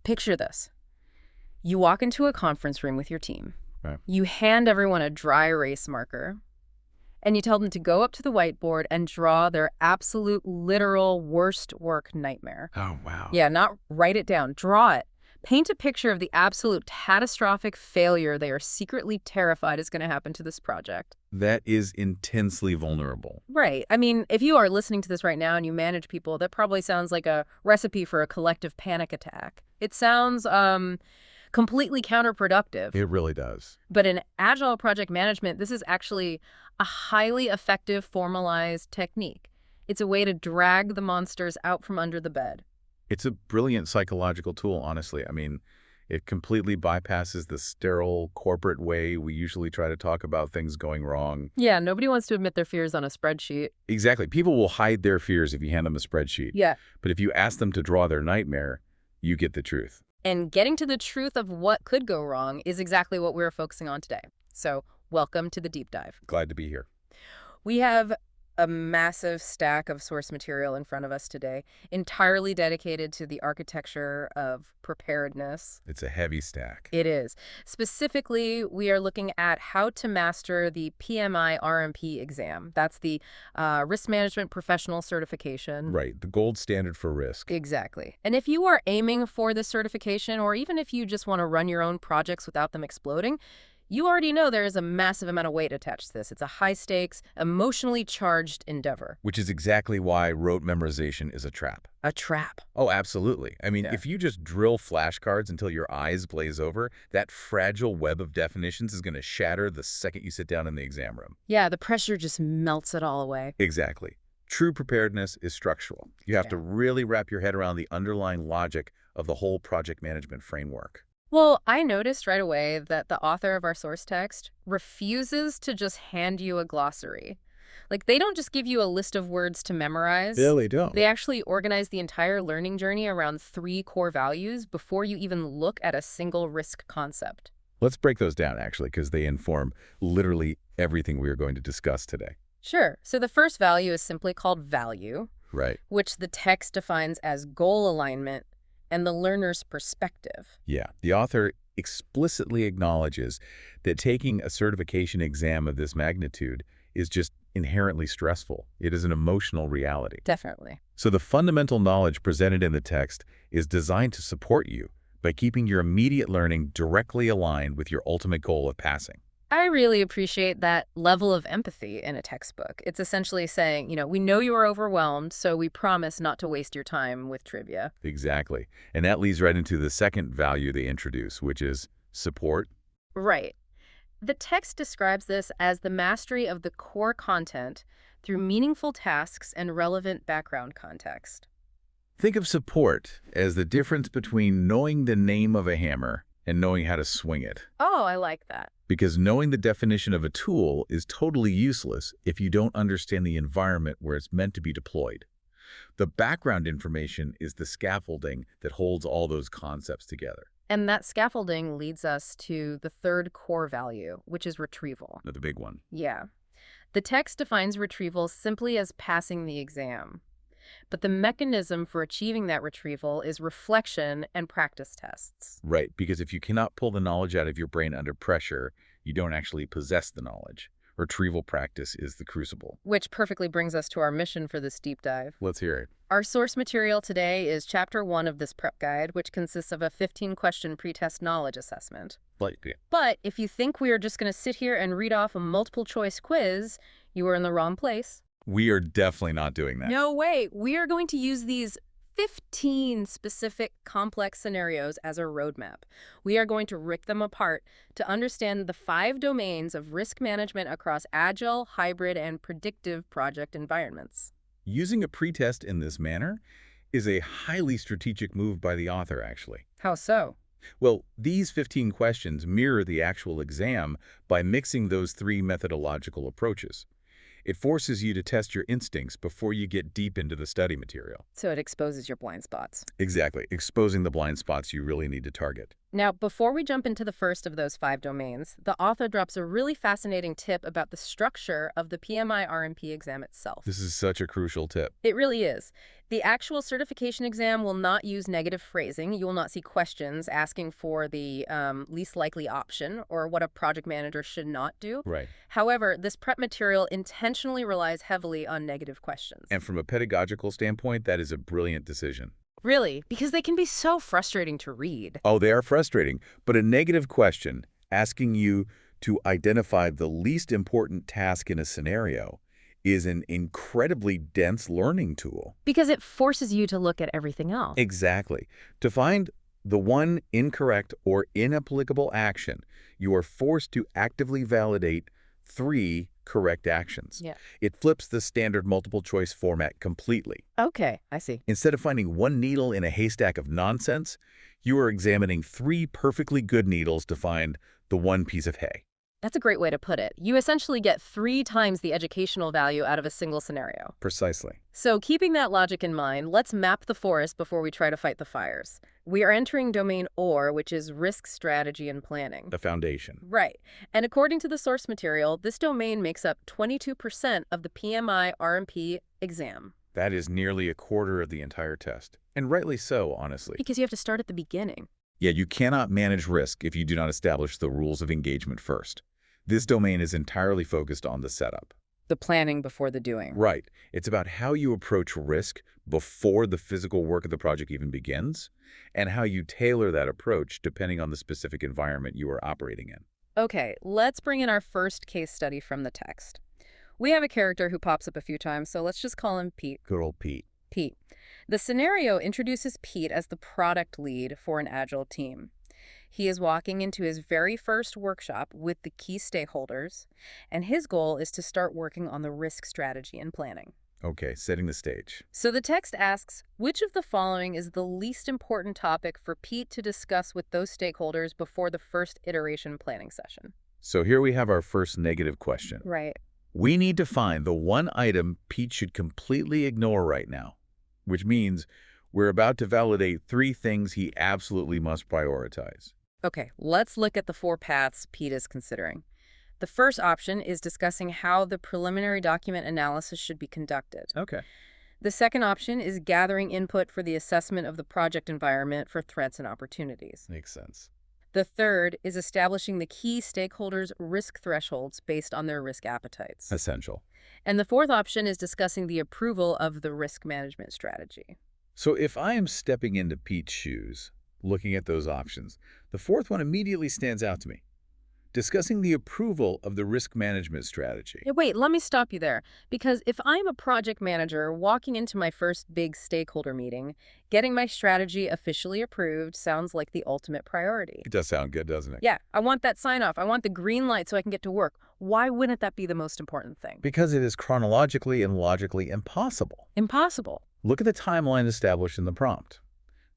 Picture this. You walk into a conference room with your team. Right. You hand everyone a dry erase marker, and you tell them to go up to the whiteboard and draw their absolute literal worst work nightmare. Oh, wow. Yeah, not write it down. Draw it. Paint a picture of the absolute catastrophic failure they are secretly terrified is going to happen to this project. That is intensely vulnerable. Right. I mean, if you are listening to this right now and you manage people, that probably sounds like a recipe for a collective panic attack. It sounds completely counterproductive. It really does. But in agile project management, this is actually a highly effective formalized technique. It's a way to drag the monsters out from under the bed. It's a brilliant psychological tool, honestly. I mean, it completely bypasses the sterile corporate way we usually try to talk about things going wrong. Yeah, nobody wants to admit their fears on a spreadsheet. Exactly. People will hide their fears if you hand them a spreadsheet. Yeah. But if you ask them to draw their nightmare, you get the truth. And getting to the truth of what could go wrong is exactly what we're focusing on today. So welcome to the deep dive. Glad to be here. We have a massive stack of source material in front of us today, entirely dedicated to the architecture of preparedness. It's a heavy stack. It is. Specifically, we are looking at how to master the PMI RMP exam. That's the Risk Management Professional Certification. Right, the gold standard for risk. Exactly. And if you are aiming for this certification, or even if you just want to run your own projects without them exploding, you already know there is a massive amount of weight attached to this. It's a high-stakes, emotionally charged endeavor. Which is exactly why rote memorization is a trap. A trap. Oh, absolutely. I mean, Yeah. if you just drill flashcards until your eyes glaze over, that fragile web of definitions is going to shatter the second you sit down in the exam room. Yeah, the pressure just melts it all away. Exactly. True preparedness is structural. You have to really wrap your head around the underlying logic of the whole project management framework. Well, I noticed right away that the author of our source text refuses to just hand you a glossary. Like, they don't just give you a list of words to memorize. They don't. They actually organize the entire learning journey around 3 core values before you even look at a single risk concept. Let's break those down, actually, because they inform literally everything we are going to discuss today. Sure. So the first value is simply called value, Right. which the text defines as goal alignment and the learner's perspective. Yeah. The author explicitly acknowledges that taking a certification exam of this magnitude is just inherently stressful. It is an emotional reality. Definitely. So the fundamental knowledge presented in the text is designed to support you by keeping your immediate learning directly aligned with your ultimate goal of passing. I really appreciate that level of empathy in a textbook. It's essentially saying, we know you are overwhelmed, so we promise not to waste your time with trivia. Exactly. And that leads right into the second value they introduce, which is support. Right. The text describes this as the mastery of the core content through meaningful tasks and relevant background context. Think of support as the difference between knowing the name of a hammer and knowing how to swing it. Oh, I like that. Because knowing the definition of a tool is totally useless if you don't understand the environment where it's meant to be deployed. The background information is the scaffolding that holds all those concepts together. And that scaffolding leads us to the third core value, which is retrieval. The big one. Yeah. The text defines retrieval simply as passing the exam. But the mechanism for achieving that retrieval is reflection and practice tests. Right, because if you cannot pull the knowledge out of your brain under pressure, you don't actually possess the knowledge. Retrieval practice is the crucible. Which perfectly brings us to our mission for this deep dive. Let's hear it. Our source material today is Chapter 1 of this prep guide, which consists of a 15-question pretest knowledge assessment. But if you think we are just going to sit here and read off a multiple-choice quiz, you are in the wrong place. We are definitely not doing that. No way. We are going to use these 15 specific complex scenarios as a roadmap. We are going to rip them apart to understand the 5 domains of risk management across agile, hybrid, and predictive project environments. Using a pretest in this manner is a highly strategic move by the author, actually. How so? Well, these 15 questions mirror the actual exam by mixing those 3 methodological approaches. It forces you to test your instincts before you get deep into the study material. So it exposes your blind spots. Exactly, exposing the blind spots you really need to target. Now, before we jump into the first of those 5 domains, the author drops a really fascinating tip about the structure of the PMI RMP exam itself. This is such a crucial tip. It really is. The actual certification exam will not use negative phrasing. You will not see questions asking for the least likely option or what a project manager should not do. Right. However, this prep material intentionally relies heavily on negative questions. And from a pedagogical standpoint, that is a brilliant decision. Really, because they can be so frustrating to read. Oh, they are frustrating, but a negative question asking you to identify the least important task in a scenario is an incredibly dense learning tool. Because it forces you to look at everything else. Exactly. To find the one incorrect or inapplicable action, you are forced to actively validate 3 correct actions. Yeah. It flips the standard multiple choice format completely. Okay, I see. Instead of finding one needle in a haystack of nonsense, you are examining 3 perfectly good needles to find the one piece of hay. That's a great way to put it. You essentially get 3 times the educational value out of a single scenario. Precisely. So keeping that logic in mind, let's map the forest before we try to fight the fires. We are entering domain OR, which is risk, strategy, and planning. The foundation. Right. And according to the source material, this domain makes up 22% of the PMI RMP exam. That is nearly a quarter of the entire test. And rightly so, honestly. Because you have to start at the beginning. Yeah, you cannot manage risk if you do not establish the rules of engagement first. This domain is entirely focused on the setup. The planning before the doing. Right. It's about how you approach risk before the physical work of the project even begins, and how you tailor that approach depending on the specific environment you are operating in. Okay, let's bring in our first case study from the text. We have a character who pops up a few times, so let's just call him Pete. Good old Pete. Pete. The scenario introduces Pete as the product lead for an agile team. He is walking into his very first workshop with the key stakeholders, and his goal is to start working on the risk strategy and planning. Okay, setting the stage. So the text asks, which of the following is the least important topic for Pete to discuss with those stakeholders before the first iteration planning session? So here we have our first negative question. Right. We need to find the one item Pete should completely ignore right now, which means we're about to validate 3 things he absolutely must prioritize. Okay, let's look at the 4 paths Pete is considering. The first option is discussing how the preliminary document analysis should be conducted. Okay. The second option is gathering input for the assessment of the project environment for threats and opportunities. Makes sense. The third is establishing the key stakeholders' risk thresholds based on their risk appetites. Essential. And the fourth option is discussing the approval of the risk management strategy. So if I am stepping into Pete's shoes, looking at those options, the fourth one immediately stands out to me. Discussing the approval of the risk management strategy. Hey, wait, let me stop you there. Because if I'm a project manager walking into my first big stakeholder meeting, getting my strategy officially approved sounds like the ultimate priority. It does sound good, doesn't it? Yeah, I want that sign off. I want the green light so I can get to work. Why wouldn't that be the most important thing? Because it is chronologically and logically impossible. Impossible. Look at the timeline established in the prompt.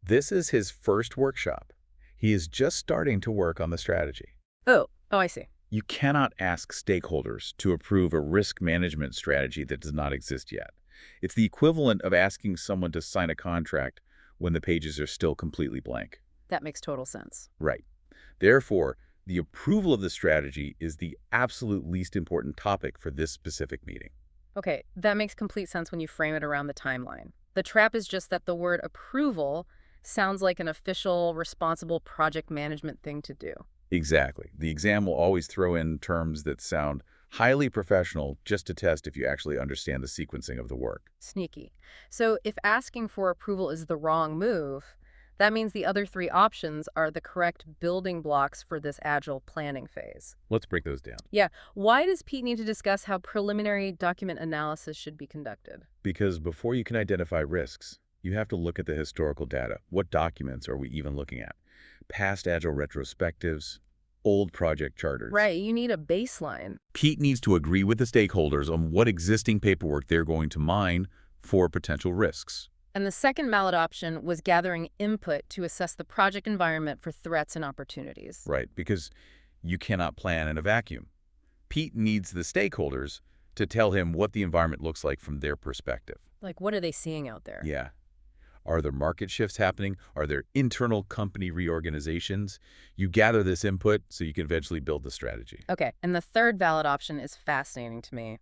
This is his first workshop. He is just starting to work on the strategy. Oh, I see. You cannot ask stakeholders to approve a risk management strategy that does not exist yet. It's the equivalent of asking someone to sign a contract when the pages are still completely blank. That makes total sense. Right. Therefore, the approval of the strategy is the absolute least important topic for this specific meeting. Okay, that makes complete sense when you frame it around the timeline. The trap is just that the word approval sounds like an official, responsible project management thing to do. Exactly. The exam will always throw in terms that sound highly professional just to test if you actually understand the sequencing of the work. Sneaky. So if asking for approval is the wrong move, that means the other 3 options are the correct building blocks for this agile planning phase. Let's break those down. Yeah. Why does Pete need to discuss how preliminary document analysis should be conducted? Because before you can identify risks, you have to look at the historical data. What documents are we even looking at? Past agile retrospectives, old project charters. Right, you need a baseline. Pete needs to agree with the stakeholders on what existing paperwork they're going to mine for potential risks. And the second ballot option was gathering input to assess the project environment for threats and opportunities. Right, because you cannot plan in a vacuum. Pete needs the stakeholders to tell him what the environment looks like from their perspective. Like, what are they seeing out there? Yeah. Are there market shifts happening? Are there internal company reorganizations? You gather this input so you can eventually build the strategy. Okay, and the third valid option is fascinating to me.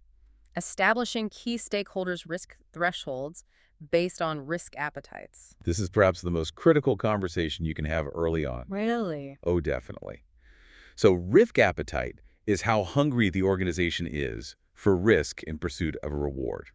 Establishing key stakeholders' risk thresholds based on risk appetites. This is perhaps the most critical conversation you can have early on. Really? Oh, definitely. So risk appetite is how hungry the organization is for risk in pursuit of a reward.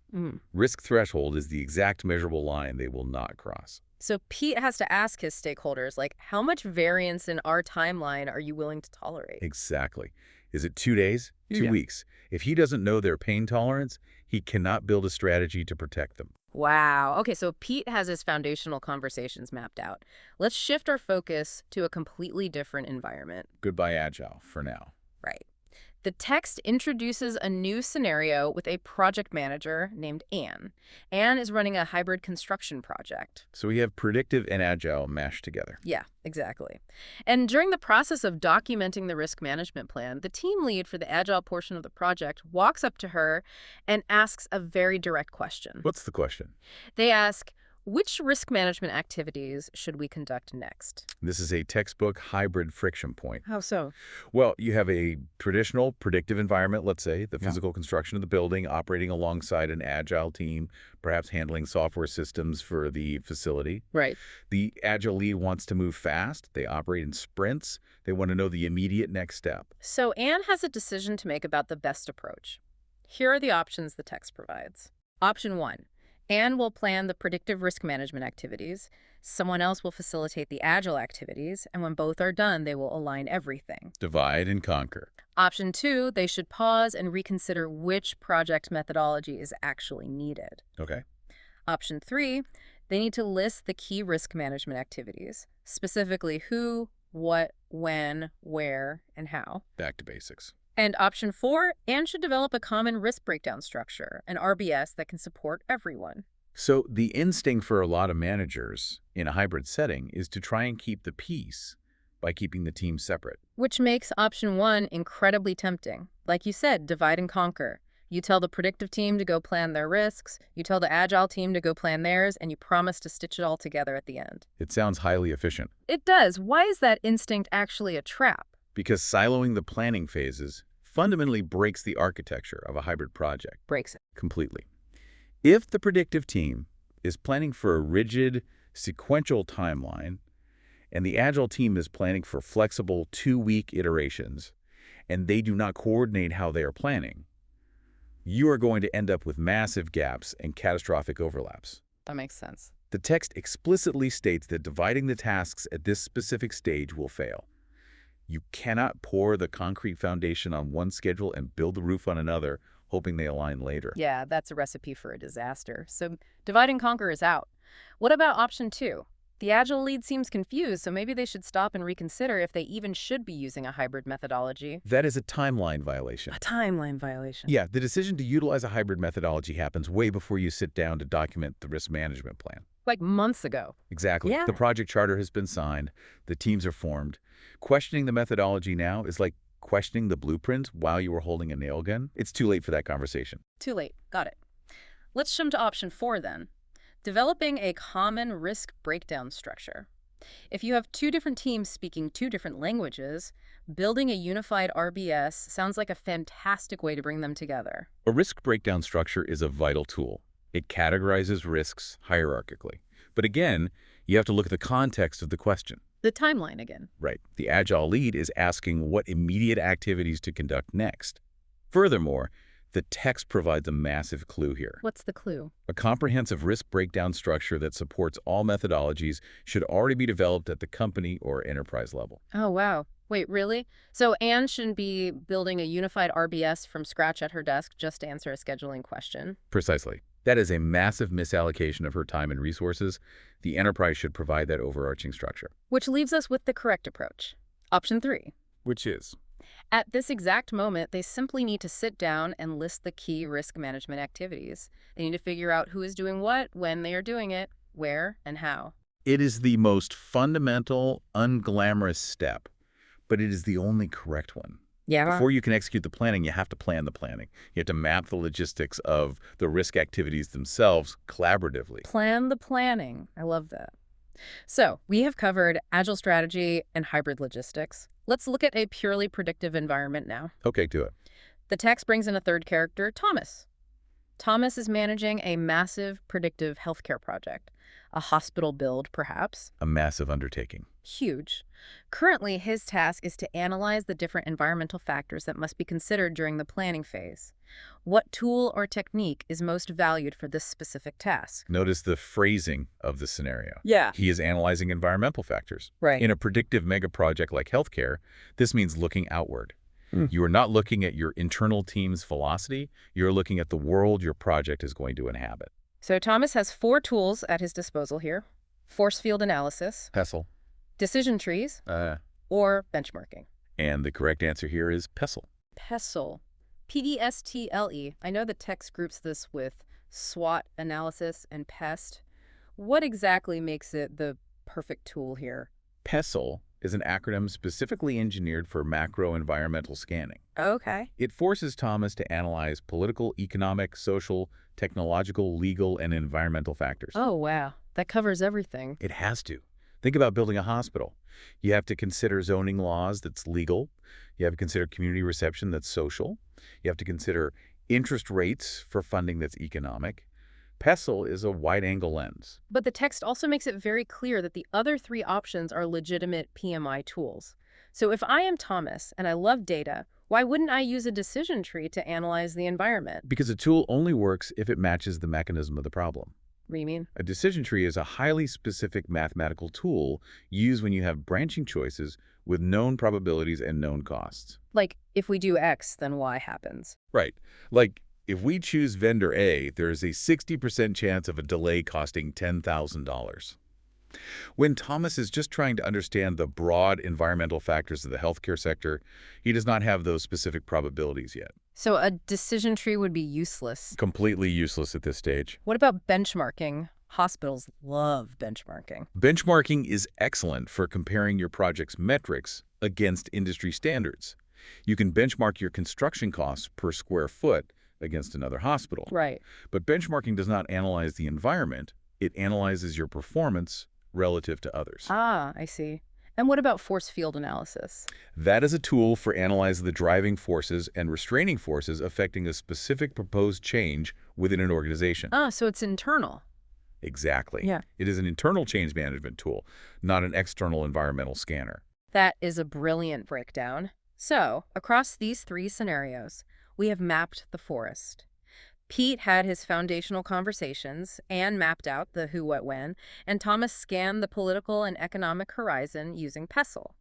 Risk threshold is the exact measurable line they will not cross. So Pete has to ask his stakeholders, like, how much variance in our timeline are you willing to tolerate? Exactly. Is it 2 days? 2 weeks? If he doesn't know their pain tolerance, he cannot build a strategy to protect them. Wow. Okay, so Pete has his foundational conversations mapped out. Let's shift our focus to a completely different environment. Goodbye, Agile, for now. Right. The text introduces a new scenario with a project manager named Anne. Anne is running a hybrid construction project. So we have predictive and agile mashed together. Yeah, exactly. And during the process of documenting the risk management plan, the team lead for the agile portion of the project walks up to her and asks a very direct question. What's the question? They ask, which risk management activities should we conduct next? This is a textbook hybrid friction point. How so? Well, you have a traditional predictive environment, let's say, the physical construction of the building, operating alongside an agile team, perhaps handling software systems for the facility. Right. The agile lead wants to move fast. They operate in sprints. They want to know the immediate next step. So Anne has a decision to make about the best approach. Here are the options the text provides. Option 1. Anne will plan the predictive risk management activities. Someone else will facilitate the agile activities, and when both are done, they will align everything. Divide and conquer. Option 2, they should pause and reconsider which project methodology is actually needed. Okay. Option 3, they need to list the key risk management activities, specifically who, what, when, where, and how. Back to basics. And option 4, Anne should develop a common risk breakdown structure, an RBS that can support everyone. So the instinct for a lot of managers in a hybrid setting is to try and keep the peace by keeping the team separate. Which makes option 1 incredibly tempting. Like you said, divide and conquer. You tell the predictive team to go plan their risks, you tell the agile team to go plan theirs, and you promise to stitch it all together at the end. It sounds highly efficient. It does. Why is that instinct actually a trap? Because siloing the planning phases fundamentally breaks the architecture of a hybrid project. Breaks it. Completely. If the predictive team is planning for a rigid, sequential timeline, and the agile team is planning for flexible 2-week iterations, and they do not coordinate how they are planning, you are going to end up with massive gaps and catastrophic overlaps. That makes sense. The text explicitly states that dividing the tasks at this specific stage will fail. You cannot pour the concrete foundation on one schedule and build the roof on another, hoping they align later. Yeah, that's a recipe for a disaster. So divide and conquer is out. What about option 2? The agile lead seems confused, so maybe they should stop and reconsider if they even should be using a hybrid methodology. That is a timeline violation. A timeline violation. Yeah, the decision to utilize a hybrid methodology happens way before you sit down to document the risk management plan. Like months ago. Exactly. Yeah. The project charter has been signed. The teams are formed. Questioning the methodology now is like questioning the blueprint while you were holding a nail gun. It's too late for that conversation. Too late. Got it. Let's jump to option 4 then. Developing a common risk breakdown structure. If you have 2 different teams speaking 2 different languages, building a unified RBS sounds like a fantastic way to bring them together. A risk breakdown structure is a vital tool. It categorizes risks hierarchically. But again, you have to look at the context of the question. The timeline again. Right. The agile lead is asking what immediate activities to conduct next. Furthermore, the text provides a massive clue here. What's the clue? A comprehensive risk breakdown structure that supports all methodologies should already be developed at the company or enterprise level. Oh, wow. Wait, really? So Anne shouldn't be building a unified RBS from scratch at her desk just to answer a scheduling question? Precisely. That is a massive misallocation of her time and resources. The enterprise should provide that overarching structure. Which leaves us with the correct approach. Option 3. Which is? At this exact moment, they simply need to sit down and list the key risk management activities. They need to figure out who is doing what, when they are doing it, where, and how. It is the most fundamental, unglamorous step, but it is the only correct one. Yeah. Before you can execute the planning, you have to plan the planning. You have to map the logistics of the risk activities themselves collaboratively. Plan the planning. I love that. So we have covered agile strategy and hybrid logistics. Let's look at a purely predictive environment now. Okay, do it. The text brings in a third character, Thomas. Thomas is managing a massive predictive healthcare project. A hospital build, perhaps. A massive undertaking. Huge. Currently, his task is to analyze the different environmental factors that must be considered during the planning phase. What tool or technique is most valued for this specific task? Notice the phrasing of the scenario. Yeah. He is analyzing environmental factors. Right. In a predictive mega project like healthcare, this means looking outward. You are not looking at your internal team's velocity, you're looking at the world your project is going to inhabit. So Thomas has 4 tools at his disposal here. Force field analysis, PESTLE. decision trees, or benchmarking. And the correct answer here is PESTLE. PESTLE. PESTLE. I know the text groups this with SWOT analysis and PEST. What exactly makes it the perfect tool here? PESTLE is an acronym specifically engineered for macro-environmental scanning. Okay. It forces Thomas to analyze political, economic, social, technological, legal, and environmental factors. Oh, wow. That covers everything. It has to. Think about building a hospital. You have to consider zoning laws that's legal. You have to consider community reception that's social. You have to consider interest rates for funding that's economic. PESTLE is a wide-angle lens. But the text also makes it very clear that the other 3 options are legitimate PMI tools. So if I am Thomas and I love data, why wouldn't I use a decision tree to analyze the environment? Because a tool only works if it matches the mechanism of the problem. What do you mean? A decision tree is a highly specific mathematical tool used when you have branching choices with known probabilities and known costs. Like, if we do X, then Y happens. Right. Like, if we choose vendor A, there is a 60% chance of a delay costing $10,000. When Thomas is just trying to understand the broad environmental factors of the healthcare sector, he does not have those specific probabilities yet. So a decision tree would be useless. Completely useless at this stage. What about benchmarking? Hospitals love benchmarking. Benchmarking is excellent for comparing your project's metrics against industry standards. You can benchmark your construction costs per square foot against another hospital. Right. But benchmarking does not analyze the environment. It analyzes your performance relative to others. Ah, I see. And what about force field analysis? That is a tool for analyzing the driving forces and restraining forces affecting a specific proposed change within an organization. Ah, so it's internal. Exactly. Yeah. It is an internal change management tool, not an external environmental scanner. That is a brilliant breakdown. So, across these 3 scenarios, we have mapped the forest. Pete had his foundational conversations and mapped out the who, what, when, and Thomas scanned the political and economic horizon using PESTLE.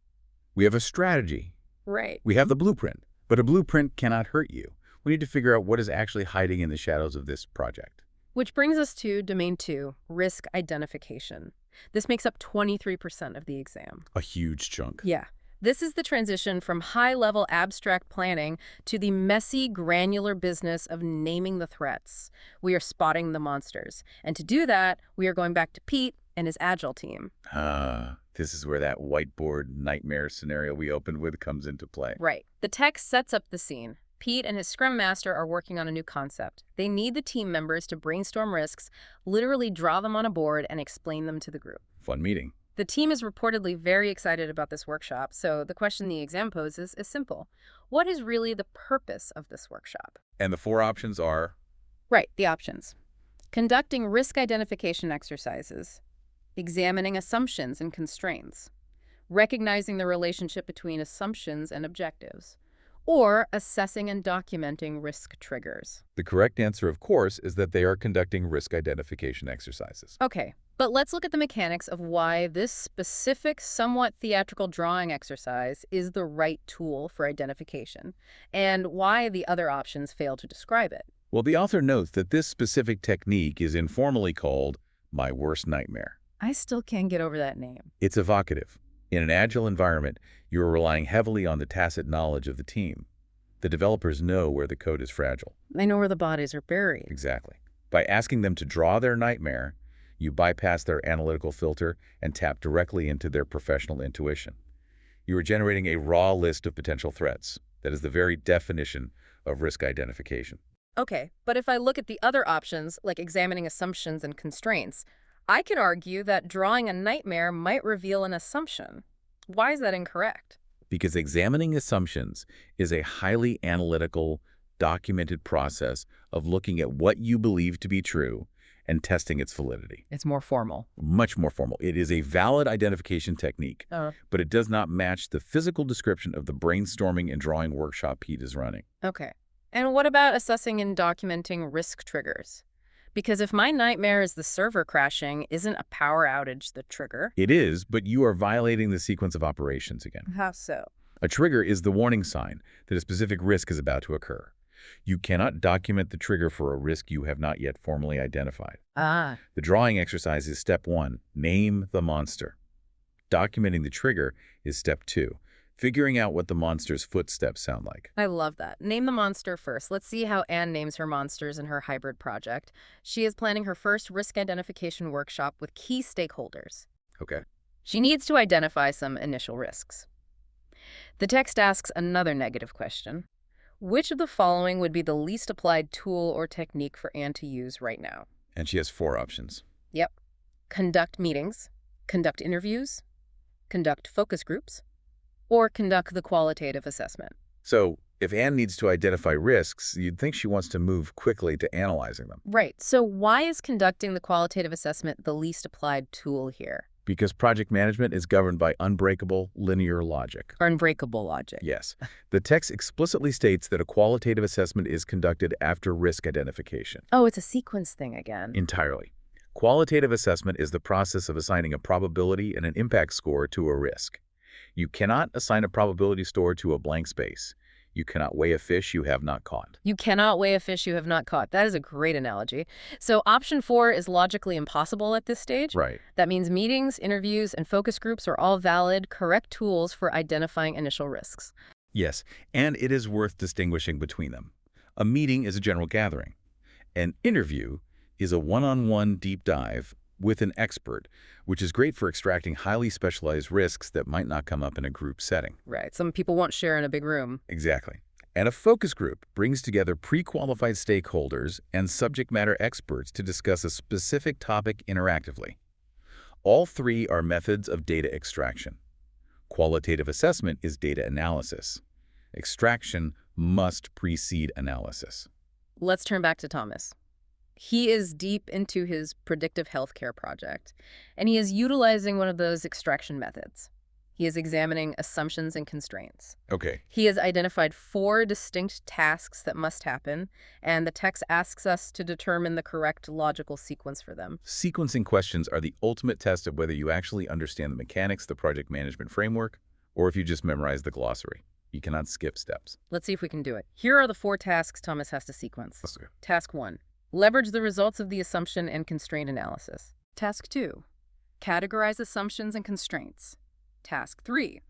We have a strategy. Right. We have the blueprint. But a blueprint cannot hurt you. We need to figure out what is actually hiding in the shadows of this project. Which brings us to domain 2, risk identification. This makes up 23% of the exam. A huge chunk. Yeah. This is the transition from high-level abstract planning to the messy, granular business of naming the threats. We are spotting the monsters. And to do that, we are going back to Pete and his Agile team. This is where that whiteboard nightmare scenario we opened with comes into play. Right. The text sets up the scene. Pete and his Scrum Master are working on a new concept. They need the team members to brainstorm risks, literally draw them on a board, and explain them to the group. Fun meeting. The team is reportedly very excited about this workshop, so the question the exam poses is simple. What is really the purpose of this workshop? And the 4 options are? Right, the options. Conducting risk identification exercises, examining assumptions and constraints, recognizing the relationship between assumptions and objectives, or assessing and documenting risk triggers. The correct answer, of course, is that they are conducting risk identification exercises. Okay, but let's look at the mechanics of why this specific, somewhat theatrical drawing exercise is the right tool for identification, and why the other options fail to describe it. Well, the author notes that this specific technique is informally called my worst nightmare. I still can't get over that name. It's evocative. In an agile environment, you are relying heavily on the tacit knowledge of the team. The developers know where the code is fragile. They know where the bodies are buried. Exactly. By asking them to draw their nightmare, you bypass their analytical filter and tap directly into their professional intuition. You are generating a raw list of potential threats. That is the very definition of risk identification. Okay, but if I look at the other options, like examining assumptions and constraints, I could argue that drawing a nightmare might reveal an assumption. Why is that incorrect? Because examining assumptions is a highly analytical, documented process of looking at what you believe to be true and testing its validity. It's more formal. Much more formal. It is a valid identification technique, Oh. but it does not match the physical description of the brainstorming and drawing workshop Pete is running. Okay. And what about assessing and documenting risk triggers? Because if my nightmare is the server crashing, isn't a power outage the trigger? It is, but you are violating the sequence of operations again. How so? A trigger is the warning sign that a specific risk is about to occur. You cannot document the trigger for a risk you have not yet formally identified. Ah. The drawing exercise is step 1, name the monster. Documenting the trigger is step 2, figuring out what the monster's footsteps sound like. I love that. Name the monster first. Let's see how Anne names her monsters in her hybrid project. She is planning her first risk identification workshop with key stakeholders. Okay. She needs to identify some initial risks. The text asks another negative question. Which of the following would be the least applied tool or technique for Anne to use right now? And she has 4 options. Yep. Conduct meetings, conduct interviews, conduct focus groups, or conduct the qualitative assessment. So, if Anne needs to identify risks, you'd think she wants to move quickly to analyzing them. Right. So why is conducting the qualitative assessment the least applied tool here? Because project management is governed by unbreakable linear logic. Or unbreakable logic. Yes. The text explicitly states that a qualitative assessment is conducted after risk identification. Oh, it's a sequence thing again. Entirely. Qualitative assessment is the process of assigning a probability and an impact score to a risk. You cannot assign a probability score to a blank space. You cannot weigh a fish you have not caught. You cannot weigh a fish you have not caught. That is a great analogy. So option 4 is logically impossible at this stage. Right. That means meetings, interviews, and focus groups are all valid, correct tools for identifying initial risks. Yes, and it is worth distinguishing between them. A meeting is a general gathering. An interview is a one-on-one deep dive with an expert, which is great for extracting highly specialized risks that might not come up in a group setting. Right. Some people won't share in a big room. Exactly. And a focus group brings together pre-qualified stakeholders and subject matter experts to discuss a specific topic interactively. All 3 are methods of data extraction. Qualitative assessment is data analysis. Extraction must precede analysis. Let's turn back to Thomas. He is deep into his predictive healthcare project, and he is utilizing one of those extraction methods. He is examining assumptions and constraints. Okay. He has identified 4 distinct tasks that must happen, and the text asks us to determine the correct logical sequence for them. Sequencing questions are the ultimate test of whether you actually understand the mechanics of the project management framework, or if you just memorize the glossary. You cannot skip steps. Let's see if we can do it. Here are the 4 tasks Thomas has to sequence. Let's go. Task 1. Leverage the results of the assumption and constraint analysis. Task 2. Categorize assumptions and constraints. Task 3.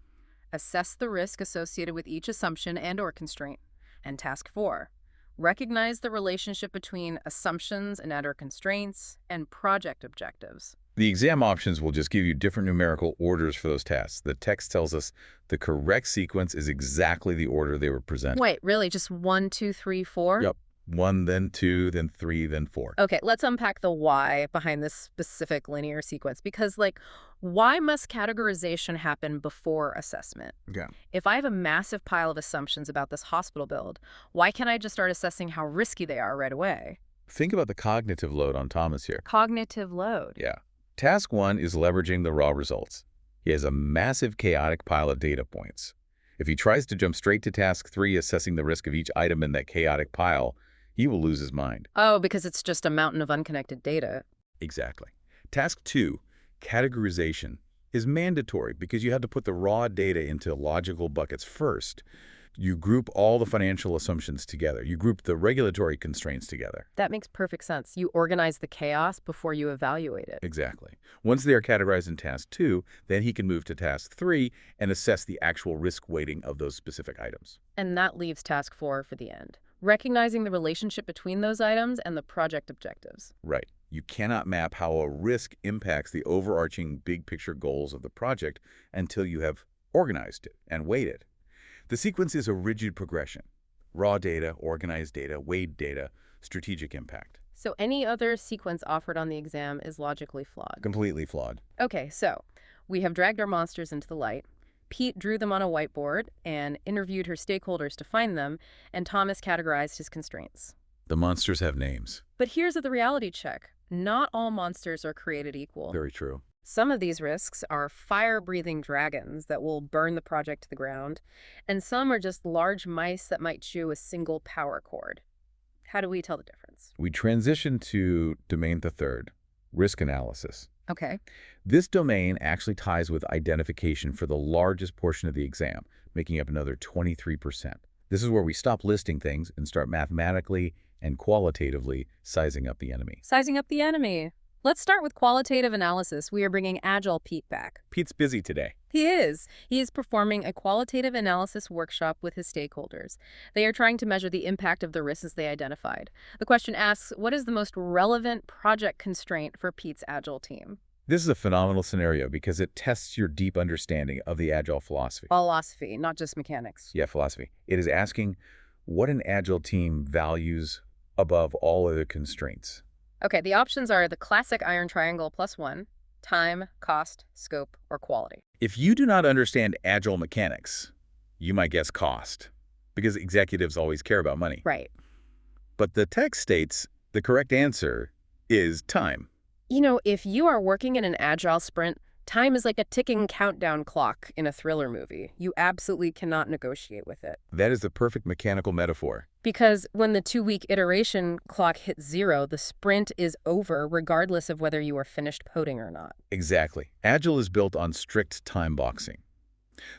Assess the risk associated with each assumption and/or constraint. And Task 4. Recognize the relationship between assumptions and/or constraints and project objectives. The exam options will just give you different numerical orders for those tasks. The text tells us the correct sequence is exactly the order they were presented. Wait, really? Just 1, 2, 3, 4? Yep. 1, then 2, then 3, then 4. Okay, let's unpack the why behind this specific linear sequence. Because, why must categorization happen before assessment? Okay. If I have a massive pile of assumptions about this hospital build, why can't I just start assessing how risky they are right away? Think about the cognitive load on Thomas here. Cognitive load. Yeah. Task 1 is leveraging the raw results. He has a massive chaotic pile of data points. If he tries to jump straight to Task 3, assessing the risk of each item in that chaotic pile, he will lose his mind. Oh, because it's just a mountain of unconnected data. Exactly. Task 2, categorization, is mandatory because you have to put the raw data into logical buckets first. You group all the financial assumptions together. You group the regulatory constraints together. That makes perfect sense. You organize the chaos before you evaluate it. Exactly. Once they are categorized in Task 2, then he can move to Task 3 and assess the actual risk weighting of those specific items. And that leaves Task 4 for the end. Recognizing the relationship between those items and the project objectives. Right. You cannot map how a risk impacts the overarching big picture goals of the project until you have organized it and weighed it. The sequence is a rigid progression. Raw data, organized data, weighed data, strategic impact. So any other sequence offered on the exam is logically flawed. Completely flawed. Okay, so we have dragged our monsters into the light. Pete drew them on a whiteboard and interviewed her stakeholders to find them, and Thomas categorized his constraints. The monsters have names. But here's the reality check. Not all monsters are created equal. Very true. Some of these risks are fire-breathing dragons that will burn the project to the ground, and some are just large mice that might chew a single power cord. How do we tell the difference? We transition to domain the third, risk analysis. Okay. This domain actually ties with identification for the largest portion of the exam, making up another 23%. This is where we stop listing things and start mathematically and qualitatively sizing up the enemy. Sizing up the enemy. Let's start with qualitative analysis. We are bringing Agile Pete back. Pete's busy today. He is. He is performing a qualitative analysis workshop with his stakeholders. They are trying to measure the impact of the risks they identified. The question asks, what is the most relevant project constraint for Pete's Agile team? This is a phenomenal scenario because it tests your deep understanding of the Agile philosophy. Philosophy, not just mechanics. Yeah, philosophy. It is asking what an Agile team values above all other constraints. Okay, the options are the classic iron triangle +1, time, cost, scope, or quality. If you do not understand Agile mechanics, you might guess cost, because executives always care about money. Right. But the text states the correct answer is time. You know, if you are working in an Agile sprint, time is like a ticking countdown clock in a thriller movie. You absolutely cannot negotiate with it. That is the perfect mechanical metaphor. Because when the 2-week iteration clock hits 0, the sprint is over regardless of whether you are finished coding or not. Exactly. Agile is built on strict time boxing.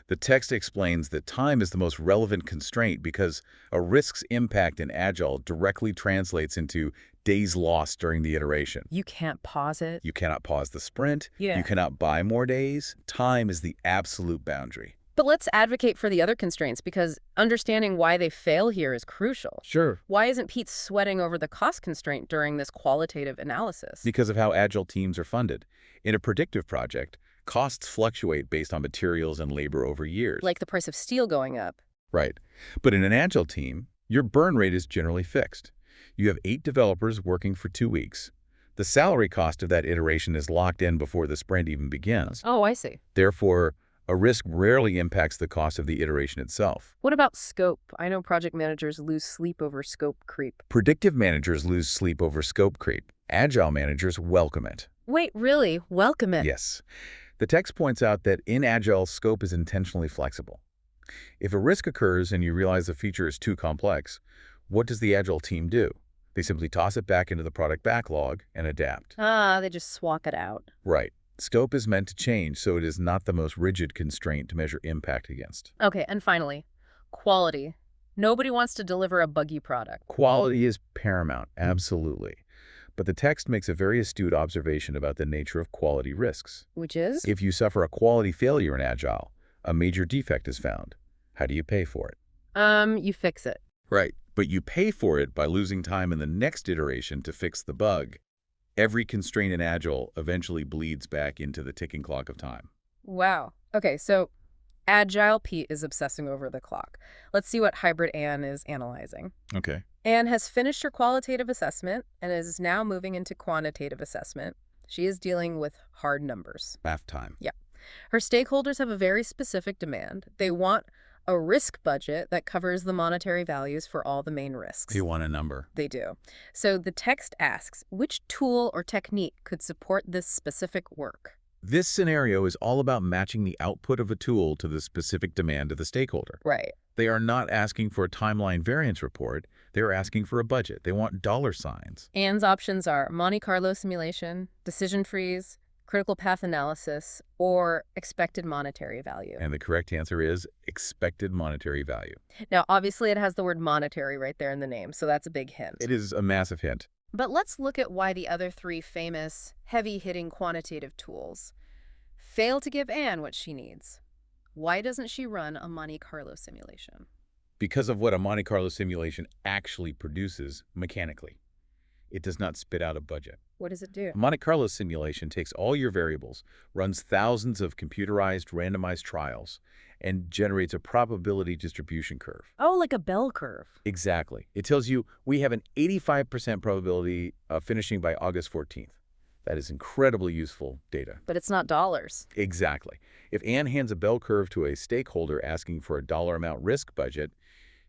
The text explains that time is the most relevant constraint because a risk's impact in Agile directly translates into days lost during the iteration. You can't pause it. You cannot pause the sprint. Yeah. You cannot buy more days. Time is the absolute boundary. But let's advocate for the other constraints because understanding why they fail here is crucial. Sure. Why isn't Pete sweating over the cost constraint during this qualitative analysis? Because of how Agile teams are funded. In a predictive project, costs fluctuate based on materials and labor over years. Like the price of steel going up. Right. But in an Agile team, your burn rate is generally fixed. You have 8 developers working for 2 weeks. The salary cost of that iteration is locked in before the sprint even begins. Oh, I see. Therefore, a risk rarely impacts the cost of the iteration itself. What about scope? I know project managers lose sleep over scope creep. Predictive managers lose sleep over scope creep. Agile managers welcome it. Wait, really? Welcome it? Yes. The text points out that in Agile, scope is intentionally flexible. If a risk occurs and you realize the feature is too complex, what does the Agile team do? They simply toss it back into the product backlog and adapt. They just swap it out. Right. Scope is meant to change, so it is not the most rigid constraint to measure impact against. Okay, and finally, quality. Nobody wants to deliver a buggy product. Quality is paramount, absolutely. But the text makes a very astute observation about the nature of quality risks. Which is? If you suffer a quality failure in Agile, a major defect is found. How do you pay for it? You fix it. Right. But you pay for it by losing time in the next iteration to fix the bug. Every constraint in Agile eventually bleeds back into the ticking clock of time. Wow. Okay, so Agile Pete is obsessing over the clock. Let's see what Hybrid Anne is analyzing. Okay. Anne has finished her qualitative assessment and is now moving into quantitative assessment. She is dealing with hard numbers. Math time. Yeah. Her stakeholders have a very specific demand. They want a risk budget that covers the monetary values for all the main risks. They want a number. They do. So the text asks, which tool or technique could support this specific work? This scenario is all about matching the output of a tool to the specific demand of the stakeholder. Right. They are not asking for a timeline variance report. They are asking for a budget. They want dollar signs. Anne's options are Monte Carlo simulation, decision freeze, critical path analysis, or expected monetary value. And the correct answer is expected monetary value. Now, obviously, it has the word monetary right there in the name, so that's a big hint. It is a massive hint. But let's look at why the other 3 famous, heavy-hitting quantitative tools fail to give Anne what she needs. Why doesn't she run a Monte Carlo simulation? Because of what a Monte Carlo simulation actually produces mechanically. It does not spit out a budget. What does it do? A Monte Carlo simulation takes all your variables, runs thousands of computerized, randomized trials, and generates a probability distribution curve. Oh, like a bell curve. Exactly. It tells you we have an 85% probability of finishing by August 14th. That is incredibly useful data. But it's not dollars. Exactly. If Anne hands a bell curve to a stakeholder asking for a dollar amount risk budget,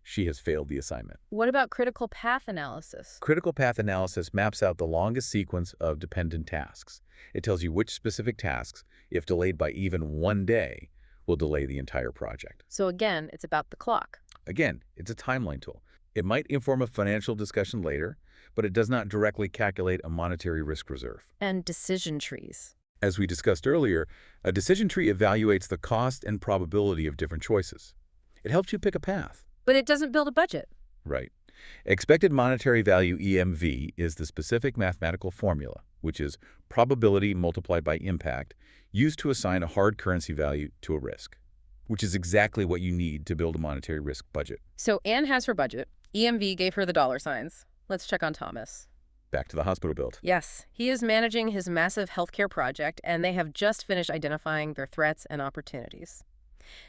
she has failed the assignment. What about critical path analysis? Critical path analysis maps out the longest sequence of dependent tasks. It tells you which specific tasks, if delayed by even 1 day, will delay the entire project. So again, it's about the clock. Again, it's a timeline tool. It might inform a financial discussion later, but it does not directly calculate a monetary risk reserve. And decision trees. As we discussed earlier, a decision tree evaluates the cost and probability of different choices. It helps you pick a path. But it doesn't build a budget. Right. Expected monetary value, EMV, is the specific mathematical formula, which is probability multiplied by impact, used to assign a hard currency value to a risk, which is exactly what you need to build a monetary risk budget. So Anne has her budget. EMV gave her the dollar signs. Let's check on Thomas. Back to the hospital build. Yes, he is managing his massive healthcare project, and they have just finished identifying their threats and opportunities.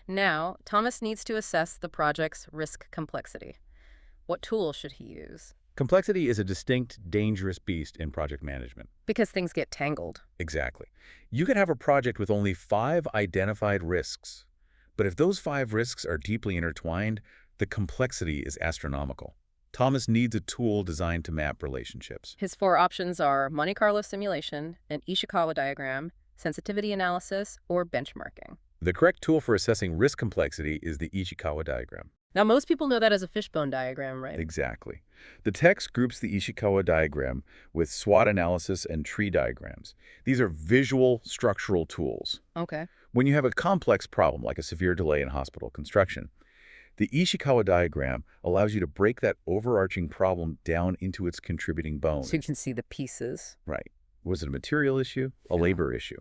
Now, Thomas needs to assess the project's risk complexity. What tool should he use? Complexity is a distinct, dangerous beast in project management. Because things get tangled. Exactly. You could have a project with only 5 identified risks, but if those 5 risks are deeply intertwined, the complexity is astronomical. Thomas needs a tool designed to map relationships. His 4 options are Monte Carlo simulation, an Ishikawa diagram, sensitivity analysis, or benchmarking. The correct tool for assessing risk complexity is the Ishikawa diagram. Now, most people know that as a fishbone diagram, right? Exactly. The text groups the Ishikawa diagram with SWOT analysis and tree diagrams. These are visual structural tools. Okay. When you have a complex problem, like a severe delay in hospital construction, the Ishikawa diagram allows you to break that overarching problem down into its contributing bones. So you can see the pieces. Right. Was it a material issue? A labor issue?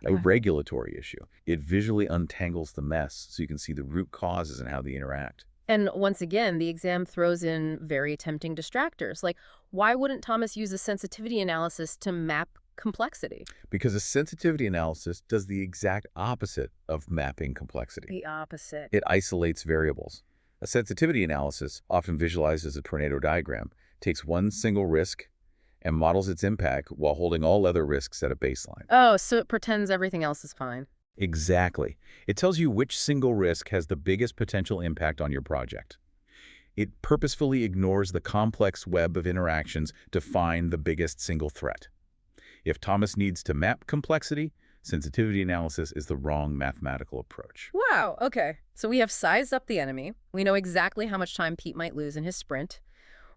A Yeah. regulatory issue? It visually untangles the mess so you can see the root causes and how they interact. And once again, the exam throws in very tempting distractors. Like, why wouldn't Thomas use a sensitivity analysis to map complexity? Because a sensitivity analysis does the exact opposite of mapping complexity. The opposite. It isolates variables. A sensitivity analysis, often visualized as a tornado diagram, takes one single risk and models its impact while holding all other risks at a baseline. Oh, so it pretends everything else is fine. Exactly. It tells you which single risk has the biggest potential impact on your project. It purposefully ignores the complex web of interactions to find the biggest single threat. If Thomas needs to map complexity, sensitivity analysis is the wrong mathematical approach. Wow, okay. So we have sized up the enemy. We know exactly how much time Pete might lose in his sprint.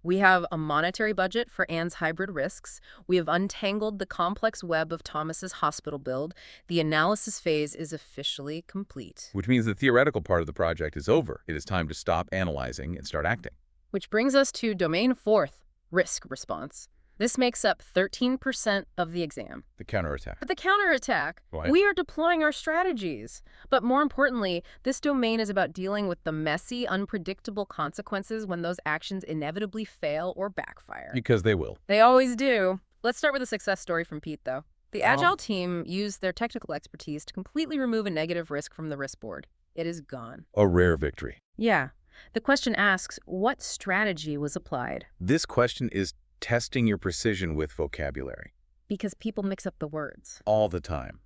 We have a monetary budget for Anne's hybrid risks. We have untangled the complex web of Thomas's hospital build. The analysis phase is officially complete. Which means the theoretical part of the project is over. It is time to stop analyzing and start acting. Which brings us to domain 4, risk response. This makes up 13% of the exam. The counterattack. But the counterattack, Right. we are deploying our strategies. But more importantly, this domain is about dealing with the messy, unpredictable consequences when those actions inevitably fail or backfire. Because they will. They always do. Let's start with a success story from Pete, though. The Agile team used their technical expertise to completely remove a negative risk from the risk board. It is gone. A rare victory. Yeah. The question asks, what strategy was applied? This question is testing your precision with vocabulary. Because people mix up the words. All the time.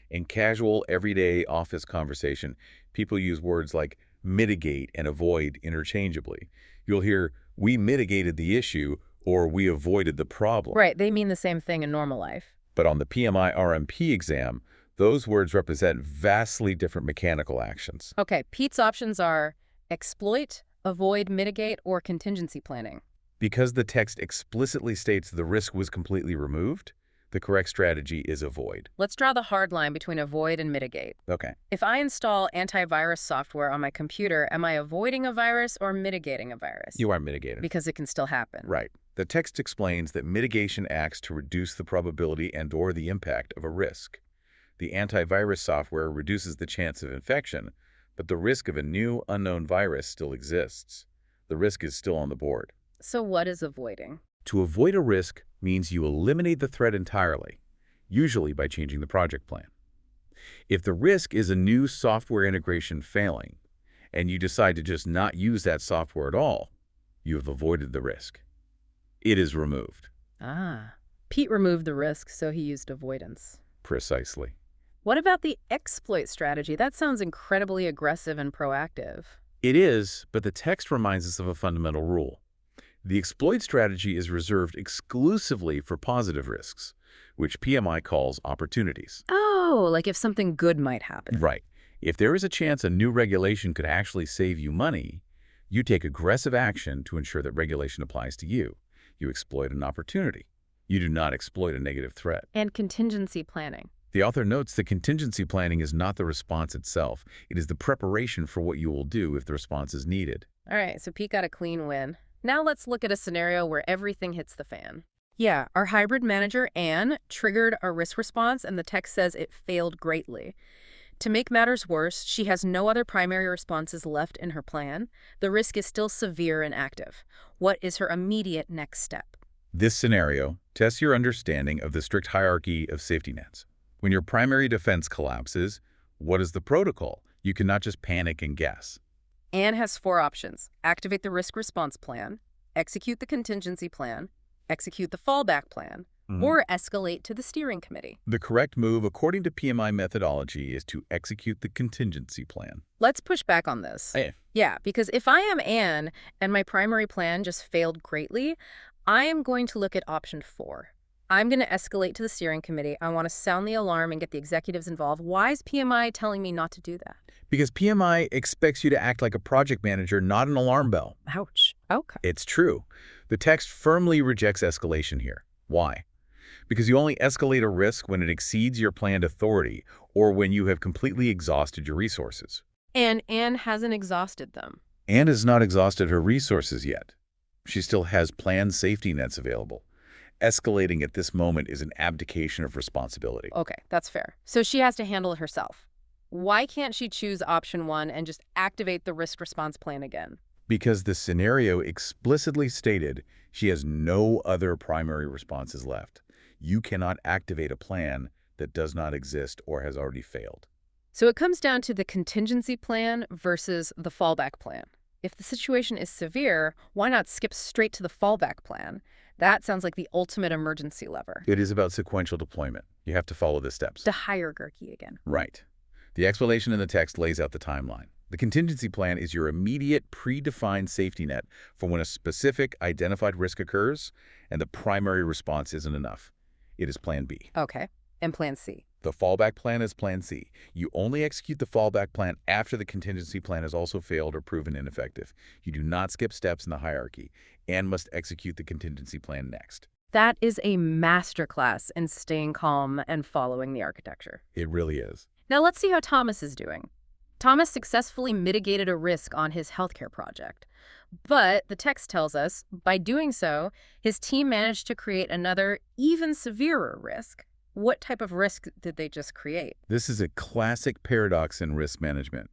In casual, everyday office conversation, people use words like mitigate and avoid interchangeably. You'll hear, we mitigated the issue, or we avoided the problem. Right, they mean the same thing in normal life. But on the PMI RMP exam, those words represent vastly different mechanical actions. Okay, Pete's options are exploit, avoid, mitigate, or contingency planning. Because the text explicitly states the risk was completely removed, the correct strategy is avoid. Let's draw the hard line between avoid and mitigate. Okay. If I install antivirus software on my computer, am I avoiding a virus or mitigating a virus? You are mitigated. Because it can still happen. Right. The text explains that mitigation acts to reduce the probability and/or the impact of a risk. The antivirus software reduces the chance of infection, but the risk of a new, unknown virus still exists. The risk is still on the board. So what is avoiding? To avoid a risk means you eliminate the threat entirely, usually by changing the project plan. If the risk is a new software integration failing, and you decide to just not use that software at all, you have avoided the risk. It is removed. Ah, Pete removed the risk, so he used avoidance. Precisely. What about the exploit strategy? That sounds incredibly aggressive and proactive. It is, but the text reminds us of a fundamental rule. The exploit strategy is reserved exclusively for positive risks, which PMI calls opportunities. Oh, like if something good might happen. Right. If there is a chance a new regulation could actually save you money, you take aggressive action to ensure that regulation applies to you. You exploit an opportunity. You do not exploit a negative threat. And contingency planning. The author notes that contingency planning is not the response itself. It is the preparation for what you will do if the response is needed. All right, so Pete got a clean win. Now let's look at a scenario where everything hits the fan. Yeah, our hybrid manager, Anne, triggered a risk response, and the text says it failed greatly. To make matters worse, she has no other primary responses left in her plan. The risk is still severe and active. What is her immediate next step? This scenario tests your understanding of the strict hierarchy of safety nets. When your primary defense collapses, what is the protocol? You cannot just panic and guess. Anne has 4 options: activate the risk response plan, execute the contingency plan, execute the fallback plan, or escalate to the steering committee. The correct move, according to PMI methodology, is to execute the contingency plan. Let's push back on this. Hey. Yeah, because if I am Anne and my primary plan just failed greatly, I am going to look at option 4. I'm going to escalate to the steering committee. I want to sound the alarm and get the executives involved. Why is PMI telling me not to do that? Because PMI expects you to act like a project manager, not an alarm bell. Ouch. Okay. It's true. The text firmly rejects escalation here. Why? Because you only escalate a risk when it exceeds your planned authority or when you have completely exhausted your resources. And Anne hasn't exhausted them. Anne has not exhausted her resources yet. She still has planned safety nets available. Escalating at this moment is an abdication of responsibility. Okay, that's fair. So she has to handle it herself. Why can't she choose option 1 and just activate the risk response plan again? Because the scenario explicitly stated she has no other primary responses left. You cannot activate a plan that does not exist or has already failed. So it comes down to the contingency plan versus the fallback plan. If the situation is severe, why not skip straight to the fallback plan? That sounds like the ultimate emergency lever. It is about sequential deployment. You have to follow the steps. The hierarchy again. Right. The explanation in the text lays out the timeline. The contingency plan is your immediate predefined safety net for when a specific identified risk occurs and the primary response isn't enough. It is plan B. Okay. And plan C. The fallback plan is plan C. You only execute the fallback plan after the contingency plan has also failed or proven ineffective. You do not skip steps in the hierarchy and must execute the contingency plan next. That is a masterclass in staying calm and following the architecture. It really is. Now let's see how Thomas is doing. Thomas successfully mitigated a risk on his healthcare project. But the text tells us, by doing so, his team managed to create another, even severer risk. What type of risk did they just create? This is a classic paradox in risk management.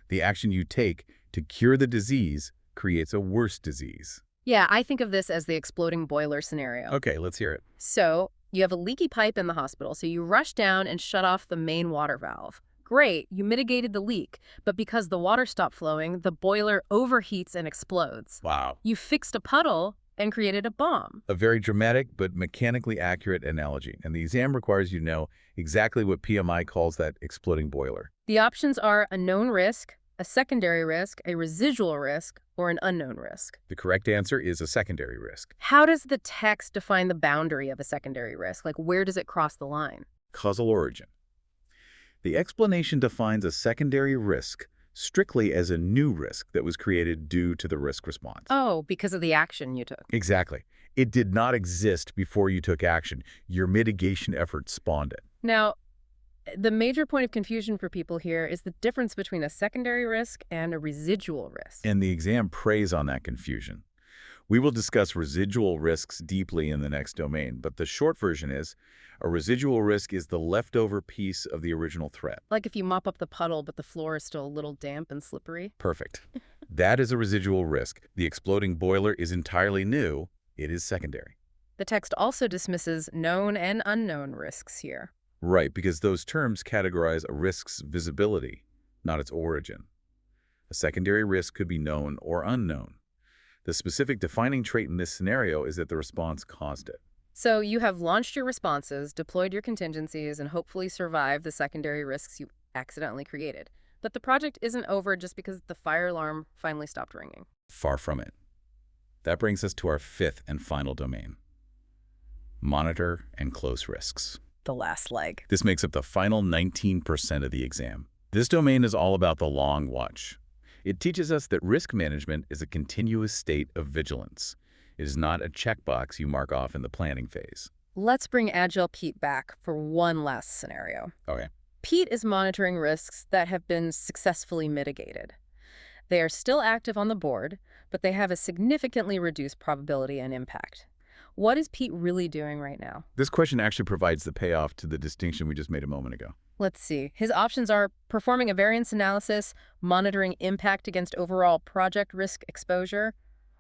The action you take to cure the disease creates a worse disease. Yeah, I think of this as the exploding boiler scenario. Okay, let's hear it. So you have a leaky pipe in the hospital, so you rush down and shut off the main water valve. Great, you mitigated the leak, but because the water stopped flowing, the boiler overheats and explodes. Wow. You fixed a puddle and created a bomb. A very dramatic but mechanically accurate analogy, and the exam requires you to know exactly what PMI calls that exploding boiler. The options are a known risk, a secondary risk, a residual risk, or an unknown risk. The correct answer is a secondary risk. How does the text define the boundary of a secondary risk? Like, where does it cross the line? Causal origin. The explanation defines a secondary risk strictly as a new risk that was created due to the risk response. Oh, because of the action you took. Exactly. It did not exist before you took action. Your mitigation efforts spawned it. Now, the major point of confusion for people here is the difference between a secondary risk and a residual risk. And the exam preys on that confusion. We will discuss residual risks deeply in the next domain, but the short version is, a residual risk is the leftover piece of the original threat. Like if you mop up the puddle, but the floor is still a little damp and slippery. Perfect. That is a residual risk. The exploding boiler is entirely new. It is secondary. The text also dismisses known and unknown risks here. Right, because those terms categorize a risk's visibility, not its origin. A secondary risk could be known or unknown. The specific defining trait in this scenario is that the response caused it. So you have launched your responses, deployed your contingencies, and hopefully survived the secondary risks you accidentally created. But the project isn't over just because the fire alarm finally stopped ringing. Far from it. That brings us to our fifth and final domain. Monitor and close risks. The last leg. This makes up the final 19% of the exam. This domain is all about the long watch. It teaches us that risk management is a continuous state of vigilance. It is not a checkbox you mark off in the planning phase. Let's bring Agile Pete back for one last scenario. Okay. Pete is monitoring risks that have been successfully mitigated. They are still active on the board, but they have a significantly reduced probability and impact. What is Pete really doing right now? This question actually provides the payoff to the distinction we just made a moment ago. Let's see. His options are performing a variance analysis, monitoring impact against overall project risk exposure,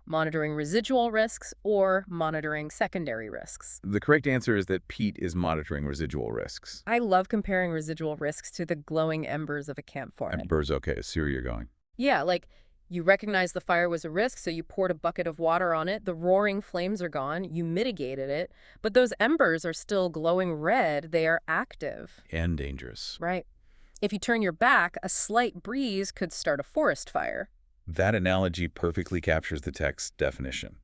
monitoring residual risks, or monitoring secondary risks. The correct answer is that Pete is monitoring residual risks. I love comparing residual risks to the glowing embers of a campfire. Embers, okay, I see where you're going. Yeah, like you recognize the fire was a risk, so you poured a bucket of water on it. The roaring flames are gone. You mitigated it. But those embers are still glowing red. They are active. And dangerous. Right. If you turn your back, a slight breeze could start a forest fire. That analogy perfectly captures the text's definition.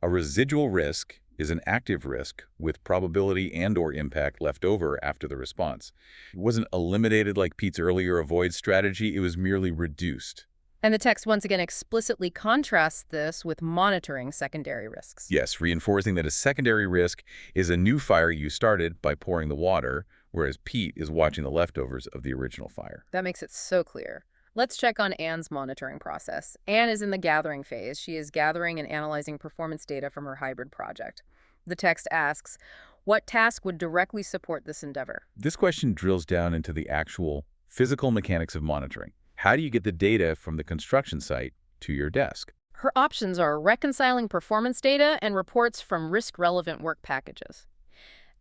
A residual risk is an active risk with probability and/or impact left over after the response. It wasn't eliminated like Pete's earlier avoid strategy, it was merely reduced. And the text once again explicitly contrasts this with monitoring secondary risks. Yes, reinforcing that a secondary risk is a new fire you started by pouring the water, whereas Pete is watching the leftovers of the original fire. That makes it so clear. Let's check on Anne's monitoring process. Anne is in the gathering phase. She is gathering and analyzing performance data from her hybrid project. The text asks, what task would directly support this endeavor? This question drills down into the actual physical mechanics of monitoring. How do you get the data from the construction site to your desk? Her options are reconciling performance data and reports from risk-relevant work packages,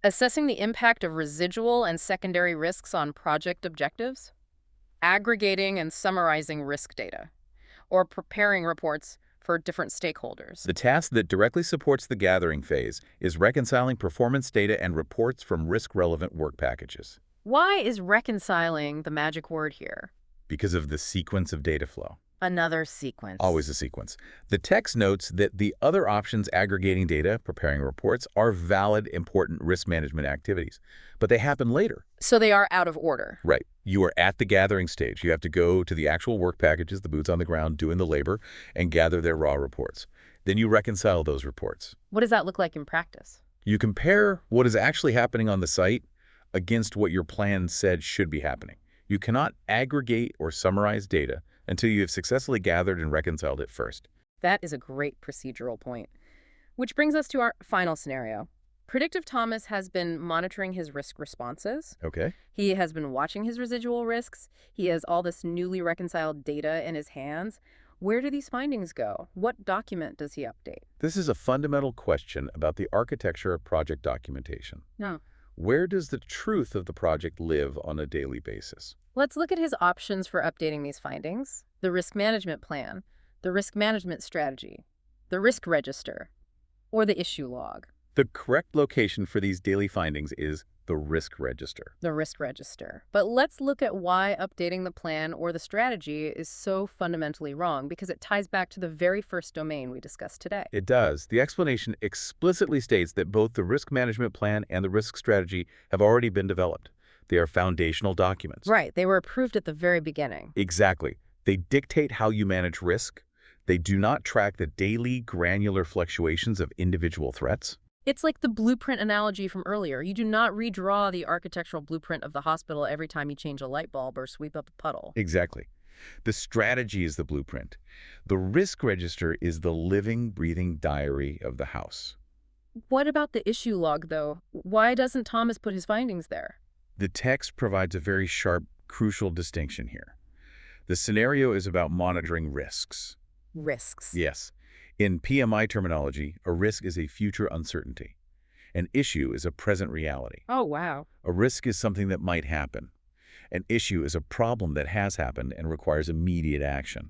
assessing the impact of residual and secondary risks on project objectives, aggregating and summarizing risk data, or preparing reports for different stakeholders. The task that directly supports the gathering phase is reconciling performance data and reports from risk-relevant work packages. Why is reconciling the magic word here? Because of the sequence of data flow. Another sequence. Always a sequence. The text notes that the other options, aggregating data, preparing reports, are valid, important risk management activities, but they happen later. So they are out of order. Right. You are at the gathering stage. You have to go to the actual work packages, the boots on the ground, doing the labor, and gather their raw reports. Then you reconcile those reports. What does that look like in practice? You compare what is actually happening on the site against what your plan said should be happening. You cannot aggregate or summarize data until you have successfully gathered and reconciled it first. That is a great procedural point. Which brings us to our final scenario. Predictive Thomas has been monitoring his risk responses. Okay. He has been watching his residual risks. He has all this newly reconciled data in his hands. Where do these findings go? What document does he update? This is a fundamental question about the architecture of project documentation. No. Where does the truth of the project live on a daily basis? Let's look at his options for updating these findings. The risk management plan, the risk management strategy, the risk register, or the issue log. The correct location for these daily findings is the risk register. The risk register. But let's look at why updating the plan or the strategy is so fundamentally wrong, because it ties back to the very first domain we discussed today. It does. The explanation explicitly states that both the risk management plan and the risk strategy have already been developed. They are foundational documents. Right. They were approved at the very beginning. Exactly. They dictate how you manage risk. They do not track the daily granular fluctuations of individual threats. It's like the blueprint analogy from earlier. You do not redraw the architectural blueprint of the hospital every time you change a light bulb or sweep up a puddle. Exactly. The strategy is the blueprint. The risk register is the living, breathing diary of the house. What about the issue log, though? Why doesn't Thomas put his findings there? The text provides a very sharp, crucial distinction here. The scenario is about monitoring risks. Risks. Yes. In PMI terminology, a risk is a future uncertainty. An issue is a present reality. Oh, wow. A risk is something that might happen. An issue is a problem that has happened and requires immediate action.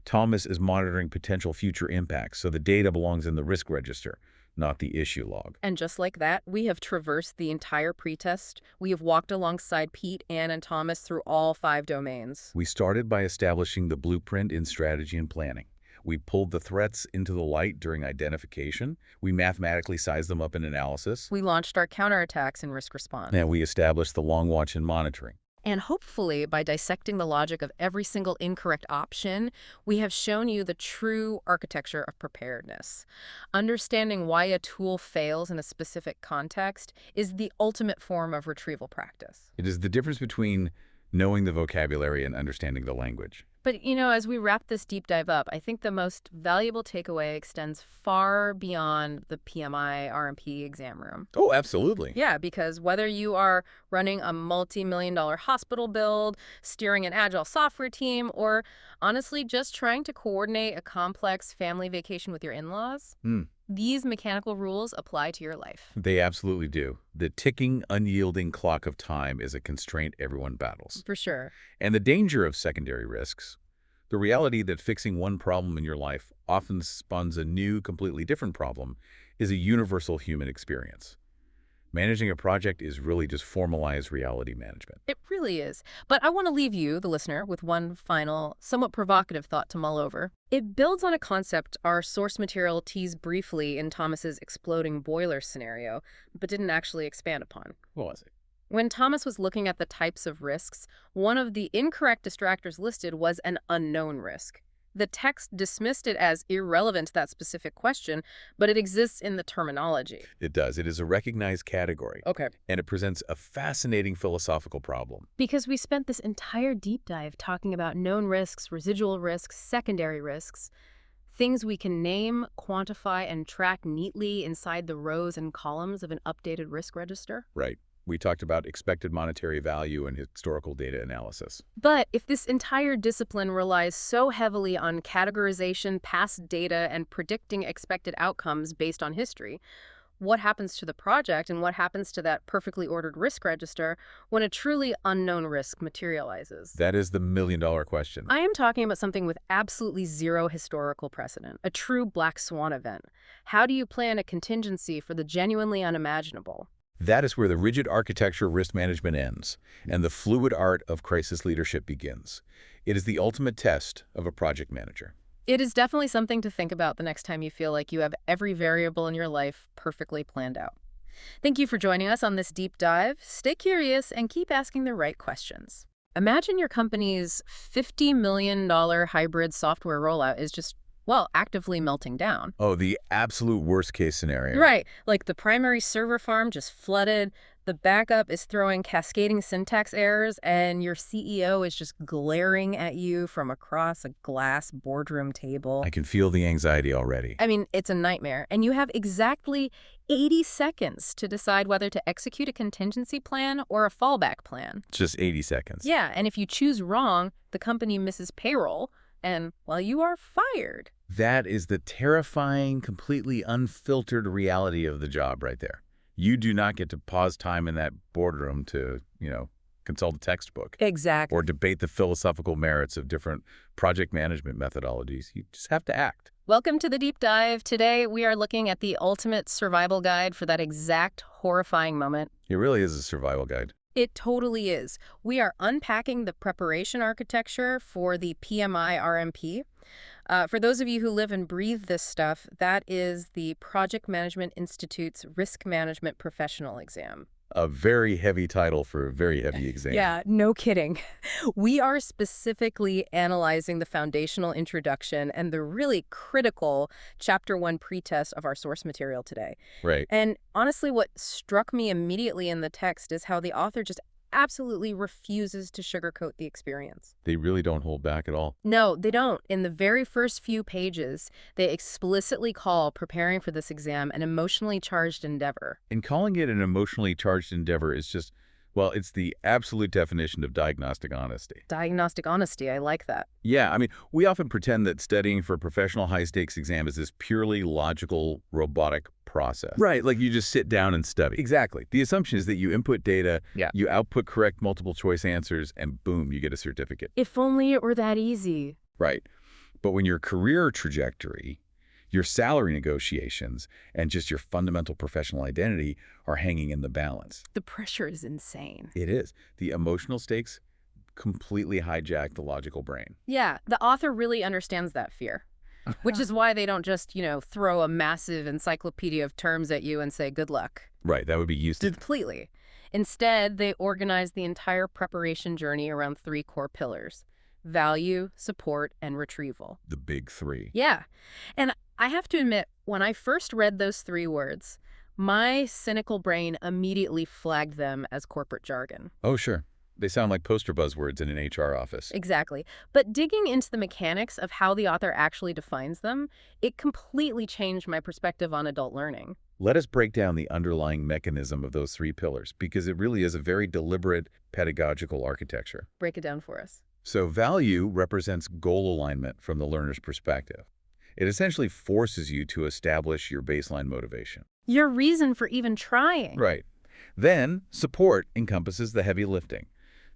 Thomas is monitoring potential future impacts, so the data belongs in the risk register. not the issue log. And just like that, we have traversed the entire pretest. We have walked alongside Pete, Ann, and Thomas through all 5 domains. We started by establishing the blueprint in strategy and planning. We pulled the threats into the light during identification. We mathematically sized them up in analysis. We launched our counterattacks in risk response. And we established the long watch in monitoring. And hopefully, by dissecting the logic of every single incorrect option, we have shown you the true architecture of preparedness. Understanding why a tool fails in a specific context is the ultimate form of retrieval practice. It is the difference between knowing the vocabulary and understanding the language. But, as we wrap this deep dive up, I think the most valuable takeaway extends far beyond the PMI RMP exam room. Oh, absolutely. Yeah, because whether you are running a multi-million-dollar hospital build, steering an agile software team, or honestly just trying to coordinate a complex family vacation with your in-laws, these mechanical rules apply to your life. They absolutely do. The ticking, unyielding clock of time is a constraint everyone battles. For sure. And the danger of secondary risks, the reality that fixing one problem in your life often spawns a new, completely different problem, is a universal human experience. Managing a project is really just formalized reality management. It really is. But I want to leave you, the listener, with one final, somewhat provocative thought to mull over. It builds on a concept our source material teased briefly in Thomas's exploding boiler scenario, but didn't actually expand upon. What was it? When Thomas was looking at the types of risks, one of the incorrect distractors listed was an unknown risk. The text dismissed it as irrelevant to that specific question, but it exists in the terminology. It does. It is a recognized category. Okay. And it presents a fascinating philosophical problem. Because we spent this entire deep dive talking about known risks, residual risks, secondary risks, things we can name, quantify, and track neatly inside the rows and columns of an updated risk register. Right. We talked about expected monetary value and historical data analysis. But if this entire discipline relies so heavily on categorization, past data, and predicting expected outcomes based on history, what happens to the project and what happens to that perfectly ordered risk register when a truly unknown risk materializes? That is the million-dollar question. I am talking about something with absolutely zero historical precedent, a true black swan event. How do you plan a contingency for the genuinely unimaginable? That is where the rigid architecture of risk management ends, and the fluid art of crisis leadership begins. It is the ultimate test of a project manager. It is definitely something to think about the next time you feel like you have every variable in your life perfectly planned out. Thank you for joining us on this deep dive. Stay curious and keep asking the right questions. Imagine your company's $50 million hybrid software rollout is just actively melting down. Oh, the absolute worst-case scenario. Right. Like the primary server farm just flooded, the backup is throwing cascading syntax errors, and your CEO is just glaring at you from across a glass boardroom table. I can feel the anxiety already. I mean, it's a nightmare. And you have exactly 80 seconds to decide whether to execute a contingency plan or a fallback plan. Just 80 seconds. Yeah, and if you choose wrong, the company misses payroll, and, you are fired. That is the terrifying, completely unfiltered reality of the job right there. You do not get to pause time in that boardroom to, consult a textbook. Exactly. Or debate the philosophical merits of different project management methodologies. You just have to act. Welcome to the deep dive. Today, we are looking at the ultimate survival guide for that exact horrifying moment. It really is a survival guide. It totally is. We are unpacking the preparation architecture for the PMI RMP. For those of you who live and breathe this stuff, that is the Project Management Institute's Risk Management Professional Exam. A very heavy title for a very heavy exam. Yeah, no kidding. We are specifically analyzing the foundational introduction and the really critical Chapter 1 pretest of our source material today. Right. And honestly, what struck me immediately in the text is how the author just absolutely refuses to sugarcoat the experience. They really don't hold back at all. No, they don't. In the very first few pages, they explicitly call preparing for this exam an emotionally charged endeavor. And calling it an emotionally charged endeavor is just, it's the absolute definition of diagnostic honesty. Diagnostic honesty, I like that. Yeah, I mean, we often pretend that studying for a professional high-stakes exam is this purely logical, robotic process. Right, like you just sit down and study. Exactly. The assumption is that you input data, you output correct multiple-choice answers, and boom, you get a certificate. If only it were that easy. Right. But when your career trajectory, Your salary negotiations and just your fundamental professional identity are hanging in the balance. The pressure is insane. It is. The emotional stakes completely hijack the logical brain. Yeah, the author really understands that fear, which is why they don't just, throw a massive encyclopedia of terms at you and say, good luck. Right, that would be useless. Completely. Instead, they organize the entire preparation journey around 3 core pillars: value, support, and retrieval. The big 3. Yeah. And I have to admit, when I first read those 3 words, my cynical brain immediately flagged them as corporate jargon. Oh, sure. They sound like poster buzzwords in an HR office. Exactly. But digging into the mechanics of how the author actually defines them, it completely changed my perspective on adult learning. Let us break down the underlying mechanism of those 3 pillars, because it really is a very deliberate pedagogical architecture. Break it down for us. So value represents goal alignment from the learner's perspective. It essentially forces you to establish your baseline motivation. Your reason for even trying. Right. Then, support encompasses the heavy lifting.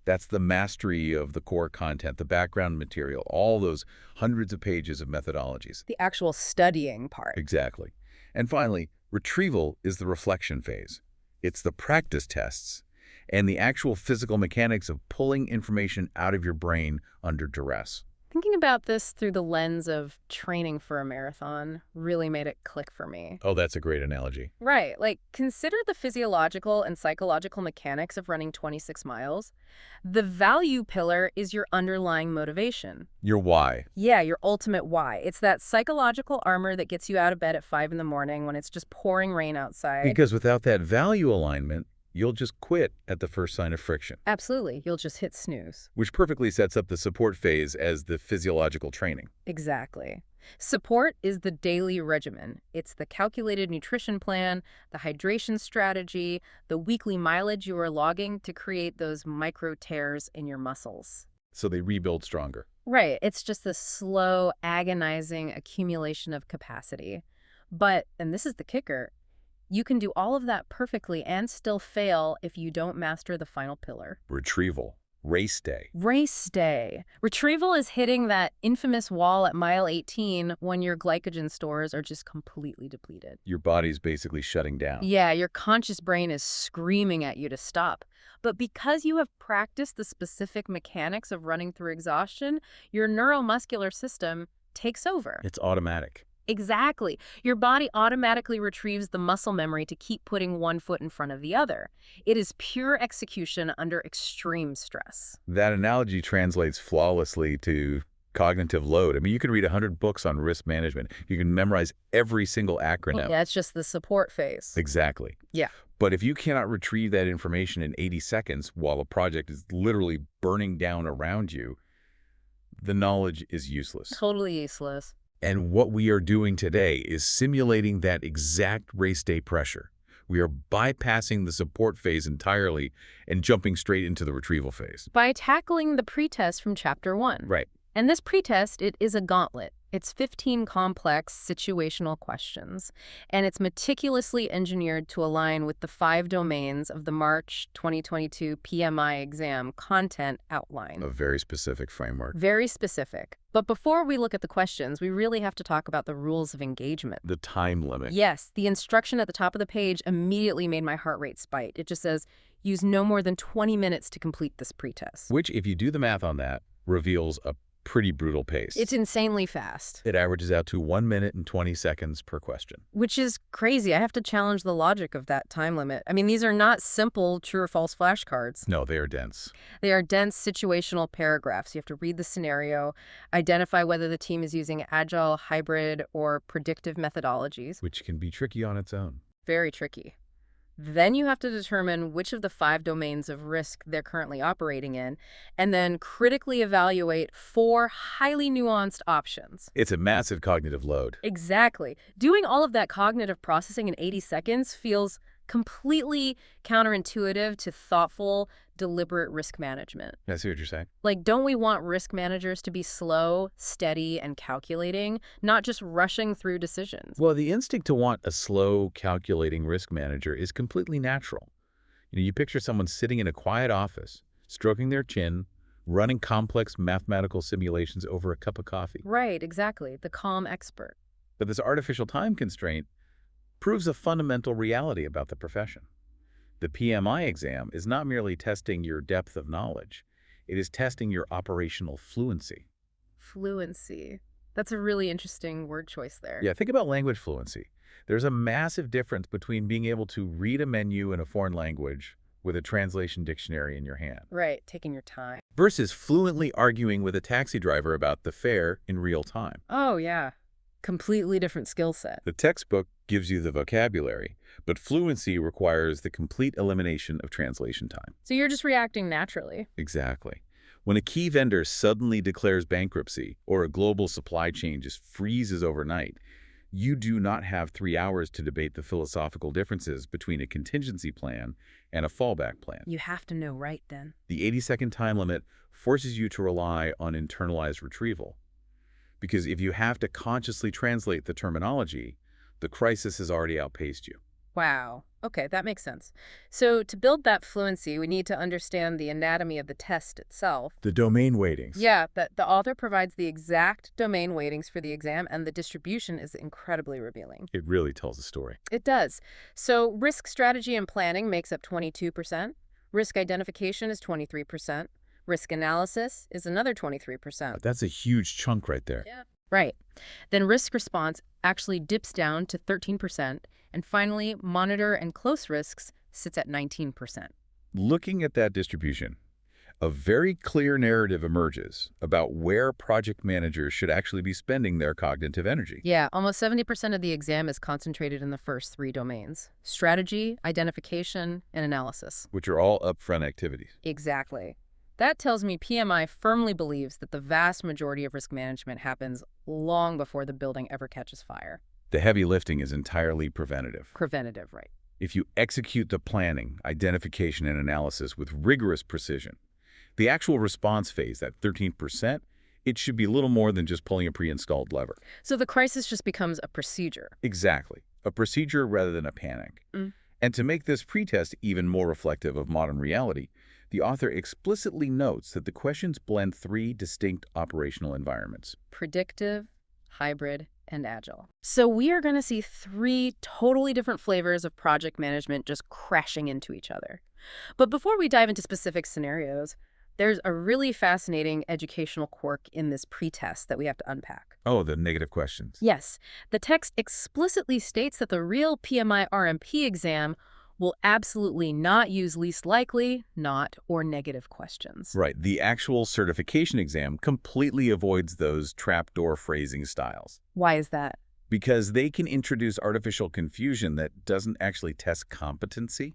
That's the mastery of the core content, the background material, all those hundreds of pages of methodologies. The actual studying part. Exactly. And finally, retrieval is the reflection phase. It's the practice tests and the actual physical mechanics of pulling information out of your brain under duress. Thinking about this through the lens of training for a marathon really made it click for me. Oh, that's a great analogy. Right. Like, consider the physiological and psychological mechanics of running 26 miles. The value pillar is your underlying motivation. Your why. Yeah, your ultimate why. It's that psychological armor that gets you out of bed at 5 in the morning when it's just pouring rain outside. Because without that value alignment, you'll just quit at the first sign of friction. Absolutely. You'll just hit snooze. Which perfectly sets up the support phase as the physiological training. Exactly. Support is the daily regimen. It's the calculated nutrition plan, the hydration strategy, the weekly mileage you are logging to create those micro tears in your muscles. So they rebuild stronger. Right. It's just the slow, agonizing accumulation of capacity. But, and this is the kicker, you can do all of that perfectly and still fail if you don't master the final pillar. Retrieval. Race day. Race day. Retrieval is hitting that infamous wall at mile 18 when your glycogen stores are just completely depleted. Your body's basically shutting down. Yeah, your conscious brain is screaming at you to stop. But because you have practiced the specific mechanics of running through exhaustion, your neuromuscular system takes over. It's automatic. Exactly. Your body automatically retrieves the muscle memory to keep putting one foot in front of the other. It is pure execution under extreme stress. That analogy translates flawlessly to cognitive load. I mean, you can read 100 books on risk management. You can memorize every single acronym. Yeah, it's just the support phase. Exactly. Yeah. But if you cannot retrieve that information in 80 seconds while a project is literally burning down around you, the knowledge is useless. Totally useless. And what we are doing today is simulating that exact race day pressure. We are bypassing the support phase entirely and jumping straight into the retrieval phase. By tackling the pretest from Chapter 1. Right. And this pretest, it is a gauntlet. It's 15 complex situational questions, and it's meticulously engineered to align with the 5 domains of the March 2022 PMI exam content outline. A very specific framework. Very specific. But before we look at the questions, we really have to talk about the rules of engagement. The time limit. Yes, the instruction at the top of the page immediately made my heart rate spike. It just says, use no more than 20 minutes to complete this pretest. Which, if you do the math on that, reveals a pretty brutal pace. It's insanely fast. It averages out to 1 minute and 20 seconds per question. Which is crazy. I have to challenge the logic of that time limit. I mean, these are not simple true or false flashcards. No, they are dense. They are dense situational paragraphs. You have to read the scenario, identify whether the team is using agile, hybrid, or predictive methodologies. Which can be tricky on its own. Very tricky. Then you have to determine which of the 5 domains of risk they're currently operating in, and then critically evaluate 4 highly nuanced options. It's a massive cognitive load. Exactly. Doing all of that cognitive processing in 80 seconds feels completely counterintuitive to thoughtful, deliberate risk management. I see what you're saying. Like, don't we want risk managers to be slow, steady, and calculating, not just rushing through decisions? Well, the instinct to want a slow, calculating risk manager is completely natural. You picture someone sitting in a quiet office, stroking their chin, running complex mathematical simulations over a cup of coffee. Right, exactly. The calm expert. But this artificial time constraint proves a fundamental reality about the profession. The PMI exam is not merely testing your depth of knowledge. It is testing your operational fluency. Fluency. That's a really interesting word choice there. Yeah, think about language fluency. There's a massive difference between being able to read a menu in a foreign language with a translation dictionary in your hand Right, taking your time. versus fluently arguing with a taxi driver about the fare in real time. Oh, yeah. Completely different skill set. The textbook gives you the vocabulary, but fluency requires the complete elimination of translation time. So you're just reacting naturally. Exactly. When a key vendor suddenly declares bankruptcy or a global supply chain just freezes overnight, you do not have 3 hours to debate the philosophical differences between a contingency plan and a fallback plan. You have to know right then. The 80-second time limit forces you to rely on internalized retrieval. Because if you have to consciously translate the terminology, the crisis has already outpaced you. Wow. Okay, that makes sense. So to build that fluency, we need to understand the anatomy of the test itself. The domain weightings. Yeah, that the author provides the exact domain weightings for the exam, and the distribution is incredibly revealing. It really tells a story. It does. So risk strategy and planning makes up 22%. Risk identification is 23%. Risk analysis is another 23%. That's a huge chunk right there. Yeah. Right. Then risk response actually dips down to 13%. And finally, monitor and close risks sits at 19%. Looking at that distribution, a very clear narrative emerges about where project managers should actually be spending their cognitive energy. Yeah, almost 70% of the exam is concentrated in the first 3 domains: strategy, identification, and analysis. Which are all upfront activities. Exactly. That tells me PMI firmly believes that the vast majority of risk management happens long before the building ever catches fire. The heavy lifting is entirely preventative. Preventative, right. If you execute the planning, identification, and analysis with rigorous precision, the actual response phase, that 13%, it should be little more than just pulling a pre-installed lever. So the crisis just becomes a procedure. Exactly. A procedure rather than a panic. And to make this pretest even more reflective of modern reality, the author explicitly notes that the questions blend 3 distinct operational environments: predictive, hybrid, and agile. So we are going to see 3 totally different flavors of project management just crashing into each other. But before we dive into specific scenarios, there's a really fascinating educational quirk in this pretest that we have to unpack. Oh, the negative questions. Yes, the text explicitly states that the real PMI RMP exam will absolutely not use least likely, not, or negative questions. Right. The actual certification exam completely avoids those trapdoor phrasing styles. Why is that? Because they can introduce artificial confusion that doesn't actually test competency.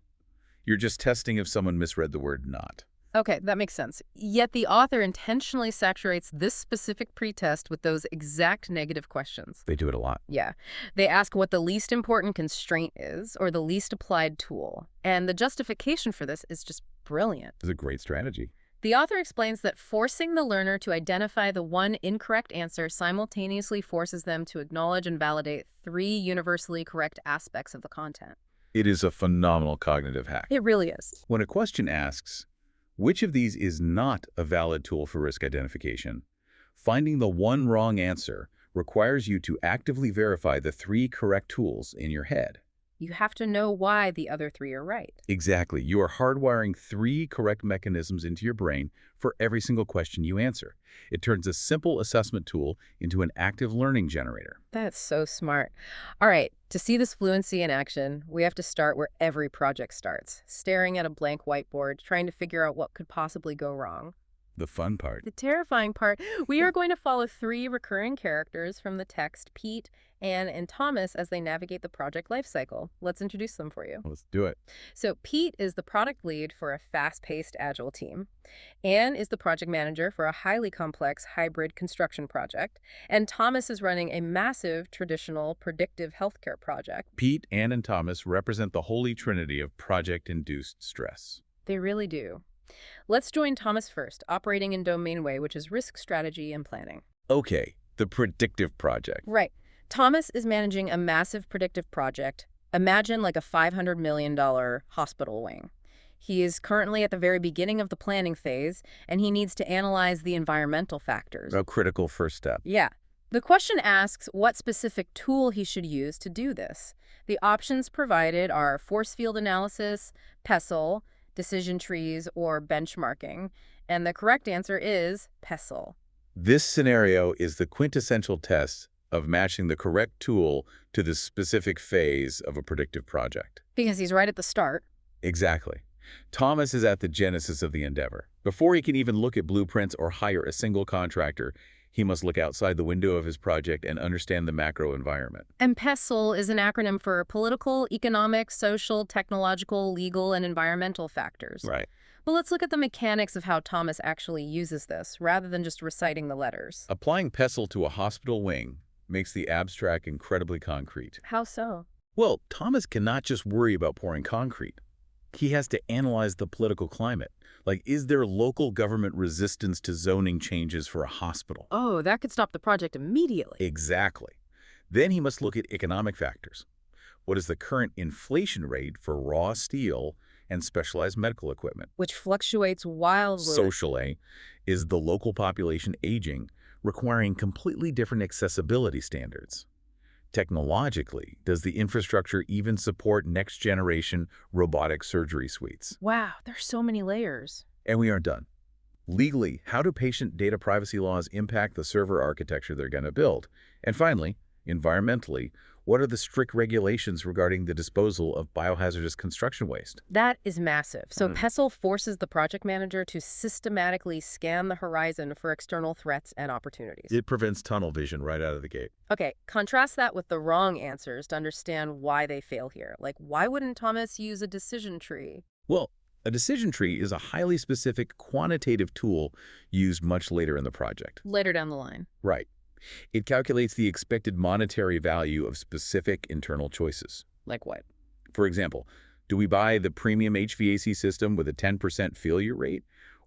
You're just testing if someone misread the word not. Okay, that makes sense. Yet the author intentionally saturates this specific pretest with those exact negative questions. They do it a lot. Yeah. They ask what the least important constraint is, or the least applied tool. And the justification for this is just brilliant. It's a great strategy. The author explains that forcing the learner to identify the one incorrect answer simultaneously forces them to acknowledge and validate 3 universally correct aspects of the content. It is a phenomenal cognitive hack. It really is. When a question asks, which of these is not a valid tool for risk identification, finding the one wrong answer requires you to actively verify the 3 correct tools in your head. You have to know why the other 3 are right. Exactly. You are hardwiring 3 correct mechanisms into your brain for every single question you answer. It turns a simple assessment tool into an active learning generator. That's so smart. All right, to see this fluency in action, we have to start where every project starts, staring at a blank whiteboard, trying to figure out what could possibly go wrong. The fun part. The terrifying part. We are going to follow 3 recurring characters from the text: Pete, Anne, and Thomas, as they navigate the project lifecycle. Let's introduce them for you. Let's do it. So Pete is the product lead for a fast-paced agile team. Anne is the project manager for a highly complex hybrid construction project. And Thomas is running a massive traditional predictive healthcare project. Pete, Anne, and Thomas represent the holy trinity of project-induced stress. They really do. Let's join Thomas first, operating in Domain Way, which is risk strategy and planning. Okay, the predictive project. Right. Thomas is managing a massive predictive project. Imagine like a $500 million hospital wing. He is currently at the very beginning of the planning phase, and he needs to analyze the environmental factors. A critical first step. Yeah. The question asks what specific tool he should use to do this. The options provided are force field analysis, PESTLE, decision trees, or benchmarking. And the correct answer is PESTLE. This scenario is the quintessential test of matching the correct tool to the specific phase of a predictive project. Because he's right at the start. Exactly. Thomas is at the genesis of the endeavor. Before he can even look at blueprints or hire a single contractor, he must look outside the window of his project and understand the macro environment. And PESTLE is an acronym for political, economic, social, technological, legal, and environmental factors. Right. But let's look at the mechanics of how Thomas actually uses this, rather than just reciting the letters. Applying PESTLE to a hospital wing makes the abstract incredibly concrete. How so? Well, Thomas cannot just worry about pouring concrete. He has to analyze the political climate. Like, is there local government resistance to zoning changes for a hospital? Oh, that could stop the project immediately. Exactly. Then he must look at economic factors. What is the current inflation rate for raw steel and specialized medical equipment? Which fluctuates wildly. Socially, is the local population aging, requiring completely different accessibility standards? Technologically, does the infrastructure even support next-generation robotic surgery suites? Wow, there's so many layers. And we aren't done. Legally, how do patient data privacy laws impact the server architecture they're going to build? And finally, environmentally, what are the strict regulations regarding the disposal of biohazardous construction waste? That is massive. So PESTLE forces the project manager to systematically scan the horizon for external threats and opportunities. It prevents tunnel vision right out of the gate. Okay, contrast that with the wrong answers to understand why they fail here. Like, why wouldn't Thomas use a decision tree? Well, a decision tree is a highly specific quantitative tool used much later in the project. Later down the line. Right. It calculates the expected monetary value of specific internal choices. Like what? For example, do we buy the premium HVAC system with a 10% failure rate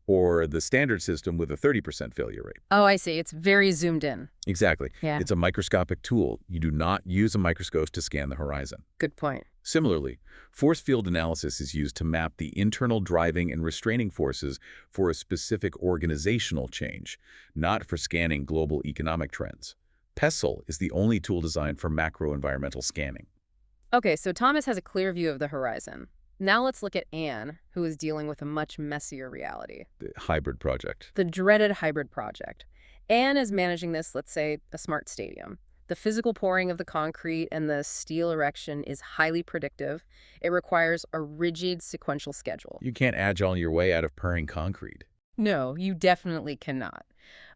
or the standard system with a 30% failure rate? Oh, I see. It's very zoomed in. Exactly. Yeah. It's a microscopic tool. You do not use a microscope to scan the horizon. Good point. Similarly, force field analysis is used to map the internal driving and restraining forces for a specific organizational change, not for scanning global economic trends. PESTLE is the only tool designed for macro-environmental scanning. Okay, so Thomas has a clear view of the horizon. Now let's look at Anne, who is dealing with a much messier reality. The hybrid project. The dreaded hybrid project. Anne is managing this, let's say, a smart stadium. The physical pouring of the concrete and the steel erection is highly predictive. It requires a rigid sequential schedule. You can't agile your way out of pouring concrete. No, you definitely cannot.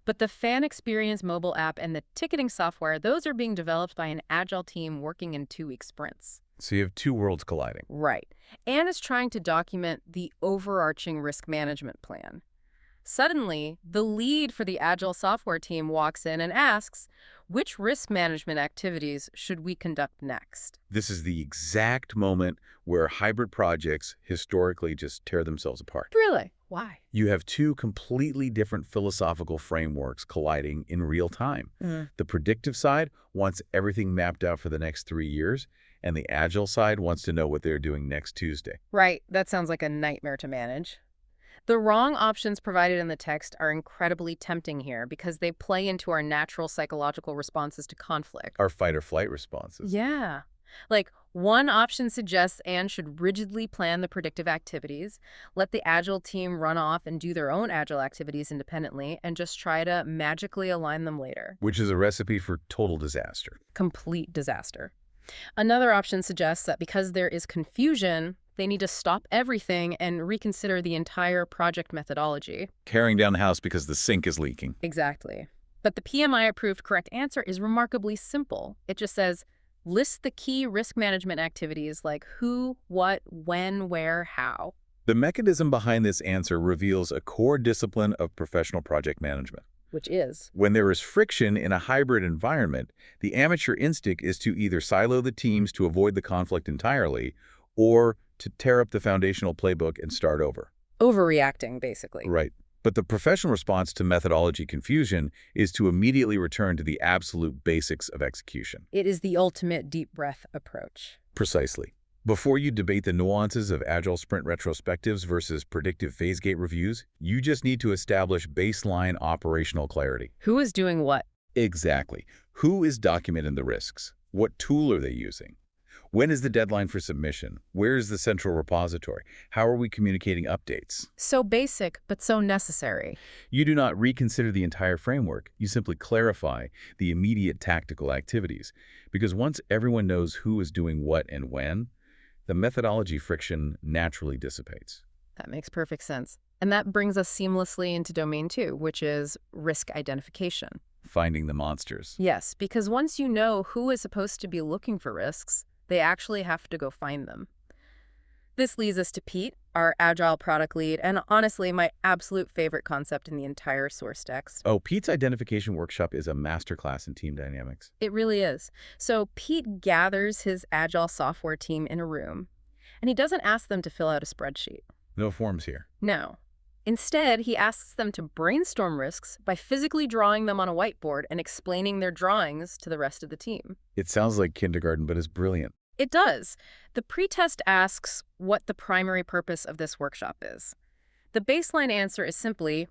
But the fan experience mobile app and the ticketing software, those are being developed by an agile team working in 2-week sprints. So you have two worlds colliding. Right. Anne is trying to document the overarching risk management plan. Suddenly, the lead for the agile software team walks in and asks, which risk management activities should we conduct next? This is the exact moment where hybrid projects historically just tear themselves apart. Really? Why? You have two completely different philosophical frameworks colliding in real time. The predictive side wants everything mapped out for the next 3 years, and the agile side wants to know what they're doing next Tuesday. Right. That sounds like a nightmare to manage. The wrong options provided in the text are incredibly tempting here because they play into our natural psychological responses to conflict. Our fight or flight responses. Yeah. Like, one option suggests Anne should rigidly plan the predictive activities, let the agile team run off and do their own agile activities independently, and just try to magically align them later. Which is a recipe for total disaster. Complete disaster. Another option suggests that because there is confusion, they need to stop everything and reconsider the entire project methodology. Carrying down the house because the sink is leaking. Exactly. But the PMI-approved correct answer is remarkably simple. It just says, list the key risk management activities like who, what, when, where, how. The mechanism behind this answer reveals a core discipline of professional project management. Which is? When there is friction in a hybrid environment, the amateur instinct is to either silo the teams to avoid the conflict entirely or to tear up the foundational playbook and start over. Overreacting, basically. Right. But the professional response to methodology confusion is to immediately return to the absolute basics of execution. It is the ultimate deep breath approach. Precisely. Before you debate the nuances of agile sprint retrospectives versus predictive phase gate reviews, you just need to establish baseline operational clarity. Who is doing what? Exactly. Who is documenting the risks? What tool are they using? When is the deadline for submission? Where is the central repository? How are we communicating updates? So basic, but so necessary. You do not reconsider the entire framework. You simply clarify the immediate tactical activities. Because once everyone knows who is doing what and when, the methodology friction naturally dissipates. That makes perfect sense. And that brings us seamlessly into domain 2, which is risk identification. Finding the monsters. Yes, because once you know who is supposed to be looking for risks, they actually have to go find them. This leads us to Pete, our agile product lead, and honestly, my absolute favorite concept in the entire source text. Oh, Pete's identification workshop is a masterclass in team dynamics. It really is. So Pete gathers his agile software team in a room, and he doesn't ask them to fill out a spreadsheet. No forms here. No. Instead, he asks them to brainstorm risks by physically drawing them on a whiteboard and explaining their drawings to the rest of the team. It sounds like kindergarten, but it's brilliant. It does. The pretest asks what the primary purpose of this workshop is. The baseline answer is simply,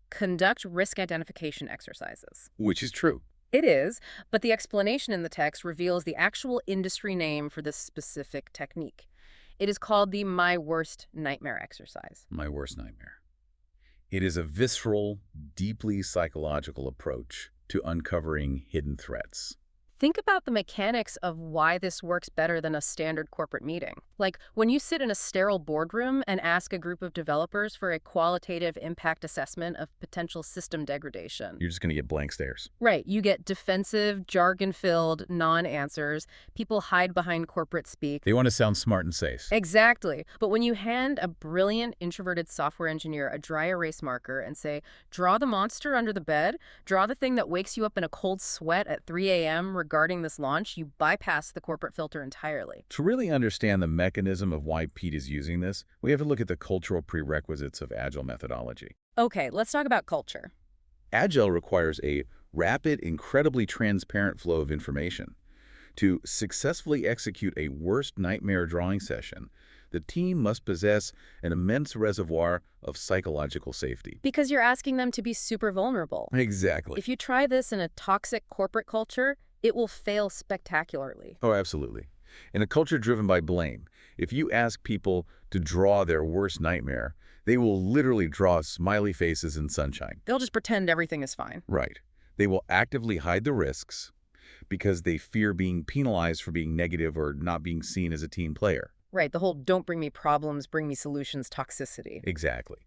conduct risk identification exercises. Which is true. It is, but the explanation in the text reveals the actual industry name for this specific technique. It is called the My Worst Nightmare exercise. My worst nightmare. It is a visceral, deeply psychological approach to uncovering hidden threats. Think about the mechanics of why this works better than a standard corporate meeting. Like when you sit in a sterile boardroom and ask a group of developers for a qualitative impact assessment of potential system degradation. You're just going to get blank stares. Right. You get defensive, jargon-filled non-answers. People hide behind corporate speak. They want to sound smart and safe. Exactly. But when you hand a brilliant introverted software engineer a dry erase marker and say, draw the monster under the bed, draw the thing that wakes you up in a cold sweat at 3 a.m. regarding this launch, you bypass the corporate filter entirely. To really understand the mechanism of why Pete is using this, we have to look at the cultural prerequisites of Agile methodology. Okay, let's talk about culture. Agile requires a rapid, incredibly transparent flow of information. To successfully execute a worst nightmare drawing session, the team must possess an immense reservoir of psychological safety. Because you're asking them to be super vulnerable. Exactly. If you try this in a toxic corporate culture, it will fail spectacularly. Oh, absolutely. In a culture driven by blame, if you ask people to draw their worst nightmare, they will literally draw smiley faces and sunshine. They'll just pretend everything is fine. Right. They will actively hide the risks because they fear being penalized for being negative or not being seen as a team player. Right, the whole don't bring me problems, bring me solutions toxicity. Exactly.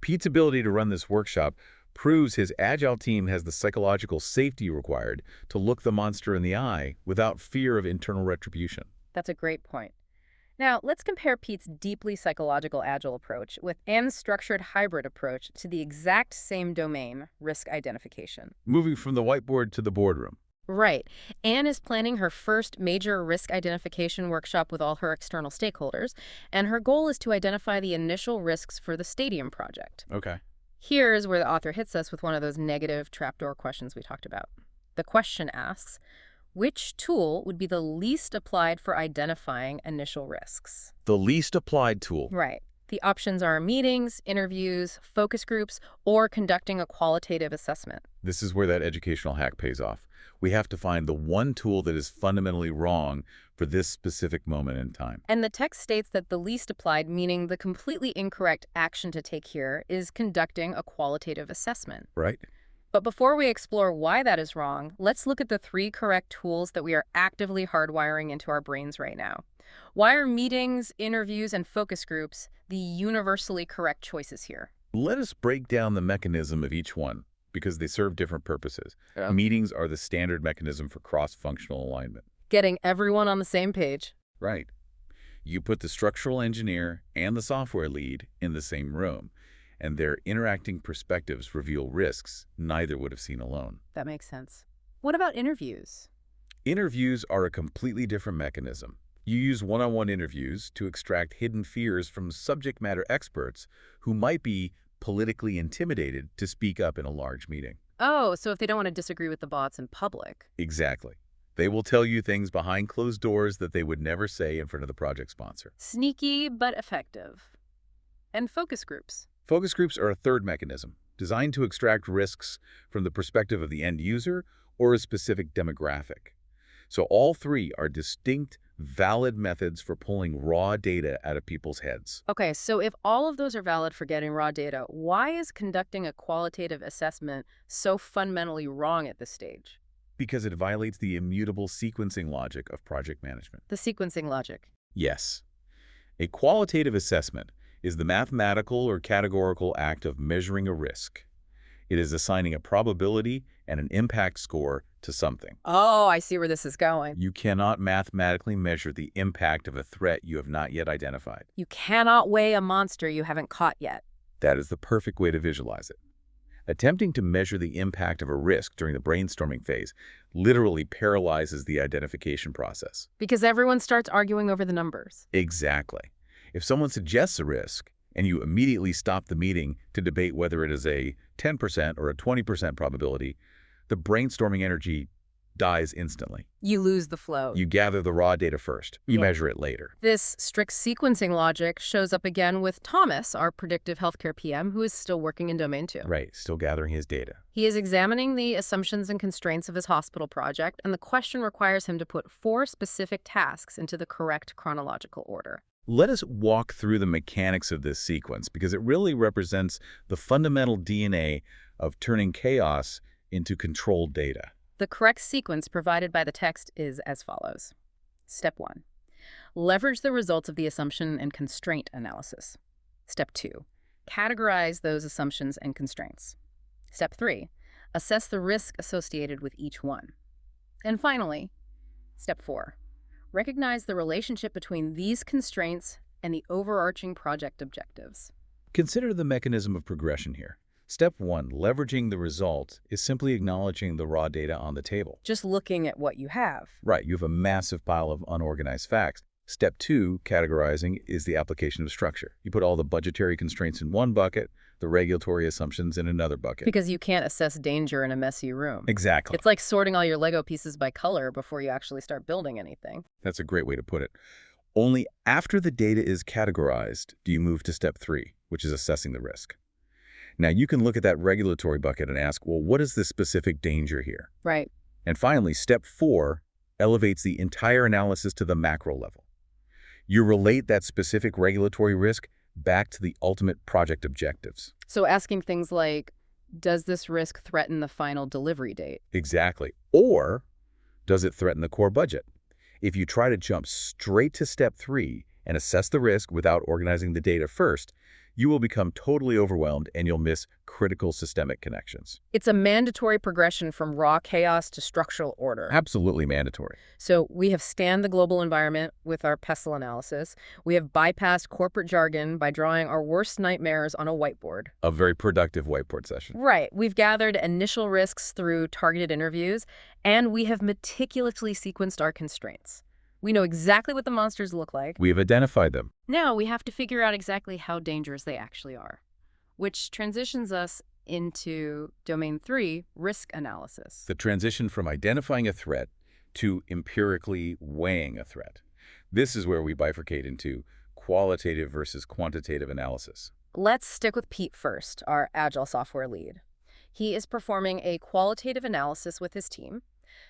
Pete's ability to run this workshop proves his Agile team has the psychological safety required to look the monster in the eye without fear of internal retribution. That's a great point. Now, let's compare Pete's deeply psychological Agile approach with Anne's structured hybrid approach to the exact same domain, risk identification. Moving from the whiteboard to the boardroom. Right. Anne is planning her first major risk identification workshop with all her external stakeholders, and her goal is to identify the initial risks for the stadium project. Okay. Here's where the author hits us with one of those negative trapdoor questions we talked about. The question asks, which tool would be the least applied for identifying initial risks? The least applied tool. Right. The options are meetings, interviews, focus groups, or conducting a qualitative assessment. This is where that educational hack pays off. We have to find the one tool that is fundamentally wrong for this specific moment in time. And the text states that the least applied, meaning the completely incorrect action to take here, is conducting a qualitative assessment. Right? But before we explore why that is wrong, let's look at the 3 correct tools that we are actively hardwiring into our brains right now. Why are meetings, interviews, and focus groups the universally correct choices here? Let us break down the mechanism of each one, because they serve different purposes. Yeah. Meetings are the standard mechanism for cross-functional alignment. Getting everyone on the same page. Right. You put the structural engineer and the software lead in the same room, and their interacting perspectives reveal risks neither would have seen alone. That makes sense. What about interviews? Interviews are a completely different mechanism. You use one-on-one interviews to extract hidden fears from subject matter experts who might be politically intimidated to speak up in a large meeting. Oh, so if they don't want to disagree with the boss in public. Exactly. They will tell you things behind closed doors that they would never say in front of the project sponsor. Sneaky but effective. And focus groups. Focus groups are a third mechanism, designed to extract risks from the perspective of the end user or a specific demographic. So all three are distinct, valid methods for pulling raw data out of people's heads. Okay, so if all of those are valid for getting raw data, why is conducting a qualitative assessment so fundamentally wrong at this stage? Because it violates the immutable sequencing logic of project management. The sequencing logic. Yes. A qualitative assessment is the mathematical or categorical act of measuring a risk. It is assigning a probability and an impact score to something. Oh, I see where this is going. You cannot mathematically measure the impact of a threat you have not yet identified. You cannot weigh a monster you haven't caught yet. That is the perfect way to visualize it. Attempting to measure the impact of a risk during the brainstorming phase literally paralyzes the identification process. Because everyone starts arguing over the numbers. Exactly. If someone suggests a risk, and you immediately stop the meeting to debate whether it is a 10% or a 20% probability, the brainstorming energy dies instantly. You lose the flow. You gather the raw data first. You measure it later. This strict sequencing logic shows up again with Thomas, our predictive healthcare PM, who is still working in Domain 2. Right, still gathering his data. He is examining the assumptions and constraints of his hospital project, and the question requires him to put 4 specific tasks into the correct chronological order. Let us walk through the mechanics of this sequence because it really represents the fundamental DNA of turning chaos into controlled data. The correct sequence provided by the text is as follows. Step 1. Leverage the results of the assumption and constraint analysis. Step 2. Categorize those assumptions and constraints. Step 3. Assess the risk associated with each one. And finally, Step 4. Recognize the relationship between these constraints and the overarching project objectives. Consider the mechanism of progression here. Step 1, leveraging the result, is simply acknowledging the raw data on the table. Just looking at what you have. Right, you have a massive pile of unorganized facts. Step 2, categorizing, is the application of structure. You put all the budgetary constraints in one bucket, the regulatory assumptions in another bucket. Because you can't assess danger in a messy room. Exactly. It's like sorting all your Lego pieces by color before you actually start building anything. That's a great way to put it. Only after the data is categorized do you move to step 3, which is assessing the risk. Now, you can look at that regulatory bucket and ask, well, what is the specific danger here? Right. And finally, step 4 elevates the entire analysis to the macro level. You relate that specific regulatory risk back to the ultimate project objectives. So asking things like, does this risk threaten the final delivery date? Exactly. Or does it threaten the core budget? If you try to jump straight to step 3 and assess the risk without organizing the data first, you will become totally overwhelmed and you'll miss critical systemic connections. It's a mandatory progression from raw chaos to structural order. Absolutely mandatory. So we have scanned the global environment with our PESTLE analysis. We have bypassed corporate jargon by drawing our worst nightmares on a whiteboard. A very productive whiteboard session. Right. We've gathered initial risks through targeted interviews, and we have meticulously sequenced our constraints. We know exactly what the monsters look like. We have identified them. Now we have to figure out exactly how dangerous they actually are, which transitions us into Domain 3, risk analysis. The transition from identifying a threat to empirically weighing a threat. This is where we bifurcate into qualitative versus quantitative analysis. Let's stick with Pete first, our Agile software lead. He is performing a qualitative analysis with his team.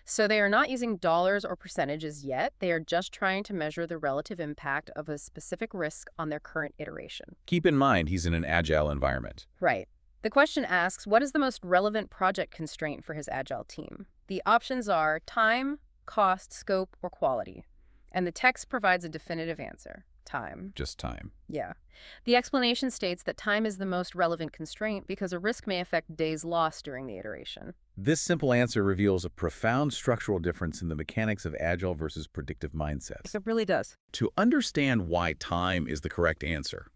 So they are not using dollars or percentages yet. They are just trying to measure the relative impact of a specific risk on their current iteration. Keep in mind, he's in an agile environment. Right. The question asks, what is the most relevant project constraint for his agile team? The options are time, cost, scope, or quality. And the text provides a definitive answer. Time. Just time. Yeah. The explanation states that time is the most relevant constraint because a risk may affect days lost during the iteration. This simple answer reveals a profound structural difference in the mechanics of agile versus predictive mindsets. It really does. To understand why time is the correct answer,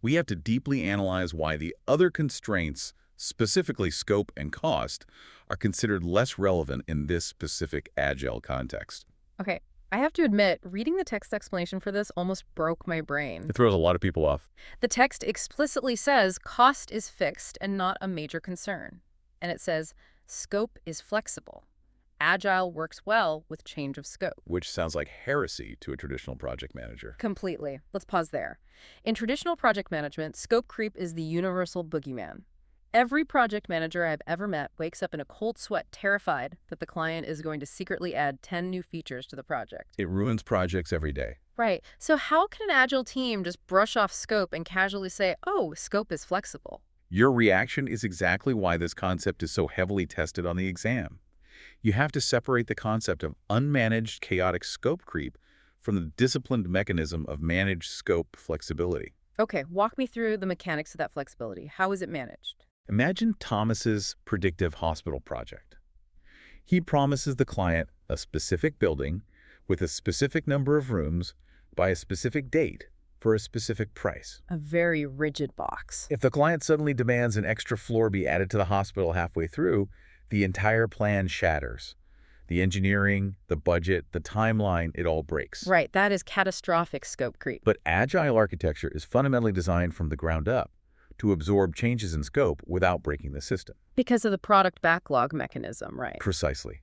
we have to deeply analyze why the other constraints, specifically scope and cost, are considered less relevant in this specific agile context. Okay. I have to admit, reading the text explanation for this almost broke my brain. It throws a lot of people off. The text explicitly says cost is fixed and not a major concern. And it says scope is flexible. Agile works well with change of scope. Which sounds like heresy to a traditional project manager. Completely. Let's pause there. In traditional project management, scope creep is the universal boogeyman. Every project manager I've ever met wakes up in a cold sweat, terrified that the client is going to secretly add 10 new features to the project. It ruins projects every day. Right. So how can an agile team just brush off scope and casually say, oh, scope is flexible? Your reaction is exactly why this concept is so heavily tested on the exam. You have to separate the concept of unmanaged chaotic scope creep from the disciplined mechanism of managed scope flexibility. Okay, walk me through the mechanics of that flexibility. How is it managed? Imagine Thomas's predictive hospital project. He promises the client a specific building with a specific number of rooms by a specific date for a specific price. A very rigid box. If the client suddenly demands an extra floor be added to the hospital halfway through, the entire plan shatters. The engineering, the budget, the timeline, it all breaks. Right, that is catastrophic scope creep. But agile architecture is fundamentally designed from the ground up to absorb changes in scope without breaking the system. Because of the product backlog mechanism, right? Precisely.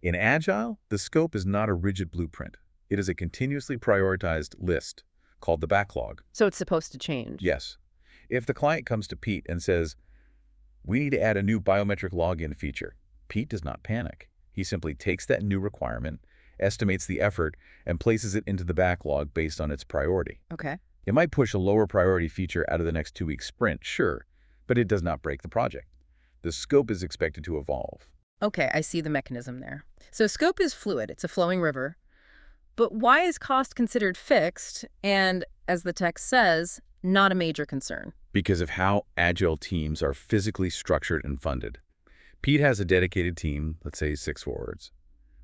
In Agile, the scope is not a rigid blueprint. It is a continuously prioritized list called the backlog. So it's supposed to change. Yes. If the client comes to Pete and says, we need to add a new biometric login feature, Pete does not panic. He simply takes that new requirement, estimates the effort, and places it into the backlog based on its priority. Okay. It might push a lower priority feature out of the next 2-week sprint, sure, but it does not break the project. The scope is expected to evolve. Okay, I see the mechanism there. So scope is fluid. It's a flowing river. But why is cost considered fixed and, as the text says, not a major concern? Because of how agile teams are physically structured and funded. Pete has a dedicated team, let's say 6 forwards.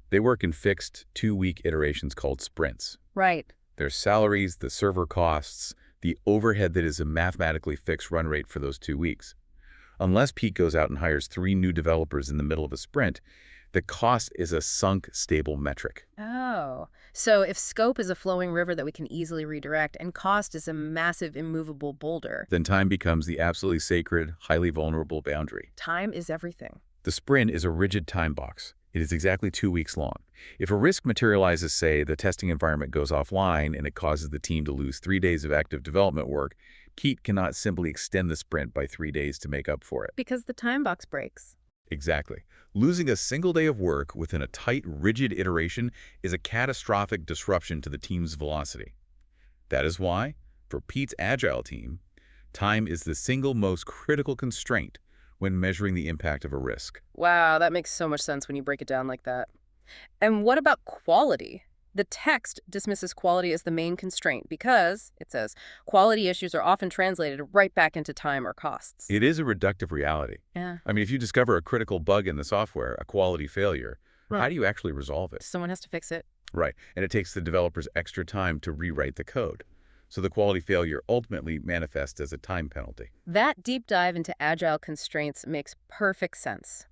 They work in fixed 2-week iterations called sprints. Right. Their salaries, the server costs, the overhead that is a mathematically fixed run rate for those 2 weeks. Unless Pete goes out and hires 3 new developers in the middle of a sprint, the cost is a sunk, stable metric. Oh, so if scope is a flowing river that we can easily redirect and cost is a massive, immovable boulder, Then time becomes the absolutely sacred, highly vulnerable boundary. time is everything. The sprint is a rigid time box. It is exactly 2 weeks long. If a risk materializes, say, the testing environment goes offline and it causes the team to lose 3 days of active development work, Pete cannot simply extend the sprint by 3 days to make up for it. Because the time box breaks. Exactly. Losing a single day of work within a tight, rigid iteration is a catastrophic disruption to the team's velocity. That is why, for Pete's agile team, time is the single most critical constraint when measuring the impact of a risk. Wow, that makes so much sense when you break it down like that. And what about quality? The text dismisses quality as the main constraint because, it says, quality issues are often translated right back into time or costs. It is a reductive reality. Yeah. I mean, if you discover a critical bug in the software, a quality failure, how do you actually resolve it? Someone has to fix it. Right, and it takes the developers extra time to rewrite the code. So the quality failure ultimately manifests as a time penalty. That deep dive into agile constraints makes perfect sense.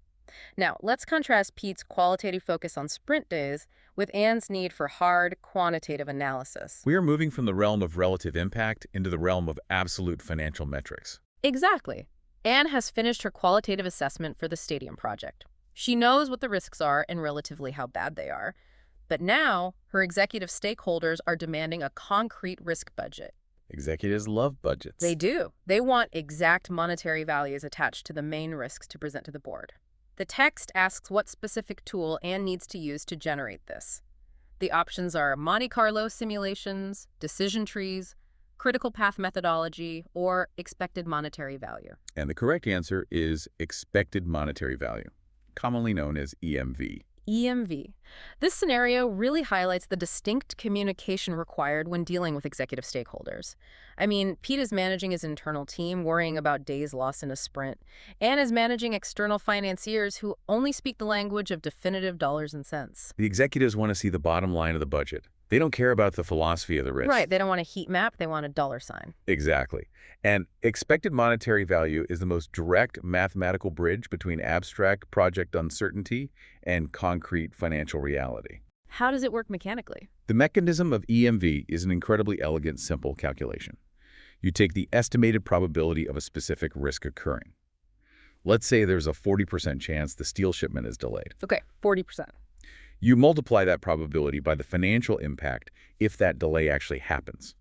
Now, let's contrast Pete's qualitative focus on sprint days with Anne's need for hard, quantitative analysis. We are moving from the realm of relative impact into the realm of absolute financial metrics. Exactly. Anne has finished her qualitative assessment for the stadium project. She knows what the risks are and relatively how bad they are. But now, her executive stakeholders are demanding a concrete risk budget. Executives love budgets. They do. They want exact monetary values attached to the main risks to present to the board. The text asks what specific tool Anne needs to use to generate this. The options are Monte Carlo simulations, decision trees, critical path methodology, or expected monetary value. And the correct answer is expected monetary value, commonly known as EMV. EMV. This scenario really highlights the distinct communication required when dealing with executive stakeholders. I mean, Pete is managing his internal team, worrying about days lost in a sprint. Anne is managing external financiers who only speak the language of definitive dollars and cents. The executives want to see the bottom line of the budget. They don't care about the philosophy of the risk. Right, they don't want a heat map, they want a dollar sign. Exactly. And expected monetary value is the most direct mathematical bridge between abstract project uncertainty and concrete financial reality. How does it work mechanically? The mechanism of EMV is an incredibly elegant, simple calculation. You take the estimated probability of a specific risk occurring. Let's say there's a 40% chance the steel shipment is delayed. Okay, 40%. You multiply that probability by the financial impact if that delay actually happens.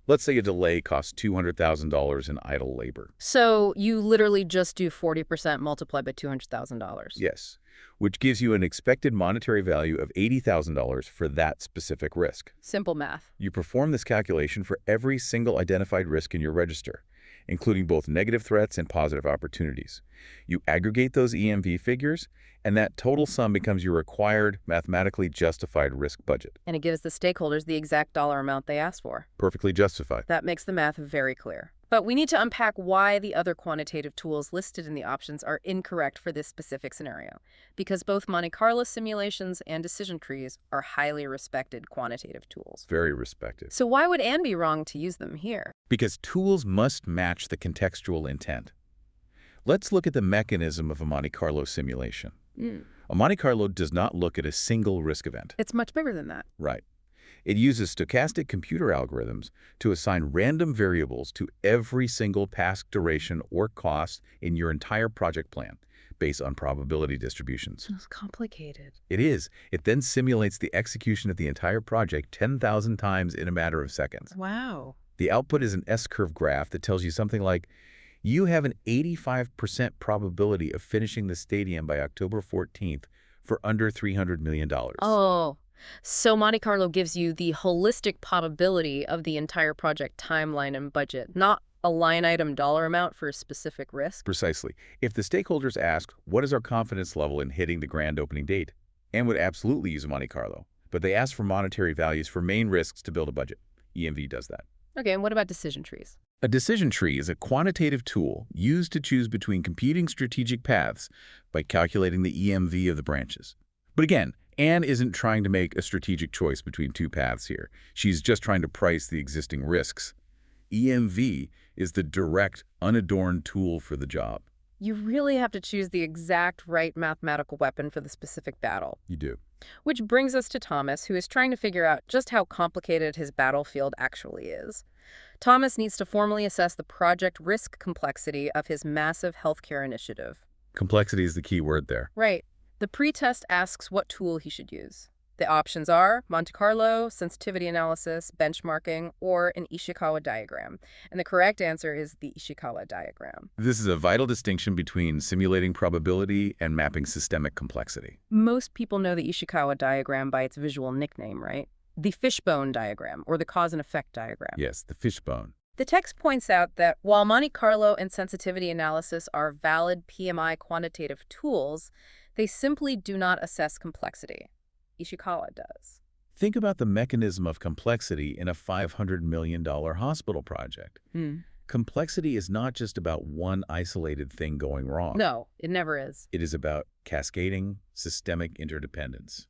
Let's say a delay costs $200,000 in idle labor. So you literally just do 40% multiplied by $200,000. Yes, which gives you an expected monetary value of $80,000 for that specific risk. Simple math. You perform this calculation for every single identified risk in your register, including both negative threats and positive opportunities. You aggregate those EMV figures, and that total sum becomes your required, mathematically justified risk budget. And it gives the stakeholders the exact dollar amount they asked for. Perfectly justified. That makes the math very clear. But we need to unpack why the other quantitative tools listed in the options are incorrect for this specific scenario, because both Monte Carlo simulations and decision trees are highly respected quantitative tools. Very respected. So why would Anne be wrong to use them here? Because tools must match the contextual intent. Let's look at the mechanism of a Monte Carlo simulation. A Monte Carlo does not look at a single risk event. It's much bigger than that. Right. It uses stochastic computer algorithms to assign random variables to every single task duration or cost in your entire project plan based on probability distributions. It's complicated. It is. It then simulates the execution of the entire project 10,000 times in a matter of seconds. Wow. The output is an S-curve graph that tells you something like, you have an 85% probability of finishing the stadium by October 14th for under $300 million. Oh, so Monte Carlo gives you the holistic probability of the entire project timeline and budget, not a line item dollar amount for a specific risk? Precisely. If the stakeholders ask, what is our confidence level in hitting the grand opening date? Anne would absolutely use a Monte Carlo, but they ask for monetary values for main risks to build a budget. EMV does that. Okay, and what about decision trees? A decision tree is a quantitative tool used to choose between competing strategic paths by calculating the EMV of the branches. But again, Anne isn't trying to make a strategic choice between two paths here. She's just trying to price the existing risks. EMV is the direct, unadorned tool for the job. You really have to choose the exact right mathematical weapon for the specific battle. You do. Which brings us to Thomas, who is trying to figure out just how complicated his battlefield actually is. Thomas needs to formally assess the project risk complexity of his massive healthcare initiative. Complexity is the key word there. Right. The pre-test asks what tool he should use. The options are Monte Carlo, sensitivity analysis, benchmarking, or an Ishikawa diagram. And the correct answer is the Ishikawa diagram. This is a vital distinction between simulating probability and mapping systemic complexity. Most people know the Ishikawa diagram by its visual nickname, right? The fishbone diagram, or the cause and effect diagram. Yes, the fishbone. The text points out that while Monte Carlo and sensitivity analysis are valid PMI quantitative tools, they simply do not assess complexity. Ishikawa does. Think about the mechanism of complexity in a $500 million hospital project. Complexity is not just about one isolated thing going wrong. No, it never is. It is about cascading systemic interdependence.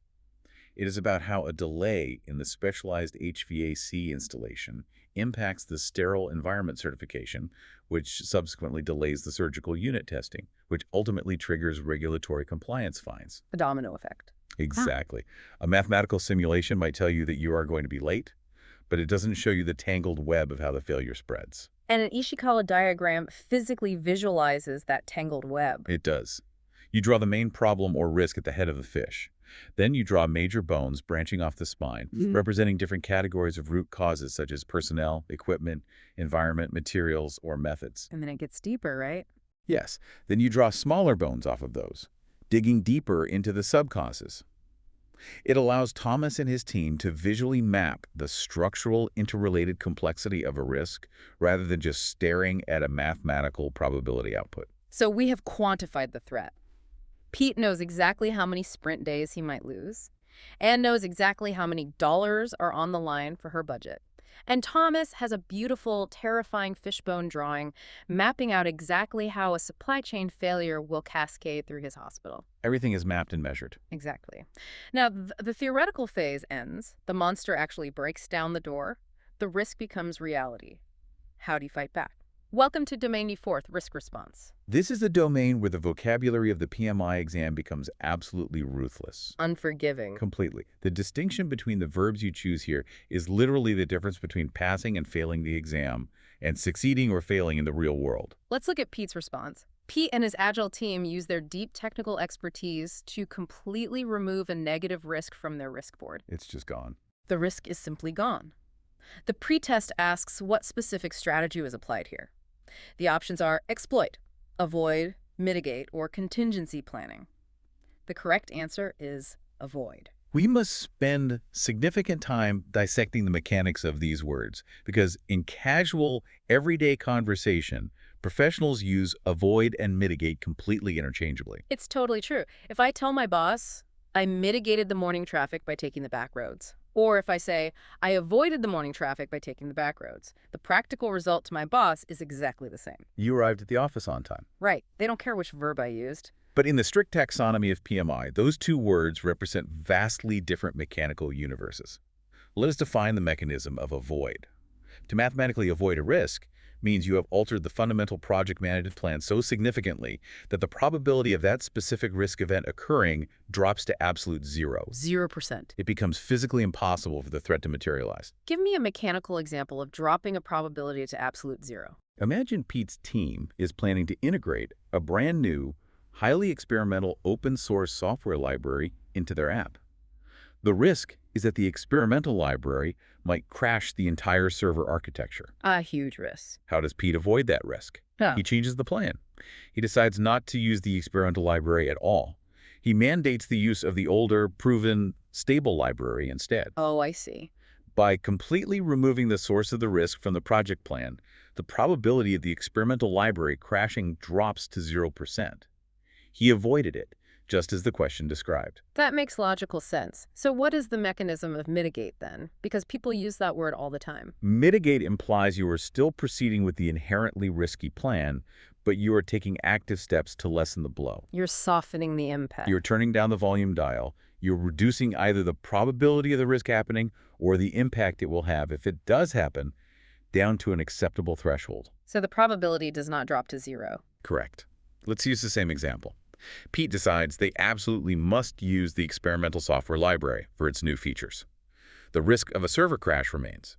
It is about how a delay in the specialized HVAC installation impacts the sterile environment certification, which subsequently delays the surgical unit testing, which ultimately triggers regulatory compliance fines. A domino effect. Exactly. A mathematical simulation might tell you that you are going to be late, but it doesn't show you the tangled web of how the failure spreads. And an Ishikawa diagram physically visualizes that tangled web. It does. You draw the main problem or risk at the head of the fish. Then you draw major bones branching off the spine, representing different categories of root causes such as personnel, equipment, environment, materials, or methods. And then it gets deeper, right? Yes. Then you draw smaller bones off of those, digging deeper into the subcauses. It allows Thomas and his team to visually map the structural interrelated complexity of a risk rather than just staring at a mathematical probability output. So we have quantified the threat. Pete knows exactly how many sprint days he might lose. Anne knows exactly how many dollars are on the line for her budget. And Thomas has a beautiful, terrifying fishbone drawing mapping out exactly how a supply chain failure will cascade through his hospital. Everything is mapped and measured. Exactly. Now, the theoretical phase ends. The monster actually breaks down the door. The risk becomes reality. How do you fight back? Welcome to Domain E4, Risk Response. This is a domain where the vocabulary of the PMI exam becomes absolutely ruthless. Unforgiving. Completely. The distinction between the verbs you choose here is literally the difference between passing and failing the exam and succeeding or failing in the real world. Let's look at Pete's response. Pete and his Agile team use their deep technical expertise to completely remove a negative risk from their risk board. It's just gone. The risk is simply gone. The pretest asks what specific strategy was applied here. The options are exploit, avoid, mitigate, or contingency planning. The correct answer is avoid. We must spend significant time dissecting the mechanics of these words because in casual, everyday conversation, professionals use avoid and mitigate completely interchangeably. It's totally true. If I tell my boss, I mitigated the morning traffic by taking the back roads, or if I say, I avoided the morning traffic by taking the back roads, the practical result to my boss is exactly the same. You arrived at the office on time. Right. They don't care which verb I used. But in the strict taxonomy of PMI, those two words represent vastly different mechanical universes. Let us define the mechanism of avoid. To mathematically avoid a risk means you have altered the fundamental project management plan so significantly that the probability of that specific risk event occurring drops to absolute zero. 0%. It becomes physically impossible for the threat to materialize. Give me a mechanical example of dropping a probability to absolute zero. Imagine Pete's team is planning to integrate a brand new, highly experimental open-source software library into their app. The risk is that the experimental library might crash the entire server architecture. A huge risk. How does Pete avoid that risk? He changes the plan. He decides not to use the experimental library at all. He mandates the use of the older, proven, stable library instead. Oh, I see. By completely removing the source of the risk from the project plan, the probability of the experimental library crashing drops to 0%. He avoided it, just as the question described. That makes logical sense. So what is the mechanism of mitigate then? Because people use that word all the time. Mitigate implies you are still proceeding with the inherently risky plan, but you are taking active steps to lessen the blow. You're softening the impact. You're turning down the volume dial. You're reducing either the probability of the risk happening or the impact it will have if it does happen down to an acceptable threshold. So the probability does not drop to zero. Correct. Let's use the same example. Pete decides they absolutely must use the experimental software library for its new features. The risk of a server crash remains.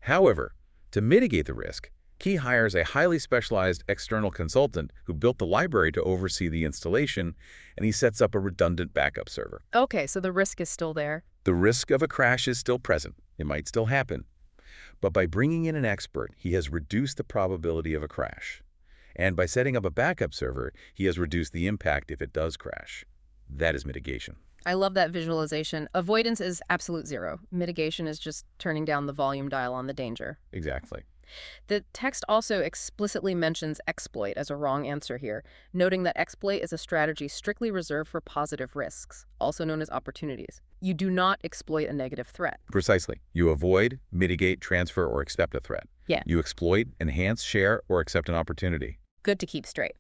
However, to mitigate the risk, he hires a highly specialized external consultant who built the library to oversee the installation, and he sets up a redundant backup server. Okay, so the risk is still there. The risk of a crash is still present. It might still happen. But by bringing in an expert, he has reduced the probability of a crash. And by setting up a backup server, he has reduced the impact if it does crash. That is mitigation. I love that visualization. Avoidance is absolute zero. Mitigation is just turning down the volume dial on the danger. Exactly. The text also explicitly mentions exploit as a wrong answer here, noting that exploit is a strategy strictly reserved for positive risks, also known as opportunities. You do not exploit a negative threat. Precisely. You avoid, mitigate, transfer, or accept a threat. Yeah. You exploit, enhance, share, or accept an opportunity. Good to keep straight.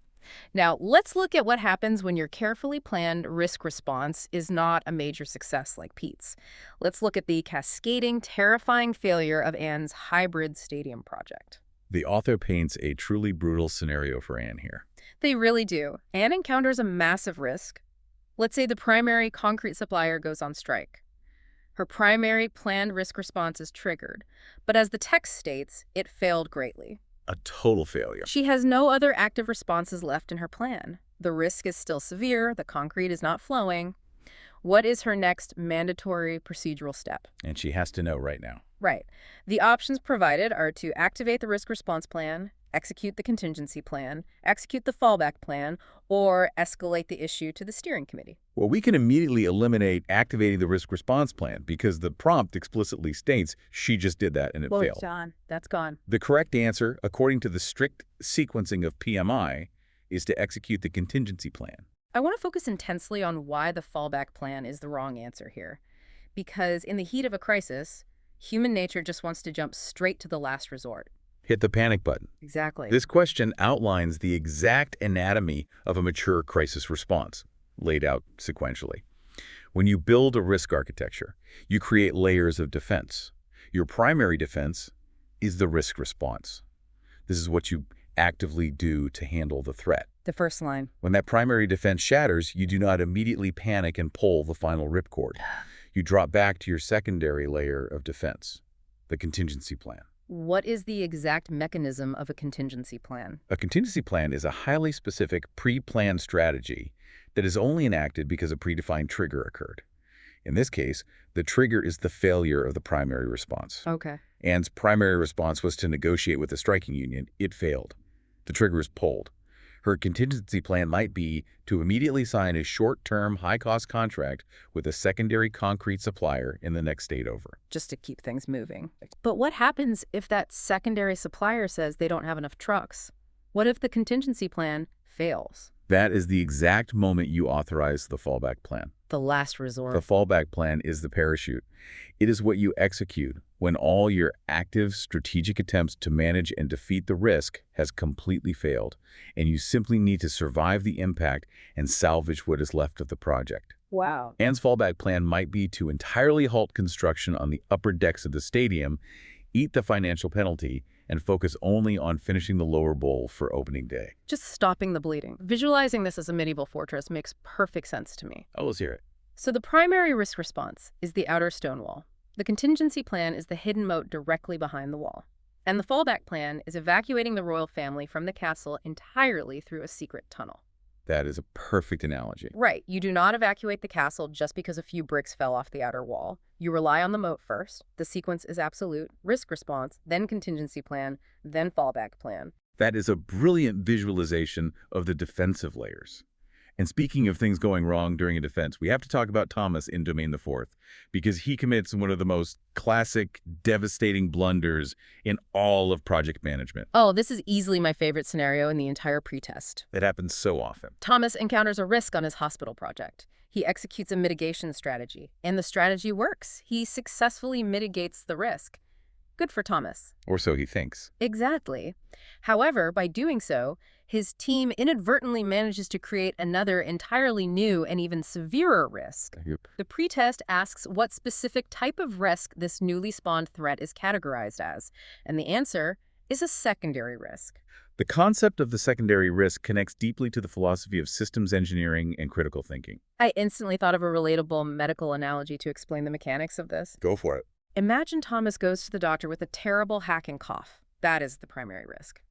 Now, let's look at what happens when your carefully planned risk response is not a major success like Pete's. Let's look at the cascading, terrifying failure of Anne's hybrid stadium project. The author paints a truly brutal scenario for Anne here. They really do. Anne encounters a massive risk. Let's say the primary concrete supplier goes on strike. Her primary planned risk response is triggered, but as the text states, it failed greatly. A total failure. She has no other active responses left in her plan. The risk is still severe, the concrete is not flowing. What is her next mandatory procedural step? And she has to know right now. Right. The options provided are to activate the risk response plan, execute the contingency plan, execute the fallback plan, or escalate the issue to the steering committee. Well, we can immediately eliminate activating the risk response plan because the prompt explicitly states she just did that and it failed. John, that's gone. The correct answer, according to the strict sequencing of PMI, is to execute the contingency plan. I want to focus intensely on why the fallback plan is the wrong answer here. Because in the heat of a crisis, human nature just wants to jump straight to the last resort. Hit the panic button. Exactly. This question outlines the exact anatomy of a mature crisis response, laid out sequentially. When you build a risk architecture, you create layers of defense. Your primary defense is the risk response. This is what you actively do to handle the threat. The first line. When that primary defense shatters, you do not immediately panic and pull the final ripcord. You drop back to your secondary layer of defense, the contingency plan. What is the exact mechanism of a contingency plan? A contingency plan is a highly specific pre-planned strategy that is only enacted because a predefined trigger occurred. In this case, the trigger is the failure of the primary response. Okay. Anne's primary response was to negotiate with the striking union. It failed. The trigger is pulled. Her contingency plan might be to immediately sign a short-term, high-cost contract with a secondary concrete supplier in the next state over. Just to keep things moving. But what happens if that secondary supplier says they don't have enough trucks? What if the contingency plan fails? That is the exact moment you authorize the fallback plan. The last resort. The fallback plan is the parachute. It is what you execute when all your active strategic attempts to manage and defeat the risk has completely failed, and you simply need to survive the impact and salvage what is left of the project. Wow. Anne's fallback plan might be to entirely halt construction on the upper decks of the stadium, eat the financial penalty, and focus only on finishing the lower bowl for opening day. Just stopping the bleeding. Visualizing this as a medieval fortress makes perfect sense to me. Oh, let's hear it. So the primary risk response is the outer stone wall. The contingency plan is the hidden moat directly behind the wall. And the fallback plan is evacuating the royal family from the castle entirely through a secret tunnel. That is a perfect analogy. Right. You do not evacuate the castle just because a few bricks fell off the outer wall. You rely on the moat first. The sequence is absolute, risk response, then contingency plan, then fallback plan. That is a brilliant visualization of the defensive layers. And speaking of things going wrong during a defense, we have to talk about Thomas in Domain the Fourth, because he commits one of the most classic, devastating blunders in all of project management. Oh, this is easily my favorite scenario in the entire pretest. It happens so often. Thomas encounters a risk on his hospital project. He executes a mitigation strategy, and the strategy works. He successfully mitigates the risk. Good for Thomas. Or so he thinks. Exactly. However, by doing so, his team inadvertently manages to create another entirely new and even severer risk. Yep. The pretest asks what specific type of risk this newly spawned threat is categorized as, and the answer is a secondary risk. The concept of the secondary risk connects deeply to the philosophy of systems engineering and critical thinking. I instantly thought of a relatable medical analogy to explain the mechanics of this. Go for it. Imagine Thomas goes to the doctor with a terrible hacking cough. That is the primary risk.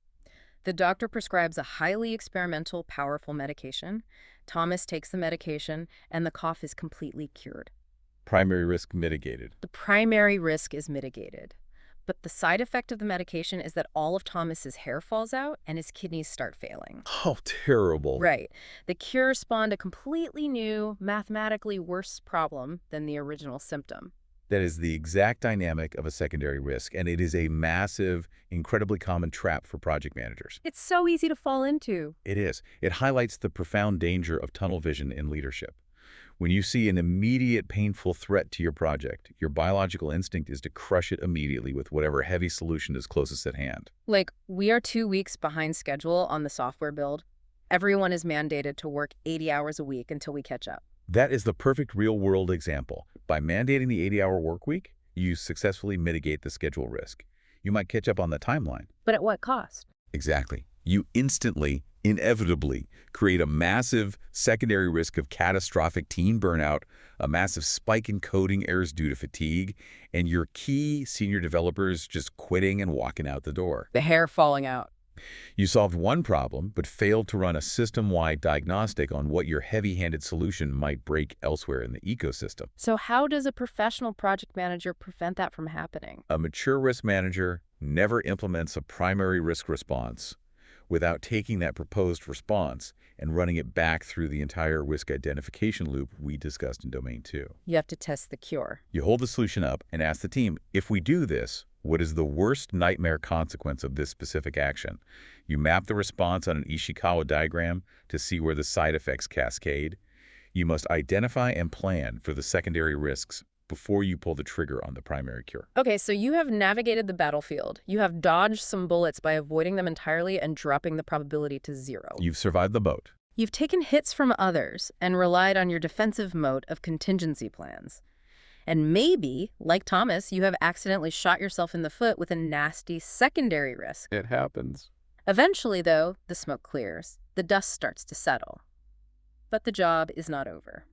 The doctor prescribes a highly experimental, powerful medication. Thomas takes the medication, and the cough is completely cured. Primary risk mitigated. The primary risk is mitigated. But the side effect of the medication is that all of Thomas's hair falls out and his kidneys start failing. Oh, terrible. Right. The cure spawned a completely new, mathematically worse problem than the original symptom. That is the exact dynamic of a secondary risk, and it is a massive, incredibly common trap for project managers. It's so easy to fall into. It is. It highlights the profound danger of tunnel vision in leadership. When you see an immediate painful threat to your project, your biological instinct is to crush it immediately with whatever heavy solution is closest at hand. Like, we are 2 weeks behind schedule on the software build. Everyone is mandated to work 80 hours a week until we catch up. That is the perfect real-world example. By mandating the 80-hour work week, you successfully mitigate the schedule risk. You might catch up on the timeline. But at what cost? Exactly. You instantly, inevitably, create a massive secondary risk of catastrophic team burnout, a massive spike in coding errors due to fatigue, and your key senior developers just quitting and walking out the door. The hair falling out. You solved one problem, but failed to run a system-wide diagnostic on what your heavy-handed solution might break elsewhere in the ecosystem. So how does a professional project manager prevent that from happening? A mature risk manager never implements a primary risk response without taking that proposed response and running it back through the entire risk identification loop we discussed in Domain 2. You have to test the cure. You hold the solution up and ask the team, if we do this, what is the worst nightmare consequence of this specific action? You map the response on an Ishikawa diagram to see where the side effects cascade. You must identify and plan for the secondary risks before you pull the trigger on the primary cure. Okay, so you have navigated the battlefield. You have dodged some bullets by avoiding them entirely and dropping the probability to 0. You've survived the boat. You've taken hits from others and relied on your defensive mode of contingency plans. And maybe, like Thomas, you have accidentally shot yourself in the foot with a nasty secondary risk. It happens. Eventually, though, the smoke clears. The dust starts to settle. But the job is not over.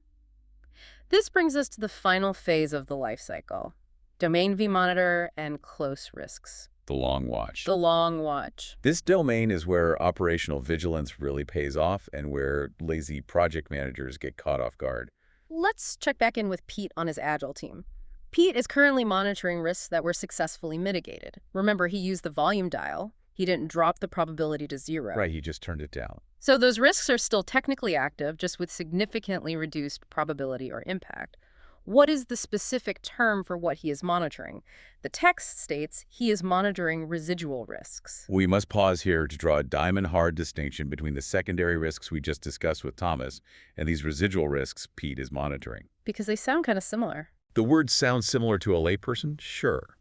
This brings us to the final phase of the life cycle. Domain V monitor and close risks. The long watch. The long watch. This domain is where operational vigilance really pays off and where lazy project managers get caught off guard. Let's check back in with Pete on his Agile team. Pete is currently monitoring risks that were successfully mitigated. Remember, he used the volume dial. He didn't drop the probability to 0. Right, he just turned it down. So those risks are still technically active, just with significantly reduced probability or impact. What is the specific term for what he is monitoring? The text states he is monitoring residual risks. We must pause here to draw a diamond-hard distinction between the secondary risks we just discussed with Thomas and these residual risks Pete is monitoring. Because they sound kind of similar. The words sound similar to a layperson, sure,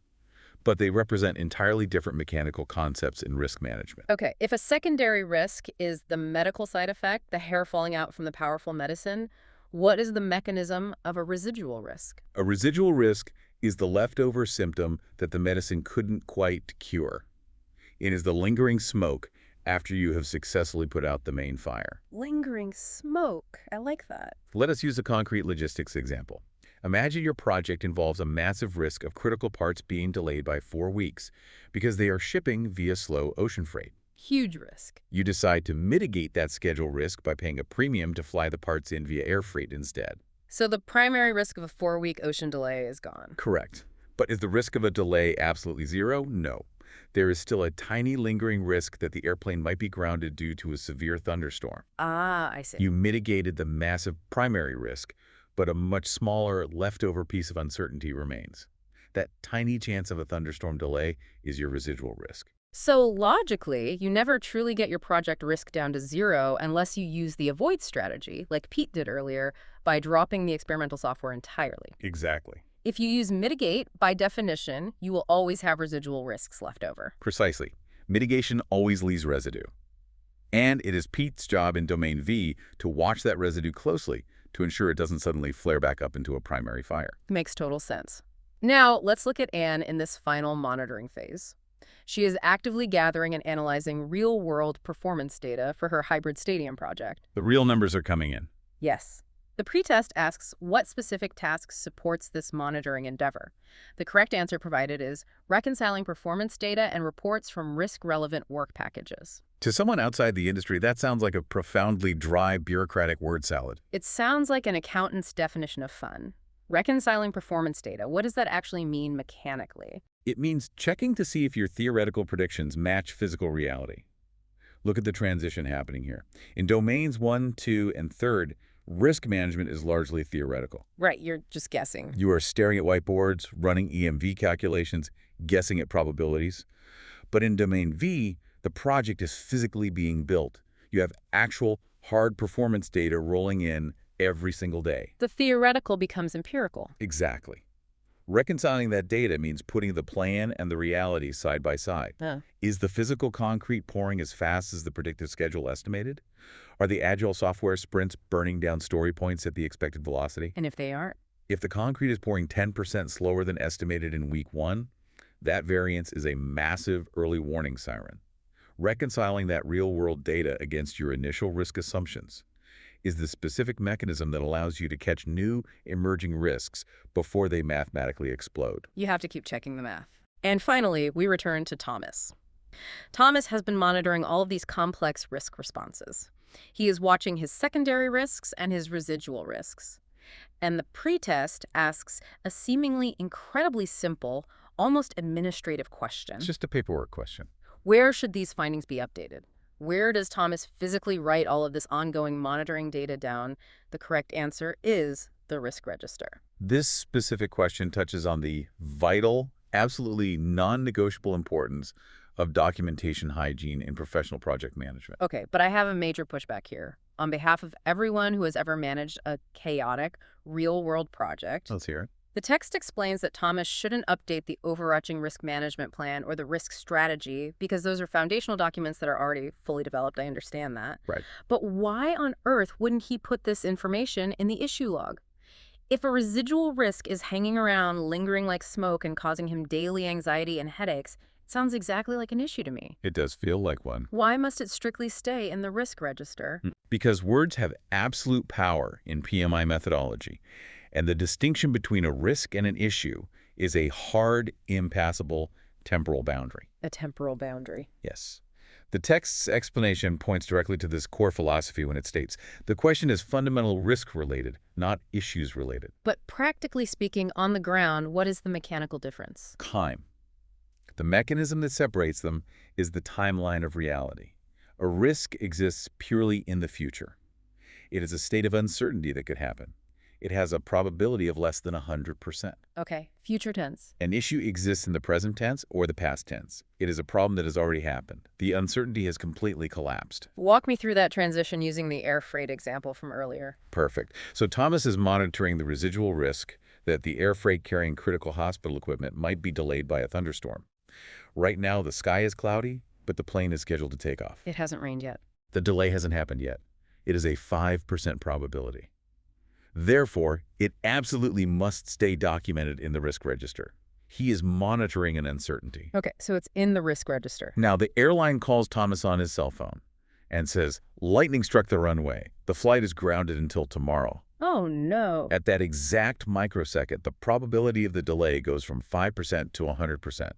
but they represent entirely different mechanical concepts in risk management. Okay, if a secondary risk is the medical side effect, the hair falling out from the powerful medicine, what is the mechanism of a residual risk? A residual risk is the leftover symptom that the medicine couldn't quite cure. It is the lingering smoke after you have successfully put out the main fire. Lingering smoke. I like that. Let us use a concrete logistics example. Imagine your project involves a massive risk of critical parts being delayed by 4 weeks because they are shipping via slow ocean freight. Huge risk. You decide to mitigate that schedule risk by paying a premium to fly the parts in via air freight instead. So the primary risk of a 4-week ocean delay is gone. Correct. But is the risk of a delay absolutely zero? No. There is still a tiny lingering risk that the airplane might be grounded due to a severe thunderstorm. Ah, I see. You mitigated the massive primary risk, but a much smaller leftover piece of uncertainty remains. That tiny chance of a thunderstorm delay is your residual risk. So logically, you never truly get your project risk down to 0 unless you use the avoid strategy, like Pete did earlier, by dropping the experimental software entirely. Exactly. If you use mitigate, by definition, you will always have residual risks left over. Precisely. Mitigation always leaves residue. And it is Pete's job in Domain V to watch that residue closely to ensure it doesn't suddenly flare back up into a primary fire. Makes total sense. Now, let's look at Anne in this final monitoring phase. She is actively gathering and analyzing real-world performance data for her hybrid stadium project. The real numbers are coming in. Yes. The pretest asks what specific task supports this monitoring endeavor. The correct answer provided is reconciling performance data and reports from risk-relevant work packages. To someone outside the industry, that sounds like a profoundly dry, bureaucratic word salad. It sounds like an accountant's definition of fun. Reconciling performance data, what does that actually mean mechanically? It means checking to see if your theoretical predictions match physical reality. Look at the transition happening here. In domains 1, 2, and 3rd, risk management is largely theoretical. Right, you're just guessing. You are staring at whiteboards, running EMV calculations, guessing at probabilities. But in domain V, the project is physically being built. You have actual hard performance data rolling in every single day. The theoretical becomes empirical. Exactly. Reconciling that data means putting the plan and the reality side by side. Is the physical concrete pouring as fast as the predicted schedule estimated? Are the agile software sprints burning down story points at the expected velocity? And if they aren't? If the concrete is pouring 10% slower than estimated in week 1, that variance is a massive early warning siren. Reconciling that real-world data against your initial risk assumptions is the specific mechanism that allows you to catch new emerging risks before they mathematically explode. You have to keep checking the math. And finally, we return to Thomas. Thomas has been monitoring all of these complex risk responses. He is watching his secondary risks and his residual risks. And the pretest asks a seemingly incredibly simple, almost administrative question. It's just a paperwork question. Where should these findings be updated? Where does Thomas physically write all of this ongoing monitoring data down? The correct answer is the risk register. This specific question touches on the vital, absolutely non-negotiable importance of documentation hygiene in professional project management. Okay, but I have a major pushback here. On behalf of everyone who has ever managed a chaotic, real-world project, Let's hear it. the text explains that Thomas shouldn't update the overarching risk management plan or the risk strategy because those are foundational documents that are already fully developed. I understand that. Right. But why on earth wouldn't he put this information in the issue log? If a residual risk is hanging around, lingering like smoke and causing him daily anxiety and headaches, it sounds exactly like an issue to me. It does feel like one. Why must it strictly stay in the risk register? Because words have absolute power in PMI methodology. And the distinction between a risk and an issue is a hard, impassable temporal boundary. A temporal boundary. Yes. The text's explanation points directly to this core philosophy when it states, the question is fundamental risk-related, not issues-related. But practically speaking, on the ground, what is the mechanical difference? Time. The mechanism that separates them is the timeline of reality. A risk exists purely in the future. It is a state of uncertainty that could happen. It has a probability of less than 100%. Okay, future tense. An issue exists in the present tense or the past tense. It is a problem that has already happened. The uncertainty has completely collapsed. Walk me through that transition using the air freight example from earlier. Perfect. So Thomas is monitoring the residual risk that the air freight carrying critical hospital equipment might be delayed by a thunderstorm. Right now, the sky is cloudy, but the plane is scheduled to take off. It hasn't rained yet. The delay hasn't happened yet. It is a 5% probability. Therefore, it absolutely must stay documented in the risk register. He is monitoring an uncertainty. Okay, so it's in the risk register. Now, the airline calls Thomas on his cell phone and says, lightning struck the runway. The flight is grounded until tomorrow. Oh, no. At that exact microsecond, the probability of the delay goes from 5% to 100%.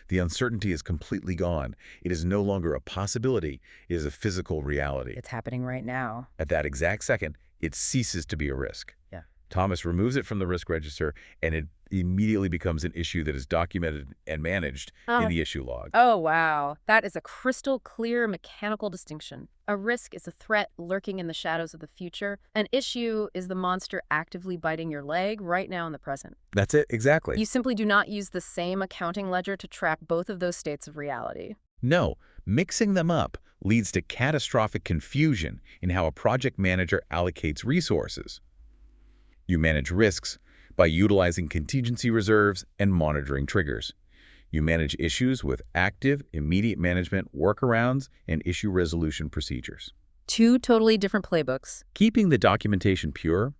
The uncertainty is completely gone. It is no longer a possibility. It is a physical reality. It's happening right now. At that exact second, it ceases to be a risk. Yeah. Thomas removes it from the risk register, and it immediately becomes an issue that is documented and managed in the issue log. Oh, wow. That is a crystal clear mechanical distinction. A risk is a threat lurking in the shadows of the future. An issue is the monster actively biting your leg right now in the present. That's it, exactly. You simply do not use the same accounting ledger to track both of those states of reality. No, mixing them up leads to catastrophic confusion in how a project manager allocates resources. You manage risks by utilizing contingency reserves and monitoring triggers. You manage issues with active, immediate management workarounds and issue resolution procedures. Two totally different playbooks. Keeping the documentation pure,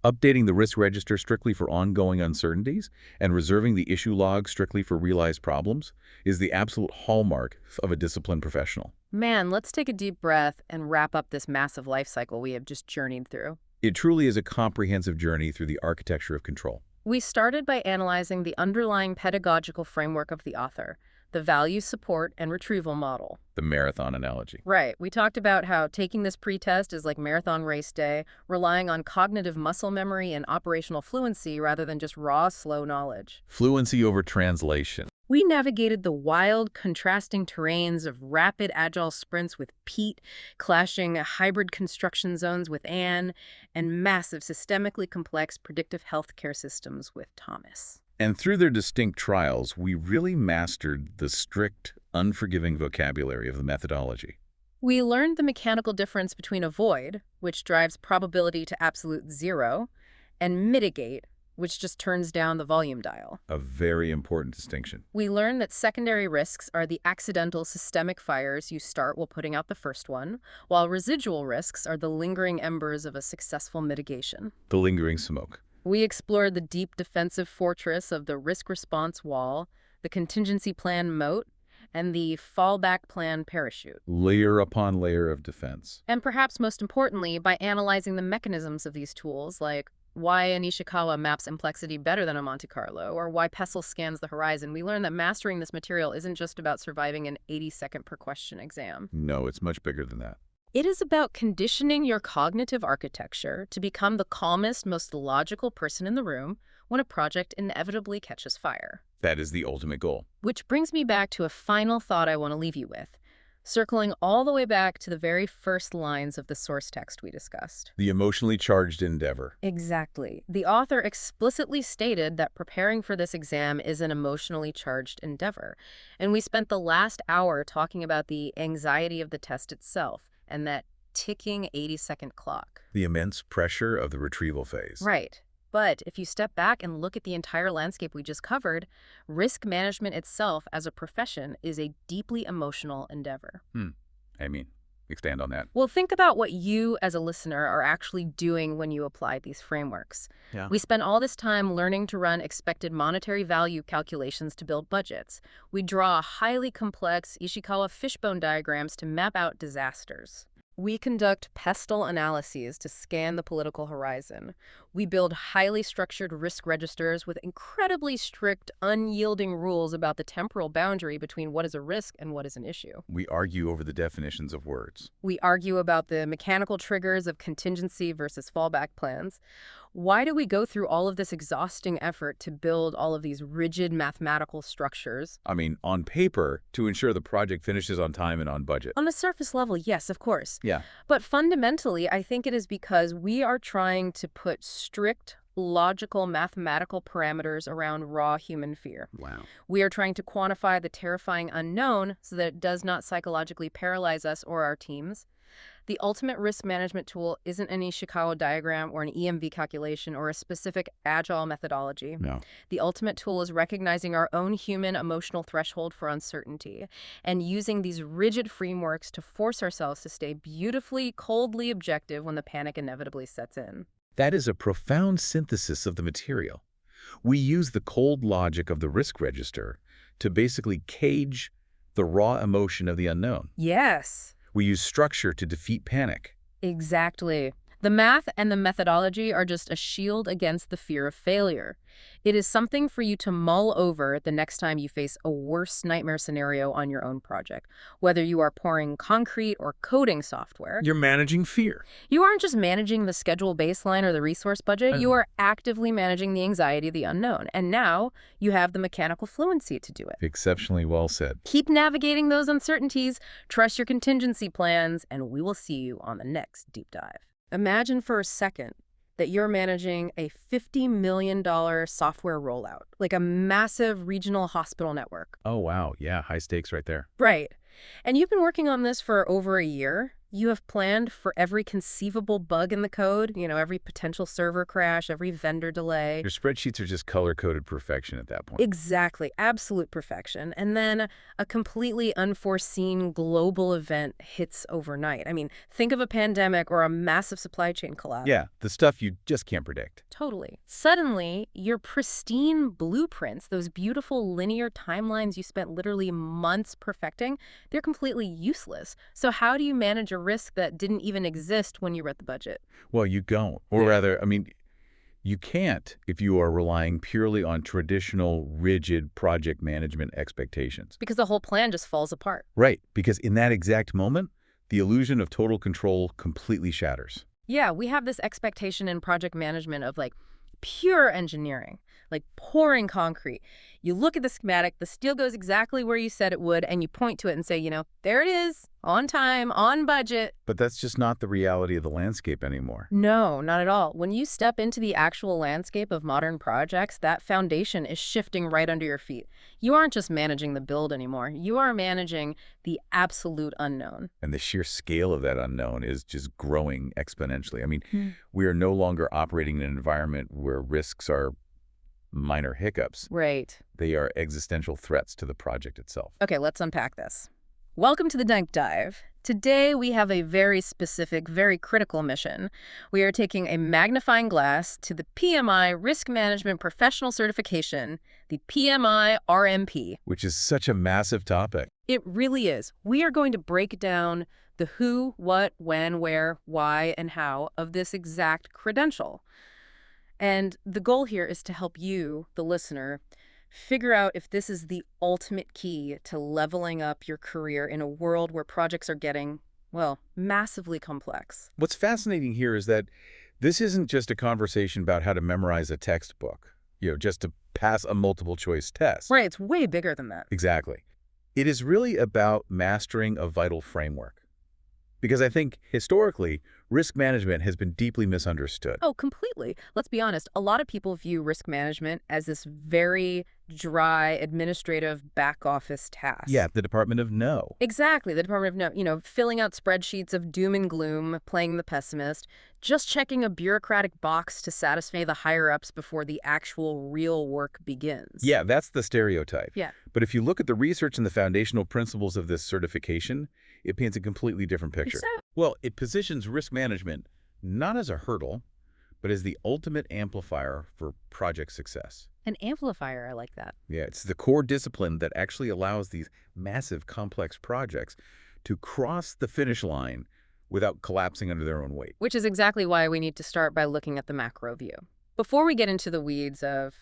updating the risk register strictly for ongoing uncertainties, and reserving the issue log strictly for realized problems is the absolute hallmark of a disciplined professional. Man, let's take a deep breath and wrap up this massive life cycle we have just journeyed through. It truly is a comprehensive journey through the architecture of control. We started by analyzing the underlying pedagogical framework of the author, the value support and retrieval model. The marathon analogy. Right. We talked about how taking this pretest is like marathon race day, relying on cognitive muscle memory and operational fluency rather than just raw, slow knowledge. Fluency over translation. We navigated the wild, contrasting terrains of rapid, agile sprints with Pete, clashing hybrid construction zones with Anne, and massive, systemically complex predictive healthcare systems with Thomas. And through their distinct trials, we really mastered the strict, unforgiving vocabulary of the methodology. We learned the mechanical difference between avoid, which drives probability to absolute zero, and mitigate, which just turns down the volume dial. A very important distinction. We learned that secondary risks are the accidental systemic fires you start while putting out the first one, while residual risks are the lingering embers of a successful mitigation. The lingering smoke. We explored the deep defensive fortress of the risk response wall, the contingency plan moat, and the fallback plan parachute. Layer upon layer of defense. And perhaps most importantly, by analyzing the mechanisms of these tools, like why an Ishikawa maps complexity better than a Monte Carlo, or why Pestle scans the horizon, we learned that mastering this material isn't just about surviving an 80-second per question exam. No, it's much bigger than that. It is about conditioning your cognitive architecture to become the calmest, most logical person in the room when a project inevitably catches fire. That is the ultimate goal. Which brings me back to a final thought I want to leave you with, circling all the way back to the very first lines of the source text we discussed. The emotionally charged endeavor. Exactly. The author explicitly stated that preparing for this exam is an emotionally charged endeavor, and we spent the last hour talking about the anxiety of the test itself and that ticking 80-second clock. The immense pressure of the retrieval phase. Right. But if you step back and look at the entire landscape we just covered, risk management itself as a profession is a deeply emotional endeavor. Expand on that. Well, think about what you as a listener are actually doing when you apply these frameworks. Yeah. We spend all this time learning to run expected monetary value calculations to build budgets. We draw highly complex Ishikawa fishbone diagrams to map out disasters. We conduct pestle analyses to scan the political horizon. We build highly structured risk registers with incredibly strict, unyielding rules about the temporal boundary between what is a risk and what is an issue. We argue over the definitions of words. We argue about the mechanical triggers of contingency versus fallback plans. Why do we go through all of this exhausting effort to build all of these rigid mathematical structures? I mean, on paper, to ensure the project finishes on time and on budget. On a surface level, yes, of course. Yeah. But fundamentally, I think it is because we are trying to put strict, logical, mathematical parameters around raw human fear. Wow. We are trying to quantify the terrifying unknown so that it does not psychologically paralyze us or our teams. The ultimate risk management tool isn't any Chicago diagram or an EMV calculation or a specific agile methodology. No. The ultimate tool is recognizing our own human emotional threshold for uncertainty and using these rigid frameworks to force ourselves to stay beautifully, coldly objective when the panic inevitably sets in. That is a profound synthesis of the material. We use the cold logic of the risk register to basically cage the raw emotion of the unknown. Yes. We use structure to defeat panic. Exactly. The math and the methodology are just a shield against the fear of failure. It is something for you to mull over the next time you face a worse nightmare scenario on your own project. Whether you are pouring concrete or coding software, You're managing fear. you aren't just managing the schedule baseline or the resource budget, you are actively managing the anxiety of the unknown. And now you have the mechanical fluency to do it. Exceptionally well said. Keep navigating those uncertainties, trust your contingency plans, and we will see you on the next deep dive. Imagine for a second that you're managing a $50 million software rollout, like a massive regional hospital network. Oh, wow. Yeah, high stakes right there. Right. And you've been working on this for over a year. You have planned for every conceivable bug in the code, every potential server crash, every vendor delay. Your spreadsheets are just color-coded perfection at that point. Exactly. Absolute perfection. And then a completely unforeseen global event hits overnight. I mean, think of a pandemic or a massive supply chain collapse. Yeah, the stuff you just can't predict. Totally. Suddenly, your pristine blueprints, those beautiful linear timelines you spent literally months perfecting, they're completely useless. So how do you manage a risk that didn't even exist when you read the budget? Well, you don't. Or rather, you can't if you are relying purely on traditional, rigid project management expectations. Because the whole plan just falls apart. Right, because in that exact moment, the illusion of total control completely shatters. Yeah, we have this expectation in project management of pure engineering, like pouring concrete. You look at the schematic, the steel goes exactly where you said it would, and you point to it and say, there it is, on time, on budget. But that's just not the reality of the landscape anymore. No, not at all. When you step into the actual landscape of modern projects, that foundation is shifting right under your feet. You aren't just managing the build anymore. You are managing the absolute unknown. And the sheer scale of that unknown is just growing exponentially. We are no longer operating in an environment where risks are minor hiccups. Right. They are existential threats to the project itself. Okay, let's unpack this. Welcome to the Deep Dive. Today we have a very specific, very critical mission. We are taking a magnifying glass to the PMI Risk Management Professional Certification, the PMI RMP. Which is such a massive topic. It really is. We are going to break down the who, what, when, where, why, and how of this exact credential. And the goal here is to help you, the listener, figure out if this is the ultimate key to leveling up your career in a world where projects are getting, massively complex. What's fascinating here is that this isn't just a conversation about how to memorize a textbook, just to pass a multiple choice test. Right, it's way bigger than that. Exactly. It is really about mastering a vital framework. Because I think, historically, risk management has been deeply misunderstood. Oh, completely. Let's be honest. A lot of people view risk management as this very dry, administrative, back office task. Yeah, the Department of No. Exactly. The Department of No, filling out spreadsheets of doom and gloom, playing the pessimist, just checking a bureaucratic box to satisfy the higher-ups before the actual real work begins. Yeah, that's the stereotype. Yeah. But if you look at the research and the foundational principles of this certification, it paints a completely different picture. So? Well, it positions risk management not as a hurdle, but as the ultimate amplifier for project success. An amplifier, I like that. Yeah, it's the core discipline that actually allows these massive, complex projects to cross the finish line without collapsing under their own weight. Which is exactly why we need to start by looking at the macro view. Before we get into the weeds of,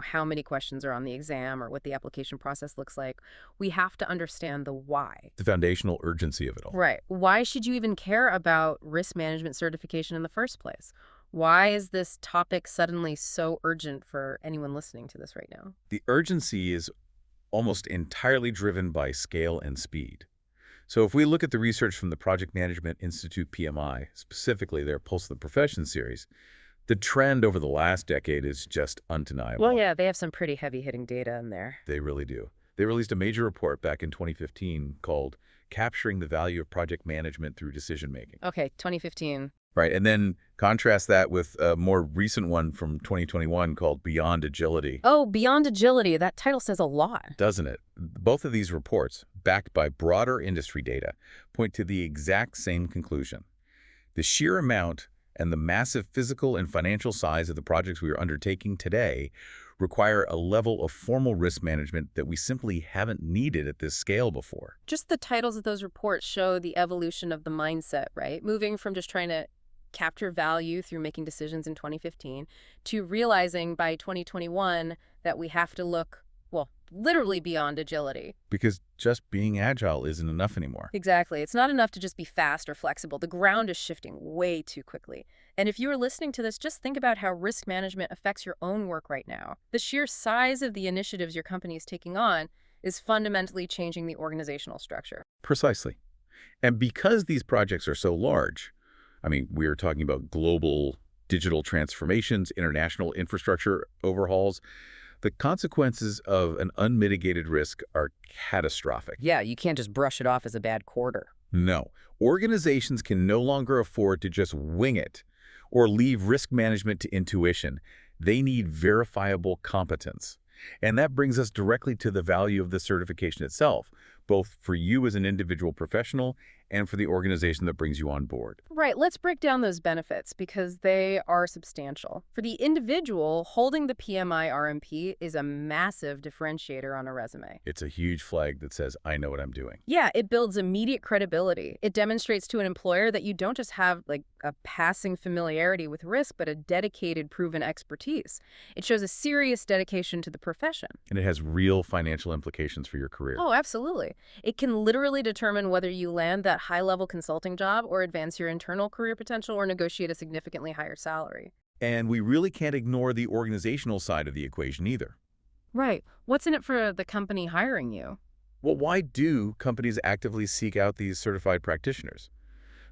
how many questions are on the exam or what the application process looks like, we have to understand the why. The foundational urgency of it all. Right. Why should you even care about risk management certification in the first place? Why is this topic suddenly so urgent for anyone listening to this right now? The urgency is almost entirely driven by scale and speed. So if we look at the research from the Project Management Institute PMI, specifically their Pulse of the Profession series, the trend over the last decade is just undeniable. Well, yeah, they have some pretty heavy-hitting data in there. They really do. They released a major report back in 2015 called Capturing the Value of Project Management Through Decision-Making. Okay, 2015. Right, and then contrast that with a more recent one from 2021 called Beyond Agility. Oh, Beyond Agility. That title says a lot. Doesn't it? Both of these reports, backed by broader industry data, point to the exact same conclusion. The sheer amount and the massive physical and financial size of the projects we are undertaking today require a level of formal risk management that we simply haven't needed at this scale before. Just the titles of those reports show the evolution of the mindset, right? Moving from just trying to capture value through making decisions in 2015 to realizing by 2021 that we have to look, well, literally beyond agility. Because just being agile isn't enough anymore. Exactly. It's not enough to just be fast or flexible. The ground is shifting way too quickly. And if you are listening to this, just think about how risk management affects your own work right now. The sheer size of the initiatives your company is taking on is fundamentally changing the organizational structure. Precisely. And because these projects are so large, we are talking about global digital transformations, international infrastructure overhauls, the consequences of an unmitigated risk are catastrophic. Yeah, you can't just brush it off as a bad quarter. No. Organizations can no longer afford to just wing it or leave risk management to intuition. They need verifiable competence. And that brings us directly to the value of the certification itself, both for you as an individual professional and for the organization that brings you on board. Right. Let's break down those benefits because they are substantial. For the individual, holding the PMI RMP is a massive differentiator on a resume. It's a huge flag that says, I know what I'm doing. Yeah, it builds immediate credibility. It demonstrates to an employer that you don't just have a passing familiarity with risk, but a dedicated, proven expertise. It shows a serious dedication to the profession. And it has real financial implications for your career. Oh, absolutely. It can literally determine whether you land that high-level consulting job or advance your internal career potential or negotiate a significantly higher salary. And we really can't ignore the organizational side of the equation either. Right. What's in it for the company hiring you? Well, why do companies actively seek out these certified practitioners?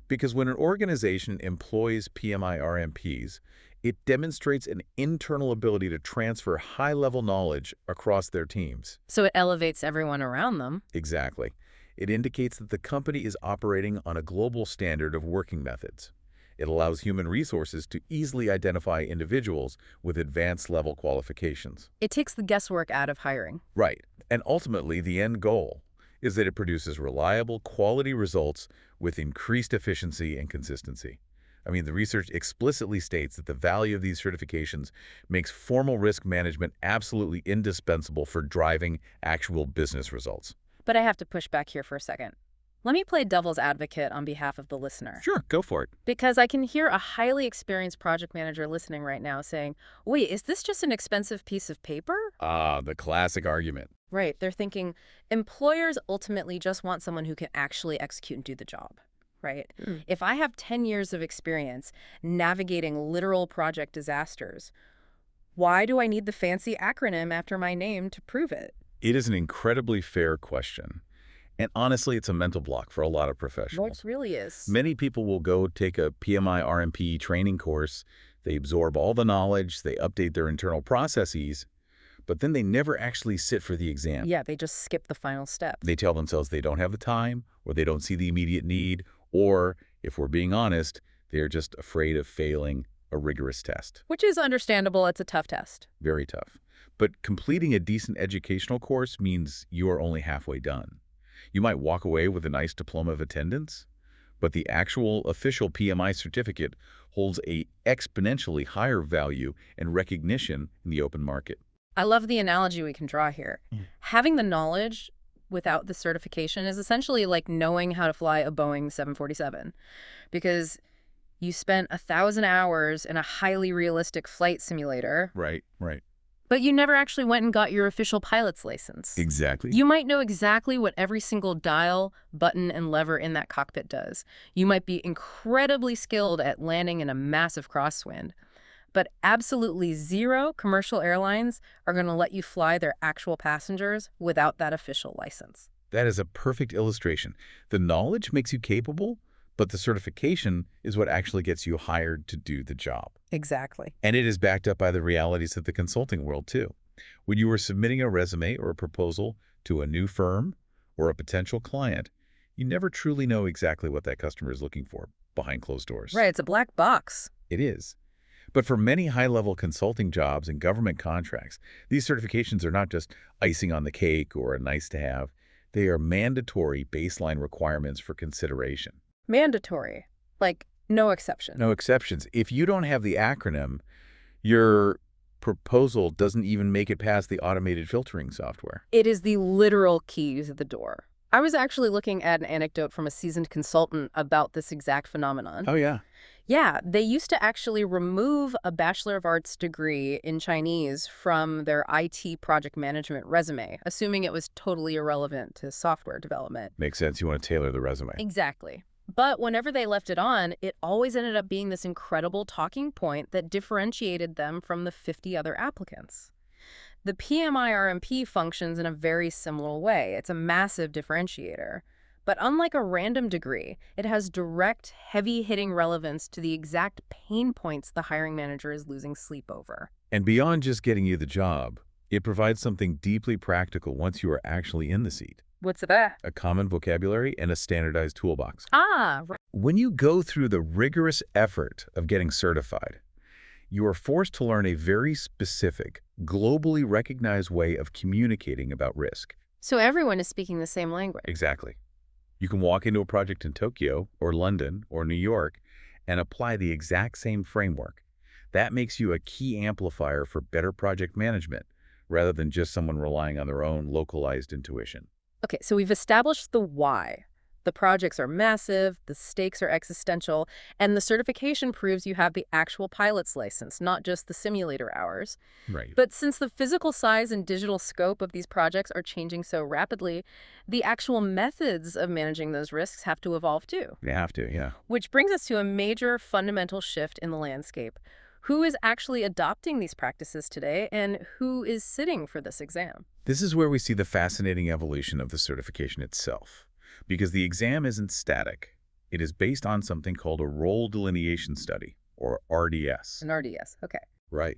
Because when an organization employs PMI RMPs, it demonstrates an internal ability to transfer high-level knowledge across their teams. So it elevates everyone around them. Exactly. It indicates that the company is operating on a global standard of working methods. It allows human resources to easily identify individuals with advanced level qualifications. It takes the guesswork out of hiring. Right. And ultimately, the end goal is that it produces reliable, quality results with increased efficiency and consistency. The research explicitly states that the value of these certifications makes formal risk management absolutely indispensable for driving actual business results. But I have to push back here for a second. Let me play devil's advocate on behalf of the listener. Sure, go for it. Because I can hear a highly experienced project manager listening right now saying, wait, is this just an expensive piece of paper? The classic argument. Right. They're thinking employers ultimately just want someone who can actually execute and do the job. Right? If I have 10 years of experience navigating literal project disasters, why do I need the fancy acronym after my name to prove it? It is an incredibly fair question. And honestly, it's a mental block for a lot of professionals. It really is. Many people will go take a PMI RMP training course. They absorb all the knowledge. They update their internal processes. But then they never actually sit for the exam. Yeah, they just skip the final step. They tell themselves they don't have the time, or they don't see the immediate need, or, if we're being honest, they're just afraid of failing a rigorous test. Which is understandable. It's a tough test. Very tough. But completing a decent educational course means you are only halfway done. You might walk away with a nice diploma of attendance, but the actual official PMI certificate holds an exponentially higher value and recognition in the open market. I love the analogy we can draw here. Having the knowledge without the certification is essentially like knowing how to fly a Boeing 747, because you spent 1,000 hours in a highly realistic flight simulator. Right, right. But you never actually went and got your official pilot's license. Exactly. You might know exactly what every single dial, button, and lever in that cockpit does. You might be incredibly skilled at landing in a massive crosswind. But absolutely zero commercial airlines are going to let you fly their actual passengers without that official license. That is a perfect illustration. The knowledge makes you capable, but the certification is what actually gets you hired to do the job. Exactly. And it is backed up by the realities of the consulting world, too. When you are submitting a resume or a proposal to a new firm or a potential client, you never truly know exactly what that customer is looking for behind closed doors. Right, it's a black box. It is. But for many high-level consulting jobs and government contracts, these certifications are not just icing on the cake or a nice-to-have. They are mandatory baseline requirements for consideration. Mandatory. Like, no exception. No exceptions. If you don't have the acronym, your proposal doesn't even make it past the automated filtering software. It is the literal key to the door. I was actually looking at an anecdote from a seasoned consultant about this exact phenomenon. Oh, yeah. Yeah, they used to actually remove a Bachelor of Arts degree in Chinese from their IT project management resume, assuming it was totally irrelevant to software development. Makes sense. You want to tailor the resume. Exactly. But whenever they left it on, it always ended up being this incredible talking point that differentiated them from the 50 other applicants. The PMI-RMP functions in a very similar way. It's a massive differentiator. But unlike a random degree, it has direct, heavy-hitting relevance to the exact pain points the hiring manager is losing sleep over. And beyond just getting you the job, it provides something deeply practical once you are actually in the seat. What's that? A common vocabulary and a standardized toolbox. Ah, right. When you go through the rigorous effort of getting certified, you are forced to learn a very specific, globally recognized way of communicating about risk. So everyone is speaking the same language. Exactly. You can walk into a project in Tokyo or London or New York and apply the exact same framework. That makes you a key amplifier for better project management rather than just someone relying on their own localized intuition. Okay, so we've established the why. The projects are massive, the stakes are existential, and the certification proves you have the actual pilot's license, not just the simulator hours. Right. But since the physical size and digital scope of these projects are changing so rapidly, the actual methods of managing those risks have to evolve too. They have to, yeah. Which brings us to a major fundamental shift in the landscape. Who is actually adopting these practices today, and who is sitting for this exam? This is where we see the fascinating evolution of the certification itself. Because the exam isn't static. It is based on something called a role delineation study, or RDS. An RDS, okay. Right.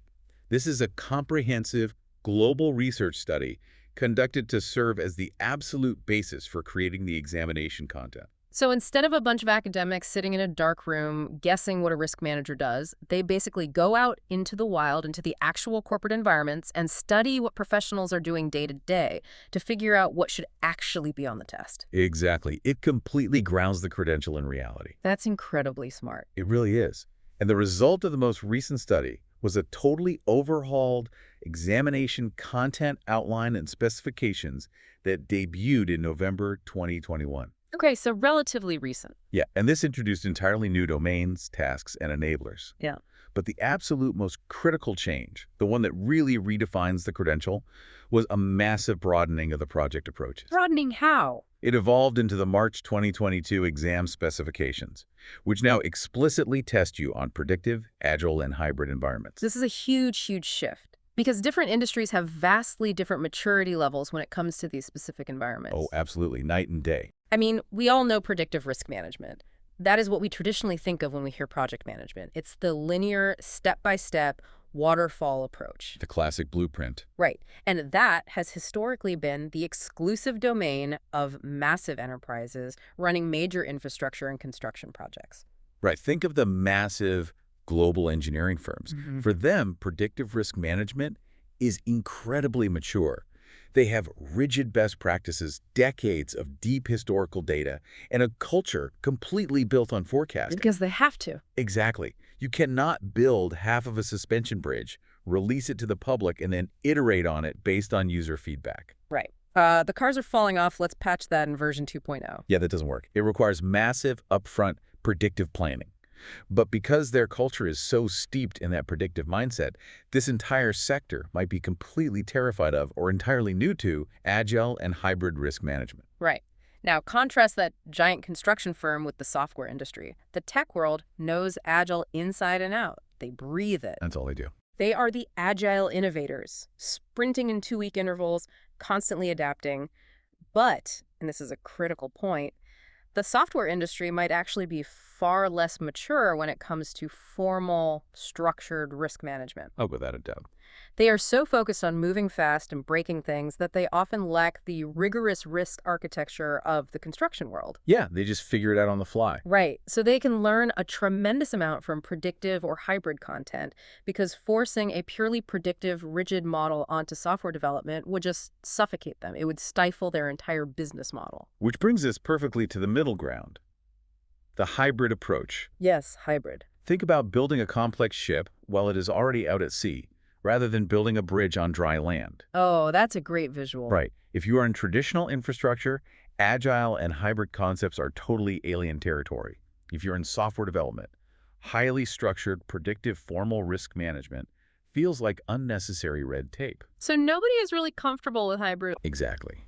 This is a comprehensive global research study conducted to serve as the absolute basis for creating the examination content. So instead of a bunch of academics sitting in a dark room guessing what a risk manager does, they basically go out into the wild, into the actual corporate environments, and study what professionals are doing day to day to figure out what should actually be on the test. Exactly. It completely grounds the credential in reality. That's incredibly smart. It really is. And the result of the most recent study was a totally overhauled examination content outline and specifications that debuted in November 2021. Okay, so relatively recent. Yeah, and this introduced entirely new domains, tasks, and enablers. Yeah. But the absolute most critical change, the one that really redefines the credential, was a massive broadening of the project approaches. Broadening how? It evolved into the March 2022 exam specifications, which now explicitly test you on predictive, agile, and hybrid environments. This is a huge, huge shift. Because different industries have vastly different maturity levels when it comes to these specific environments. Oh, absolutely. Night and day. I mean, we all know predictive risk management. That is what we traditionally think of when we hear project management. It's the linear, step-by-step, waterfall approach. The classic blueprint. Right. And that has historically been the exclusive domain of massive enterprises running major infrastructure and construction projects. Right. Think of the massive global engineering firms. Mm-hmm. For them, predictive risk management is incredibly mature. They have rigid best practices, decades of deep historical data, and a culture completely built on forecasting. Because they have to. Exactly. You cannot build half of a suspension bridge, release it to the public, and then iterate on it based on user feedback. Right. The cars are falling off. Let's patch that in version 2.0. Yeah, that doesn't work. It requires massive, upfront, predictive planning. But because their culture is so steeped in that predictive mindset, this entire sector might be completely terrified of or entirely new to agile and hybrid risk management. Right. Now, contrast that giant construction firm with the software industry. The tech world knows agile inside and out. They breathe it. That's all they do. They are the agile innovators, sprinting in 2-week intervals, constantly adapting. But, and this is a critical point, the software industry might actually be far less mature when it comes to formal, structured risk management. Oh, without a doubt. They are so focused on moving fast and breaking things that they often lack the rigorous risk architecture of the construction world. Yeah, they just figure it out on the fly. Right. So they can learn a tremendous amount from predictive or hybrid content because forcing a purely predictive, rigid model onto software development would just suffocate them. It would stifle their entire business model. Which brings us perfectly to the middle ground, the hybrid approach. Yes, hybrid. Think about building a complex ship while it is already out at sea, rather than building a bridge on dry land. Oh, that's a great visual. Right. If you are in traditional infrastructure, agile and hybrid concepts are totally alien territory. If you're in software development, highly structured, predictive, formal risk management feels like unnecessary red tape. So nobody is really comfortable with hybrid. Exactly.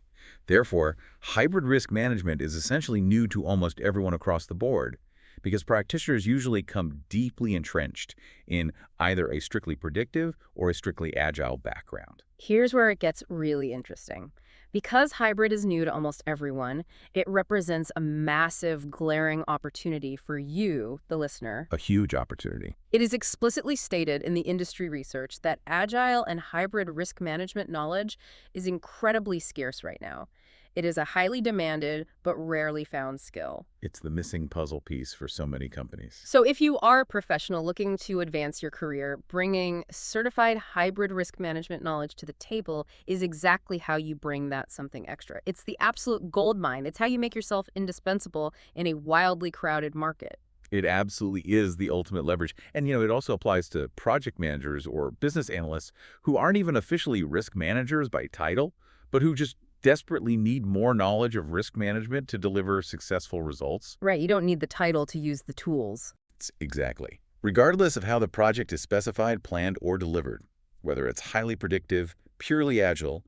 Therefore, hybrid risk management is essentially new to almost everyone across the board, because practitioners usually come deeply entrenched in either a strictly predictive or a strictly agile background. Here's where it gets really interesting. Because hybrid is new to almost everyone, it represents a massive, glaring opportunity for you, the listener. A huge opportunity. It is explicitly stated in the industry research that agile and hybrid risk management knowledge is incredibly scarce right now. It is a highly demanded but rarely found skill. It's the missing puzzle piece for so many companies. So if you are a professional looking to advance your career, bringing certified hybrid risk management knowledge to the table is exactly how you bring that something extra. It's the absolute gold mine. It's how you make yourself indispensable in a wildly crowded market. It absolutely is the ultimate leverage. And, it also applies to project managers or business analysts who aren't even officially risk managers by title, but who just desperately need more knowledge of risk management to deliver successful results. Right, you don't need the title to use the tools. Exactly. Regardless of how the project is specified, planned, or delivered, whether it's highly predictive, purely agile,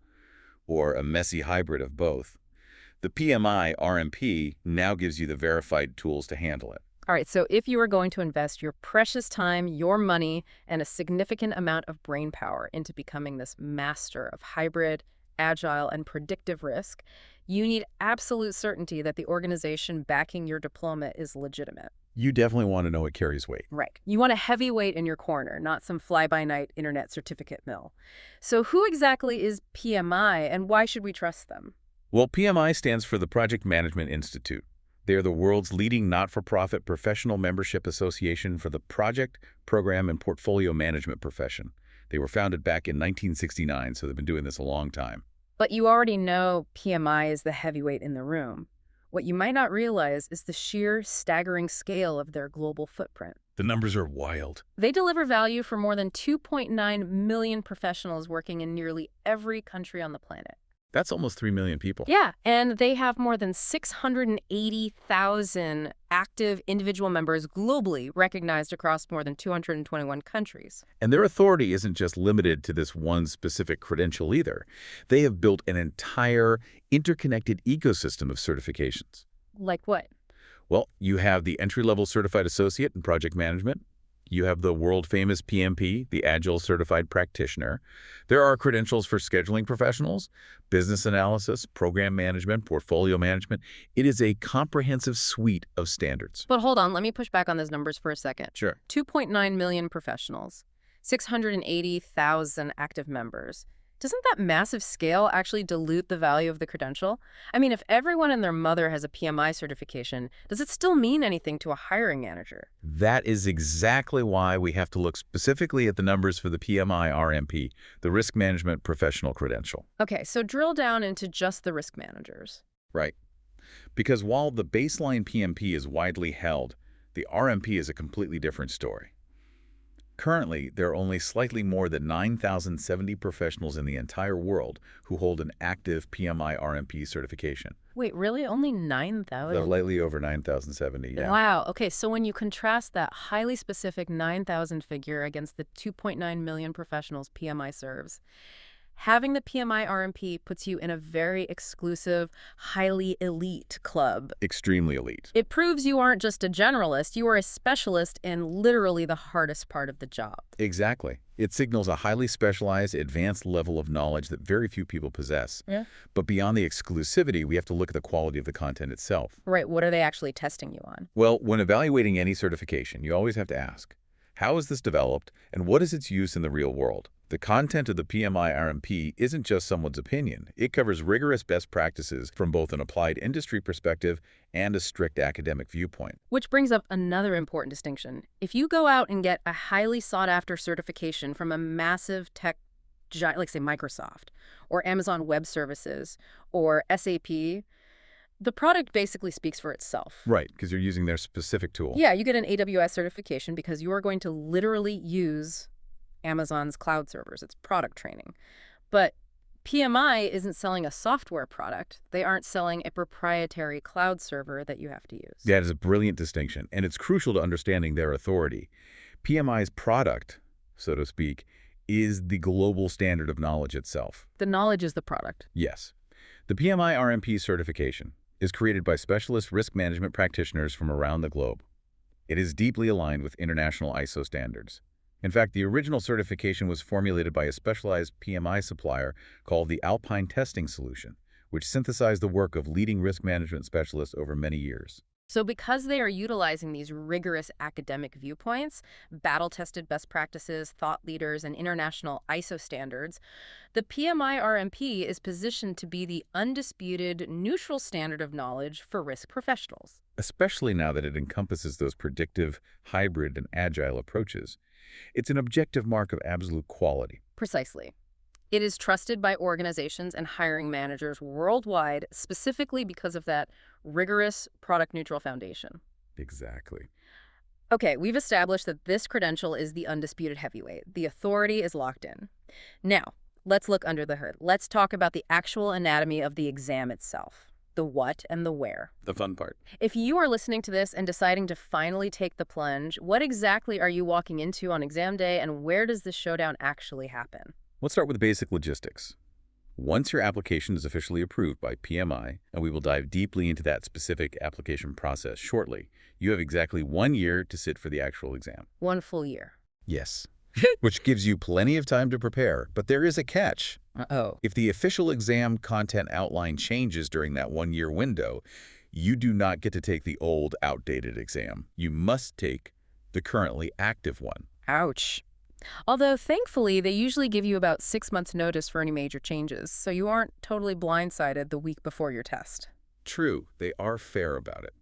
or a messy hybrid of both, the PMI RMP now gives you the verified tools to handle it. All right, so if you are going to invest your precious time, your money, and a significant amount of brain power into becoming this master of hybrid, agile, and predictive risk, you need absolute certainty that the organization backing your diploma is legitimate. You definitely want to know it carries weight. Right. You want a heavyweight in your corner, not some fly-by-night internet certificate mill. So who exactly is PMI, and why should we trust them? Well, PMI stands for the Project Management Institute. They are the world's leading not-for-profit professional membership association for the project, program, and portfolio management profession. They were founded back in 1969, so they've been doing this a long time. But you already know PMI is the heavyweight in the room. What you might not realize is the sheer, staggering scale of their global footprint. The numbers are wild. They deliver value for more than 2.9 million professionals working in nearly every country on the planet. That's almost 3 million people. Yeah, and they have more than 680,000 active individual members globally recognized across more than 221 countries. And their authority isn't just limited to this one specific credential either. They have built an entire interconnected ecosystem of certifications. Like what? Well, you have the entry-level certified associate in project management. You have the world-famous PMP, the Agile Certified Practitioner. There are credentials for scheduling professionals, business analysis, program management, portfolio management. It is a comprehensive suite of standards. But hold on, let me push back on those numbers for a second. Sure. 2.9 million professionals, 680,000 active members. Doesn't that massive scale actually dilute the value of the credential? I mean, if everyone and their mother has a PMI certification, does it still mean anything to a hiring manager? That is exactly why we have to look specifically at the numbers for the PMI RMP, the Risk Management Professional Credential. Okay, so drill down into just the risk managers. Right. Because while the baseline PMP is widely held, the RMP is a completely different story. Currently, there are only slightly more than 9,070 professionals in the entire world who hold an active PMI-RMP certification. Wait, really? Only They're 9,000? slightly over 9,070, yeah. Wow. Okay, so when you contrast that highly specific 9,000 figure against the 2.9 million professionals PMI serves, having the PMI RMP puts you in a very exclusive, highly elite club. Extremely elite. It proves you aren't just a generalist, you are a specialist in literally the hardest part of the job. Exactly. It signals a highly specialized, advanced level of knowledge that very few people possess. Yeah. But beyond the exclusivity, we have to look at the quality of the content itself. Right, what are they actually testing you on? Well, when evaluating any certification, you always have to ask, how is this developed and what is its use in the real world? The content of the PMI RMP isn't just someone's opinion. It covers rigorous best practices from both an applied industry perspective and a strict academic viewpoint. Which brings up another important distinction. If you go out and get a highly sought-after certification from a massive tech giant, like say Microsoft, or Amazon Web Services, or SAP, the product basically speaks for itself. Right, because you're using their specific tool. Yeah, you get an AWS certification because you are going to literally use Amazon's cloud servers. It's product training. But PMI isn't selling a software product. They aren't selling a proprietary cloud server that you have to use. That is a brilliant distinction, and it's crucial to understanding their authority. PMI's product, so to speak, is the global standard of knowledge itself. The knowledge is the product. Yes. The PMI RMP certification is created by specialist risk management practitioners from around the globe. It is deeply aligned with international ISO standards. In fact, the original certification was formulated by a specialized PMI supplier called the Alpine Testing Solution, which synthesized the work of leading risk management specialists over many years. So because they are utilizing these rigorous academic viewpoints, battle-tested best practices, thought leaders, and international ISO standards, the PMI RMP is positioned to be the undisputed neutral standard of knowledge for risk professionals. Especially now that it encompasses those predictive, hybrid, and agile approaches. It's an objective mark of absolute quality. Precisely. It is trusted by organizations and hiring managers worldwide, specifically because of that rigorous product-neutral foundation. Exactly. Okay, we've established that this credential is the undisputed heavyweight. The authority is locked in. Now, let's look under the hood. Let's talk about the actual anatomy of the exam itself. The what and the where. The fun part. If you are listening to this and deciding to finally take the plunge, what exactly are you walking into on exam day, and where does this showdown actually happen? Let's start with basic logistics. Once your application is officially approved by PMI, and we will dive deeply into that specific application process shortly, you have exactly 1 year to sit for the actual exam. 1 full year. Yes. Which gives you plenty of time to prepare, but there is a catch. Uh-oh. If the official exam content outline changes during that 1-year window, you do not get to take the old, outdated exam. You must take the currently active one. Ouch. Although, thankfully, they usually give you about 6 months' notice for any major changes, so you aren't totally blindsided the week before your test. True, they are fair about it.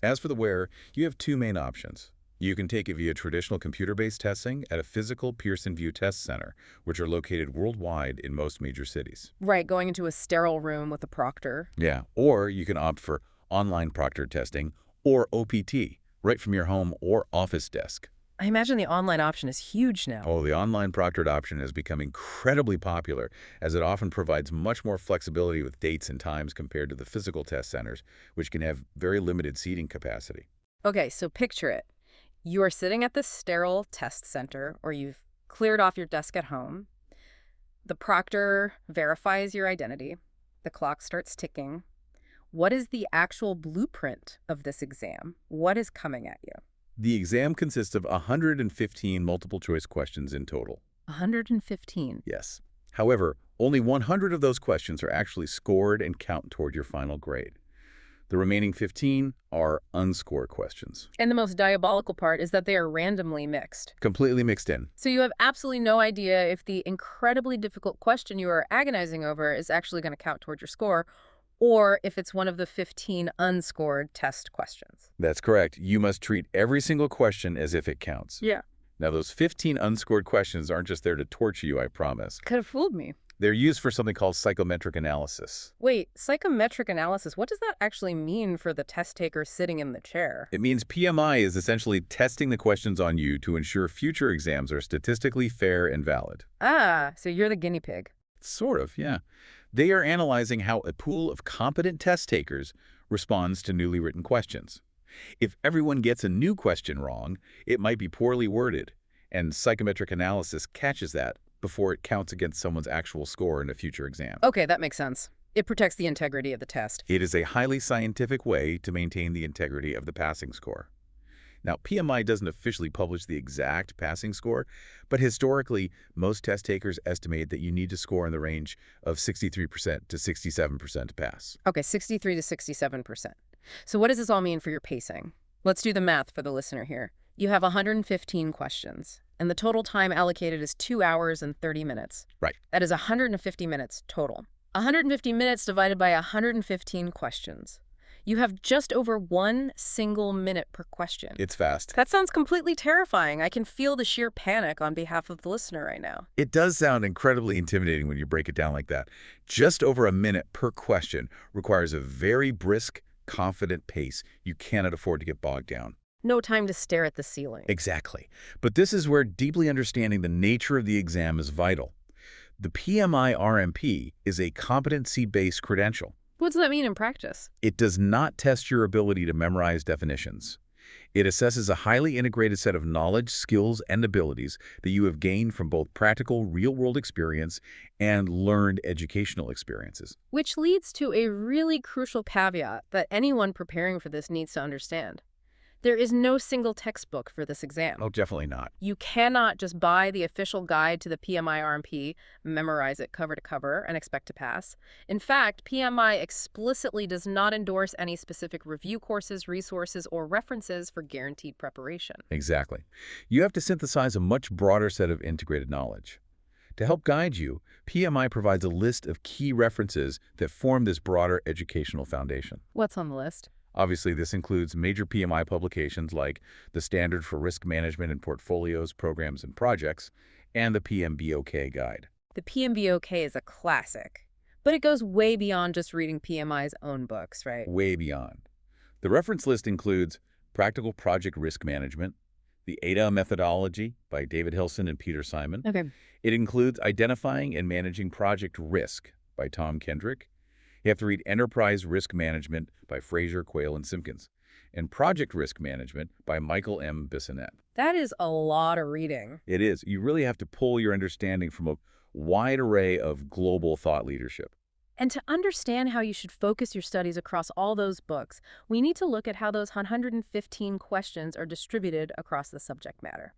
As for the where, you have 2 main options. You can take it via traditional computer-based testing at a physical Pearson VUE test center, which are located worldwide in most major cities. Right, going into a sterile room with a proctor. Yeah, or you can opt for online proctored testing or OPT, right from your home or office desk. I imagine the online option is huge now. Oh, the online proctored option has become incredibly popular, as it often provides much more flexibility with dates and times compared to the physical test centers, which can have very limited seating capacity. Okay, so picture it. You are sitting at the sterile test center, or you've cleared off your desk at home. The proctor verifies your identity. The clock starts ticking. What is the actual blueprint of this exam? What is coming at you? The exam consists of 115 multiple-choice questions in total. 115. Yes. However, only 100 of those questions are actually scored and count toward your final grade. The remaining 15 are unscored questions. And the most diabolical part is that they are randomly mixed. Completely mixed in. So you have absolutely no idea if the incredibly difficult question you are agonizing over is actually going to count toward your score, or if it's one of the 15 unscored test questions. That's correct. You must treat every single question as if it counts. Yeah. Now, those 15 unscored questions aren't just there to torture you, I promise. Could have fooled me. They're used for something called psychometric analysis. Wait, psychometric analysis, what does that actually mean for the test taker sitting in the chair? It means PMI is essentially testing the questions on you to ensure future exams are statistically fair and valid. Ah, so you're the guinea pig. Sort of, yeah. They are analyzing how a pool of competent test takers responds to newly written questions. If everyone gets a new question wrong, it might be poorly worded, and psychometric analysis catches that before it counts against someone's actual score in a future exam. Okay, that makes sense. It protects the integrity of the test. It is a highly scientific way to maintain the integrity of the passing score. Now, PMI doesn't officially publish the exact passing score, but historically, most test takers estimate that you need to score in the range of 63% to 67% to pass. Okay, 63 to 67%. So what does this all mean for your pacing? Let's do the math for the listener here. You have 115 questions, and the total time allocated is 2 hours and 30 minutes. Right. That is 150 minutes total. 150 minutes divided by 115 questions. You have just over 1 single minute per question. It's fast. That sounds completely terrifying. I can feel the sheer panic on behalf of the listener right now. It does sound incredibly intimidating when you break it down like that. Just over a minute per question requires a very brisk, confident pace. You cannot afford to get bogged down. No time to stare at the ceiling. Exactly. But this is where deeply understanding the nature of the exam is vital. The PMI RMP is a competency-based credential. What does that mean in practice? It does not test your ability to memorize definitions. It assesses a highly integrated set of knowledge, skills, and abilities that you have gained from both practical, real-world experience and learned educational experiences. Which leads to a really crucial caveat that anyone preparing for this needs to understand. There is no single textbook for this exam. Oh, definitely not. You cannot just buy the official guide to the PMI RMP, memorize it cover to cover, and expect to pass. In fact, PMI explicitly does not endorse any specific review courses, resources, or references for guaranteed preparation. Exactly. You have to synthesize a much broader set of integrated knowledge. To help guide you, PMI provides a list of key references that form this broader educational foundation. What's on the list? Obviously, this includes major PMI publications like the Standard for Risk Management in Portfolios, Programs, and Projects, and the PMBOK Guide. The PMBOK is a classic, but it goes way beyond just reading PMI's own books, right? Way beyond. The reference list includes Practical Project Risk Management, the ADA Methodology by David Hilson and Peter Simon. Okay. It includes Identifying and Managing Project Risk by Tom Kendrick. You have to read Enterprise Risk Management by Fraser, Quayle, and Simpkins, and Project Risk Management by Michael M. Bissonnette. That is a lot of reading. It is. You really have to pull your understanding from a wide array of global thought leadership. And to understand how you should focus your studies across all those books, we need to look at how those 115 questions are distributed across the subject matter.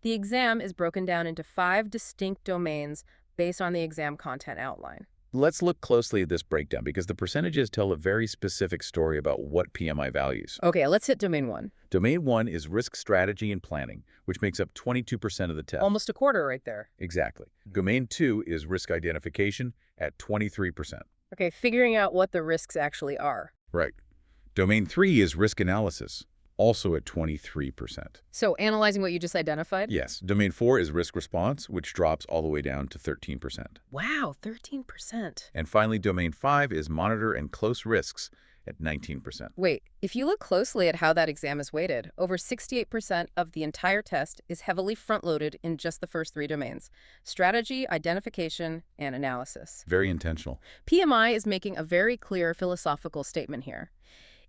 The exam is broken down into 5 distinct domains based on the exam content outline. Let's look closely at this breakdown because the percentages tell a very specific story about what PMI values. Okay, let's hit Domain 1. Domain 1 is risk strategy and planning, which makes up 22% of the test. Almost a quarter right there. Exactly. Domain 2 is risk identification at 23%. Okay, figuring out what the risks actually are. Right. Domain 3 is risk analysis, also at 23%. So analyzing what you just identified? Yes. Domain 4 is risk response, which drops all the way down to 13%. Wow, 13%. And finally, Domain 5 is monitor and close risks at 19%. Wait, if you look closely at how that exam is weighted, over 68% of the entire test is heavily front-loaded in just the first 3 domains: strategy, identification, and analysis. Very intentional. PMI is making a very clear philosophical statement here.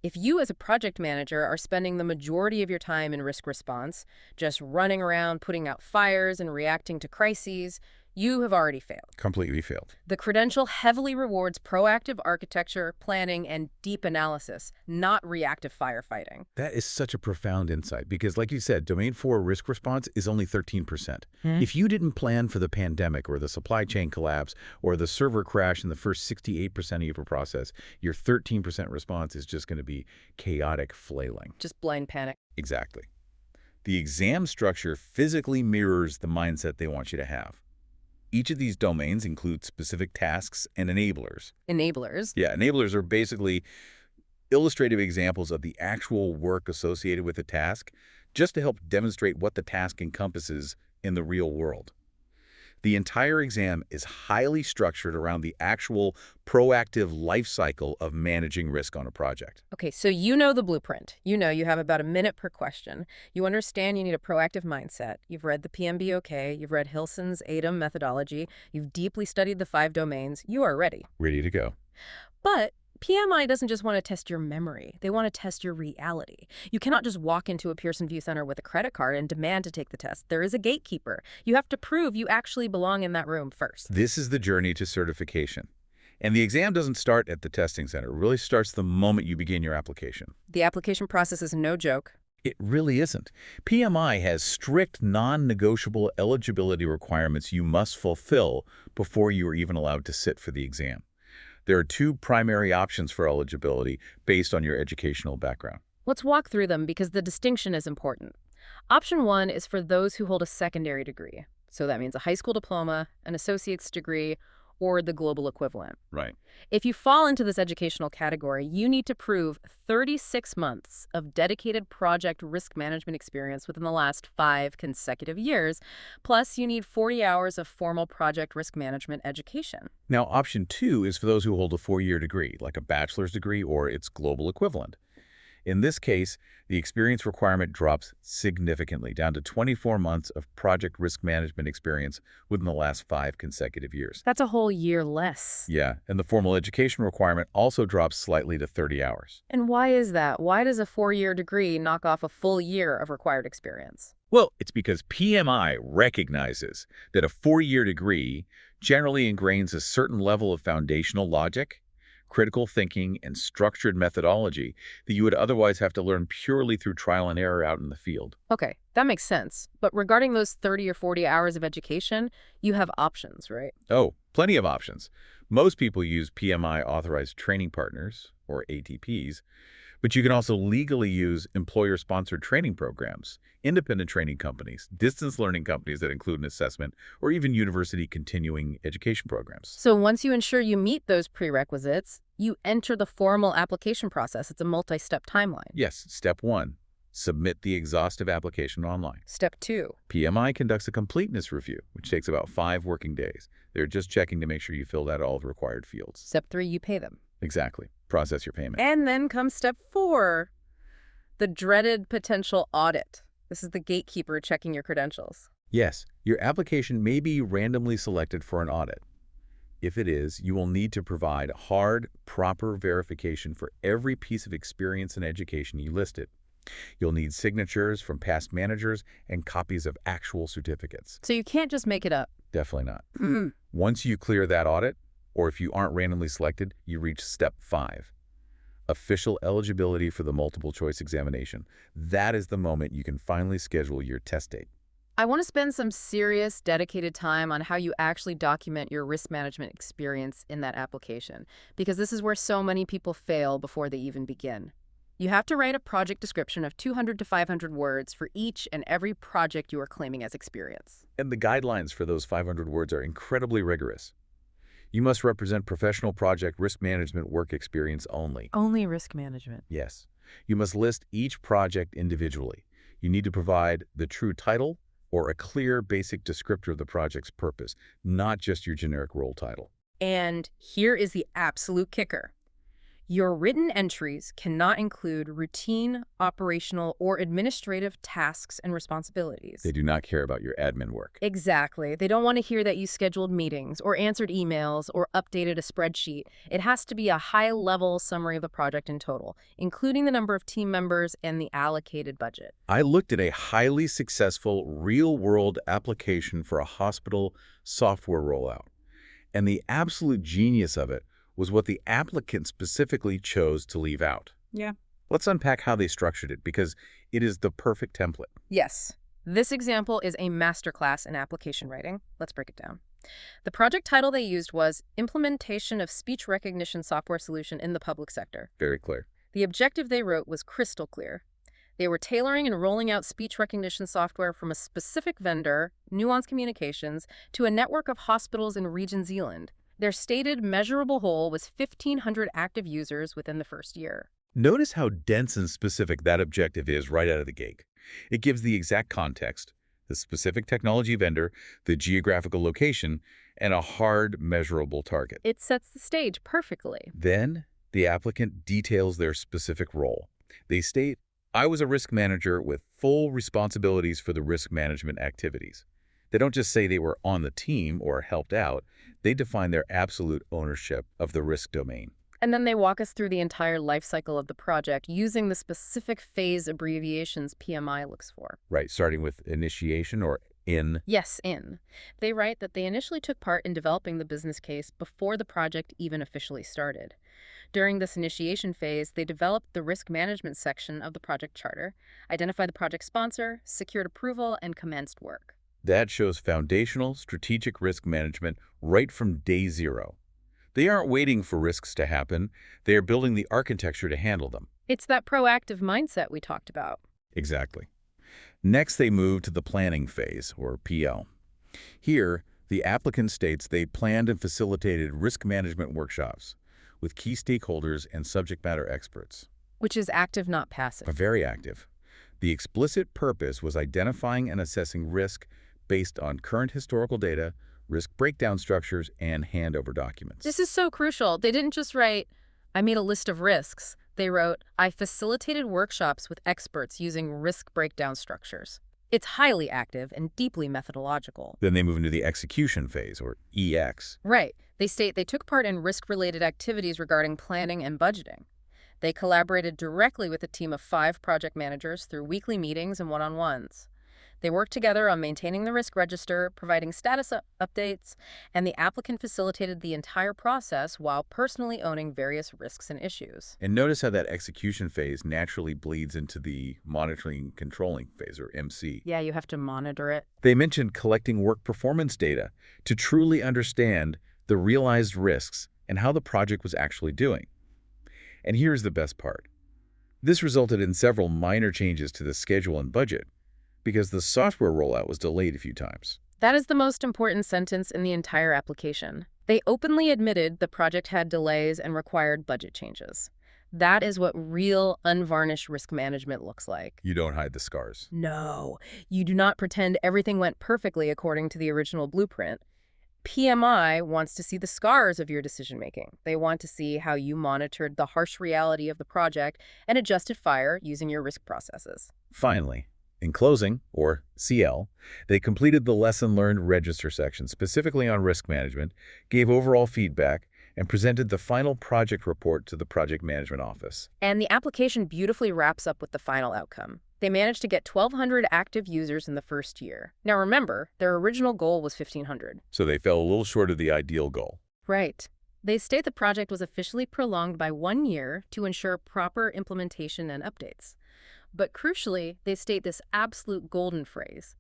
If you as a project manager are spending the majority of your time in risk response, just running around putting out fires and reacting to crises, you have already failed. Completely failed. The credential heavily rewards proactive architecture, planning, and deep analysis, not reactive firefighting. That is such a profound insight because, like you said, Domain 4 risk response is only 13%. If you didn't plan for the pandemic or the supply chain collapse or the server crash in the first 68% of your process, your 13% response is just going to be chaotic flailing. Just blind panic. Exactly. The exam structure physically mirrors the mindset they want you to have. Each of these domains includes specific tasks and enablers. Enablers? Yeah, enablers are basically illustrative examples of the actual work associated with the task, just to help demonstrate what the task encompasses in the real world. The entire exam is highly structured around the actual proactive life cycle of managing risk on a project. Okay, so you know the blueprint. You know you have about a minute per question. You understand you need a proactive mindset. You've read the PMBOK. You've read Hilson's ADAM methodology. You've deeply studied the 5 domains. You are ready. Ready to go. But PMI doesn't just want to test your memory. They want to test your reality. You cannot just walk into a Pearson VUE Center with a credit card and demand to take the test. There is a gatekeeper. You have to prove you actually belong in that room first. This is the journey to certification. And the exam doesn't start at the testing center. It really starts the moment you begin your application. The application process is no joke. It really isn't. PMI has strict non-negotiable eligibility requirements you must fulfill before you are even allowed to sit for the exam. There are 2 primary options for eligibility based on your educational background. Let's walk through them because the distinction is important. Option 1 is for those who hold a secondary degree. So that means a high school diploma, an associate's degree, or the global equivalent. Right. If you fall into this educational category, you need to prove 36 months of dedicated project risk management experience within the last 5 consecutive years, plus you need 40 hours of formal project risk management education. Now, option 2 is for those who hold a 4-year degree, like a bachelor's degree or its global equivalent. In this case, the experience requirement drops significantly, down to 24 months of project risk management experience within the last 5 consecutive years. That's a whole year less. Yeah, and the formal education requirement also drops slightly to 30 hours. And why is that? Why does a 4-year degree knock off a full year of required experience? Well, it's because PMI recognizes that a 4-year degree generally ingrains a certain level of foundational logic, critical thinking, and structured methodology that you would otherwise have to learn purely through trial and error out in the field. Okay, that makes sense. But regarding those 30 or 40 hours of education, you have options, right? Oh, plenty of options. Most people use PMI-authorized training partners, or ATPs, but you can also legally use employer-sponsored training programs, independent training companies, distance learning companies that include an assessment, or even university continuing education programs. So once you ensure you meet those prerequisites, you enter the formal application process. It's a multi-step timeline. Yes, step 1, submit the exhaustive application online. Step 2. PMI conducts a completeness review, which takes about 5 working days. They're just checking to make sure you filled out all the required fields. Step 3, you pay them. Exactly. Process your payment. And then comes step 4, the dreaded potential audit. This is the gatekeeper checking your credentials. Yes, your application may be randomly selected for an audit. If it is, you will need to provide hard, proper verification for every piece of experience and education you listed. You'll need signatures from past managers and copies of actual certificates. So you can't just make it up. Definitely not. Once you clear that audit, or if you aren't randomly selected, you reach step 5. Official eligibility for the multiple choice examination. That is the moment you can finally schedule your test date. I want to spend some serious, dedicated time on how you actually document your risk management experience in that application, because this is where so many people fail before they even begin. You have to write a project description of 200 to 500 words for each and every project you are claiming as experience. And the guidelines for those 500 words are incredibly rigorous. You must represent professional project risk management work experience only. Only risk management. Yes. You must list each project individually. You need to provide the true title or a clear basic descriptor of the project's purpose, not just your generic role title. And here is the absolute kicker. Your written entries cannot include routine, operational, or administrative tasks and responsibilities. They do not care about your admin work. Exactly. They don't want to hear that you scheduled meetings or answered emails or updated a spreadsheet. It has to be a high-level summary of the project in total, including the number of team members and the allocated budget. I looked at a highly successful real-world application for a hospital software rollout, and the absolute genius of it was what the applicant specifically chose to leave out. Yeah. Let's unpack how they structured it, because it is the perfect template. Yes. This example is a masterclass in application writing. Let's break it down. The project title they used was Implementation of Speech Recognition Software Solution in the Public Sector. Very clear. The objective they wrote was crystal clear. They were tailoring and rolling out speech recognition software from a specific vendor, Nuance Communications, to a network of hospitals in Region Zealand. Their stated measurable goal was 1,500 active users within the first year. Notice how dense and specific that objective is right out of the gate. It gives the exact context, the specific technology vendor, the geographical location, and a hard, measurable target. It sets the stage perfectly. Then, the applicant details their specific role. They state, I was a risk manager with full responsibilities for the risk management activities. They don't just say they were on the team or helped out. They define their absolute ownership of the risk domain. And then they walk us through the entire life cycle of the project using the specific phase abbreviations PMI looks for. Right, starting with initiation or in. Yes, in. They write that they initially took part in developing the business case before the project even officially started. During this initiation phase, they developed the risk management section of the project charter, identified the project sponsor, secured approval, and commenced work. That shows foundational strategic risk management right from day zero. They aren't waiting for risks to happen. They are building the architecture to handle them. It's that proactive mindset we talked about. Exactly. Next, they move to the planning phase, or PL. Here, the applicant states they planned and facilitated risk management workshops with key stakeholders and subject matter experts. Which is active, not passive. Very active. The explicit purpose was identifying and assessing risk based on current historical data, risk breakdown structures, and handover documents. This is so crucial. They didn't just write, I made a list of risks. They wrote, I facilitated workshops with experts using risk breakdown structures. It's highly active and deeply methodological. Then they move into the execution phase, or EX. Right. They state they took part in risk-related activities regarding planning and budgeting. They collaborated directly with a team of 5 project managers through weekly meetings and one-on-ones. They worked together on maintaining the risk register, providing status updates, and the applicant facilitated the entire process while personally owning various risks and issues. And notice how that execution phase naturally bleeds into the monitoring and controlling phase, or MC. Yeah, you have to monitor it. They mentioned collecting work performance data to truly understand the realized risks and how the project was actually doing. And here's the best part. This resulted in several minor changes to the schedule and budget, because the software rollout was delayed a few times. That is the most important sentence in the entire application. They openly admitted the project had delays and required budget changes. That is what real, unvarnished risk management looks like. You don't hide the scars. No, you do not pretend everything went perfectly according to the original blueprint. PMI wants to see the scars of your decision-making. They want to see how you monitored the harsh reality of the project and adjusted fire using your risk processes. Finally, in closing, or CL, they completed the lesson learned register section specifically on risk management, gave overall feedback, and presented the final project report to the project management office. And the application beautifully wraps up with the final outcome. They managed to get 1,200 active users in the first year. Now remember, their original goal was 1,500. So they fell a little short of the ideal goal. Right. They state the project was officially prolonged by 1 year to ensure proper implementation and updates. But crucially, they state this absolute golden phrase.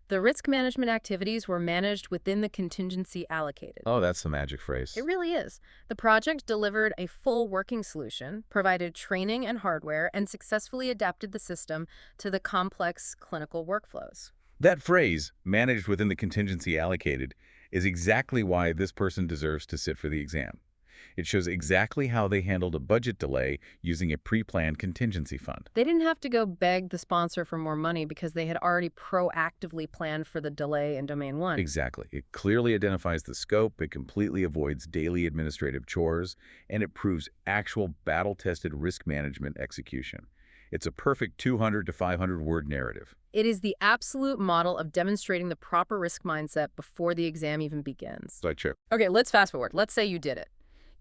The risk management activities were managed within the contingency allocated. Oh, that's the magic phrase. It really is. The project delivered a full working solution, provided training and hardware, and successfully adapted the system to the complex clinical workflows. That phrase, managed within the contingency allocated, is exactly why this person deserves to sit for the exam. It shows exactly how they handled a budget delay using a pre-planned contingency fund. They didn't have to go beg the sponsor for more money because they had already proactively planned for the delay in Domain 1. Exactly. It clearly identifies the scope, it completely avoids daily administrative chores, and it proves actual battle-tested risk management execution. It's a perfect 200 to 500-word narrative. It is the absolute model of demonstrating the proper risk mindset before the exam even begins. So true. Okay, let's fast forward. Let's say you did it.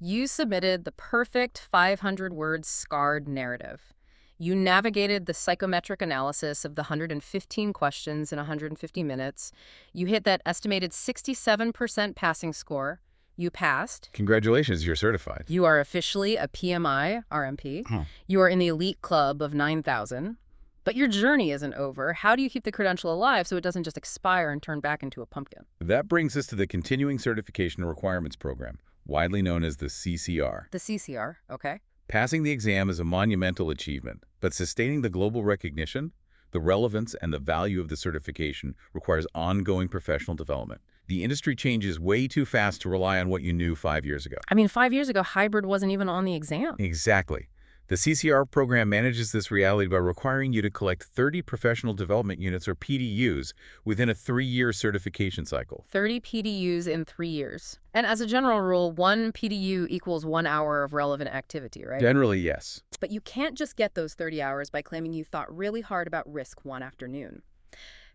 You submitted the perfect 500-word scarred narrative. You navigated the psychometric analysis of the 115 questions in 150 minutes. You hit that estimated 67% passing score. You passed. Congratulations, you're certified. You are officially a PMI RMP. You are in the elite club of 9,000. But your journey isn't over. How do you keep the credential alive so it doesn't just expire and turn back into a pumpkin? That brings us to the Continuing Certification Requirements Program, widely known as the CCR. The CCR, okay. Passing the exam is a monumental achievement, but sustaining the global recognition, the relevance, and the value of the certification requires ongoing professional development. The industry changes way too fast to rely on what you knew 5 years ago. I mean, 5 years ago, hybrid wasn't even on the exam. Exactly. The CCR program manages this reality by requiring you to collect 30 professional development units, or PDUs, within a 3-year certification cycle. 30 PDUs in 3 years. And as a general rule, 1 PDU equals 1 hour of relevant activity, right? Generally, yes. But you can't just get those 30 hours by claiming you thought really hard about risk one afternoon.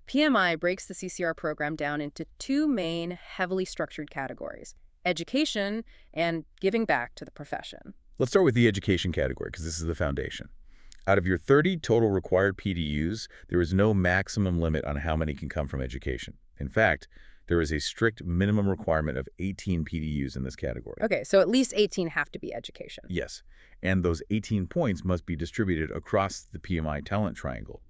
PMI breaks the CCR program down into 2 main, heavily structured categories: education and giving back to the profession. Let's start with the education category, because this is the foundation. Out of your 30 total required PDUs, there is no maximum limit on how many can come from education. In fact, there is a strict minimum requirement of 18 PDUs in this category. Okay, so at least 18 have to be education. Yes, and those 18 points must be distributed across the PMI talent triangle.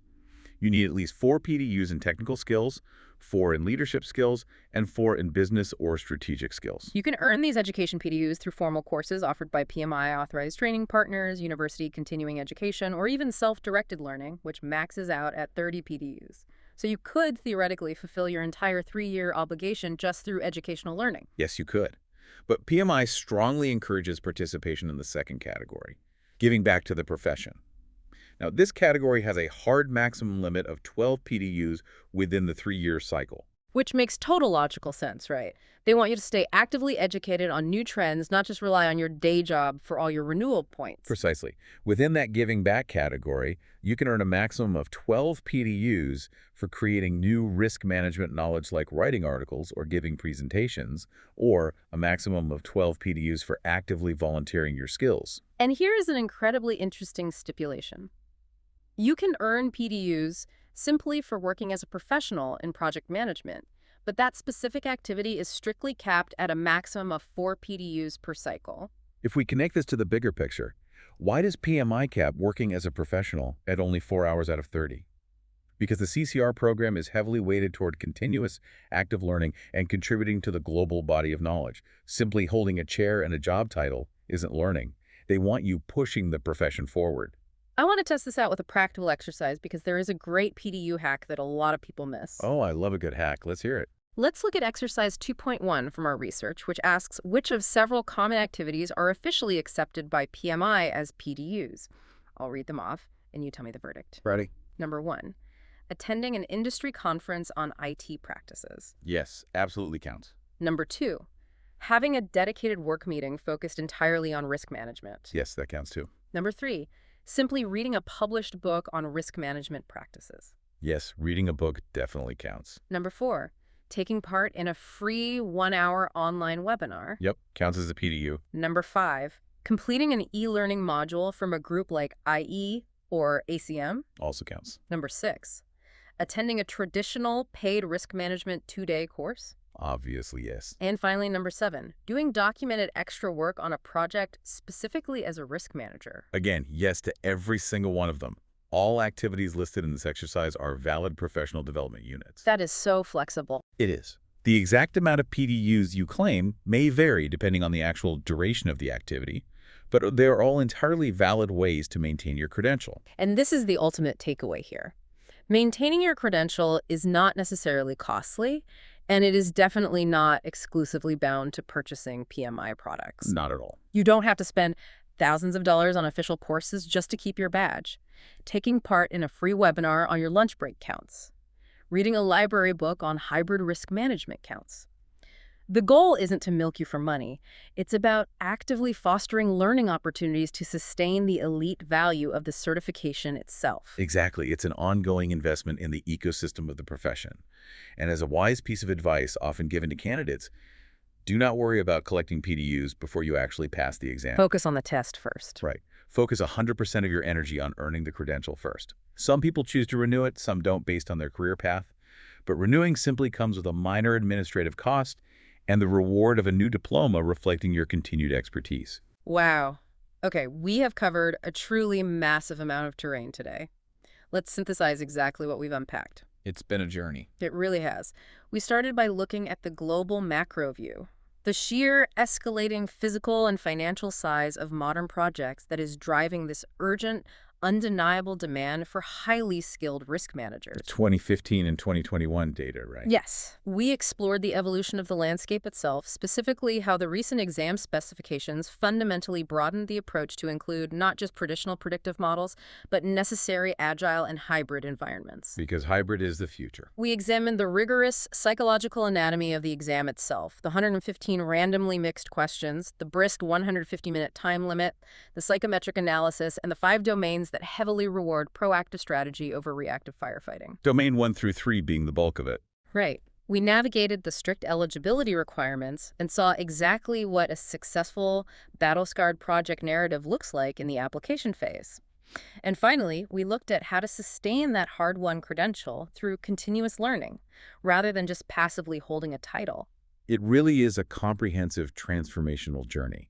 You need at least 4 PDUs in technical skills, 4 in leadership skills, and 4 in business or strategic skills. You can earn these education PDUs through formal courses offered by PMI-authorized training partners, university continuing education, or even self-directed learning, which maxes out at 30 PDUs. So you could theoretically fulfill your entire 3-year obligation just through educational learning. Yes, you could. But PMI strongly encourages participation in the second category, giving back to the profession. Now, this category has a hard maximum limit of 12 PDUs within the 3-year cycle. Which makes total logical sense, right? They want you to stay actively educated on new trends, not just rely on your day job for all your renewal points. Precisely. Within that giving back category, you can earn a maximum of 12 PDUs for creating new risk management knowledge, like writing articles or giving presentations, or a maximum of 12 PDUs for actively volunteering your skills. And here is an incredibly interesting stipulation. You can earn PDUs simply for working as a professional in project management, but that specific activity is strictly capped at a maximum of 4 PDUs per cycle. If we connect this to the bigger picture, why does PMI cap working as a professional at only 4 hours out of 30? Because the CCR program is heavily weighted toward continuous active learning and contributing to the global body of knowledge. Simply holding a chair and a job title isn't learning. They want you pushing the profession forward. I want to test this out with a practical exercise because there is a great PDU hack that a lot of people miss. Oh, I love a good hack. Let's hear it. Let's look at exercise 2.1 from our research, which asks which of several common activities are officially accepted by PMI as PDUs. I'll read them off, and you tell me the verdict. Ready? Number 1, attending an industry conference on IT practices. Yes, absolutely counts. Number 2, having a dedicated work meeting focused entirely on risk management. Yes, that counts too. Number 3, simply reading a published book on risk management practices. Yes, reading a book definitely counts. Number 4, taking part in a free 1-hour online webinar. Yep, counts as a PDU. Number 5, completing an e-learning module from a group like IE or ACM. Also counts. Number 6, attending a traditional paid risk management 2-day course. Obviously, yes. And finally, number 7, doing documented extra work on a project specifically as a risk manager. Again, yes to every single one of them. All activities listed in this exercise are valid professional development units. That is so flexible. It is. The exact amount of PDUs you claim may vary depending on the actual duration of the activity, but they are all entirely valid ways to maintain your credential. And this is the ultimate takeaway here. Maintaining your credential is not necessarily costly, and it is definitely not exclusively bound to purchasing PMI products. Not at all. You don't have to spend thousands of dollars on official courses just to keep your badge. Taking part in a free webinar on your lunch break counts. Reading a library book on hybrid risk management counts. The goal isn't to milk you for money. It's about actively fostering learning opportunities to sustain the elite value of the certification itself. Exactly. It's an ongoing investment in the ecosystem of the profession. And as a wise piece of advice often given to candidates, do not worry about collecting PDUs before you actually pass the exam. Focus on the test first. Right. Focus 100% of your energy on earning the credential first. Some people choose to renew it, some don't based on their career path. But renewing simply comes with a minor administrative cost and the reward of a new diploma reflecting your continued expertise. Wow. Okay, we have covered a truly massive amount of terrain today. Let's synthesize exactly what we've unpacked. It's been a journey. It really has. We started by looking at the global macro view, the sheer escalating physical and financial size of modern projects that is driving this urgent, undeniable demand for highly skilled risk managers. 2015 and 2021 data, right? Yes. We explored the evolution of the landscape itself, specifically how the recent exam specifications fundamentally broadened the approach to include not just traditional predictive models, but necessary agile and hybrid environments. Because hybrid is the future. We examined the rigorous psychological anatomy of the exam itself, the 115 randomly mixed questions, the brisk 150-minute time limit, the psychometric analysis, and the 5 domains that heavily reward proactive strategy over reactive firefighting. Domain 1 through 3 being the bulk of it. Right. We navigated the strict eligibility requirements and saw exactly what a successful, battle-scarred project narrative looks like in the application phase. And finally, we looked at how to sustain that hard-won credential through continuous learning, rather than just passively holding a title. It really is a comprehensive transformational journey.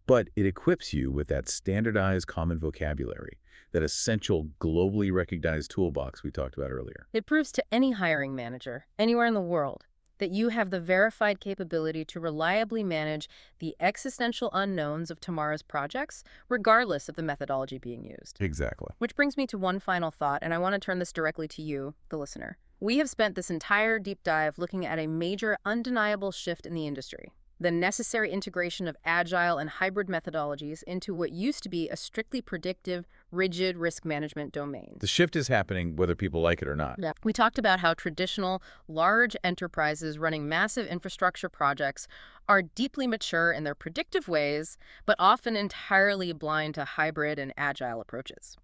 But it equips you with that standardized common vocabulary, that essential globally recognized toolbox we talked about earlier. It proves to any hiring manager, anywhere in the world, that you have the verified capability to reliably manage the existential unknowns of tomorrow's projects, regardless of the methodology being used. Exactly. Which brings me to one final thought, and I want to turn this directly to you, the listener. We have spent this entire deep dive looking at a major undeniable shift in the industry. The necessary integration of agile and hybrid methodologies into what used to be a strictly predictive, rigid risk management domain. The shift is happening whether people like it or not. Yeah. We talked about how traditional, large enterprises running massive infrastructure projects are deeply mature in their predictive ways, but often entirely blind to hybrid and agile approaches.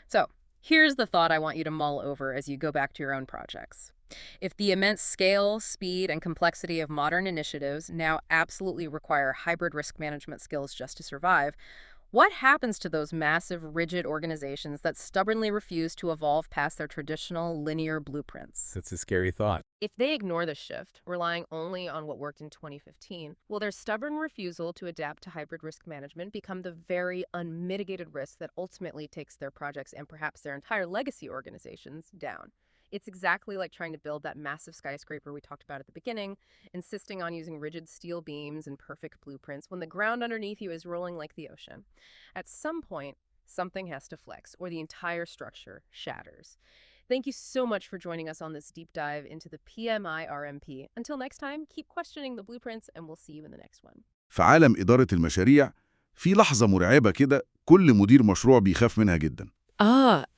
So, here's the thought I want you to mull over as you go back to your own projects. If the immense scale, speed, and complexity of modern initiatives now absolutely require hybrid risk management skills just to survive, what happens to those massive, rigid organizations that stubbornly refuse to evolve past their traditional linear blueprints? That's a scary thought. If they ignore this shift, relying only on what worked in 2015, will their stubborn refusal to adapt to hybrid risk management become the very unmitigated risk that ultimately takes their projects and perhaps their entire legacy organizations down? It's exactly like trying to build that massive skyscraper we talked about at the beginning, insisting on using rigid steel beams and perfect blueprints when the ground underneath you is rolling like the ocean. At some point, something has to flex, or the entire structure shatters. Thank you so much for joining us on this deep dive into the PMI RMP. Until next time, keep questioning the blueprints, and we'll see you in the next one. في عالم إدارة المشاريع في لحظة مرعبة كده كل مدير مشروع بيخاف منها جدا.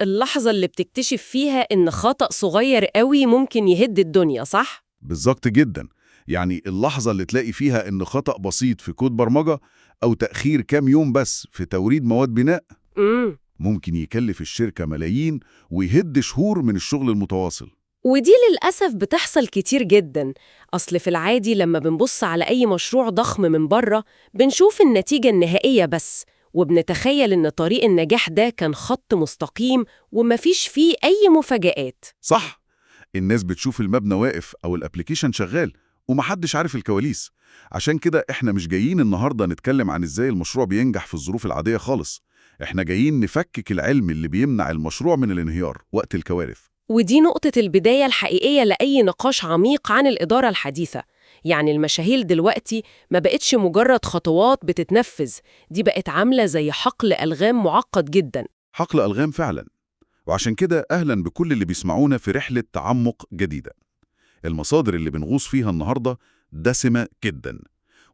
اللحظة اللي بتكتشف فيها إن خطأ صغير قوي ممكن يهد الدنيا، صح؟ بالظبط جدا. يعني اللحظة اللي تلاقي فيها إن خطأ بسيط في كود برمجة أو تأخير كام يوم بس في توريد مواد بناء ممكن يكلف الشركة ملايين ويهد شهور من الشغل المتواصل. ودي للأسف بتحصل كتير جدا. أصل في العادي لما بنبص على أي مشروع ضخم من بره بنشوف النتيجة النهائية بس، وبنتخيل إن طريق النجاح ده كان خط مستقيم ومفيش فيه أي مفاجآت. صح، الناس بتشوف المبنى واقف أو الابليكيشن شغال ومحدش عارف الكواليس. عشان كده إحنا مش جايين النهاردة نتكلم عن إزاي المشروع بينجح في الظروف العادية خالص. إحنا جايين نفكك العلم اللي بيمنع المشروع من الانهيار وقت الكوارث. ودي نقطة البداية الحقيقية لأي نقاش عميق عن الإدارة الحديثة. يعني المشاهير دلوقتي ما بقتش مجرد خطوات بتتنفذ، دي بقت عاملة زي حقل ألغام معقد جدا. حقل ألغام فعلا. وعشان كده أهلا بكل اللي بيسمعونا في رحلة تعمق جديدة. المصادر اللي بنغوص فيها النهاردة دسمة جدا،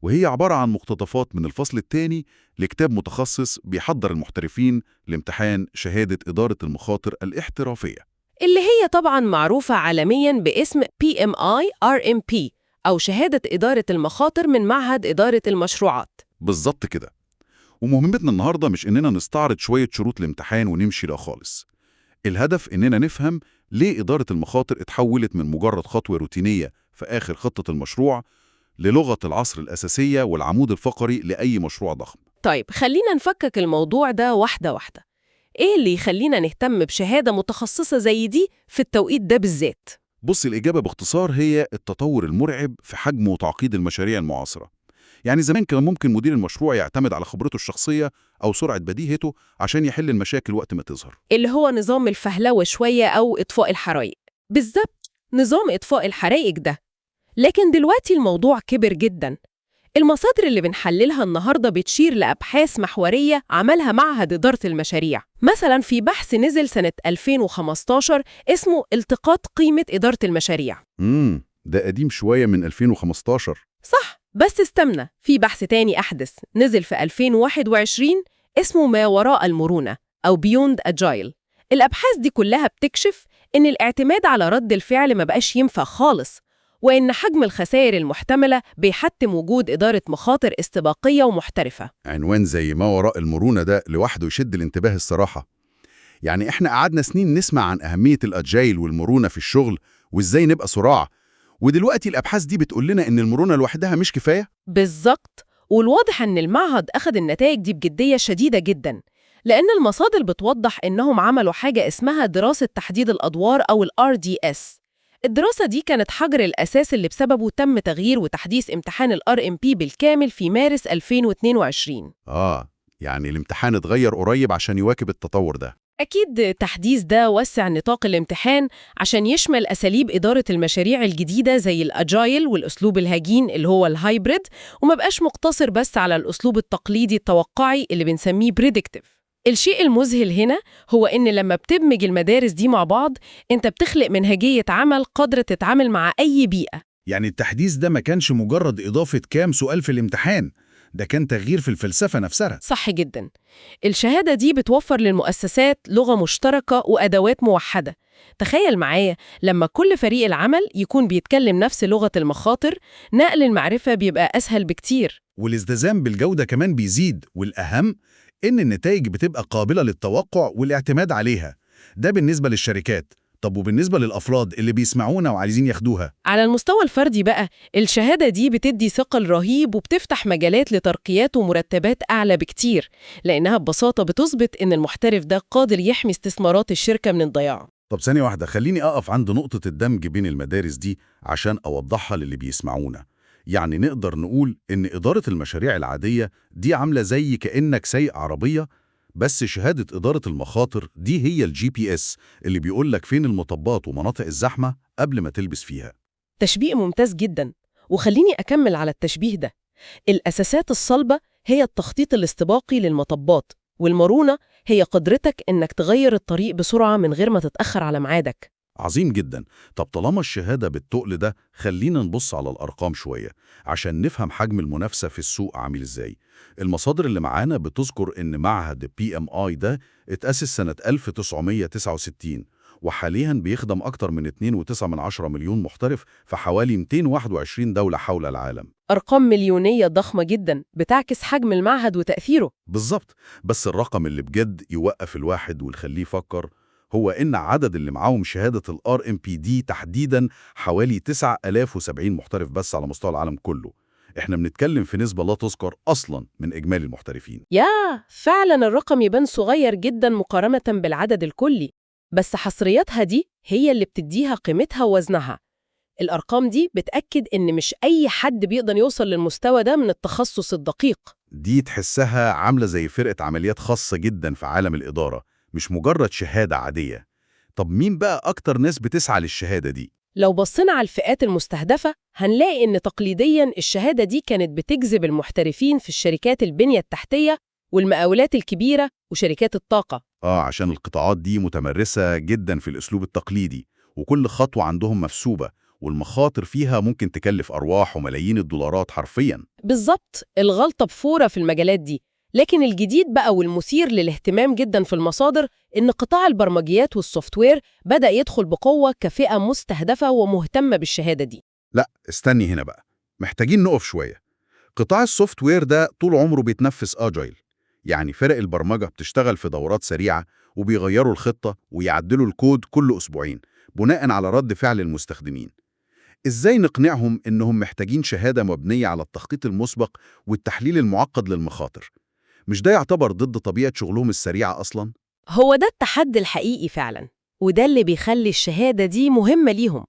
وهي عبارة عن مقتطفات من الفصل الثاني لكتاب متخصص بيحضر المحترفين لامتحان شهادة إدارة المخاطر الاحترافية، اللي هي طبعاً معروفة عالمياً باسم PMI RMP أو شهادة إدارة المخاطر من معهد إدارة المشروعات. بالظبط كده. ومهمتنا النهاردة مش إننا نستعرض شوية شروط الامتحان ونمشي لا خالص. الهدف إننا نفهم ليه إدارة المخاطر اتحولت من مجرد خطوة روتينية في آخر خطة المشروع للغة العصر الأساسية والعمود الفقري لأي مشروع ضخم. طيب خلينا نفكك الموضوع ده واحدة واحدة. إيه اللي يخلينا نهتم بشهادة متخصصة زي دي في التوقيت ده بالذات؟ بص، الإجابة باختصار هي التطور المرعب في حجم وتعقيد المشاريع المعاصرة. يعني زمان كان ممكن مدير المشروع يعتمد على خبرته الشخصية أو سرعة بديهته عشان يحل المشاكل وقت ما تظهر، اللي هو نظام الفهلوة شوية أو إطفاء الحرائق. بالظبط، نظام إطفاء الحرائق ده. لكن دلوقتي الموضوع كبر جدا. المصادر اللي بنحللها النهاردة بتشير لأبحاث محورية عملها معهد إدارة المشاريع. مثلا في بحث نزل سنة 2015 اسمه التقاط قيمة إدارة المشاريع. ده قديم شوية من 2015. صح، بس استنى، في بحث تاني أحدث نزل في 2021 اسمه ما وراء المرونة أو Beyond Agile. الأبحاث دي كلها بتكشف إن الاعتماد على رد الفعل ما بقاش ينفع خالص، وإن حجم الخسائر المحتملة بيحتم وجود إدارة مخاطر استباقية ومحترفة. عنوان زي ما وراء المرونة ده لوحده يشد الانتباه الصراحة. يعني إحنا قعدنا سنين نسمع عن أهمية الأجايل والمرونة في الشغل وإزاي نبقى صراع، ودلوقتي الأبحاث دي بتقول لنا إن المرونة لوحدها مش كفاية؟ بالظبط، والواضح إن المعهد أخذ النتائج دي بجدية شديدة جداً، لأن المصادر بتوضح إنهم عملوا حاجة اسمها دراسة تحديد الأدوار أو RDS. الدراسة دي كانت حجر الأساس اللي بسببه تم تغيير وتحديث امتحان RMP بالكامل في مارس 2022. يعني الامتحان اتغير قريب عشان يواكب التطور ده. أكيد التحديث ده وسع نطاق الامتحان عشان يشمل أساليب إدارة المشاريع الجديدة زي الأجايل والأسلوب الهجين اللي هو الهايبريد، وما بقاش مقتصر بس على الأسلوب التقليدي التوقعي اللي بنسميه بريدكتيف. الشيء المذهل هنا هو إن لما بتدمج المدارس دي مع بعض، أنت بتخلق منهجية عمل قادرة تتعامل مع أي بيئة. يعني التحديث ده ما كانش مجرد إضافة كام سؤال في الامتحان، ده كان تغيير في الفلسفة نفسها. صح جدا. الشهادة دي بتوفر للمؤسسات لغة مشتركة وأدوات موحدة. تخيل معايا لما كل فريق العمل يكون بيتكلم نفس لغة المخاطر، نقل المعرفة بيبقى أسهل بكتير. والازدزام بالجودة كمان بيزيد، والأهم إن النتائج بتبقى قابلة للتوقع والاعتماد عليها. ده بالنسبة للشركات. طب وبالنسبة للأفراد اللي بيسمعونا وعايزين ياخدوها؟ على المستوى الفردي بقى، الشهادة دي بتدي ثقل رهيب وبتفتح مجالات لترقيات ومرتبات أعلى بكتير، لأنها ببساطة بتثبت إن المحترف ده قادر يحمي استثمارات الشركة من الضياع. طب ثانية واحدة، خليني أقف عند نقطة الدمج بين المدارس دي عشان أوضحها للي بيسمعونا. يعني نقدر نقول إن إدارة المشاريع العادية دي عاملة زي كأنك سايق عربية، بس شهادة إدارة المخاطر دي هي الGPS اللي بيقولك فين المطبات ومناطق الزحمة قبل ما تلبس فيها. تشبيه ممتاز جدا، وخليني أكمل على التشبيه ده. الأساسات الصلبة هي التخطيط الاستباقي للمطبات، والمرونة هي قدرتك إنك تغير الطريق بسرعة من غير ما تتأخر على ميعادك. عظيم جدا. طب طالما الشهادة بالتقل ده، خلينا نبص على الأرقام شوية عشان نفهم حجم المنافسة في السوق عامل إزاي. المصادر اللي معانا بتذكر إن معهد PMI ده اتأسس سنة 1969 وحالياً بيخدم أكتر من 2.9 مليون محترف في حوالي 221 دولة حول العالم. أرقام مليونية ضخمة جدا بتعكس حجم المعهد وتأثيره. بالظبط. بس الرقم اللي بجد يوقف الواحد ويخليه يفكر هو إن عدد اللي معاهم شهادة RMPD تحديداً حوالي 9070 محترف بس على مستوى العالم كله. إحنا بنتكلم في نسبة لا تذكر أصلاً من إجمالي المحترفين. فعلا الرقم يبان صغير جدا مقارنة بالعدد الكلي، بس حصرياتها دي هي اللي بتديها قيمتها ووزنها. الأرقام دي بتأكد إن مش أي حد بيقدر يوصل للمستوى ده من التخصص الدقيق. دي تحسها عاملة زي فرقة عمليات خاصة جداً في عالم الإدارة، مش مجرد شهادة عادية. طب مين بقى أكتر ناس بتسعى للشهادة دي؟ لو بصينا على الفئات المستهدفة هنلاقي إن تقليدياً الشهادة دي كانت بتجذب المحترفين في الشركات البنية التحتية والمقاولات الكبيرة وشركات الطاقة. عشان القطاعات دي متمرسة جداً في الأسلوب التقليدي، وكل خطوة عندهم مفسوبة، والمخاطر فيها ممكن تكلف أرواح وملايين الدولارات حرفياً. بالظبط، الغلطة بفورة في المجالات دي. لكن الجديد بقى والمثير للاهتمام جدا في المصادر إن قطاع البرمجيات والسوفتوير بدأ يدخل بقوة كفئة مستهدفة ومهتمة بالشهادة دي. لا استني هنا بقى، محتاجين نقف شوية. قطاع السوفتوير ده طول عمره بيتنفس آجايل، يعني فرق البرمجة بتشتغل في دورات سريعة وبيغيروا الخطة ويعدلوا الكود كل أسبوعين بناء على رد فعل المستخدمين. إزاي نقنعهم إنهم محتاجين شهادة مبنية على التخطيط المسبق والتحليل المعقد للمخاطر؟ مش ده يعتبر ضد طبيعة شغلهم السريعة أصلاً؟ هو ده التحدي الحقيقي فعلا، وده اللي بيخلي الشهادة دي مهمة ليهم.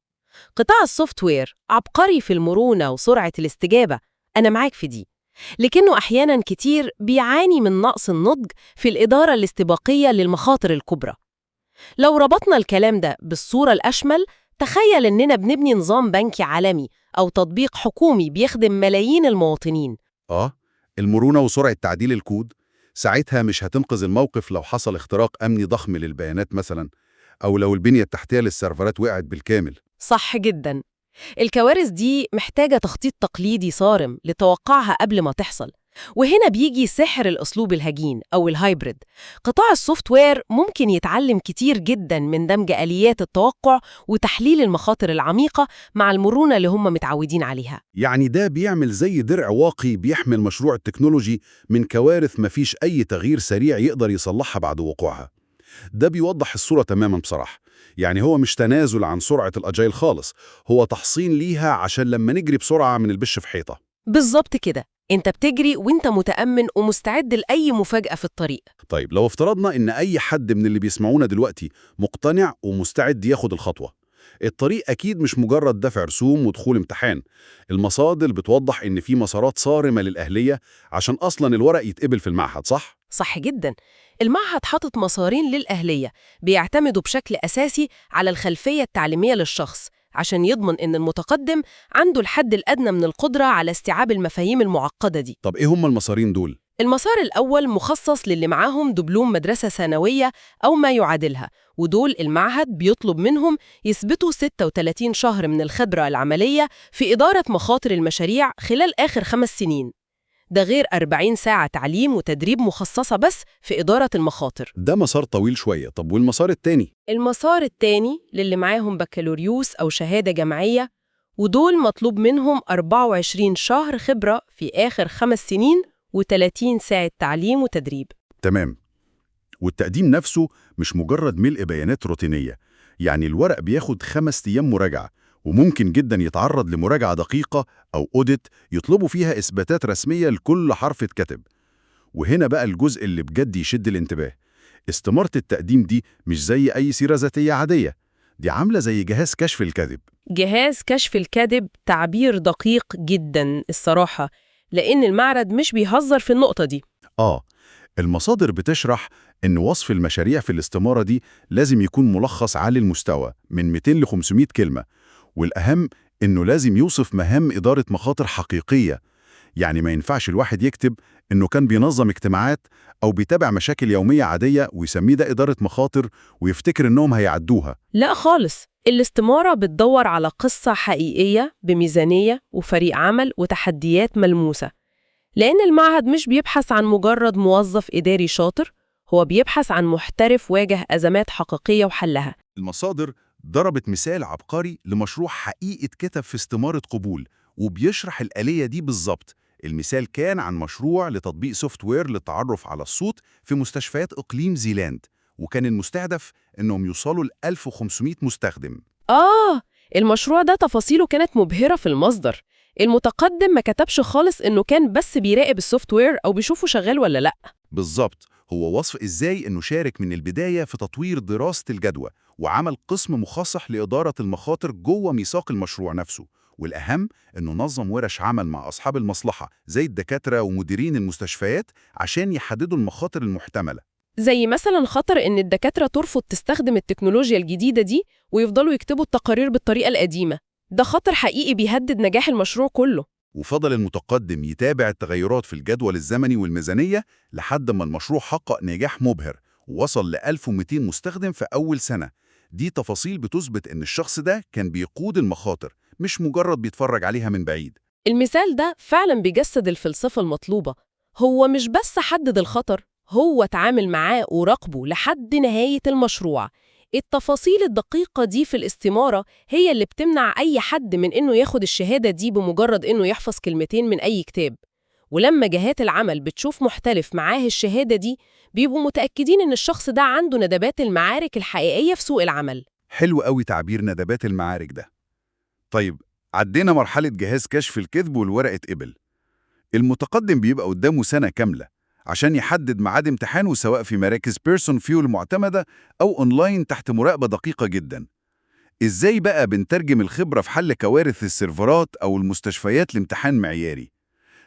قطاع السوفتوير عبقري في المرونة وسرعة الاستجابة، أنا معاك في دي، لكنه أحياناً كتير بيعاني من نقص النضج في الإدارة الاستباقية للمخاطر الكبرى. لو ربطنا الكلام ده بالصورة الأشمل، تخيل إننا بنبني نظام بنكي عالمي أو تطبيق حكومي بيخدم ملايين المواطنين. المرونة وسرعة تعديل الكود ساعتها مش هتنقذ الموقف لو حصل اختراق أمني ضخم للبيانات مثلا، أو لو البنية التحتية للسيرفرات وقعت بالكامل. صح جداً. الكوارث دي محتاجة تخطيط تقليدي صارم لتوقعها قبل ما تحصل، وهنا بيجي سحر الأسلوب الهجين أو الهايبريد. قطاع السوفت وير ممكن يتعلم كتير جداً من دمج آليات التوقع وتحليل المخاطر العميقة مع المرونة اللي هم متعودين عليها. يعني ده بيعمل زي درع واقي بيحمي المشروع التكنولوجي من كوارث مفيش أي تغيير سريع يقدر يصلحها بعد وقوعها. ده بيوضح الصورة تماما بصراحة. يعني هو مش تنازل عن سرعة الأجايل خالص، هو تحصين ليها عشان لما نجري بسرعة من البش في حيطة. بالظبط كده، انت بتجري وانت متأمن ومستعد لأي مفاجأة في الطريق. طيب لو افترضنا إن أي حد من اللي بيسمعونا دلوقتي مقتنع ومستعد ياخد الخطوة، الطريق أكيد مش مجرد دفع رسوم ودخول امتحان. المصادر بتوضح إن في مسارات صارمة للأهلية عشان أصلاً الورق يتقبل في المعهد، صح؟ صح جدا. المعهد حاطط مسارين للأهلية بيعتمدوا بشكل أساسي على الخلفية التعليمية للشخص عشان يضمن إن المتقدم عنده الحد الأدنى من القدرة على استيعاب المفاهيم المعقدة دي. طب إيه هم المسارين دول؟ المسار الأول مخصص للي معاهم دبلوم مدرسة ثانوية أو ما يعادلها، ودول المعهد بيطلب منهم يثبتوا 36 شهر من الخبرة العملية في إدارة مخاطر المشاريع خلال آخر 5 سنين. ده غير 40 ساعة تعليم وتدريب مخصصة بس في إدارة المخاطر. ده مسار طويل شوية. طب والمسار التاني؟ المسار التاني للي معاهم بكالوريوس أو شهادة جامعية، ودول مطلوب منهم 24 شهر خبرة في آخر 5 سنين و30 ساعة تعليم وتدريب. تمام. والتقديم نفسه مش مجرد ملء بيانات روتينية، يعني الورق بياخد 5 أيام مراجعة، وممكن جدا يتعرض لمراجعة دقيقة أو أوديت يطلبوا فيها إثباتات رسمية لكل حرف اتكتب. وهنا بقى الجزء اللي بجد يشد الانتباه. استمارة التقديم دي مش زي أي سيرة ذاتية عادية، دي عاملة زي جهاز كشف الكذب. جهاز كشف الكذب تعبير دقيق جدا الصراحة، لأن المعرض مش بيهزر في النقطة دي. المصادر بتشرح إن وصف المشاريع في الاستمارة دي لازم يكون ملخص عالي المستوى من 200 ل 500 كلمة، والأهم إنه لازم يوصف مهام إدارة مخاطر حقيقية. يعني ما ينفعش الواحد يكتب إنه كان بينظم اجتماعات أو بيتابع مشاكل يومية عادية ويسميه ده إدارة مخاطر ويفتكر إنهم هيعدوها. لا خالص، الاستمارة بتدور على قصة حقيقية بميزانية وفريق عمل وتحديات ملموسة، لأن المعهد مش بيبحث عن مجرد موظف إداري شاطر، هو بيبحث عن محترف واجه أزمات حقيقية وحلها. المصادر ضربت مثال عبقري لمشروع حقيقي اتكتب في استمارة قبول وبيشرح الآلية دي بالظبط. المثال كان عن مشروع لتطبيق سوفت وير للتعرف على الصوت في مستشفيات إقليم زيلاند، وكان المستهدف إنهم يوصلوا ل 1500 مستخدم. المشروع ده تفاصيله كانت مبهرة في المصدر. المتقدم ما كتبش خالص إنه كان بس بيراقب السوفت وير أو بيشوفه شغال ولا لأ. بالظبط، هو وصف إزاي إنه شارك من البداية في تطوير دراسة الجدوى وعمل قسم مخصص لإدارة المخاطر جوه ميثاق المشروع نفسه، والأهم إنه نظم ورش عمل مع أصحاب المصلحة زي الدكاترة ومديرين المستشفيات عشان يحددوا المخاطر المحتملة. زي مثلا خطر إن الدكاترة ترفض تستخدم التكنولوجيا الجديدة دي ويفضلوا يكتبوا التقارير بالطريقة القديمة. ده خطر حقيقي بيهدد نجاح المشروع كله. وفضل المتقدم يتابع التغيرات في الجدول الزمني والميزانية لحد ما المشروع حقق نجاح مبهر ووصل ل 1200 مستخدم في أول سنة. دي تفاصيل بتثبت إن الشخص ده كان بيقود المخاطر، مش مجرد بيتفرج عليها من بعيد. المثال ده فعلا بيجسد الفلسفة المطلوبة. هو مش بس حدد الخطر، هو تعامل معاه وراقبه لحد نهاية المشروع. التفاصيل الدقيقة دي في الاستمارة هي اللي بتمنع أي حد من إنه ياخد الشهادة دي بمجرد إنه يحفظ كلمتين من أي كتاب. ولما جهات العمل بتشوف محترف معاه الشهادة دي، بيبقوا متأكدين إن الشخص ده عنده ندبات المعارك الحقيقية في سوق العمل. حلو قوي تعبير ندبات المعارك ده. طيب، عدينا مرحلة جهاز كشف الكذب والورقة قبل. المتقدم بيبقى قدامه سنة كاملة عشان يحدد ميعاد امتحانه، سواء في مراكز بيرسون فيول معتمدة أو أونلاين تحت مراقبة دقيقة جدا. إزاي بقى بنترجم الخبرة في حل كوارث السيرفرات أو المستشفيات لامتحان معياري؟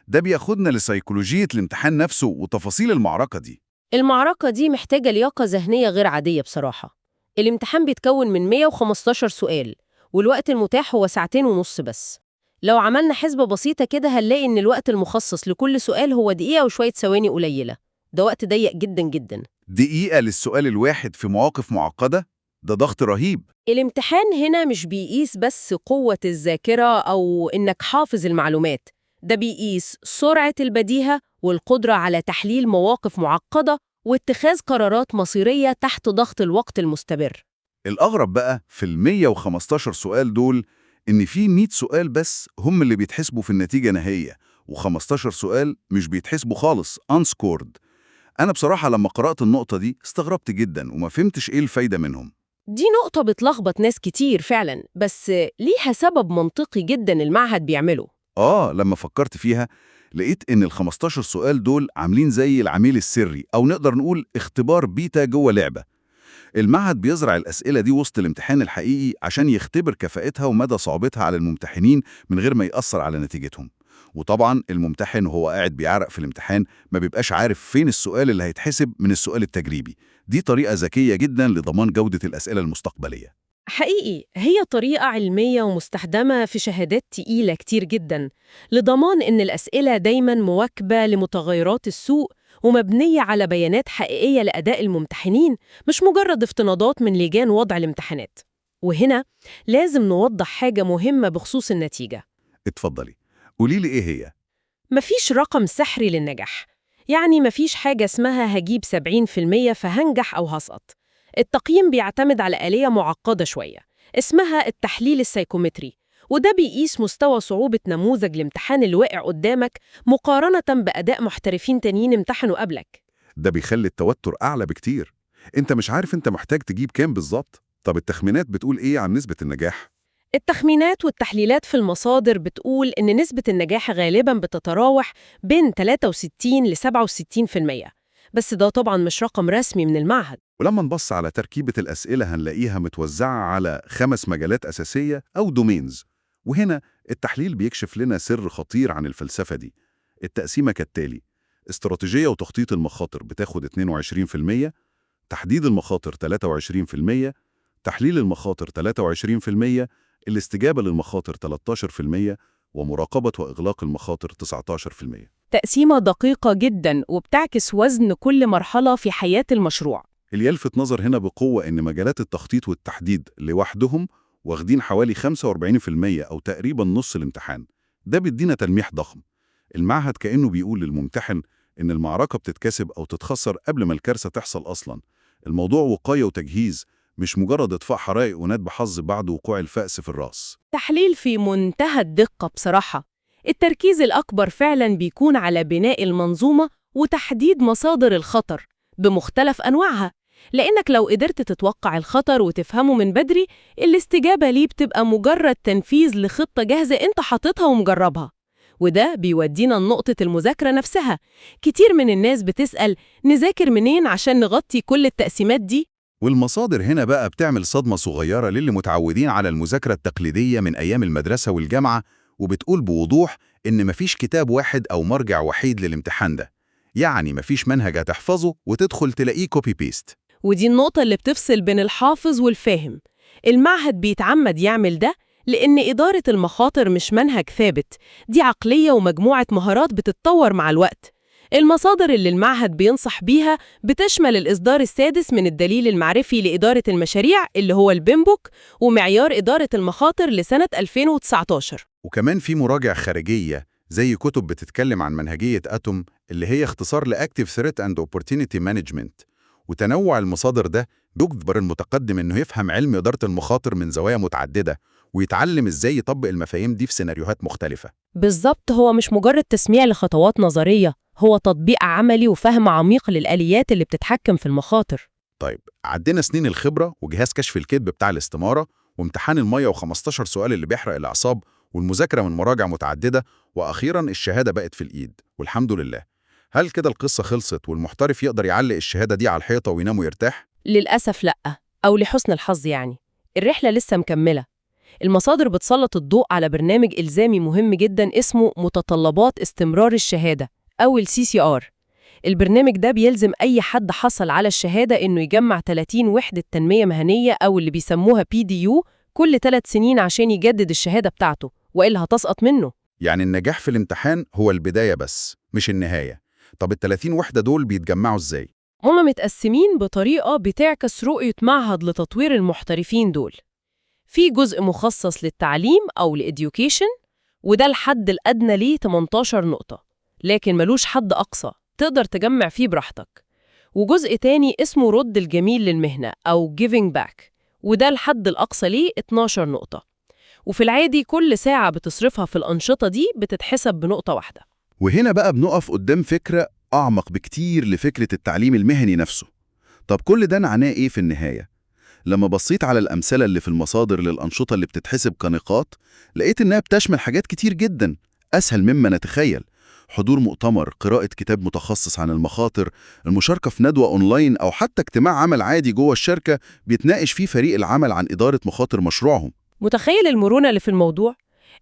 ده بياخدنا لسيكولوجية الامتحان نفسه وتفاصيل المعركة دي. المعركة دي محتاجة لياقة ذهنية غير عادية بصراحة. الامتحان بيتكون من 115 سؤال، والوقت المتاح هو 2.5 ساعات بس. لو عملنا حسبة بسيطة كده هنلاقي إن الوقت المخصص لكل سؤال هو دقيقة وشوية ثواني قليلة. ده وقت ضيق جدا جدا. دقيقة للسؤال الواحد في مواقف معقدة؟ ده ضغط رهيب. الامتحان هنا مش بيقيس بس قوة الذاكرة أو إنك حافظ المعلومات، ده بيقيس سرعة البديهة والقدرة على تحليل مواقف معقدة واتخاذ قرارات مصيرية تحت ضغط الوقت المستمر. الأغرب بقى في 115 سؤال دول إن في 100 سؤال بس هم اللي بيتحسبوا في النتيجة نهائية، و15 سؤال مش بيتحسبوا خالص unscored. أنا بصراحة لما قرأت النقطة دي استغربت جدا وما فهمتش إيه الفايدة منهم. دي نقطة بتلخبط ناس كتير فعلا، بس ليها سبب منطقي جدا المعهد بيعمله. لما فكرت فيها لقيت إن ال15 سؤال دول عاملين زي العميل السري، أو نقدر نقول اختبار بيتا جوه لعبة. المعهد بيزرع الأسئلة دي وسط الامتحان الحقيقي عشان يختبر كفاءتها ومدى صعوبتها على الممتحنين من غير ما يأثر على نتيجتهم. وطبعا الممتحن وهو قاعد بيعرق في الامتحان ما بيبقاش عارف فين السؤال اللي هيتحسب من السؤال التجريبي. دي طريقة ذكية جدا لضمان جودة الأسئلة المستقبلية. حقيقي هي طريقة علمية ومستخدمة في شهادات تقيلة كتير جدا لضمان إن الأسئلة دايماً مواكبة لمتغيرات السوق ومبنية على بيانات حقيقية لأداء الممتحنين، مش مجرد افتراضات من لجان وضع الامتحانات. وهنا لازم نوضح حاجة مهمة بخصوص النتيجة. اتفضلي قولي لي إيه هي؟ مفيش رقم سحري للنجاح، يعني مفيش حاجة اسمها هجيب 70% فهنجح أو هسقط. التقييم بيعتمد على آلية معقدة شوية اسمها التحليل السايكومتري، وده بيقيس مستوى صعوبة نموذج الامتحان اللي واقع قدامك مقارنة بأداء محترفين تانيين امتحنوا قبلك. ده بيخلي التوتر أعلى بكتير. أنت مش عارف أنت محتاج تجيب كام بالظبط. طب التخمينات بتقول إيه عن نسبة النجاح؟ التخمينات والتحليلات في المصادر بتقول إن نسبة النجاح غالباً بتتراوح بين 63 ل 67%، بس ده طبعاً مش رقم رسمي من المعهد. ولما نبص على تركيبة الأسئلة هنلاقيها متوزعة على 5 مجالات أساسية أو دومينز. وهنا التحليل بيكشف لنا سر خطير عن الفلسفة دي. التقسيمة كالتالي: استراتيجية وتخطيط المخاطر بتاخد 22%، تحديد المخاطر 23%، تحليل المخاطر 23%، الاستجابة للمخاطر 13%، ومراقبة وإغلاق المخاطر 19%. تقسيمة دقيقة جداً وبتعكس وزن كل مرحلة في حياة المشروع. اللي يلفت نظر هنا بقوة إن مجالات التخطيط والتحديد لوحدهم واخدين حوالي 45% أو تقريباً نص الامتحان. ده بيدينا تلميح ضخم. المعهد كأنه بيقول للممتحن إن المعركة بتتكسب أو تتخسر قبل ما الكارثة تحصل أصلاً. الموضوع وقاية وتجهيز، مش مجرد إطفاء حرائق وندب حظ بعد وقوع الفأس في الرأس. تحليل في منتهى الدقة بصراحة. التركيز الأكبر فعلاً بيكون على بناء المنظومة وتحديد مصادر الخطر بمختلف أنواعها، لأنك لو قدرت تتوقع الخطر وتفهمه من بدري، الاستجابة ليه بتبقى مجرد تنفيذ لخطة جاهزة أنت حاططها ومجربها. وده بيودينا لنقطة المذاكرة نفسها. كتير من الناس بتسأل نذاكر منين عشان نغطي كل التقسيمات دي؟ والمصادر هنا بقى بتعمل صدمة صغيرة للي متعودين على المذاكرة التقليدية من أيام المدرسة والجامعة، وبتقول بوضوح إن مفيش كتاب واحد أو مرجع وحيد للامتحان ده. يعني مفيش منهج هتحفظه وتدخل تلاقيه كوبي بيست. ودي النقطة اللي بتفصل بين الحافظ والفاهم. المعهد بيتعمد يعمل ده لأن إدارة المخاطر مش منهج ثابت، دي عقلية ومجموعة مهارات بتتطور مع الوقت. المصادر اللي المعهد بينصح بيها بتشمل الإصدار السادس من الدليل المعرفي لإدارة المشاريع اللي هو البيمبوك، ومعيار إدارة المخاطر لسنة 2019. وكمان في مراجع خارجية زي كتب بتتكلم عن منهجية أتوم اللي هي اختصار لأكتيف ثريت أند أوبورتينيتي مانجمنت. وتنوع المصادر ده بيجبر المتقدم إنه يفهم علم إدارة المخاطر من زوايا متعددة ويتعلم إزاي يطبق المفاهيم دي في سيناريوهات مختلفة. بالظبط، هو مش مجرد تسميع لخطوات نظرية، هو تطبيق عملي وفهم عميق للآليات اللي بتتحكم في المخاطر. طيب عدينا سنين الخبرة وجهاز كشف الكذب بتاع الاستمارة وامتحان المية و15 سؤال اللي بيحرق الأعصاب والمذاكرة من مراجع متعددة، وأخيراً الشهادة بقت في الإيد والحمد لله. هل كده القصة خلصت والمحترف يقدر يعلق الشهادة دي على الحيطة وينام ويرتاح؟ للأسف لأ، أو لحسن الحظ يعني. الرحلة لسه مكملة. المصادر بتسلط الضوء على برنامج إلزامي مهم جدا اسمه متطلبات استمرار الشهادة أو CCR. البرنامج ده بيلزم أي حد حصل على الشهادة إنه يجمع 30 وحدة تنمية مهنية أو اللي بيسموها PDU كل 3 سنين عشان يجدد الشهادة بتاعته، وإلا هتسقط منه. يعني النجاح في الامتحان هو البداية بس مش النهاية. طب ال30 وحدة دول بيتجمعوا إزاي؟ هما متقسمين بطريقة بتعكس رؤية معهد لتطوير المحترفين دول. في جزء مخصص للتعليم أو الإديوكيشن، وده الحد الأدنى ليه 18 نقطة، لكن ملوش حد أقصى تقدر تجمع فيه براحتك. وجزء تاني اسمه رد الجميل للمهنة أو giving back، وده الحد الأقصى ليه 12 نقطة. وفي العادي كل ساعة بتصرفها في الأنشطة دي بتتحسب بنقطة واحدة. وهنا بقى بنقف قدام فكرة أعمق بكتير لفكرة التعليم المهني نفسه. طب كل ده معناه إيه في النهاية؟ لما بصيت على الأمثلة اللي في المصادر للأنشطة اللي بتتحسب كنقاط، لقيت إنها بتشمل حاجات كتير جدا أسهل مما نتخيل. حضور مؤتمر، قراءة كتاب متخصص عن المخاطر، المشاركة في ندوة أونلاين، أو حتى اجتماع عمل عادي جوه الشركة بيتناقش فيه فريق العمل عن إدارة مخاطر مشروعهم. متخيل المرونة اللي في الموضوع؟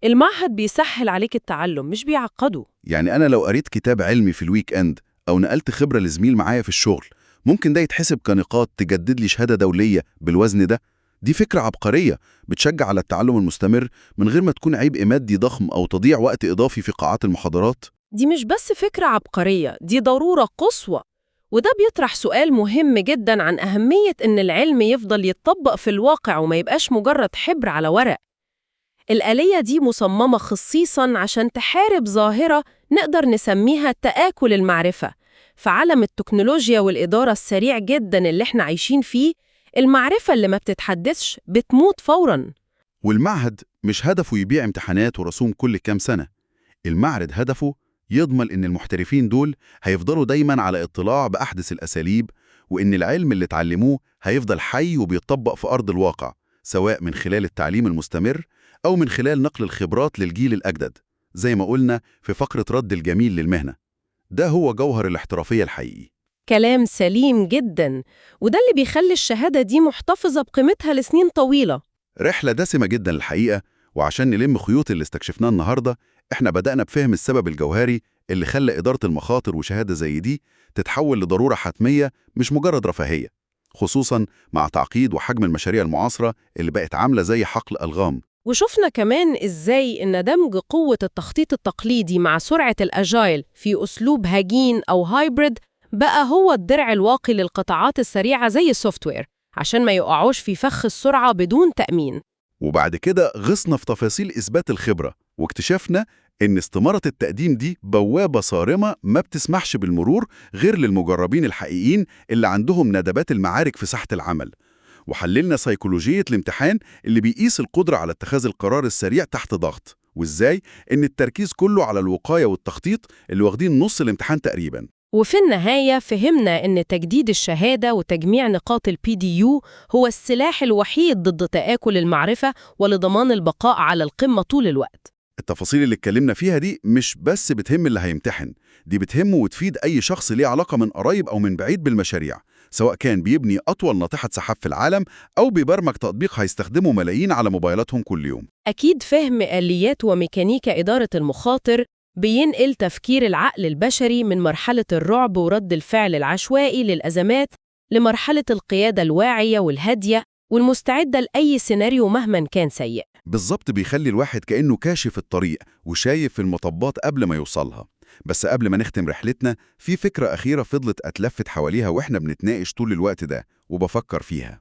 المعهد بيسهل عليك التعلم مش بيعقده. يعني أنا لو قريت كتاب علمي في الويك إند أو نقلت خبرة لزميل معايا في الشغل، ممكن ده يتحسب كنقاط تجدد لي شهادة دولية بالوزن ده. دي فكرة عبقرية بتشجع على التعلم المستمر من غير ما تكون عبء مادي ضخم أو تضيع وقت إضافي في قاعات المحاضرات. دي مش بس فكرة عبقرية، دي ضرورة قصوى. وده بيطرح سؤال مهم جدا عن أهمية إن العلم يفضل يتطبق في الواقع وما يبقاش مجرد حبر على ورق. الآلية دي مصممة خصيصاً عشان تحارب ظاهرة نقدر نسميها تآكل المعرفة. في عالم التكنولوجيا والإدارة السريع جداً اللي احنا عايشين فيه، المعرفة اللي ما بتتحدثش بتموت فوراً. والمعهد مش هدفه يبيع امتحانات ورسوم كل كام سنة. المعهد هدفه يضمن إن المحترفين دول هيفضلوا دايماً على اطلاع بأحدث الأساليب، وإن العلم اللي اتعلموه هيفضل حي وبيتطبق في أرض الواقع، سواء من خلال التعليم المستمر أو من خلال نقل الخبرات للجيل الأجدد، زي ما قلنا في فقرة رد الجميل للمهنة. ده هو جوهر الاحترافية الحقيقي. كلام سليم جداً، وده اللي بيخلي الشهادة دي محتفظة بقيمتها لسنين طويلة. رحلة دسمة جدا الحقيقة، وعشان نلم خيوط اللي استكشفناه النهاردة، احنا بدأنا بفهم السبب الجوهري اللي خلى إدارة المخاطر وشهادة زي دي تتحول لضرورة حتمية مش مجرد رفاهية، خصوصا مع تعقيد وحجم المشاريع المعاصرة اللي بقت عاملة زي حقل ألغام. وشفنا كمان إزاي إن دمج قوة التخطيط التقليدي مع سرعة الأجايل في أسلوب هجين أو هايبريد بقى هو الدرع الواقي للقطاعات السريعة زي السوفتوير، عشان ما يقعوش في فخ السرعة بدون تأمين. وبعد كده غصنا في تفاصيل إثبات الخبرة، واكتشفنا إن استمارة التقديم دي بوابة صارمة ما بتسمحش بالمرور غير للمجربين الحقيقيين اللي عندهم ندبات المعارك في ساحة العمل. وحللنا سيكولوجية الامتحان اللي بيقيس القدرة على اتخاذ القرار السريع تحت ضغط، وإزاي إن التركيز كله على الوقاية والتخطيط اللي واخدين نص الامتحان تقريباً. وفي النهاية فهمنا إن تجديد الشهادة وتجميع نقاط الPDU هو السلاح الوحيد ضد تآكل المعرفة ولضمان البقاء على القمة طول الوقت. التفاصيل اللي اتكلمنا فيها دي مش بس بتهم اللي هيمتحن، دي بتهمه وتفيد أي شخص ليه علاقة من قريب أو من بعيد بالمشاريع، سواء كان بيبني أطول ناطحة سحاب في العالم أو بيبرمج تطبيق هيستخدمه ملايين على موبايلاتهم كل يوم. أكيد فهم آليات وميكانيكا إدارة المخاطر بينقل تفكير العقل البشري من مرحلة الرعب ورد الفعل العشوائي للأزمات لمرحلة القيادة الواعية والهادية والمستعدة لأي سيناريو مهما كان سيء. بالظبط، بيخلي الواحد كأنه كاشف الطريق وشايف المطبات قبل ما يوصلها. بس قبل ما نختم رحلتنا، في فكرة أخيرة فضلت أتلفت حواليها وإحنا بنتناقش طول الوقت ده وبفكر فيها.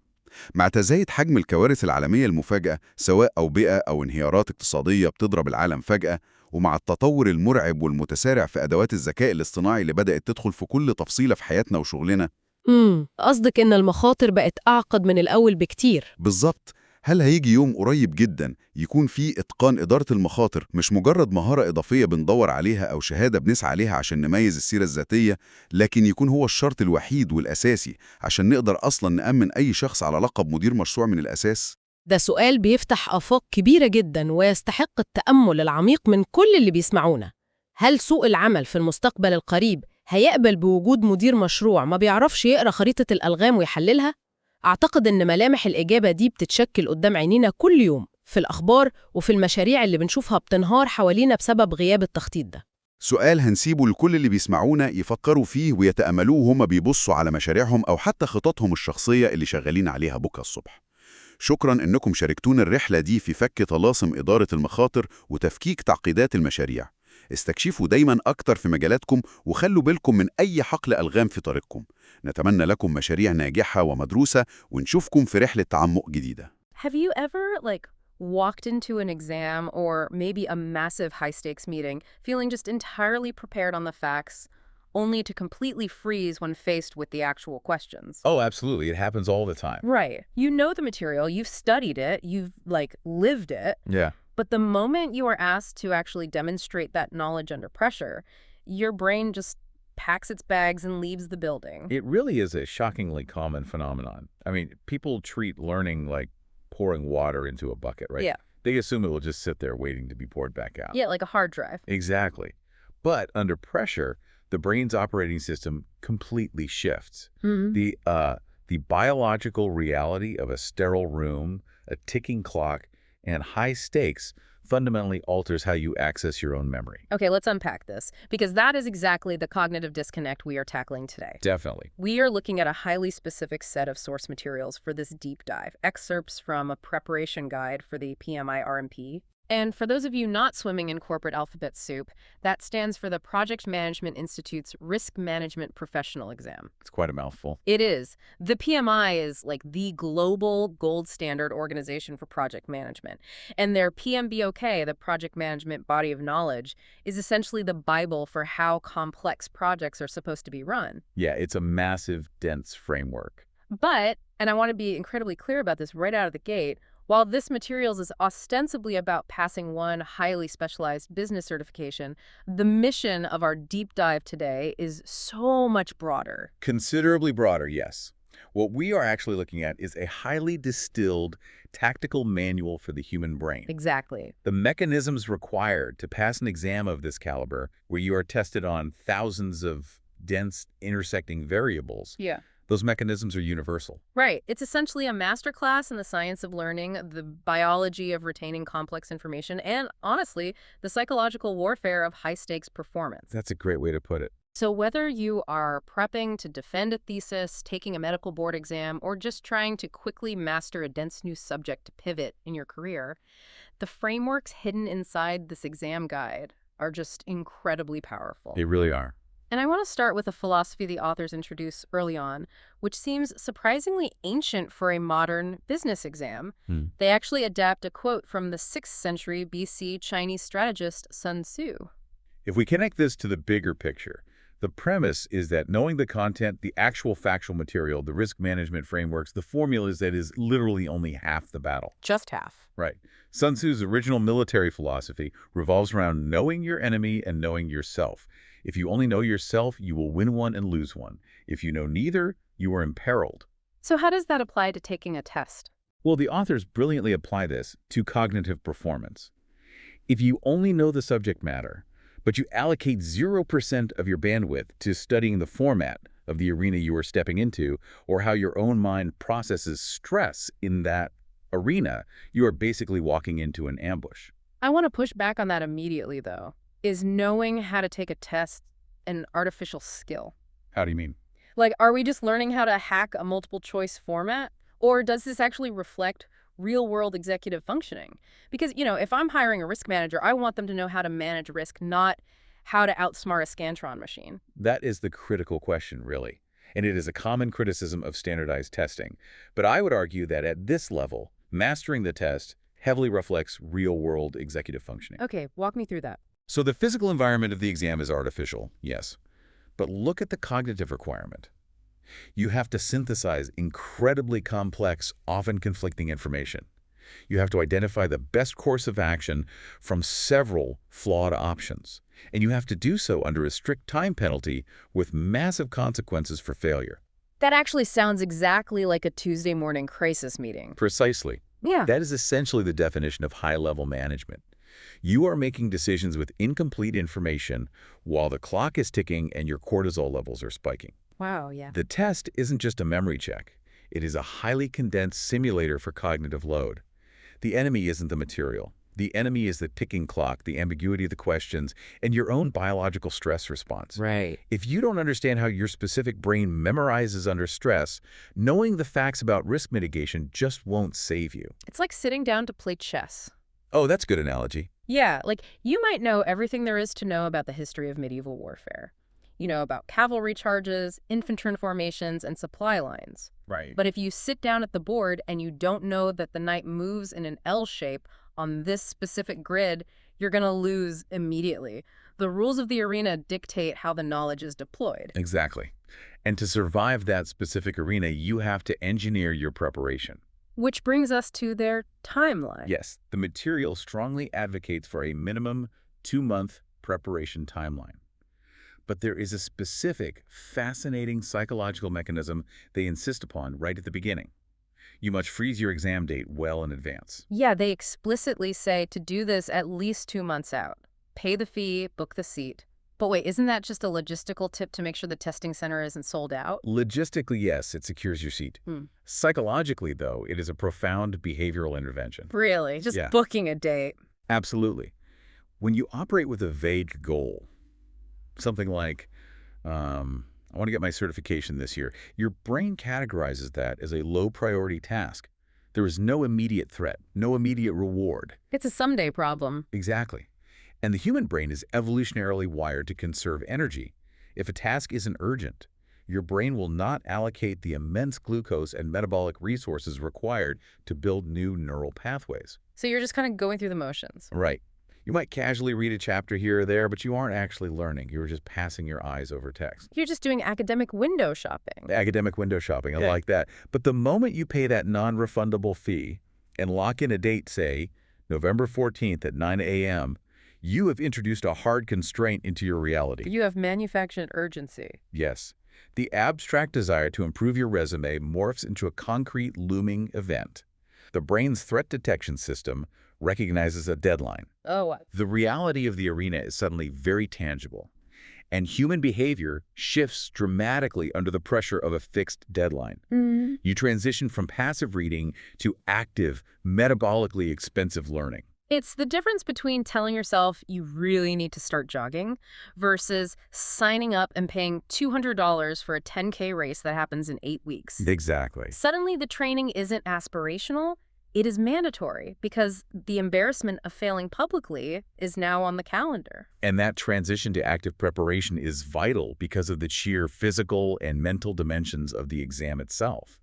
مع تزايد حجم الكوارث العالمية المفاجئة، سواء بيئة أو انهيارات اقتصادية بتضرب العالم فجأة، ومع التطور المرعب والمتسارع في أدوات الذكاء الاصطناعي اللي بدأت تدخل في كل تفصيلة في حياتنا وشغلنا. قصدك إن المخاطر بقت أعقد من الأول بكتير؟ بالظبط. هل هيجي يوم قريب جدا يكون فيه إتقان إدارة المخاطر مش مجرد مهارة إضافية بندور عليها أو شهادة بنسعى عليها عشان نميز السيرة الذاتية، لكن يكون هو الشرط الوحيد والأساسي عشان نقدر أصلا نأمن أي شخص على لقب مدير مشروع من الأساس؟ ده سؤال بيفتح آفاق كبيرة جدا ويستحق التأمل العميق من كل اللي بيسمعونا. هل سوق العمل في المستقبل القريب هيقبل بوجود مدير مشروع ما بيعرفش يقرأ خريطة الألغام ويحللها؟ أعتقد إن ملامح الإجابة دي بتتشكل قدام عينينا كل يوم في الأخبار وفي المشاريع اللي بنشوفها بتنهار حوالينا بسبب غياب التخطيط ده. سؤال هنسيبه لكل اللي بيسمعونا يفكروا فيه ويتأملوه وهم بيبصوا على مشاريعهم أو حتى خططهم الشخصية اللي شغالين عليها بكرة الصبح. شكراً إنكم شاركتونا الرحلة دي في فك طلاسم إدارة المخاطر وتفكيك تعقيدات المشاريع. استكشفوا دايماً أكتر في مجالاتكم وخلوا بالكم من أي حقل ألغام في طريقكم. نتمنى لكم مشاريع ناجحة ومدروسة ونشوفكم في رحلة تعمق جديدة. Have you ever, walked into an exam or maybe a massive high-stakes meeting feeling just entirely prepared on the facts, only to completely freeze when faced with the actual questions? Oh, absolutely. It happens all the time. Right. You know the material, you've studied it, you've, lived it, Yeah. but the moment you are asked to actually demonstrate that knowledge under pressure, your brain just packs its bags and leaves the building. It really is a shockingly common phenomenon. I mean, people treat learning like pouring water into a bucket, right? Yeah. They assume it will just sit there waiting to be poured back out. Yeah, like a hard drive. Exactly. But under pressure, the brain's operating system completely shifts. The biological reality of a sterile room, a ticking clock, and high stakes fundamentally alters how you access your own memory. Okay, let's unpack this, because that is exactly the cognitive disconnect we are tackling today. Definitely. We are looking at a highly specific set of source materials for this deep dive, excerpts from a preparation guide for the PMI RMP. And for those of you not swimming in corporate alphabet soup, that stands for the Project Management Institute's Risk Management Professional Exam. It's quite a mouthful. It is. The PMI is the global gold standard organization for project management. And their PMBOK, the Project Management Body of Knowledge, is essentially the Bible for how complex projects are supposed to be run. Yeah, it's a massive, dense framework. But, and I want to be incredibly clear about this right out of the gate, while this materials is ostensibly about passing one highly specialized business certification, the mission of our deep dive today is so much broader. Considerably broader, yes. What we are actually looking at is a highly distilled tactical manual for the human brain. Exactly. The mechanisms required to pass an exam of this caliber, where you are tested on thousands of dense intersecting variables, Yeah. those mechanisms are universal. Right. It's essentially a masterclass in the science of learning, the biology of retaining complex information, and, honestly, the psychological warfare of high-stakes performance. That's a great way to put it. So whether you are prepping to defend a thesis, taking a medical board exam, or just trying to quickly master a dense new subject to pivot in your career, the frameworks hidden inside this exam guide are just incredibly powerful. They really are. And I want to start with a philosophy the authors introduce early on, which seems surprisingly ancient for a modern business exam. They actually adapt a quote from the 6th century BC Chinese strategist Sun Tzu. If we connect this to the bigger picture, the premise is that knowing the content, the actual factual material, the risk management frameworks, the formulas, that is literally only half the battle. Just half. Right. Sun Tzu's original military philosophy revolves around knowing your enemy and knowing yourself. If you only know yourself, you will win one and lose one. If you know neither, you are imperiled. So how does that apply to taking a test? Well, the authors brilliantly apply this to cognitive performance. If you only know the subject matter, but you allocate 0% of your bandwidth to studying the format of the arena you are stepping into, or how your own mind processes stress in that arena, you are basically walking into an ambush. I want to push back on that immediately, though. Is knowing how to take a test an artificial skill? How do you mean? Are we just learning how to hack a multiple choice format? Or does this actually reflect real-world executive functioning? Because, if I'm hiring a risk manager, I want them to know how to manage risk, not how to outsmart a Scantron machine. That is the critical question, really. And it is a common criticism of standardized testing. But I would argue that at this level, mastering the test heavily reflects real-world executive functioning. Okay, walk me through that. So the physical environment of the exam is artificial, yes. But look at the cognitive requirement. You have to synthesize incredibly complex, often conflicting information. You have to identify the best course of action from several flawed options. And you have to do so under a strict time penalty with massive consequences for failure. That actually sounds exactly like a Tuesday morning crisis meeting. Precisely. Yeah. That is essentially the definition of high-level management. You are making decisions with incomplete information while the clock is ticking and your cortisol levels are spiking. Wow, yeah. The test isn't just a memory check. It is a highly condensed simulator for cognitive load. The enemy isn't the material. The enemy is the ticking clock, the ambiguity of the questions, and your own biological stress response. Right. If you don't understand how your specific brain memorizes under stress, knowing the facts about risk mitigation just won't save you. It's like sitting down to play chess. Oh, that's a good analogy. Yeah, like you might know everything there is to know about the history of medieval warfare. You know about cavalry charges, infantry formations, and supply lines. Right. But if you sit down at the board and you don't know that the knight moves in an L shape on this specific grid, you're going to lose immediately. The rules of the arena dictate how the knowledge is deployed. Exactly. And to survive that specific arena, you have to engineer your preparation. Which brings us to their timeline. Yes, the material strongly advocates for a minimum 2-month preparation timeline. But there is a specific, fascinating psychological mechanism they insist upon right at the beginning. You must freeze your exam date well in advance. Yeah, they explicitly say to do this at least 2 months out. Pay the fee, book the seat. But wait, isn't that just a logistical tip to make sure the testing center isn't sold out? Logistically, yes, it secures your seat. Psychologically, though, it is a profound behavioral intervention. Really? Just Yeah. booking a date. Absolutely. When you operate with a vague goal, something like, I want to get my certification this year, your brain categorizes that as a low-priority task. There is no immediate threat, no immediate reward. It's a someday problem. Exactly. And the human brain is evolutionarily wired to conserve energy. If a task isn't urgent, your brain will not allocate the immense glucose and metabolic resources required to build new neural pathways. So you're just kind of going through the motions. Right. You might casually read a chapter here or there, but you aren't actually learning. You're just passing your eyes over text. You're just doing academic window shopping. Academic window shopping, I Yeah. like that. But the moment you pay that non-refundable fee and lock in a date, say, November 14th at 9 a.m., you have introduced a hard constraint into your reality. You have manufactured urgency. Yes. The abstract desire to improve your resume morphs into a concrete looming event. The brain's threat detection system recognizes a deadline. Oh, wow. The reality of the arena is suddenly very tangible, and human behavior shifts dramatically under the pressure of a fixed deadline. You transition from passive reading to active, metabolically expensive learning. It's the difference between telling yourself you really need to start jogging versus signing up and paying $200 for a 10K race that happens in 8 weeks. Exactly. Suddenly, the training isn't aspirational. It is mandatory because the embarrassment of failing publicly is now on the calendar. And that transition to active preparation is vital because of the sheer physical and mental dimensions of the exam itself.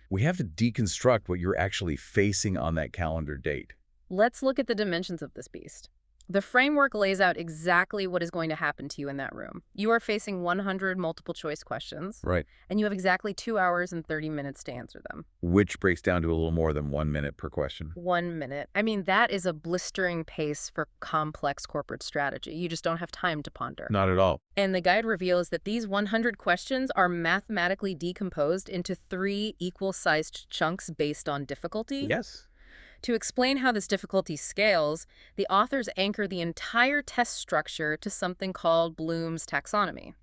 We have to deconstruct what you're actually facing on that calendar date. Let's look at the dimensions of this beast. The framework lays out exactly what is going to happen to you in that room. You are facing 100 multiple choice questions, Right. and you have exactly 2 hours and 30 minutes to answer them. Which breaks down to a little more than 1 minute per question. 1 minute. I mean, that is a blistering pace for complex corporate strategy. You just don't have time to ponder. Not at all. And the guide reveals that these 100 questions are mathematically decomposed into 3 equal-sized chunks based on difficulty. Yes. To explain how this difficulty scales, the authors anchor the entire test structure to something called Bloom's taxonomy.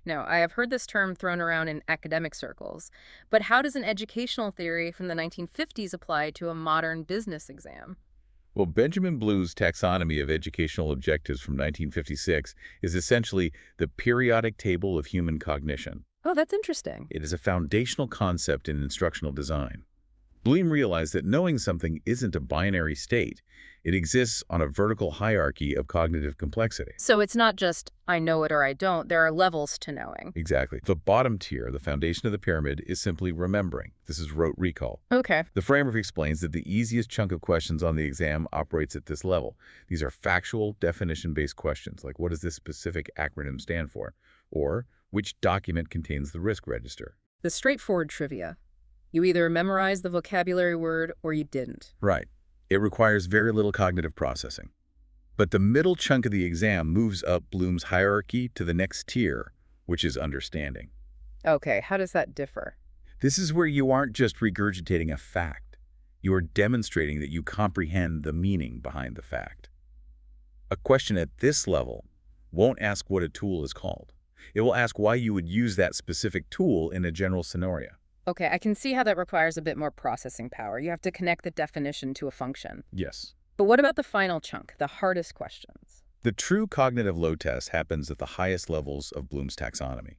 Now, I have heard this term thrown around in academic circles, but how does an educational theory from the 1950s apply to a modern business exam? Well, Benjamin Bloom's taxonomy of educational objectives from 1956 is essentially the periodic table of human cognition. Oh, that's interesting. It is a foundational concept in instructional design. Bloom realized that knowing something isn't a binary state. It exists on a vertical hierarchy of cognitive complexity. So it's not just I know it or I don't. There are levels to knowing. Exactly. The bottom tier, the foundation of the pyramid, is simply remembering. This is rote recall. Okay. The framework explains that the easiest chunk of questions on the exam operates at this level. These are factual, definition-based questions, like what does this specific acronym stand for? Or which document contains the risk register? The straightforward trivia. You either memorized the vocabulary word or you didn't. Right. It requires very little cognitive processing. But the middle chunk of the exam moves up Bloom's hierarchy to the next tier, which is understanding. Okay, how does that differ? This is where you aren't just regurgitating a fact. You are demonstrating that you comprehend the meaning behind the fact. A question at this level won't ask what a tool is called. It will ask why you would use that specific tool in a general scenario. Okay, I can see how that requires a bit more processing power. You have to connect the definition to a function. Yes. But what about the final chunk, the hardest questions? The true cognitive load test happens at the highest levels of Bloom's taxonomy,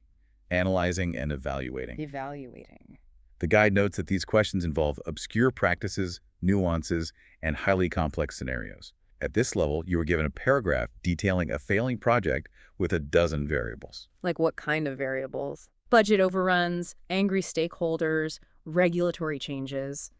analyzing and evaluating. Evaluating. The guide notes that these questions involve obscure practices, nuances, and highly complex scenarios. At this level, you are given a paragraph detailing a failing project with a dozen variables. Like what kind of variables? Budget overruns, angry stakeholders, regulatory changes.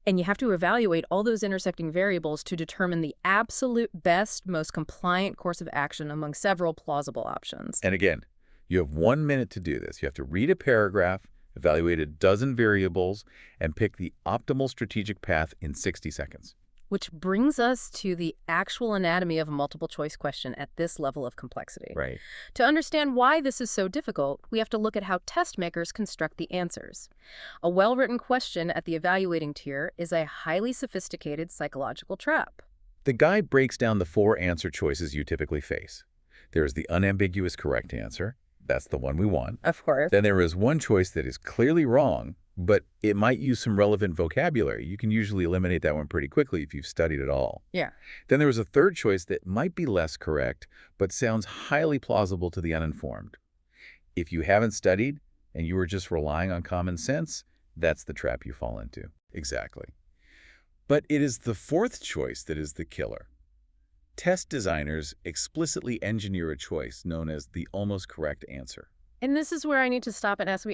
And you have to evaluate all those intersecting variables to determine the absolute best, most compliant course of action among several plausible options. And again, you have 1 minute to do this. You have to read a paragraph, evaluate a dozen variables, and pick the optimal strategic path in 60 seconds. Which brings us to the actual anatomy of a multiple choice question at this level of complexity. Right. To understand why this is so difficult, we have to look at how test makers construct the answers. A well-written question at the evaluating tier is a highly sophisticated psychological trap. The guide breaks down the 4 answer choices you typically face. There is the unambiguous correct answer. That's the one we want. Of course. Then there is one choice that is clearly wrong, but it might use some relevant vocabulary. You can usually eliminate that one pretty quickly if you've studied it all. Yeah. Then there is a third choice that might be less correct, but sounds highly plausible to the uninformed. If you haven't studied and you are just relying on common sense, that's the trap you fall into. Exactly. But it is the fourth choice that is the killer. Test designers explicitly engineer a choice known as the almost correct answer. And this is where I need to stop and ask,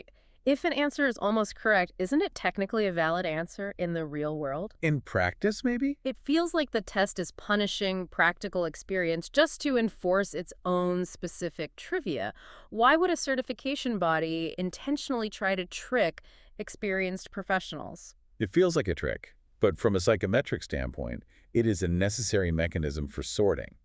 if an answer is almost correct, isn't it technically a valid answer in the real world? In practice, maybe? It feels like the test is punishing practical experience just to enforce its own specific trivia. Why would a certification body intentionally try to trick experienced professionals? It feels like a trick, but from a psychometric standpoint, it is a necessary mechanism for sorting.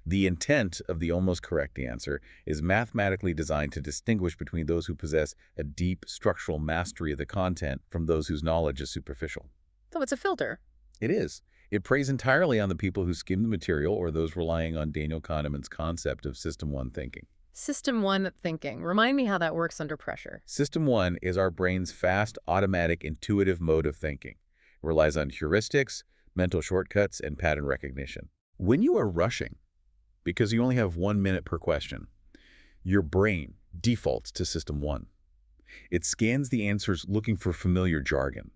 The intent of the almost correct answer is mathematically designed to distinguish between those who possess a deep structural mastery of the content from those whose knowledge is superficial. So it's a filter. It is. It preys entirely on the people who skim the material or those relying on Daniel Kahneman's concept of System 1 thinking. System 1 thinking. Remind me how that works under pressure. System 1 is our brain's fast, automatic, intuitive mode of thinking. It relies on heuristics, mental shortcuts, and pattern recognition. When you are rushing, because you only have 1 minute per question, your brain defaults to System 1. It scans the answers looking for familiar jargon.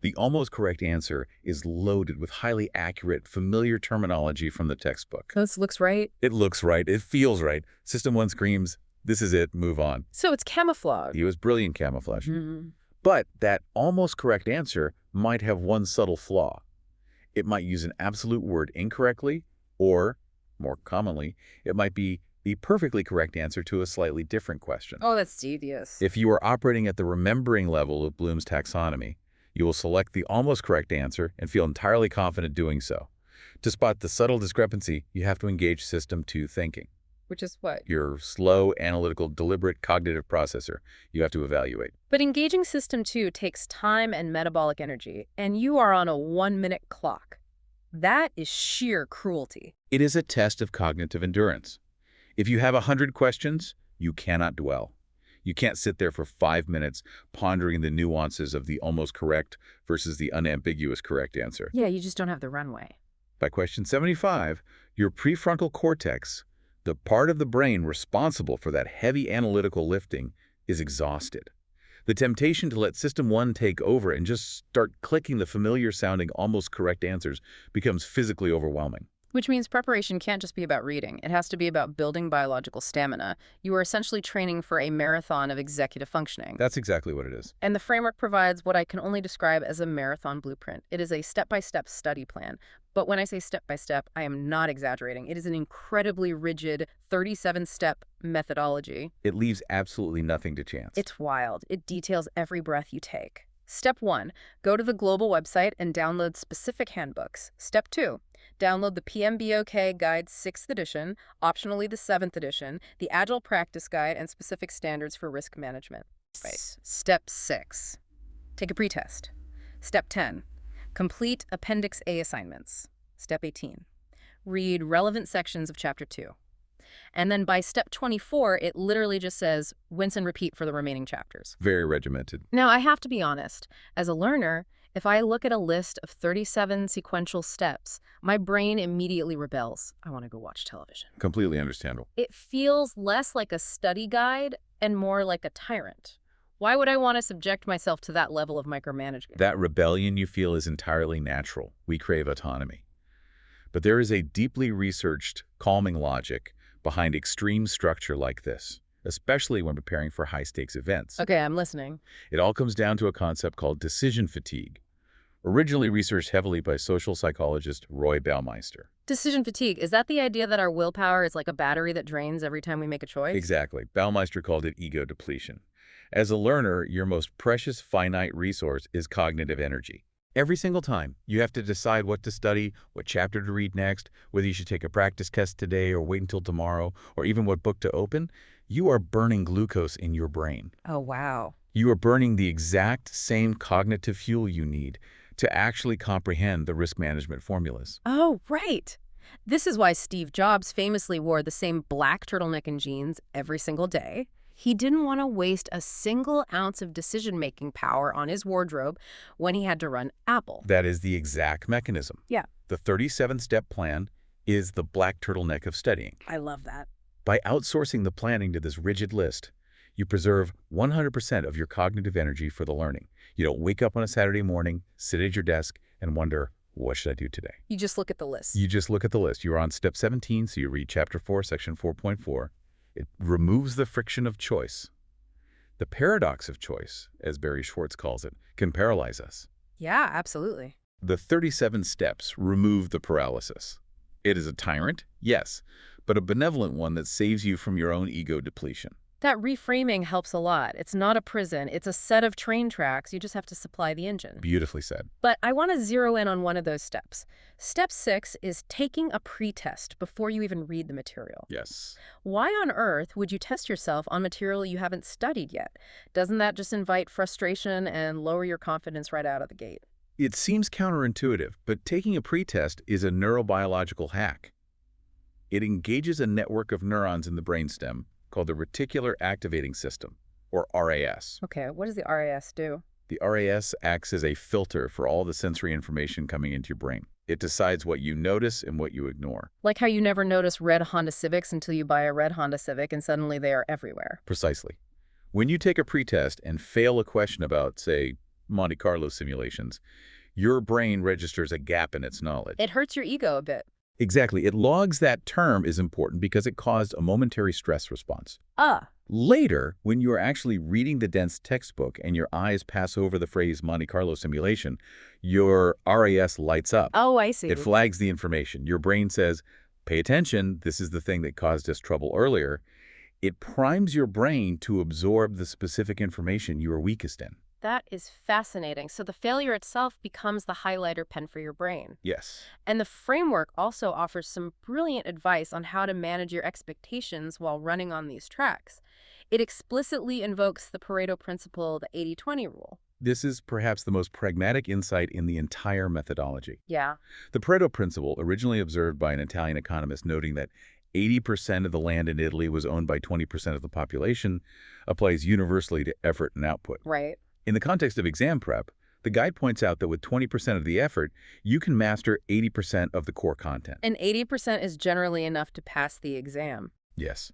The almost correct answer is loaded with highly accurate, familiar terminology from the textbook. This looks right. It looks right. It feels right. System 1 screams, this is it, move on. So it's camouflage. He was brilliant camouflage. Mm-hmm. But that almost correct answer might have one subtle flaw. It might use an absolute word incorrectly, or, more commonly, it might be the perfectly correct answer to a slightly different question. Oh, that's devious. If you are operating at the remembering level of Bloom's taxonomy, you will select the almost correct answer and feel entirely confident doing so. To spot the subtle discrepancy, you have to engage System 2 thinking. Which is what? Your slow, analytical, deliberate cognitive processor. You have to evaluate. But engaging System 2 takes time and metabolic energy, and you are on a 1-minute clock. That is sheer cruelty. It is a test of cognitive endurance. If you have 100 questions, you cannot dwell. You can't sit there for 5 minutes pondering the nuances of the almost correct versus the unambiguous correct answer. Yeah, you just don't have the runway. By question 75, your prefrontal cortex, the part of the brain responsible for that heavy analytical lifting, is exhausted. The temptation to let System 1 take over and just start clicking the familiar-sounding, almost correct answers becomes physically overwhelming. Which means preparation can't just be about reading. It has to be about building biological stamina. You are essentially training for a marathon of executive functioning. That's exactly what it is. And the framework provides what I can only describe as a marathon blueprint. It is a step-by-step study plan. But when I say step-by-step, I am not exaggerating. It is an incredibly rigid 37-step methodology. It leaves absolutely nothing to chance. It's wild. It details every breath you take. Step 1, go to the global website and download specific handbooks. Step 2, download the PMBOK Guide 6th edition, optionally the 7th edition, the Agile Practice Guide, and specific standards for risk management. Right. Step 6, take a pretest. Step 10, complete Appendix A assignments. Step 18, read relevant sections of Chapter 2. And then by step 24, it literally just says, rinse and repeat for the remaining chapters. Very regimented. Now, I have to be honest. As a learner, If I look at a list of 37 sequential steps, my brain immediately rebels. I want to go watch television. Completely understandable. It feels less like a study guide and more like a tyrant. Why would I want to subject myself to that level of micromanagement? That rebellion you feel is entirely natural. We crave autonomy. But there is a deeply researched, calming logic behind extreme structure like this, especially when preparing for high-stakes events. Okay, I'm listening. It all comes down to a concept called decision fatigue, originally researched heavily by social psychologist Roy Baumeister. Decision fatigue, is that the idea that our willpower is like a battery that drains every time we make a choice? Exactly. Baumeister called it ego depletion. As a learner, your most precious finite resource is cognitive energy. Every single time, you have to decide what to study, what chapter to read next, whether you should take a practice test today or wait until tomorrow, or even what book to open. You are burning glucose in your brain. Oh, wow. You are burning the exact same cognitive fuel you need to actually comprehend the risk management formulas. Oh, right. This is why Steve Jobs famously wore the same black turtleneck and jeans every single day. He didn't want to waste a single ounce of decision-making power on his wardrobe when he had to run Apple. That is the exact mechanism. Yeah. The 37-step plan is the black turtleneck of studying. I love that. By outsourcing the planning to this rigid list, you preserve 100% of your cognitive energy for the learning. You don't wake up on a Saturday morning, sit at your desk, and wonder, what should I do today? You just look at the list. You just look at the list. You're on step 17, so you read chapter 4, section 4.4. It removes the friction of choice. The paradox of choice, as Barry Schwartz calls it, can paralyze us. Yeah, absolutely. The 37 steps remove the paralysis. It is a tyrant, yes, but a benevolent one that saves you from your own ego depletion. That reframing helps a lot. It's not a prison. It's a set of train tracks. You just have to supply the engine. Beautifully said. But I want to zero in on one of those steps. Step 6 is taking a pretest before you even read the material. Yes. Why on earth would you test yourself on material you haven't studied yet? Doesn't that just invite frustration and lower your confidence right out of the gate? It seems counterintuitive, but taking a pretest is a neurobiological hack. It engages a network of neurons in the brainstem called the reticular activating system, or RAS. Okay, what does the RAS do? The RAS acts as a filter for all the sensory information coming into your brain. It decides what you notice and what you ignore. Like how you never notice red Honda Civics until you buy a red Honda Civic and suddenly they are everywhere. Precisely. When you take a pretest and fail a question about, say, Monte Carlo simulations, your brain registers a gap in its knowledge. It hurts your ego a bit. Exactly. It logs that term is important because it caused a momentary stress response. Ah. Later, when you are actually reading the dense textbook and your eyes pass over the phrase Monte Carlo simulation, your RAS lights up. Oh, I see. It flags the information. Your brain says, pay attention, this is the thing that caused us trouble earlier. It primes your brain to absorb the specific information you are weakest in. That is fascinating. So the failure itself becomes the highlighter pen for your brain. Yes. And the framework also offers some brilliant advice on how to manage your expectations while running on these tracks. It explicitly invokes the Pareto principle, the 80-20 rule. This is perhaps the most pragmatic insight in the entire methodology. Yeah. The Pareto principle, originally observed by an Italian economist noting that 80% of the land in Italy was owned by 20% of the population, applies universally to effort and output. Right. In the context of exam prep, the guide points out that with 20% of the effort, you can master 80% of the core content. And 80% is generally enough to pass the exam. Yes.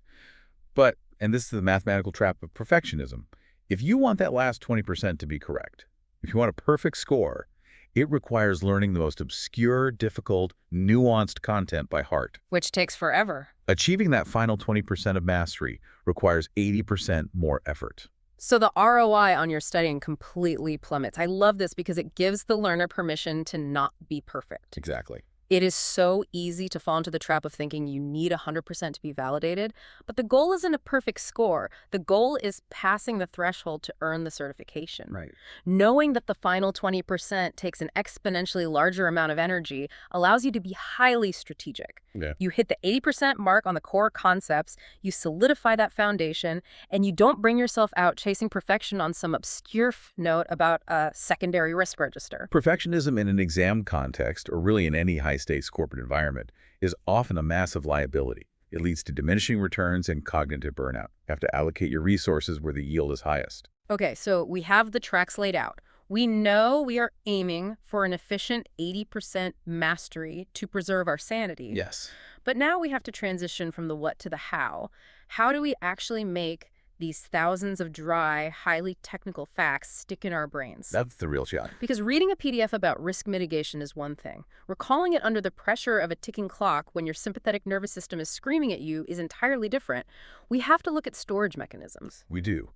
But, and this is the mathematical trap of perfectionism, if you want that last 20% to be correct, if you want a perfect score, it requires learning the most obscure, difficult, nuanced content by heart. Which takes forever. Achieving that final 20% of mastery requires 80% more effort. So the ROI on your studying completely plummets. I love this because it gives the learner permission to not be perfect. Exactly. It is so easy to fall into the trap of thinking you need 100% to be validated, but the goal isn't a perfect score. The goal is passing the threshold to earn the certification. Right. Knowing that the final 20% takes an exponentially larger amount of energy allows you to be highly strategic. Yeah. You hit the 80% mark on the core concepts, you solidify that foundation, and you don't bring yourself out chasing perfection on some obscure note about a secondary risk register. Perfectionism in an exam context, or really in any high-stakes corporate environment, is often a massive liability. It leads to diminishing returns and cognitive burnout. You have to allocate your resources where the yield is highest. Okay, so we have the tracks laid out. We know we are aiming for an efficient 80% mastery to preserve our sanity. Yes. But now we have to transition from the what to the how. How do we actually make these thousands of dry, highly technical facts stick in our brains? That's the real challenge. Because reading a PDF about risk mitigation is one thing. Recalling it under the pressure of a ticking clock when your sympathetic nervous system is screaming at you is entirely different. We have to look at storage mechanisms. We do.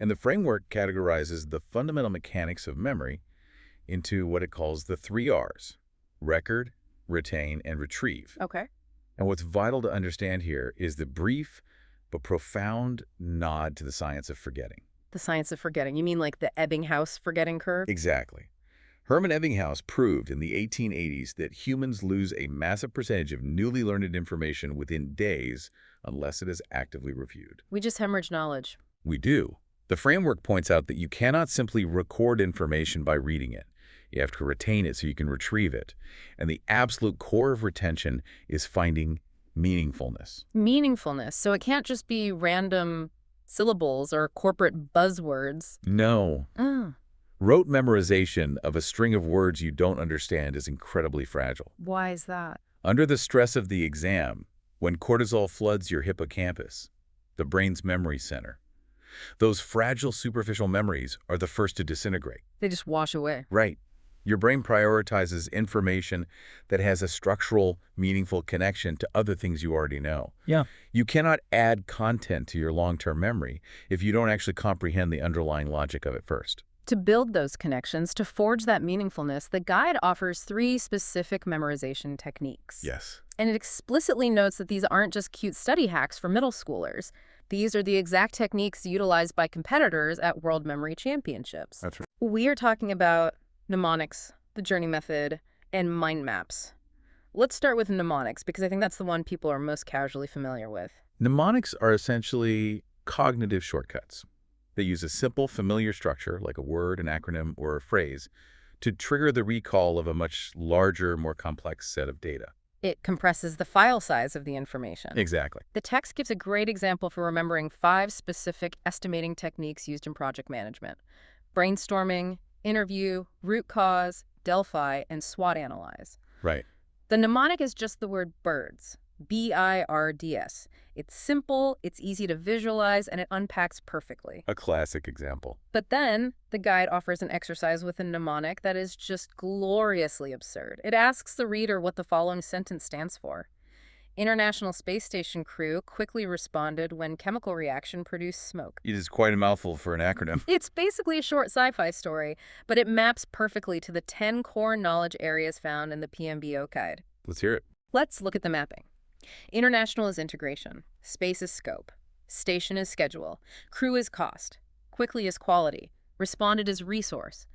And the framework categorizes the fundamental mechanics of memory into what it calls the 3 R's: record, retain, and retrieve. Okay. And what's vital to understand here is the brief but profound nod to the science of forgetting. The science of forgetting. You mean like the Ebbinghaus forgetting curve? Exactly. Hermann Ebbinghaus proved in the 1880s that humans lose a massive percentage of newly learned information within days unless it is actively reviewed. We just hemorrhage knowledge. We do. The framework points out that you cannot simply record information by reading it. You have to retain it so you can retrieve it. And the absolute core of retention is finding meaningfulness. Meaningfulness. So it can't just be random syllables or corporate buzzwords. No. Oh, Rote memorization of a string of words you don't understand is incredibly fragile. why is that? Under the stress of the exam, when cortisol floods your hippocampus, the brain's memory center, those fragile superficial memories are the first to disintegrate. They just wash away. Right. Your brain prioritizes information that has a structural, meaningful connection to other things you already know. Yeah. You cannot add content to your long-term memory if you don't actually comprehend the underlying logic of it first. To build those connections, to forge that meaningfulness, the guide offers 3 specific memorization techniques. Yes. And it explicitly notes that these aren't just cute study hacks for middle schoolers. These are the exact techniques utilized by competitors at World Memory Championships. That's right. We are talking about mnemonics, the journey method, and mind maps. Let's start with mnemonics, because I think that's the one people are most casually familiar with. Mnemonics are essentially cognitive shortcuts. They use a simple, familiar structure, like a word, an acronym, or a phrase, to trigger the recall of a much larger, more complex set of data. It compresses the file size of the information. Exactly. The text gives a great example for remembering 5 specific estimating techniques used in project management: brainstorming, interview, root cause, Delphi, and SWOT analyze. Right. The mnemonic is just the word birds, BIRDS. It's simple, it's easy to visualize, and it unpacks perfectly. A classic example. But then, the guide offers an exercise with a mnemonic that is just gloriously absurd. It asks the reader what the following sentence stands for. International Space Station crew quickly responded when chemical reaction produced smoke. It is quite a mouthful for an acronym. It's basically a short sci-fi story, but it maps perfectly to the 10 core knowledge areas found in the PMBO guide. Let's hear it. Let's look at the mapping. International is integration. Space is scope. Station is schedule. Crew is cost. Quickly is quality. Responded is resource.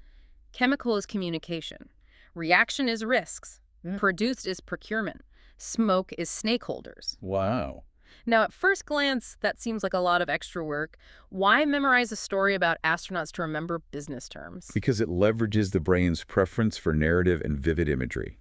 Chemical is communication. Reaction is risks. Produced is procurement. Smoke is stakeholders. Wow. Now, at first glance, that seems like a lot of extra work. Why memorize a story about astronauts to remember business terms? Because it leverages the brain's preference for narrative and vivid imagery.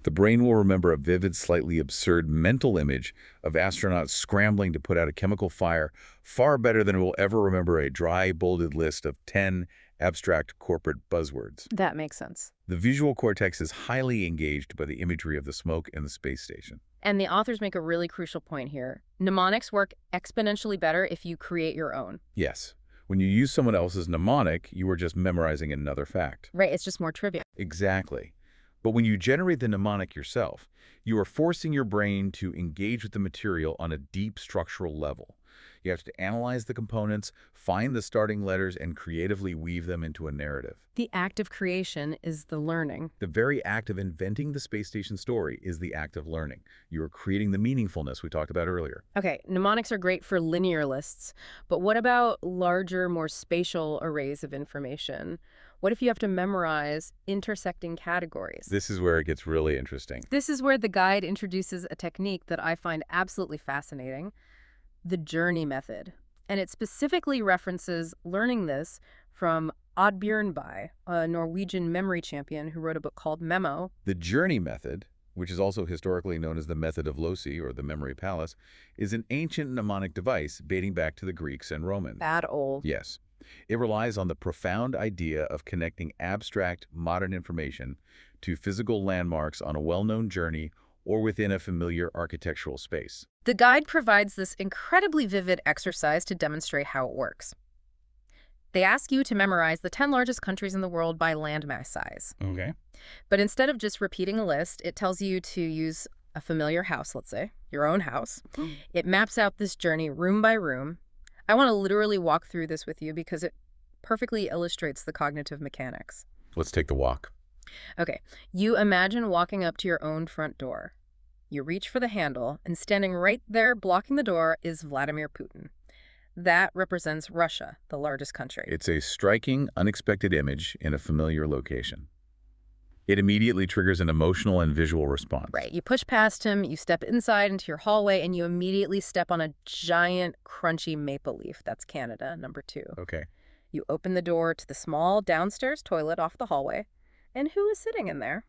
The brain will remember a vivid, slightly absurd mental image of astronauts scrambling to put out a chemical fire far better than it will ever remember a dry, bolded list of 10 abstract corporate buzzwords. That makes sense. The visual cortex is highly engaged by the imagery of the smoke and the space station. And the authors make a really crucial point here. Mnemonics work exponentially better if you create your own. Yes. When you use someone else's mnemonic, you are just memorizing another fact. Right, it's just more trivia. Exactly. But when you generate the mnemonic yourself, you are forcing your brain to engage with the material on a deep structural level. You have to analyze the components, find the starting letters, and creatively weave them into a narrative. The act of creation is the learning. The very act of inventing the space station story is the act of learning. You are creating the meaningfulness we talked about earlier. Okay, mnemonics are great for linear lists, but what about larger, more spatial arrays of information? What if you have to memorize intersecting categories? This is where it gets really interesting. This is where the guide introduces a technique that I find absolutely fascinating, the journey method. And it specifically references learning this from Oddbjørn Bye, a Norwegian memory champion who wrote a book called Memo. The journey method, which is also historically known as the method of Loci or the memory palace, is an ancient mnemonic device dating back to the Greeks and Romans. Bad old. Yes. It relies on the profound idea of connecting abstract, modern information to physical landmarks on a well-known journey or within a familiar architectural space. The guide provides this incredibly vivid exercise to demonstrate how it works. They ask you to memorize the 10 largest countries in the world by landmass size. Okay. But instead of just repeating a list, it tells you to use a familiar house, let's say, your own house. It maps out this journey room by room. I want to literally walk through this with you because it perfectly illustrates the cognitive mechanics. Let's take the walk. Okay, you imagine walking up to your own front door. You reach for the handle, and standing right there blocking the door is Vladimir Putin. That represents Russia, the largest country. It's a striking, unexpected image in a familiar location. It immediately triggers an emotional and visual response. Right. You push past him, you step inside into your hallway, and you immediately step on a giant, crunchy maple leaf. That's Canada, number 2. Okay. You open the door to the small downstairs toilet off the hallway. And who is sitting in there?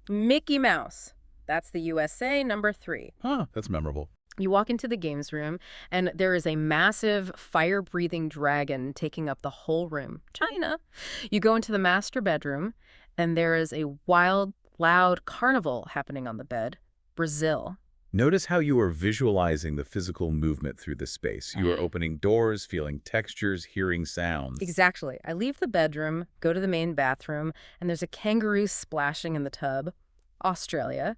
Mickey Mouse. That's the USA, number 3. Huh, that's memorable. You walk into the games room, and there is a massive fire-breathing dragon taking up the whole room. China. You go into the master bedroom, and there is a wild, loud carnival happening on the bed. Brazil. Notice how you are visualizing the physical movement through the space. You are opening doors, feeling textures, hearing sounds. Exactly. I leave the bedroom, go to the main bathroom, and there's a kangaroo splashing in the tub. Australia.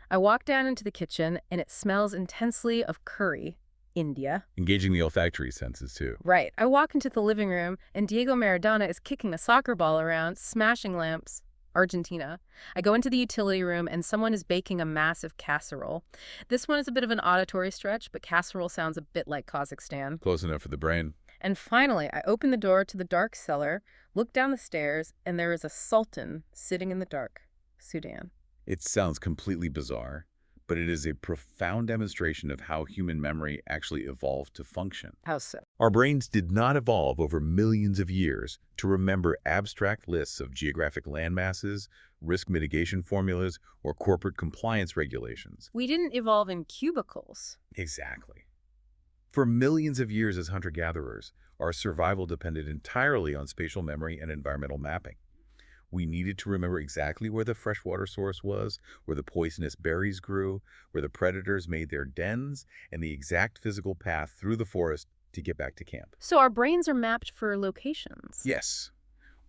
I walk down into the kitchen, and it smells intensely of curry. India. Engaging the olfactory senses, too. Right. I walk into the living room, and Diego Maradona is kicking a soccer ball around, smashing lamps. Argentina. I go into the utility room, and someone is baking a massive casserole. This one is a bit of an auditory stretch, but casserole sounds a bit like Kazakhstan. Close enough for the brain. And finally, I open the door to the dark cellar, look down the stairs, and there is a sultan sitting in the dark. Sudan. It sounds completely bizarre, but it is a profound demonstration of how human memory actually evolved to function. How so? Our brains did not evolve over millions of years to remember abstract lists of geographic landmasses, risk mitigation formulas, or corporate compliance regulations. We didn't evolve in cubicles. Exactly. For millions of years as hunter-gatherers, our survival depended entirely on spatial memory and environmental mapping. We needed to remember exactly where the freshwater source was, where the poisonous berries grew, where the predators made their dens, and the exact physical path through the forest to get back to camp. So our brains are mapped for locations. Yes,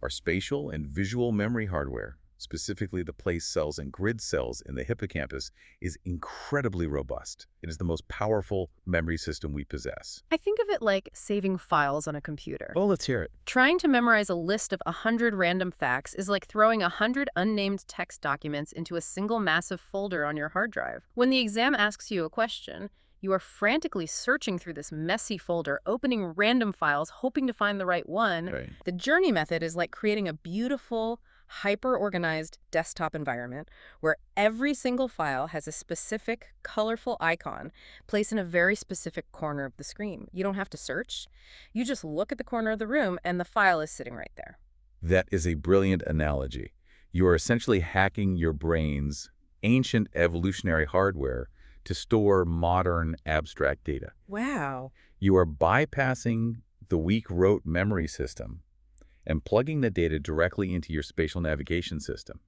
our spatial and visual memory hardware, specifically the place cells and grid cells in the hippocampus, is incredibly robust. It is the most powerful memory system we possess. I think of it like saving files on a computer. Oh, let's hear it. Trying to memorize a list of 100 random facts is like throwing 100 unnamed text documents into a single massive folder on your hard drive. When the exam asks you a question, you are frantically searching through this messy folder, opening random files, hoping to find the right one. Right. The journey method is like creating a beautiful, hyper-organized desktop environment where every single file has a specific, colorful icon placed in a very specific corner of the screen. You don't have to search. You just look at the corner of the room and the file is sitting right there. That is a brilliant analogy. You are essentially hacking your brain's ancient evolutionary hardware to store modern abstract data. Wow. You are bypassing the weak rote memory system and plugging the data directly into your spatial navigation system.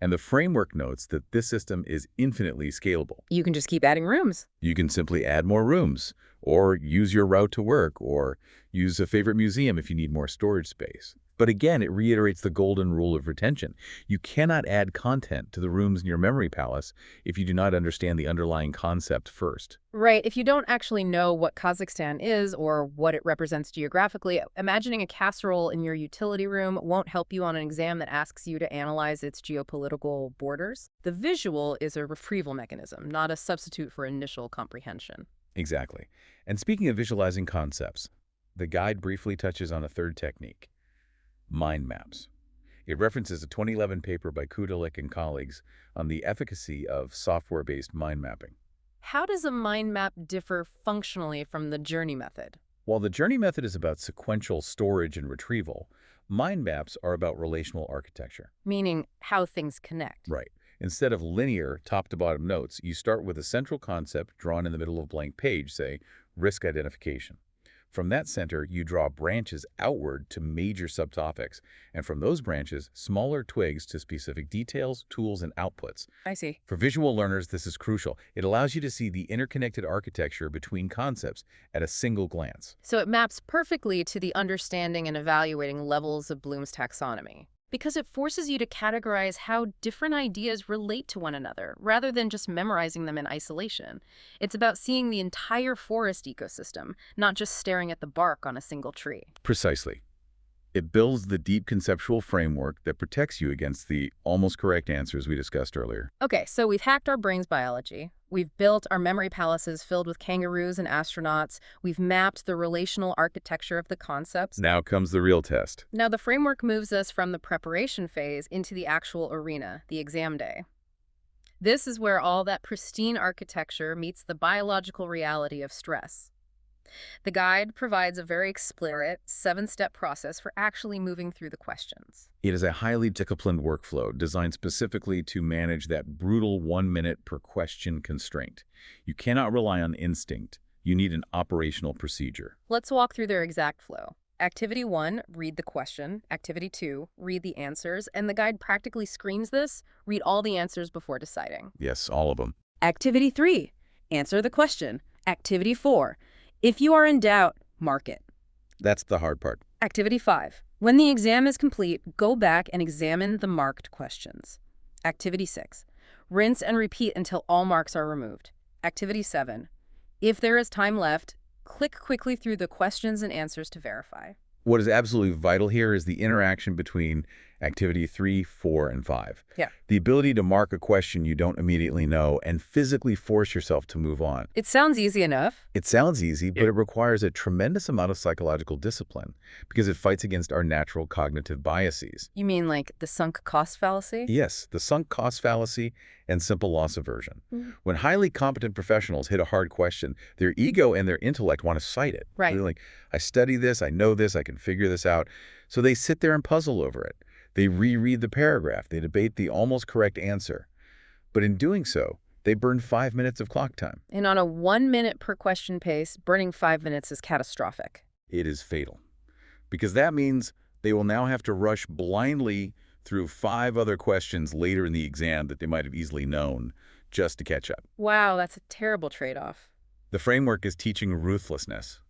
And the framework notes that this system is infinitely scalable. You can just keep adding rooms. You can simply add more rooms, or use your route to work, or use a favorite museum if you need more storage space. But again, it reiterates the golden rule of retention. You cannot add content to the rooms in your memory palace if you do not understand the underlying concept first. Right. If you don't actually know what Kazakhstan is or what it represents geographically, imagining a casserole in your utility room won't help you on an exam that asks you to analyze its geopolitical borders. The visual is a retrieval mechanism, not a substitute for initial comprehension. Exactly. And speaking of visualizing concepts, the guide briefly touches on a third technique: mind maps. It references a 2011 paper by Kudelik and colleagues on the efficacy of software-based mind mapping. How does a mind map differ functionally from the journey method? While the journey method is about sequential storage and retrieval, mind maps are about relational architecture. Meaning how things connect. Right. Instead of linear top-to-bottom notes, you start with a central concept drawn in the middle of a blank page, say, risk identification, From that center, you draw branches outward to major subtopics, and from those branches, smaller twigs to specific details, tools, and outputs. I see. For visual learners, this is crucial. It allows you to see the interconnected architecture between concepts at a single glance. So it maps perfectly to the understanding and evaluating levels of Bloom's taxonomy, because it forces you to categorize how different ideas relate to one another, rather than just memorizing them in isolation. It's about seeing the entire forest ecosystem, not just staring at the bark on a single tree. Precisely. It builds the deep conceptual framework that protects you against the almost correct answers we discussed earlier. Okay, so we've hacked our brain's biology. We've built our memory palaces filled with kangaroos and astronauts. We've mapped the relational architecture of the concepts. Now comes the real test. Now the framework moves us from the preparation phase into the actual arena, the exam day. This is where all that pristine architecture meets the biological reality of stress. The guide provides a very explicit 7-step process for actually moving through the questions. It is a highly disciplined workflow designed specifically to manage that brutal 1 minute per question constraint. You cannot rely on instinct. You need an operational procedure. Let's walk through their exact flow. Activity 1, read the question. Activity 2, read the answers. And the guide practically screens this, read all the answers before deciding. Yes, all of them. Activity 3, answer the question. Activity 4, if you are in doubt, mark it. That's the hard part. Activity 5. When the exam is complete, go back and examine the marked questions. Activity 6. Rinse and repeat until all marks are removed. Activity 7. If there is time left, click quickly through the questions and answers to verify. What is absolutely vital here is the interaction between activity 3, 4, and 5. Yeah. The ability to mark a question you don't immediately know and physically force yourself to move on. It sounds easy enough. It sounds easy, but it requires a tremendous amount of psychological discipline because it fights against our natural cognitive biases. You mean like the sunk cost fallacy? Yes, the sunk cost fallacy and simple loss aversion. When highly competent professionals hit a hard question, their ego and their intellect want to cite it. Right. They're like, I study this, I know this, I can figure this out. So they sit there and puzzle over it. They reread the paragraph. They debate the almost correct answer. But in doing so, they burn 5 minutes of clock time. And on a 1 minute per question pace, burning 5 minutes is catastrophic. It is fatal. Because that means they will now have to rush blindly through 5 other questions later in the exam that they might have easily known just to catch up. Wow, that's a terrible trade-off. The framework is teaching ruthlessness.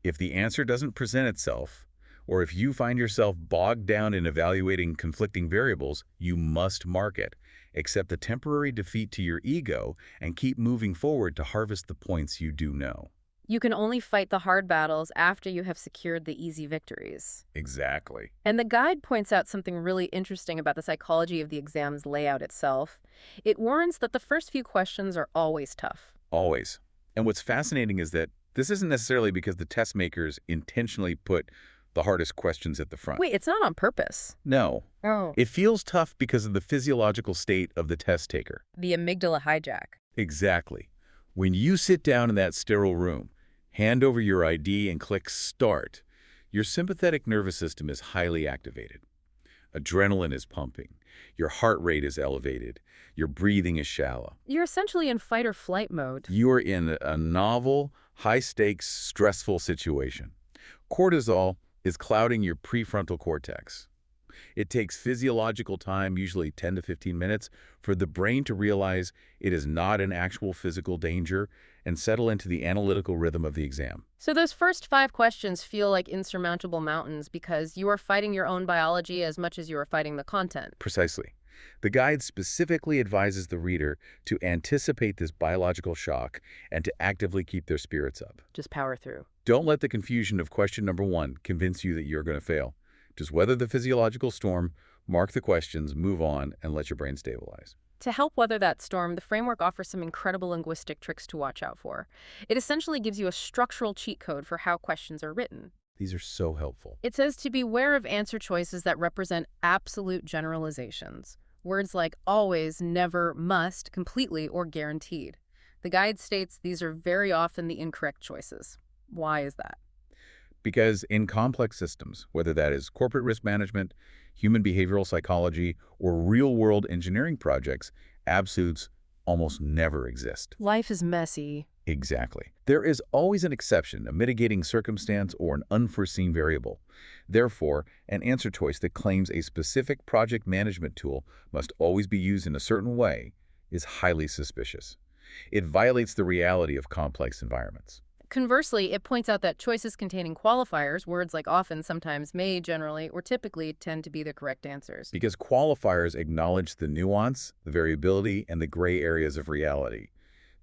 If the answer doesn't present itself, or if you find yourself bogged down in evaluating conflicting variables, you must mark it, accept the temporary defeat to your ego, and keep moving forward to harvest the points you do know. You can only fight the hard battles after you have secured the easy victories. Exactly. And the guide points out something really interesting about the psychology of the exam's layout itself. It warns that the first few questions are always tough. Always. And what's fascinating is that this isn't necessarily because the test makers intentionally put the hardest questions at the front. Wait, it's not on purpose. No. Oh. It feels tough because of the physiological state of the test taker. The amygdala hijack. Exactly. When you sit down in that sterile room, hand over your ID and click Start, your sympathetic nervous system is highly activated. Adrenaline is pumping. Your heart rate is elevated. Your breathing is shallow. You're essentially in fight or flight mode. You are in a novel, high-stakes, stressful situation. Cortisol is clouding your prefrontal cortex. It takes physiological time, usually 10 to 15 minutes, for the brain to realize it is not an actual physical danger and settle into the analytical rhythm of the exam. So those first 5 questions feel like insurmountable mountains because you are fighting your own biology as much as you are fighting the content. Precisely. The guide specifically advises the reader to anticipate this biological shock and to actively keep their spirits up. Just power through. Don't let the confusion of question number 1 convince you that you're going to fail. Just weather the physiological storm, mark the questions, move on, and let your brain stabilize. To help weather that storm, the framework offers some incredible linguistic tricks to watch out for. It essentially gives you a structural cheat code for how questions are written. These are so helpful. It says to beware of answer choices that represent absolute generalizations. Words like always, never, must, completely, or guaranteed. The guide states these are very often the incorrect choices. Why is that? Because in complex systems, whether that is corporate risk management, human behavioral psychology, or real-world engineering projects, absolutes almost never exist. Life is messy. Exactly. There is always an exception, a mitigating circumstance, or an unforeseen variable. Therefore, an answer choice that claims a specific project management tool must always be used in a certain way is highly suspicious. It violates the reality of complex environments. Conversely, it points out that choices containing qualifiers, words like often, sometimes, may, generally, or typically tend to be the correct answers. Because qualifiers acknowledge the nuance, the variability, and the gray areas of reality.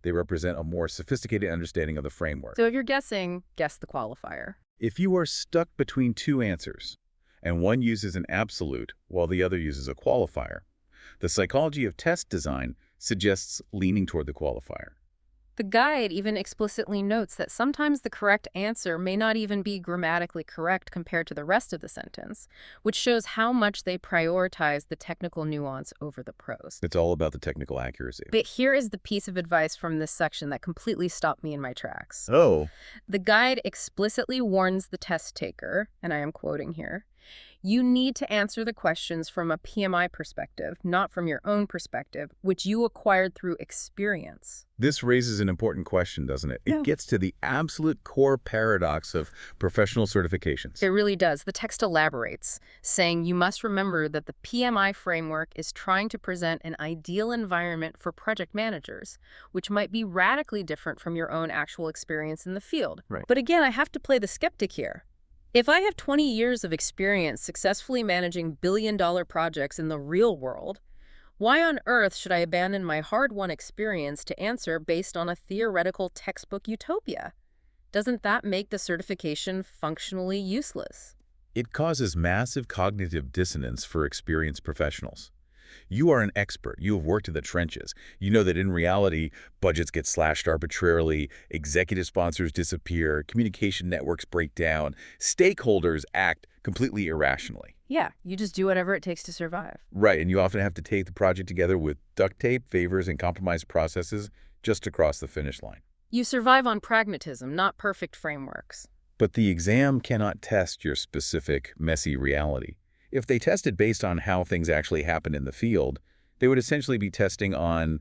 They represent a more sophisticated understanding of the framework. So if you're guessing, guess the qualifier. If you are stuck between two answers, and one uses an absolute while the other uses a qualifier, the psychology of test design suggests leaning toward the qualifier. The guide even explicitly notes that sometimes the correct answer may not even be grammatically correct compared to the rest of the sentence, which shows how much they prioritize the technical nuance over the prose. It's all about the technical accuracy. But here is the piece of advice from this section that completely stopped me in my tracks. Oh. The guide explicitly warns the test taker, and I am quoting here, "You need to answer the questions from a PMI perspective, not from your own perspective, which you acquired through experience." This raises an important question, doesn't it? Yeah. It gets to the absolute core paradox of professional certifications. It really does. The text elaborates, saying you must remember that the PMI framework is trying to present an ideal environment for project managers, which might be radically different from your own actual experience in the field. Right. But again, I have to play the skeptic here. If I have 20 years of experience successfully managing billion-dollar projects in the real world, why on earth should I abandon my hard-won experience to answer based on a theoretical textbook utopia? Doesn't that make the certification functionally useless? It causes massive cognitive dissonance for experienced professionals. You are an expert. You have worked in the trenches. You know that in reality, budgets get slashed arbitrarily, executive sponsors disappear, communication networks break down, stakeholders act completely irrationally. Yeah, you just do whatever it takes to survive. Right, and you often have to take the project together with duct tape, favors, and compromised processes just to cross the finish line. You survive on pragmatism, not perfect frameworks. But the exam cannot test your specific, messy reality. If they tested based on how things actually happen in the field, they would essentially be testing on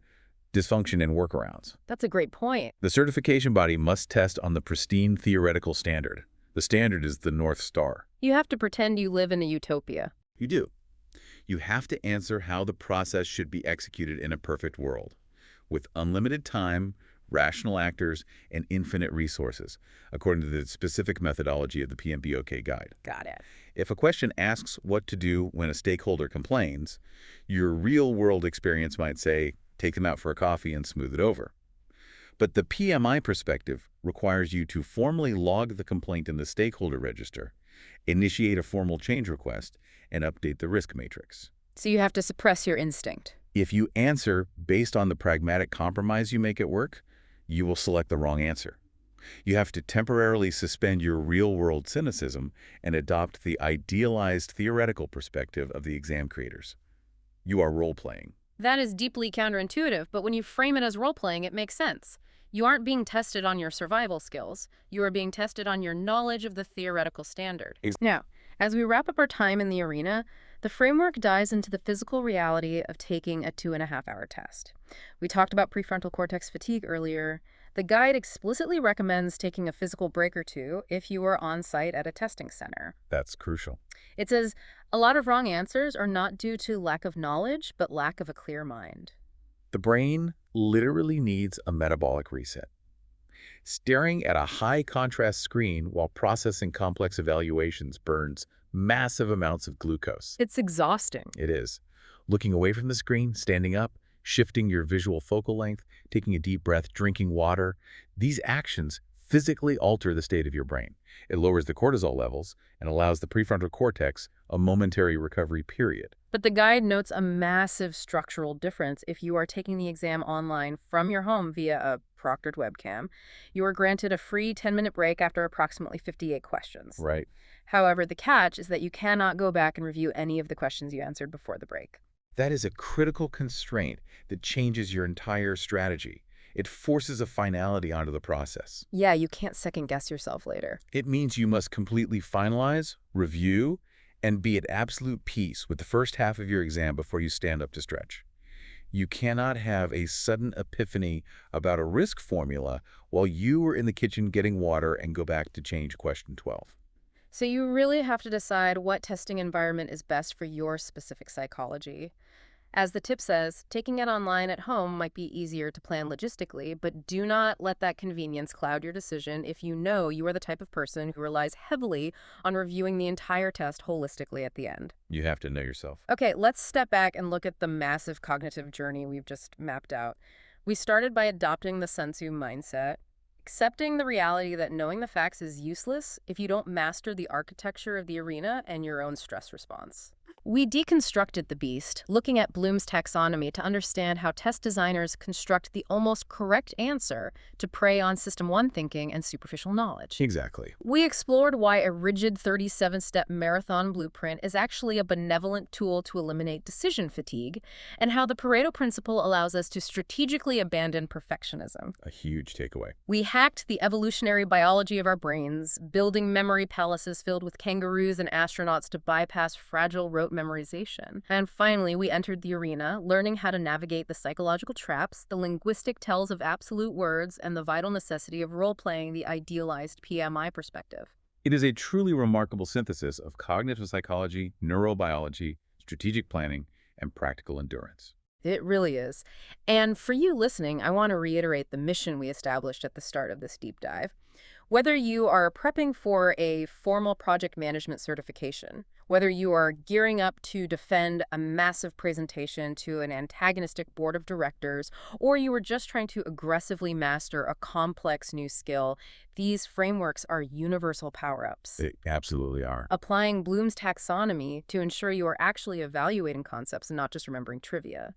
dysfunction and workarounds. That's a great point. The certification body must test on the pristine theoretical standard. The standard is the North Star. You have to pretend you live in a utopia. You do. You have to answer how the process should be executed in a perfect world, with unlimited time, rational actors, and infinite resources, according to the specific methodology of the PMBOK guide. Got it. If a question asks what to do when a stakeholder complains, your real-world experience might say, take them out for a coffee and smooth it over. But the PMI perspective requires you to formally log the complaint in the stakeholder register, initiate a formal change request, and update the risk matrix. So you have to suppress your instinct. If you answer based on the pragmatic compromise you make at work, you will select the wrong answer. You have to temporarily suspend your real-world cynicism and adopt the idealized theoretical perspective of the exam creators. You are role-playing. That is deeply counterintuitive, but when you frame it as role-playing, it makes sense. You aren't being tested on your survival skills. You are being tested on your knowledge of the theoretical standard. Now, as we wrap up our time in the arena, the framework dives into the physical reality of taking a 2.5-hour test. We talked about prefrontal cortex fatigue earlier. The guide explicitly recommends taking a physical break or two if you are on site at a testing center. That's crucial. It says, a lot of wrong answers are not due to lack of knowledge, but lack of a clear mind. The brain literally needs a metabolic reset. Staring at a high-contrast screen while processing complex evaluations burns massive amounts of glucose. It's exhausting. It is. Looking away from the screen, standing up, shifting your visual focal length, taking a deep breath, drinking water, these actions physically alter the state of your brain. It lowers the cortisol levels and allows the prefrontal cortex a momentary recovery period. But the guide notes a massive structural difference if you are taking the exam online from your home via a proctored webcam. You are granted a free 10-minute break after approximately 58 questions. Right. However, the catch is that you cannot go back and review any of the questions you answered before the break. That is a critical constraint that changes your entire strategy. It forces a finality onto the process. Yeah, you can't second-guess yourself later. It means you must completely finalize, review, and be at absolute peace with the first half of your exam before you stand up to stretch. You cannot have a sudden epiphany about a risk formula while you are in the kitchen getting water and go back to change question 12. So you really have to decide what testing environment is best for your specific psychology. As the tip says, taking it online at home might be easier to plan logistically, but do not let that convenience cloud your decision if you know you are the type of person who relies heavily on reviewing the entire test holistically at the end. You have to know yourself. Okay, let's step back and look at the massive cognitive journey we've just mapped out. We started by adopting the Sun Tzu mindset, accepting the reality that knowing the facts is useless if you don't master the architecture of the arena and your own stress response. We deconstructed the beast, looking at Bloom's taxonomy to understand how test designers construct the almost correct answer to prey on System 1 thinking and superficial knowledge. Exactly. We explored why a rigid 37-step marathon blueprint is actually a benevolent tool to eliminate decision fatigue, and how the Pareto principle allows us to strategically abandon perfectionism. A huge takeaway. We hacked the evolutionary biology of our brains, building memory palaces filled with kangaroos and astronauts to bypass fragile rote memorization. And finally, we entered the arena, learning how to navigate the psychological traps, the linguistic tells of absolute words, and the vital necessity of role-playing the idealized PMI perspective. It is a truly remarkable synthesis of cognitive psychology, neurobiology, strategic planning, and practical endurance. It really is. And for you listening, I want to reiterate the mission we established at the start of this deep dive. Whether you are prepping for a formal project management certification, whether you are gearing up to defend a massive presentation to an antagonistic board of directors, or you are just trying to aggressively master a complex new skill, these frameworks are universal power-ups. They absolutely are. Applying Bloom's taxonomy to ensure you are actually evaluating concepts and not just remembering trivia.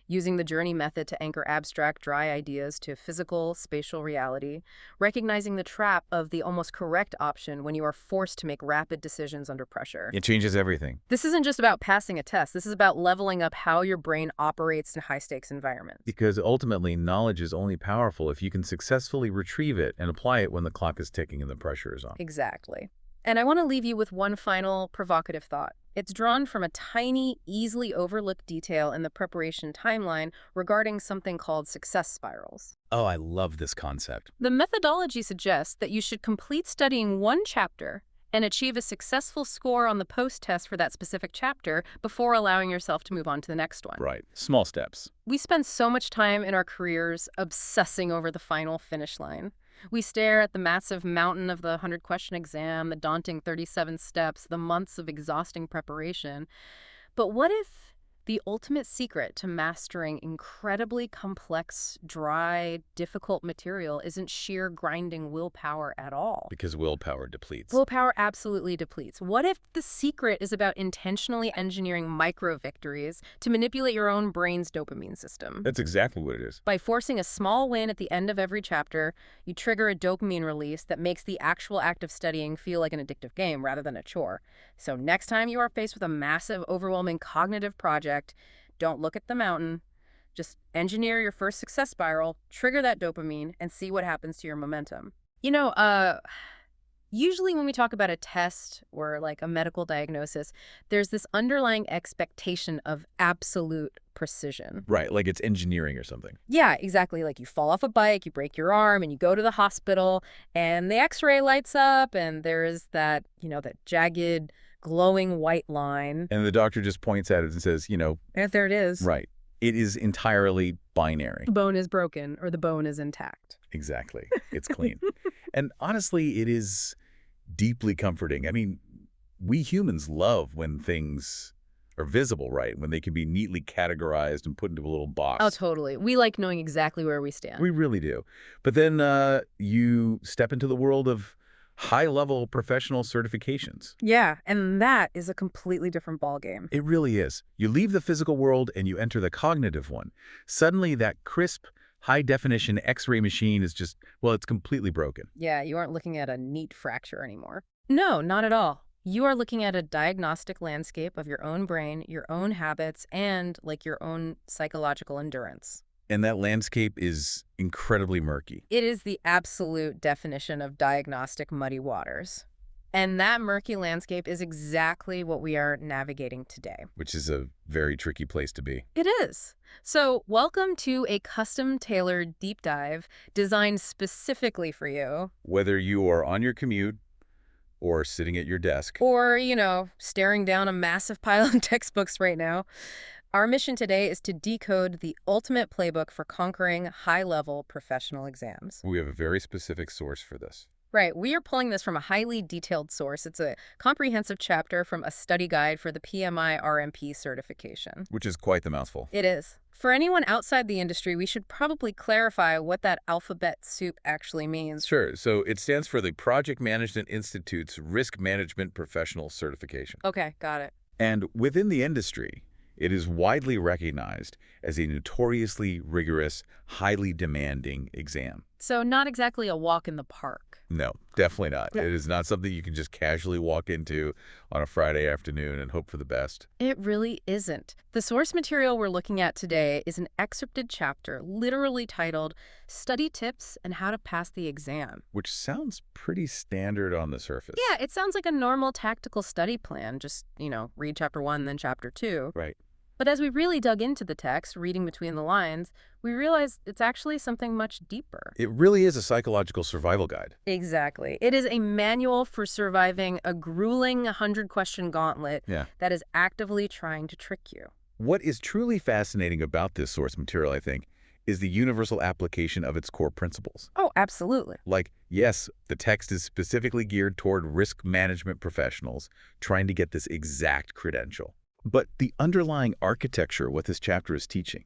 Using the journey method to anchor abstract, dry ideas to physical, spatial reality. Recognizing the trap of the almost correct option when you are forced to make rapid decisions under pressure. It changes everything. This isn't just about passing a test. This is about leveling up how your brain operates in high-stakes environments. Because ultimately, knowledge is only powerful if you can successfully retrieve it and apply it when the clock is ticking and the pressure is on. Exactly. And I want to leave you with one final provocative thought. It's drawn from a tiny, easily overlooked detail in the preparation timeline regarding something called success spirals. Oh, I love this concept. The methodology suggests that you should complete studying one chapter and achieve a successful score on the post-test for that specific chapter before allowing yourself to move on to the next one. Right. Small steps. We spend so much time in our careers obsessing over the final finish line. We stare at the massive mountain of the 100-question exam, the daunting 37 steps, the months of exhausting preparation. But what if the ultimate secret to mastering incredibly complex, dry, difficult material isn't sheer grinding willpower at all? Because willpower depletes. Willpower absolutely depletes. What if the secret is about intentionally engineering micro-victories to manipulate your own brain's dopamine system? That's exactly what it is. By forcing a small win at the end of every chapter, you trigger a dopamine release that makes the actual act of studying feel like an addictive game rather than a chore. So next time you are faced with a massive, overwhelming cognitive project, don't look at the mountain. Just engineer your first success spiral, trigger that dopamine, and see what happens to your momentum. You know, usually when we talk about a test or like a medical diagnosis, there's this underlying expectation of absolute precision. Right, like it's engineering or something. Yeah, exactly. Like you fall off a bike, you break your arm, and you go to the hospital, and the x-ray lights up, and there's that, that jagged, glowing white line. And the doctor just points at it and says, And there it is. Right. It is entirely binary. The bone is broken or the bone is intact. Exactly. It's clean. And honestly, it is deeply comforting. I mean, we humans love when things are visible, right? When they can be neatly categorized and put into a little box. Oh, totally. We like knowing exactly where we stand. We really do. But then you step into the world of high-level professional certifications. Yeah, and that is a completely different ballgame. It really is. You leave the physical world and you enter the cognitive one. Suddenly, that crisp, high-definition X-ray machine is just, well, it's completely broken. Yeah, you aren't looking at a neat fracture anymore. No, not at all. You are looking at a diagnostic landscape of your own brain, your own habits, and like your own psychological endurance. And that landscape is incredibly murky. It is the absolute definition of diagnostic muddy waters. And that murky landscape is exactly what we are navigating today. Which is a very tricky place to be. It is. So welcome to a custom-tailored deep dive designed specifically for you. Whether you are on your commute or sitting at your desk. Or, staring down a massive pile of textbooks right now. Our mission today is to decode the ultimate playbook for conquering high-level professional exams. We have a very specific source for this. Right. We are pulling this from a highly detailed source. It's a comprehensive chapter from a study guide for the PMI RMP certification. Which is quite the mouthful. It is. For anyone outside the industry, we should probably clarify what that alphabet soup actually means. Sure. So it stands for the Project Management Institute's Risk Management Professional Certification. Okay, got it. And within the industry, it is widely recognized as a notoriously rigorous, highly demanding exam. So not exactly a walk in the park. No, definitely not. Yeah. It is not something you can just casually walk into on a Friday afternoon and hope for the best. It really isn't. The source material we're looking at today is an excerpted chapter literally titled Study Tips and How to Pass the Exam. Which sounds pretty standard on the surface. Yeah, it sounds like a normal tactical study plan. Just, read chapter 1, then chapter 2. Right. But as we really dug into the text, reading between the lines, we realized it's actually something much deeper. It really is a psychological survival guide. Exactly. It is a manual for surviving a grueling 100-question gauntlet that is actively trying to trick you. What is truly fascinating about this source material, I think, is the universal application of its core principles. Oh, absolutely. Like, yes, the text is specifically geared toward risk management professionals trying to get this exact credential. But the underlying architecture of what this chapter is teaching,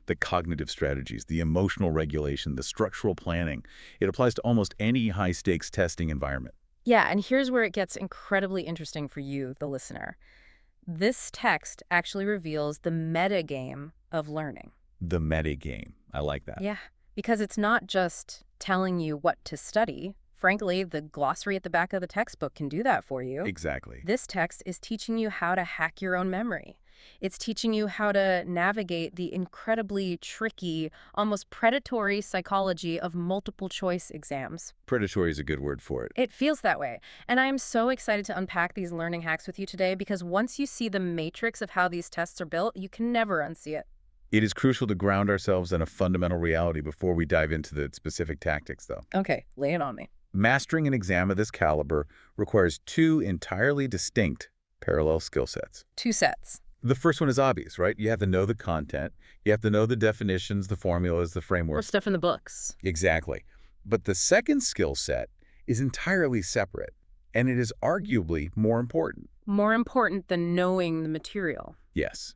the cognitive strategies, the emotional regulation, the structural planning, it applies to almost any high-stakes testing environment. Yeah, and here's where it gets incredibly interesting for you, the listener. This text actually reveals the metagame of learning. The metagame. I like that. Yeah, because it's not just telling you what to study. Frankly, the glossary at the back of the textbook can do that for you. Exactly. This text is teaching you how to hack your own memory. It's teaching you how to navigate the incredibly tricky, almost predatory psychology of multiple choice exams. Predatory is a good word for it. It feels that way. And I am so excited to unpack these learning hacks with you today because once you see the matrix of how these tests are built, you can never unsee it. It is crucial to ground ourselves in a fundamental reality before we dive into the specific tactics, though. Okay, lay it on me. Mastering an exam of this caliber requires two entirely distinct parallel skill sets. Two sets. The first one is obvious, right? You have to know the content. You have to know the definitions, the formulas, the Or framework. stuff in the books. Exactly. But the second skill set is entirely separate, and it is arguably more important. More important than knowing the material. Yes.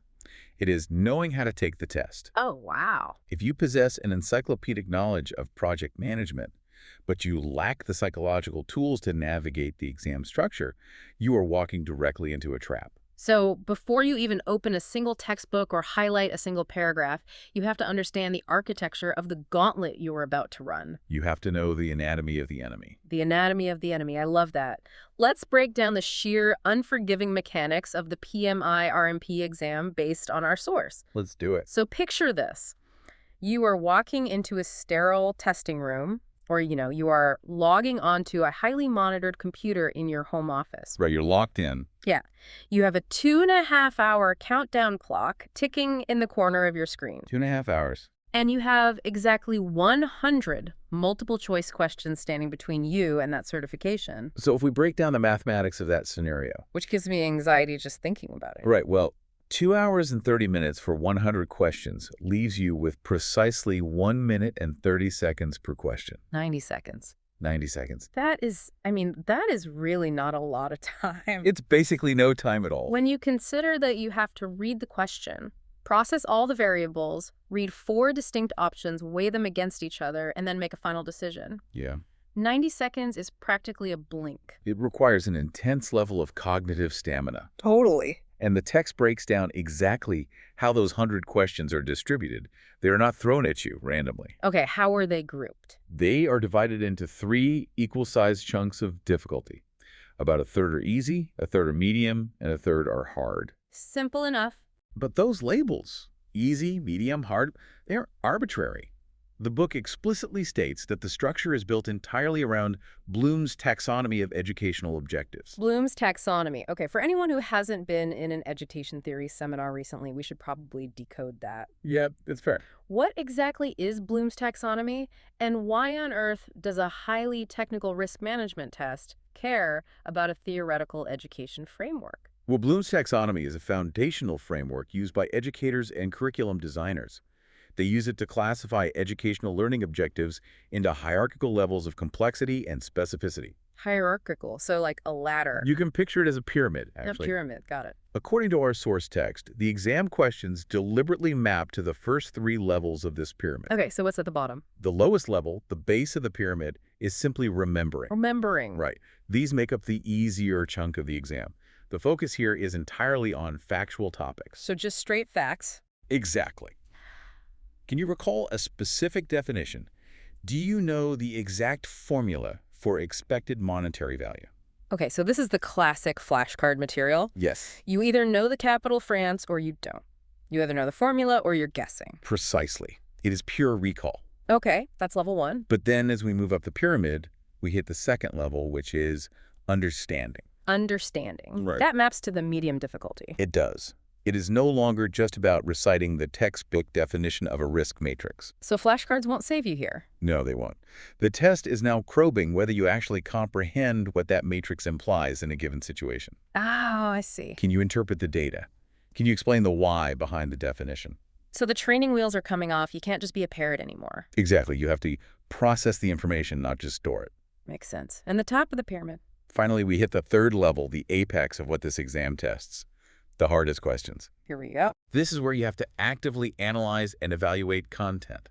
It is knowing how to take the test. Oh, wow. If you possess an encyclopedic knowledge of project management, but you lack the psychological tools to navigate the exam structure, you are walking directly into a trap. So before you even open a single textbook or highlight a single paragraph, you have to understand the architecture of the gauntlet you are about to run. You have to know the anatomy of the enemy. The anatomy of the enemy. I love that. Let's break down the sheer, unforgiving mechanics of the PMI RMP exam based on our source. Let's do it. So picture this. You are walking into a sterile testing room, or, you are logging onto a highly monitored computer in your home office. Right, you're locked in. Yeah. You have a 2.5-hour countdown clock ticking in the corner of your screen. 2.5 hours. And you have exactly 100 multiple choice questions standing between you and that certification. So if we break down the mathematics of that scenario. Which gives me anxiety just thinking about it. Right, well, 2 hours and 30 minutes for 100 questions leaves you with precisely 1 minute and 30 seconds per question. 90 seconds. 90 seconds. That is really not a lot of time. It's basically no time at all. When you consider that you have to read the question, process all the variables, read 4 distinct options, weigh them against each other, and then make a final decision. Yeah. 90 seconds is practically a blink. It requires an intense level of cognitive stamina. Totally. And the text breaks down exactly how those 100 questions are distributed. They are not thrown at you randomly. Okay, how are they grouped? They are divided into 3 equal-sized chunks of difficulty. About a third are easy, a third are medium, and a third are hard. Simple enough. But those labels, easy, medium, hard, they're arbitrary. The book explicitly states that the structure is built entirely around Bloom's taxonomy of educational objectives. Bloom's taxonomy. Okay, for anyone who hasn't been in an education theory seminar recently, we should probably decode that. Yeah, that's fair. What exactly is Bloom's taxonomy, and why on earth does a highly technical risk management test care about a theoretical education framework? Well, Bloom's taxonomy is a foundational framework used by educators and curriculum designers. They use it to classify educational learning objectives into hierarchical levels of complexity and specificity. Hierarchical, so like a ladder. You can picture it as a pyramid, A actually. pyramid, got it. According to our source text, the exam questions deliberately map to the first 3 levels of this pyramid. Okay, so what's at the bottom? The lowest level, the base of the pyramid, is simply remembering. Remembering. Right. These make up the easier chunk of the exam. The focus here is entirely on factual topics. So just straight facts. Exactly. Can you recall a specific definition? Do you know the exact formula for expected monetary value? Okay, so this is the classic flashcard material. Yes. You either know the capital France or you don't. You either know the formula or you're guessing. Precisely. It is pure recall. Okay, that's level 1. But then as we move up the pyramid, we hit the second level, which is understanding. Understanding. Right. That maps to the medium difficulty. It does. It is no longer just about reciting the textbook definition of a risk matrix. So flashcards won't save you here. No, they won't. The test is now probing whether you actually comprehend what that matrix implies in a given situation. Oh, I see. Can you interpret the data? Can you explain the why behind the definition? So the training wheels are coming off. You can't just be a parrot anymore. Exactly. You have to process the information, not just store it. Makes sense. And the top of the pyramid. Finally, we hit the third level, the apex of what this exam tests. The hardest questions. Here we go. This is where you have to actively analyze and evaluate content.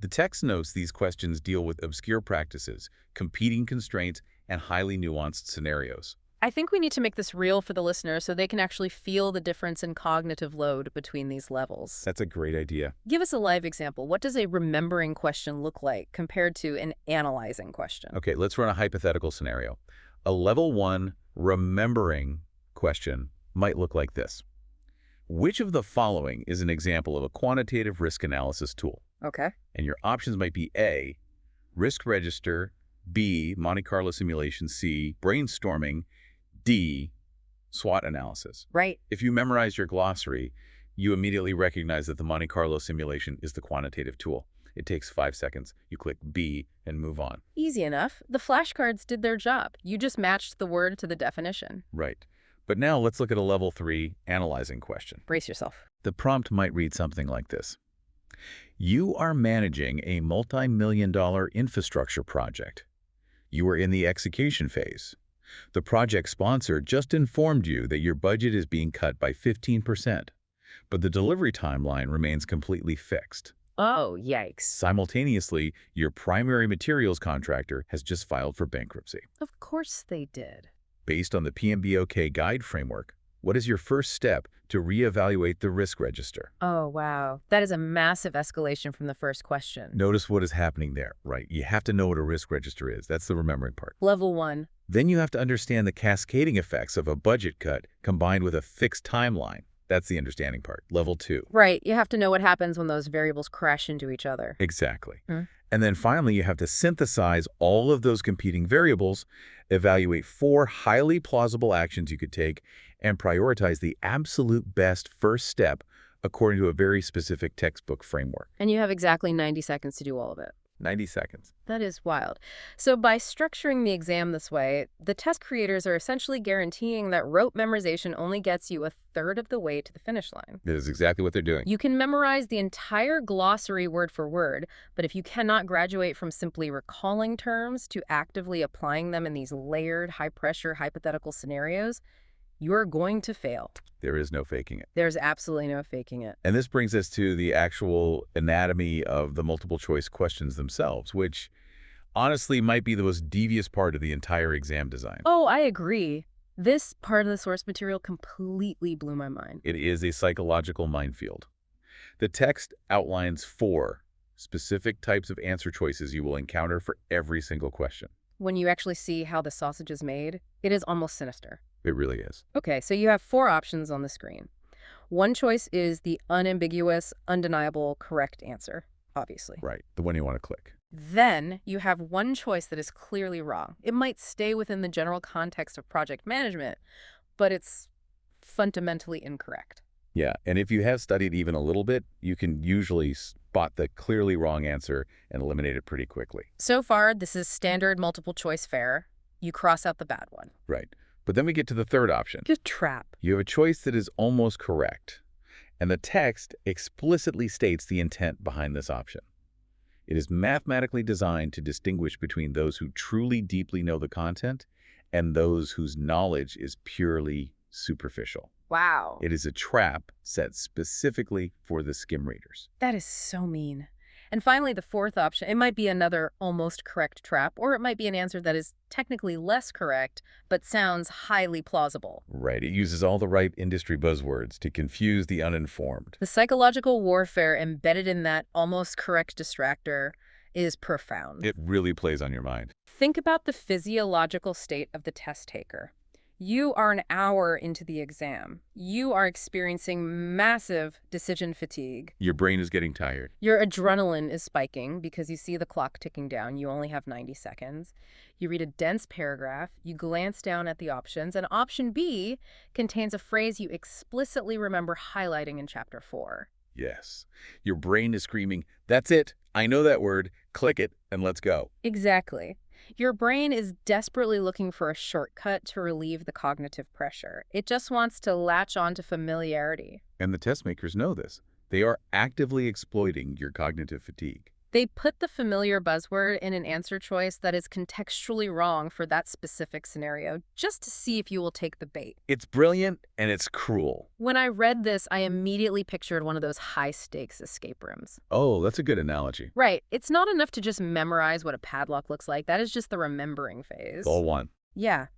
The text notes these questions deal with obscure practices, competing constraints, and highly nuanced scenarios. I think we need to make this real for the listener so they can actually feel the difference in cognitive load between these levels. That's a great idea. Give us a live example. What does a remembering question look like compared to an analyzing question? Okay, let's run a hypothetical scenario. A level 1 remembering question might look like this. Which of the following is an example of a quantitative risk analysis tool? Okay. And your options might be A, risk register, B, Monte Carlo simulation, C, brainstorming, D, SWOT analysis. Right. If you memorize your glossary, you immediately recognize that the Monte Carlo simulation is the quantitative tool. It takes 5 seconds. You click B and move on. Easy enough. The flashcards did their job. You just matched the word to the definition. Right. But now let's look at a level 3 analyzing question. Brace yourself. The prompt might read something like this. You are managing a multi-million-dollar infrastructure project. You are in the execution phase. The project sponsor just informed you that your budget is being cut by 15%, but the delivery timeline remains completely fixed. Oh, yikes. Simultaneously, your primary materials contractor has just filed for bankruptcy. Of course they did. Based on the PMBOK guide framework, what is your first step to reevaluate the risk register? Oh, wow. That is a massive escalation from the first question. Notice what is happening there, right? You have to know what a risk register is. That's the remembering part. Level 1. Then you have to understand the cascading effects of a budget cut combined with a fixed timeline. That's the understanding part. Level 2. Right. You have to know what happens when those variables crash into each other. Exactly. Hmm. And then finally, you have to synthesize all of those competing variables, evaluate 4 highly plausible actions you could take, and prioritize the absolute best first step according to a very specific textbook framework. And you have exactly 90 seconds to do all of it. 90 seconds. That is wild. So by structuring the exam this way, the test creators are essentially guaranteeing that rote memorization only gets you a third of the way to the finish line. That is exactly what they're doing. You can memorize the entire glossary word for word, but if you cannot graduate from simply recalling terms to actively applying them in these layered, high-pressure, hypothetical scenarios, you're going to fail. There is no faking it. There's absolutely no faking it. And this brings us to the actual anatomy of the multiple choice questions themselves, which honestly might be the most devious part of the entire exam design. Oh, I agree. This part of the source material completely blew my mind. It is a psychological minefield. The text outlines 4 specific types of answer choices you will encounter for every single question. When you actually see how the sausage is made, it is almost sinister. It really is. Okay, so you have 4 options on the screen. One choice is the unambiguous, undeniable, correct answer. obviously. Right, the one you want to click. Then you have one choice that is clearly wrong. It might stay within the general context of project management, but it's fundamentally incorrect. Yeah, and if you have studied even a little bit, you can usually spot the clearly wrong answer and eliminate it pretty quickly. So far, this is standard multiple choice fare. You cross out the bad one. Right. But then we get to the third option. Good trap. You have a choice that is almost correct, and the text explicitly states the intent behind this option. It is mathematically designed to distinguish between those who truly deeply know the content and those whose knowledge is purely superficial. Wow. It is a trap set specifically for the skim readers. That is so mean. And finally, the fourth option, it might be another almost correct trap, or it might be an answer that is technically less correct, but sounds highly plausible. Right. It uses all the right industry buzzwords to confuse the uninformed. The psychological warfare embedded in that almost correct distractor is profound. It really plays on your mind. Think about the physiological state of the test taker. You are an hour into the exam. You are experiencing massive decision fatigue. Your brain is getting tired. Your adrenaline is spiking because you see the clock ticking down. You only have 90 seconds. You read a dense paragraph. You glance down at the options. And option B contains a phrase you explicitly remember highlighting in Chapter 4. Yes. Your brain is screaming, "That's it. I know that word. Click it and let's go." Exactly. Your brain is desperately looking for a shortcut to relieve the cognitive pressure. It just wants to latch on to familiarity. And the test makers know this. They are actively exploiting your cognitive fatigue. They put the familiar buzzword in an answer choice that is contextually wrong for that specific scenario, just to see if you will take the bait. It's brilliant and it's cruel. When I read this, I immediately pictured one of those high-stakes escape rooms. Oh, that's a good analogy. Right. It's not enough to just memorize what a padlock looks like. That is just the remembering phase. It's all one. Yeah.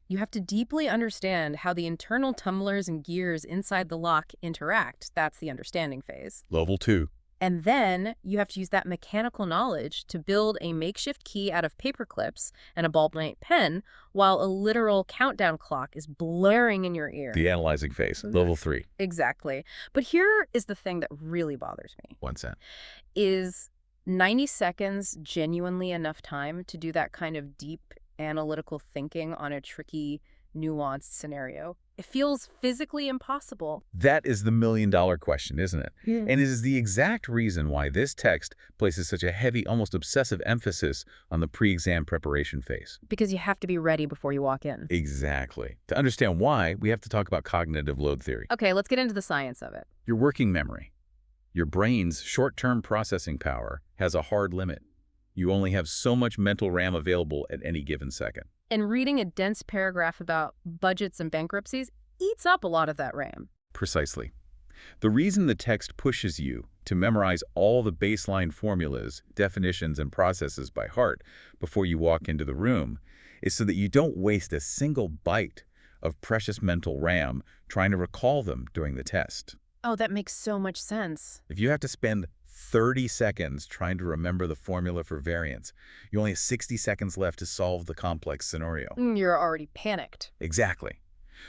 You have to deeply understand how the internal tumblers and gears inside the lock interact. That's the understanding phase. Level 2. And then you have to use that mechanical knowledge to build a makeshift key out of paper clips and a ballpoint pen while a literal countdown clock is blaring in your ear. The analyzing phase. Level 3. Exactly. But here is the thing that really bothers me. 1 cent. Is 90 seconds genuinely enough time to do that kind of deep analytical thinking on a tricky, nuanced scenario? It feels physically impossible. That is the million-dollar question, isn't it? Yeah. And it is the exact reason why this text places such a heavy, almost obsessive emphasis on the pre-exam preparation phase. Because you have to be ready before you walk in. Exactly. To understand why, we have to talk about cognitive load theory. Okay, let's get into the science of it. Your working memory. Your brain's short-term processing power has a hard limit. You only have so much mental RAM available at any given second. And reading a dense paragraph about budgets and bankruptcies eats up a lot of that RAM. Precisely. The reason the text pushes you to memorize all the baseline formulas, definitions, and processes by heart before you walk into the room is so that you don't waste a single byte of precious mental RAM trying to recall them during the test. Oh, that makes so much sense. If you have to spend 30 seconds trying to remember the formula for variance, you only have 60 seconds left to solve the complex scenario. You're already panicked. Exactly.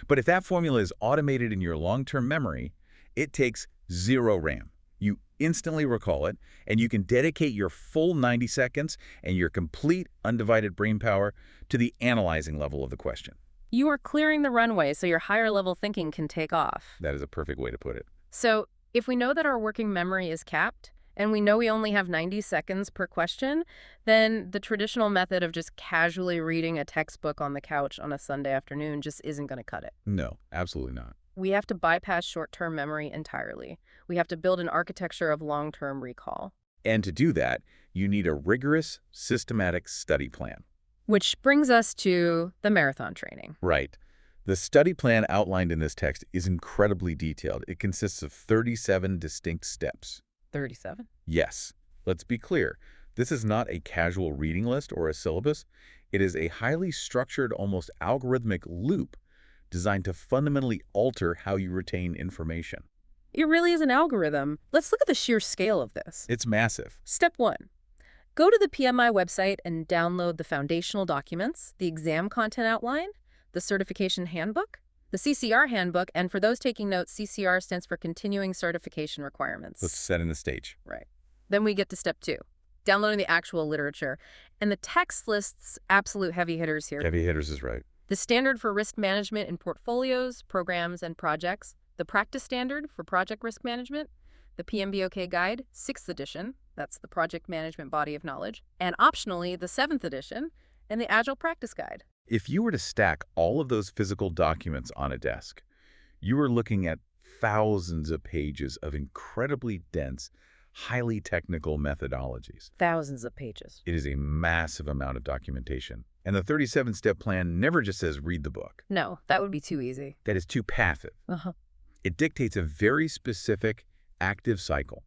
But if that formula is automated in your long-term memory, it takes 0 RAM. You instantly recall it, and you can dedicate your full 90 seconds and your complete undivided brain power to the analyzing level of the question. You are clearing the runway so your higher level thinking can take off. That is a perfect way to put it. So if we know that our working memory is capped, and we know we only have 90 seconds per question, then the traditional method of just casually reading a textbook on the couch on a Sunday afternoon just isn't going to cut it. No, absolutely not. We have to bypass short-term memory entirely. We have to build an architecture of long-term recall. And to do that, you need a rigorous, systematic study plan. Which brings us to the marathon training. Right. The study plan outlined in this text is incredibly detailed. It consists of 37 distinct steps. 37? Yes. Let's be clear. This is not a casual reading list or a syllabus. It is a highly structured, almost algorithmic loop designed to fundamentally alter how you retain information. It really is an algorithm. Let's look at the sheer scale of this. It's massive. Step 1. Go to the PMI website and download the foundational documents, the exam content outline, the certification handbook, the CCR handbook, and for those taking notes, CCR stands for Continuing Certification Requirements. Let's set in the stage. Right. Then we get to step 2, downloading the actual literature. And the text lists absolute heavy hitters here. Heavy hitters is right. The standard for risk management in portfolios, programs, and projects. The practice standard for project risk management. The PMBOK guide, 6th edition. That's the project management body of knowledge. And optionally, the 7th edition and the Agile practice guide. If you were to stack all of those physical documents on a desk, you are looking at thousands of pages of incredibly dense, highly technical methodologies. Thousands of pages. It is a massive amount of documentation. And the 37-step plan never just says read the book. No, that would be too easy. That is too passive. It dictates a very specific, active cycle.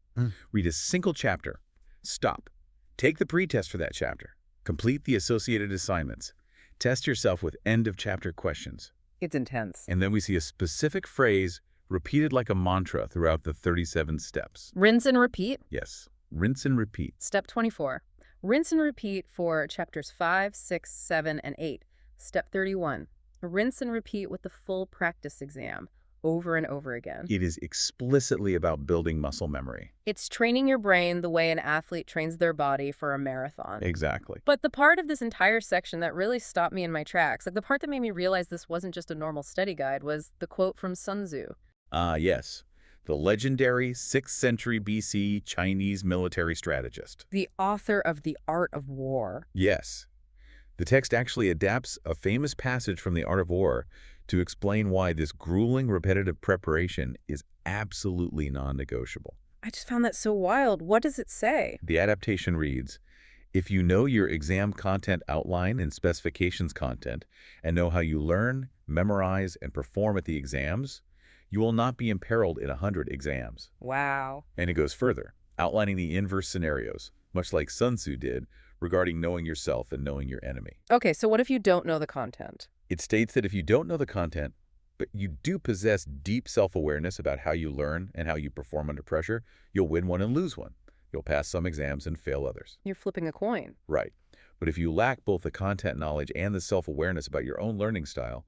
Read a single chapter. Stop. Take the pretest for that chapter. Complete the associated assignments. Test yourself with end-of-chapter questions. It's intense. And then we see a specific phrase repeated like a mantra throughout the 37 steps. Rinse and repeat. Yes, rinse and repeat. Step 24. Rinse and repeat for chapters 5, 6, 7, and 8. Step 31. Rinse and repeat with the full practice exam over and over again. It is explicitly about building muscle memory. It's training your brain the way an athlete trains their body for a marathon. Exactly. But the part of this entire section that really stopped me in my tracks, like the part that made me realize this wasn't just a normal study guide, was the quote from Sun Tzu. Yes. The legendary 6th century BC Chinese military strategist. The author of The Art of War. Yes. The text actually adapts a famous passage from The Art of War to explain why this grueling, repetitive preparation is absolutely non-negotiable. I just found that so wild. What does it say? The adaptation reads, if you know your exam content outline and specifications content and know how you learn, memorize, and perform at the exams, you will not be imperiled in 100 exams. Wow. And it goes further, outlining the inverse scenarios, much like Sun Tzu did, regarding knowing yourself and knowing your enemy. Okay, so what if you don't know the content? It states that if you don't know the content, but you do possess deep self-awareness about how you learn and how you perform under pressure, you'll win one and lose one. You'll pass some exams and fail others. You're flipping a coin. Right. But if you lack both the content knowledge and the self-awareness about your own learning style,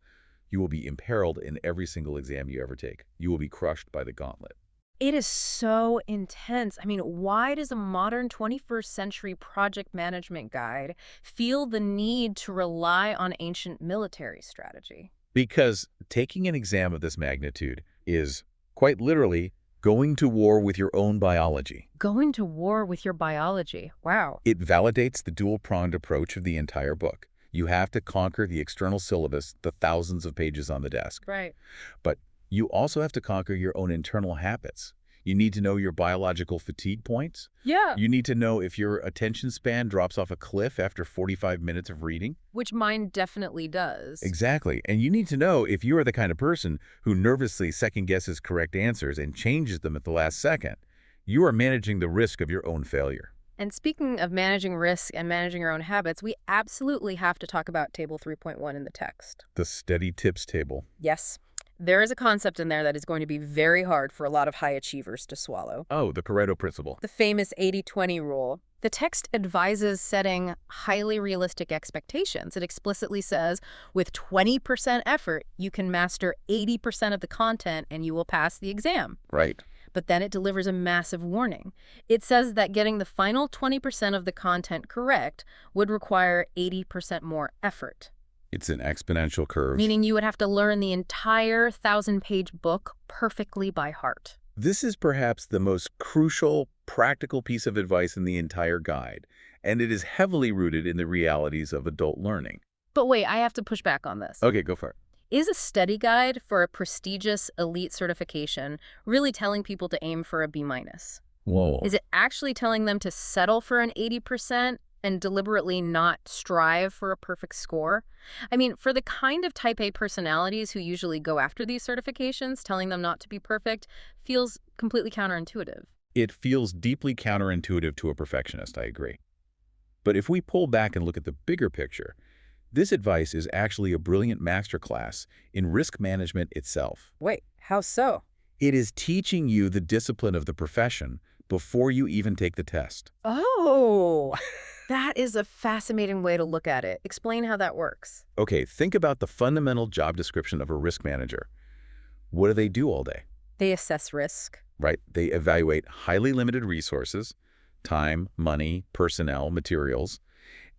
you will be imperiled in every single exam you ever take. You will be crushed by the gauntlet. It is so intense. I mean, why does a modern 21st century project management guide feel the need to rely on ancient military strategy? Because taking an exam of this magnitude is, quite literally, going to war with your own biology. Going to war with your biology. Wow. It validates the dual-pronged approach of the entire book. You have to conquer the external syllabus, the thousands of pages on the desk. Right. But you also have to conquer your own internal habits. You need to know your biological fatigue points. Yeah. You need to know if your attention span drops off a cliff after 45 minutes of reading. Which mine definitely does. Exactly. And you need to know if you are the kind of person who nervously second-guesses correct answers and changes them at the last second. You are managing the risk of your own failure. And speaking of managing risk and managing our own habits, we absolutely have to talk about Table 3.1 in the text. The steady tips table. Yes. There is a concept in there that is going to be very hard for a lot of high achievers to swallow. Oh, the Pareto principle. The famous 80-20 rule. The text advises setting highly realistic expectations. It explicitly says, with 20% effort, you can master 80% of the content and you will pass the exam. Right. But then it delivers a massive warning. It says that getting the final 20% of the content correct would require 80% more effort. It's an exponential curve. Meaning you would have to learn the entire 1,000-page book perfectly by heart. This is perhaps the most crucial, practical piece of advice in the entire guide, and it is heavily rooted in the realities of adult learning. But wait, I have to push back on this. Okay, go for it. Is a study guide for a prestigious elite certification really telling people to aim for a B-? Whoa. Is it actually telling them to settle for an 80% and deliberately not strive for a perfect score? I mean, for the kind of type A personalities who usually go after these certifications, telling them not to be perfect feels completely counterintuitive. It feels deeply counterintuitive to a perfectionist, I agree. But if we pull back and look at the bigger picture, this advice is actually a brilliant masterclass in risk management itself. Wait, how so? It is teaching you the discipline of the profession before you even take the test. Oh, that is a fascinating way to look at it. Explain how that works. Okay, think about the fundamental job description of a risk manager. What do they do all day? They assess risk. Right? They evaluate highly limited resources. time, money, personnel, materials,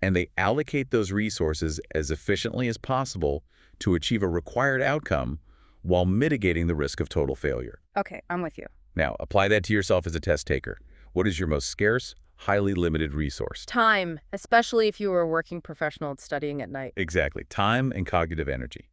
and they allocate those resources as efficiently as possible to achieve a required outcome while mitigating the risk of total failure. Okay, I'm with you. Now, apply that to yourself as a test taker. What is your most scarce, highly limited resource? Time, especially if you were a working professional and studying at night. Exactly. Time and cognitive energy.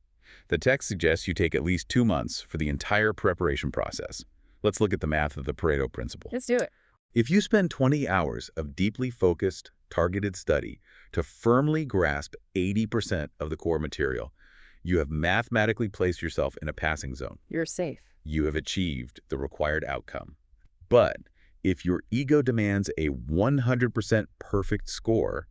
The text suggests you take at least 2 months for the entire preparation process. Let's look at the math of the Pareto principle. Let's do it. If you spend 20 hours of deeply focused, targeted study to firmly grasp 80% of the core material, you have mathematically placed yourself in a passing zone. You're safe. You have achieved the required outcome. But if your ego demands a 100% perfect score,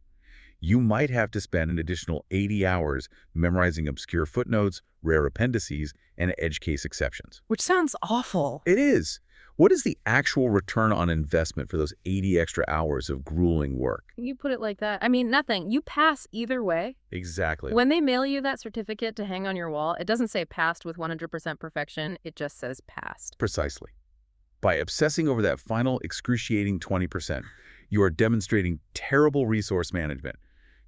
you might have to spend an additional 80 hours memorizing obscure footnotes, rare appendices, and edge case exceptions. Which sounds awful. It is. What is the actual return on investment for those 80 extra hours of grueling work? You put it like that. I mean, nothing. You pass either way. Exactly. When they mail you that certificate to hang on your wall, it doesn't say passed with 100% perfection. It just says passed. Precisely. By obsessing over that final excruciating 20%, you are demonstrating terrible resource management.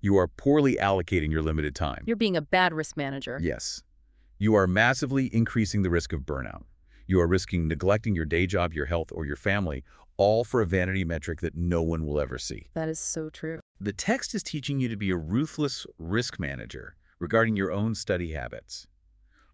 You are poorly allocating your limited time. You're being a bad risk manager. Yes. You are massively increasing the risk of burnout. You are risking neglecting your day job, your health, or your family, all for a vanity metric that no one will ever see. That is so true. The text is teaching you to be a ruthless risk manager regarding your own study habits.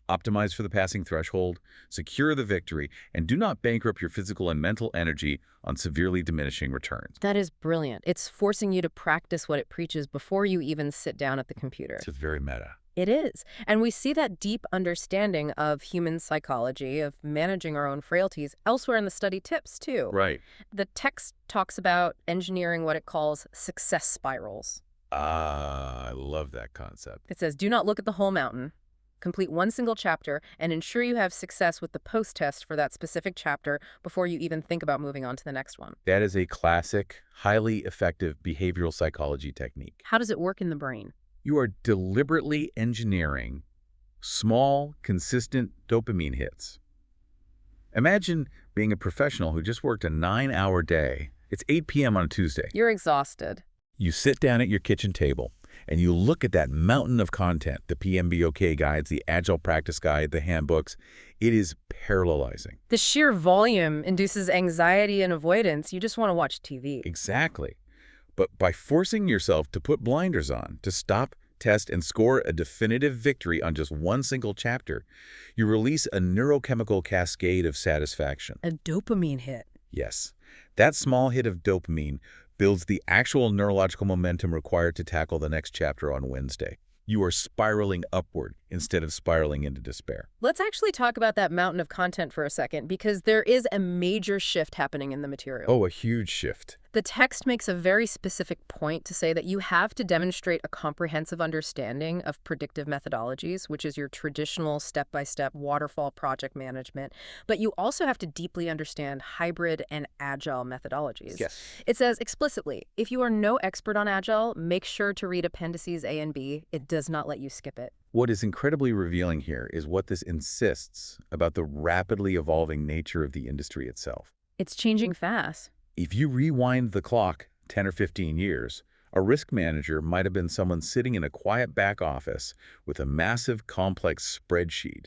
Optimize for the passing threshold, secure the victory, and do not bankrupt your physical and mental energy on severely diminishing returns. That is brilliant. It's forcing you to practice what it preaches before you even sit down at the computer. It's very meta. It is. And we see that deep understanding of human psychology, of managing our own frailties, elsewhere in the study tips, too. Right. The text talks about engineering what it calls success spirals. I love that concept. It says, do not look at the whole mountain. Complete one single chapter and ensure you have success with the post-test for that specific chapter before you even think about moving on to the next one. That is a classic, highly effective behavioral psychology technique. How does it work in the brain? You are deliberately engineering small, consistent dopamine hits. Imagine being a professional who just worked a 9-hour day. It's 8 p.m. on a Tuesday. You're exhausted. You sit down at your kitchen table and you look at that mountain of content, the PMBOK guides, the Agile Practice Guide, the handbooks. It is paralyzing. The sheer volume induces anxiety and avoidance. You just want to watch TV. Exactly. But by forcing yourself to put blinders on, to stop, test, and score a definitive victory on just one single chapter, you release a neurochemical cascade of satisfaction. A dopamine hit. Yes. That small hit of dopamine builds the actual neurological momentum required to tackle the next chapter on Wednesday. You are spiraling upward instead of spiraling into despair. Let's actually talk about that mountain of content for a second, because there is a major shift happening in the material. Oh, a huge shift. The text makes a very specific point to say that you have to demonstrate a comprehensive understanding of predictive methodologies, which is your traditional step-by-step waterfall project management, but you also have to deeply understand hybrid and agile methodologies. Yes. It says explicitly, if you are no expert on agile, make sure to read appendices A and B. It does not let you skip it. What is incredibly revealing here is what this insists about the rapidly evolving nature of the industry itself. It's changing fast. If you rewind the clock 10 or 15 years, a risk manager might have been someone sitting in a quiet back office with a massive, complex spreadsheet,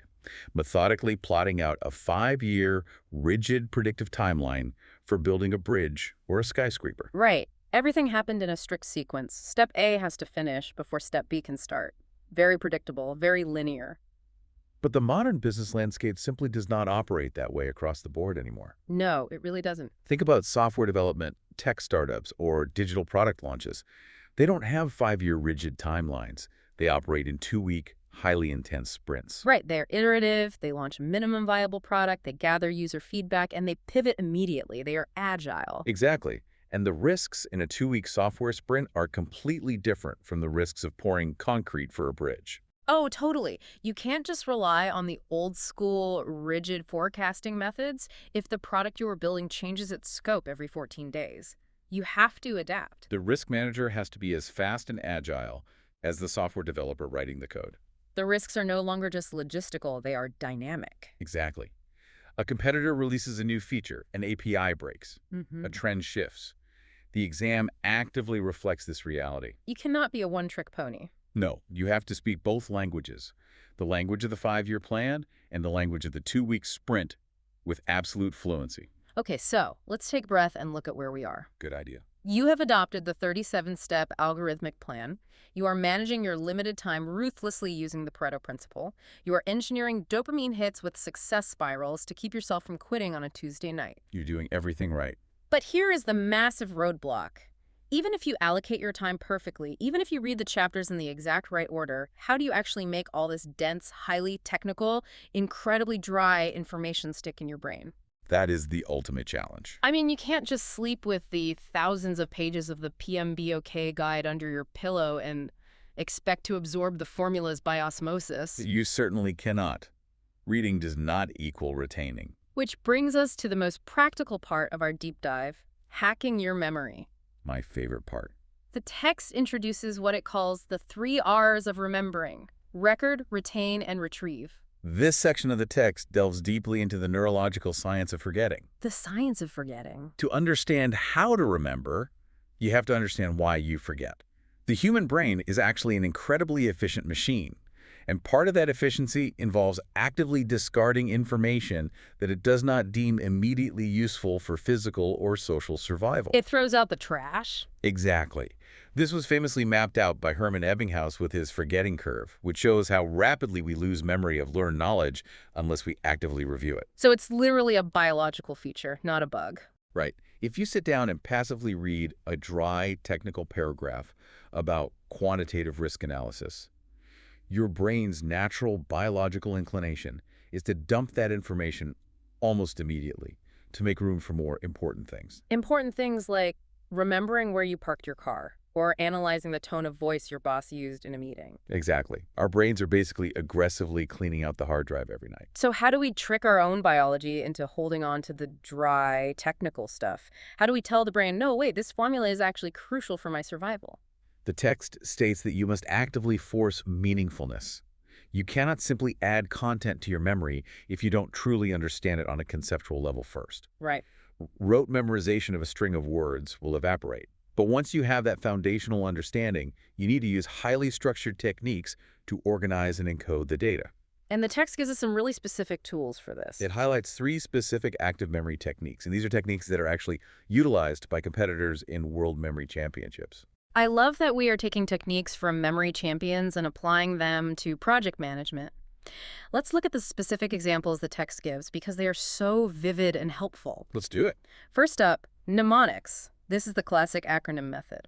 methodically plotting out a 5-year, rigid predictive timeline for building a bridge or a skyscraper. Right. Everything happened in a strict sequence. Step A has to finish before step B can start. Very predictable, very linear. But the modern business landscape simply does not operate that way across the board anymore. No, it really doesn't. Think about software development, tech startups, or digital product launches. They don't have 5-year rigid timelines. They operate in 2-week, highly intense sprints. Right. They're iterative. They launch a minimum viable product. They gather user feedback, and they pivot immediately. They are agile. Exactly. And the risks in a 2-week software sprint are completely different from the risks of pouring concrete for a bridge. Oh, totally. You can't just rely on the old school, rigid forecasting methods if the product you are building changes its scope every 14 days. You have to adapt. The risk manager has to be as fast and agile as the software developer writing the code. The risks are no longer just logistical, they are dynamic. Exactly. A competitor releases a new feature, an API breaks, Mm-hmm. a trend shifts. The exam actively reflects this reality. You cannot be a one-trick pony. No, you have to speak both languages, the language of the 5-year plan and the language of the 2-week sprint with absolute fluency. Okay, so let's take a breath and look at where we are. Good idea. You have adopted the 37-step algorithmic plan. You are managing your limited time ruthlessly using the Pareto principle. You are engineering dopamine hits with success spirals to keep yourself from quitting on a Tuesday night. You're doing everything right. But here is the massive roadblock. Even if you allocate your time perfectly, even if you read the chapters in the exact right order, how do you actually make all this dense, highly technical, incredibly dry information stick in your brain? That is the ultimate challenge. I mean, you can't just sleep with the thousands of pages of the PMBOK guide under your pillow and expect to absorb the formulas by osmosis. You certainly cannot. Reading does not equal retaining. Which brings us to the most practical part of our deep dive, hacking your memory. My favorite part. The text introduces what it calls the 3 R's of remembering: record, retain, and retrieve. This section of the text delves deeply into the neurological science of forgetting. The science of forgetting. To understand how to remember, you have to understand why you forget. The human brain is actually an incredibly efficient machine, and part of that efficiency involves actively discarding information that it does not deem immediately useful for physical or social survival. It throws out the trash? Exactly. This was famously mapped out by Hermann Ebbinghaus with his forgetting curve, which shows how rapidly we lose memory of learned knowledge unless we actively review it. So it's literally a biological feature, not a bug. Right. If you sit down and passively read a dry technical paragraph about quantitative risk analysis, your brain's natural biological inclination is to dump that information almost immediately to make room for more important things. Important things like remembering where you parked your car, or analyzing the tone of voice your boss used in a meeting. Exactly. Our brains are basically aggressively cleaning out the hard drive every night. So how do we trick our own biology into holding on to the dry, technical stuff? How do we tell the brain, no, wait, this formula is actually crucial for my survival? The text states that you must actively force meaningfulness. You cannot simply add content to your memory if you don't truly understand it on a conceptual level first. Right. Rote memorization of a string of words will evaporate. But once you have that foundational understanding, you need to use highly structured techniques to organize and encode the data. And the text gives us some really specific tools for this. It highlights 3 specific active memory techniques, and these are techniques that are actually utilized by competitors in World Memory Championships. I love that we are taking techniques from memory champions and applying them to project management. Let's look at the specific examples the text gives because they are so vivid and helpful. Let's do it. First up, mnemonics. This is the classic acronym method.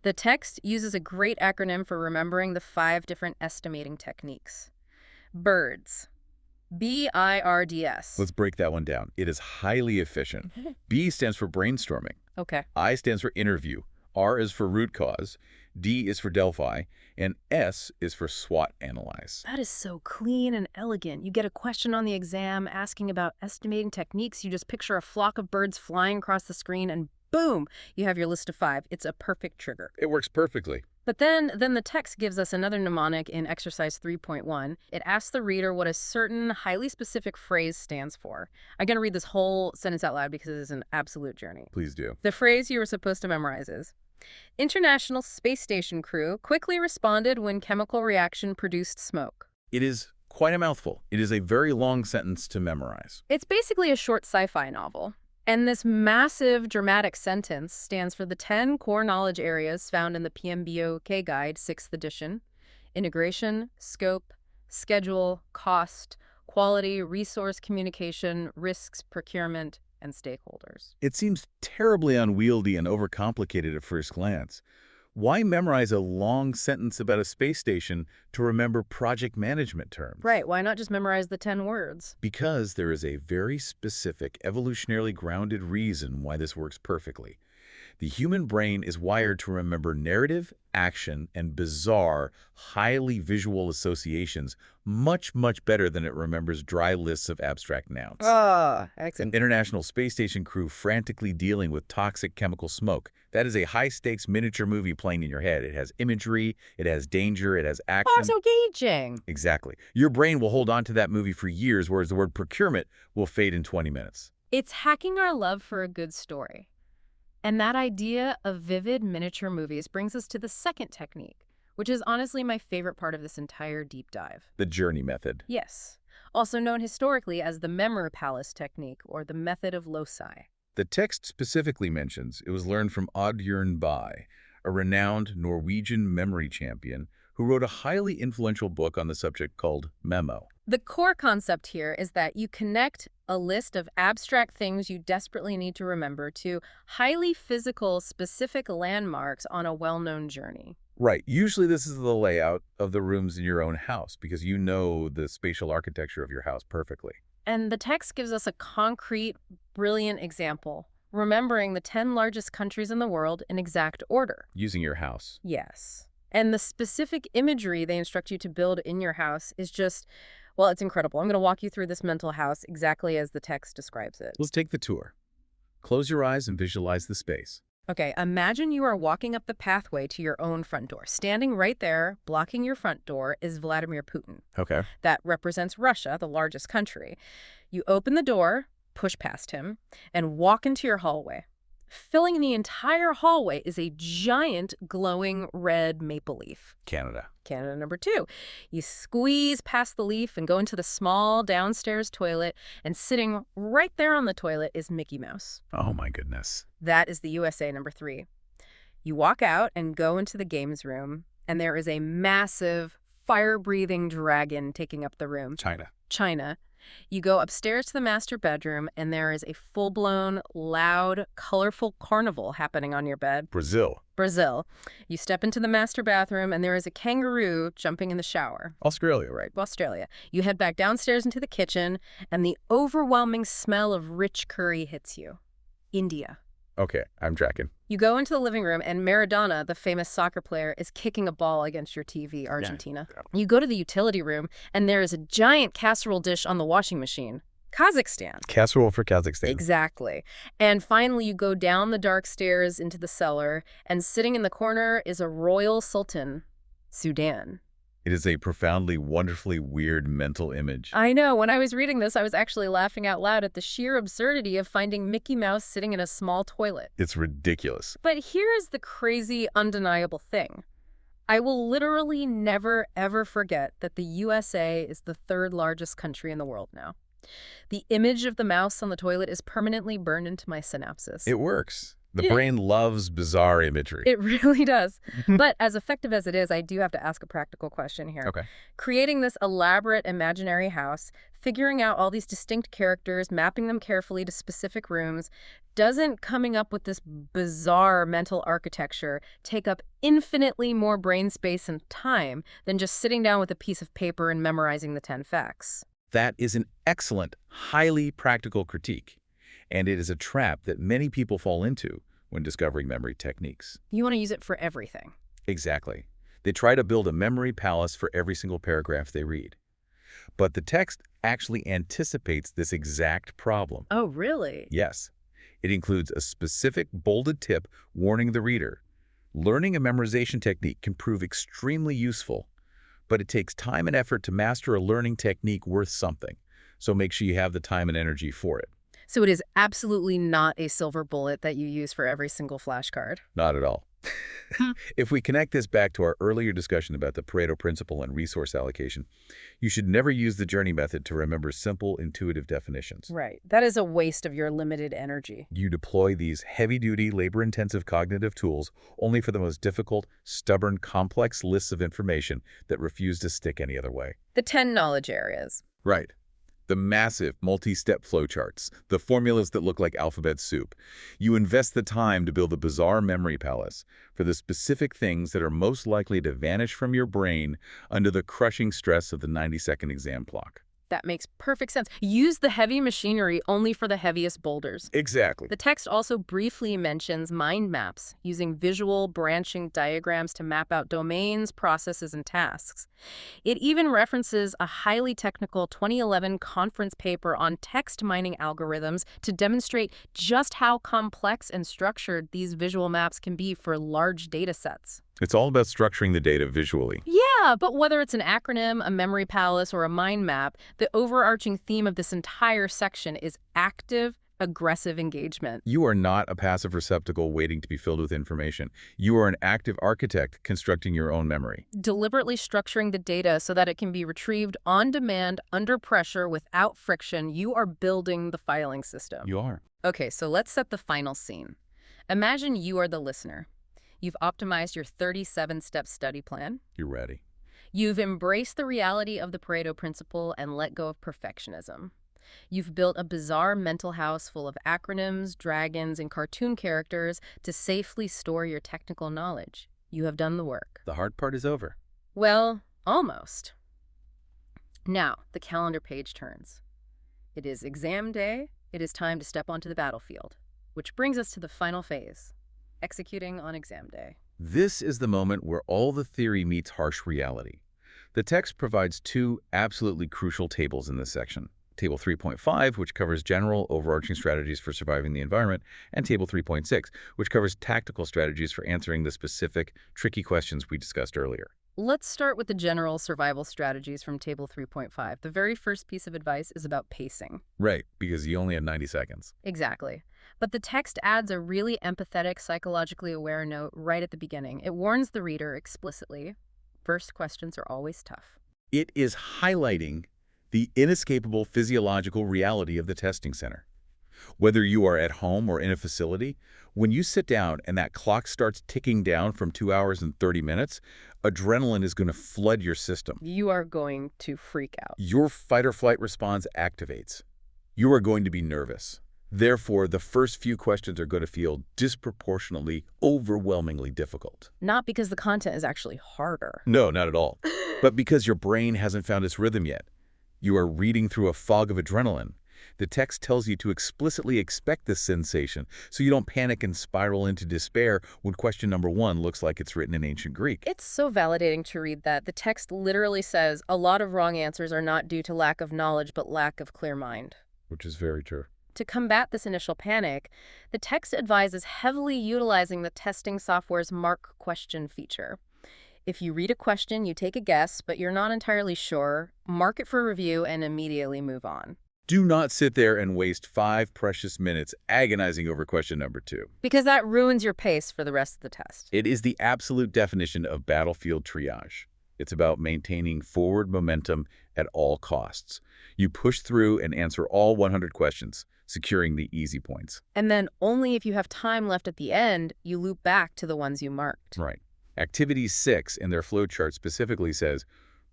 The text uses a great acronym for remembering the 5 different estimating techniques. BIRDS. B-I-R-D-S. Let's break that one down. It is highly efficient. B stands for brainstorming. Okay. I stands for interview. R is for root cause. D is for Delphi. And S is for SWOT analyze. That is so clean and elegant. You get a question on the exam asking about estimating techniques. You just picture a flock of birds flying across the screen and boom, you have your list of 5. It's a perfect trigger. It works perfectly. But then the text gives us another mnemonic in exercise 3.1. It asks the reader what a certain highly specific phrase stands for. I'm going to read this whole sentence out loud because it is an absolute journey. Please do. The phrase you were supposed to memorize is, International Space Station crew quickly responded when chemical reaction produced smoke. It is quite a mouthful. It is a very long sentence to memorize. It's basically a short sci-fi novel. And this massive dramatic sentence stands for the 10 core knowledge areas found in the PMBOK Guide, 6th edition: integration, scope, schedule, cost, quality, resource communication, risks, procurement, and stakeholders. It seems terribly unwieldy and overcomplicated at first glance. Why memorize a long sentence about a space station to remember project management terms? Right, why not just memorize the 10 words? Because there is a very specific, evolutionarily grounded reason why this works perfectly. The human brain is wired to remember narrative, action, and bizarre, highly visual associations much, much better than it remembers dry lists of abstract nouns. Excellent. An International Space Station crew frantically dealing with toxic chemical smoke. That is a high-stakes miniature movie playing in your head. It has imagery, it has danger, it has action. Oh, so engaging. Exactly. Your brain will hold on to that movie for years, whereas the word procurement will fade in 20 minutes. It's hacking our love for a good story. And that idea of vivid miniature movies brings us to the second technique, which is honestly my favorite part of this entire deep dive. The journey method. Yes, also known historically as the memory palace technique or the method of loci. The text specifically mentions it was learned from Oddbjørn Bye, a renowned Norwegian memory champion who wrote a highly influential book on the subject called Memo. The core concept here is that you connect a list of abstract things you desperately need to remember to highly physical, specific landmarks on a well-known journey. Right. Usually this is the layout of the rooms in your own house because you know the spatial architecture of your house perfectly. And the text gives us a concrete, brilliant example, remembering the 10 largest countries in the world in exact order. Using your house. Yes. And the specific imagery they instruct you to build in your house is just, well, it's incredible. I'm going to walk you through this mental house exactly as the text describes it. Let's take the tour. Close your eyes and visualize the space. Okay, imagine you are walking up the pathway to your own front door. Standing right there, blocking your front door, is Vladimir Putin. Okay. That represents Russia, the largest country. You open the door, push past him, and walk into your hallway. Filling the entire hallway is a giant glowing red maple leaf. Canada. Canada number 2. You squeeze past the leaf and go into the small downstairs toilet, and sitting right there on the toilet is Mickey Mouse. Oh my goodness. That is the USA number 3. You walk out and go into the games room, and there is a massive, fire-breathing dragon taking up the room. China. You go upstairs to the master bedroom, and there is a full-blown, loud, colorful carnival happening on your bed. Brazil. You step into the master bathroom, and there is a kangaroo jumping in the shower. Australia, right? Australia. You head back downstairs into the kitchen, and the overwhelming smell of rich curry hits you. India. Okay, I'm tracking. You go into the living room, and Maradona, the famous soccer player, is kicking a ball against your TV, Argentina. Yeah. You go to the utility room, and there is a giant casserole dish on the washing machine. Kazakhstan. Casserole for Kazakhstan. Exactly. And finally, you go down the dark stairs into the cellar, and sitting in the corner is a royal sultan, Sudan. It is a profoundly, wonderfully weird mental image. I know. When I was reading this, I was actually laughing out loud at the sheer absurdity of finding Mickey Mouse sitting in a small toilet. It's ridiculous. But here is the crazy, undeniable thing. I will literally never, ever forget that the USA is the 3rd largest country in the world now. The image of the mouse on the toilet is permanently burned into my synapses. It works. The brain loves bizarre imagery. It really does. But as effective as it is, I do have to ask a practical question here. Okay. Creating this elaborate imaginary house, figuring out all these distinct characters, mapping them carefully to specific rooms, doesn't coming up with this bizarre mental architecture take up infinitely more brain space and time than just sitting down with a piece of paper and memorizing the 10 facts? That is an excellent, highly practical critique. And it is a trap that many people fall into when discovering memory techniques. You want to use it for everything. Exactly. They try to build a memory palace for every single paragraph they read. But the text actually anticipates this exact problem. Oh, really? Yes. It includes a specific bolded tip warning the reader. Learning a memorization technique can prove extremely useful, but it takes time and effort to master a learning technique worth something. So make sure you have the time and energy for it. So it is absolutely not a silver bullet that you use for every single flashcard. Not at all. If we connect this back to our earlier discussion about the Pareto principle and resource allocation, you should never use the journey method to remember simple, intuitive definitions. Right. That is a waste of your limited energy. You deploy these heavy-duty, labor-intensive cognitive tools only for the most difficult, stubborn, complex lists of information that refuse to stick any other way. The 10 knowledge areas. Right. The massive multi-step flowcharts, the formulas that look like alphabet soup. You invest the time to build a bizarre memory palace for the specific things that are most likely to vanish from your brain under the crushing stress of the 90-second exam clock. That makes perfect sense. Use the heavy machinery only for the heaviest boulders. Exactly. The text also briefly mentions mind maps, using visual branching diagrams to map out domains, processes, and tasks. It even references a highly technical 2011 conference paper on text mining algorithms to demonstrate just how complex and structured these visual maps can be for large data sets. It's all about structuring the data visually. Yeah, but whether it's an acronym, a memory palace, or a mind map, the overarching theme of this entire section is active, aggressive engagement. You are not a passive receptacle waiting to be filled with information. You are an active architect constructing your own memory. Deliberately structuring the data so that it can be retrieved on demand, under pressure, without friction. You are building the filing system. You are. Okay, so let's set the final scene. Imagine you are the listener. You've optimized your 37-step study plan. You're ready. You've embraced the reality of the Pareto principle and let go of perfectionism. You've built a bizarre mental house full of acronyms, dragons, and cartoon characters to safely store your technical knowledge. You have done the work. The hard part is over. Well, almost. Now, the calendar page turns. It is exam day. It is time to step onto the battlefield. Which brings us to the final phase, executing on exam day. This is the moment where all the theory meets harsh reality. The text provides two absolutely crucial tables in this section. Table 3.5, which covers general, overarching strategies for surviving the environment, and Table 3.6, which covers tactical strategies for answering the specific, tricky questions we discussed earlier. Let's start with the general survival strategies from Table 3.5. The very first piece of advice is about pacing. Right, because you only had 90 seconds. Exactly. But the text adds a really empathetic, psychologically aware note right at the beginning. It warns the reader explicitly. First questions are always tough. It is highlighting the inescapable physiological reality of the testing center. Whether you are at home or in a facility, when you sit down and that clock starts ticking down from 2 hours and 30 minutes, adrenaline is going to flood your system. You are going to freak out. Your fight or flight response activates. You are going to be nervous. Therefore, the first few questions are going to feel disproportionately, overwhelmingly difficult. Not because the content is actually harder. No, not at all. But because your brain hasn't found its rhythm yet. You are reading through a fog of adrenaline. The text tells you to explicitly expect this sensation so you don't panic and spiral into despair when question number 1 looks like it's written in ancient Greek. It's so validating to read that. The text literally says a lot of wrong answers are not due to lack of knowledge but lack of clear mind. Which is very true. To combat this initial panic, the text advises heavily utilizing the testing software's mark question feature. If you read a question, you take a guess, but you're not entirely sure, mark it for review and immediately move on. Do not sit there and waste 5 precious minutes agonizing over question number 2. Because that ruins your pace for the rest of the test. It is the absolute definition of battlefield triage. It's about maintaining forward momentum at all costs. You push through and answer all 100 questions, securing the easy points. And then only if you have time left at the end, you loop back to the ones you marked. Right. Activity 6 in their flowchart specifically says,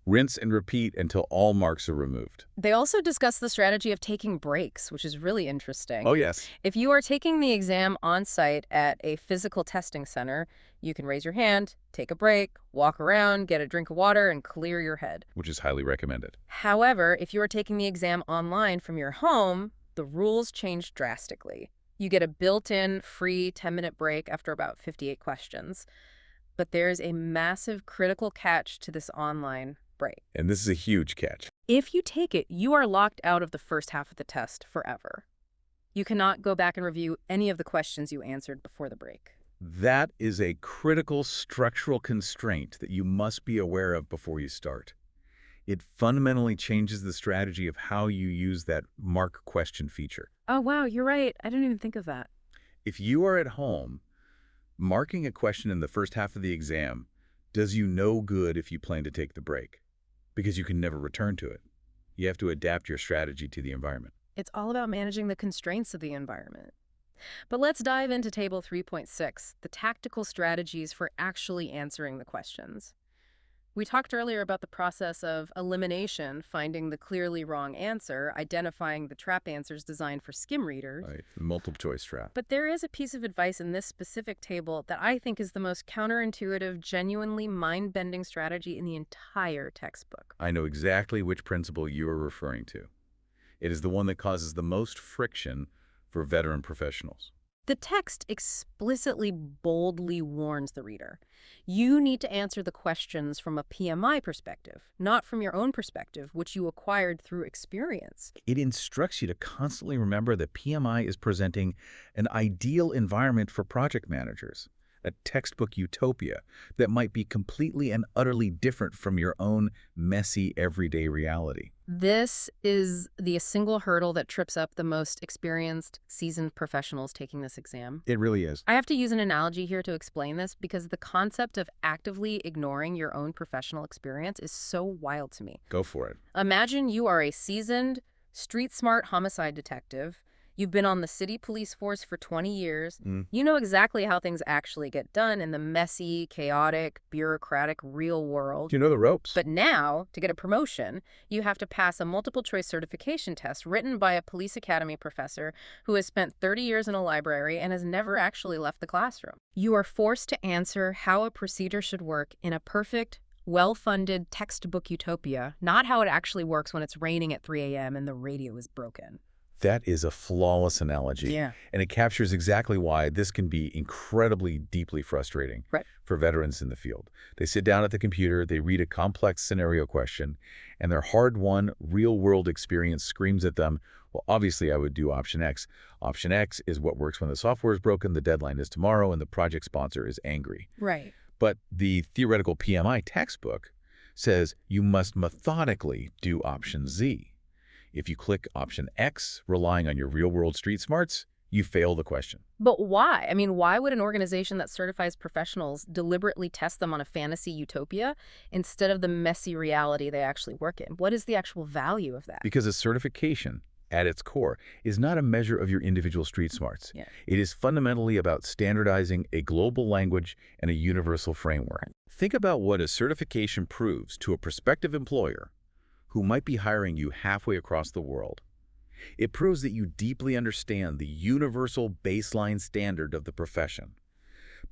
rinse and repeat until all marks are removed. They also discuss the strategy of taking breaks, which is really interesting. Oh, yes. If you are taking the exam on-site at a physical testing center, you can raise your hand, take a break, walk around, get a drink of water, and clear your head. Which is highly recommended. However, if you are taking the exam online from your home, the rules change drastically. You get a built-in free 10-minute break after about 58 questions. But there's a massive critical catch to this online break. And this is a huge catch. If you take it, you are locked out of the first half of the test forever. You cannot go back and review any of the questions you answered before the break. That is a critical structural constraint that you must be aware of before you start. It fundamentally changes the strategy of how you use that mark question feature. Oh, wow, you're right. I didn't even think of that. If you are at home, marking a question in the first half of the exam does you no good if you plan to take the break, because you can never return to it. You have to adapt your strategy to the environment. It's all about managing the constraints of the environment. But let's dive into Table 3.6, the tactical strategies for actually answering the questions. We talked earlier about the process of elimination, finding the clearly wrong answer, identifying the trap answers designed for skim readers. Right, the multiple choice trap. But there is a piece of advice in this specific table that I think is the most counterintuitive, genuinely mind-bending strategy in the entire textbook. I know exactly which principle you are referring to. It is the one that causes the most friction for veteran professionals. The text explicitly, boldly warns the reader. You need to answer the questions from a PMI perspective, not from your own perspective, which you acquired through experience. It instructs you to constantly remember that PMI is presenting an ideal environment for project managers, a textbook utopia that might be completely and utterly different from your own messy everyday reality. This is the single hurdle that trips up the most experienced, seasoned professionals taking this exam. It really is. I have to use an analogy here to explain this because the concept of actively ignoring your own professional experience is so wild to me. Go for it. Imagine you are a seasoned, street-smart homicide detective. You've been on the city police force for 20 years. You know exactly how things actually get done in the messy, chaotic, bureaucratic real world. You know the ropes. But now, to get a promotion, you have to pass a multiple-choice certification test written by a police academy professor who has spent 30 years in a library and has never actually left the classroom. You are forced to answer how a procedure should work in a perfect, well-funded textbook utopia, not how it actually works when it's raining at 3 a.m. and the radio is broken. That is a flawless analogy. Yeah. And it captures exactly why this can be incredibly, deeply frustrating for veterans in the field. They sit down at the computer, they read a complex scenario question, and their hard-won, real-world experience screams at them, well, obviously I would do option X. Option X is what works when the software is broken, the deadline is tomorrow, and the project sponsor is angry. Right. But the theoretical PMI textbook says you must methodically do option Z. If you click option X, relying on your real-world street smarts, you fail the question. But why? I mean, why would an organization that certifies professionals deliberately test them on a fantasy utopia instead of the messy reality they actually work in? What is the actual value of that? Because a certification, at its core, is not a measure of your individual street smarts. It is fundamentally about standardizing a global language and a universal framework. Think about what a certification proves to a prospective employer who might be hiring you halfway across the world. It proves that you deeply understand the universal baseline standard of the profession.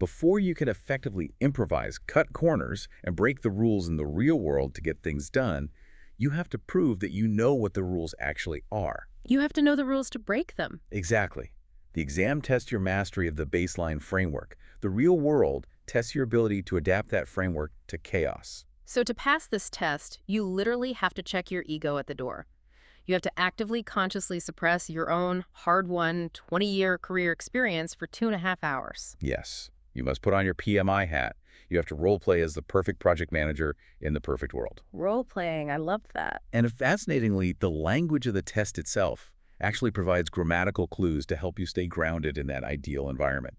Before you can effectively improvise, cut corners, and break the rules in the real world to get things done, you have to prove that you know what the rules actually are. You have to know the rules to break them. Exactly. The exam tests your mastery of the baseline framework. The real world tests your ability to adapt that framework to chaos. So to pass this test, you literally have to check your ego at the door. You have to actively, consciously suppress your own hard-won 20-year career experience for 2.5 hours. Yes. You must put on your PMI hat. You have to role-play as the perfect project manager in the perfect world. Role-playing, I love that. And fascinatingly, the language of the test itself actually provides grammatical clues to help you stay grounded in that ideal environment.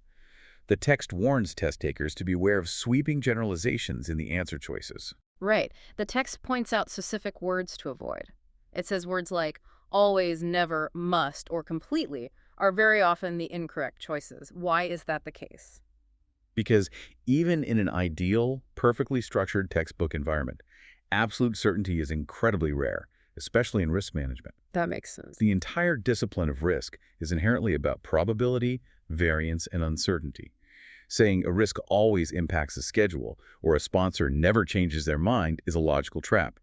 The text warns test takers to beware of sweeping generalizations in the answer choices. Right. The text points out specific words to avoid. It says words like always, never, must, or completely are very often the incorrect choices. Why is that the case? Because even in an ideal, perfectly structured textbook environment, absolute certainty is incredibly rare, especially in risk management. That makes sense. The entire discipline of risk is inherently about probability, variance, and uncertainty. Saying a risk always impacts a schedule or a sponsor never changes their mind is a logical trap.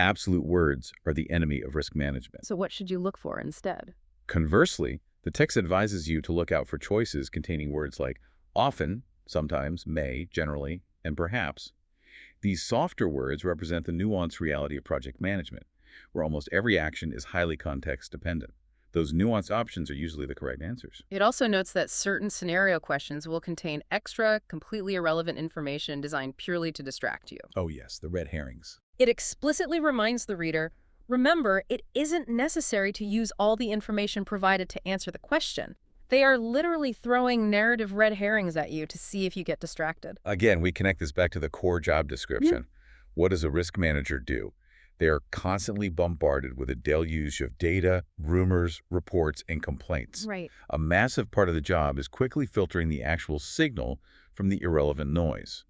Absolute words are the enemy of risk management. So what should you look for instead? Conversely, the text advises you to look out for choices containing words like often, sometimes, may, generally, and perhaps. These softer words represent the nuanced reality of project management, where almost every action is highly context-dependent. Those nuanced options are usually the correct answers. It also notes that certain scenario questions will contain extra, completely irrelevant information designed purely to distract you. Oh yes, the red herrings. It explicitly reminds the reader, remember, it isn't necessary to use all the information provided to answer the question. They are literally throwing narrative red herrings at you to see if you get distracted. Again, we connect this back to the core job description. What does a risk manager do? They are constantly bombarded with a deluge of data, rumors, reports, and complaints. Right. A massive part of the job is quickly filtering the actual signal from the irrelevant noise.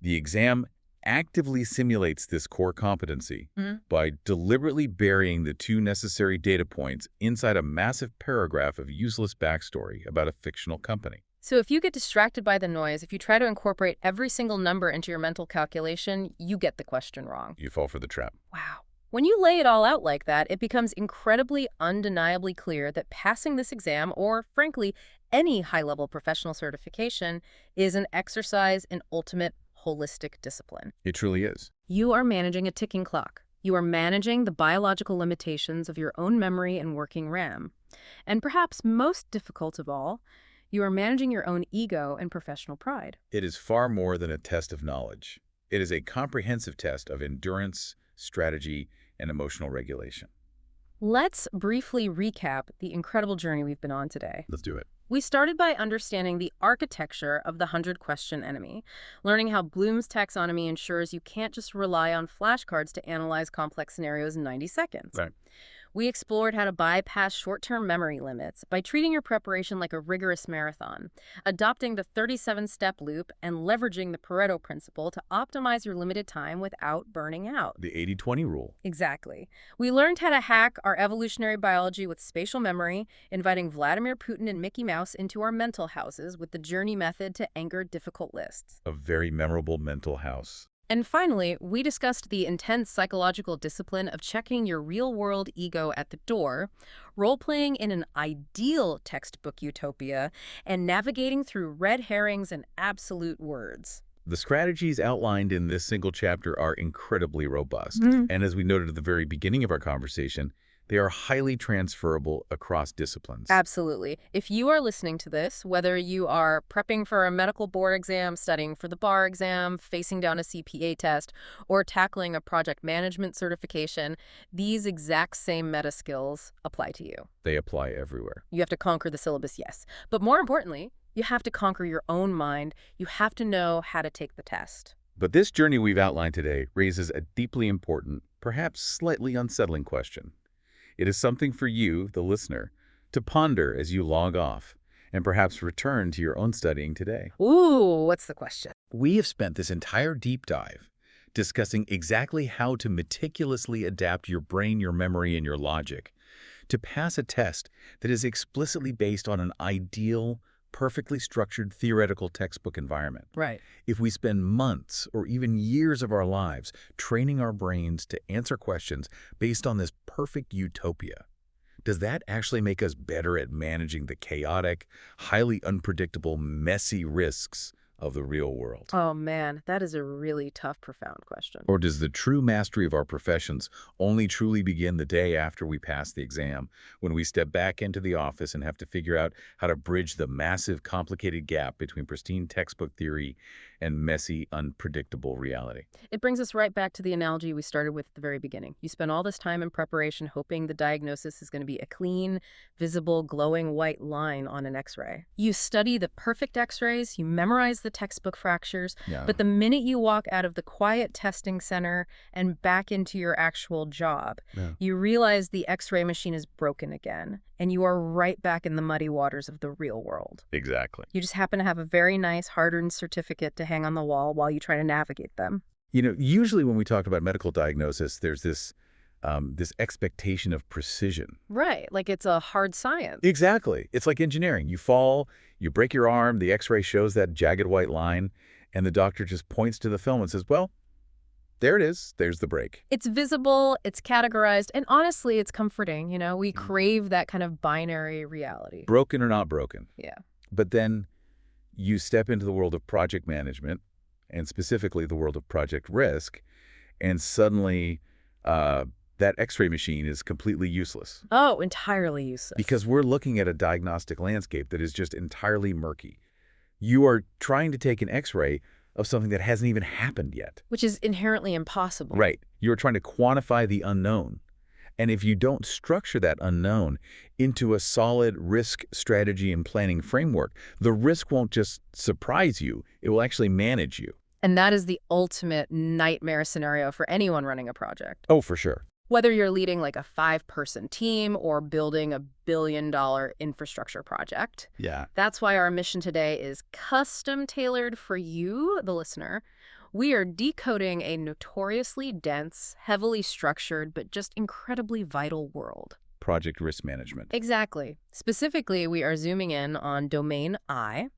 The exam actively simulates this core competency by deliberately burying the two necessary data points inside a massive paragraph of useless backstory about a fictional company. So if you get distracted by the noise, if you try to incorporate every single number into your mental calculation, you get the question wrong. You fall for the trap. Wow. When you lay it all out like that, it becomes incredibly, undeniably clear that passing this exam, or frankly, any high-level professional certification, is an exercise in ultimate holistic discipline. It truly is. You are managing a ticking clock. You are managing the biological limitations of your own memory and working RAM. And perhaps most difficult of all, You are managing your own ego and professional pride. It is far more than a test of knowledge. It is a comprehensive test of endurance, strategy, and emotional regulation. Let's briefly recap the incredible journey we've been on today. Let's do it. We started by understanding the architecture of the 100-question enemy, learning how Bloom's taxonomy ensures you can't just rely on flashcards to analyze complex scenarios in 90 seconds. Right. We explored how to bypass short-term memory limits by treating your preparation like a rigorous marathon, adopting the 37-step loop, and leveraging the Pareto principle to optimize your limited time without burning out. The 80-20 rule. Exactly. We learned how to hack our evolutionary biology with spatial memory, inviting Vladimir Putin and Mickey Mouse into our mental houses with the journey method to anchor difficult lists. A very memorable mental house. And finally, we discussed the intense psychological discipline of checking your real-world ego at the door, role-playing in an ideal textbook utopia, and navigating through red herrings and absolute words. The strategies outlined in this single chapter are incredibly robust. And as we noted at the very beginning of our conversation, they are highly transferable across disciplines. Absolutely. If you are listening to this, whether you are prepping for a medical board exam, studying for the bar exam, facing down a CPA test, or tackling a project management certification, these exact same meta skills apply to you. They apply everywhere. You have to conquer the syllabus, yes. But more importantly, you have to conquer your own mind. You have to know how to take the test. But this journey we've outlined today raises a deeply important, perhaps slightly unsettling question. It is something for you, the listener, to ponder as you log off and perhaps return to your own studying today. Ooh, what's the question? We have spent this entire deep dive discussing exactly how to meticulously adapt your brain, your memory, and your logic to pass a test that is explicitly based on an ideal, perfectly structured theoretical textbook environment. Right. If we spend months or even years of our lives training our brains to answer questions based on this perfect utopia, does that actually make us better at managing the chaotic, highly unpredictable, messy risks of the real world? Oh man, that is a really tough, profound question. Or does the true mastery of our professions only truly begin the day after we pass the exam, when we step back into the office and have to figure out how to bridge the massive, complicated gap between pristine textbook theory and messy, unpredictable reality? It brings us right back to the analogy we started with at the very beginning. You spend all this time in preparation hoping the diagnosis is going to be a clean, visible, glowing white line on an X-ray. You study the perfect X-rays, you memorize the textbook fractures, but the minute you walk out of the quiet testing center and back into your actual job, you realize the X-ray machine is broken again, and you are right back in the muddy waters of the real world. Exactly. You just happen to have a very nice hard-earned certificate to hang on the wall while you try to navigate them. You know, usually when we talk about medical diagnosis, there's this expectation of precision. Right, like it's a hard science. Exactly. It's like engineering. You fall, you break your arm, the X-ray shows that jagged white line, and the doctor just points to the film and says, well, there it is. There's the break. It's visible, it's categorized, and honestly, it's comforting. You know, we crave that kind of binary reality. Broken or not broken. Yeah. But then you step into the world of project management, and specifically the world of project risk, and suddenly that X-ray machine is completely useless. Oh, entirely useless. Because we're looking at a diagnostic landscape that is just entirely murky. You are trying to take an X-ray of something that hasn't even happened yet. Which is inherently impossible. Right. You're trying to quantify the unknown. And if you don't structure that unknown into a solid risk strategy and planning framework, the risk won't just surprise you, it will actually manage you. And that is the ultimate nightmare scenario for anyone running a project. Oh, for sure. Whether you're leading like a 5-person team or building a billion-dollar infrastructure project. Yeah. That's why our mission today is custom tailored for you, the listener. We are decoding a notoriously dense, heavily structured, but just incredibly vital world. Project risk management. Exactly. Specifically, we are zooming in on domain I,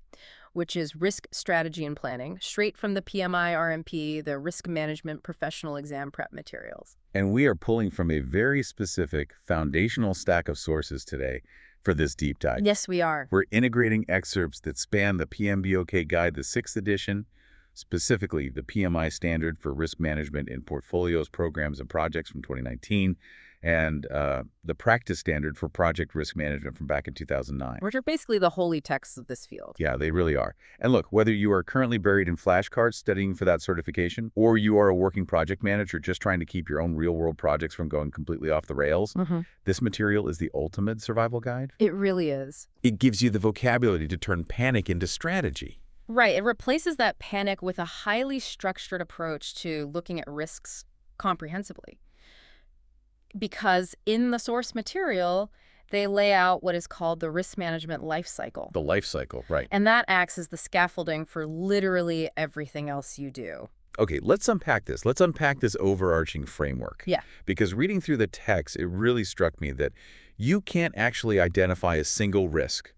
which is risk strategy and planning, straight from the PMI RMP, the risk management professional exam prep materials. And we are pulling from a very specific foundational stack of sources today for this deep dive. Yes, we are. We're integrating excerpts that span the PMBOK Guide, the 6th edition, specifically the PMI standard for risk management in portfolios, programs, and projects from 2019, and the practice standard for project risk management from back in 2009. Which are basically the holy texts of this field. Yeah, they really are. And look, whether you are currently buried in flashcards studying for that certification, or you are a working project manager just trying to keep your own real-world projects from going completely off the rails, this material is the ultimate survival guide. It really is. It gives you the vocabulary to turn panic into strategy. Right. It replaces that panic with a highly structured approach to looking at risks comprehensively. Because in the source material, they lay out what is called the risk management life cycle. The life cycle, right. And that acts as the scaffolding for literally everything else you do. Okay, let's unpack this. Let's unpack this overarching framework. Yeah. Because reading through the text, it really struck me that you can't actually identify a single risk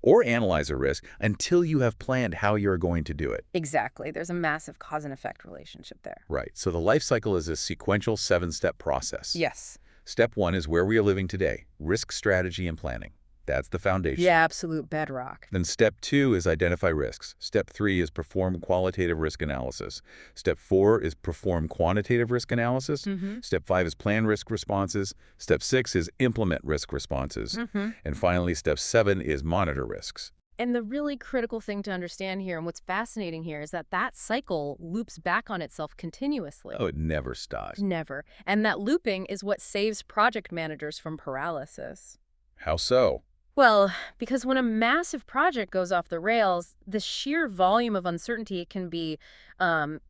or analyze a risk until you have planned how you're going to do it. Exactly. There's a massive cause and effect relationship there. Right. So the life cycle is a sequential 7-step process. Yes. Step 1 is where we are living today, risk strategy and planning. That's the foundation. Yeah, absolute bedrock. Then step 2 is identify risks. Step 3 is perform qualitative risk analysis. Step 4 is perform quantitative risk analysis. Step 5 is plan risk responses. Step 6 is implement risk responses. And finally, step 7 is monitor risks. And the really critical thing to understand here, and what's fascinating here, is that that cycle loops back on itself continuously. Oh, it never stops. Never. And that looping is what saves project managers from paralysis. How so? Well, because when a massive project goes off the rails, the sheer volume of uncertainty can be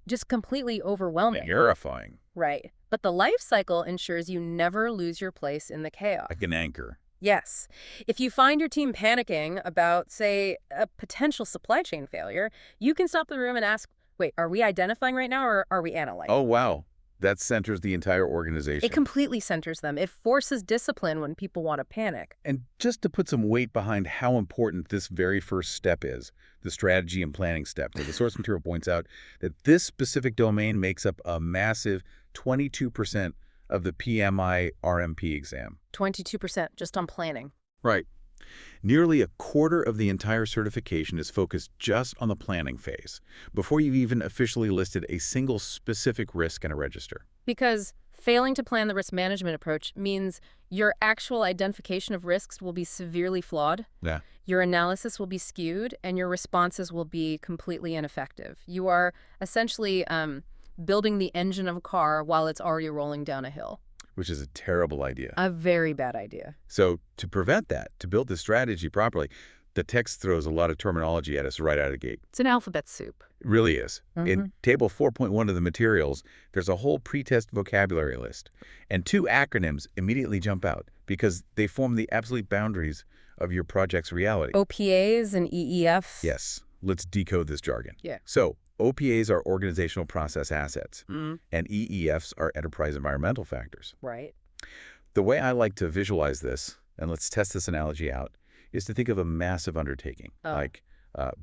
just completely overwhelming. Terrifying. Right. But the life cycle ensures you never lose your place in the chaos. Like an anchor. Yes. If you find your team panicking about, say, a potential supply chain failure, you can stop the room and ask, wait, are we identifying right now or are we analyzing? Oh, wow. That centers the entire organization. It completely centers them. It forces discipline when people want to panic. And just to put some weight behind how important this very first step is, the strategy and planning step, the source material points out that this specific domain makes up a massive 22% of the PMI RMP exam. 22% just on planning. Right. Nearly a quarter of the entire certification is focused just on the planning phase, before you've even officially listed a single specific risk in a register. Because failing to plan the risk management approach means your actual identification of risks will be severely flawed. Yeah. Your analysis will be skewed, and your responses will be completely ineffective. You are essentially building the engine of a car while it's already rolling down a hill. Which is a terrible idea. A very bad idea. So to prevent that, to build the strategy properly, the text throws a lot of terminology at us right out of the gate. It's an alphabet soup. It really is. In Table 4.1 of the materials, there's a whole pretest vocabulary list. And 2 acronyms immediately jump out because they form the absolute boundaries of your project's reality. OPAs and EEFs? Yes. Let's decode this jargon. Yeah. So OPAs are organizational process assets, and EEFs are enterprise environmental factors. Right. The way I like to visualize this, and let's test this analogy out, is to think of a massive undertaking, like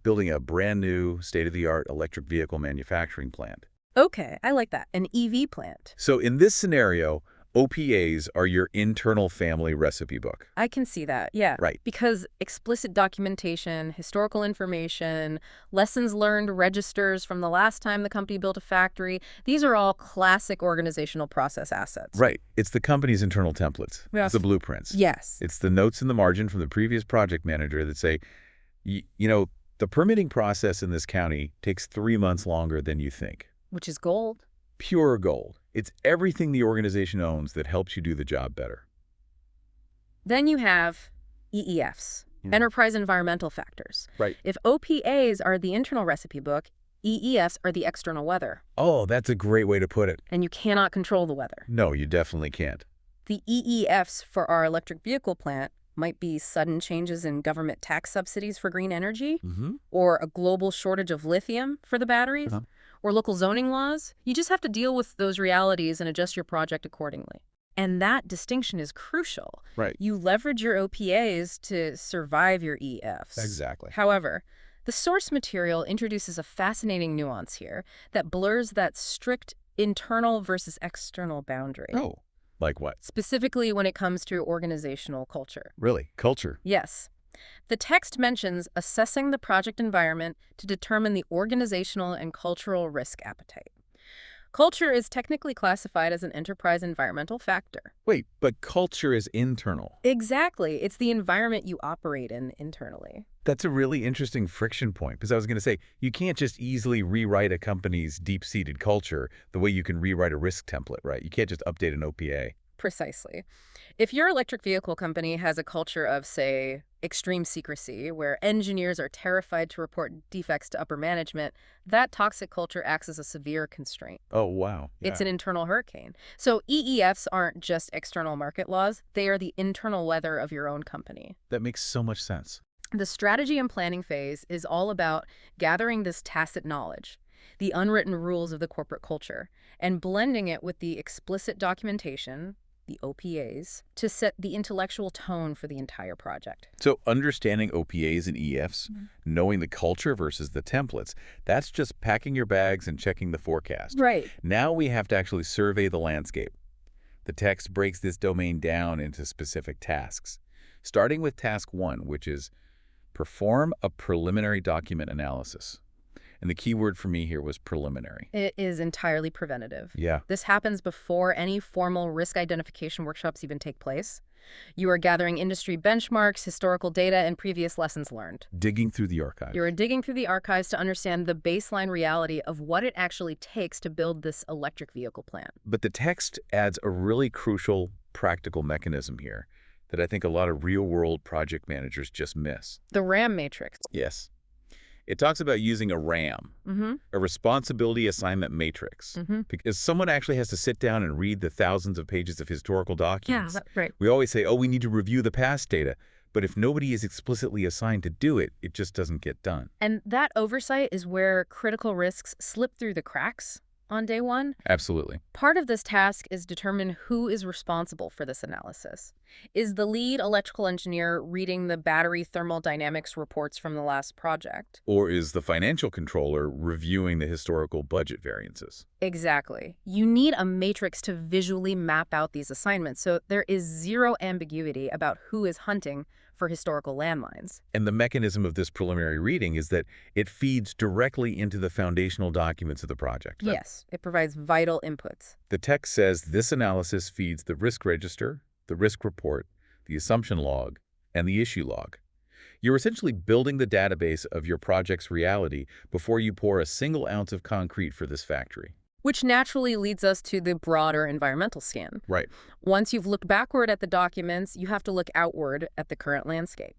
building a brand new state-of-the-art electric vehicle manufacturing plant. Okay, I like that. An EV plant. So in this scenario, OPAs are your internal family recipe book. I can see that, yeah. Right. Because explicit documentation, historical information, lessons learned registers from the last time the company built a factory, these are all classic organizational process assets. Right. It's the company's internal templates. Yes. It's the blueprints. Yes. It's the notes in the margin from the previous project manager that say, you know, the permitting process in this county takes 3 months longer than you think. Which is gold. Pure gold. It's everything the organization owns that helps you do the job better. Then you have EEFs, enterprise environmental factors. Right. If OPAs are the internal recipe book, EEFs are the external weather. Oh, that's a great way to put it. And you cannot control the weather. No, you definitely can't. The EEFs for our electric vehicle plant might be sudden changes in government tax subsidies for green energy, or a global shortage of lithium for the batteries, or local zoning laws. You just have to deal with those realities and adjust your project accordingly. And that distinction is crucial. Right. You leverage your OPAs to survive your EFs. Exactly. However, the source material introduces a fascinating nuance here that blurs that strict internal versus external boundary. Oh, like what? Specifically when it comes to organizational culture. Really? Culture? Yes. The text mentions assessing the project environment to determine the organizational and cultural risk appetite. Culture is technically classified as an enterprise environmental factor. Wait, but culture is internal. Exactly. It's the environment you operate in internally. That's a really interesting friction point, because I was going to say, you can't just easily rewrite a company's deep-seated culture the way you can rewrite a risk template, right? You can't just update an OPA. Precisely. If your electric vehicle company has a culture of, say, extreme secrecy, where engineers are terrified to report defects to upper management, that toxic culture acts as a severe constraint. Oh, wow. It's an internal hurricane. So EEFs aren't just external market laws, they are the internal weather of your own company. That makes so much sense. The strategy and planning phase is all about gathering this tacit knowledge, the unwritten rules of the corporate culture, and blending it with the explicit documentation, the OPAs, to set the intellectual tone for the entire project. So understanding OPAs and EFs, knowing the culture versus the templates, that's just packing your bags and checking the forecast. Right. Now we have to actually survey the landscape. The text breaks this domain down into specific tasks, starting with task 1, which is perform a preliminary document analysis. And the key word for me here was preliminary. It is entirely preventative. Yeah. This happens before any formal risk identification workshops even take place. You are gathering industry benchmarks, historical data, and previous lessons learned. Digging through the archive. You are digging through the archives to understand the baseline reality of what it actually takes to build this electric vehicle plant. But the text adds a really crucial practical mechanism here that I think a lot of real-world project managers just miss. The RAM matrix. Yes. It talks about using a RAM, a responsibility assignment matrix, because someone actually has to sit down and read the thousands of pages of historical documents. Yeah, that's right. We always say, oh, we need to review the past data. But if nobody is explicitly assigned to do it, it just doesn't get done. And that oversight is where critical risks slip through the cracks on day one. Absolutely. Part of this task is determine who is responsible for this analysis. Is the lead electrical engineer reading the battery thermal dynamics reports from the last project? Or is the financial controller reviewing the historical budget variances? Exactly. You need a matrix to visually map out these assignments, so there is zero ambiguity about who is hunting for historical landmines. And the mechanism of this preliminary reading is that it feeds directly into the foundational documents of the project. Right? Yes, it provides vital inputs. The text says this analysis feeds the risk register, the risk report, the assumption log, and the issue log. You're essentially building the database of your project's reality before you pour a single ounce of concrete for this factory. Which naturally leads us to the broader environmental scan. Right. Once you've looked backward at the documents, you have to look outward at the current landscape.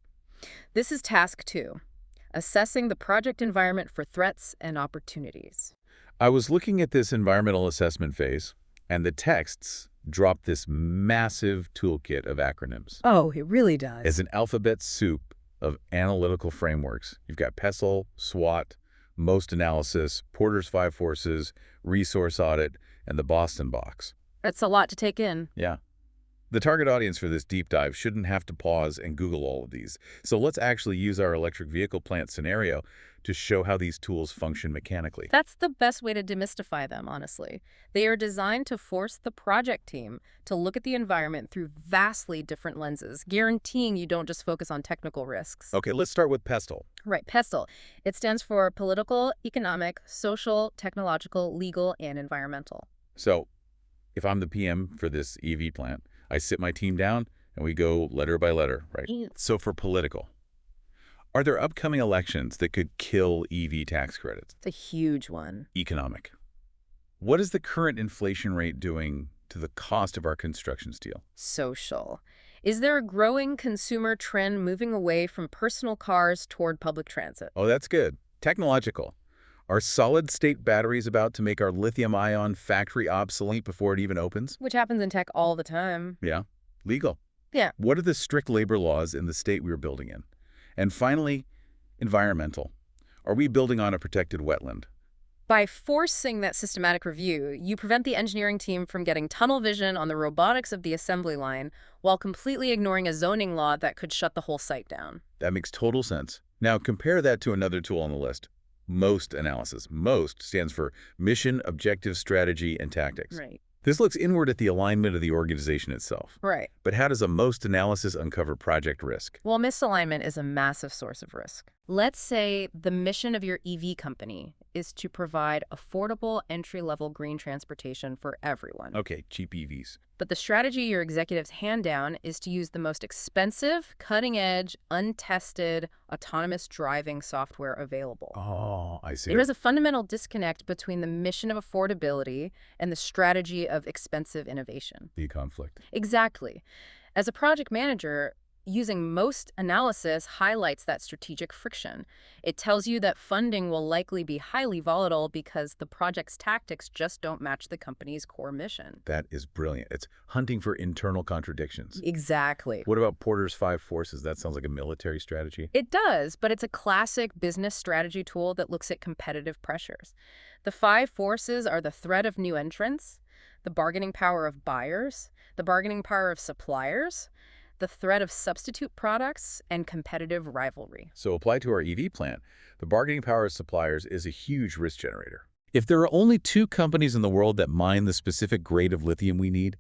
This is task 2, assessing the project environment for threats and opportunities. I was looking at this environmental assessment phase, and the texts drop this massive toolkit of acronyms. Oh, it really does. As an alphabet soup of analytical frameworks. You've got PESTLE, SWOT, most analysis, Porter's 5 forces, resource audit, and the Boston box. That's a lot to take in. Yeah. The target audience for this deep dive shouldn't have to pause and Google all of these. So let's actually use our electric vehicle plant scenario to show how these tools function mechanically. That's the best way to demystify them, honestly. They are designed to force the project team to look at the environment through vastly different lenses, guaranteeing you don't just focus on technical risks. Okay, let's start with PESTLE. Right, PESTLE. It stands for political, economic, social, technological, legal, and environmental. So if I'm the PM for this EV plant, I sit my team down and we go letter by letter, right? So for political, are there upcoming elections that could kill EV tax credits? It's a huge one. Economic. What is the current inflation rate doing to the cost of our construction steel? Social. Is there a growing consumer trend moving away from personal cars toward public transit? Oh, that's good. Technological. Are solid-state batteries about to make our lithium-ion factory obsolete before it even opens? Which happens in tech all the time. Yeah. Legal. Yeah. What are the strict labor laws in the state we're building in? And finally, environmental. Are we building on a protected wetland? By forcing that systematic review, you prevent the engineering team from getting tunnel vision on the robotics of the assembly line while completely ignoring a zoning law that could shut the whole site down. That makes total sense. Now compare that to another tool on the list. MOST analysis. MOST stands for Mission, Objective, Strategy, and Tactics. Right. This looks inward at the alignment of the organization itself. Right. But how does a most analysis uncover project risk? Well, misalignment is a massive source of risk. Let's say the mission of your EV company is to provide affordable entry-level green transportation for everyone. Okay, cheap EVs. But the strategy your executives hand down is to use the most expensive, cutting-edge, untested, autonomous driving software available. Oh, I see. There is a fundamental disconnect between the mission of affordability and the strategy of expensive innovation. The conflict. Exactly. As a project manager, using most analysis highlights that strategic friction. It tells you that funding will likely be highly volatile because the project's tactics just don't match the company's core mission. That is brilliant. It's hunting for internal contradictions. Exactly. What about Porter's 5 forces? That sounds like a military strategy. It does, but it's a classic business strategy tool that looks at competitive pressures. The 5 forces are the threat of new entrants, the bargaining power of buyers, the bargaining power of suppliers, the threat of substitute products, and competitive rivalry. So applied to our EV plant, the bargaining power of suppliers is a huge risk generator. If there are only 2 companies in the world that mine the specific grade of lithium we need,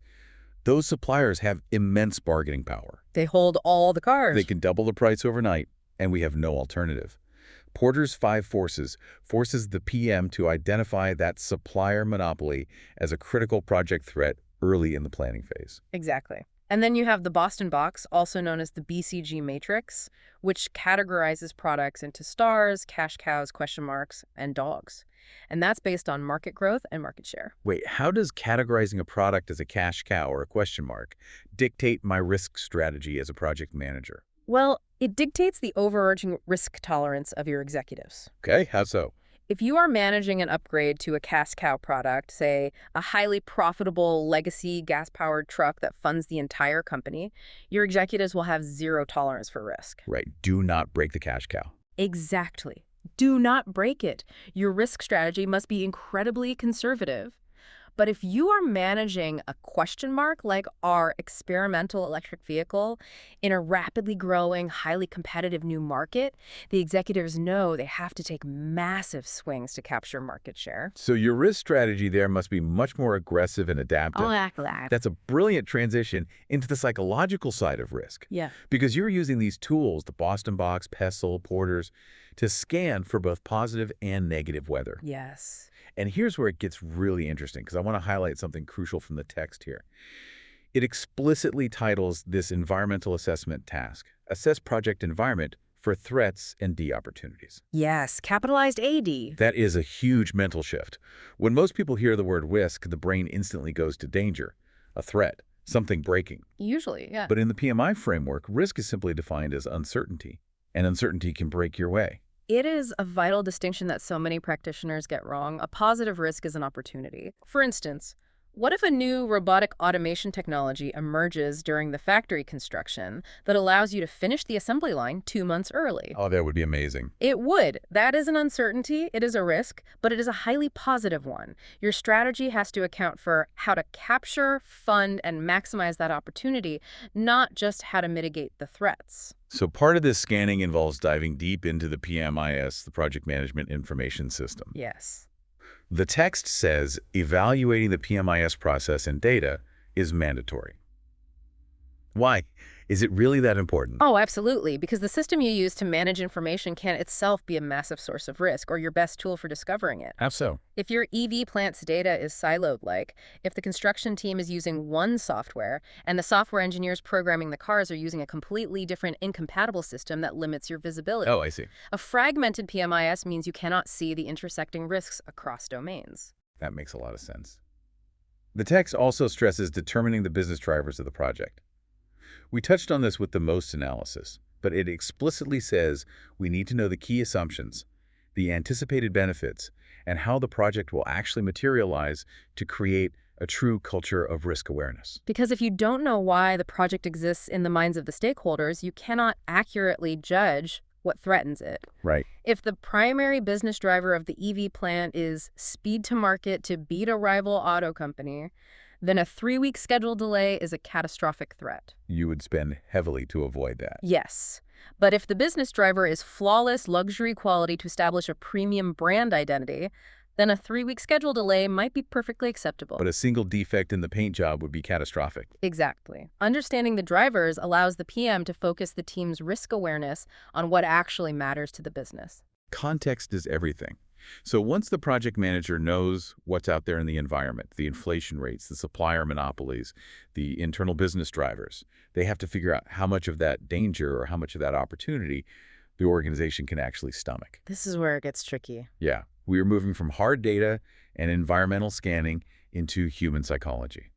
those suppliers have immense bargaining power. They hold all the cars. They can double the price overnight, and we have no alternative. Porter's 5 forces forces the PM to identify that supplier monopoly as a critical project threat early in the planning phase. Exactly. And then you have the Boston box, also known as the BCG matrix, which categorizes products into stars, cash cows, question marks, and dogs. And that's based on market growth and market share. Wait, how does categorizing a product as a cash cow or a question mark dictate my risk strategy as a project manager? Well, it dictates the overarching risk tolerance of your executives. Okay, how so? If you are managing an upgrade to a cash cow product, say a highly profitable legacy gas-powered truck that funds the entire company, your executives will have zero tolerance for risk. Right, do not break the cash cow. Exactly. Do not break it. Your risk strategy must be incredibly conservative. But if you are managing a question mark like our experimental electric vehicle in a rapidly growing, highly competitive new market, the executives know they have to take massive swings to capture market share. So your risk strategy there must be much more aggressive and adaptive. That's a brilliant transition into the psychological side of risk. Yeah. Because you're using these tools, the Boston box, Pestle, Porters, to scan for both positive and negative weather. Yes. And here's where it gets really interesting, because I want to highlight something crucial from the text here. It explicitly titles this environmental assessment task, Assess Project Environment for Threats and D Opportunities. Yes, capitalized AD. That is a huge mental shift. When most people hear the word risk, the brain instantly goes to danger, a threat, something breaking. Usually, yeah. But in the PMI framework, risk is simply defined as uncertainty, and uncertainty can break your way. It is a vital distinction that so many practitioners get wrong. A positive risk is an opportunity. For instance, what if a new robotic automation technology emerges during the factory construction that allows you to finish the assembly line 2 months early? Oh, that would be amazing. It would. That is an uncertainty, it is a risk, but it is a highly positive one. Your strategy has to account for how to capture, fund, and maximize that opportunity, not just how to mitigate the threats. So part of this scanning involves diving deep into the PMIS, the Project Management Information System. Yes. The text says evaluating the PMIS process and data is mandatory. Why? Is it really that important? Oh, absolutely, because the system you use to manage information can itself be a massive source of risk or your best tool for discovering it. How so? If your EV plant's data is siloed, like if the construction team is using one software and the software engineers programming the cars are using a completely different incompatible system that limits your visibility. Oh, I see. A fragmented PMIS means you cannot see the intersecting risks across domains. That makes a lot of sense. The text also stresses determining the business drivers of the project. We touched on this with the most analysis, but it explicitly says we need to know the key assumptions, the anticipated benefits, and how the project will actually materialize to create a true culture of risk awareness. Because if you don't know why the project exists in the minds of the stakeholders, you cannot accurately judge what threatens it. Right. If the primary business driver of the EV plant is speed to market to beat a rival auto company, then a 3-week schedule delay is a catastrophic threat. You would spend heavily to avoid that. Yes. But if the business driver is flawless luxury quality to establish a premium brand identity, then a 3-week schedule delay might be perfectly acceptable. But a single defect in the paint job would be catastrophic. Exactly. Understanding the drivers allows the PM to focus the team's risk awareness on what actually matters to the business. Context is everything. So once the project manager knows what's out there in the environment, the inflation rates, the supplier monopolies, the internal business drivers, they have to figure out how much of that danger or how much of that opportunity the organization can actually stomach. This is where it gets tricky. Yeah, we are moving from hard data and environmental scanning into human psychology.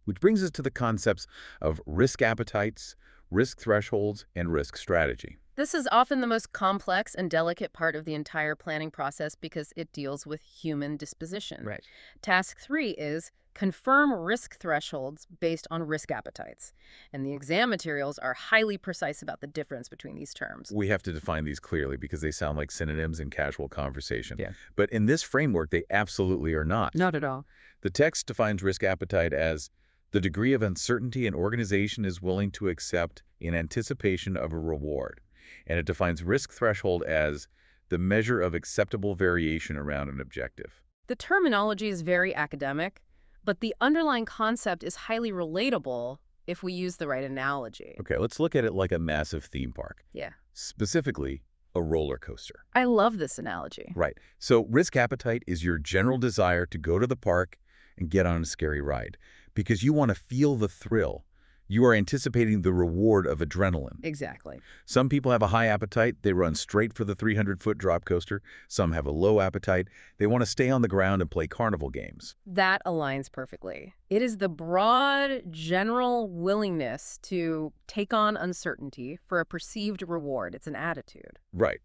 Which brings us to the concepts of risk appetites, risk thresholds, and risk strategy. This is often the most complex and delicate part of the entire planning process because it deals with human disposition. Right. Task 3 is confirm risk thresholds based on risk appetites. And the exam materials are highly precise about the difference between these terms. We have to define these clearly because they sound like synonyms in casual conversation. Yeah. But in this framework, they absolutely are not. Not at all. The text defines risk appetite as the degree of uncertainty an organization is willing to accept in anticipation of a reward. And it defines risk threshold as the measure of acceptable variation around an objective. The terminology is very academic, but the underlying concept is highly relatable if we use the right analogy. Okay, let's look at it like a massive theme park. Yeah. Specifically, a roller coaster. I love this analogy. Right. So risk appetite is your general desire to go to the park and get on a scary ride because you want to feel the thrill. You are anticipating the reward of adrenaline. Exactly. Some people have a high appetite. They run straight for the 300-foot drop coaster. Some have a low appetite. They want to stay on the ground and play carnival games. That aligns perfectly. It is the broad, general willingness to take on uncertainty for a perceived reward. It's an attitude. Right.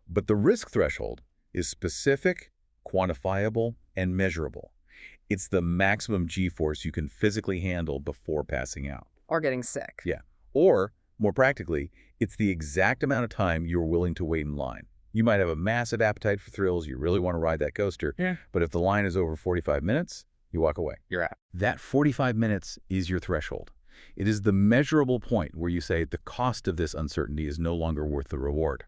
But the risk threshold is specific, quantifiable, and measurable. It's the maximum G-force you can physically handle before passing out. Or getting sick. Yeah. Or, more practically, it's the exact amount of time you're willing to wait in line. You might have a massive appetite for thrills. You really want to ride that coaster. Yeah. But if the line is over 45 minutes, you walk away. You're out. That 45 minutes is your threshold. It is the measurable point where you say the cost of this uncertainty is no longer worth the reward.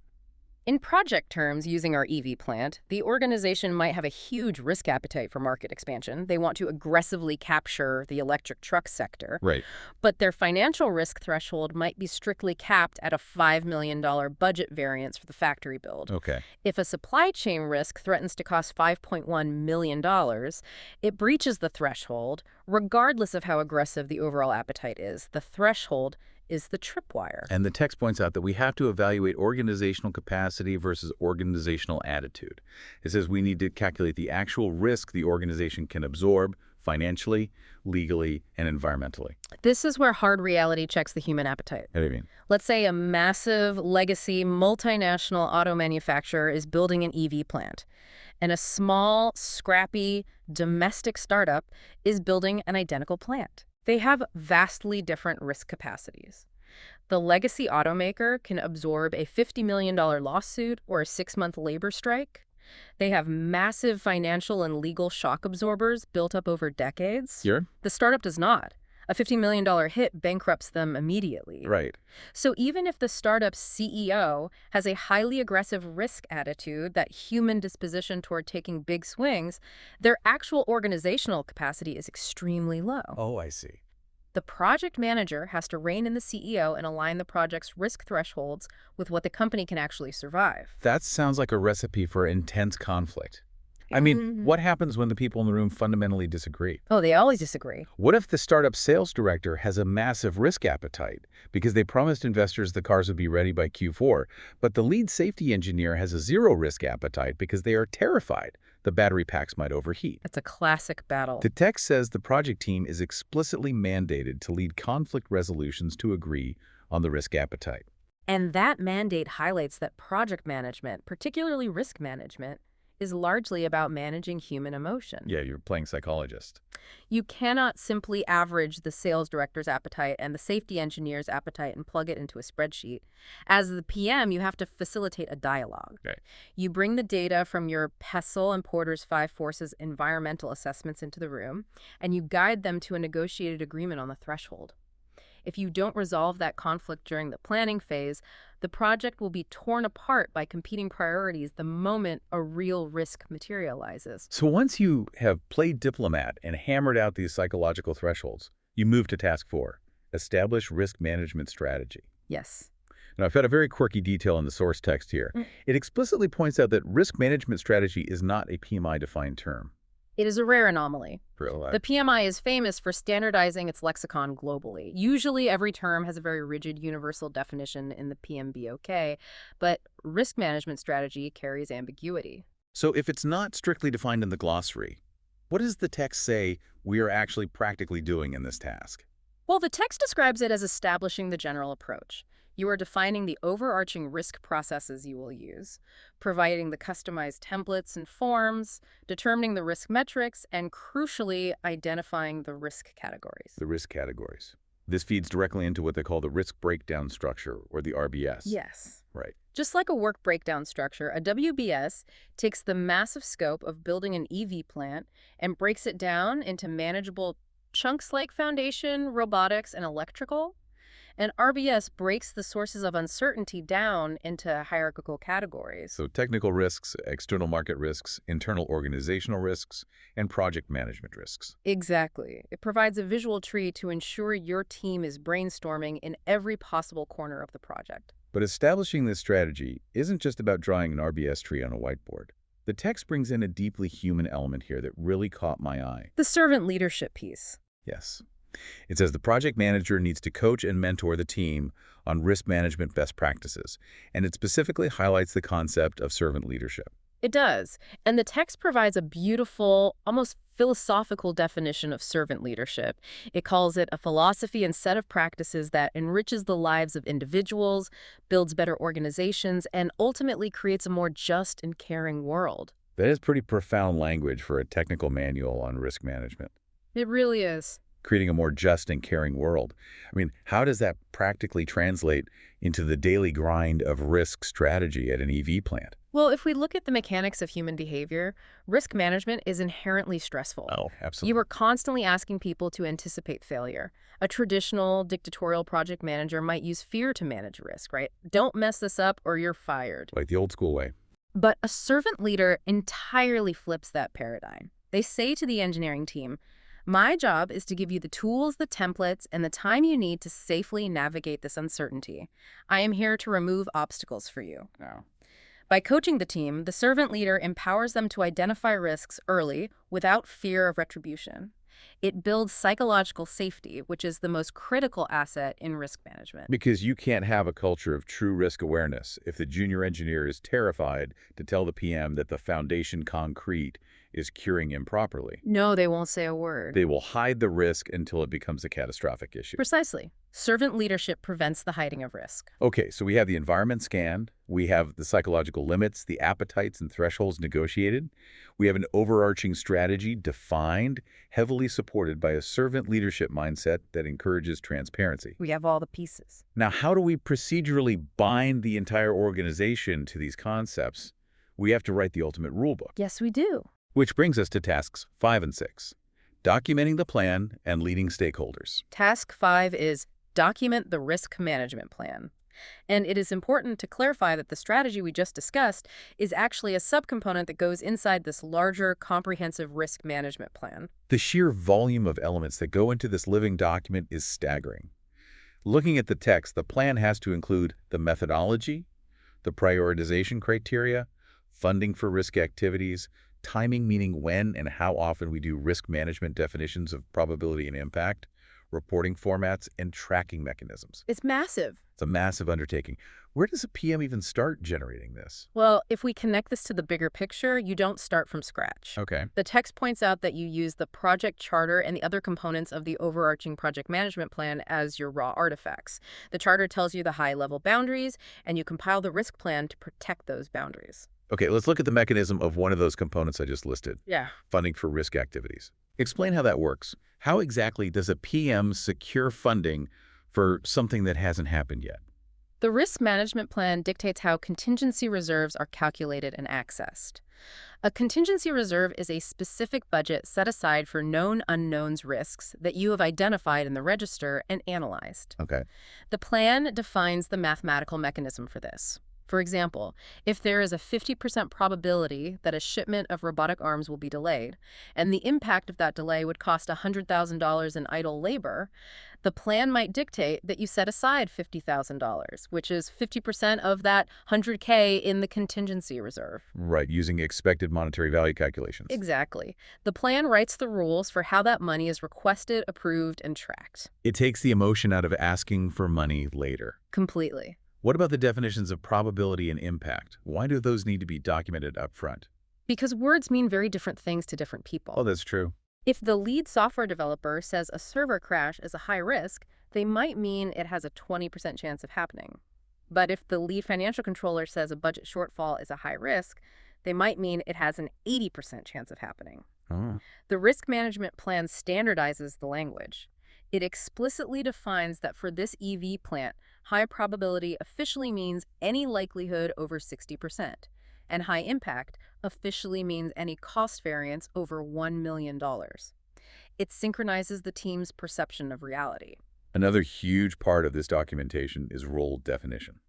In project terms, using our EV plant, the organization might have a huge risk appetite for market expansion. They want to aggressively capture the electric truck sector. Right. But their financial risk threshold might be strictly capped at a $5 million budget variance for the factory build. Okay. If a supply chain risk threatens to cost $5.1 million, it breaches the threshold, regardless of how aggressive the overall appetite is. The threshold is the tripwire. And the text points out that we have to evaluate organizational capacity versus organizational attitude. It says we need to calculate the actual risk the organization can absorb financially, legally, and environmentally. This is where hard reality checks the human appetite. What do you mean? Let's say a massive legacy multinational auto manufacturer is building an EV plant, and a small, scrappy, domestic startup is building an identical plant. They have vastly different risk capacities. The legacy automaker can absorb a $50 million lawsuit or a 6-month labor strike. They have massive financial and legal shock absorbers built up over decades. Sure. The startup does not. A $50 million hit bankrupts them immediately. Right. So even if the startup's CEO has a highly aggressive risk attitude, that human disposition toward taking big swings, their actual organizational capacity is extremely low. Oh, I see. The project manager has to rein in the CEO and align the project's risk thresholds with what the company can actually survive. That sounds like a recipe for intense conflict. I mean, what happens when the people in the room fundamentally disagree? Oh, they always disagree. What if the startup sales director has a massive risk appetite because they promised investors the cars would be ready by Q4, but the lead safety engineer has a zero risk appetite because they are terrified the battery packs might overheat? That's a classic battle. The text says the project team is explicitly mandated to lead conflict resolutions to agree on the risk appetite. And that mandate highlights that project management, particularly risk management, is largely about managing human emotion. Yeah, you're playing psychologist. You cannot simply average the sales director's appetite and the safety engineer's appetite and plug it into a spreadsheet. As the PM, you have to facilitate a dialogue. Right. You bring the data from your Pestle and Porter's 5 Forces environmental assessments into the room, and you guide them to a negotiated agreement on the threshold. If you don't resolve that conflict during the planning phase, the project will be torn apart by competing priorities the moment a real risk materializes. So once you have played diplomat and hammered out these psychological thresholds, you move to task 4, establish risk management strategy. Yes. Now, I've got a very quirky detail in the source text here. It explicitly points out that risk management strategy is not a PMI-defined term. It is a rare anomaly. Really? The PMI is famous for standardizing its lexicon globally. Usually every term has a very rigid universal definition in the PMBOK, but risk management strategy carries ambiguity. So if it's not strictly defined in the glossary, what does the text say we are actually practically doing in this task? Well, the text describes it as establishing the general approach. You are defining the overarching risk processes you will use, providing the customized templates and forms, determining the risk metrics, and crucially, identifying the risk categories. The risk categories. This feeds directly into what they call the risk breakdown structure, or the RBS. Yes. Right. Just like a work breakdown structure, a WBS takes the massive scope of building an EV plant and breaks it down into manageable chunks like foundation, robotics, and electrical. And RBS breaks the sources of uncertainty down into hierarchical categories. So technical risks, external market risks, internal organizational risks, and project management risks. Exactly. It provides a visual tree to ensure your team is brainstorming in every possible corner of the project. But establishing this strategy isn't just about drawing an RBS tree on a whiteboard. The text brings in a deeply human element here that really caught my eye. The servant leadership piece. Yes. It says the project manager needs to coach and mentor the team on risk management best practices, and it specifically highlights the concept of servant leadership. It does. And the text provides a beautiful, almost philosophical definition of servant leadership. It calls it a philosophy and set of practices that enriches the lives of individuals, builds better organizations, and ultimately creates a more just and caring world. That is pretty profound language for a technical manual on risk management. It really is. Creating a more just and caring world. I mean, how does that practically translate into the daily grind of risk strategy at an EV plant? Well, if we look at the mechanics of human behavior, risk management is inherently stressful. Oh, absolutely. You are constantly asking people to anticipate failure. A traditional dictatorial project manager might use fear to manage risk, right? Don't mess this up or you're fired. Like the old school way. But a servant leader entirely flips that paradigm. They say to the engineering team, my job is to give you the tools, the templates, and the time you need to safely navigate this uncertainty. I am here to remove obstacles for you. No. By coaching the team, the servant leader empowers them to identify risks early without fear of retribution. It builds psychological safety, which is the most critical asset in risk management. Because you can't have a culture of true risk awareness if the junior engineer is terrified to tell the PM that the foundation concrete is curing improperly. No, they won't say a word. They will hide the risk until it becomes a catastrophic issue. Precisely. Servant leadership prevents the hiding of risk. Okay, so we have the environment scanned, we have the psychological limits, the appetites and thresholds negotiated, we have an overarching strategy defined, heavily supported by a servant leadership mindset that encourages transparency. We have all the pieces. Now, how do we procedurally bind the entire organization to these concepts? We have to write the ultimate rulebook. Yes, we do. Which brings us to tasks 5 and 6, documenting the plan and leading stakeholders. Task 5 is document the risk management plan. And it is important to clarify that the strategy we just discussed is actually a subcomponent that goes inside this larger, comprehensive risk management plan. The sheer volume of elements that go into this living document is staggering. Looking at the text, the plan has to include the methodology, the prioritization criteria, funding for risk activities, timing meaning when and how often we do risk management definitions of probability and impact, reporting formats, and tracking mechanisms. It's massive. It's a massive undertaking. Where does a PM even start generating this? Well, if we connect this to the bigger picture, you don't start from scratch. Okay. The text points out that you use the project charter and the other components of the overarching project management plan as your raw artifacts. The charter tells you the high-level boundaries, and you compile the risk plan to protect those boundaries. Okay, let's look at the mechanism of one of those components I just listed. Yeah. Funding for risk activities. Explain how that works. How exactly does a PM secure funding for something that hasn't happened yet? The risk management plan dictates how contingency reserves are calculated and accessed. A contingency reserve is a specific budget set aside for known unknowns risks that you have identified in the register and analyzed. Okay. The plan defines the mathematical mechanism for this. For example, if there is a 50% probability that a shipment of robotic arms will be delayed, and the impact of that delay would cost $100,000 in idle labor, the plan might dictate that you set aside $50,000, which is 50% of that $100K in the contingency reserve. Right, using expected monetary value calculations. Exactly. The plan writes the rules for how that money is requested, approved, and tracked. It takes the emotion out of asking for money later. Completely. What about the definitions of probability and impact? Why do those need to be documented up front? Because words mean very different things to different people. Oh, that's true. If the lead software developer says a server crash is a high risk, they might mean it has a 20% chance of happening. But if the lead financial controller says a budget shortfall is a high risk, they might mean it has an 80% chance of happening. Oh. The risk management plan standardizes the language. It explicitly defines that for this EV plant, high probability officially means any likelihood over 60%, and high impact officially means any cost variance over $1 million. It synchronizes the team's perception of reality. Another huge part of this documentation is role definition.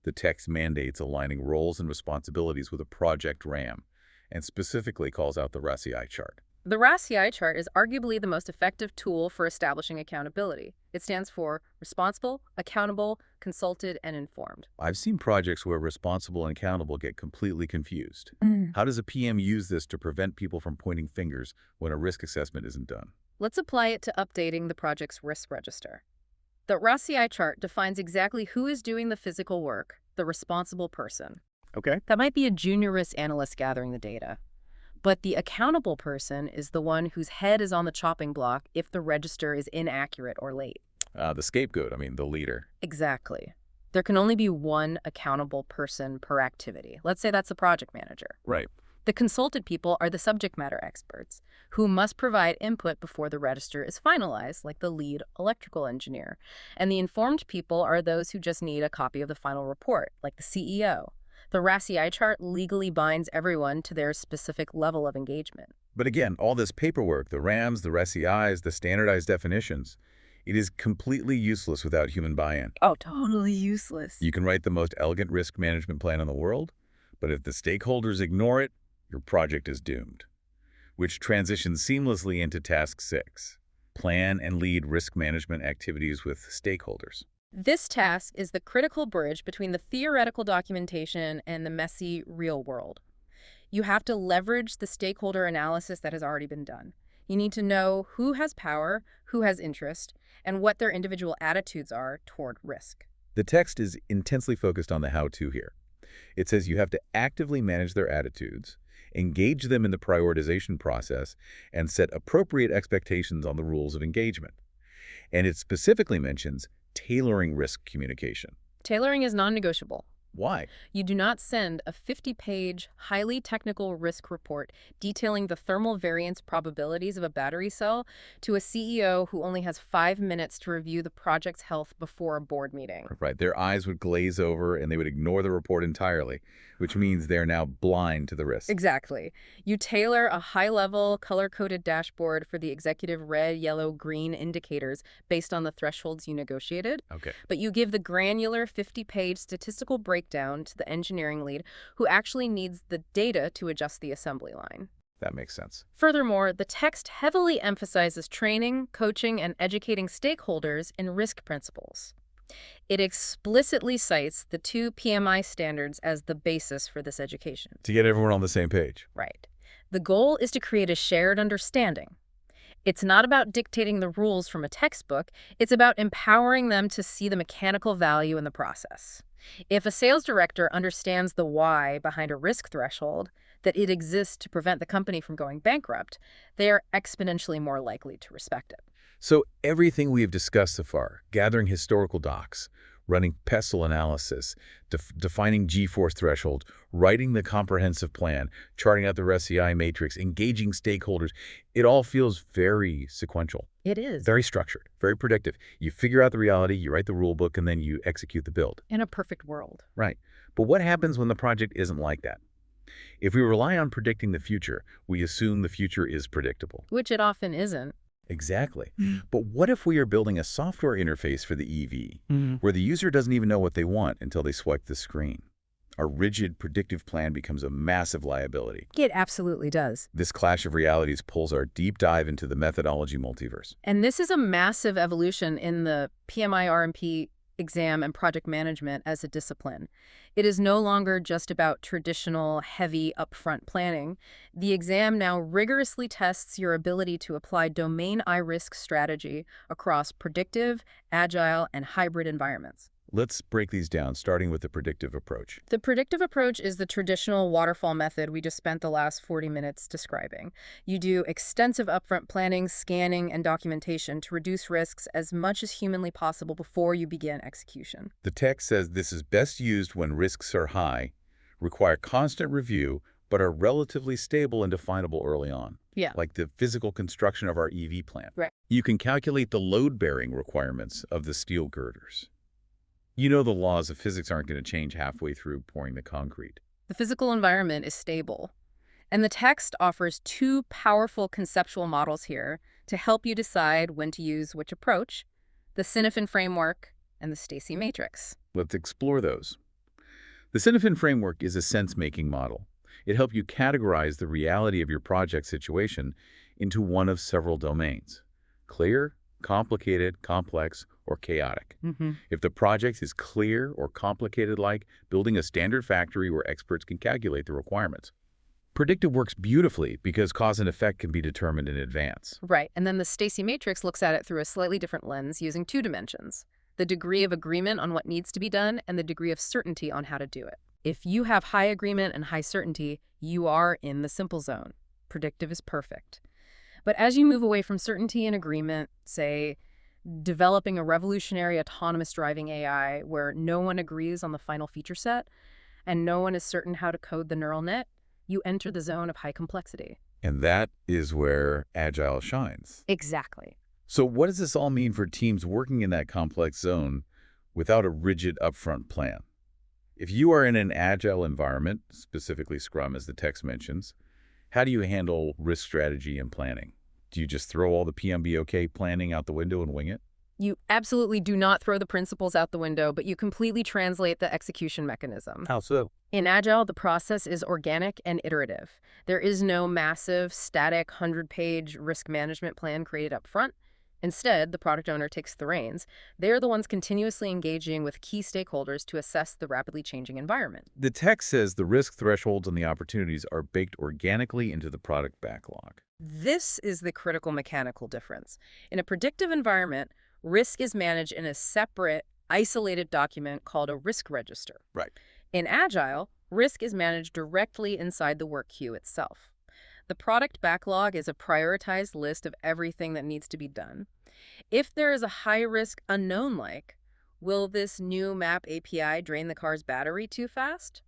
The text mandates aligning roles and responsibilities with a project RAM, and specifically calls out the RACI chart. The RACI chart is arguably the most effective tool for establishing accountability. It stands for responsible, accountable, consulted, and informed. I've seen projects where responsible and accountable get completely confused. How does a PM use this to prevent people from pointing fingers when a risk assessment isn't done? Let's apply it to updating the project's risk register. The RACI chart defines exactly who is doing the physical work, the responsible person. Okay. That might be a junior risk analyst gathering the data. But the accountable person is the one whose head is on the chopping block if the register is inaccurate or late. The scapegoat, the leader. Exactly. There can only be one accountable person per activity. Let's say that's the project manager. Right. The consulted people are the subject matter experts who must provide input before the register is finalized, like the lead electrical engineer. And the informed people are those who just need a copy of the final report, like the CEO. The RACI chart legally binds everyone to their specific level of engagement. But again, all this paperwork, the RAMs, the RACIs, the standardized definitions, it is completely useless without human buy-in. Oh, totally useless. You can write the most elegant risk management plan in the world, but if the stakeholders ignore it, your project is doomed. Which transitions seamlessly into task 6, plan and lead risk management activities with stakeholders. This task is the critical bridge between the theoretical documentation and the messy real world. You have to leverage the stakeholder analysis that has already been done. You need to know who has power, who has interest, and what their individual attitudes are toward risk. The text is intensely focused on the how-to here. It says you have to actively manage their attitudes, engage them in the prioritization process, and set appropriate expectations on the rules of engagement. And it specifically mentions tailoring risk communication. Tailoring is non-negotiable. Why? You do not send a 50-page, highly technical risk report detailing the thermal variance probabilities of a battery cell to a CEO who only has 5 minutes to review the project's health before a board meeting. Right. Their eyes would glaze over and they would ignore the report entirely, which means they're now blind to the risk. Exactly. You tailor a high-level, color-coded dashboard for the executive red, yellow, green indicators based on the thresholds you negotiated. Okay. But you give the granular 50-page statistical breakdown to the engineering lead who actually needs the data to adjust the assembly line. That makes sense. Furthermore, the text heavily emphasizes training, coaching, and educating stakeholders in risk principles. It explicitly cites the 2 PMI standards as the basis for this education. To get everyone on the same page. Right. The goal is to create a shared understanding. It's not about dictating the rules from a textbook. It's about empowering them to see the mechanical value in the process. If a sales director understands the why behind a risk threshold, that it exists to prevent the company from going bankrupt, they are exponentially more likely to respect it. So everything we have discussed so far, gathering historical docs, running PESTLE analysis, defining G-force thresholds, writing the comprehensive plan, charting out the RACI matrix, engaging stakeholders, it all feels very sequential. It is. Very structured, very predictive. You figure out the reality, you write the rule book, and then you execute the build. In a perfect world. Right. But what happens when the project isn't like that? If we rely on predicting the future, we assume the future is predictable. Which it often isn't. Exactly. But what if we are building a software interface for the EV, where the user doesn't even know what they want until they swipe the screen? Our rigid, predictive plan becomes a massive liability. It absolutely does. This clash of realities pulls our deep dive into the methodology multiverse. And this is a massive evolution in the PMI RMP exam and project management as a discipline. It is no longer just about traditional, heavy, upfront planning. The exam now rigorously tests your ability to apply domain I-risk strategy across predictive, agile, and hybrid environments. Let's break these down, starting with the predictive approach. The predictive approach is the traditional waterfall method we just spent the last 40 minutes describing. You do extensive upfront planning, scanning, and documentation to reduce risks as much as humanly possible before you begin execution. The text says this is best used when risks are high, require constant review, but are relatively stable and definable early on. Yeah. Like the physical construction of our EV plant. Right. You can calculate the load-bearing requirements of the steel girders. You know the laws of physics aren't going to change halfway through pouring the concrete. The physical environment is stable. And the text offers two powerful conceptual models here to help you decide when to use which approach, the Sinefin framework and the Stacy matrix. Let's explore those. The Sinefin framework is a sense-making model. It helps you categorize the reality of your project situation into one of several domains: clear, complicated, complex, or chaotic. If the project is clear or complicated, like building a standard factory where experts can calculate the requirements. Predictive works beautifully because cause and effect can be determined in advance. Right, and then the Stacy matrix looks at it through a slightly different lens using two dimensions: the degree of agreement on what needs to be done and the degree of certainty on how to do it. If you have high agreement and high certainty, you are in the simple zone. Predictive is perfect. But as you move away from certainty and agreement, say, developing a revolutionary autonomous driving AI where no one agrees on the final feature set and no one is certain how to code the neural net, you enter the zone of high complexity. And that is where Agile shines. Exactly. So what does this all mean for teams working in that complex zone without a rigid upfront plan? If you are in an Agile environment, specifically Scrum as the text mentions, how do you handle risk strategy and planning? Do you just throw all the PMBOK planning out the window and wing it? You absolutely do not throw the principles out the window, but you completely translate the execution mechanism. How so? In Agile, the process is organic and iterative. There is no massive, static, 100-page risk management plan created up front. Instead, the product owner takes the reins. They're the ones continuously engaging with key stakeholders to assess the rapidly changing environment. The text says the risk thresholds and the opportunities are baked organically into the product backlog. This is the critical mechanical difference. In a predictive environment, risk is managed in a separate, isolated document called a risk register. Right. In Agile, risk is managed directly inside the work queue itself. The product backlog is a prioritized list of everything that needs to be done. If there is a high-risk unknown like, will this new map API drain the car's battery too fast?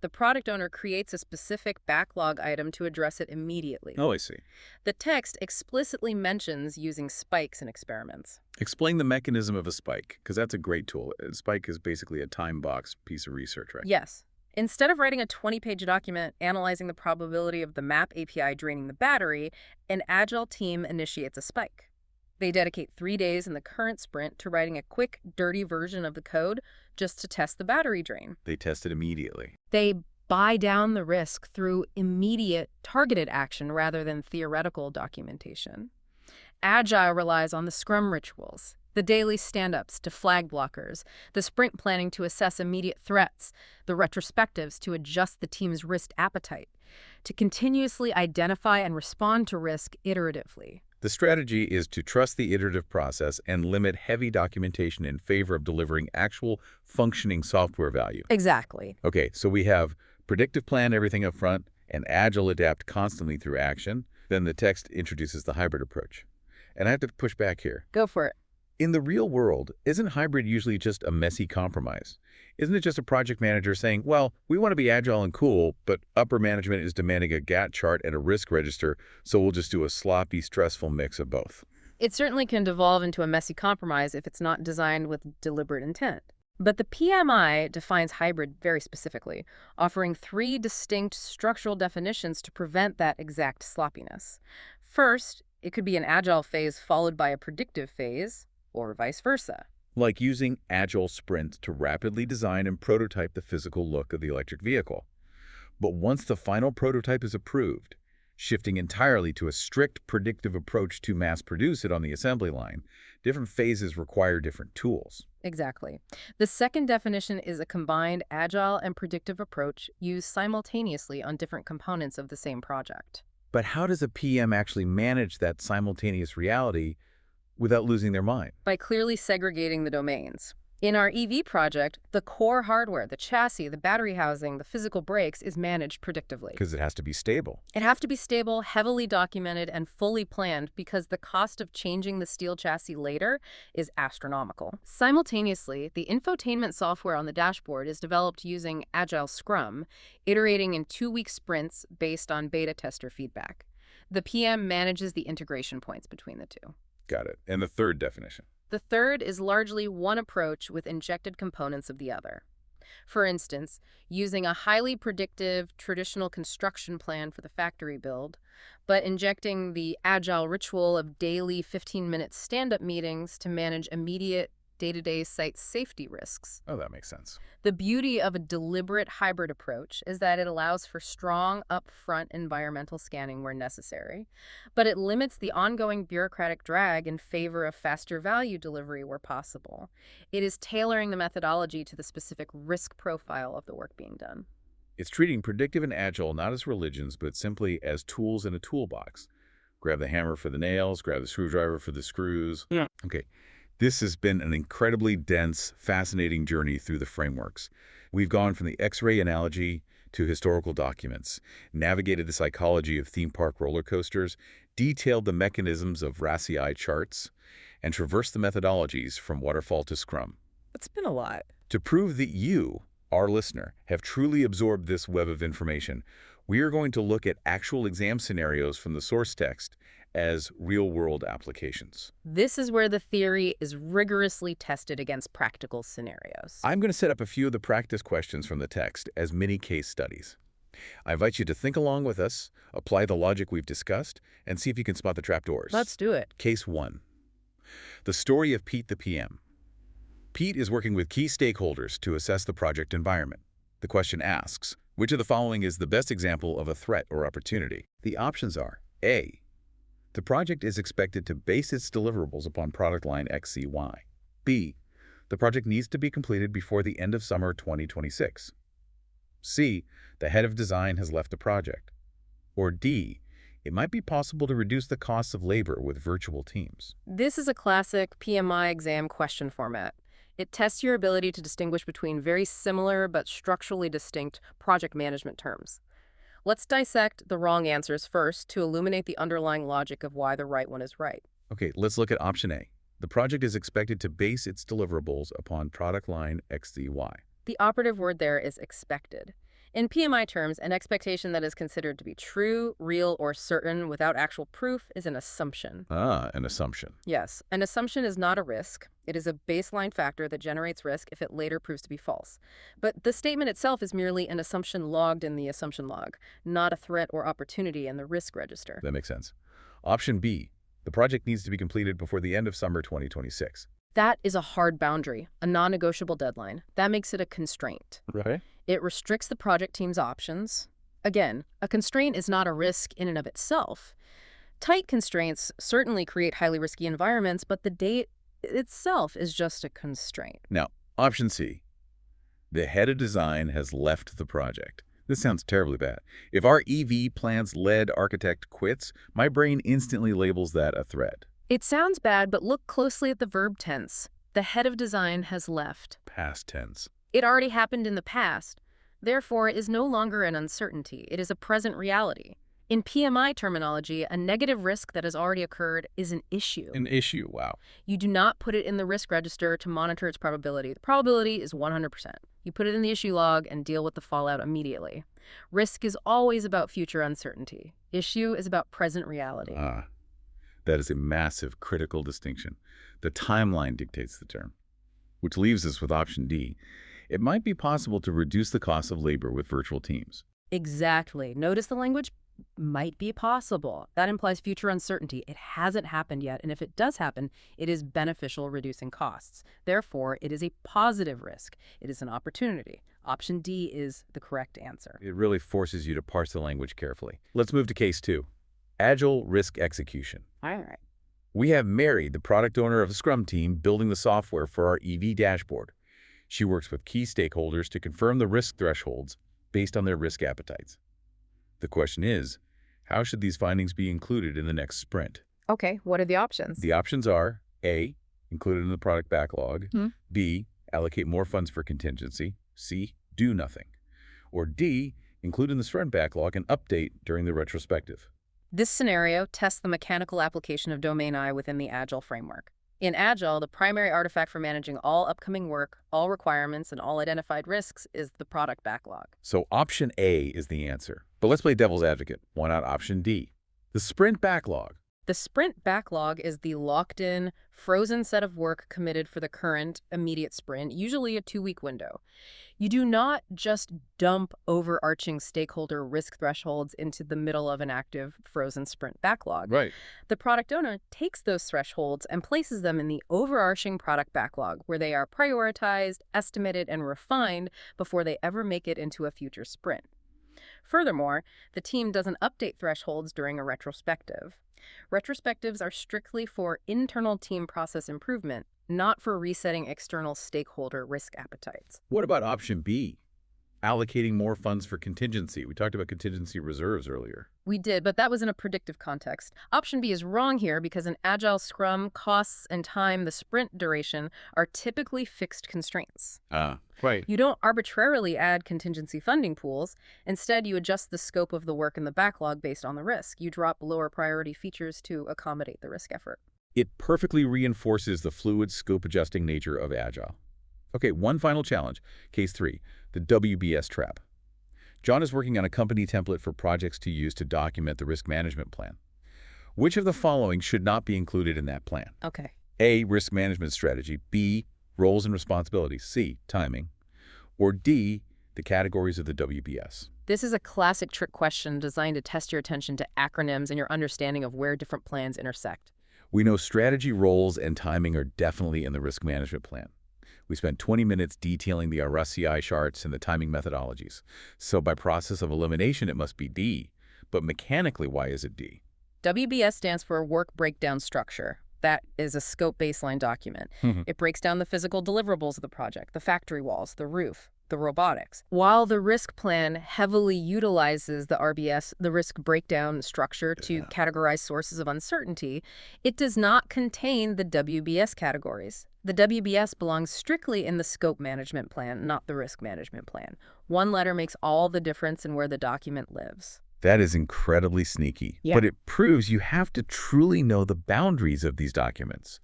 The product owner creates a specific backlog item to address it immediately. Oh, I see. The text explicitly mentions using spikes in experiments. Explain the mechanism of a spike, because that's a great tool. A spike is basically a time box piece of research, right? Yes. Instead of writing a 20-page document analyzing the probability of the map API draining the battery, an Agile team initiates a spike. They dedicate 3 days in the current sprint to writing a quick, dirty version of the code just to test the battery drain. They test it immediately. They buy down the risk through immediate, targeted action rather than theoretical documentation. Agile relies on the Scrum rituals, the daily stand-ups to flag blockers, the sprint planning to assess immediate threats, the retrospectives to adjust the team's risk appetite, to continuously identify and respond to risk iteratively. The strategy is to trust the iterative process and limit heavy documentation in favor of delivering actual functioning software value. Exactly. Okay, so we have predictive plan everything up front and Agile adapt constantly through action. Then the text introduces the hybrid approach. And I have to push back here. Go for it. In the real world, isn't hybrid usually just a messy compromise? Isn't it just a project manager saying, well, we want to be agile and cool, but upper management is demanding a Gantt chart and a risk register, so we'll just do a sloppy, stressful mix of both? It certainly can devolve into a messy compromise if it's not designed with deliberate intent. But the PMI defines hybrid very specifically, offering 3 distinct structural definitions to prevent that exact sloppiness. First, it could be an agile phase followed by a predictive phase, or vice versa. Like using agile sprints to rapidly design and prototype the physical look of the electric vehicle. But once the final prototype is approved, shifting entirely to a strict predictive approach to mass produce it on the assembly line, different phases require different tools. Exactly. The second definition is a combined agile and predictive approach used simultaneously on different components of the same project. But how does a PM actually manage that simultaneous reality without losing their mind? By clearly segregating the domains. In our EV project, the core hardware, the chassis, the battery housing, the physical brakes is managed predictively. Because it has to be stable. It has to be stable, heavily documented, and fully planned because the cost of changing the steel chassis later is astronomical. Simultaneously, the infotainment software on the dashboard is developed using Agile Scrum, iterating in 2-week sprints based on beta tester feedback. The PM manages the integration points between the two. Got it. And the third definition? The third is largely one approach with injected components of the other. For instance, using a highly predictive traditional construction plan for the factory build, but injecting the agile ritual of daily 15-minute stand-up meetings to manage immediate day-to-day site safety risks. Oh, that makes sense. The beauty of a deliberate hybrid approach is that it allows for strong upfront environmental scanning where necessary, but it limits the ongoing bureaucratic drag in favor of faster value delivery where possible. It is tailoring the methodology to the specific risk profile of the work being done. It's treating predictive and agile not as religions, but simply as tools in a toolbox. Grab the hammer for the nails, grab the screwdriver for the screws. Yeah. Okay. This has been an incredibly dense, fascinating journey through the frameworks. We've gone from the X-ray analogy to historical documents, navigated the psychology of theme park roller coasters, detailed the mechanisms of RACI charts, and traversed the methodologies from waterfall to Scrum. It's been a lot. To prove that you, our listener, have truly absorbed this web of information, we are going to look at actual exam scenarios from the source text as real-world applications. This is where the theory is rigorously tested against practical scenarios. I'm going to set up a few of the practice questions from the text as mini case studies. I invite you to think along with us, apply the logic we've discussed, and see if you can spot the trapdoors. Let's do it. Case 1. The story of Pete the PM. Pete is working with key stakeholders to assess the project environment. The question asks, which of the following is the best example of a threat or opportunity? The options are A. The project is expected to base its deliverables upon product line XCY. B. The project needs to be completed before the end of summer 2026. C. The head of design has left the project. Or D. It might be possible to reduce the costs of labor with virtual teams. This is a classic PMI exam question format. It tests your ability to distinguish between very similar but structurally distinct project management terms. Let's dissect the wrong answers first to illuminate the underlying logic of why the right one is right. Okay, let's look at option A. The project is expected to base its deliverables upon product line XCY. The operative word there is expected. In PMI terms, an expectation that is considered to be true, real, or certain without actual proof is an assumption. Ah, an assumption. Yes, an assumption is not a risk. It is a baseline factor that generates risk if it later proves to be false. But the statement itself is merely an assumption logged in the assumption log, not a threat or opportunity in the risk register. That makes sense. Option B. The project needs to be completed before the end of summer 2026. That is a hard boundary, a non-negotiable deadline. That makes it a constraint. Right. It restricts the project team's options. Again, a constraint is not a risk in and of itself. Tight constraints certainly create highly risky environments, but the date itself is just a constraint. Now, option C. The head of design has left the project. This sounds terribly bad. If our EV plans lead architect quits, my brain instantly labels that a threat. It sounds bad, but look closely at the verb tense. The head of design has left. Past tense. It already happened in the past. Therefore, it is no longer an uncertainty. It is a present reality. In PMI terminology, a negative risk that has already occurred is an issue. An issue, wow. You do not put it in the risk register to monitor its probability. The probability is 100%. You put it in the issue log and deal with the fallout immediately. Risk is always about future uncertainty. Issue is about present reality. That is a massive critical distinction. The timeline dictates the term. which leaves us with option D. It might be possible to reduce the cost of labor with virtual teams. Exactly. Notice the language might be possible. That implies future uncertainty. It hasn't happened yet, and if it does happen, it is beneficial, reducing costs. Therefore, it is a positive risk. It is an opportunity. Option D is the correct answer. It really forces you to parse the language carefully. Let's move to case 2. Agile risk execution. All right. We have Mary, the product owner of a Scrum team, building the software for our EV dashboard. She works with key stakeholders to confirm the risk thresholds based on their risk appetites. The question is, how should these findings be included in the next sprint? Okay, what are the options? The options are A, included in the product backlog, B, allocate more funds for contingency, C, do nothing, or D, include in the sprint backlog and update during the retrospective. This scenario tests the mechanical application of Domain I within the Agile framework. In Agile, the primary artifact for managing all upcoming work, all requirements, and all identified risks is the product backlog. So option A is the answer. But let's play devil's advocate. Why not option D? The sprint backlog. The sprint backlog is the locked-in, frozen set of work committed for the current, immediate sprint, usually a 2-week window. You do not just dump overarching stakeholder risk thresholds into the middle of an active, frozen sprint backlog. Right. The product owner takes those thresholds and places them in the overarching product backlog, where they are prioritized, estimated, and refined before they ever make it into a future sprint. Furthermore, the team doesn't update thresholds during a retrospective. Retrospectives are strictly for internal team process improvement, not for resetting external stakeholder risk appetites. What about option B? Allocating more funds for contingency. We talked about contingency reserves earlier. We did, but that was in a predictive context. Option B is wrong here because in Agile Scrum, costs and time, the sprint duration, are typically fixed constraints. Right. You don't arbitrarily add contingency funding pools. Instead, you adjust the scope of the work in the backlog based on the risk. You drop lower priority features to accommodate the risk effort. It perfectly reinforces the fluid scope-adjusting nature of Agile. Okay, one final challenge. Case 3, the WBS trap. John is working on a company template for projects to use to document the risk management plan. Which of the following should not be included in that plan? Okay. A, risk management strategy. B, roles and responsibilities. C, timing. Or D, the categories of the WBS. This is a classic trick question designed to test your attention to acronyms and your understanding of where different plans intersect. We know strategy, roles, and timing are definitely in the risk management plan. We spent 20 minutes detailing the RSCI charts and the timing methodologies. So by process of elimination, it must be D. But mechanically, why is it D? WBS stands for Work Breakdown Structure. That is a scope baseline document. It breaks down the physical deliverables of the project, the factory walls, the roof, the robotics. While the risk plan heavily utilizes the RBS, the risk breakdown structure, to categorize sources of uncertainty, it does not contain the WBS categories. The WBS belongs strictly in the scope management plan, not the risk management plan. One letter makes all the difference in where the document lives. That is incredibly sneaky. Yeah. But it proves you have to truly know the boundaries of these documents.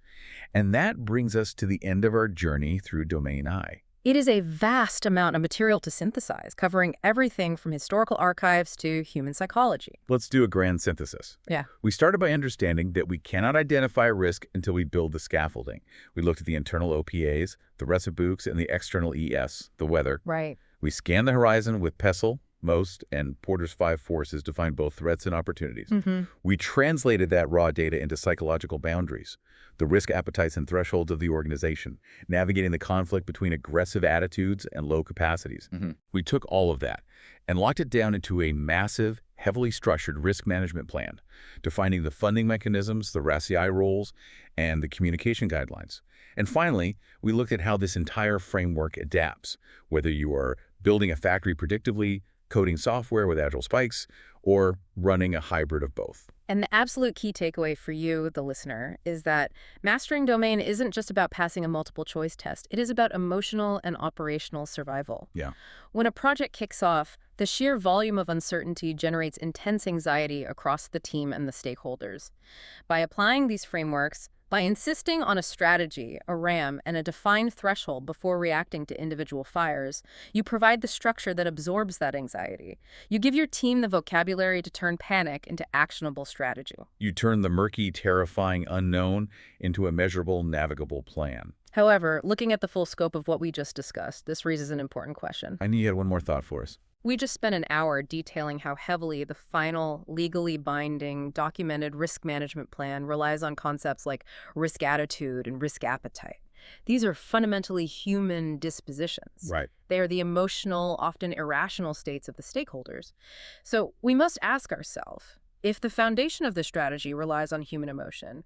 And that brings us to the end of our journey through Domain I. It is a vast amount of material to synthesize, covering everything from historical archives to human psychology. Let's do a grand synthesis. Yeah. We started by understanding that we cannot identify risk until we build the scaffolding. We looked at the internal OPAs, the recibooks, and the external ES, the weather. Right. We scanned the horizon with PESTLE, MOST, and Porter's 5 forces to find both threats and opportunities. We translated that raw data into psychological boundaries, the risk appetites and thresholds of the organization, navigating the conflict between aggressive attitudes and low capacities. We took all of that and locked it down into a massive, heavily structured risk management plan, defining the funding mechanisms, the RSCI roles, and the communication guidelines. And finally, we looked at how this entire framework adapts, whether you are building a factory predictively, coding software with agile spikes, or running a hybrid of both. And the absolute key takeaway for you, the listener, is that mastering domain isn't just about passing a multiple choice test. It is about emotional and operational survival. Yeah. When a project kicks off, the sheer volume of uncertainty generates intense anxiety across the team and the stakeholders. By applying these frameworks, by insisting on a strategy, a RAM, and a defined threshold before reacting to individual fires, you provide the structure that absorbs that anxiety. You give your team the vocabulary to turn panic into actionable strategy. You turn the murky, terrifying unknown into a measurable, navigable plan. However, looking at the full scope of what we just discussed, this raises an important question. I knew you had one more thought for us. We just spent an hour detailing how heavily the final, legally binding, documented risk management plan relies on concepts like risk attitude and risk appetite. These are fundamentally human dispositions. Right. They are the emotional, often irrational states of the stakeholders. So we must ask ourselves, if the foundation of the strategy relies on human emotion,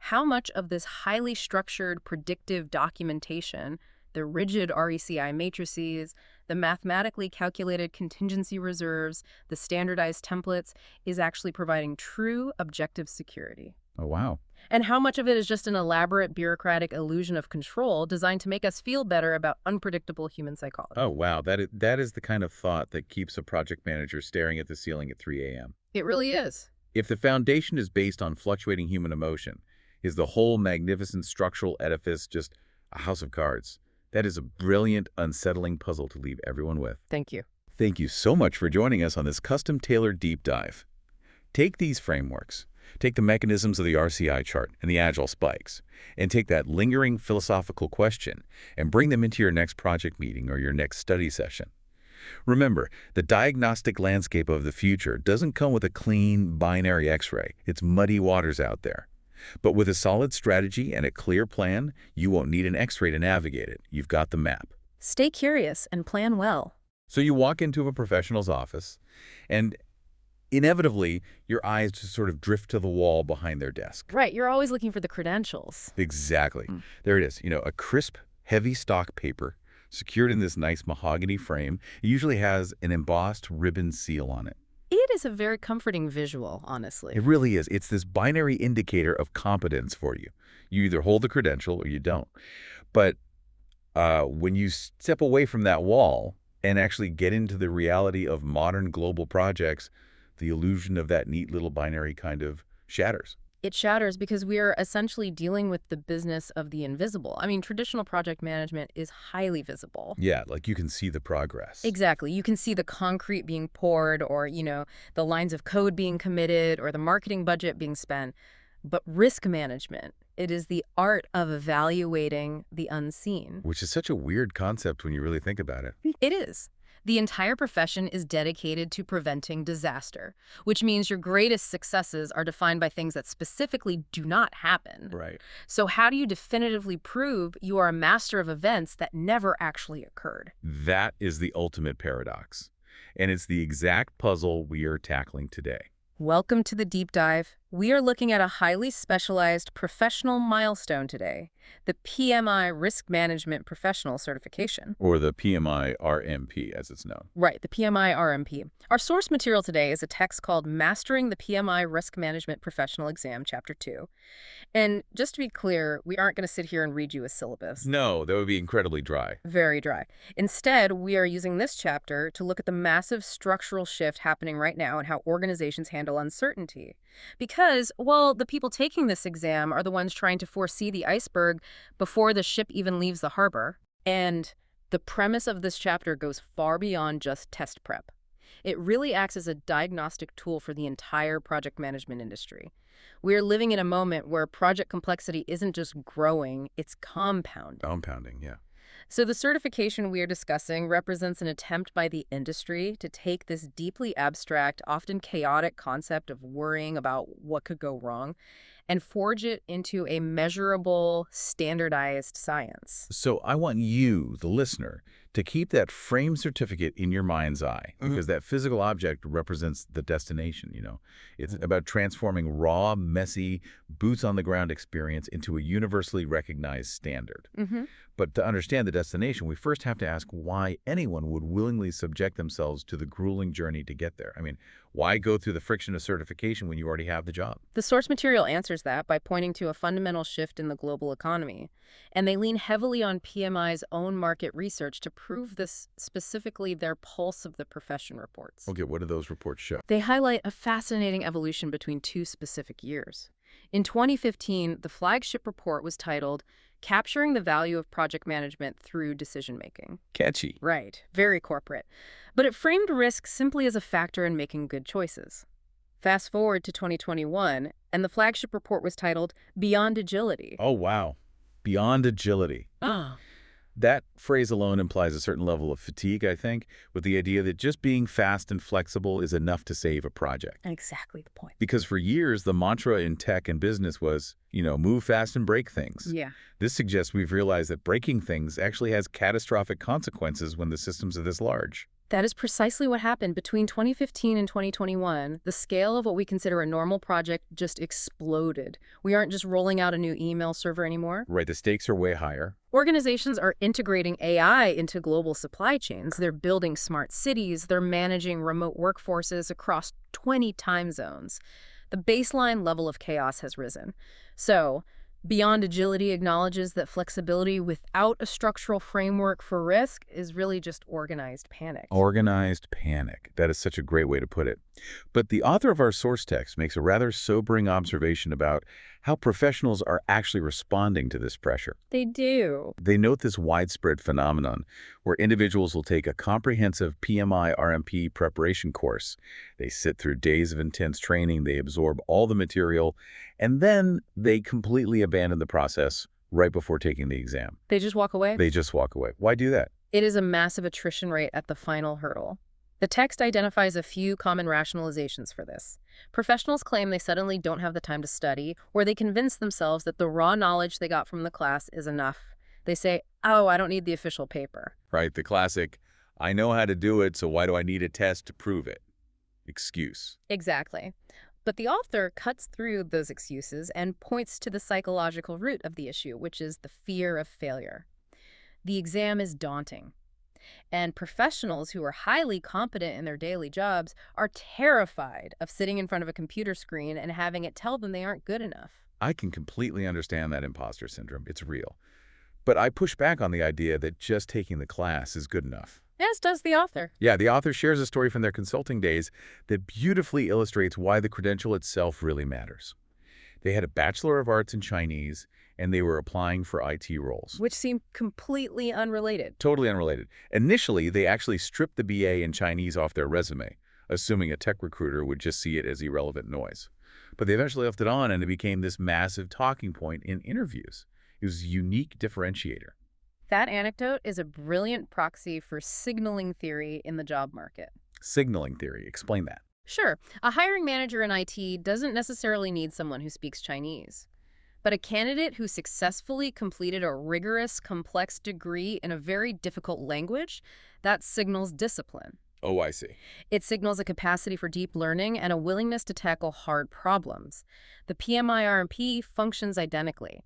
how much of this highly structured, predictive documentation, the rigid RECI matrices, the mathematically calculated contingency reserves, the standardized templates, is actually providing true objective security? Oh, wow. And how much of it is just an elaborate bureaucratic illusion of control designed to make us feel better about unpredictable human psychology? Oh, wow. That is the kind of thought that keeps a project manager staring at the ceiling at 3 a.m. It really is. If the foundation is based on fluctuating human emotion, is the whole magnificent structural edifice just a house of cards? That is a brilliant, unsettling puzzle to leave everyone with. Thank you. Thank you so much for joining us on this custom-tailored deep dive. Take these frameworks, take the mechanisms of the RCI chart and the agile spikes, and take that lingering philosophical question and bring them into your next project meeting or your next study session. Remember, the diagnostic landscape of the future doesn't come with a clean, binary X-ray. It's muddy waters out there. But with a solid strategy and a clear plan, you won't need an X-ray to navigate it. You've got the map. Stay curious and plan well. So you walk into a professional's office, and inevitably, your eyes just sort of drift to the wall behind their desk. Right, you're always looking for the credentials. Exactly. There it is. A crisp, heavy stock paper secured in this nice mahogany frame. It usually has an embossed ribbon seal on it. It is a very comforting visual, honestly. It really is. It's this binary indicator of competence for you. You either hold the credential or you don't. But when you step away from that wall and actually get into the reality of modern global projects, the illusion of that neat little binary kind of shatters. It shatters because we are essentially dealing with the business of the invisible. I mean, traditional project management is highly visible. Yeah, like you can see the progress. Exactly. You can see the concrete being poured or, the lines of code being committed or the marketing budget being spent. But risk management, it is the art of evaluating the unseen. Which is such a weird concept when you really think about it. It is. The entire profession is dedicated to preventing disaster, which means your greatest successes are defined by things that specifically do not happen. Right. So how do you definitively prove you are a master of events that never actually occurred? That is the ultimate paradox. And it's the exact puzzle we are tackling today. Welcome to the deep dive. We are looking at a highly specialized professional milestone today, the PMI Risk Management Professional Certification. Or the PMI RMP, as it's known. Right, the PMI RMP. Our source material today is a text called Mastering the PMI Risk Management Professional Exam, Chapter 2. And just to be clear, we aren't going to sit here and read you a syllabus. No, that would be incredibly dry. Very dry. Instead, we are using this chapter to look at the massive structural shift happening right now and how organizations handle uncertainty. Because, well, the people taking this exam are the ones trying to foresee the iceberg before the ship even leaves the harbor. And the premise of this chapter goes far beyond just test prep. It really acts as a diagnostic tool for the entire project management industry. We're living in a moment where project complexity isn't just growing, it's compounding. Compounding, yeah. So the certification we are discussing represents an attempt by the industry to take this deeply abstract, often chaotic concept of worrying about what could go wrong and forge it into a measurable, standardized science. So I want you, the listener, to keep that framed certificate in your mind's eye, because that physical object represents the destination, It's about transforming raw, messy, boots-on-the-ground experience into a universally recognized standard. But to understand the destination, we first have to ask why anyone would willingly subject themselves to the grueling journey to get there. I mean, why go through the friction of certification when you already have the job? The source material answers that by pointing to a fundamental shift in the global economy. And they lean heavily on PMI's own market research to prove this, specifically their Pulse of the Profession reports. Okay, what do those reports show? They highlight a fascinating evolution between two specific years. In 2015, the flagship report was titled Capturing the Value of Project Management Through Decision-Making. Catchy. Right, very corporate. But it framed risk simply as a factor in making good choices. Fast forward to 2021, and the flagship report was titled Beyond Agility. Oh, wow. beyond agility. Oh. That phrase alone implies a certain level of fatigue, I think, with the idea that just being fast and flexible is enough to save a project. Exactly the point. Because for years, the mantra in tech and business was, move fast and break things. Yeah. This suggests we've realized that breaking things actually has catastrophic consequences when the systems are this large. That is precisely what happened between 2015 and 2021. The scale of what we consider a normal project just exploded. We aren't just rolling out a new email server anymore. Right, the stakes are way higher. Organizations are integrating AI into global supply chains. They're building smart cities. They're managing remote workforces across 20 time zones. The baseline level of chaos has risen. So, Beyond Agility acknowledges that flexibility without a structural framework for risk is really just organized panic. Organized panic. That is such a great way to put it. But the author of our source text makes a rather sobering observation about how professionals are actually responding to this pressure. They do. They note this widespread phenomenon where individuals will take a comprehensive PMI RMP preparation course. They sit through days of intense training, they absorb all the material, and then they completely abandon the process right before taking the exam. They just walk away? They just walk away. Why do that? It is a massive attrition rate at the final hurdle. The text identifies a few common rationalizations for this. Professionals claim they suddenly don't have the time to study, or they convince themselves that the raw knowledge they got from the class is enough. They say, oh, I don't need the official paper. Right, the classic, I know how to do it, so why do I need a test to prove it? Excuse. Exactly. But the author cuts through those excuses and points to the psychological root of the issue, which is the fear of failure. The exam is daunting. And professionals who are highly competent in their daily jobs are terrified of sitting in front of a computer screen and having it tell them they aren't good enough. I can completely understand that imposter syndrome. It's real. But I push back on the idea that just taking the class is good enough. As does the author. Yeah, the author shares a story from their consulting days that beautifully illustrates why the credential itself really matters. They had a Bachelor of Arts in Chinese, and they were applying for IT roles. Which seemed completely unrelated. Totally unrelated. Initially, they actually stripped the BA in Chinese off their resume, assuming a tech recruiter would just see it as irrelevant noise. But they eventually left it on, and it became this massive talking point in interviews. It was a unique differentiator. That anecdote is a brilliant proxy for signaling theory in the job market. Signaling theory. Explain that. Sure, a hiring manager in IT doesn't necessarily need someone who speaks Chinese. But a candidate who successfully completed a rigorous, complex degree in a very difficult language, that signals discipline. Oh, I see. It signals a capacity for deep learning and a willingness to tackle hard problems. The PMI-RMP functions identically.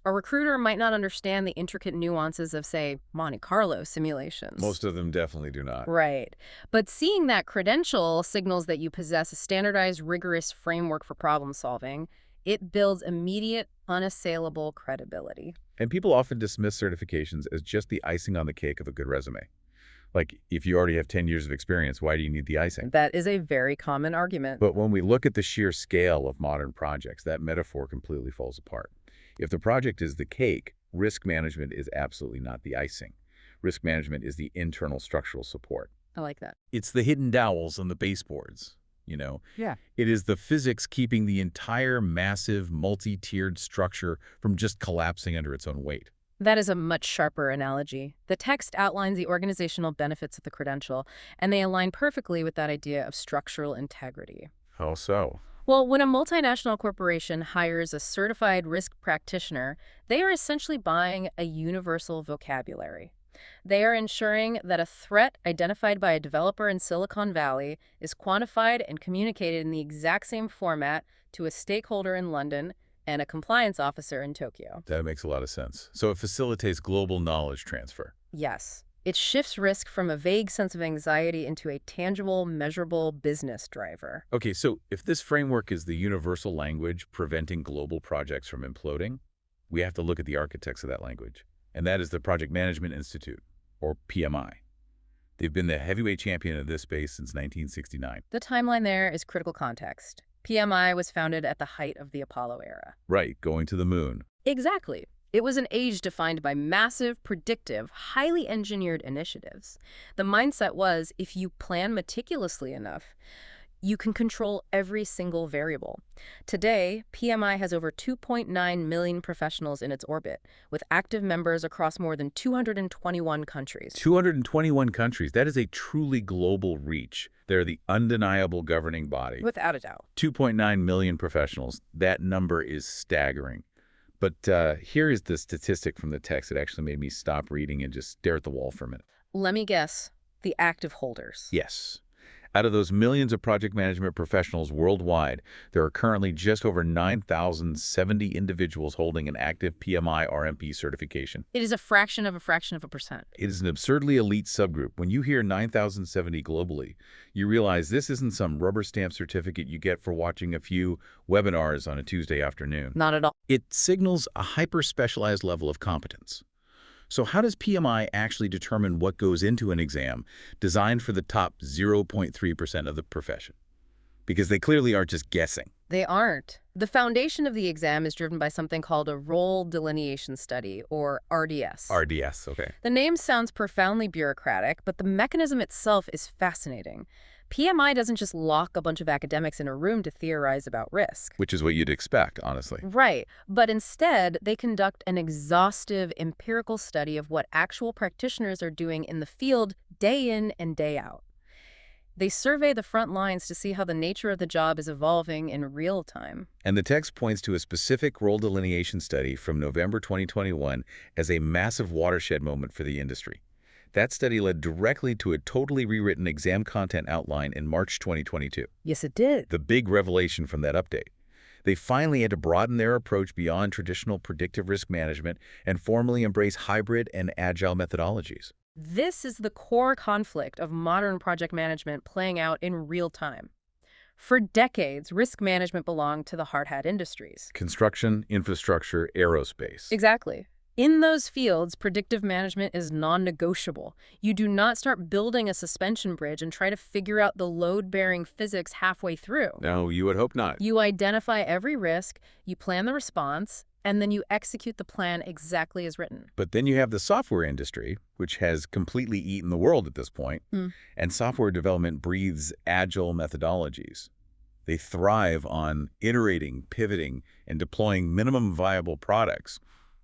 A recruiter might not understand the intricate nuances of, say, Monte Carlo simulations. Most of them definitely do not. Right. But seeing that credential signals that you possess a standardized, rigorous framework for problem solving. It builds immediate, unassailable credibility. And people often dismiss certifications as just the icing on the cake of a good resume. Like, if you already have 10 years of experience, why do you need the icing? That is a very common argument. But when we look at the sheer scale of modern projects, that metaphor completely falls apart. If the project is the cake, risk management is absolutely not the icing. Risk management is the internal structural support. I like that. It's the hidden dowels on the baseboards, Yeah. It is the physics keeping the entire massive, multi-tiered structure from just collapsing under its own weight. That is a much sharper analogy. The text outlines the organizational benefits of the credential, and they align perfectly with that idea of structural integrity. How so? Well, when a multinational corporation hires a certified risk practitioner, they are essentially buying a universal vocabulary. They are ensuring that a threat identified by a developer in Silicon Valley is quantified and communicated in the exact same format to a stakeholder in London and a compliance officer in Tokyo. That makes a lot of sense. So it facilitates global knowledge transfer. Yes. It shifts risk from a vague sense of anxiety into a tangible, measurable business driver. Okay, so if this framework is the universal language preventing global projects from imploding, we have to look at the architects of that language. And that is the Project Management Institute, or PMI. They've been the heavyweight champion of this space since 1969. The timeline there is critical context. PMI was founded at the height of the Apollo era. Right, going to the moon. Exactly. It was an age defined by massive, predictive, highly engineered initiatives. The mindset was, if you plan meticulously enough, You can control every single variable. Today, PMI has over 2.9 million professionals in its orbit, with active members across more than 221 countries. 221 countries. That is a truly global reach. They're the undeniable governing body. Without a doubt. 2.9 million professionals. That number is staggering. But here is the statistic from the text that actually made me stop reading and just stare at the wall for a minute. Let me guess. The active holders. Yes. Out of those millions of project management professionals worldwide, there are currently just over 9,070 individuals holding an active PMI RMP certification. It is a fraction of a percent. It is an absurdly elite subgroup. When you hear 9,070 globally, you realize this isn't some rubber stamp certificate you get for watching a few webinars on a Tuesday afternoon. Not at all. It signals a hyper-specialized level of competence. So how does PMI actually determine what goes into an exam designed for the top 0.3% of the profession? Because they clearly aren't just guessing. They aren't. The foundation of the exam is driven by something called a role delineation study, or RDS. RDS, okay. The name sounds profoundly bureaucratic, but the mechanism itself is fascinating. PMI doesn't just lock a bunch of academics in a room to theorize about risk. Which is what you'd expect, honestly. Right, but instead, they conduct an exhaustive empirical study of what actual practitioners are doing in the field day in and day out. They survey the front lines to see how the nature of the job is evolving in real time. And the text points to a specific role delineation study from November 2021 as a massive watershed moment for the industry. That study led directly to a totally rewritten exam content outline in March 2022. Yes, it did. The big revelation from that update. They finally had to broaden their approach beyond traditional predictive risk management and formally embrace hybrid and agile methodologies. This is the core conflict of modern project management playing out in real time. For decades, risk management belonged to the hard hat industries. Construction, infrastructure, aerospace. Exactly. In those fields, predictive management is non-negotiable. You do not start building a suspension bridge and try to figure out the load-bearing physics halfway through. No, you would hope not. You identify every risk, you plan the response, and then you execute the plan exactly as written. But then you have the software industry, which has completely eaten the world at this point, and software development breathes agile methodologies. They thrive on iterating, pivoting, and deploying minimum viable products.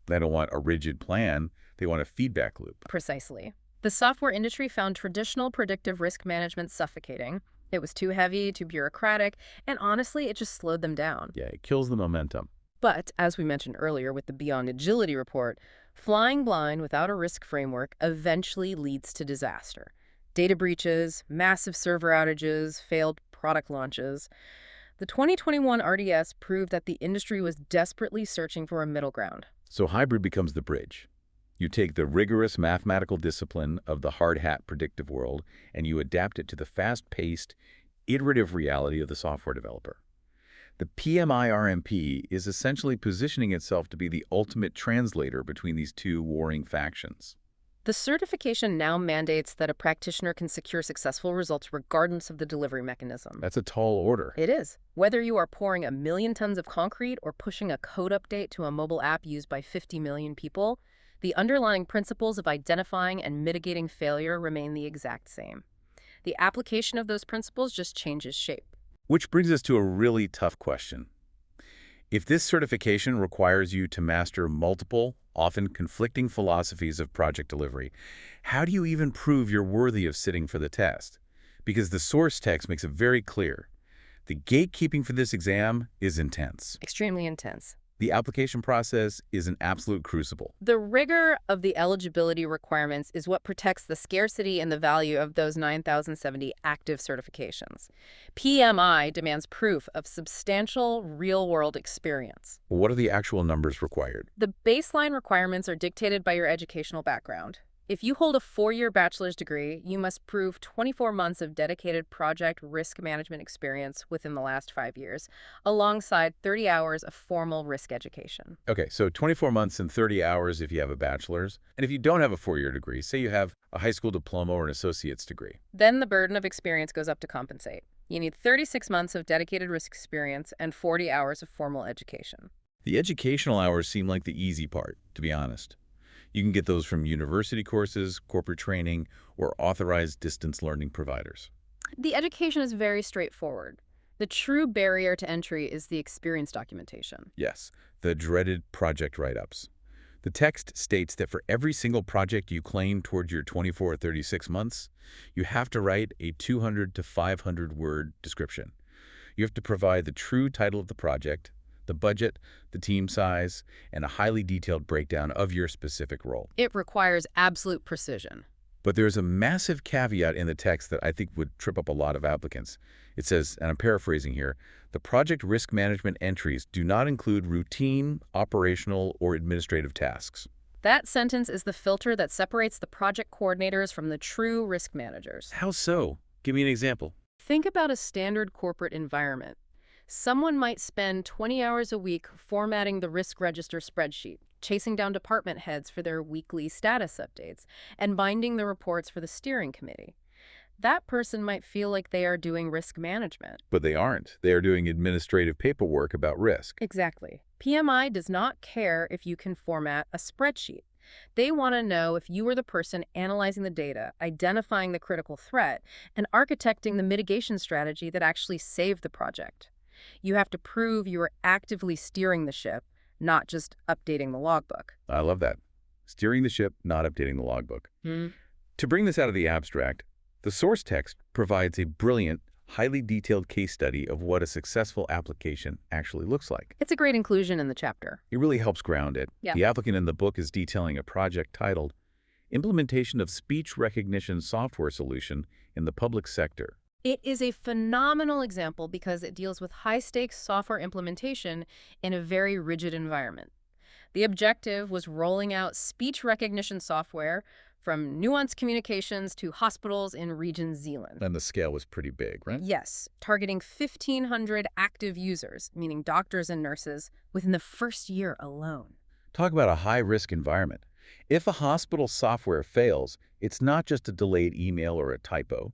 They don't want a rigid plan. They want a feedback loop. Precisely. The software industry found traditional predictive risk management suffocating. It was too heavy, too bureaucratic, and honestly, it just slowed them down. Yeah, it kills the momentum. But, as we mentioned earlier with the Beyond Agility report, flying blind without a risk framework eventually leads to disaster. Data breaches, massive server outages, failed product launches. The 2021 RDS proved that the industry was desperately searching for a middle ground. So hybrid becomes the bridge. You take the rigorous mathematical discipline of the hard hat predictive world and you adapt it to the fast-paced, iterative reality of the software developer. The PMI RMP is essentially positioning itself to be the ultimate translator between these two warring factions. The certification now mandates that a practitioner can secure successful results regardless of the delivery mechanism. That's a tall order. It is. Whether you are pouring 1 million tons of concrete or pushing a code update to a mobile app used by 50 million people, the underlying principles of identifying and mitigating failure remain the exact same. The application of those principles just changes shape. Which brings us to a really tough question. If this certification requires you to master multiple, often conflicting philosophies of project delivery, how do you even prove you're worthy of sitting for the test? Because the source text makes it very clear. The gatekeeping for this exam is intense. Extremely intense. The application process is an absolute crucible. The rigor of the eligibility requirements is what protects the scarcity and the value of those 9,070 active certifications. PMI demands proof of substantial real-world experience. What are the actual numbers required? The baseline requirements are dictated by your educational background. If you hold a 4-year bachelor's degree, you must prove 24 months of dedicated project risk management experience within the last 5 years, alongside 30 hours of formal risk education. Okay, so 24 months and 30 hours if you have a bachelor's. And if you don't have a 4-year degree, say you have a high school diploma or an associate's degree. Then the burden of experience goes up to compensate. You need 36 months of dedicated risk experience and 40 hours of formal education. The educational hours seem like the easy part, to be honest. You can get those from university courses, corporate training, or authorized distance learning providers. The education is very straightforward. The true barrier to entry is the experience documentation. Yes, the dreaded project write-ups. The text states that for every single project you claim towards your 24 or 36 months, you have to write a 200 to 500-word description. You have to provide the true title of the project, the budget, the team size, and a highly detailed breakdown of your specific role. It requires absolute precision. But there's a massive caveat in the text that I think would trip up a lot of applicants. It says, and I'm paraphrasing here, the project risk management entries do not include routine, operational, or administrative tasks. That sentence is the filter that separates the project coordinators from the true risk managers. How so? Give me an example. Think about a standard corporate environment. Someone might spend 20 hours a week formatting the risk register spreadsheet, chasing down department heads for their weekly status updates, and binding the reports for the steering committee. That person might feel like they are doing risk management. But they aren't. They are doing administrative paperwork about risk. Exactly. PMI does not care if you can format a spreadsheet. They want to know if you are the person analyzing the data, identifying the critical threat, and architecting the mitigation strategy that actually saved the project. You have to prove you are actively steering the ship, not just updating the logbook. I love that. Steering the ship, not updating the logbook. To bring this out of the abstract, the source text provides a brilliant, highly detailed case study of what a successful application actually looks like. It's a great inclusion in the chapter. It really helps ground it. Yeah. The applicant in the book is detailing a project titled Implementation of Speech Recognition Software Solution in the Public Sector. It is a phenomenal example because it deals with high-stakes software implementation in a very rigid environment. The objective was rolling out speech recognition software from nuanced communications to hospitals in Region Zealand. And the scale was pretty big, right? Yes, targeting 1,500 active users, meaning doctors and nurses, within the first year alone. Talk about a high-risk environment. If a hospital software fails, it's not just a delayed email or a typo.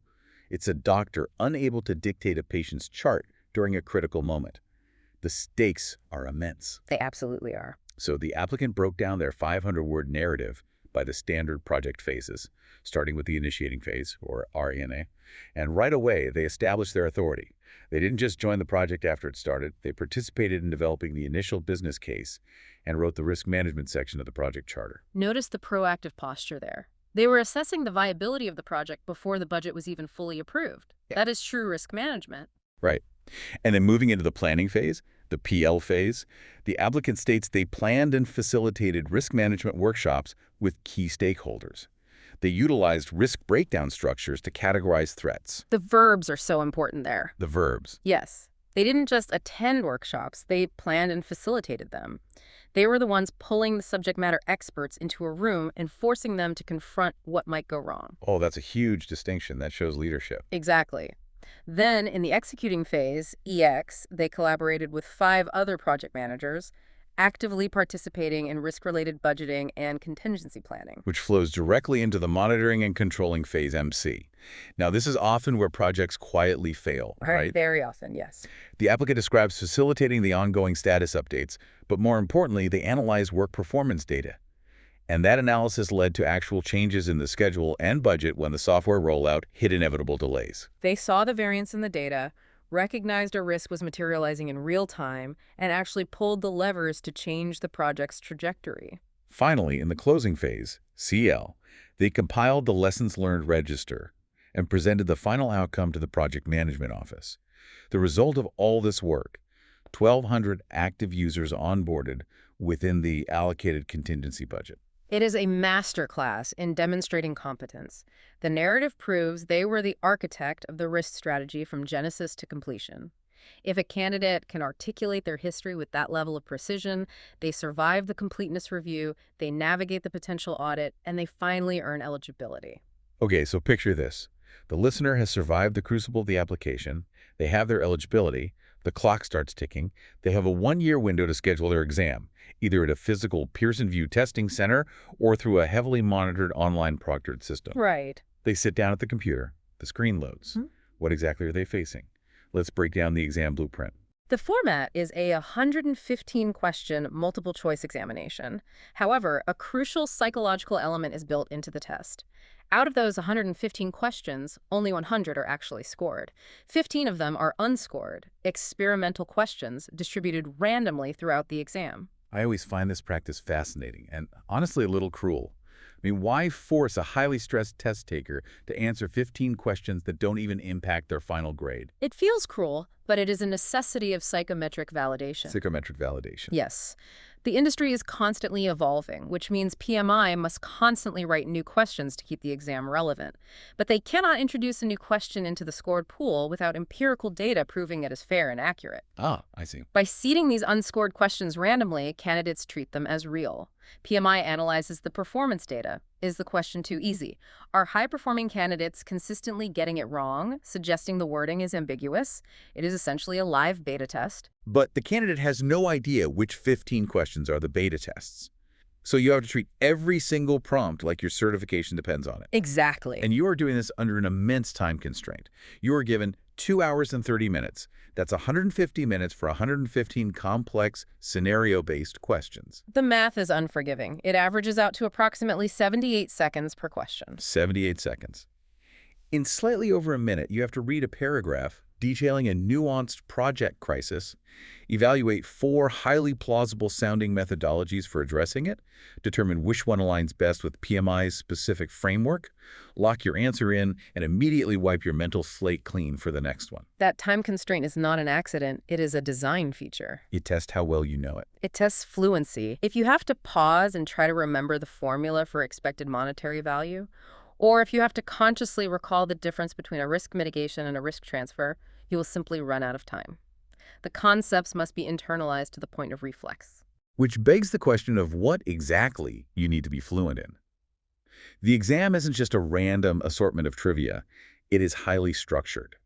It's a doctor unable to dictate a patient's chart during a critical moment. The stakes are immense. They absolutely are. So the applicant broke down their 500-word narrative by the standard project phases, starting with the initiating phase, or RENA, and right away they established their authority. They didn't just join the project after it started, they participated in developing the initial business case and wrote the risk management section of the project charter. Notice the proactive posture there. They were assessing the viability of the project before the budget was even fully approved. Yeah. That is true risk management. Right. And then moving into the planning phase, the PL phase, the applicant states they planned and facilitated risk management workshops with key stakeholders. They utilized risk breakdown structures to categorize threats. The verbs are so important there. The verbs. Yes. They didn't just attend workshops, they planned and facilitated them. They were the ones pulling the subject matter experts into a room and forcing them to confront what might go wrong. Oh, that's a huge distinction. That shows leadership. Exactly. Then, in the executing phase, EX, they collaborated with 5 other project managers, actively participating in risk-related budgeting and contingency planning. Which flows directly into the monitoring and controlling phase, MC. Now, this is often where projects quietly fail, right? Very often, yes. The applicant describes facilitating the ongoing status updates, but more importantly, they analyze work performance data. And that analysis led to actual changes in the schedule and budget when the software rollout hit inevitable delays. They saw the variance in the data, recognized a risk was materializing in real time, and actually pulled the levers to change the project's trajectory. Finally, in the closing phase, CL, they compiled the lessons learned register and presented the final outcome to the project management office. The result of all this work, 1,200 active users onboarded within the allocated contingency budget. It is a masterclass in demonstrating competence. The narrative proves they were the architect of the risk strategy from genesis to completion. If a candidate can articulate their history with that level of precision, they survive the completeness review, they navigate the potential audit, and they finally earn eligibility. Okay, so picture this. The listener has survived the crucible of the application, they have their eligibility, the clock starts ticking, they have a 1-year window to schedule their exam, either at a physical Pearson VUE testing center or through a heavily monitored online proctored system. Right. They sit down at the computer, the screen loads. What exactly are they facing? Let's break down the exam blueprint. The format is a 115-question multiple-choice examination. However, a crucial psychological element is built into the test. Out of those 115 questions, only 100 are actually scored. 15 of them are unscored, experimental questions distributed randomly throughout the exam. I always find this practice fascinating and honestly a little cruel. I mean, why force a highly stressed test taker to answer 15 questions that don't even impact their final grade? It feels cruel, but it is a necessity of psychometric validation. Psychometric validation. Yes. The industry is constantly evolving, which means PMI must constantly write new questions to keep the exam relevant. But they cannot introduce a new question into the scored pool without empirical data proving it is fair and accurate. Ah, I see. By seeding these unscored questions randomly, candidates treat them as real. PMI analyzes the performance data. Is the question too easy? Are high-performing candidates consistently getting it wrong, suggesting the wording is ambiguous? It is essentially a live beta test. But the candidate has no idea which 15 questions are the beta tests. So you have to treat every single prompt like your certification depends on it. Exactly. And you are doing this under an immense time constraint. You are given 2 hours and 30 minutes. That's 150 minutes for 115 complex, scenario-based questions. The math is unforgiving. It averages out to approximately 78 seconds per question. 78 seconds. In slightly over a minute, you have to read a paragraph detailing a nuanced project crisis, evaluate 4 highly plausible-sounding methodologies for addressing it, determine which one aligns best with PMI's specific framework, lock your answer in, and immediately wipe your mental slate clean for the next one. That time constraint is not an accident. It is a design feature. You test how well you know it. It tests fluency. If you have to pause and try to remember the formula for expected monetary value, or if you have to consciously recall the difference between a risk mitigation and a risk transfer, you will simply run out of time. The concepts must be internalized to the point of reflex. Which begs the question of what exactly you need to be fluent in. The exam isn't just a random assortment of trivia. It is highly structured.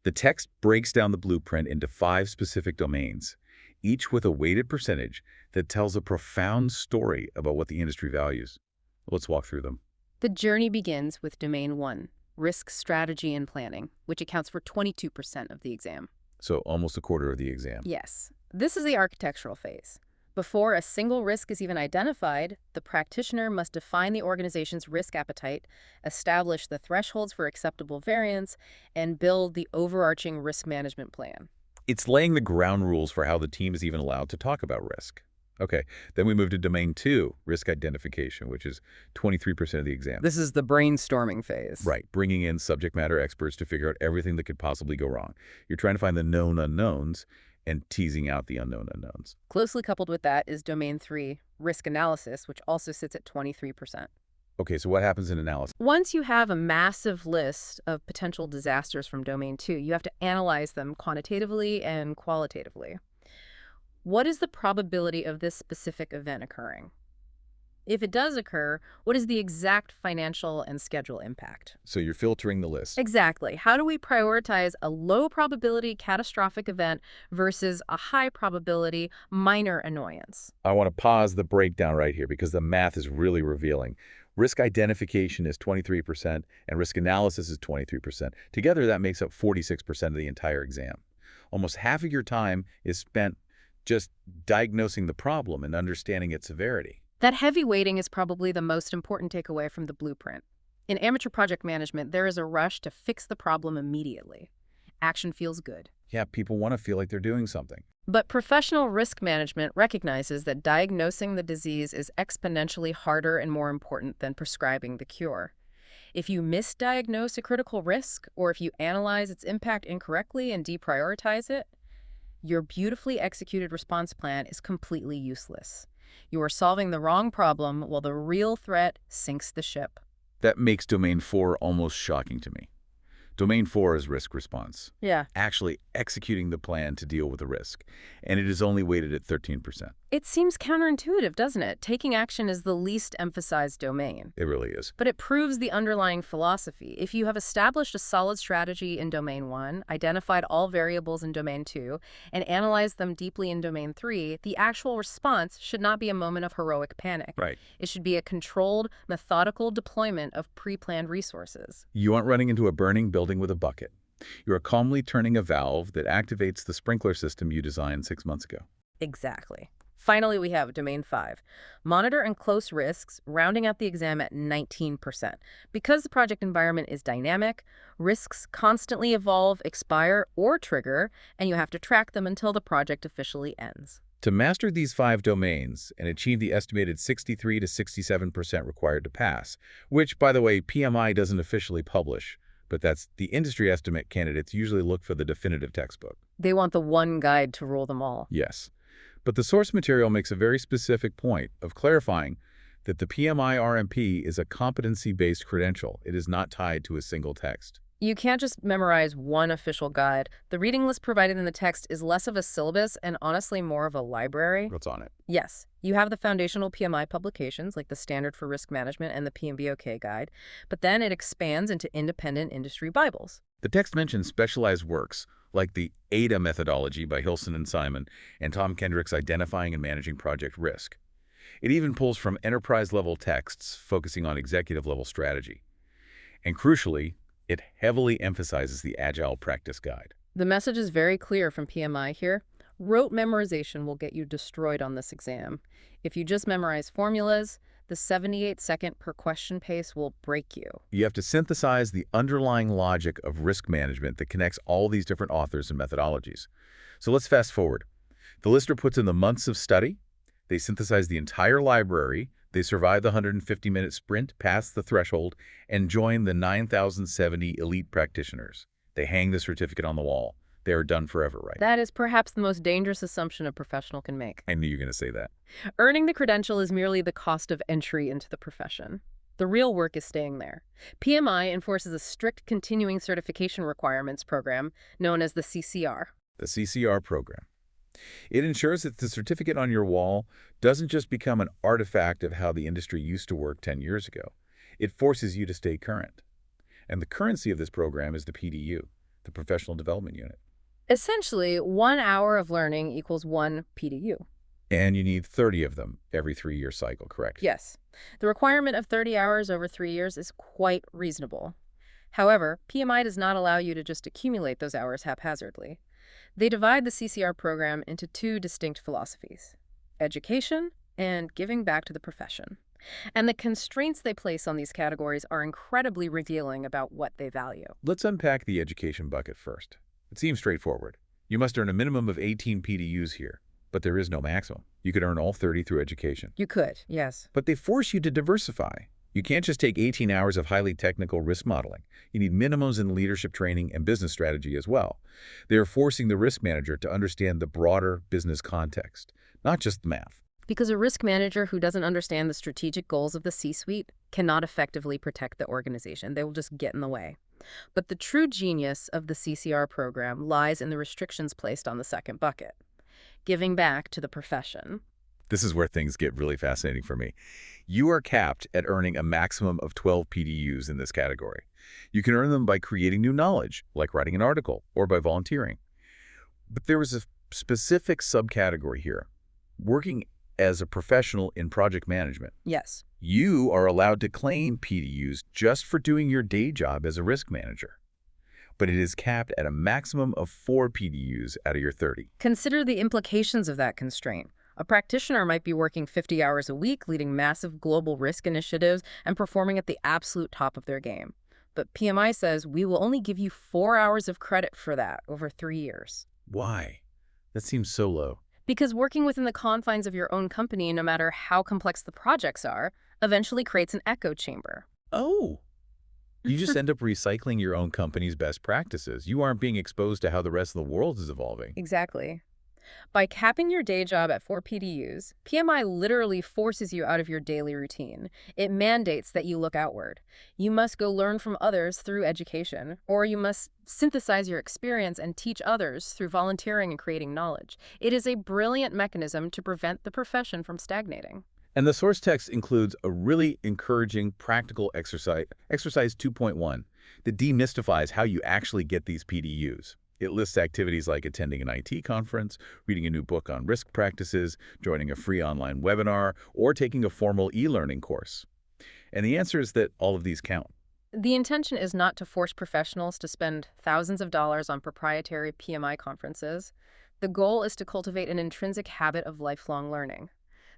The text breaks down the blueprint into 5 specific domains, each with a weighted percentage that tells a profound story about what the industry values. Let's walk through them. The journey begins with Domain 1, Risk Strategy and Planning, which accounts for 22% of the exam. So almost a quarter of the exam. Yes. This is the architectural phase. Before a single risk is even identified, the practitioner must define the organization's risk appetite, establish the thresholds for acceptable variance, and build the overarching risk management plan. It's laying the ground rules for how the team is even allowed to talk about risk. Okay, then we move to Domain 2, Risk Identification, which is 23% of the exam. This is the brainstorming phase. Right, bringing in subject matter experts to figure out everything that could possibly go wrong. You're trying to find the known unknowns and teasing out the unknown unknowns. Closely coupled with that is Domain 3, Risk Analysis, which also sits at 23%. Okay, so what happens in analysis? Once you have a massive list of potential disasters from Domain 2, you have to analyze them quantitatively and qualitatively. What is the probability of this specific event occurring? If it does occur, what is the exact financial and schedule impact? So you're filtering the list. Exactly. How do we prioritize a low probability catastrophic event versus a high probability minor annoyance? I want to pause the breakdown right here because the math is really revealing. Risk identification is 23% and risk analysis is 23%. Together, that makes up 46% of the entire exam. Almost half of your time is spent just diagnosing the problem and understanding its severity. That heavy weighting is probably the most important takeaway from the blueprint. In amateur project management, there is a rush to fix the problem immediately. Action feels good. Yeah, people want to feel like they're doing something. But professional risk management recognizes that diagnosing the disease is exponentially harder and more important than prescribing the cure. If you misdiagnose a critical risk, or if you analyze its impact incorrectly and deprioritize it, your beautifully executed response plan is completely useless. You are solving the wrong problem while the real threat sinks the ship. That makes Domain 4 almost shocking to me. Domain 4 is risk response. Yeah. Actually executing the plan to deal with the risk. And it is only weighted at 13%. It seems counterintuitive, doesn't it? Taking action is the least emphasized domain. It really is. But it proves the underlying philosophy. If you have established a solid strategy in Domain 1, identified all variables in Domain 2, and analyzed them deeply in Domain 3, the actual response should not be a moment of heroic panic. Right. It should be a controlled, methodical deployment of pre-planned resources. You aren't running into a burning building with a bucket. You are calmly turning a valve that activates the sprinkler system you designed 6 months ago. Exactly. Finally, we have Domain 5. Monitor and close risks, rounding out the exam at 19%. Because the project environment is dynamic, risks constantly evolve, expire, or trigger, and you have to track them until the project officially ends. To master these 5 domains and achieve the estimated 63 to 67% required to pass, which, by the way, PMI doesn't officially publish, but that's the industry estimate. Candidates usually look for the definitive textbook. They want the one guide to rule them all. Yes. But the source material makes a very specific point of clarifying that the PMI RMP is a competency-based credential. It is not tied to a single text. You can't just memorize one official guide. The reading list provided in the text is less of a syllabus and honestly more of a library. What's on it? Yes, you have the foundational PMI publications like the Standard for Risk Management and the PMBOK guide, but then it expands into independent industry Bibles. The text mentions specialized works like the ADA methodology by Hilson and Simon and Tom Kendrick's Identifying and Managing Project Risk. It even pulls from enterprise-level texts focusing on executive-level strategy. And crucially, it heavily emphasizes the Agile Practice Guide. The message is very clear from PMI here. Rote memorization will get you destroyed on this exam. If you just memorize formulas, the 78-second per question pace will break you. You have to synthesize the underlying logic of risk management that connects all these different authors and methodologies. So let's fast forward. The lister puts in the months of study. They synthesize the entire library. They survive the 150-minute sprint, pass the threshold, and join the 9,070 elite practitioners. They hang the certificate on the wall. They are done forever, right? That is perhaps the most dangerous assumption a professional can make. I knew you were going to say that. Earning the credential is merely the cost of entry into the profession. The real work is staying there. PMI enforces a strict continuing certification requirements program known as the CCR. The CCR program. It ensures that the certificate on your wall doesn't just become an artifact of how the industry used to work 10 years ago. It forces you to stay current. And the currency of this program is the PDU, the Professional Development Unit. Essentially, 1 hour of learning equals 1 PDU. And you need 30 of them every 3-year cycle, correct? Yes. The requirement of 30 hours over 3 years is quite reasonable. However, PMI does not allow you to just accumulate those hours haphazardly. They divide the CCR program into 2 distinct philosophies: education and giving back to the profession. And the constraints they place on these categories are incredibly revealing about what they value. Let's unpack the education bucket first. It seems straightforward. You must earn a minimum of 18 PDUs here, but there is no maximum. You could earn all 30 through education. You could, yes. But they force you to diversify. You can't just take 18 hours of highly technical risk modeling. You need minimums in leadership training and business strategy as well. They are forcing the risk manager to understand the broader business context, not just the math. Because a risk manager who doesn't understand the strategic goals of the C-suite cannot effectively protect the organization. They will just get in the way. But the true genius of the CCR program lies in the restrictions placed on the second bucket: giving back to the profession. This is where things get really fascinating for me. You are capped at earning a maximum of 12 PDUs in this category. You can earn them by creating new knowledge, like writing an article, or by volunteering. But there is a specific subcategory here: working as a professional in project management. Yes. You are allowed to claim PDUs just for doing your day job as a risk manager. But it is capped at a maximum of 4 PDUs out of your 30. Consider the implications of that constraint. A practitioner might be working 50 hours a week, leading massive global risk initiatives, and performing at the absolute top of their game. But PMI says we will only give you 4 hours of credit for that over 3 years. Why? That seems so low. Because working within the confines of your own company, no matter how complex the projects are, eventually creates an echo chamber. Oh. You just end up recycling your own company's best practices. You aren't being exposed to how the rest of the world is evolving. Exactly. By capping your day job at 4 PDUs, PMI literally forces you out of your daily routine. It mandates that you look outward. You must go learn from others through education, or you must synthesize your experience and teach others through volunteering and creating knowledge. It is a brilliant mechanism to prevent the profession from stagnating. And the source text includes a really encouraging practical exercise 2.1, that demystifies how you actually get these PDUs. It lists activities like attending an IT conference, reading a new book on risk practices, joining a free online webinar, or taking a formal e-learning course. And the answer is that all of these count. The intention is not to force professionals to spend thousands of dollars on proprietary PMI conferences. The goal is to cultivate an intrinsic habit of lifelong learning.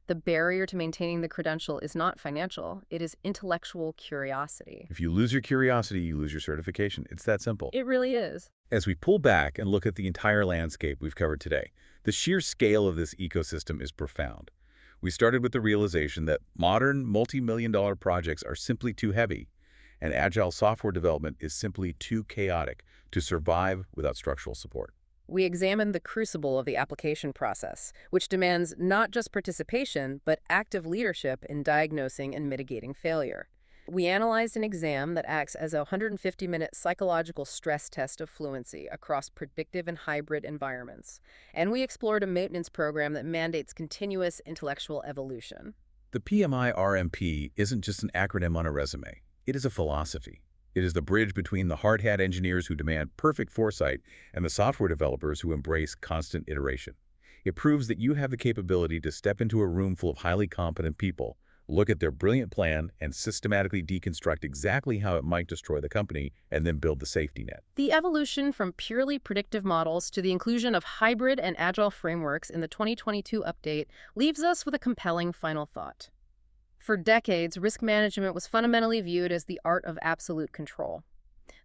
The barrier to maintaining the credential is not financial, it is intellectual curiosity. If you lose your curiosity, you lose your certification. It's that simple. It really is. As we pull back and look at the entire landscape we've covered today, the sheer scale of this ecosystem is profound. We started with the realization that modern multi-million-dollar projects are simply too heavy, and agile software development is simply too chaotic to survive without structural support. We examined the crucible of the application process, which demands not just participation, but active leadership in diagnosing and mitigating failure. We analyzed an exam that acts as a 150-minute psychological stress test of fluency across predictive and hybrid environments. And we explored a maintenance program that mandates continuous intellectual evolution. The PMI RMP isn't just an acronym on a resume. It is a philosophy. It is the bridge between the hard hat engineers who demand perfect foresight and the software developers who embrace constant iteration. It proves that you have the capability to step into a room full of highly competent people, look at their brilliant plan, and systematically deconstruct exactly how it might destroy the company, and then build the safety net. The evolution from purely predictive models to the inclusion of hybrid and agile frameworks in the 2022 update leaves us with a compelling final thought. For decades, risk management was fundamentally viewed as the art of absolute control.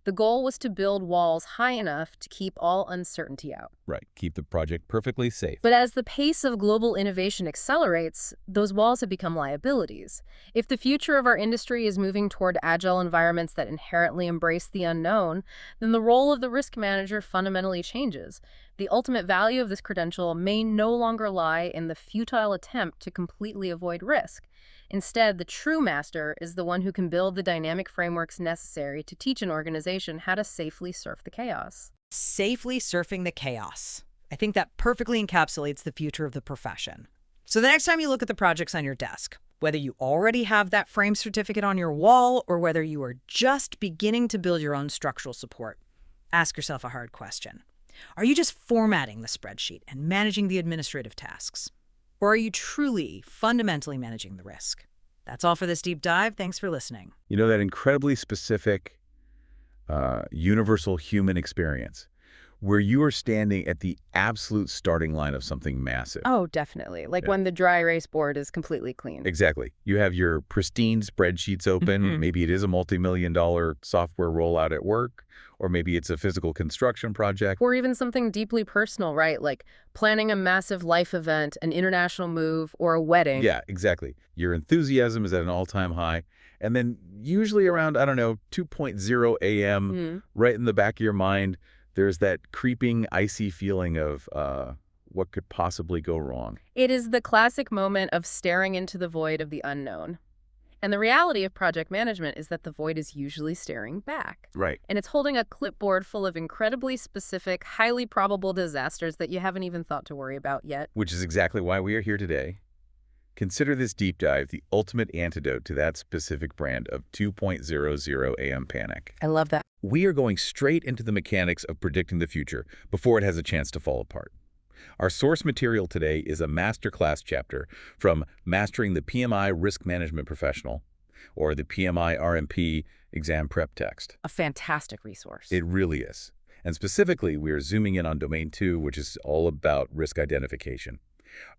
The goal was to build walls high enough to keep all uncertainty out. Right. Keep the project perfectly safe. But as the pace of global innovation accelerates, those walls have become liabilities. If the future of our industry is moving toward agile environments that inherently embrace the unknown, then the role of the risk manager fundamentally changes. The ultimate value of this credential may no longer lie in the futile attempt to completely avoid risk. Instead, the true master is the one who can build the dynamic frameworks necessary to teach an organization how to safely surf the chaos. Safely surfing the chaos. I think that perfectly encapsulates the future of the profession. So the next time you look at the projects on your desk, whether you already have that frame certificate on your wall or whether you are just beginning to build your own structural support, ask yourself a hard question. Are you just formatting the spreadsheet and managing the administrative tasks? Or are you truly, fundamentally managing the risk? That's all for this deep dive. Thanks for listening. You know, that incredibly specific, universal human experience where you are standing at the absolute starting line of something massive. Oh, definitely. Like when the dry erase board is completely clean. Exactly. You have your pristine spreadsheets open. Maybe it is a multi-million-dollar software rollout at work, or maybe it's a physical construction project. Or even something deeply personal, right? Like planning a massive life event, an international move, or a wedding. Yeah, exactly. Your enthusiasm is at an all-time high. And then usually around, I don't know, 2:00 a.m., right in the back of your mind, there's that creeping, icy feeling of what could possibly go wrong. It is the classic moment of staring into the void of the unknown. And the reality of project management is that the void is usually staring back. Right. And it's holding a clipboard full of incredibly specific, highly probable disasters that you haven't even thought to worry about yet. Which is exactly why we are here today. Consider this deep dive the ultimate antidote to that specific brand of 2:00 a.m. panic. I love that. We are going straight into the mechanics of predicting the future before it has a chance to fall apart. Our source material today is a masterclass chapter from Mastering the PMI Risk Management Professional, or the PMI RMP exam prep text. A fantastic resource. It really is. And specifically, we are zooming in on Domain 2, which is all about risk identification.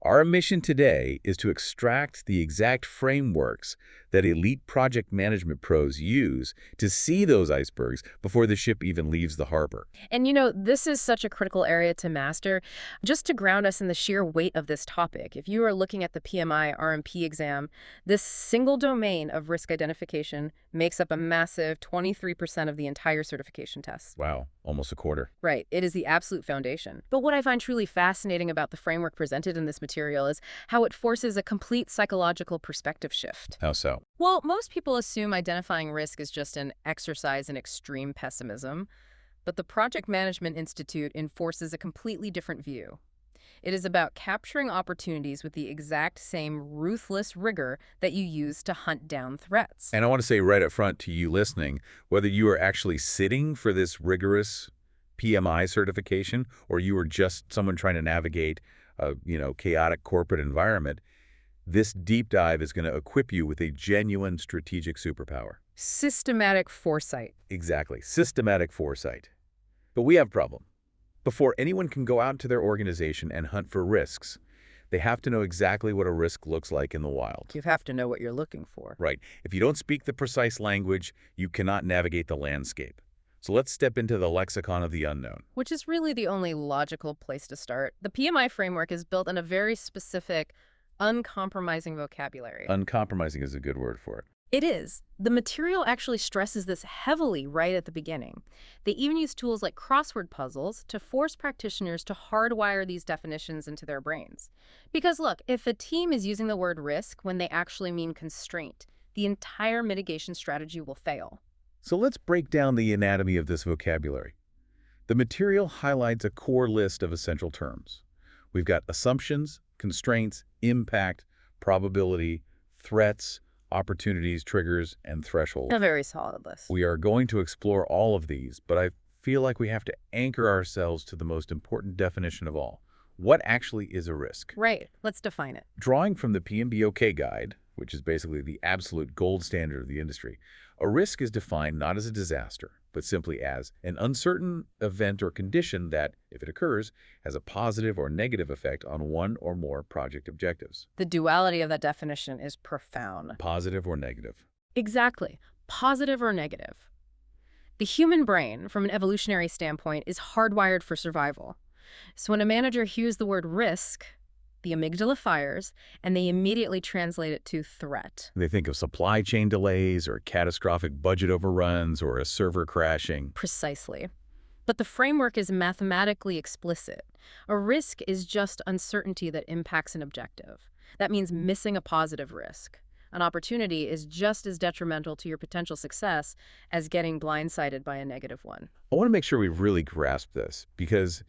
Our mission today is to extract the exact frameworks that elite project management pros use to see those icebergs before the ship even leaves the harbor. And you know, this is such a critical area to master. Just to ground us in the sheer weight of this topic, if you are looking at the PMI RMP exam, this single domain of risk identification makes up a massive 23% of the entire certification test. Wow, almost a quarter. Right, it is the absolute foundation. But what I find truly fascinating about the framework presented in this material is how it forces a complete psychological perspective shift. How so? Well, most people assume identifying risk is just an exercise in extreme pessimism, but the Project Management Institute enforces a completely different view. It is about capturing opportunities with the exact same ruthless rigor that you use to hunt down threats. And I want to say right up front to you listening, whether you are actually sitting for this rigorous PMI certification or you are just someone trying to navigate a chaotic corporate environment, this deep dive is going to equip you with a genuine strategic superpower. Systematic foresight. Exactly. Systematic foresight. But we have a problem. Before anyone can go out into their organization and hunt for risks, they have to know exactly what a risk looks like in the wild. You have to know what you're looking for. Right. If you don't speak the precise language, you cannot navigate the landscape. So let's step into the lexicon of the unknown. Which is really the only logical place to start. The PMI framework is built on a very specific, uncompromising vocabulary. Uncompromising is a good word for it. It is. The material actually stresses this heavily right at the beginning. They even use tools like crossword puzzles to force practitioners to hardwire these definitions into their brains. Because look, if a team is using the word risk when they actually mean constraint, the entire mitigation strategy will fail. So let's break down the anatomy of this vocabulary. The material highlights a core list of essential terms. We've got assumptions, constraints, impact, probability, threats, opportunities, triggers, and thresholds. A very solid list. We are going to explore all of these, but I feel like we have to anchor ourselves to the most important definition of all. What actually is a risk? Right. Let's define it. Drawing from the PMBOK guide, which is basically the absolute gold standard of the industry, a risk is defined not as a disaster, but simply as an uncertain event or condition that, if it occurs, has a positive or negative effect on one or more project objectives. The duality of that definition is profound. Positive or negative. Exactly. Positive or negative. The human brain, from an evolutionary standpoint, is hardwired for survival. So when a manager hears the word risk, the amygdala fires, and they immediately translate it to threat. They think of supply chain delays or catastrophic budget overruns or a server crashing. Precisely. But the framework is mathematically explicit. A risk is just uncertainty that impacts an objective. That means missing a positive risk. An opportunity is just as detrimental to your potential success as getting blindsided by a negative one. I want to make sure we really grasp this, because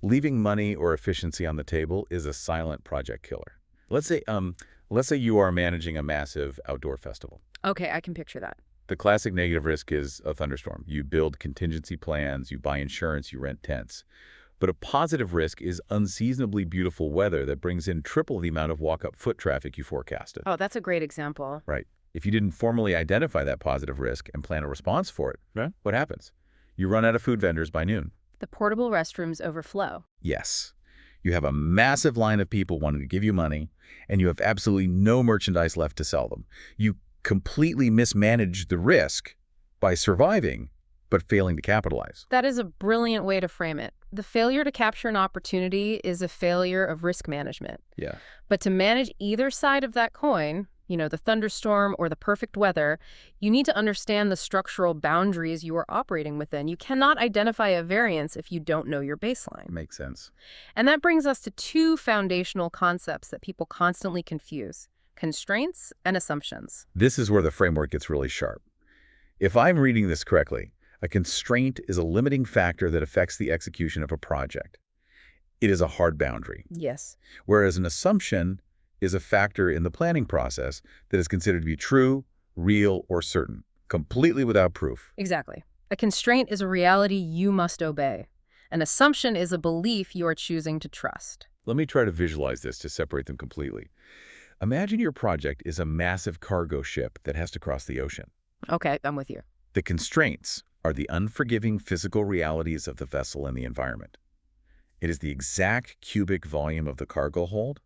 leaving money or efficiency on the table is a silent project killer. Let's say you are managing a massive outdoor festival. Okay, I can picture that. The classic negative risk is a thunderstorm. You build contingency plans, you buy insurance, you rent tents. But a positive risk is unseasonably beautiful weather that brings in triple the amount of walk-up foot traffic you forecasted. Oh, that's a great example. Right. If you didn't formally identify that positive risk and plan a response for it, right, what happens? You run out of food vendors by noon. The portable restrooms overflow. Yes. You have a massive line of people wanting to give you money, and you have absolutely no merchandise left to sell them. You completely mismanage the risk by surviving, but failing to capitalize. That is a brilliant way to frame it. The failure to capture an opportunity is a failure of risk management. Yeah. But to manage either side of that coin, the thunderstorm or the perfect weather, you need to understand the structural boundaries you are operating within. You cannot identify a variance if you don't know your baseline. Makes sense. And that brings us to two foundational concepts that people constantly confuse: constraints and assumptions. This is where the framework gets really sharp. If I'm reading this correctly, a constraint is a limiting factor that affects the execution of a project. It is a hard boundary. Yes. Whereas an assumption is a factor in the planning process that is considered to be true, real, or certain, completely without proof. Exactly. A constraint is a reality you must obey. An assumption is a belief you are choosing to trust. Let me try to visualize this to separate them completely. Imagine your project is a massive cargo ship that has to cross the ocean. Okay, I'm with you. The constraints are the unforgiving physical realities of the vessel and the environment. It is the exact cubic volume of the cargo hold.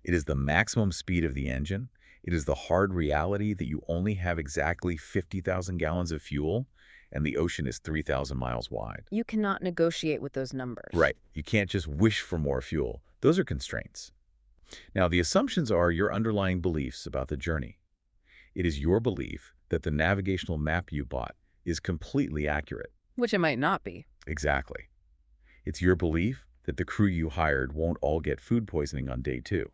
It is the maximum speed of the engine. It is the hard reality that you only have exactly 50,000 gallons of fuel, and the ocean is 3,000 miles wide. You cannot negotiate with those numbers. Right. You can't just wish for more fuel. Those are constraints. Now, the assumptions are your underlying beliefs about the journey. It is your belief that the navigational map you bought is completely accurate. Which it might not be. Exactly. It's your belief that the crew you hired won't all get food poisoning on day 2.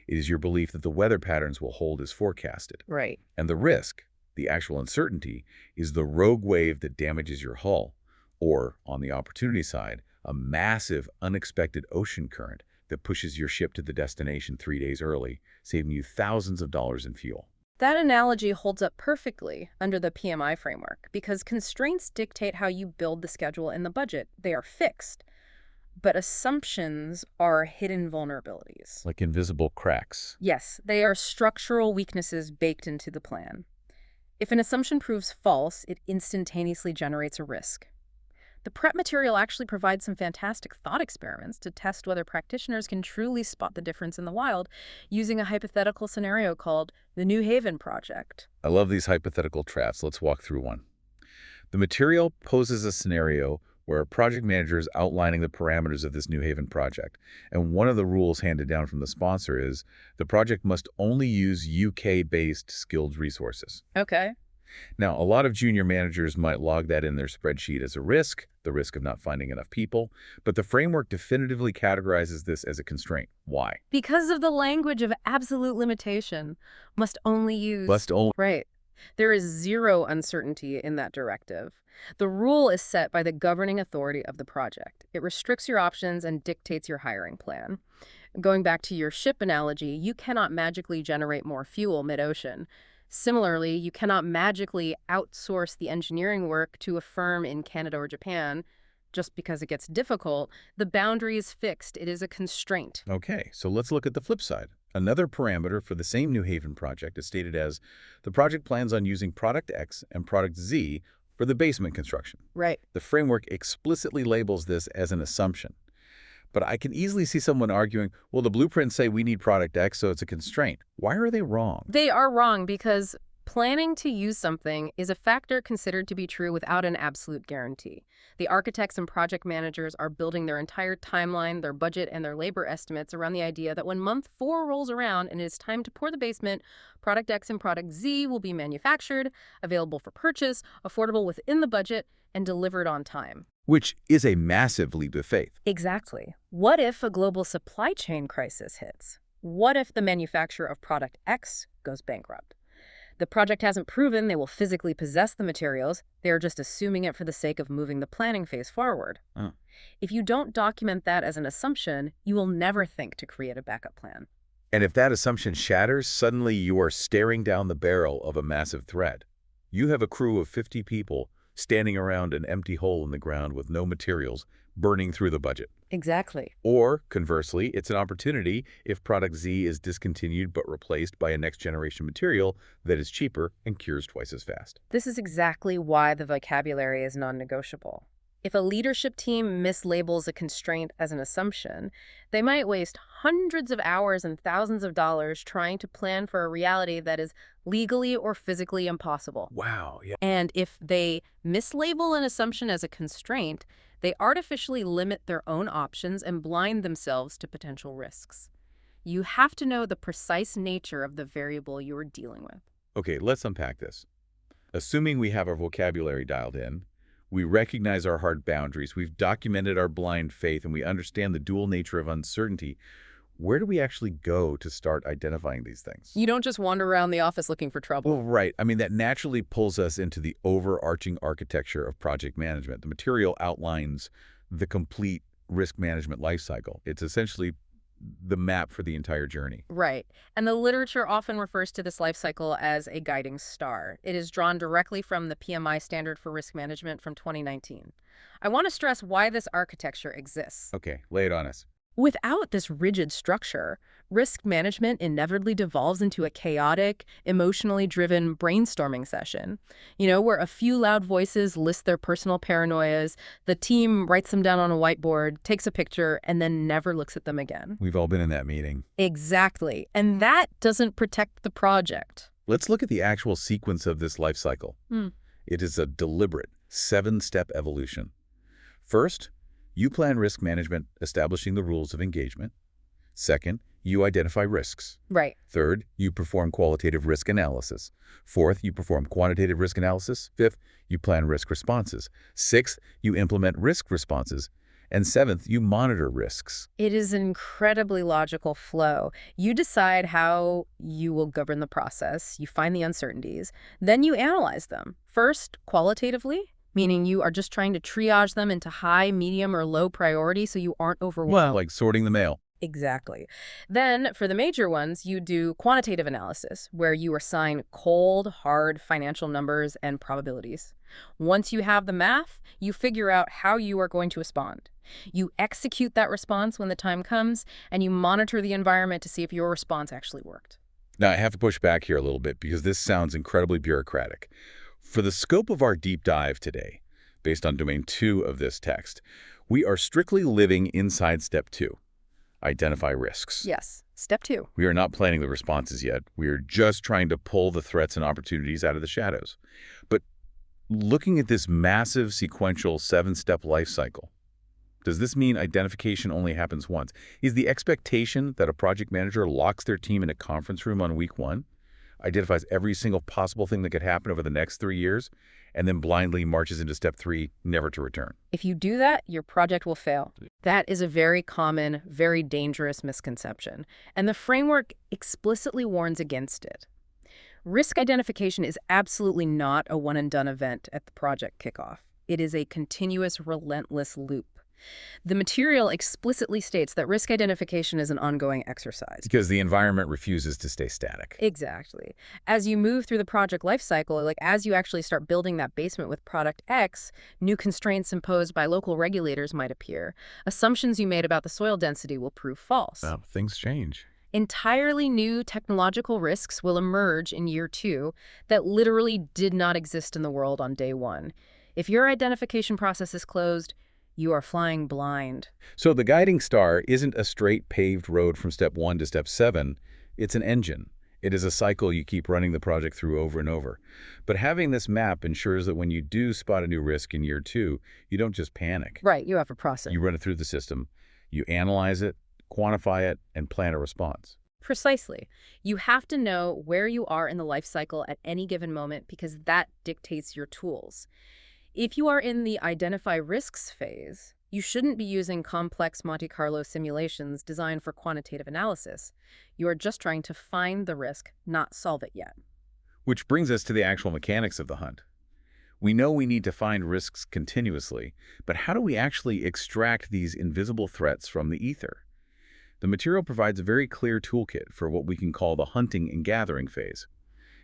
It is your belief that the weather patterns will hold as forecasted. Right. And the risk, the actual uncertainty, is the rogue wave that damages your hull, or, on the opportunity side, a massive, unexpected ocean current that pushes your ship to the destination 3 days early, saving you thousands of dollars in fuel. That analogy holds up perfectly under the PMI framework because constraints dictate how you build the schedule and the budget. They are fixed. But assumptions are hidden vulnerabilities. Like invisible cracks. Yes, they are structural weaknesses baked into the plan. If an assumption proves false, it instantaneously generates a risk. The prep material actually provides some fantastic thought experiments to test whether practitioners can truly spot the difference in the wild using a hypothetical scenario called the New Haven Project. I love these hypothetical traps. Let's walk through one. The material poses a scenario where a project manager is outlining the parameters of this New Haven project. And one of the rules handed down from the sponsor is the project must only use UK-based skilled resources. Okay. Now, a lot of junior managers might log that in their spreadsheet as a risk, the risk of not finding enough people, but the framework definitively categorizes this as a constraint. Why? Because of the language of absolute limitation, must only use... Right. There is zero uncertainty in that directive. The rule is set by the governing authority of the project. It restricts your options and dictates your hiring plan. Going back to your ship analogy, you cannot magically generate more fuel mid-ocean. Similarly, you cannot magically outsource the engineering work to a firm in Canada or Japan just because it gets difficult. The boundary is fixed. It is a constraint. Okay, so let's look at the flip side. Another parameter for the same New Haven project is stated as the project plans on using product X and product Z for the basement construction. Right. The framework explicitly labels this as an assumption. But I can easily see someone arguing, well, the blueprints say we need product X, so it's a constraint. Why are they wrong? They are wrong because planning to use something is a factor considered to be true without an absolute guarantee. The architects and project managers are building their entire timeline, their budget, and their labor estimates around the idea that when month 4 rolls around and it is time to pour the basement, product X and product Z will be manufactured, available for purchase, affordable within the budget, and delivered on time. Which is a massive leap of faith. Exactly. What if a global supply chain crisis hits? What if the manufacturer of product X goes bankrupt? The project hasn't proven they will physically possess the materials. They are just assuming it for the sake of moving the planning phase forward. If you don't document that as an assumption, you will never think to create a backup plan. And if that assumption shatters, suddenly you are staring down the barrel of a massive threat. You have a crew of 50 people standing around an empty hole in the ground with no materials, burning through the budget. Exactly. Or, conversely, it's an opportunity if product Z is discontinued but replaced by a next-generation material that is cheaper and cures twice as fast. This is exactly why the vocabulary is non-negotiable. If a leadership team mislabels a constraint as an assumption, they might waste hundreds of hours and thousands of dollars trying to plan for a reality that is legally or physically impossible. Wow, yeah. And if they mislabel an assumption as a constraint, they artificially limit their own options and blind themselves to potential risks. You have to know the precise nature of the variable you are dealing with. Okay, let's unpack this. Assuming we have our vocabulary dialed in, we recognize our hard boundaries, we've documented our blind faith, and we understand the dual nature of uncertainty, where do we actually go to start identifying these things? You don't just wander around the office looking for trouble. Well, right. I mean, that naturally pulls us into the overarching architecture of project management. The material outlines the complete risk management lifecycle. It's essentially the map for the entire journey. Right. And the literature often refers to this life cycle as a guiding star. It is drawn directly from the PMI standard for risk management from 2019. I want to stress why this architecture exists. Okay, lay it on us. Without this rigid structure, risk management inevitably devolves into a chaotic, emotionally driven brainstorming session, where a few loud voices list their personal paranoias, the team writes them down on a whiteboard, takes a picture, and then never looks at them again. We've all been in that meeting. Exactly. And that doesn't protect the project. Let's look at the actual sequence of this life cycle. It is a deliberate 7-step evolution. First, you plan risk management, establishing the rules of engagement. Second, you identify risks. Right. Third, you perform qualitative risk analysis. Fourth, you perform quantitative risk analysis. Fifth, you plan risk responses. Sixth, you implement risk responses. And seventh, you monitor risks. It is an incredibly logical flow. You decide how you will govern the process, you find the uncertainties, then you analyze them. First, qualitatively, meaning you are just trying to triage them into high, medium, or low priority so you aren't overwhelmed. Well, like sorting the mail. Exactly. Then, for the major ones, you do quantitative analysis, where you assign cold, hard financial numbers and probabilities. Once you have the math, you figure out how you are going to respond. You execute that response when the time comes, and you monitor the environment to see if your response actually worked. Now, I have to push back here a little bit because this sounds incredibly bureaucratic. For the scope of our deep dive today, based on Domain 2 of this text, we are strictly living inside Step 2, identify risks. Yes. Step 2. We are not planning the responses yet. We are just trying to pull the threats and opportunities out of the shadows. But looking at this massive sequential 7-step life cycle, does this mean identification only happens once? Is the expectation that a project manager locks their team in a conference room on week 1, identifies every single possible thing that could happen over the next 3 years, and then blindly marches into Step 3, never to return? If you do that, your project will fail. That is a very common, very dangerous misconception, and the framework explicitly warns against it. Risk identification is absolutely not a one-and-done event at the project kickoff. It is a continuous, relentless loop. The material explicitly states that risk identification is an ongoing exercise. Because the environment refuses to stay static. Exactly. As you move through the project lifecycle, like as you actually start building that basement with product X, new constraints imposed by local regulators might appear. Assumptions you made about the soil density will prove false. Things change. Entirely new technological risks will emerge in year 2 that literally did not exist in the world on day 1. If your identification process is closed, you are flying blind. So the guiding star isn't a straight paved road from Step 1 to Step 7. It's an engine. It is a cycle you keep running the project through over and over. But having this map ensures that when you do spot a new risk in year 2, you don't just panic. Right, you have a process. You run it through the system, you analyze it, quantify it, and plan a response. Precisely. You have to know where you are in the life cycle at any given moment because that dictates your tools. If you are in the identify risks phase, you shouldn't be using complex Monte Carlo simulations designed for quantitative analysis. You are just trying to find the risk, not solve it yet. Which brings us to the actual mechanics of the hunt. We know we need to find risks continuously, but how do we actually extract these invisible threats from the ether? The material provides a very clear toolkit for what we can call the hunting and gathering phase,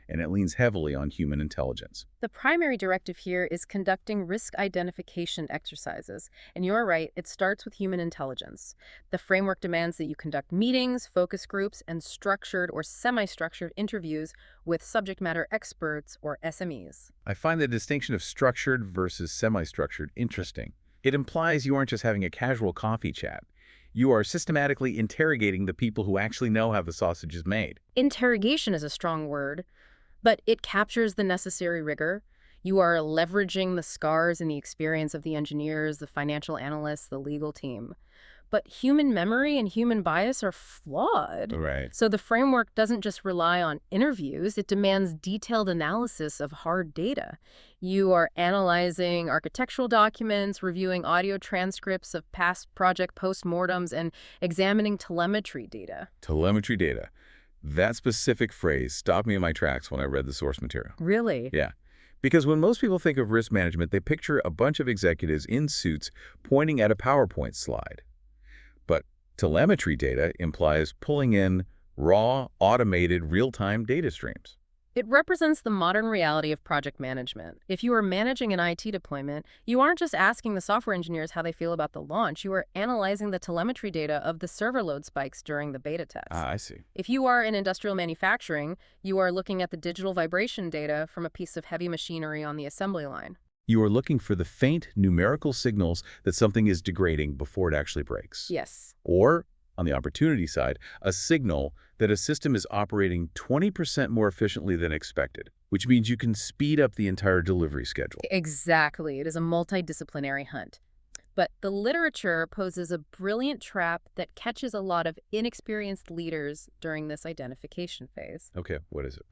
and it leans heavily on human intelligence. The primary directive here is conducting risk identification exercises. And you're right, it starts with human intelligence. The framework demands that you conduct meetings, focus groups, and structured or semi-structured interviews with subject matter experts or SMEs. I find the distinction of structured versus semi-structured interesting. It implies you aren't just having a casual coffee chat. You are systematically interrogating the people who actually know how the sausage is made. Interrogation is a strong word, but it captures the necessary rigor. You are leveraging the scars and the experience of the engineers, the financial analysts, the legal team. But human memory and human bias are flawed. Right. So the framework doesn't just rely on interviews, it demands detailed analysis of hard data. You are analyzing architectural documents, reviewing audio transcripts of past project postmortems, and examining telemetry data. Telemetry data. That specific phrase stopped me in my tracks when I read the source material. Really? Yeah. Because when most people think of risk management, they picture a bunch of executives in suits pointing at a PowerPoint slide. But telemetry data implies pulling in raw, automated, real-time data streams. It represents the modern reality of project management. If you are managing an IT deployment, you aren't just asking the software engineers how they feel about the launch. You are analyzing the telemetry data of the server load spikes during the beta test. I see. If you are in industrial manufacturing, you are looking at the digital vibration data from a piece of heavy machinery on the assembly line. You are looking for the faint numerical signals that something is degrading before it actually breaks. Yes. Or, on the opportunity side, a signal that a system is operating 20% more efficiently than expected, which means you can speed up the entire delivery schedule. Exactly. It is a multidisciplinary hunt. But the literature poses a brilliant trap that catches a lot of inexperienced leaders during this identification phase. Okay, what is it?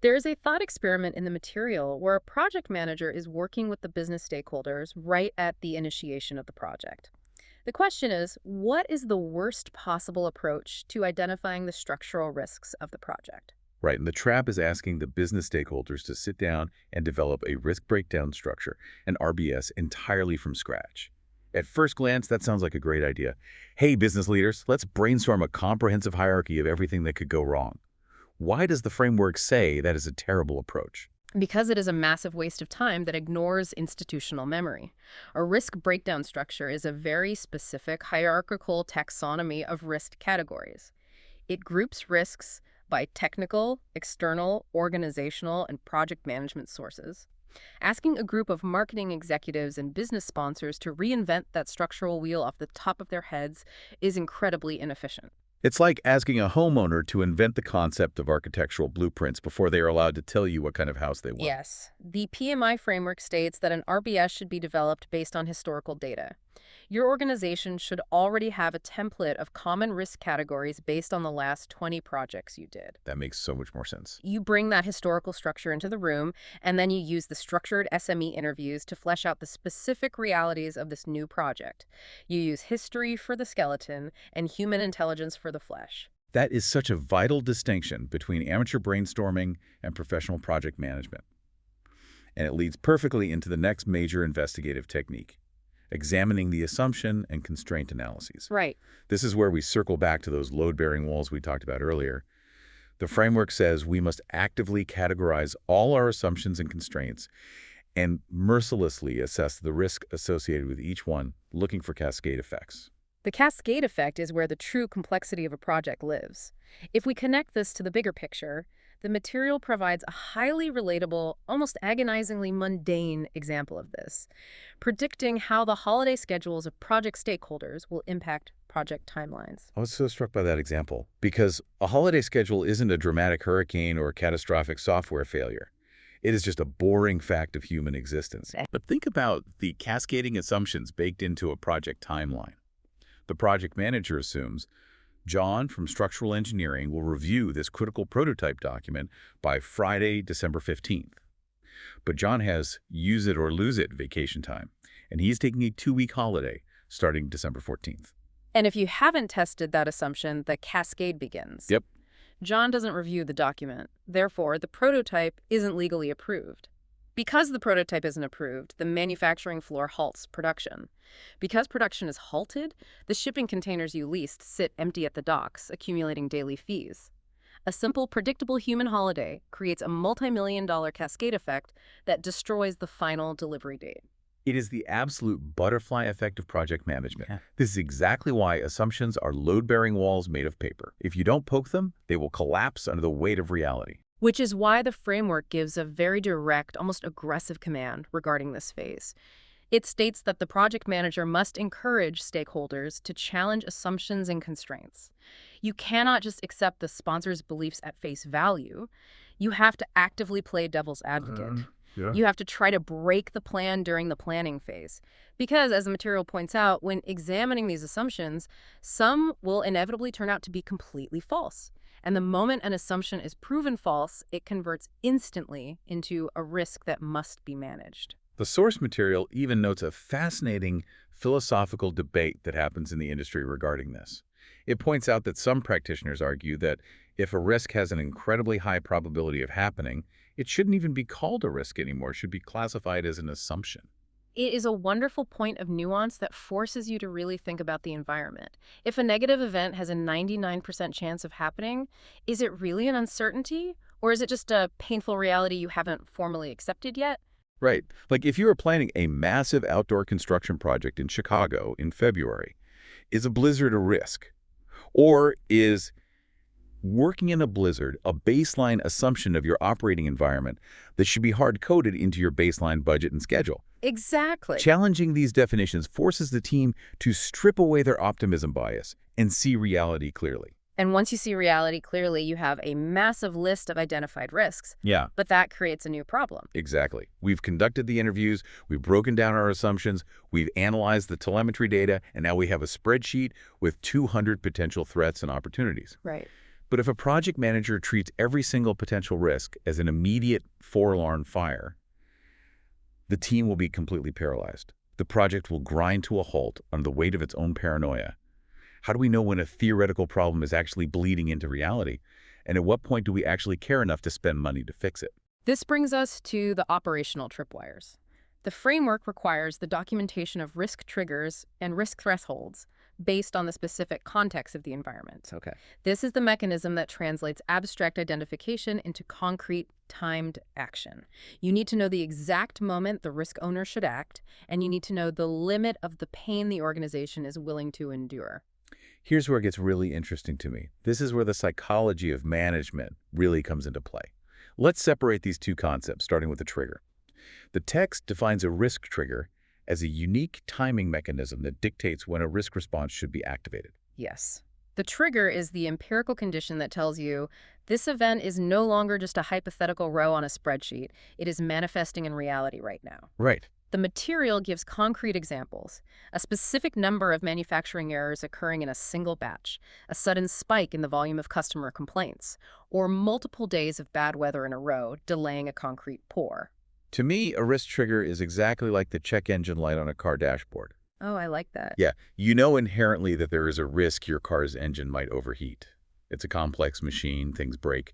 There is a thought experiment in the material where a project manager is working with the business stakeholders right at the initiation of the project. The question is, what is the worst possible approach to identifying the structural risks of the project? Right, and the trap is asking the business stakeholders to sit down and develop a risk breakdown structure, an RBS, entirely from scratch. At first glance, that sounds like a great idea. Hey, business leaders, let's brainstorm a comprehensive hierarchy of everything that could go wrong. Why does the framework say that is a terrible approach? Because it is a massive waste of time that ignores institutional memory. A risk breakdown structure is a very specific hierarchical taxonomy of risk categories. It groups risks by technical, external, organizational, and project management sources. Asking a group of marketing executives and business sponsors to reinvent that structural wheel off the top of their heads is incredibly inefficient. It's like asking a homeowner to invent the concept of architectural blueprints before they are allowed to tell you what kind of house they want. Yes. The PMI framework states that an RBS should be developed based on historical data. Your organization should already have a template of common risk categories based on the last 20 projects you did. That makes so much more sense. You bring that historical structure into the room, and then you use the structured SME interviews to flesh out the specific realities of this new project. You use history for the skeleton and human intelligence for the flesh. That is such a vital distinction between amateur brainstorming and professional project management. And it leads perfectly into the next major investigative technique: examining the assumption and constraint analyses. Right. This is where we circle back to those load-bearing walls we talked about earlier. The framework says we must actively categorize all our assumptions and constraints and mercilessly assess the risk associated with each one, looking for cascade effects. The cascade effect is where the true complexity of a project lives. If we connect this to the bigger picture, the material provides a highly relatable, almost agonizingly mundane example of this, predicting how the holiday schedules of project stakeholders will impact project timelines. I was so struck by that example because a holiday schedule isn't a dramatic hurricane or a catastrophic software failure. It is just a boring fact of human existence. But think about the cascading assumptions baked into a project timeline. The project manager assumes John from structural engineering will review this critical prototype document by Friday, December 15th. But John has use it or lose it vacation time, and he's taking a 2-week holiday starting December 14th. And if you haven't tested that assumption, the cascade begins. Yep. John doesn't review the document. Therefore, the prototype isn't legally approved. Because the prototype isn't approved, the manufacturing floor halts production. Because production is halted, the shipping containers you leased sit empty at the docks, accumulating daily fees. A simple, predictable human holiday creates a multi-million-dollar cascade effect that destroys the final delivery date. It is the absolute butterfly effect of project management. This is exactly why assumptions are load-bearing walls made of paper. If you don't poke them, they will collapse under the weight of reality. Which is why the framework gives a very direct, almost aggressive command regarding this phase. It states that the project manager must encourage stakeholders to challenge assumptions and constraints. You cannot just accept the sponsor's beliefs at face value. You have to actively play devil's advocate. You have to try to break the plan during the planning phase. Because, as the material points out, when examining these assumptions, some will inevitably turn out to be completely false. And the moment an assumption is proven false, it converts instantly into a risk that must be managed. The source material even notes a fascinating philosophical debate that happens in the industry regarding this. It points out that some practitioners argue that if a risk has an incredibly high probability of happening, it shouldn't even be called a risk anymore. It should be classified as an assumption. It is a wonderful point of nuance that forces you to really think about the environment. If a negative event has a 99% chance of happening, is it really an uncertainty? Or is it just a painful reality you haven't formally accepted yet? Right. Like if you are planning a massive outdoor construction project in Chicago in February, is a blizzard a risk? Or is working in a blizzard a baseline assumption of your operating environment that should be hard-coded into your baseline budget and schedule? Exactly. Challenging these definitions forces the team to strip away their optimism bias and see reality clearly. And once you see reality clearly, you have a massive list of identified risks. Yeah. But that creates a new problem. Exactly. We've conducted the interviews, we've broken down our assumptions, we've analyzed the telemetry data, and now we have a spreadsheet with 200 potential threats and opportunities. Right. But if a project manager treats every single potential risk as an immediate 4-alarm fire, the team will be completely paralyzed. The project will grind to a halt under the weight of its own paranoia. How do we know when a theoretical problem is actually bleeding into reality? And at what point do we actually care enough to spend money to fix it? This brings us to the operational tripwires. The framework requires the documentation of risk triggers and risk thresholds based on the specific context of the environment. Okay. This is the mechanism that translates abstract identification into concrete, timed action. You need to know the exact moment the risk owner should act, and you need to know the limit of the pain the organization is willing to endure. Here's where it gets really interesting to me. This is where the psychology of management really comes into play. Let's separate these two concepts, starting with the trigger. The text defines a risk trigger as a unique timing mechanism that dictates when a risk response should be activated. Yes. The trigger is the empirical condition that tells you this event is no longer just a hypothetical row on a spreadsheet. It is manifesting in reality right now. Right. The material gives concrete examples, a specific number of manufacturing errors occurring in a single batch, a sudden spike in the volume of customer complaints, or multiple days of bad weather in a row delaying a concrete pour. To me, a risk trigger is exactly like the check engine light on a car dashboard. Oh, I like that. Yeah, you know inherently that there is a risk your car's engine might overheat. It's a complex machine, things break.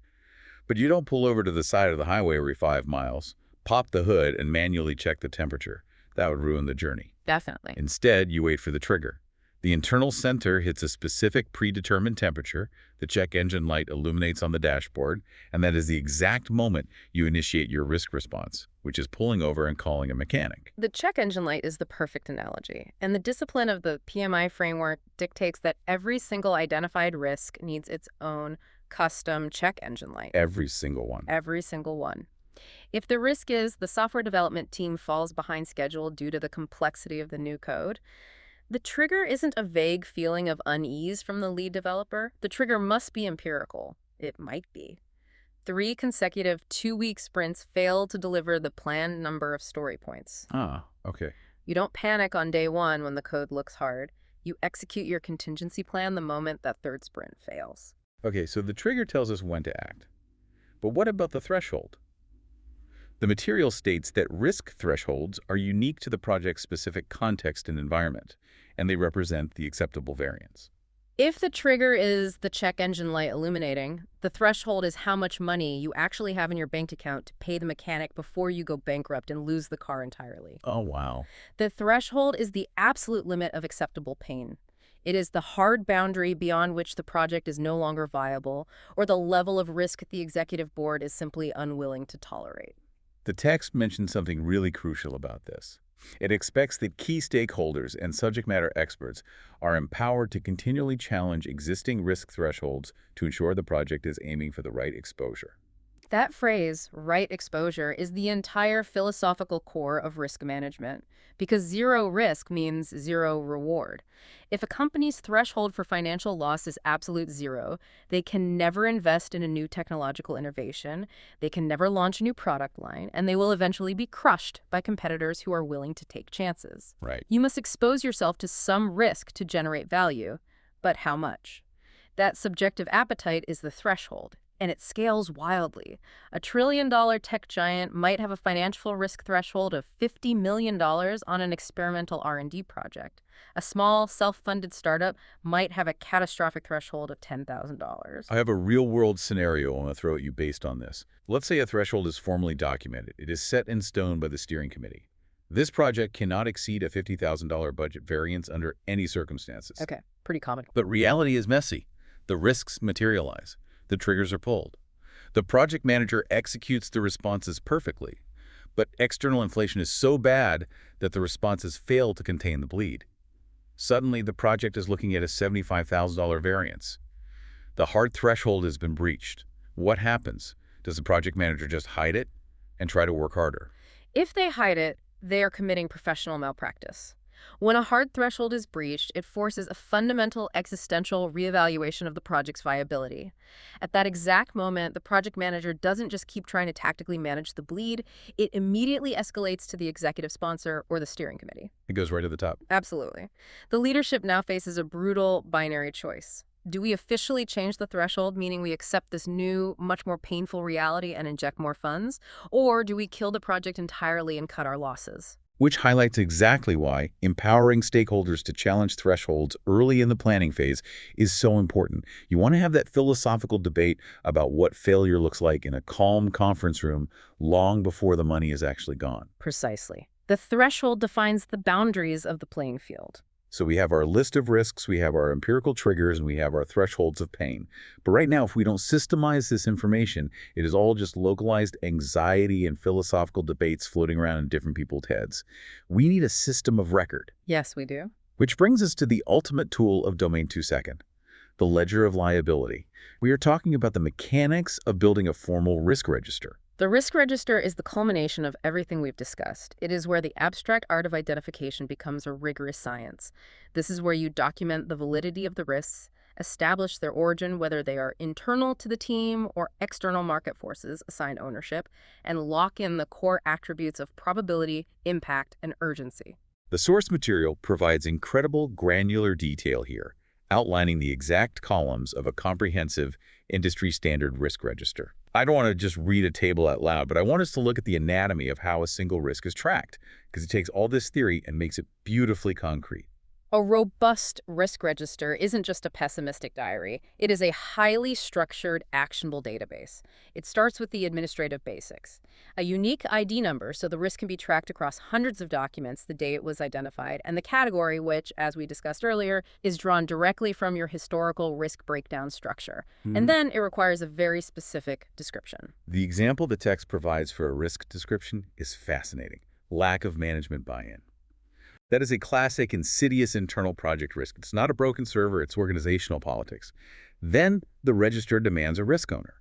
But you don't pull over to the side of the highway every 5 miles, pop the hood, and manually check the temperature. That would ruin the journey. Definitely. Instead, you wait for the trigger. The internal sensor hits a specific predetermined temperature, the check engine light illuminates on the dashboard, and that is the exact moment you initiate your risk response, which is pulling over and calling a mechanic. The check engine light is the perfect analogy, and the discipline of the PMI framework dictates that every single identified risk needs its own custom check engine light. Every single one. Every single one. If the risk is the software development team falls behind schedule due to the complexity of the new code, the trigger isn't a vague feeling of unease from the lead developer. The trigger must be empirical. It might be. 3 consecutive 2-week sprints failed to deliver the planned number of story points. Ah, okay. You don't panic on day 1 when the code looks hard. You execute your contingency plan the moment that 3rd sprint fails. Okay, so the trigger tells us when to act. But what about the threshold? The material states that risk thresholds are unique to the project's specific context and environment, and they represent the acceptable variance. If the trigger is the check engine light illuminating, the threshold is how much money you actually have in your bank account to pay the mechanic before you go bankrupt and lose the car entirely. Oh, wow. The threshold is the absolute limit of acceptable pain. It is the hard boundary beyond which the project is no longer viable, or the level of risk the executive board is simply unwilling to tolerate. The text mentions something really crucial about this. It expects that key stakeholders and subject matter experts are empowered to continually challenge existing risk thresholds to ensure the project is aiming for the right exposure. That phrase, right exposure, is the entire philosophical core of risk management, because zero risk means zero reward. If a company's threshold for financial loss is absolute zero, they can never invest in a new technological innovation, they can never launch a new product line, and they will eventually be crushed by competitors who are willing to take chances. Right. You must expose yourself to some risk to generate value, but how much? That subjective appetite is the threshold. And it scales wildly. A trillion-dollar tech giant might have a financial risk threshold of $50 million on an experimental R&D project. A small, self-funded startup might have a catastrophic threshold of $10,000. I have a real-world scenario I want to throw at you based on this. Let's say a threshold is formally documented. It is set in stone by the steering committee. This project cannot exceed a $50,000 budget variance under any circumstances. Okay, pretty common. But reality is messy. The risks materialize. The triggers are pulled. The project manager executes the responses perfectly, but external inflation is so bad that the responses fail to contain the bleed. Suddenly, the project is looking at a $75,000 variance. The hard threshold has been breached. What happens? Does the project manager just hide it and try to work harder? If they hide it, they are committing professional malpractice. When a hard threshold is breached, it forces a fundamental existential reevaluation of the project's viability. At that exact moment, the project manager doesn't just keep trying to tactically manage the bleed, it immediately escalates to the executive sponsor or the steering committee. It goes right to the top. Absolutely. The leadership now faces a brutal binary choice. Do we officially change the threshold, meaning we accept this new, much more painful reality and inject more funds? Or do we kill the project entirely and cut our losses? Which highlights exactly why empowering stakeholders to challenge thresholds early in the planning phase is so important. You want to have that philosophical debate about what failure looks like in a calm conference room long before the money is actually gone. Precisely. The threshold defines the boundaries of the playing field. So we have our list of risks, we have our empirical triggers, and we have our thresholds of pain. But right now, if we don't systemize this information, it is all just localized anxiety and philosophical debates floating around in different people's heads. We need a system of record. Yes, we do. Which brings us to the ultimate tool of Domain 2-Second, the ledger of liability. We are talking about the mechanics of building a formal risk register. The risk register is the culmination of everything we've discussed. It is where the abstract art of identification becomes a rigorous science. This is where you document the validity of the risks, establish their origin, whether they are internal to the team or external market forces assigned ownership, and lock in the core attributes of probability, impact, and urgency. The source material provides incredible granular detail here, outlining the exact columns of a comprehensive industry-standard risk register. I don't want to just read a table out loud, but I want us to look at the anatomy of how a single risk is tracked, because it takes all this theory and makes it beautifully concrete. A robust risk register isn't just a pessimistic diary. It is a highly structured, actionable database. It starts with the administrative basics. A unique ID number so the risk can be tracked across hundreds of documents the day it was identified, and the category, which, as we discussed earlier, is drawn directly from your historical risk breakdown structure. And then it requires a very specific description. The example the text provides for a risk description is fascinating. Lack of management buy-in. That is a classic insidious internal project risk. It's not a broken server, it's organizational politics. Then the register demands a risk owner.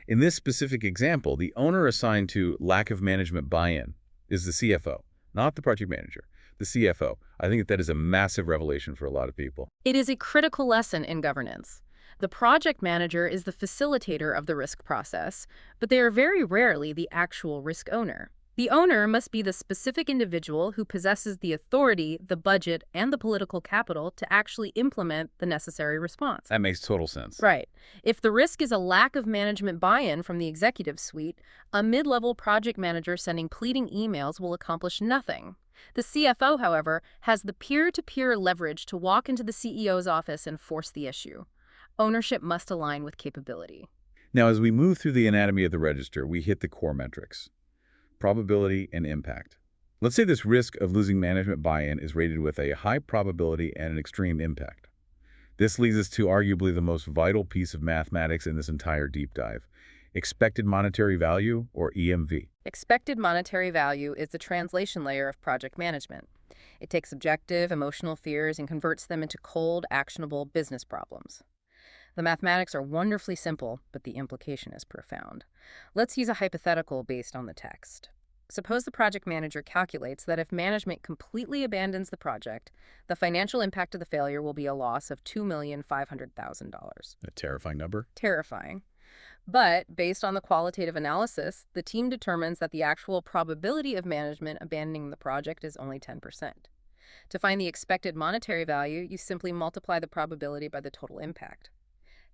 In this specific example, the owner assigned to lack of management buy-in is the CFO, not the project manager, the CFO. I think that is a massive revelation for a lot of people. It is a critical lesson in governance. The project manager is the facilitator of the risk process, but they are very rarely the actual risk owner. The owner must be the specific individual who possesses the authority, the budget, and the political capital to actually implement the necessary response. That makes total sense. Right. If the risk is a lack of management buy-in from the executive suite, a mid-level project manager sending pleading emails will accomplish nothing. The CFO, however, has the peer-to-peer leverage to walk into the CEO's office and force the issue. Ownership must align with capability. Now, as we move through the anatomy of the register, we hit the core metrics. Probability and impact. Let's say this risk of losing management buy-in is rated with a high probability and an extreme impact. This leads us to arguably the most vital piece of mathematics in this entire deep dive. Expected monetary value, or EMV. Expected monetary value is the translation layer of project management. It takes subjective, emotional fears and converts them into cold, actionable business problems. The mathematics are wonderfully simple, but the implication is profound. Let's use a hypothetical based on the text. Suppose the project manager calculates that if management completely abandons the project, the financial impact of the failure will be a loss of $2,500,000. A terrifying number. Terrifying. But based on the qualitative analysis, the team determines that the actual probability of management abandoning the project is only 10%. To find the expected monetary value, you simply multiply the probability by the total impact.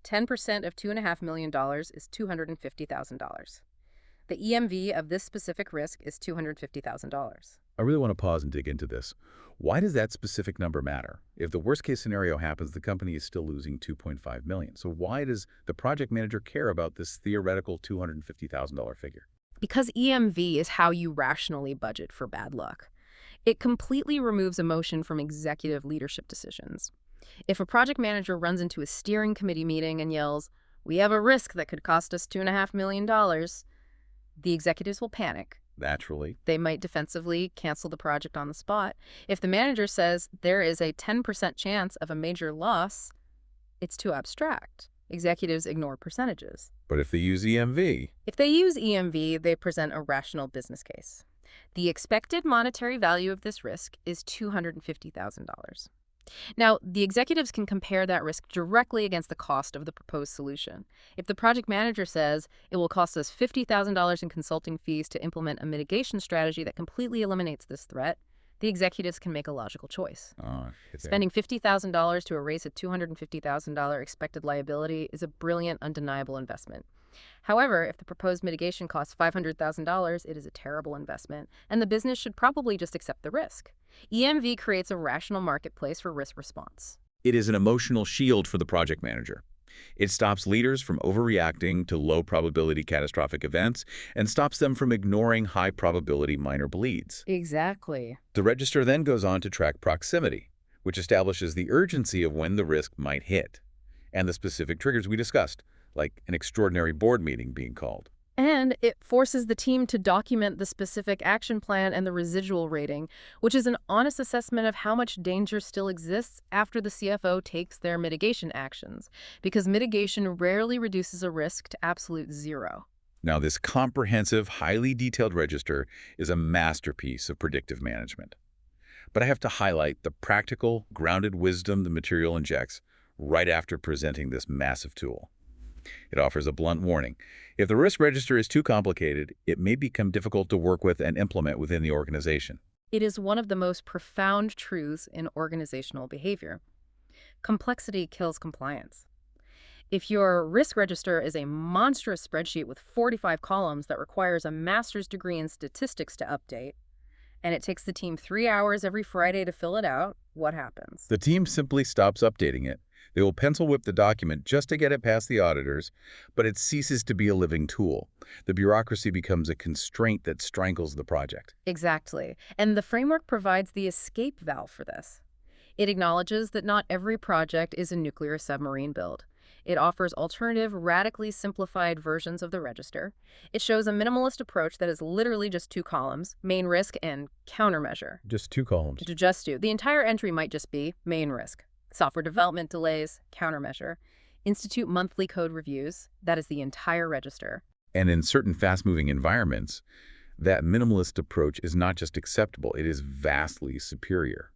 10% of $2.5 million is $250,000. The EMV of this specific risk is $250,000. I really want to pause and dig into this. Why does that specific number matter? If the worst case scenario happens, the company is still losing $2.5 million. So why does the project manager care about this theoretical $250,000 figure? Because EMV is how you rationally budget for bad luck. It completely removes emotion from executive leadership decisions. If a project manager runs into a steering committee meeting and yells, "We have a risk that could cost us $2.5 million," the executives will panic. Naturally. They might defensively cancel the project on the spot. If the manager says there is a 10% chance of a major loss, it's too abstract. Executives ignore percentages. But if they use EMV? If they use EMV, they present a rational business case. The expected monetary value of this risk is $250,000. Now, the executives can compare that risk directly against the cost of the proposed solution. If the project manager says it will cost us $50,000 in consulting fees to implement a mitigation strategy that completely eliminates this threat, the executives can make a logical choice. Spending $50,000 to erase a $250,000 expected liability is a brilliant, undeniable investment. However, if the proposed mitigation costs $500,000, it is a terrible investment, and the business should probably just accept the risk. EMV creates a rational marketplace for risk response. It is an emotional shield for the project manager. It stops leaders from overreacting to low-probability catastrophic events and stops them from ignoring high-probability minor bleeds. Exactly. The register then goes on to track proximity, which establishes the urgency of when the risk might hit, and the specific triggers we discussed, like an extraordinary board meeting being called. And it forces the team to document the specific action plan and the residual rating, which is an honest assessment of how much danger still exists after the CFO takes their mitigation actions, because mitigation rarely reduces a risk to absolute zero. Now, this comprehensive, highly detailed register is a masterpiece of predictive management. But I have to highlight the practical, grounded wisdom the material injects right after presenting this massive tool. It offers a blunt warning. If the risk register is too complicated, it may become difficult to work with and implement within the organization. It is one of the most profound truths in organizational behavior. Complexity kills compliance. If your risk register is a monstrous spreadsheet with 45 columns that requires a master's degree in statistics to update, and it takes the team 3 hours every Friday to fill it out, what happens? The team simply stops updating it. They will pencil whip the document just to get it past the auditors, but it ceases to be a living tool. The bureaucracy becomes a constraint that strangles the project. Exactly. And the framework provides the escape valve for this. It acknowledges that not every project is a nuclear submarine build. It offers alternative, radically simplified versions of the register. It shows a minimalist approach that is literally just 2 columns, main risk and countermeasure. Just 2 columns. The entire entry might just be main risk. Software development delays, countermeasure. Institute monthly code reviews, that is the entire register. And in certain fast-moving environments, that minimalist approach is not just acceptable, it is vastly superior.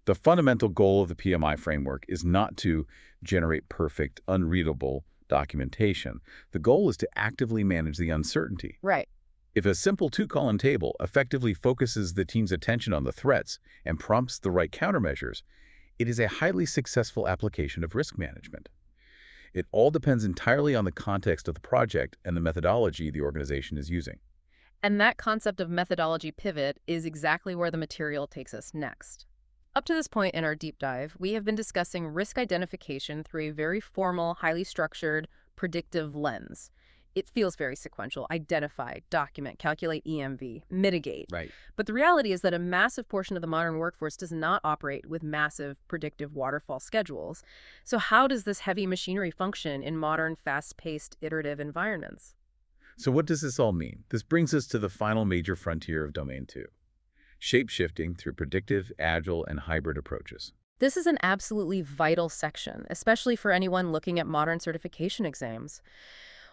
The fundamental goal of the PMI framework is not to generate perfect, unreadable documentation. The goal is to actively manage the uncertainty. Right. If a simple 2-column table effectively focuses the team's attention on the threats and prompts the right countermeasures, it is a highly successful application of risk management. It all depends entirely on the context of the project and the methodology the organization is using. And that concept of methodology pivot is exactly where the material takes us next. Up to this point in our deep dive, we have been discussing risk identification through a very formal, highly structured, predictive lens. It feels very sequential: identify, document, calculate EMV, mitigate. Right. But the reality is that a massive portion of the modern workforce does not operate with massive predictive waterfall schedules. So how does this heavy machinery function in modern, fast-paced, iterative environments? So what does this all mean? This brings us to the final major frontier of Domain 2. Shape-shifting through predictive, agile, and hybrid approaches. This is an absolutely vital section, especially for anyone looking at modern certification exams.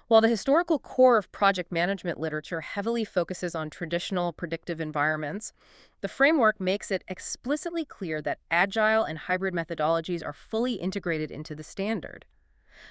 While the historical core of project management literature heavily focuses on traditional predictive environments, the framework makes it explicitly clear that agile and hybrid methodologies are fully integrated into the standard.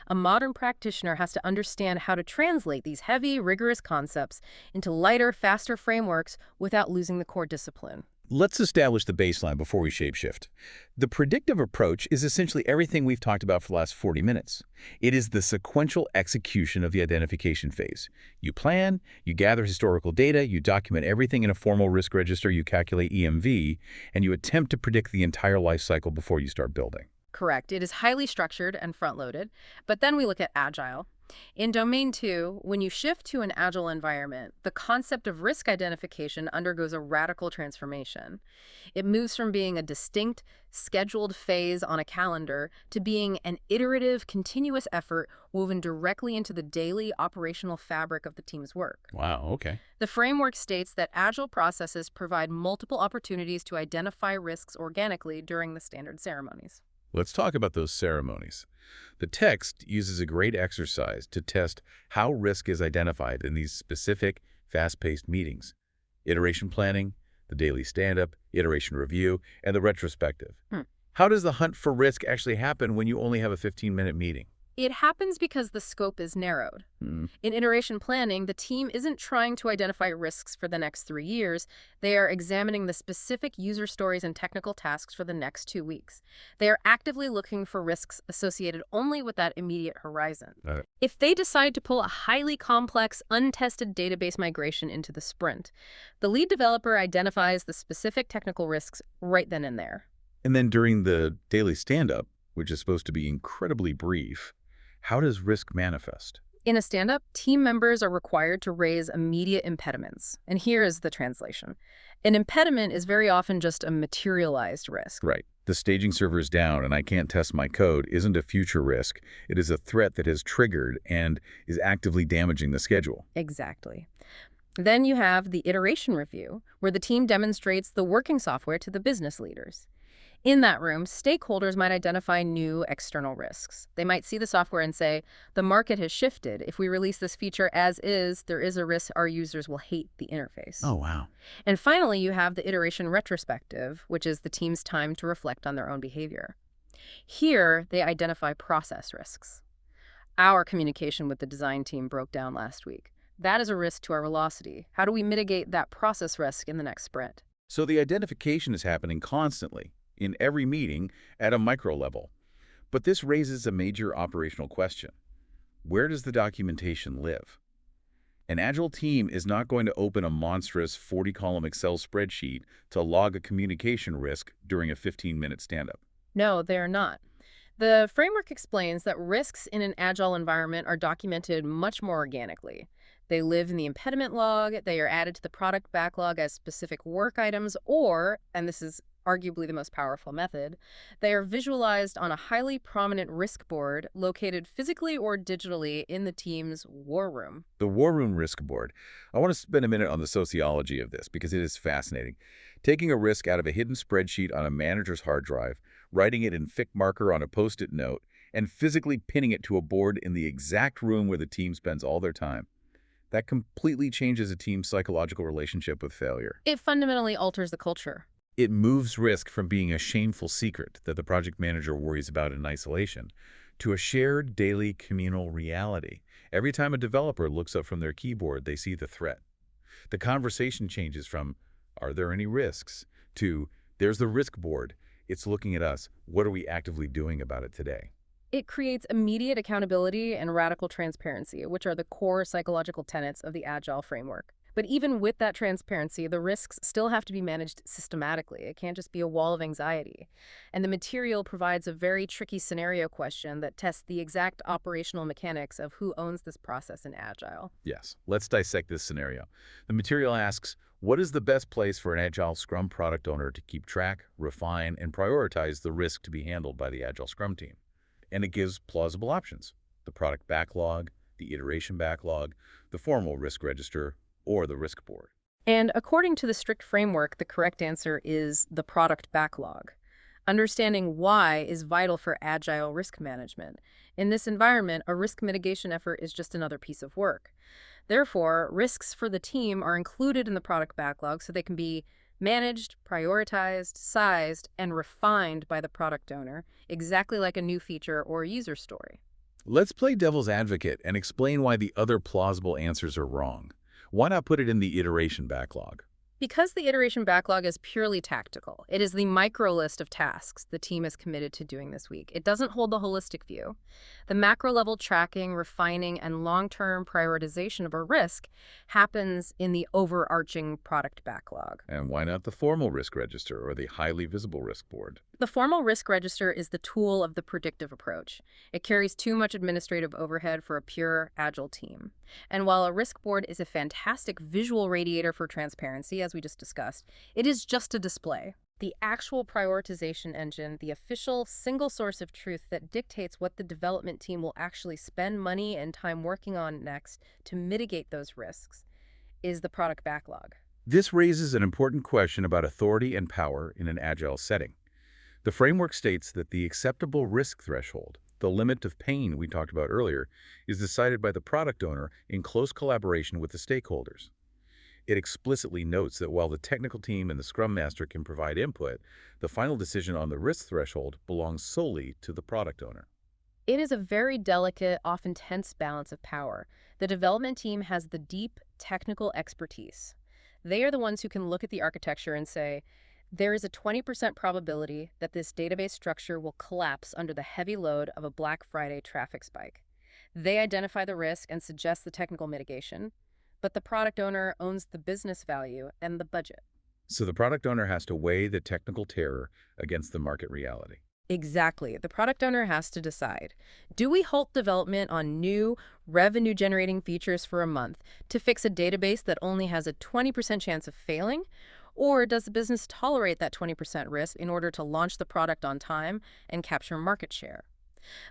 A modern practitioner has to understand how to translate these heavy, rigorous concepts into lighter, faster frameworks without losing the core discipline. Let's establish the baseline before we shapeshift. The predictive approach is essentially everything we've talked about for the last 40 minutes. It is the sequential execution of the identification phase. You plan, you gather historical data, you document everything in a formal risk register, you calculate EMV, and you attempt to predict the entire life cycle before you start building. Correct. It is highly structured and front-loaded. But then we look at agile. In Domain 2, when you shift to an agile environment, the concept of risk identification undergoes a radical transformation. It moves from being a distinct, scheduled phase on a calendar to being an iterative, continuous effort woven directly into the daily operational fabric of the team's work. Wow, okay. The framework states that agile processes provide multiple opportunities to identify risks organically during the standard ceremonies. Let's talk about those ceremonies. The text uses a great exercise to test how risk is identified in these specific, fast-paced meetings. Iteration planning, the daily stand-up, iteration review, and the retrospective. How does the hunt for risk actually happen when you only have a 15-minute meeting? It happens because the scope is narrowed. In iteration planning, the team isn't trying to identify risks for the next 3 years. They are examining the specific user stories and technical tasks for the next 2 weeks. They are actively looking for risks associated only with that immediate horizon. If they decide to pull a highly complex, untested database migration into the sprint, the lead developer identifies the specific technical risks right then and there. And then during the daily stand-up, which is supposed to be incredibly brief, how does risk manifest? In a stand-up, team members are required to raise immediate impediments. And here is the translation. An impediment is very often just a materialized risk. Right. The staging server is down and I can't test my code isn't a future risk. It is a threat that has triggered and is actively damaging the schedule. Exactly. Then you have the iteration review, where the team demonstrates the working software to the business leaders. In that room, stakeholders might identify new external risks. They might see the software and say, the market has shifted. If we release this feature as is, there is a risk our users will hate the interface. Oh, wow. And finally, you have the iteration retrospective, which is the team's time to reflect on their own behavior. Here, they identify process risks. Our communication with the design team broke down last week. That is a risk to our velocity. How do we mitigate that process risk in the next sprint? So the identification is happening constantly, in every meeting, at a micro level. But this raises a major operational question. Where does the documentation live? An Agile team is not going to open a monstrous 40-column Excel spreadsheet to log a communication risk during a 15-minute stand-up. No, they're not. The framework explains that risks in an Agile environment are documented much more organically. They live in the impediment log, they are added to the product backlog as specific work items, or, and this is arguably the most powerful method, they are visualized on a highly prominent risk board located physically or digitally in the team's war room. The War Room Risk Board. I want to spend a minute on the sociology of this because it is fascinating. Taking a risk out of a hidden spreadsheet on a manager's hard drive, writing it in thick marker on a Post-it note, and physically pinning it to a board in the exact room where the team spends all their time. That completely changes a team's psychological relationship with failure. It fundamentally alters the culture. It moves risk from being a shameful secret that the project manager worries about in isolation to a shared daily communal reality. Every time a developer looks up from their keyboard, they see the threat. The conversation changes from, are there any risks, to, there's the risk board. It's looking at us. What are we actively doing about it today? It creates immediate accountability and radical transparency, which are the core psychological tenets of the Agile framework. But even with that transparency, the risks still have to be managed systematically. It can't just be a wall of anxiety. And the material provides a very tricky scenario question that tests the exact operational mechanics of who owns this process in Agile. Yes, let's dissect this scenario. The material asks, what is the best place for an Agile Scrum product owner to keep track, refine, and prioritize the risk to be handled by the Agile Scrum team? And it gives plausible options: the product backlog, the iteration backlog, the formal risk register, or the risk board. And according to the strict framework, the correct answer is the product backlog. Understanding why is vital for Agile risk management. In this environment, a risk mitigation effort is just another piece of work. Therefore, risks for the team are included in the product backlog so they can be managed, prioritized, sized, and refined by the product owner, exactly like a new feature or a user story. Let's play devil's advocate and explain why the other plausible answers are wrong. Why not put it in the iteration backlog? Because the iteration backlog is purely tactical, it is the micro list of tasks the team is committed to doing this week. It doesn't hold the holistic view. The macro-level tracking, refining, and long-term prioritization of a risk happens in the overarching product backlog. And why not the formal risk register or the highly visible risk board? The formal risk register is the tool of the predictive approach. It carries too much administrative overhead for a pure Agile team. And while a risk board is a fantastic visual radiator for transparency, as we just discussed, it is just a display. The actual prioritization engine, the official single source of truth that dictates what the development team will actually spend money and time working on next to mitigate those risks, is the product backlog. This raises an important question about authority and power in an Agile setting. The framework states that the acceptable risk threshold, the limit of pain we talked about earlier, is decided by the product owner in close collaboration with the stakeholders. It explicitly notes that while the technical team and the Scrum Master can provide input, the final decision on the risk threshold belongs solely to the product owner. It is a very delicate, often tense balance of power. The development team has the deep technical expertise. They are the ones who can look at the architecture and say, there is a 20% probability that this database structure will collapse under the heavy load of a Black Friday traffic spike. They identify the risk and suggest the technical mitigation, but the product owner owns the business value and the budget. So the product owner has to weigh the technical terror against the market reality. Exactly. The product owner has to decide, do we halt development on new revenue-generating features for a month to fix a database that only has a 20% chance of failing? Or does the business tolerate that 20% risk in order to launch the product on time and capture market share?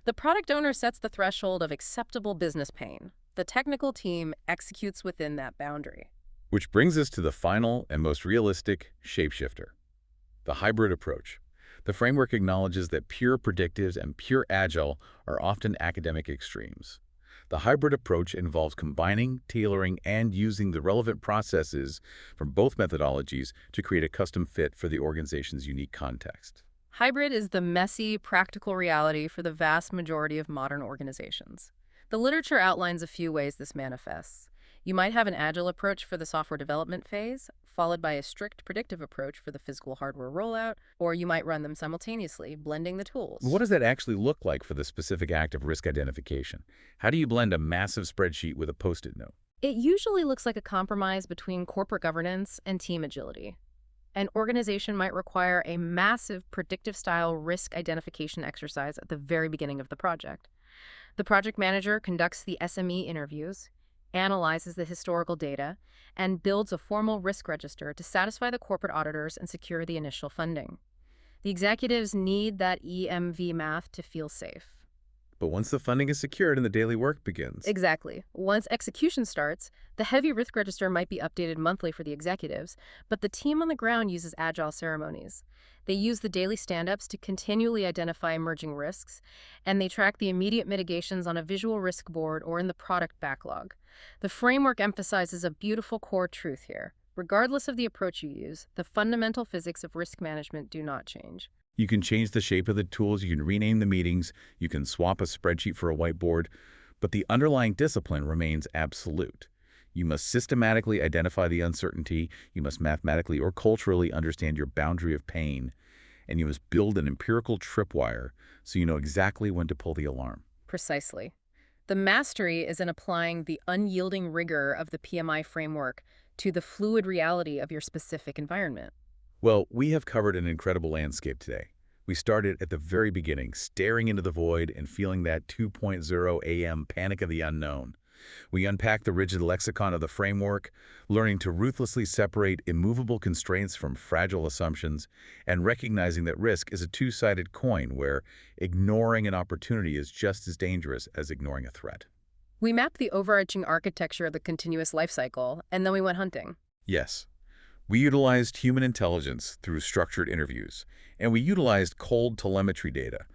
The product owner sets the threshold of acceptable business pain. The technical team executes within that boundary. Which brings us to the final and most realistic shapeshifter, the hybrid approach. The framework acknowledges that pure predictives and pure agile are often academic extremes. The hybrid approach involves combining, tailoring, and using the relevant processes from both methodologies to create a custom fit for the organization's unique context. Hybrid is the messy, practical reality for the vast majority of modern organizations. The literature outlines a few ways this manifests. You might have an agile approach for the software development phase, followed by a strict predictive approach for the physical hardware rollout, or you might run them simultaneously, blending the tools. What does that actually look like for the specific act of risk identification? How do you blend a massive spreadsheet with a Post-it note? It usually looks like a compromise between corporate governance and team agility. An organization might require a massive predictive-style risk identification exercise at the very beginning of the project. The project manager conducts the SME interviews, analyzes the historical data, and builds a formal risk register to satisfy the corporate auditors and secure the initial funding. The executives need that EMV math to feel safe. But once the funding is secured and the daily work begins. Exactly. Once execution starts, the heavy risk register might be updated monthly for the executives, but the team on the ground uses agile ceremonies. They use the daily stand-ups to continually identify emerging risks, and they track the immediate mitigations on a visual risk board or in the product backlog. The framework emphasizes a beautiful core truth here. Regardless of the approach you use, the fundamental physics of risk management do not change. You can change the shape of the tools, you can rename the meetings, you can swap a spreadsheet for a whiteboard, but the underlying discipline remains absolute. You must systematically identify the uncertainty, you must mathematically or culturally understand your boundary of pain, and you must build an empirical tripwire so you know exactly when to pull the alarm. Precisely. The mastery is in applying the unyielding rigor of the PMI framework to the fluid reality of your specific environment. Well, we have covered an incredible landscape today. We started at the very beginning, staring into the void and feeling that 2.0 AM panic of the unknown. We unpacked the rigid lexicon of the framework, learning to ruthlessly separate immovable constraints from fragile assumptions, and recognizing that risk is a two-sided coin where ignoring an opportunity is just as dangerous as ignoring a threat. We mapped the overarching architecture of the continuous life cycle, and then we went hunting. Yes. We utilized human intelligence through structured interviews, and we utilized cold telemetry data.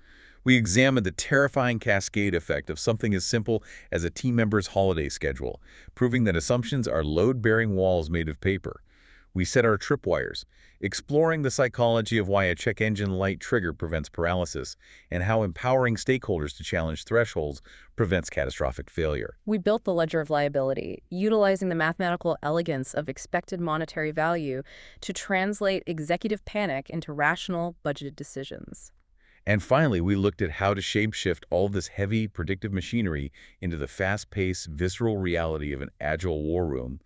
We examined the terrifying cascade effect of something as simple as a team member's holiday schedule, proving that assumptions are load-bearing walls made of paper. We set our tripwires, exploring the psychology of why a check engine light trigger prevents paralysis and how empowering stakeholders to challenge thresholds prevents catastrophic failure. We built the ledger of liability, utilizing the mathematical elegance of expected monetary value to translate executive panic into rational, budgeted decisions. And finally, we looked at how to shapeshift all of this heavy, predictive machinery into the fast-paced, visceral reality of an agile war room,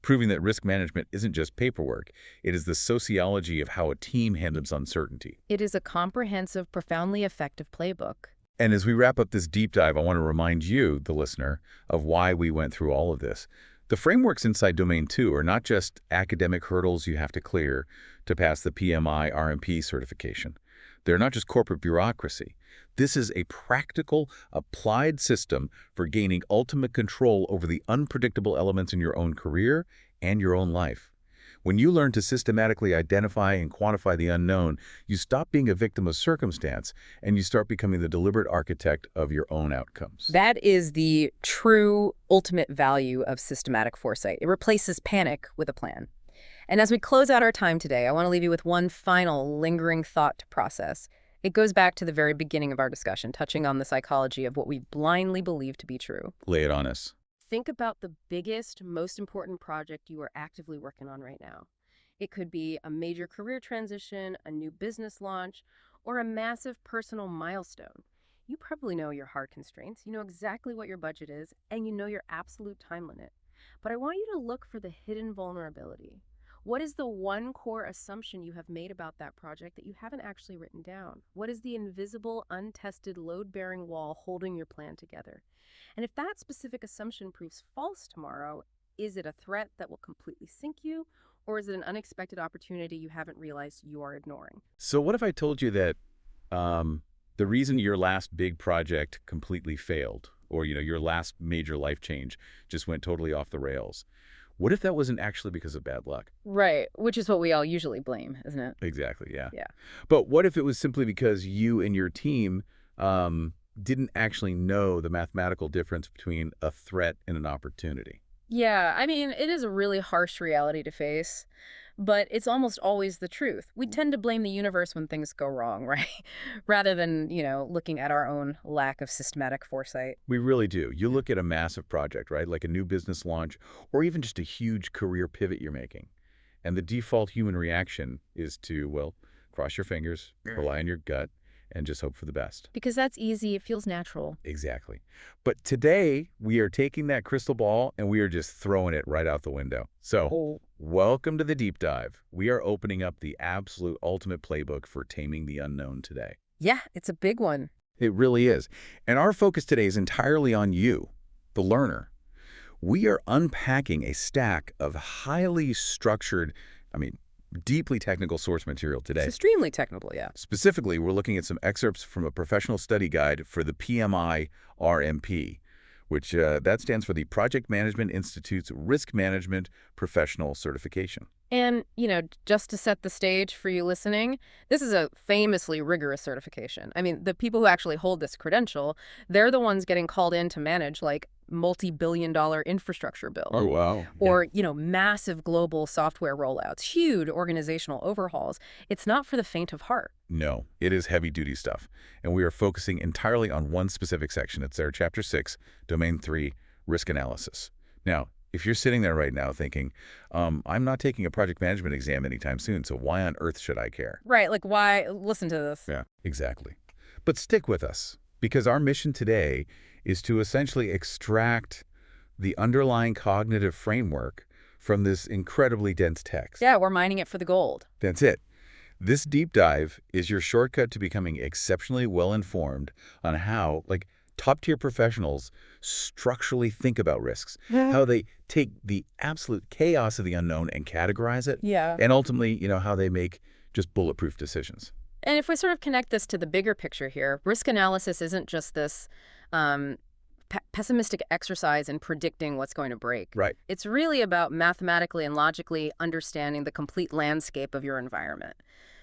proving that risk management isn't just paperwork. It is the sociology of how a team handles uncertainty. It is a comprehensive, profoundly effective playbook. And as we wrap up this deep dive, I want to remind you, the listener, of why we went through all of this. The frameworks inside Domain 2 are not just academic hurdles you have to clear to pass the PMI RMP certification. They're not just corporate bureaucracy. This is a practical, applied system for gaining ultimate control over the unpredictable elements in your own career and your own life. When you learn to systematically identify and quantify the unknown, you stop being a victim of circumstance and you start becoming the deliberate architect of your own outcomes. That is the true ultimate value of systematic foresight. It replaces panic with a plan. And as we close out our time today, I want to leave you with one final lingering thought to process. It goes back to the very beginning of our discussion, touching on the psychology of what we blindly believe to be true. Lay it on us. Think about the biggest, most important project you are actively working on right now. It could be a major career transition, a new business launch, or a massive personal milestone. You probably know your hard constraints, you know exactly what your budget is, and you know your absolute time limit. But I want you to look for the hidden vulnerability. What is the one core assumption you have made about that project that you haven't actually written down? What is the invisible, untested, load-bearing wall holding your plan together? And if that specific assumption proves false tomorrow, Is it a threat that will completely sink you, or is it an unexpected opportunity you haven't realized you are ignoring? So what if I told you that the reason your last big project completely failed, or your last major life change just went totally off the rails? What if that wasn't actually because of bad luck? Right, which is what we all usually blame, isn't it? Exactly, yeah. Yeah. But what if it was simply because you and your team didn't actually know the mathematical difference between a threat and an opportunity? Yeah, I mean, it is a really harsh reality to face, but it's almost always the truth. We tend to blame the universe when things go wrong, right? Rather than, looking at our own lack of systematic foresight. We really do. You look at a massive project, right? Like a new business launch, or even just a huge career pivot you're making. And the default human reaction is to, well, cross your fingers, rely on your gut, and just hope for the best. Because that's easy, it feels natural. Exactly. But today, we are taking that crystal ball and we are just throwing it right out the window. So, welcome to the deep dive. We are opening up the absolute ultimate playbook for taming the unknown today. Yeah, it's a big one. It really is. And our focus today is entirely on you, the learner. We are unpacking a stack of highly structured, deeply technical source material today. It's extremely technical, yeah. Specifically, we're looking at some excerpts from a professional study guide for the PMI RMP, which that stands for the Project Management Institute's Risk Management Professional Certification. And, just to set the stage for you listening, this is a famously rigorous certification. I mean, the people who actually hold this credential, they're the ones getting called in to manage, multi-billion-dollar infrastructure bill. Oh, wow. Or, massive global software rollouts, huge organizational overhauls. It's not for the faint of heart. No, it is heavy-duty stuff. And we are focusing entirely on one specific section. It's there, Chapter 6, Domain 3, Risk Analysis. Now, if you're sitting there right now thinking, I'm not taking a project management exam anytime soon, so why on earth should I care? Right, why listen to this? Yeah, exactly. But stick with us, because our mission today is to essentially extract the underlying cognitive framework from this incredibly dense text. Yeah, we're mining it for the gold. That's it. This deep dive is your shortcut to becoming exceptionally well-informed on how, top-tier professionals structurally think about risks, how they take the absolute chaos of the unknown and categorize it, and ultimately, how they make just bulletproof decisions. And if we sort of connect this to the bigger picture here, risk analysis isn't just this pessimistic exercise in predicting what's going to break. Right. It's really about mathematically and logically understanding the complete landscape of your environment.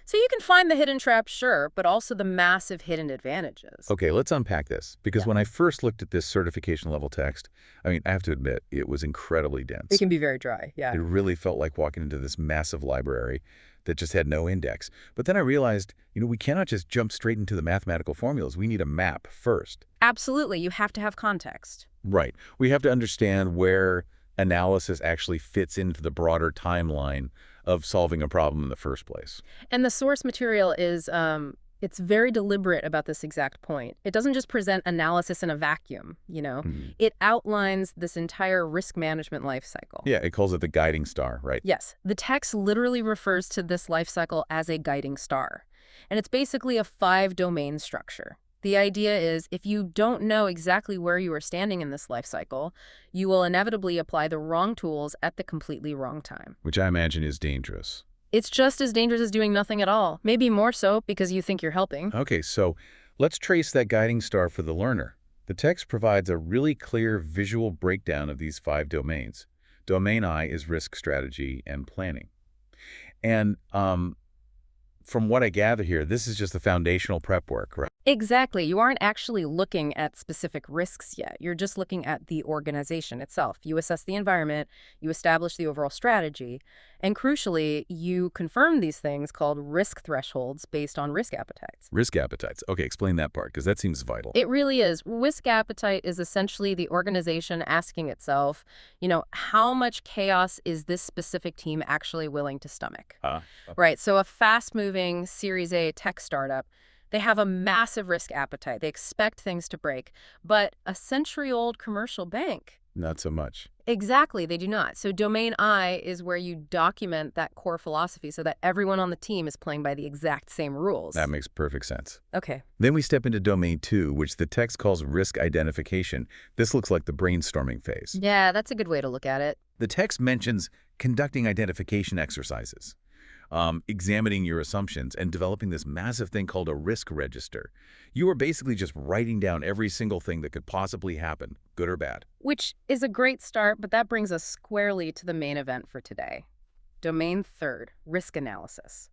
So you can find the hidden traps, sure, but also the massive hidden advantages. Okay, let's unpack this, because when I first looked at this certification level text, I have to admit, it was incredibly dense. It can be very dry, yeah. It really felt like walking into this massive library that just had no index. But then I realized, we cannot just jump straight into the mathematical formulas. We need a map first. Absolutely. You have to have context. Right. We have to understand where analysis actually fits into the broader timeline of solving a problem in the first place. And the source material is, it's very deliberate about this exact point. It doesn't just present analysis in a vacuum, It outlines this entire risk management life cycle. Yeah, it calls it the guiding star, right? Yes. The text literally refers to this life cycle as a guiding star. And it's basically a 5-domain structure. The idea is if you don't know exactly where you are standing in this life cycle, you will inevitably apply the wrong tools at the completely wrong time. Which I imagine is dangerous. It's just as dangerous as doing nothing at all. Maybe more so because you think you're helping. Okay, so let's trace that guiding star for the learner. The text provides a really clear visual breakdown of these 5 domains. Domain I is risk strategy and planning. And from what I gather here, this is just the foundational prep work, right? Exactly. You aren't actually looking at specific risks yet. You're just looking at the organization itself. You assess the environment, you establish the overall strategy, and crucially, you confirm these things called risk thresholds based on risk appetites. Risk appetites. Okay, explain that part, because that seems vital. It really is. Risk appetite is essentially the organization asking itself, how much chaos is this specific team actually willing to stomach? Right. So a fast-moving Series A tech startup, they have a massive risk appetite. They expect things to break. But a century-old commercial bank, not so much. Exactly, they do not. So domain I is where you document that core philosophy so that everyone on the team is playing by the exact same rules. That makes perfect sense. Okay. Then we step into domain 2, which the text calls risk identification. This looks like the brainstorming phase. Yeah, that's a good way to look at it. The text mentions conducting identification exercises, examining your assumptions, and developing this massive thing called a risk register. You are basically just writing down every single thing that could possibly happen, good or bad. Which is a great start, but that brings us squarely to the main event for today. Domain third, risk analysis.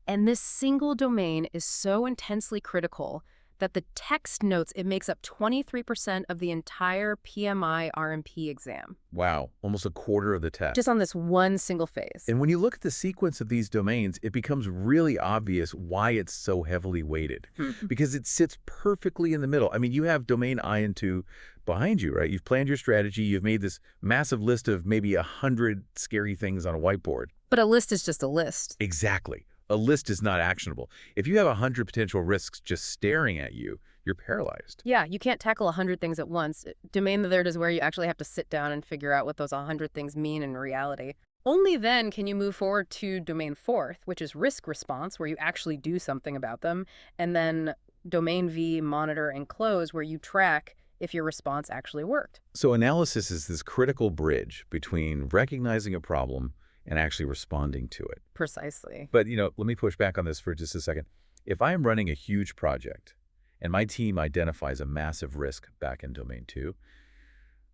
And this single domain is so intensely critical that the text notes it makes up 23% of the entire PMI RMP exam. Wow, almost a quarter of the test. Just on this one single phase. And when you look at the sequence of these domains, it becomes really obvious why it's so heavily weighted. Because it sits perfectly in the middle. I mean, you have domain I and 2 behind you, right? You've planned your strategy. You've made this massive list of maybe 100 scary things on a whiteboard. But a list is just a list. Exactly. A list is not actionable. If you have 100 potential risks just staring at you, you're paralyzed. Yeah, you can't tackle 100 things at once. Domain third is where you actually have to sit down and figure out what those 100 things mean in reality. Only then can you move forward to domain fourth, which is risk response, where you actually do something about them, and then domain V, monitor and close, where you track if your response actually worked. So analysis is this critical bridge between recognizing a problem and actually responding to it. Precisely. But, let me push back on this for just a second. If I am running a huge project and my team identifies a massive risk back in domain 2,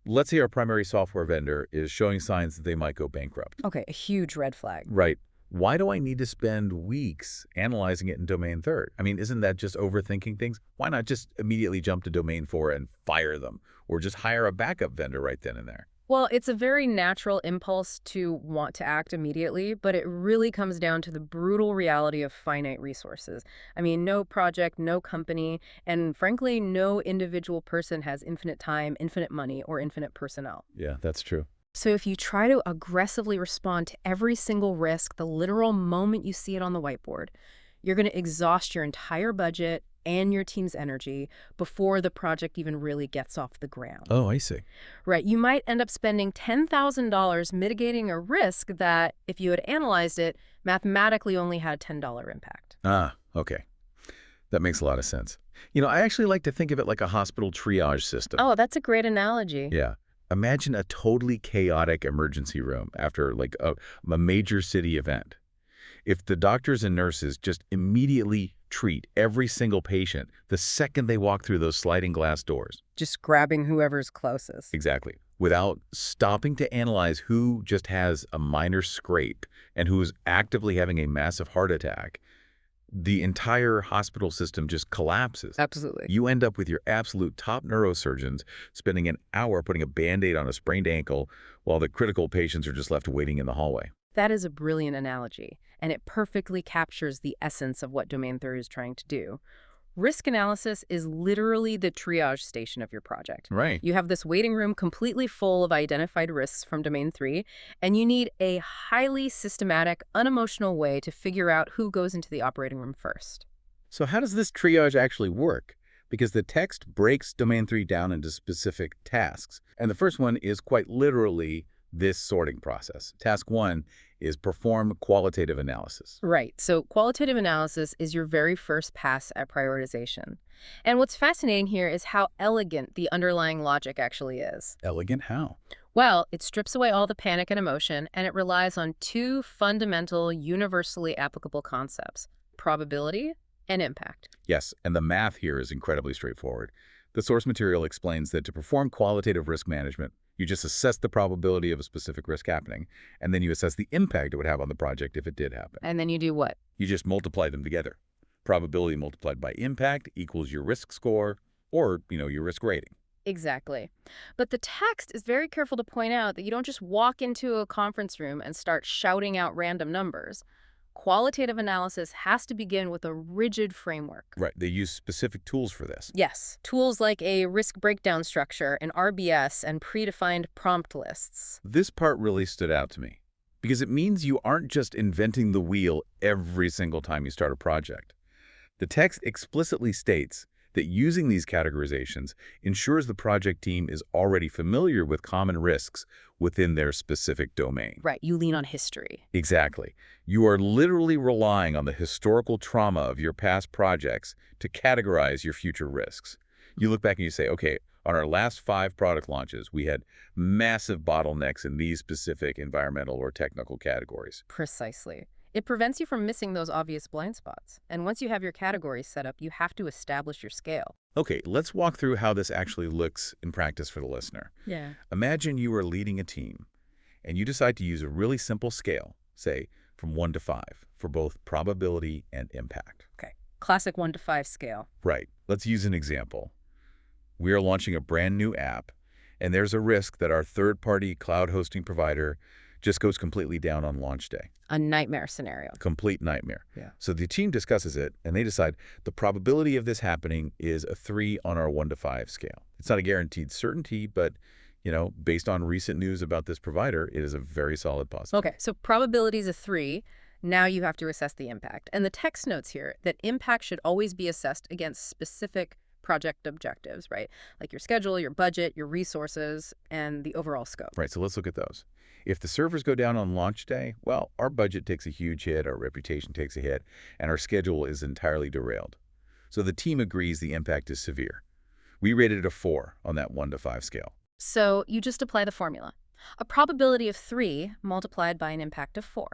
let's say our primary software vendor is showing signs that they might go bankrupt. Okay, a huge red flag. Right. Why do I need to spend weeks analyzing it in domain third? I mean, isn't that just overthinking things? Why not just immediately jump to domain 4 and fire them, or just hire a backup vendor right then and there? Well, it's a very natural impulse to want to act immediately, but it really comes down to the brutal reality of finite resources. I mean, no project, no company, and frankly, no individual person has infinite time, infinite money, or infinite personnel. Yeah, that's true. So if you try to aggressively respond to every single risk the literal moment you see it on the whiteboard, you're going to exhaust your entire budget and your team's energy before the project even really gets off the ground. Oh, I see. Right. You might end up spending $10,000 mitigating a risk that, if you had analyzed it, mathematically only had $10 impact. Ah, okay. That makes a lot of sense. I actually like to think of it like a hospital triage system. Oh, that's a great analogy. Yeah. Imagine a totally chaotic emergency room after a major city event. If the doctors and nurses just immediately treat every single patient the second they walk through those sliding glass doors. Just grabbing whoever's closest. Exactly. Without stopping to analyze who just has a minor scrape and who is actively having a massive heart attack, the entire hospital system just collapses. Absolutely. You end up with your absolute top neurosurgeons spending an hour putting a Band-Aid on a sprained ankle while the critical patients are just left waiting in the hallway. That is a brilliant analogy, and it perfectly captures the essence of what domain third is trying to do. Risk analysis is literally the triage station of your project. Right. You have this waiting room completely full of identified risks from domain 3, and you need a highly systematic, unemotional way to figure out who goes into the operating room first. So how does this triage actually work? Because the text breaks domain 3 down into specific tasks, and the first one is quite literally this sorting process. Task 1 is perform qualitative analysis. Right. So qualitative analysis is your very first pass at prioritization. And what's fascinating here is how elegant the underlying logic actually is. Elegant how? Well, it strips away all the panic and emotion, and it relies on two fundamental, universally applicable concepts: probability and impact. Yes, and the math here is incredibly straightforward. The source material explains that to perform qualitative risk management, you just assess the probability of a specific risk happening, and then you assess the impact it would have on the project if it did happen. And then you do what? You just multiply them together. Probability multiplied by impact equals your risk score, or, your risk rating. Exactly. But the text is very careful to point out that you don't just walk into a conference room and start shouting out random numbers. Qualitative analysis has to begin with a rigid framework. Right. They use specific tools for this. Yes. Tools like a risk breakdown structure, an RBS, and predefined prompt lists. This part really stood out to me because it means you aren't just inventing the wheel every single time you start a project. The text explicitly states that using these categorizations ensures the project team is already familiar with common risks within their specific domain. Right, you lean on history. Exactly. You are literally relying on the historical trauma of your past projects to categorize your future risks. You look back and you say, okay, On our last 5 product launches, we had massive bottlenecks in these specific environmental or technical categories. Precisely. It prevents you from missing those obvious blind spots. And once you have your categories set up, you have to establish your scale. Okay, let's walk through how this actually looks in practice for the listener. Yeah. Imagine you are leading a team, and you decide to use a really simple scale, say from 1 to 5, for both probability and impact. Okay. Classic 1 to 5 scale. Right. Let's use an example. We are launching a brand new app, and there's a risk that our third-party cloud hosting provider just goes completely down on launch day. A nightmare scenario. Complete nightmare. Yeah. So the team discusses it, and they decide the probability of this happening is a 3 on our 1 to 5 scale. It's not a guaranteed certainty, but, based on recent news about this provider, it is a very solid positive. Okay, so probability is a 3. Now you have to assess the impact. And the text notes here that impact should always be assessed against specific project objectives, right? Like your schedule, your budget, your resources, and the overall scope. Right, so let's look at those. If the servers go down on launch day, well, our budget takes a huge hit, our reputation takes a hit, and our schedule is entirely derailed. So the team agrees the impact is severe. We rated it a 4 on that 1 to 5 scale. So you just apply the formula. A probability of 3 multiplied by an impact of 4.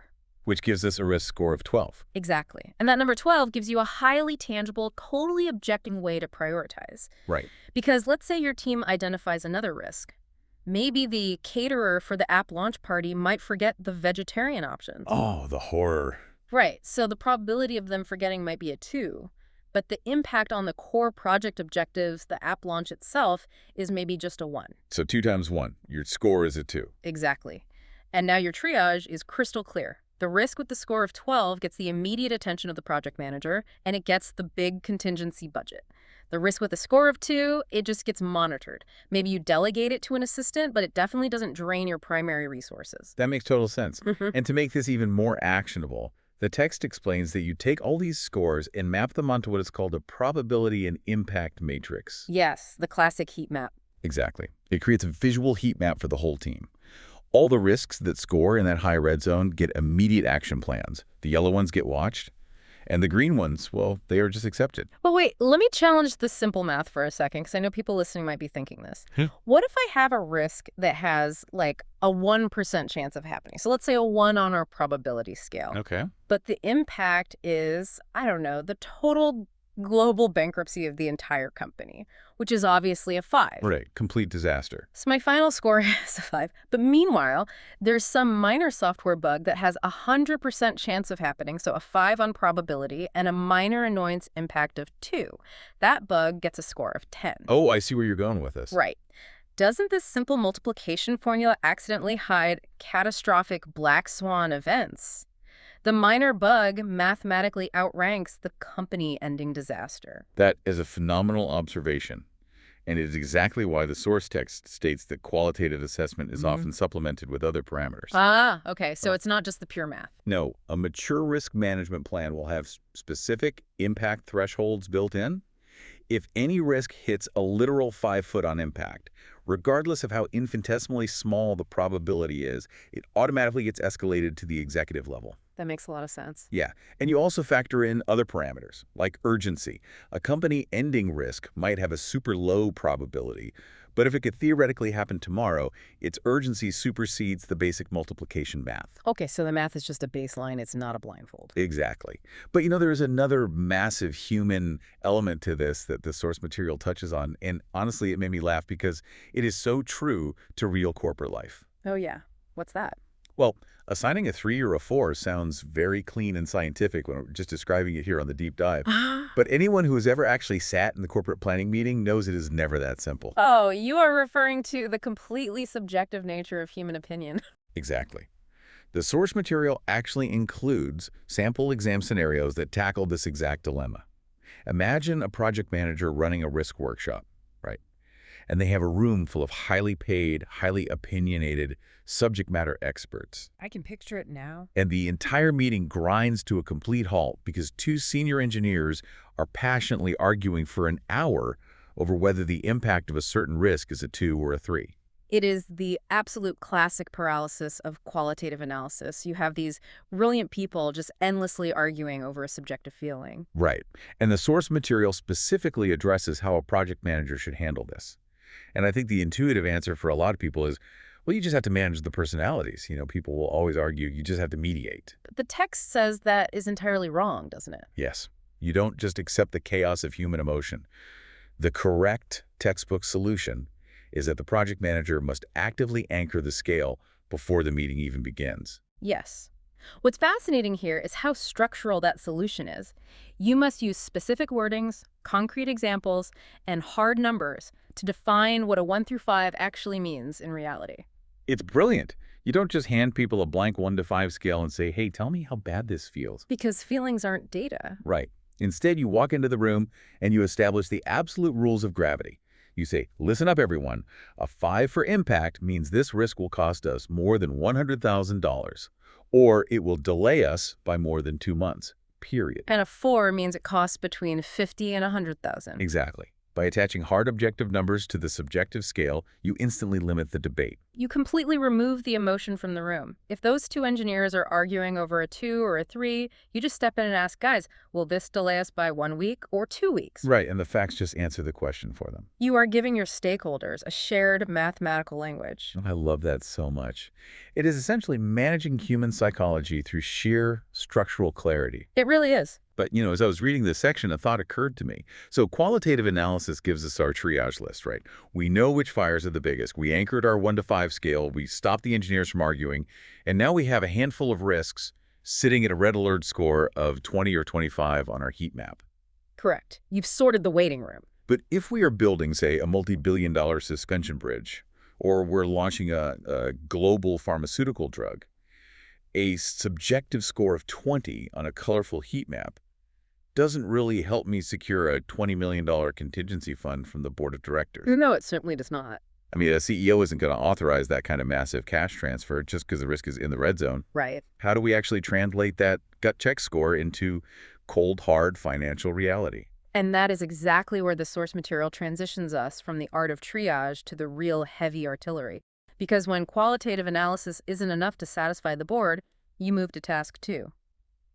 Which gives us a risk score of 12. Exactly. And that number 12 gives you a highly tangible, totally objective way to prioritize. Right. Because let's say your team identifies another risk. Maybe the caterer for the app launch party might forget the vegetarian options. Oh, the horror. Right. So the probability of them forgetting might be a 2. But the impact on the core project objectives, the app launch itself, is maybe just a 1. So 2 times 1, your score is a 2. Exactly. And now your triage is crystal clear. The risk with the score of 12 gets the immediate attention of the project manager, and it gets the big contingency budget. The risk with a score of 2, it just gets monitored. Maybe you delegate it to an assistant, but it definitely doesn't drain your primary resources. That makes total sense. And to make this even more actionable, the text explains that you take all these scores and map them onto what is called a probability and impact matrix. Yes, the classic heat map. Exactly. It creates a visual heat map for the whole team. All the risks that score in that high red zone get immediate action plans. The yellow ones get watched, and the green ones, well, they are just accepted. Well, wait, let me challenge the simple math for a second, because I know people listening might be thinking this. What if I have a risk that has, like, a 1% chance of happening? So let's say a 1 on our probability scale. Okay. But the impact is, I don't know, the total global bankruptcy of the entire company, which is obviously a 5. Right. Complete disaster. So my final score is a 5. But meanwhile, there's some minor software bug that has a 100% chance of happening, so a 5 on probability, and a minor annoyance impact of 2. That bug gets a score of 10. Oh, I see where you're going with this. Right. Doesn't this simple multiplication formula accidentally hide catastrophic black swan events? The minor bug mathematically outranks the company-ending disaster. That is a phenomenal observation, and it is exactly why the source text states that qualitative assessment is often supplemented with other parameters. Ah, okay, so it's not just the pure math. No, a mature risk management plan will have specific impact thresholds built in. If any risk hits a literal 5 foot on impact, regardless of how infinitesimally small the probability is, it automatically gets escalated to the executive level. That makes a lot of sense. Yeah, and you also factor in other parameters, like urgency. A company-ending risk might have a super low probability, but if it could theoretically happen tomorrow, its urgency supersedes the basic multiplication math. Okay, so the math is just a baseline. It's not a blindfold. Exactly. But there is another massive human element to this that the source material touches on, and honestly, it made me laugh because it is so true to real corporate life. Oh, yeah. What's that? Well, assigning a 3 or a 4 sounds very clean and scientific when we're just describing it here on the deep dive. But anyone who has ever actually sat in the corporate planning meeting knows it is never that simple. Oh, you are referring to the completely subjective nature of human opinion. Exactly. The source material actually includes sample exam scenarios that tackle this exact dilemma. Imagine a project manager running a risk workshop, right? And they have a room full of highly paid, highly opinionated subject matter experts. I can picture it now. And the entire meeting grinds to a complete halt because 2 senior engineers are passionately arguing for an hour over whether the impact of a certain risk is a 2 or a 3. It is the absolute classic paralysis of qualitative analysis. You have these brilliant people just endlessly arguing over a subjective feeling. Right. And the source material specifically addresses how a project manager should handle this. And I think the intuitive answer for a lot of people is, well, you just have to manage the personalities. People will always argue you just have to mediate. But the text says that is entirely wrong, doesn't it? Yes, you don't just accept the chaos of human emotion. The correct textbook solution is that the project manager must actively anchor the scale before the meeting even begins. Yes. What's fascinating here is how structural that solution is. You must use specific wordings, concrete examples, and hard numbers to define what a 1 through 5 actually means in reality. It's brilliant. You don't just hand people a blank 1 to 5 scale and say, hey, tell me how bad this feels. Because feelings aren't data. Right. Instead, you walk into the room and you establish the absolute rules of gravity. You say, listen up, everyone. A 5 for impact means this risk will cost us more than $100,000, or it will delay us by more than 2 months, period. And a 4 means it costs between 50 and 100,000. Exactly. By attaching hard objective numbers to the subjective scale, you instantly limit the debate. You completely remove the emotion from the room. If those two engineers are arguing over a 2 or a 3, you just step in and ask, guys, will this delay us by 1 week or 2 weeks? Right, and the facts just answer the question for them. You are giving your stakeholders a shared mathematical language. I love that so much. It is essentially managing human psychology through sheer structural clarity. It really is. But, as I was reading this section, a thought occurred to me. So qualitative analysis gives us our triage list, right? We know which fires are the biggest. We anchored our 1 to 5 scale. We stopped the engineers from arguing. And now we have a handful of risks sitting at a red alert score of 20 or 25 on our heat map. Correct. You've sorted the waiting room. But if we are building, say, a multi-billion-dollar suspension bridge, or we're launching a global pharmaceutical drug, a subjective score of 20 on a colorful heat map doesn't really help me secure a $20 million contingency fund from the board of directors. No, it certainly does not. I mean, a CEO isn't going to authorize that kind of massive cash transfer just because the risk is in the red zone. Right. How do we actually translate that gut check score into cold, hard financial reality? And that is exactly where the source material transitions us from the art of triage to the real heavy artillery. Because when qualitative analysis isn't enough to satisfy the board, you move to task 2.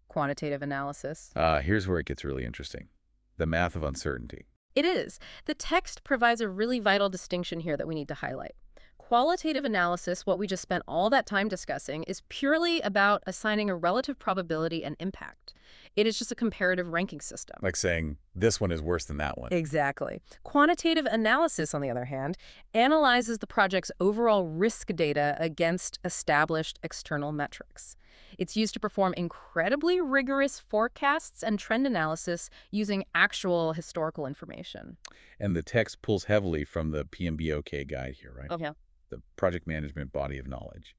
Quantitative analysis. Here's where it gets really interesting. The math of uncertainty. It is. The text provides a really vital distinction here that we need to highlight. Qualitative analysis, what we just spent all that time discussing, is purely about assigning a relative probability and impact. It is just a comparative ranking system. Like saying, this one is worse than that one. Exactly. Quantitative analysis, on the other hand, analyzes the project's overall risk data against established external metrics. It's used to perform incredibly rigorous forecasts and trend analysis using actual historical information. And the text pulls heavily from the PMBOK guide here, right? Oh, yeah. The project management body of knowledge.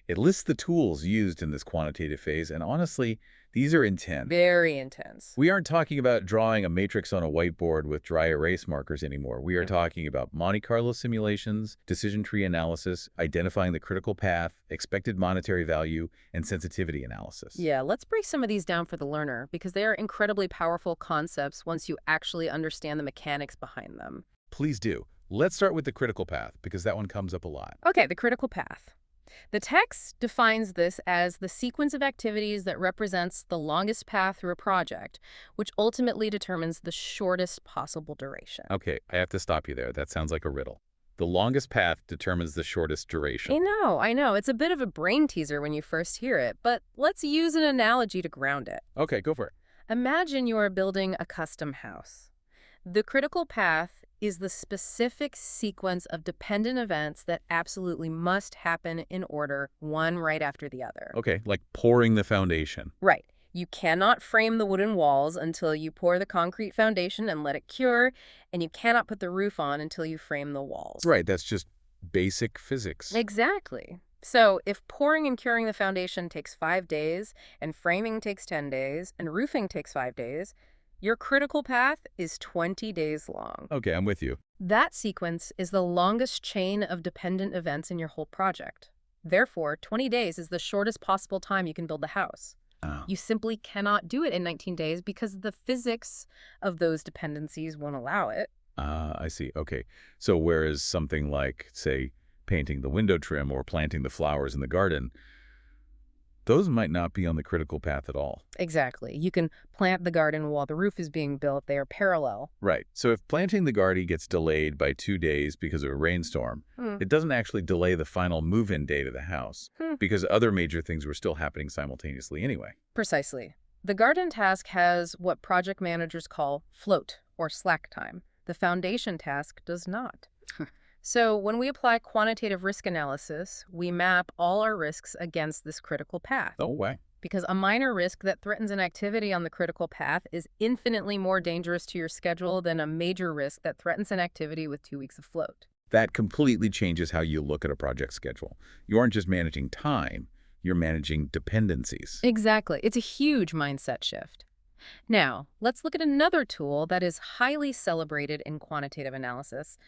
It lists the tools used in this quantitative phase, and honestly, these are intense. Very intense. We aren't talking about drawing a matrix on a whiteboard with dry erase markers anymore. We are talking about Monte Carlo simulations, decision tree analysis, identifying the critical path, expected monetary value, and sensitivity analysis. Yeah, let's break some of these down for the learner, because they are incredibly powerful concepts once you actually understand the mechanics behind them. Please do. Let's start with the critical path, because that one comes up a lot. Okay, the critical path. The text defines this as the sequence of activities that represents the longest path through a project, which ultimately determines the shortest possible duration. Okay, I have to stop you there. That sounds like a riddle. The longest path determines the shortest duration. I know. It's a bit of a brain teaser when you first hear it, but let's use an analogy to ground it. Okay, go for it. Imagine you are building a custom house. The critical path is the specific sequence of dependent events that absolutely must happen in order, one right after the other. Okay, like pouring the foundation. Right. You cannot frame the wooden walls until you pour the concrete foundation and let it cure, and you cannot put the roof on until you frame the walls. Right, that's just basic physics. Exactly. So if pouring and curing the foundation takes 5 days, and framing takes 10 days, and roofing takes 5 days, your critical path is 20 days long. Okay, I'm with you. That sequence is the longest chain of dependent events in your whole project. Therefore, 20 days is the shortest possible time you can build the house. Oh. You simply cannot do it in 19 days because the physics of those dependencies won't allow it. I see. Okay. So whereas something like, say, painting the window trim or planting the flowers in the garden, Those might not be on the critical path at all. Exactly. You can plant the garden while the roof is being built. They are parallel. Right. So if planting the garden gets delayed by 2 days because of a rainstorm, it doesn't actually delay the final move-in date of the house because other major things were still happening simultaneously anyway. Precisely. The garden task has what project managers call float or slack time. The foundation task does not. So when we apply quantitative risk analysis, we map all our risks against this critical path. Oh, why? Because a minor risk that threatens an activity on the critical path is infinitely more dangerous to your schedule than a major risk that threatens an activity with 2 weeks of float. That completely changes how you look at a project schedule. You aren't just managing time, you're managing dependencies. Exactly. It's a huge mindset shift. Now, let's look at another tool that is highly celebrated in quantitative analysis,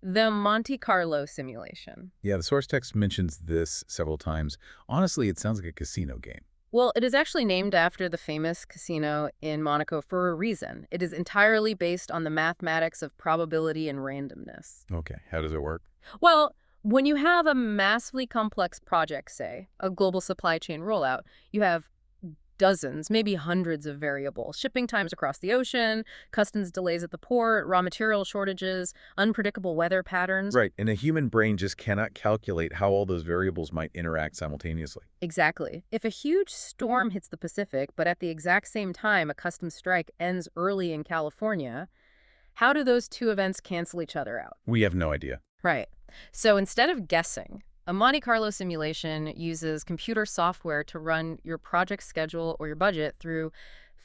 the Monte Carlo simulation. Yeah, the source text mentions this several times. Honestly, it sounds like a casino game. Well, it is actually named after the famous casino in Monaco for a reason. It is entirely based on the mathematics of probability and randomness. Okay, how does it work? Well, when you have a massively complex project, say, a global supply chain rollout, you have dozens, maybe hundreds of variables. Shipping times across the ocean, customs delays at the port, raw material shortages, unpredictable weather patterns. Right, and a human brain just cannot calculate how all those variables might interact simultaneously. Exactly. If a huge storm hits the Pacific, but at the exact same time a customs strike ends early in California, how do those two events cancel each other out? We have no idea. Right. So instead of guessing, a Monte Carlo simulation uses computer software to run your project schedule or your budget through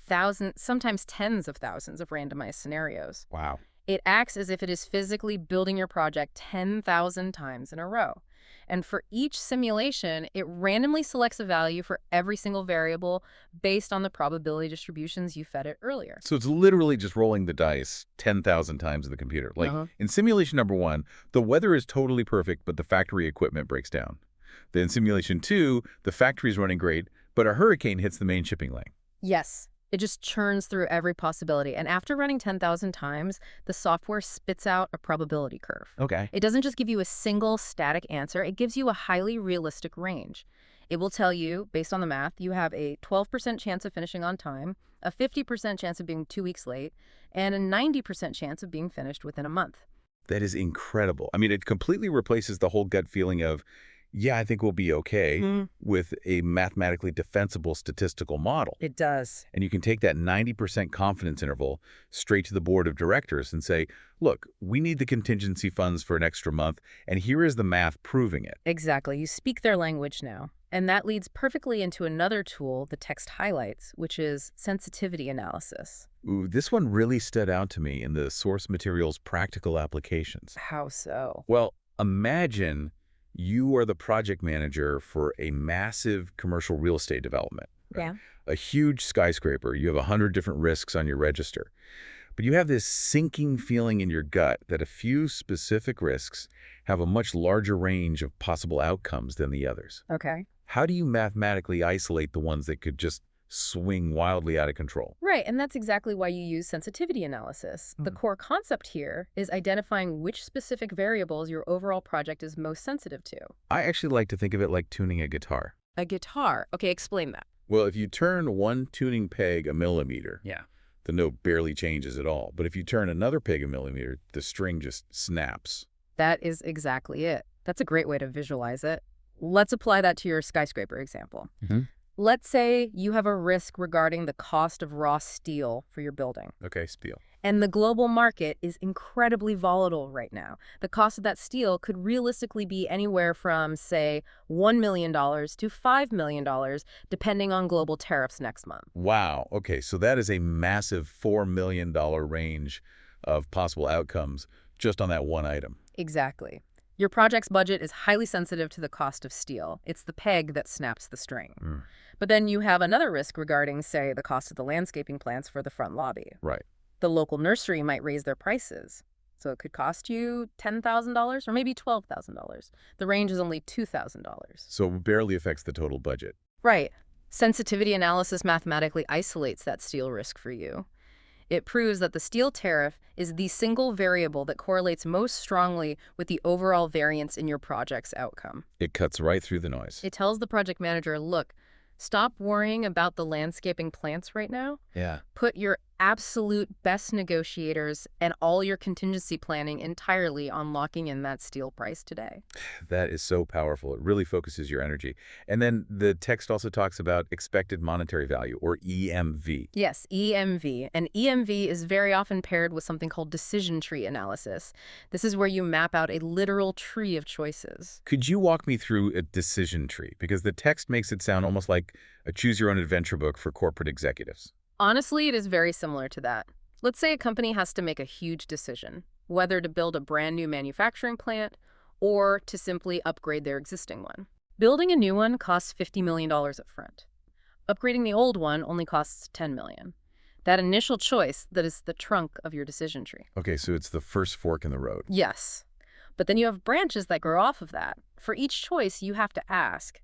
thousands, sometimes tens of thousands of randomized scenarios. Wow. It acts as if it is physically building your project 10,000 times in a row. And for each simulation, it randomly selects a value for every single variable based on the probability distributions you fed it earlier. So it's literally just rolling the dice 10,000 times in the computer. Like in simulation number 1, the weather is totally perfect, but the factory equipment breaks down. Then simulation 2, the factory is running great, but a hurricane hits the main shipping lane. Yes. It just churns through every possibility. And after running 10,000 times, the software spits out a probability curve. Okay. It doesn't just give you a single static answer. It gives you a highly realistic range. It will tell you, based on the math, you have a 12% chance of finishing on time, a 50% chance of being 2 weeks late, and a 90% chance of being finished within a month. That is incredible. I mean, it completely replaces the whole gut feeling of, yeah, I think we'll be okay with a mathematically defensible statistical model. It does. And you can take that 90% confidence interval straight to the board of directors and say, look, we need the contingency funds for an extra month, and here is the math proving it. Exactly. You speak their language now. And that leads perfectly into another tool the text highlights, which is sensitivity analysis. Ooh, this one really stood out to me in the source material's practical applications. How so? Well, imagine you are the project manager for a massive commercial real estate development. Right? Yeah. A huge skyscraper. You have 100 different risks on your register. But you have this sinking feeling in your gut that a few specific risks have a much larger range of possible outcomes than the others. Okay. How do you mathematically isolate the ones that could just swing wildly out of control? Right, and that's exactly why you use sensitivity analysis. The core concept here is identifying which specific variables your overall project is most sensitive to. I actually like to think of it like tuning a guitar. A guitar. Okay, explain that. Well, if you turn one tuning peg a millimeter, the note barely changes at all. But if you turn another peg a millimeter, the string just snaps. That is exactly it. That's a great way to visualize it. Let's apply that to your skyscraper example. Let's say you have a risk regarding the cost of raw steel for your building. Okay, steel. And the global market is incredibly volatile right now. The cost of that steel could realistically be anywhere from, say, $1 million to $5 million, depending on global tariffs next month. Wow. Okay, so that is a massive $4 million range of possible outcomes just on that one item. Exactly. Your project's budget is highly sensitive to the cost of steel. It's the peg that snaps the string. But then you have another risk regarding, say, the cost of the landscaping plants for the front lobby. Right. The local nursery might raise their prices. So it could cost you $10,000 or maybe $12,000. The range is only $2,000. So it barely affects the total budget. Right. Sensitivity analysis mathematically isolates that steel risk for you. It proves that the steel tariff is the single variable that correlates most strongly with the overall variance in your project's outcome. It cuts right through the noise. It tells the project manager, look, Stop worrying about the landscaping plants right now. Yeah. Put your absolute best negotiators and all your contingency planning entirely on locking in that steel price today. That is so powerful. It really focuses your energy. And then the text also talks about expected monetary value, or EMV. Yes, EMV. And EMV is very often paired with something called decision tree analysis. This is where you map out a literal tree of choices. Could you walk me through a decision tree? Because the text makes it sound almost like a choose-your-own-adventure book for corporate executives. Honestly, it is very similar to that. Let's say a company has to make a huge decision, whether to build a brand new manufacturing plant or to simply upgrade their existing one. Building a new one costs $50 million up front. Upgrading the old one only costs $10 million. That initial choice, that is the trunk of your decision tree. Okay, so it's the first fork in the road. Yes. But then you have branches that grow off of that. For each choice, you have to ask,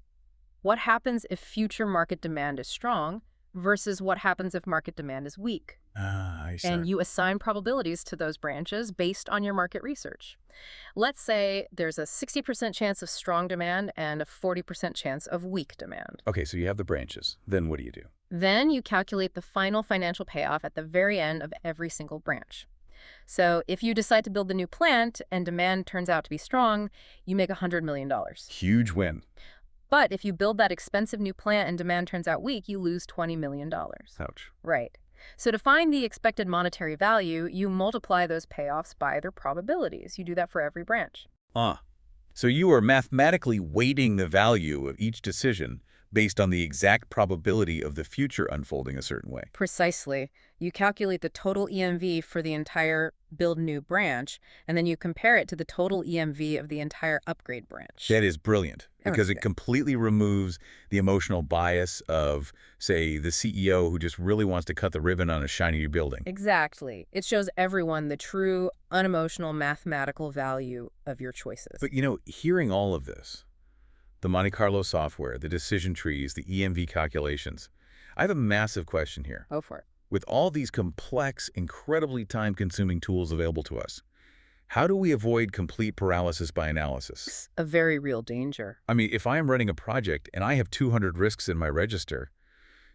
what happens if future market demand is strong versus what happens if market demand is weak? I see. And you assign probabilities to those branches based on your market research. Let's say there's a 60% chance of strong demand and a 40% chance of weak demand. Okay, so you have the branches. Then what do you do? Then you calculate the final financial payoff at the very end of every single branch. So if you decide to build the new plant and demand turns out to be strong, you make $100 million. Huge win. But if you build that expensive new plant and demand turns out weak, you lose $20 million. Ouch. Right. So to find the expected monetary value, you multiply those payoffs by their probabilities. You do that for every branch. So you are mathematically weighting the value of each decision based on the exact probability of the future unfolding a certain way. Precisely. You calculate the total EMV for the entire build new branch, and then you compare it to the total EMV of the entire upgrade branch. That is brilliant because it good. completely removes the emotional bias of, say, the CEO who just really wants to cut the ribbon on a shiny new building. Exactly. It shows everyone the true, unemotional, mathematical value of your choices. But, hearing all of this, the Monte Carlo software, the decision trees, the EMV calculations, I have a massive question here. Go for it. With all these complex, incredibly time-consuming tools available to us, how do we avoid complete paralysis by analysis? A very real danger. I mean, if I am running a project and I have 200 risks in my register,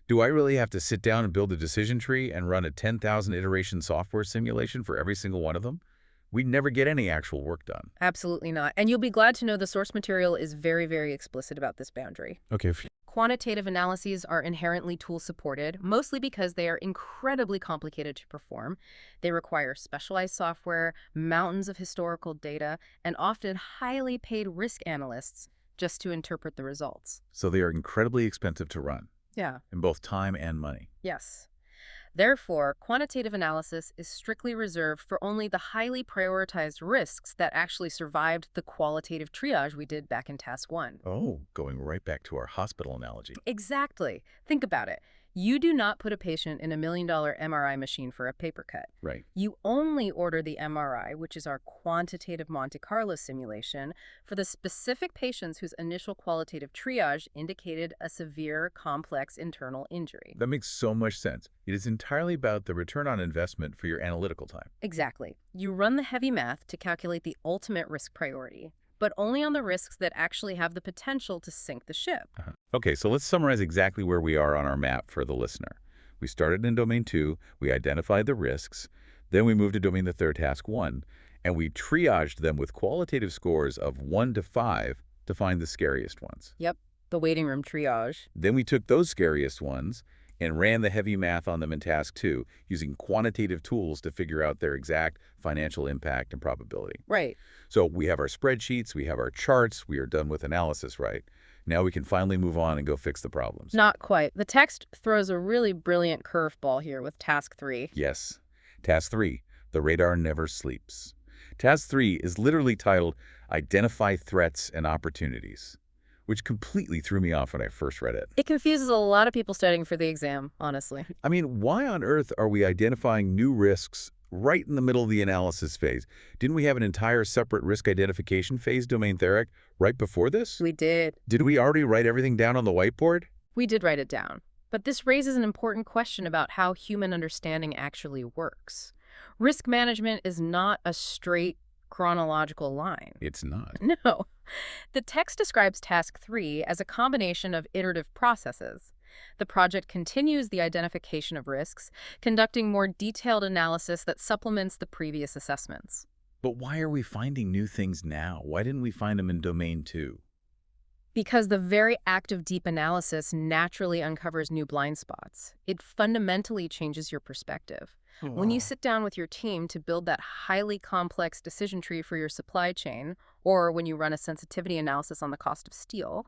do I really have to sit down and build a decision tree and run a 10,000 iteration software simulation for every single one of them? We'd never get any actual work done. Absolutely not. And you'll be glad to know the source material is very, very explicit about this boundary. Okay. Quantitative analyses are inherently tool-supported, mostly because they are incredibly complicated to perform. They require specialized software, mountains of historical data, and often highly paid risk analysts just to interpret the results. So they are incredibly expensive to run. Yeah. In both time and money. Yes. Therefore, quantitative analysis is strictly reserved for only the highly prioritized risks that actually survived the qualitative triage we did back in Task 1. Oh, going right back to our hospital analogy. Exactly. Think about it. You do not put a patient in a $1 million MRI machine for a paper cut. Right. You only order the MRI, which is our quantitative Monte Carlo simulation, for the specific patients whose initial qualitative triage indicated a severe, complex internal injury. That makes so much sense. It is entirely about the return on investment for your analytical time. Exactly. You run the heavy math to calculate the ultimate risk priority, but only on the risks that actually have the potential to sink the ship. Okay, so let's summarize exactly where we are on our map for the listener. We started in Domain 2, we identified the risks, then we moved to Domain the Third, Task 1, and we triaged them with qualitative scores of 1 to 5 to find the scariest ones. Yep, the waiting room triage. Then we took those scariest ones and ran the heavy math on them in Task 2 using quantitative tools to figure out their exact financial impact and probability. Right. So we have our spreadsheets, we have our charts, we are done with analysis, right? Now we can finally move on and go fix the problems. Not quite. The text throws a really brilliant curveball here with Task 3. Yes. Task 3, the radar never sleeps. Task 3 is literally titled Identify Threats and Opportunities, which completely threw me off when I first read it. It confuses a lot of people studying for the exam, honestly. I mean, why on earth are we identifying new risks right in the middle of the analysis phase? Didn't we have an entire separate risk identification phase, Domain Theric, right before this? We did. Did we already write everything down on the whiteboard? We did write it down. But this raises an important question about how human understanding actually works. Risk management is not a straight chronological line. It's not. No. The text describes task 3 as a combination of iterative processes. The project continues the identification of risks, conducting more detailed analysis that supplements the previous assessments. But why are we finding new things now? Why didn't we find them in domain 2? Because the very act of deep analysis naturally uncovers new blind spots. It fundamentally changes your perspective. When you sit down with your team to build that highly complex decision tree for your supply chain, or when you run a sensitivity analysis on the cost of steel,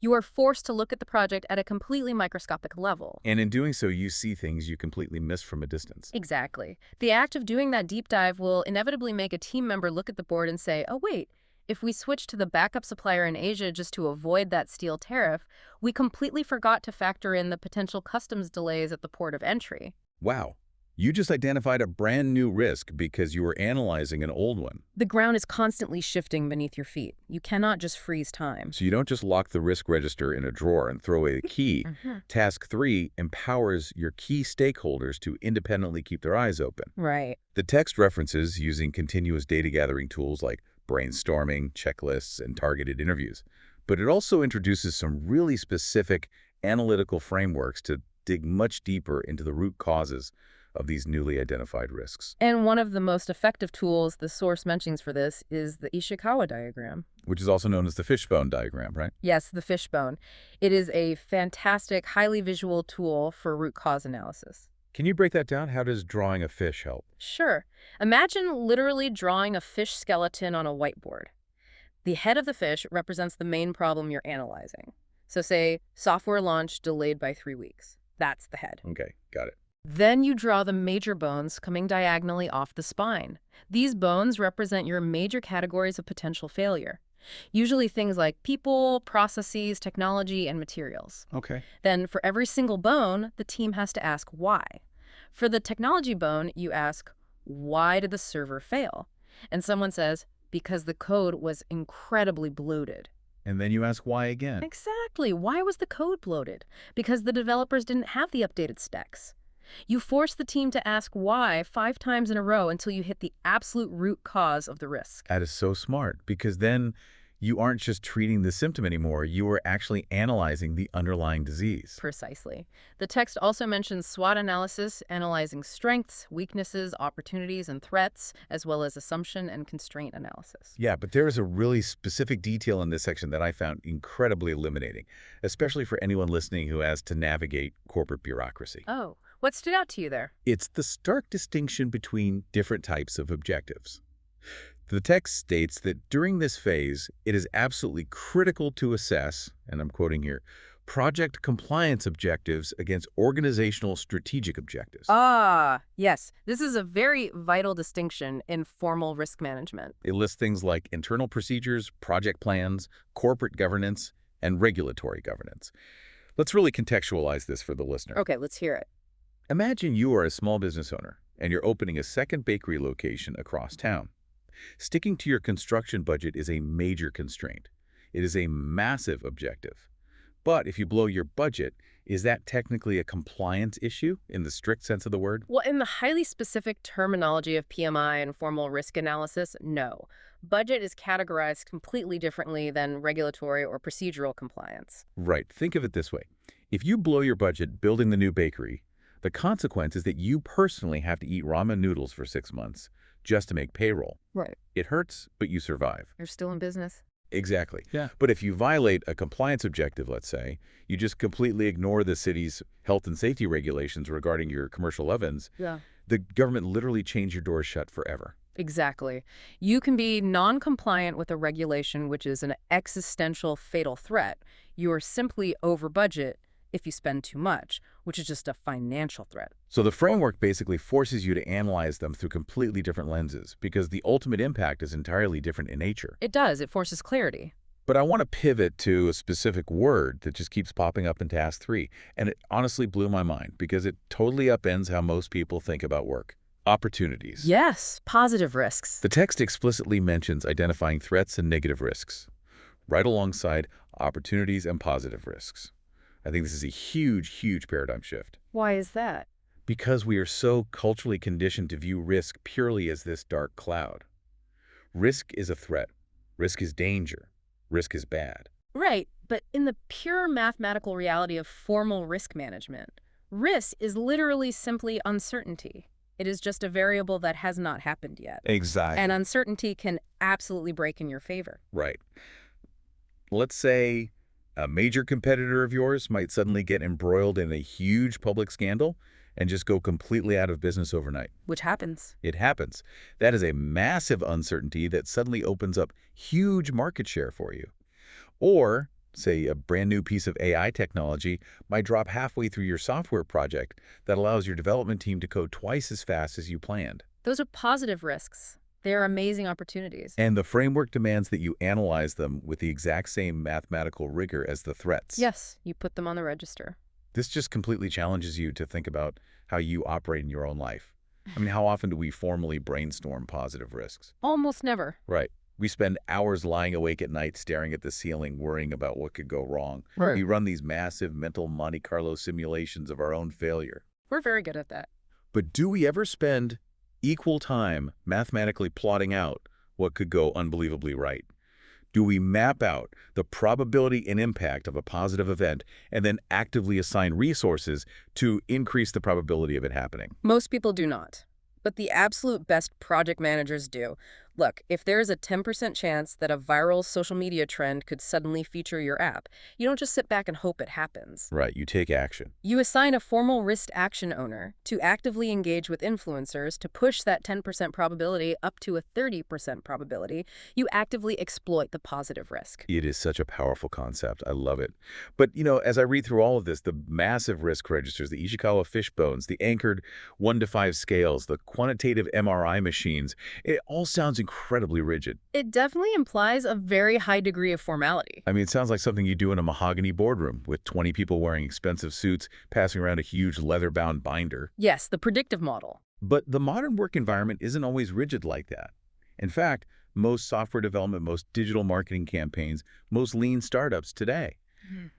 you are forced to look at the project at a completely microscopic level. And in doing so, you see things you completely miss from a distance. Exactly. The act of doing that deep dive will inevitably make a team member look at the board and say, oh, wait, if we switch to the backup supplier in Asia just to avoid that steel tariff, we completely forgot to factor in the potential customs delays at the port of entry. Wow. You just identified a brand new risk because you were analyzing an old one. The ground is constantly shifting beneath your feet. You cannot just freeze time. So you don't just lock the risk register in a drawer and throw away the key. Task 3 empowers your key stakeholders to independently keep their eyes open. Right. The text references using continuous data gathering tools like brainstorming, checklists, and targeted interviews. But it also introduces some really specific analytical frameworks to dig much deeper into the root causes of these newly identified risks. And one of the most effective tools the source mentions for this is the Ishikawa diagram. Which is also known as the fishbone diagram, right? Yes, the fishbone. It is a fantastic, highly visual tool for root cause analysis. Can you break that down? How does drawing a fish help? Sure. Imagine literally drawing a fish skeleton on a whiteboard. The head of the fish represents the main problem you're analyzing. So say, software launch delayed by 3 weeks. That's the head. Okay, got it. Then you draw the major bones coming diagonally off the spine. These bones represent your major categories of potential failure. Usually things like people, processes, technology, and materials. Okay. Then for every single bone, the team has to ask why. For the technology bone, you ask, why did the server fail? And someone says, because the code was incredibly bloated. And then you ask why again. Exactly. Why was the code bloated? Because the developers didn't have the updated specs. You force the team to ask why 5 times in a row until you hit the absolute root cause of the risk. That is so smart, because then you aren't just treating the symptom anymore, you are actually analyzing the underlying disease. Precisely. The text also mentions SWOT analysis, analyzing strengths, weaknesses, opportunities, and threats, as well as assumption and constraint analysis. Yeah, but there is a really specific detail in this section that I found incredibly illuminating, especially for anyone listening who has to navigate corporate bureaucracy. Oh, what stood out to you there? It's the stark distinction between different types of objectives. The text states that during this phase, it is absolutely critical to assess, and I'm quoting here, project compliance objectives against organizational strategic objectives. Ah, yes. This is a very vital distinction in formal risk management. It lists things like internal procedures, project plans, corporate governance, and regulatory governance. Let's really contextualize this for the listener. Okay, let's hear it. Imagine you are a small business owner, and you're opening a second bakery location across town. Sticking to your construction budget is a major constraint. It is a massive objective. But if you blow your budget, is that technically a compliance issue in the strict sense of the word? Well, in the highly specific terminology of PMI and formal risk analysis, no. Budget is categorized completely differently than regulatory or procedural compliance. Right. Think of it this way. If you blow your budget building the new bakery, the consequence is that you personally have to eat ramen noodles for 6 months just to make payroll. Right. It hurts, but you survive. You're still in business. Exactly. Yeah. But if you violate a compliance objective, let's say, you just completely ignore the city's health and safety regulations regarding your commercial ovens, Yeah. the government literally chains your doors shut forever. Exactly. You can be non-compliant with a regulation which is an existential fatal threat. You are simply over budget if you spend too much, which is just a financial threat. So the framework basically forces you to analyze them through completely different lenses because the ultimate impact is entirely different in nature. It does. It forces clarity. But I want to pivot to a specific word that just keeps popping up in Task 3, and it honestly blew my mind because it totally upends how most people think about work. Opportunities. Yes, positive risks. The text explicitly mentions identifying threats and negative risks, right alongside opportunities and positive risks. I think this is a huge, huge paradigm shift. Why is that? Because we are so culturally conditioned to view risk purely as this dark cloud. Risk is a threat. Risk is danger. Risk is bad. Right, but in the pure mathematical reality of formal risk management, risk is literally simply uncertainty. It is just a variable that has not happened yet. Exactly. And uncertainty can absolutely break in your favor. Right. Let's say a major competitor of yours might suddenly get embroiled in a huge public scandal and just go completely out of business overnight. Which happens. It happens. That is a massive uncertainty that suddenly opens up huge market share for you. Or, say, a brand new piece of AI technology might drop halfway through your software project that allows your development team to code twice as fast as you planned. Those are positive risks. They are amazing opportunities. And the framework demands that you analyze them with the exact same mathematical rigor as the threats. Yes, you put them on the register. This just completely challenges you to think about how you operate in your own life. I mean, how often do we formally brainstorm positive risks? Almost never. Right. We spend hours lying awake at night staring at the ceiling, worrying about what could go wrong. Right. We run these massive mental Monte Carlo simulations of our own failure. We're very good at that. But do we ever spend equal time mathematically plotting out what could go unbelievably right? Do we map out the probability and impact of a positive event and then actively assign resources to increase the probability of it happening? Most people do not. But the absolute best project managers do. Look, if there is a 10% chance that a viral social media trend could suddenly feature your app, you don't just sit back and hope it happens. Right, you take action. You assign a formal risk action owner to actively engage with influencers to push that 10% probability up to a 30% probability. You actively exploit the positive risk. It is such a powerful concept. I love it. But, as I read through all of this, the massive risk registers, the Ishikawa fishbones, the anchored 1 to 5 scales, the quantitative MRI machines, it all sounds incredibly rigid. It definitely implies a very high degree of formality. I mean, it sounds like something you do in a mahogany boardroom with 20 people wearing expensive suits, passing around a huge leather-bound binder. Yes, the predictive model. But the modern work environment isn't always rigid like that. In fact, most software development, most digital marketing campaigns, most lean startups today,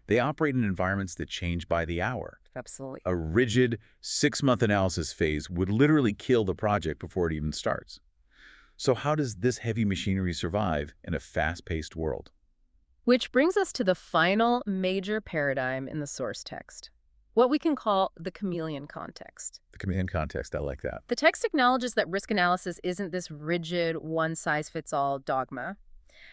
they operate in environments that change by the hour. Absolutely. A rigid 6-month analysis phase would literally kill the project before it even starts. So how does this heavy machinery survive in a fast-paced world? Which brings us to the final major paradigm in the source text, what we can call the chameleon context. The chameleon context, I like that. The text acknowledges that risk analysis isn't this rigid, one-size-fits-all dogma.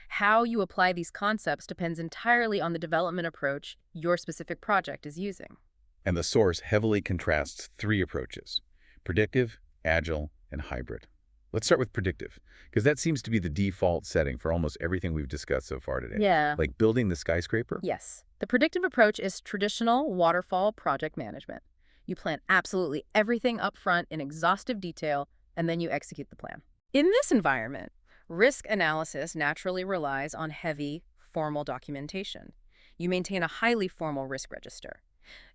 How you apply these concepts depends entirely on the development approach your specific project is using. And the source heavily contrasts 3 approaches: predictive, agile, and hybrid. Let's start with predictive, because that seems to be the default setting for almost everything we've discussed so far today. Yeah. Like building the skyscraper? Yes. The predictive approach is traditional waterfall project management. You plan absolutely everything up front in exhaustive detail, and then you execute the plan. In this environment, risk analysis naturally relies on heavy, formal documentation. You maintain a highly formal risk register.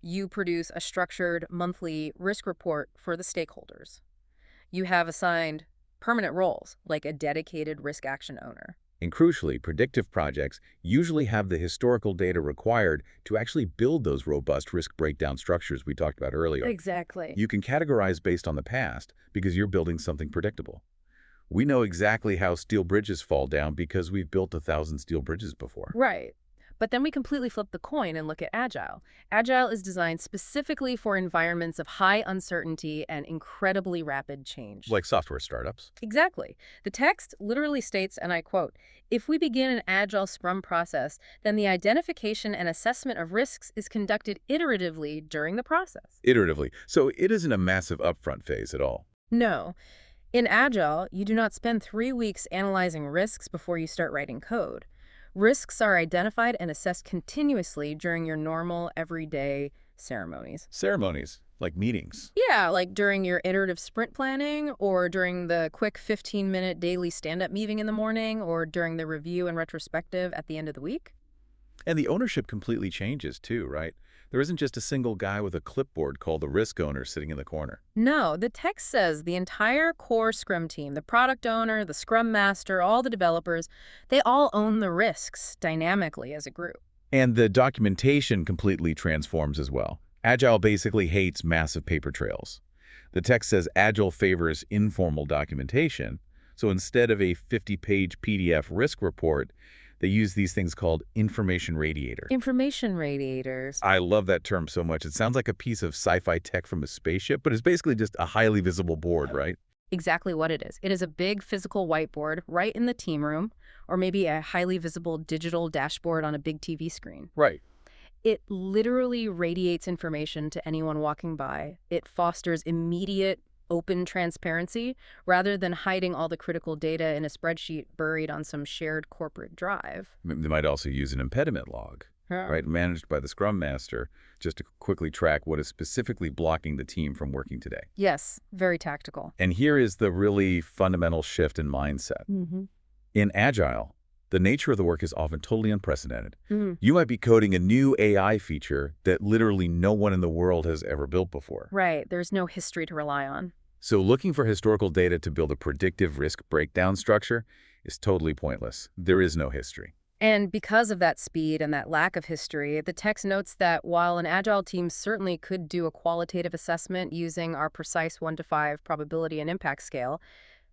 You produce a structured monthly risk report for the stakeholders. You have assigned permanent roles, like a dedicated risk action owner. And crucially, predictive projects usually have the historical data required to actually build those robust risk breakdown structures we talked about earlier. Exactly. You can categorize based on the past because you're building something predictable. We know exactly how steel bridges fall down because we've built 1,000 steel bridges before. Right. But then we completely flip the coin and look at Agile. Agile is designed specifically for environments of high uncertainty and incredibly rapid change. Like software startups. Exactly. The text literally states, and I quote, "If we begin an Agile Scrum process, then the identification and assessment of risks is conducted iteratively during the process." Iteratively. So it isn't a massive upfront phase at all. No. In Agile, you do not spend 3 weeks analyzing risks before you start writing code. Risks are identified and assessed continuously during your normal, everyday ceremonies. Ceremonies, like meetings. Yeah, like during your iterative sprint planning, or during the quick 15-minute daily stand-up meeting in the morning, or during the review and retrospective at the end of the week. And the ownership completely changes too, right? There isn't just a single guy with a clipboard called the risk owner sitting in the corner. No, the text says the entire core Scrum team, the product owner, the Scrum master, all the developers, they all own the risks dynamically as a group. And the documentation completely transforms as well. Agile basically hates massive paper trails. The text says Agile favors informal documentation, So instead of a 50-page PDF risk report, they use these things called information radiators. Information radiators. I love that term so much. It sounds like a piece of sci-fi tech from a spaceship, but it's basically just a highly visible board, right? Exactly what it is. It is a big physical whiteboard right in the team room, or maybe a highly visible digital dashboard on a big TV screen. Right. It literally radiates information to anyone walking by. It fosters immediate, open transparency rather than hiding all the critical data in a spreadsheet buried on some shared corporate drive. They might also use an impediment log, right, managed by the Scrum Master, just to quickly track what is specifically blocking the team from working today. Yes, very tactical. And here is the really fundamental shift in mindset. In Agile, the nature of the work is often totally unprecedented. You might be coding a new AI feature that literally no one in the world has ever built before. Right, there's no history to rely on. So looking for historical data to build a predictive risk breakdown structure is totally pointless. There is no history. And because of that speed and that lack of history, the text notes that while an Agile team certainly could do a qualitative assessment using our precise 1 to 5 probability and impact scale,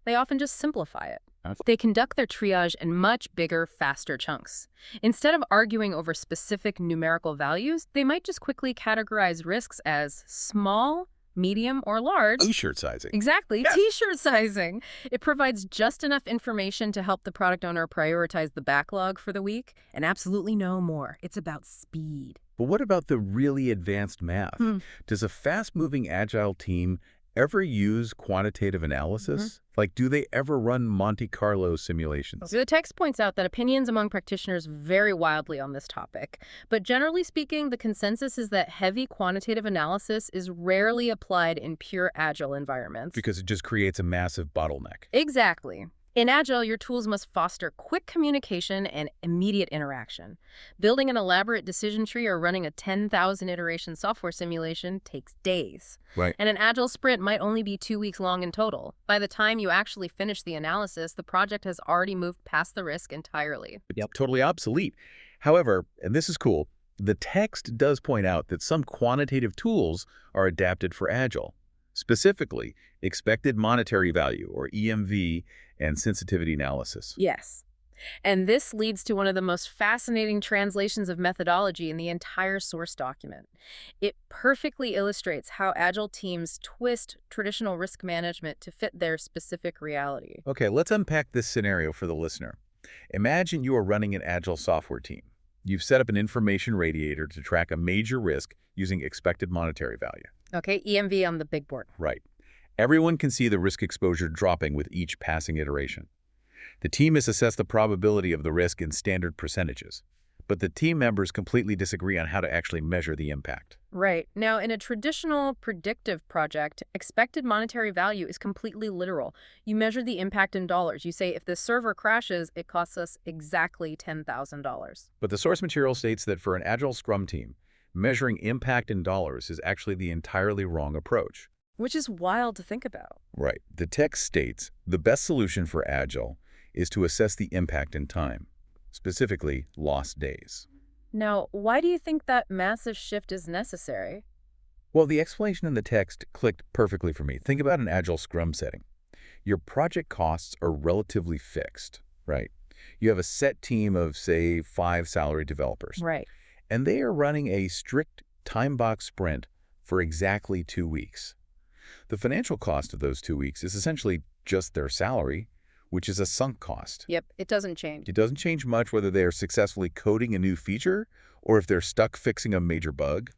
they often just simplify it. They conduct their triage in much bigger, faster chunks. Instead of arguing over specific numerical values, they might just quickly categorize risks as small, medium, or large. T-shirt sizing. Exactly, Yes. T-shirt sizing. It provides just enough information to help the product owner prioritize the backlog for the week, and absolutely no more. It's about speed. But what about the really advanced math? Does a fast-moving Agile team ever use quantitative analysis? Like, do they ever run Monte Carlo simulations? So the text points out that opinions among practitioners vary wildly on this topic. But generally speaking, the consensus is that heavy quantitative analysis is rarely applied in pure Agile environments. Because it just creates a massive bottleneck. Exactly. In Agile, your tools must foster quick communication and immediate interaction. Building an elaborate decision tree or running a 10,000 iteration software simulation takes days. Right. And an Agile sprint might only be 2 weeks long in total. By the time you actually finish the analysis, the project has already moved past the risk entirely. It's totally obsolete. However, and this is cool, the text does point out that some quantitative tools are adapted for Agile. Specifically, expected monetary value, or EMV, and sensitivity analysis. Yes. And this leads to one of the most fascinating translations of methodology in the entire source document. It perfectly illustrates how Agile teams twist traditional risk management to fit their specific reality. Okay, let's unpack this scenario for the listener. Imagine you are running an Agile software team. You've set up an information radiator to track a major risk using expected monetary value. Okay, EMV on the big board. Right. Everyone can see the risk exposure dropping with each passing iteration. The team has assessed the probability of the risk in standard percentages, but the team members completely disagree on how to actually measure the impact. Right. Now, in a traditional predictive project, expected monetary value is completely literal. You measure the impact in dollars. You say, if the server crashes, it costs us exactly $10,000. But the source material states that for an Agile Scrum team, measuring impact in dollars is actually the entirely wrong approach. Which is wild to think about. Right. The text states the best solution for Agile is to assess the impact in time, specifically lost days. Now, why do you think that massive shift is necessary? Well, the explanation in the text clicked perfectly for me. Think about an Agile Scrum setting. Your project costs are relatively fixed, right? You have a set team of, say, 5 salaried developers. Right. And they are running a strict time-box sprint for exactly 2 weeks. The financial cost of those 2 weeks is essentially just their salary, which is a sunk cost. Yep, it doesn't change. It doesn't change much whether they are successfully coding a new feature or if they're stuck fixing a major bug.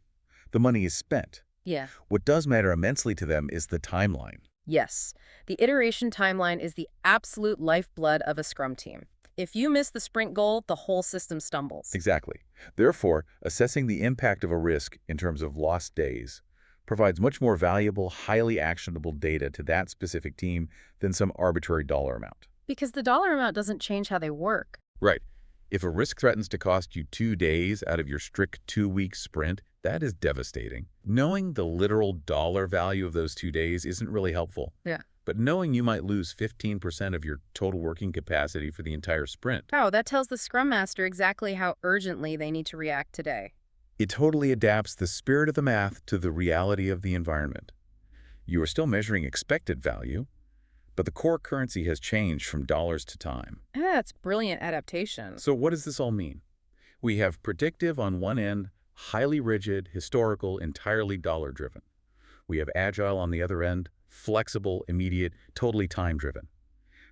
The money is spent. Yeah. What does matter immensely to them is the timeline. Yes. The iteration timeline is the absolute lifeblood of a Scrum team. If you miss the sprint goal, the whole system stumbles. Exactly. Therefore, assessing the impact of a risk in terms of lost days provides much more valuable, highly actionable data to that specific team than some arbitrary dollar amount. Because the dollar amount doesn't change how they work. Right. If a risk threatens to cost you 2 days out of your strict 2-week sprint, that is devastating. Knowing the literal dollar value of those 2 days isn't really helpful. Yeah. But knowing you might lose 15% of your total working capacity for the entire sprint. Oh, that tells the Scrum Master exactly how urgently they need to react today. It totally adapts the spirit of the math to the reality of the environment. You are still measuring expected value, but the core currency has changed from dollars to time. That's brilliant adaptation. So what does this all mean? We have predictive on one end, highly rigid, historical, entirely dollar-driven. We have agile on the other end, flexible, immediate, totally time-driven.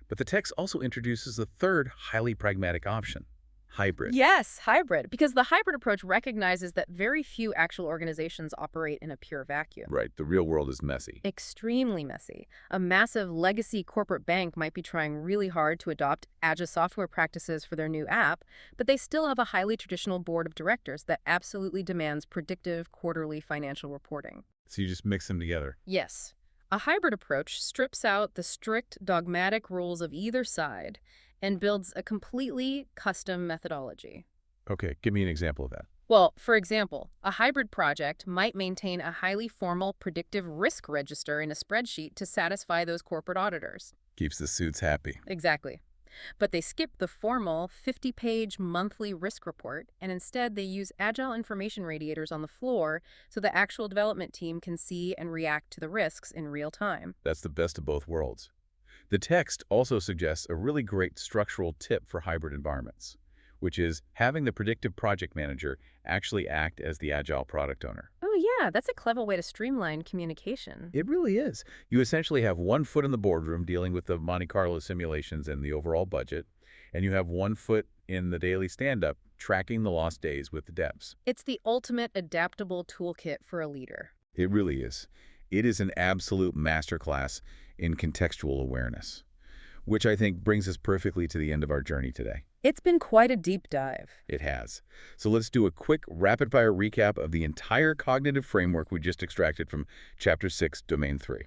But the text also introduces the third highly pragmatic option, hybrid. Yes, hybrid, because the hybrid approach recognizes that very few actual organizations operate in a pure vacuum. Right, the real world is messy. Extremely messy. A massive legacy corporate bank might be trying really hard to adopt agile software practices for their new app, but they still have a highly traditional board of directors that absolutely demands predictive quarterly financial reporting. So you just mix them together. Yes. A hybrid approach strips out the strict dogmatic rules of either side and builds a completely custom methodology. Okay, give me an example of that. Well, for example, a hybrid project might maintain a highly formal predictive risk register in a spreadsheet to satisfy those corporate auditors. Keeps the suits happy. Exactly. But they skip the formal 50-page monthly risk report, and instead they use agile information radiators on the floor so the actual development team can see and react to the risks in real time. That's the best of both worlds. The text also suggests a really great structural tip for hybrid environments, which is having the predictive project manager actually act as the agile product owner. Oh yeah, that's a clever way to streamline communication. It really is. You essentially have one foot in the boardroom dealing with the Monte Carlo simulations and the overall budget, and you have one foot in the daily stand-up tracking the lost days with the devs. It's the ultimate adaptable toolkit for a leader. It really is. It is an absolute masterclass in contextual awareness, which I think brings us perfectly to the end of our journey today. It's been quite a deep dive. It has. So let's do a quick rapid-fire recap of the entire cognitive framework we just extracted from Chapter 6, Domain 3.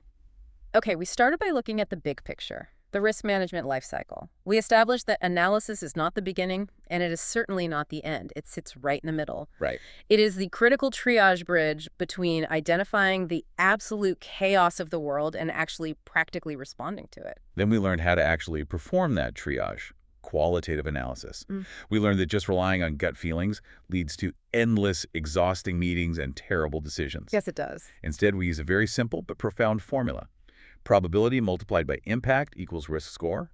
Okay, we started by looking at the big picture, the risk management life cycle. We established that analysis is not the beginning, and it is certainly not the end. It sits right in the middle. Right. It is the critical triage bridge between identifying the absolute chaos of the world and actually practically responding to it. Then we learned how to actually perform that triage, qualitative analysis. We learned that just relying on gut feelings leads to endless, exhausting meetings and terrible decisions. Yes, it does. Instead, we use a very simple but profound formula. Probability multiplied by impact equals risk score.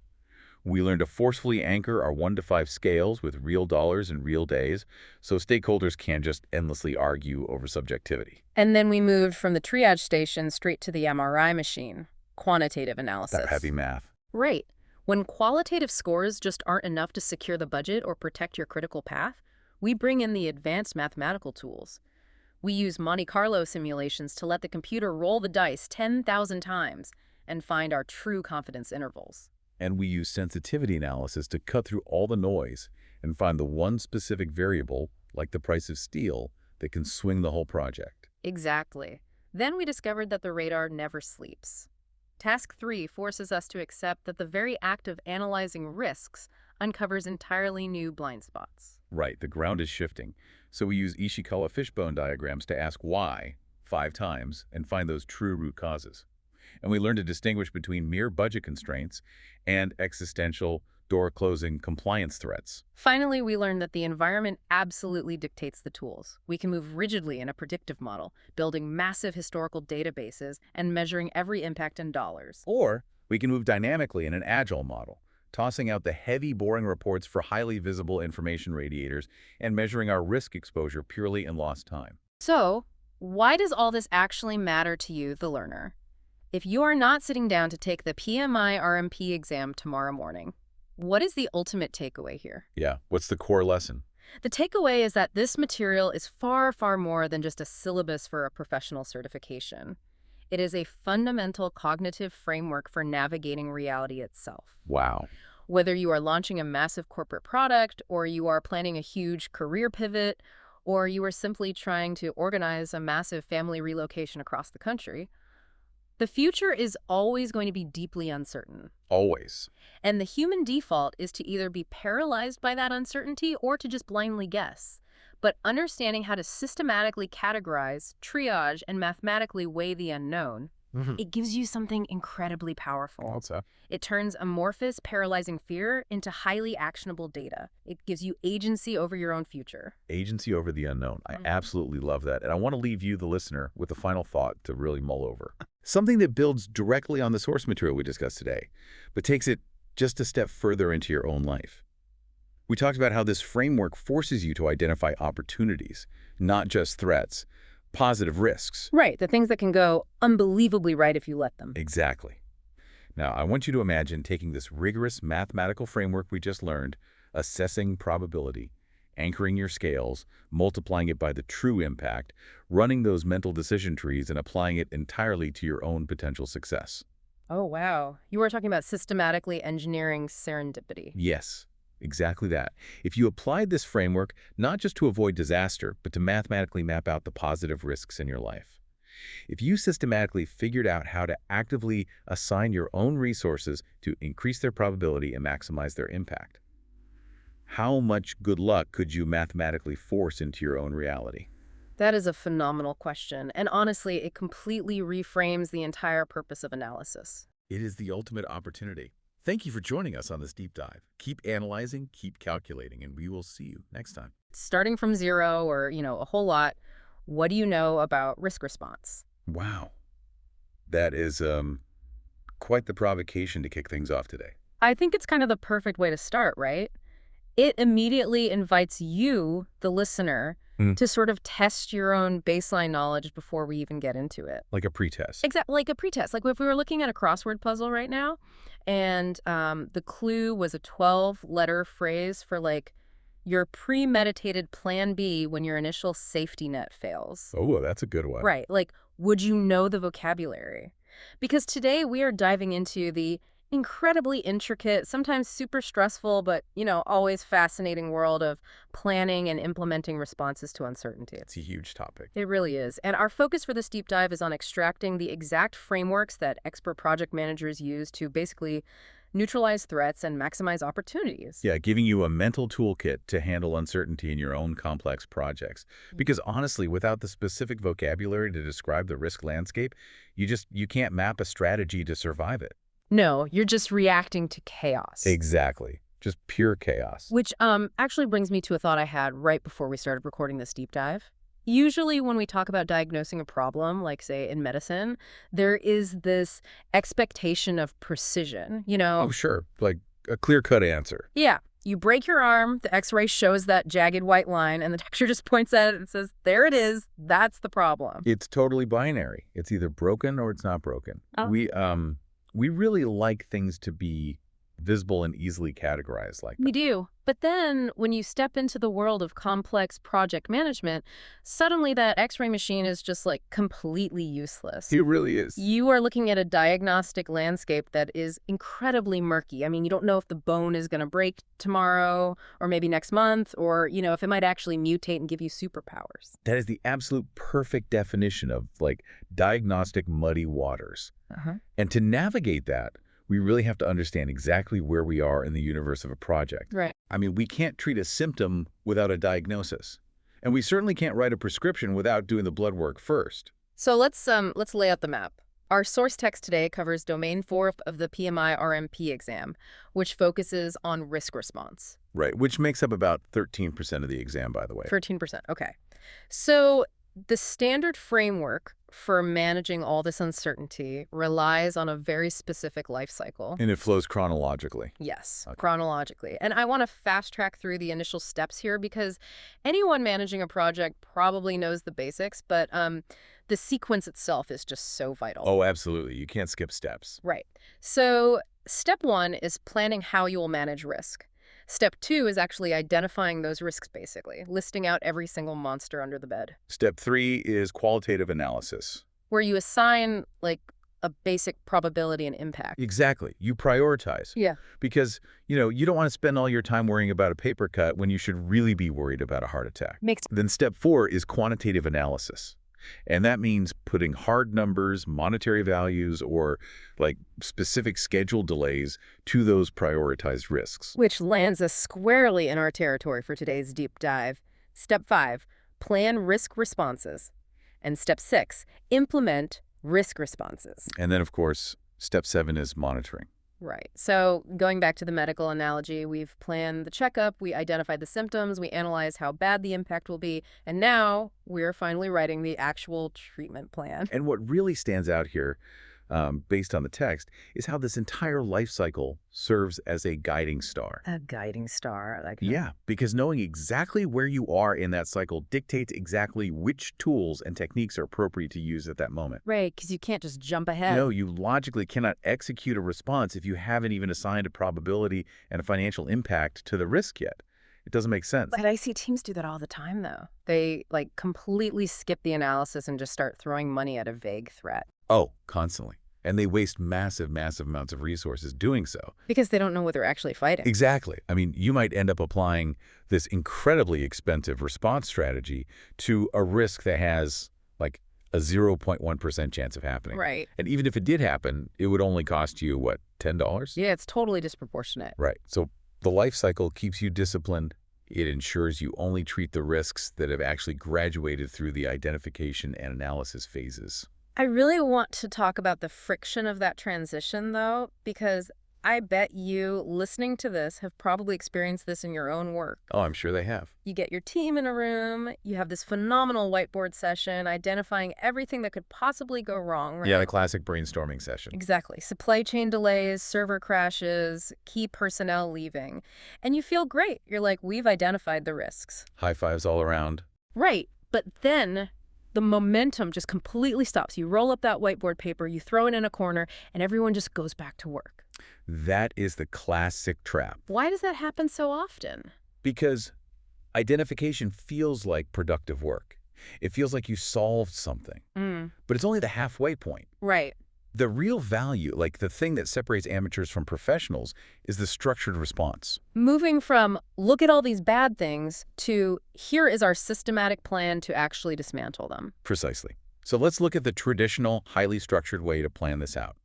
We learned to forcefully anchor our 1 to 5 scales with real dollars and real days, so stakeholders can't just endlessly argue over subjectivity. And then we moved from the triage station straight to the MRI machine, quantitative analysis. That heavy math. Right. When qualitative scores just aren't enough to secure the budget or protect your critical path, we bring in the advanced mathematical tools. We use Monte Carlo simulations to let the computer roll the dice 10,000 times and find our true confidence intervals. And we use sensitivity analysis to cut through all the noise and find the one specific variable, like the price of steel, that can swing the whole project. Exactly. Then we discovered that the radar never sleeps. Task 3 forces us to accept that the very act of analyzing risks uncovers entirely new blind spots. Right, the ground is shifting. So we use Ishikawa fishbone diagrams to ask why 5 times and find those true root causes. And we learn to distinguish between mere budget constraints and existential, door-closing compliance threats. Finally, we learned that the environment absolutely dictates the tools. We can move rigidly in a predictive model, building massive historical databases and measuring every impact in dollars. Or we can move dynamically in an agile model, tossing out the heavy, boring reports for highly visible information radiators and measuring our risk exposure purely in lost time. So, why does all this actually matter to you, the learner? If you are not sitting down to take the PMI RMP exam tomorrow morning, what is the ultimate takeaway here? Yeah, what's the core lesson? The takeaway is that this material is far, far more than just a syllabus for a professional certification. It is a fundamental cognitive framework for navigating reality itself. Wow. Whether you are launching a massive corporate product, or you are planning a huge career pivot, or you are simply trying to organize a massive family relocation across the country, the future is always going to be deeply uncertain. Always. And the human default is to either be paralyzed by that uncertainty or to just blindly guess. But understanding how to systematically categorize, triage, and mathematically weigh the unknown, It gives you something incredibly powerful. What's that? It turns amorphous, paralyzing fear into highly actionable data. It gives you agency over your own future. Agency over the unknown. I absolutely love that. And I want to leave you, the listener, with a final thought to really mull over. Something that builds directly on the source material we discussed today, but takes it just a step further into your own life. We talked about how this framework forces you to identify opportunities, not just threats, positive risks. Right, the things that can go unbelievably right if you let them. Exactly. Now, I want you to imagine taking this rigorous mathematical framework we just learned, assessing probability, anchoring your scales, multiplying it by the true impact, running those mental decision trees, and applying it entirely to your own potential success. Oh, wow. You were talking about systematically engineering serendipity. Yes, exactly that. If you applied this framework not just to avoid disaster, but to mathematically map out the positive risks in your life. If you systematically figured out how to actively assign your own resources to increase their probability and maximize their impact, how much good luck could you mathematically force into your own reality? That is a phenomenal question, and honestly, it completely reframes the entire purpose of analysis. It is the ultimate opportunity. Thank you for joining us on this deep dive. Keep analyzing, keep calculating, and we will see you next time. Starting from zero or, a whole lot, what do you know about risk response? Wow. That is quite the provocation to kick things off today. I think it's kind of the perfect way to start, right? It immediately invites you, the listener, to sort of test your own baseline knowledge before we even get into it. Like a pretest. Exactly, like a pretest. Like if we were looking at a crossword puzzle right now, and the clue was a 12-letter phrase for your premeditated plan B when your initial safety net fails. Oh, that's a good one. Right, would you know the vocabulary? Because today we are diving into the incredibly intricate, sometimes super stressful, but, always fascinating world of planning and implementing responses to uncertainty. It's a huge topic. It really is. And our focus for this deep dive is on extracting the exact frameworks that expert project managers use to basically neutralize threats and maximize opportunities. Yeah, giving you a mental toolkit to handle uncertainty in your own complex projects. Because honestly, without the specific vocabulary to describe the risk landscape, you can't map a strategy to survive it. No, you're just reacting to chaos. Exactly. Just pure chaos. Which actually brings me to a thought I had right before we started recording this deep dive. Usually when we talk about diagnosing a problem, like, say, in medicine, there is this expectation of precision, Oh, sure. Like a clear-cut answer. Yeah. You break your arm, the x-ray shows that jagged white line, and the doctor just points at it and says, there it is, that's the problem. It's totally binary. It's either broken or it's not broken. Oh. We really like things to be visible and easily categorized like that. We do. But then when you step into the world of complex project management, suddenly that x-ray machine is just completely useless. It really is. You are looking at a diagnostic landscape that is incredibly murky. I mean, you don't know if the bone is going to break tomorrow or maybe next month or, if it might actually mutate and give you superpowers. That is the absolute perfect definition of diagnostic muddy waters. And to navigate that, we really have to understand exactly where we are in the universe of a project. Right. I mean, we can't treat a symptom without a diagnosis. And we certainly can't write a prescription without doing the blood work first. So let's lay out the map. Our source text today covers Domain 4 of the PMI RMP exam, which focuses on risk response. Right, which makes up about 13% of the exam, by the way. 13%, okay. So the standard framework for managing all this uncertainty relies on a very specific life cycle. And it flows chronologically. Yes, Okay. chronologically. And I want to fast track through the initial steps here because anyone managing a project probably knows the basics, but the sequence itself is just so vital. Oh, absolutely. You can't skip steps. Right. So step 1 is planning how you will manage risk. Step 2 is actually identifying those risks, basically, listing out every single monster under the bed. Step 3 is qualitative analysis. Where you assign, a basic probability and impact. Exactly. You prioritize. Yeah. Because, you don't want to spend all your time worrying about a paper cut when you should really be worried about a heart attack. Then step 4 is quantitative analysis. And that means putting hard numbers, monetary values, or specific schedule delays to those prioritized risks. Which lands us squarely in our territory for today's deep dive. Step 5, plan risk responses. And step 6, implement risk responses. And then, of course, step 7 is monitoring. Right. So going back to the medical analogy, we've planned the checkup, we identified the symptoms, we analyzed how bad the impact will be, and now we're finally writing the actual treatment plan. And what really stands out here, based on the text, is how this entire life cycle serves as a guiding star. A guiding star. Like that. Yeah, because knowing exactly where you are in that cycle dictates exactly which tools and techniques are appropriate to use at that moment. Right, because you can't just jump ahead. No, you logically cannot execute a response if you haven't even assigned a probability and a financial impact to the risk yet. It doesn't make sense. But I see teams do that all the time, though. They, like, completely skip the analysis and just start throwing money at a vague threat. Oh, constantly. And they waste massive, massive amounts of resources doing so. Because they don't know what they're actually fighting. Exactly. I mean, you might end up applying this incredibly expensive response strategy to a risk that has, like, a 0.1% chance of happening. Right. And even if it did happen, it would only cost you, what, $10? Yeah, it's totally disproportionate. Right. So the life cycle keeps you disciplined. It ensures you only treat the risks that have actually graduated through the identification and analysis phases. I really want to talk about the friction of that transition, though, because I bet you, listening to this, have probably experienced this in your own work. Oh, I'm sure they have. You get your team in a room, you have this phenomenal whiteboard session identifying everything that could possibly go wrong. Right? Yeah, the classic brainstorming session. Exactly. Supply chain delays, server crashes, key personnel leaving. And you feel great. You're like, we've identified the risks. High fives all around. Right. But then the momentum just completely stops. You roll up that whiteboard paper, you throw it in a corner, and everyone just goes back to work. That is the classic trap. Why does that happen so often? Because identification feels like productive work. It feels like you solved something. But it's only the halfway point. Right. The real value, like the thing that separates amateurs from professionals, is the structured response. Moving from, look at all these bad things, to, here is our systematic plan to actually dismantle them. Precisely. So let's look at the traditional, highly structured way to plan this out.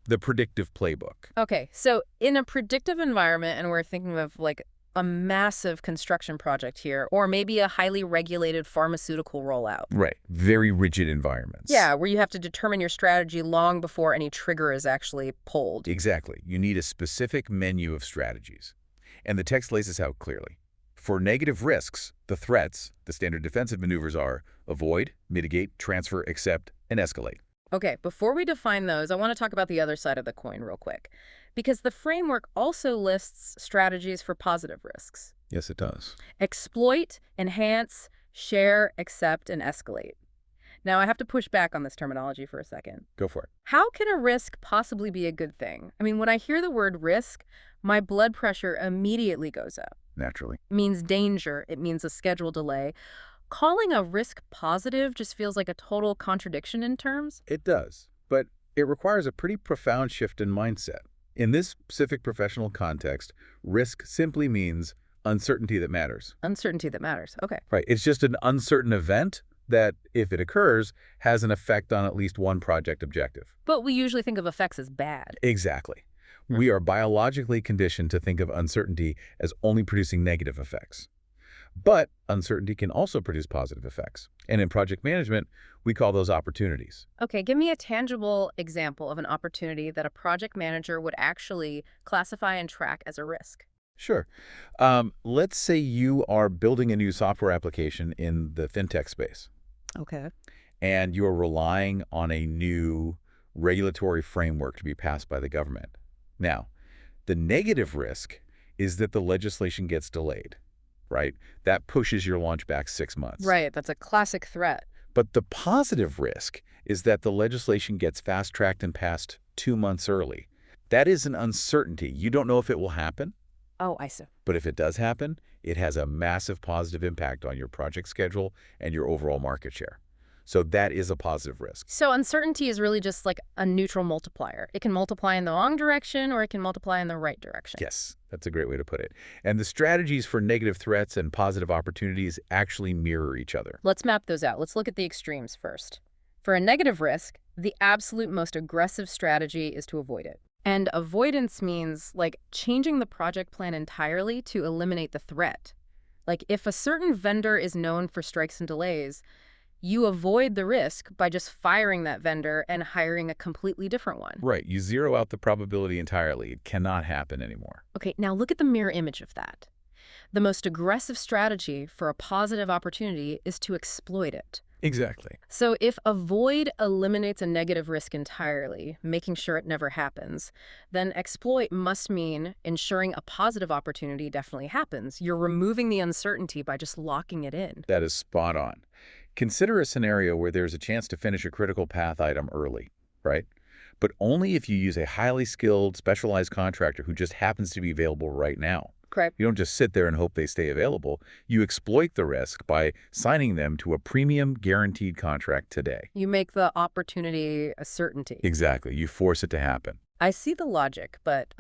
The predictive playbook. Okay, so in a predictive environment, and we're thinking of like a massive construction project here, or maybe a highly regulated pharmaceutical rollout. Right. Very rigid environments. Yeah, where you have to determine your strategy long before any trigger is actually pulled. Exactly. You need a specific menu of strategies. And the text lays this out clearly. For negative risks, the threats, the standard defensive maneuvers are avoid, mitigate, transfer, accept, and escalate. Okay, before we define those, I want to talk about the other side of the coin real quick. Because the framework also lists strategies for positive risks. Yes, it does. Exploit, enhance, share, accept, and escalate. Now, I have to push back on this terminology for a second. Go for it. How can a risk possibly be a good thing? I mean, when I hear the word risk, my blood pressure immediately goes up. Naturally. It means danger. It means a schedule delay. Calling a risk positive just feels like a total contradiction in terms. It does. But it requires a pretty profound shift in mindset. In this specific professional context, risk simply means uncertainty that matters. Uncertainty that matters. Okay. Right. It's just an uncertain event that, if it occurs, has an effect on at least one project objective. But we usually think of effects as bad. Exactly. We are biologically conditioned to think of uncertainty as only producing negative effects. But uncertainty can also produce positive effects. And in project management, we call those opportunities. Okay, give me a tangible example of an opportunity that a project manager would actually classify and track as a risk. Sure. Let's say you are building a new software application in the fintech space. Okay. And you're relying on a new regulatory framework to be passed by the government. Now, the negative risk is that the legislation gets delayed. Right? That pushes your launch back 6 months. Right. That's a classic threat. But the positive risk is that the legislation gets fast-tracked and passed 2 months early. That is an uncertainty. You don't know if it will happen. Oh, I see. But if it does happen, it has a massive positive impact on your project schedule and your overall market share. So that is a positive risk. So uncertainty is really just like a neutral multiplier. It can multiply in the wrong direction or it can multiply in the right direction. Yes, that's a great way to put it. And the strategies for negative threats and positive opportunities actually mirror each other. Let's map those out. Let's look at the extremes first. For a negative risk, the absolute most aggressive strategy is to avoid it. And avoidance means like changing the project plan entirely to eliminate the threat. Like if a certain vendor is known for strikes and delays, You avoid the risk by just firing that vendor and hiring a completely different one. Right. You zero out the probability entirely. It cannot happen anymore. Okay, now look at the mirror image of that. The most aggressive strategy for a positive opportunity is to exploit it. Exactly. So if avoid eliminates a negative risk entirely, making sure it never happens, then exploit must mean ensuring a positive opportunity definitely happens. You're removing the uncertainty by just locking it in. That is spot on. Consider a scenario where there's a chance to finish a critical path item early, right? But only if you use a highly skilled, specialized contractor who just happens to be available right now. Correct. You don't just sit there and hope they stay available. You exploit the risk by signing them to a premium guaranteed contract today. You make the opportunity a certainty. Exactly. You force it to happen. I see the logic, but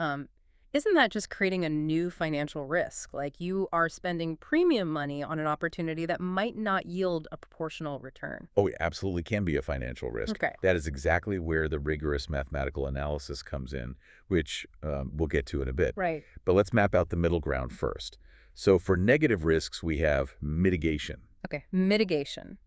isn't that just creating a new financial risk? Like you are spending premium money on an opportunity that might not yield a proportional return. Oh, it absolutely can be a financial risk. Okay. That is exactly where the rigorous mathematical analysis comes in, which we'll get to in a bit. Right. But let's map out the middle ground first. So for negative risks, we have mitigation. Okay, mitigation.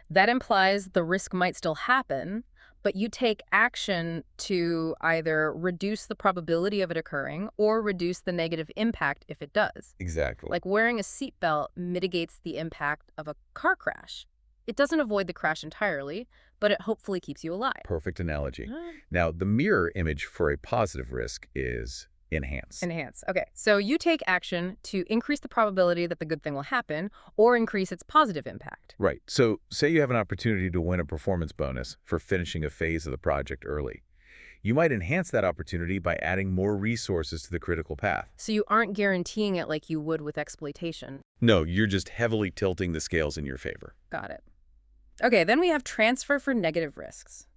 That implies the risk might still happen, but you take action to either reduce the probability of it occurring or reduce the negative impact if it does. Exactly. Like wearing a seatbelt mitigates the impact of a car crash. It doesn't avoid the crash entirely, but it hopefully keeps you alive. Perfect analogy. Now, the mirror image for a positive risk is enhance. Enhance. Okay, so you take action to increase the probability that the good thing will happen or increase its positive impact. Right. So say you have an opportunity to win a performance bonus for finishing a phase of the project early. You might enhance that opportunity by adding more resources to the critical path. So you aren't guaranteeing it like you would with exploitation. No, you're just heavily tilting the scales in your favor. Got it. Okay, then we have transfer for negative risks.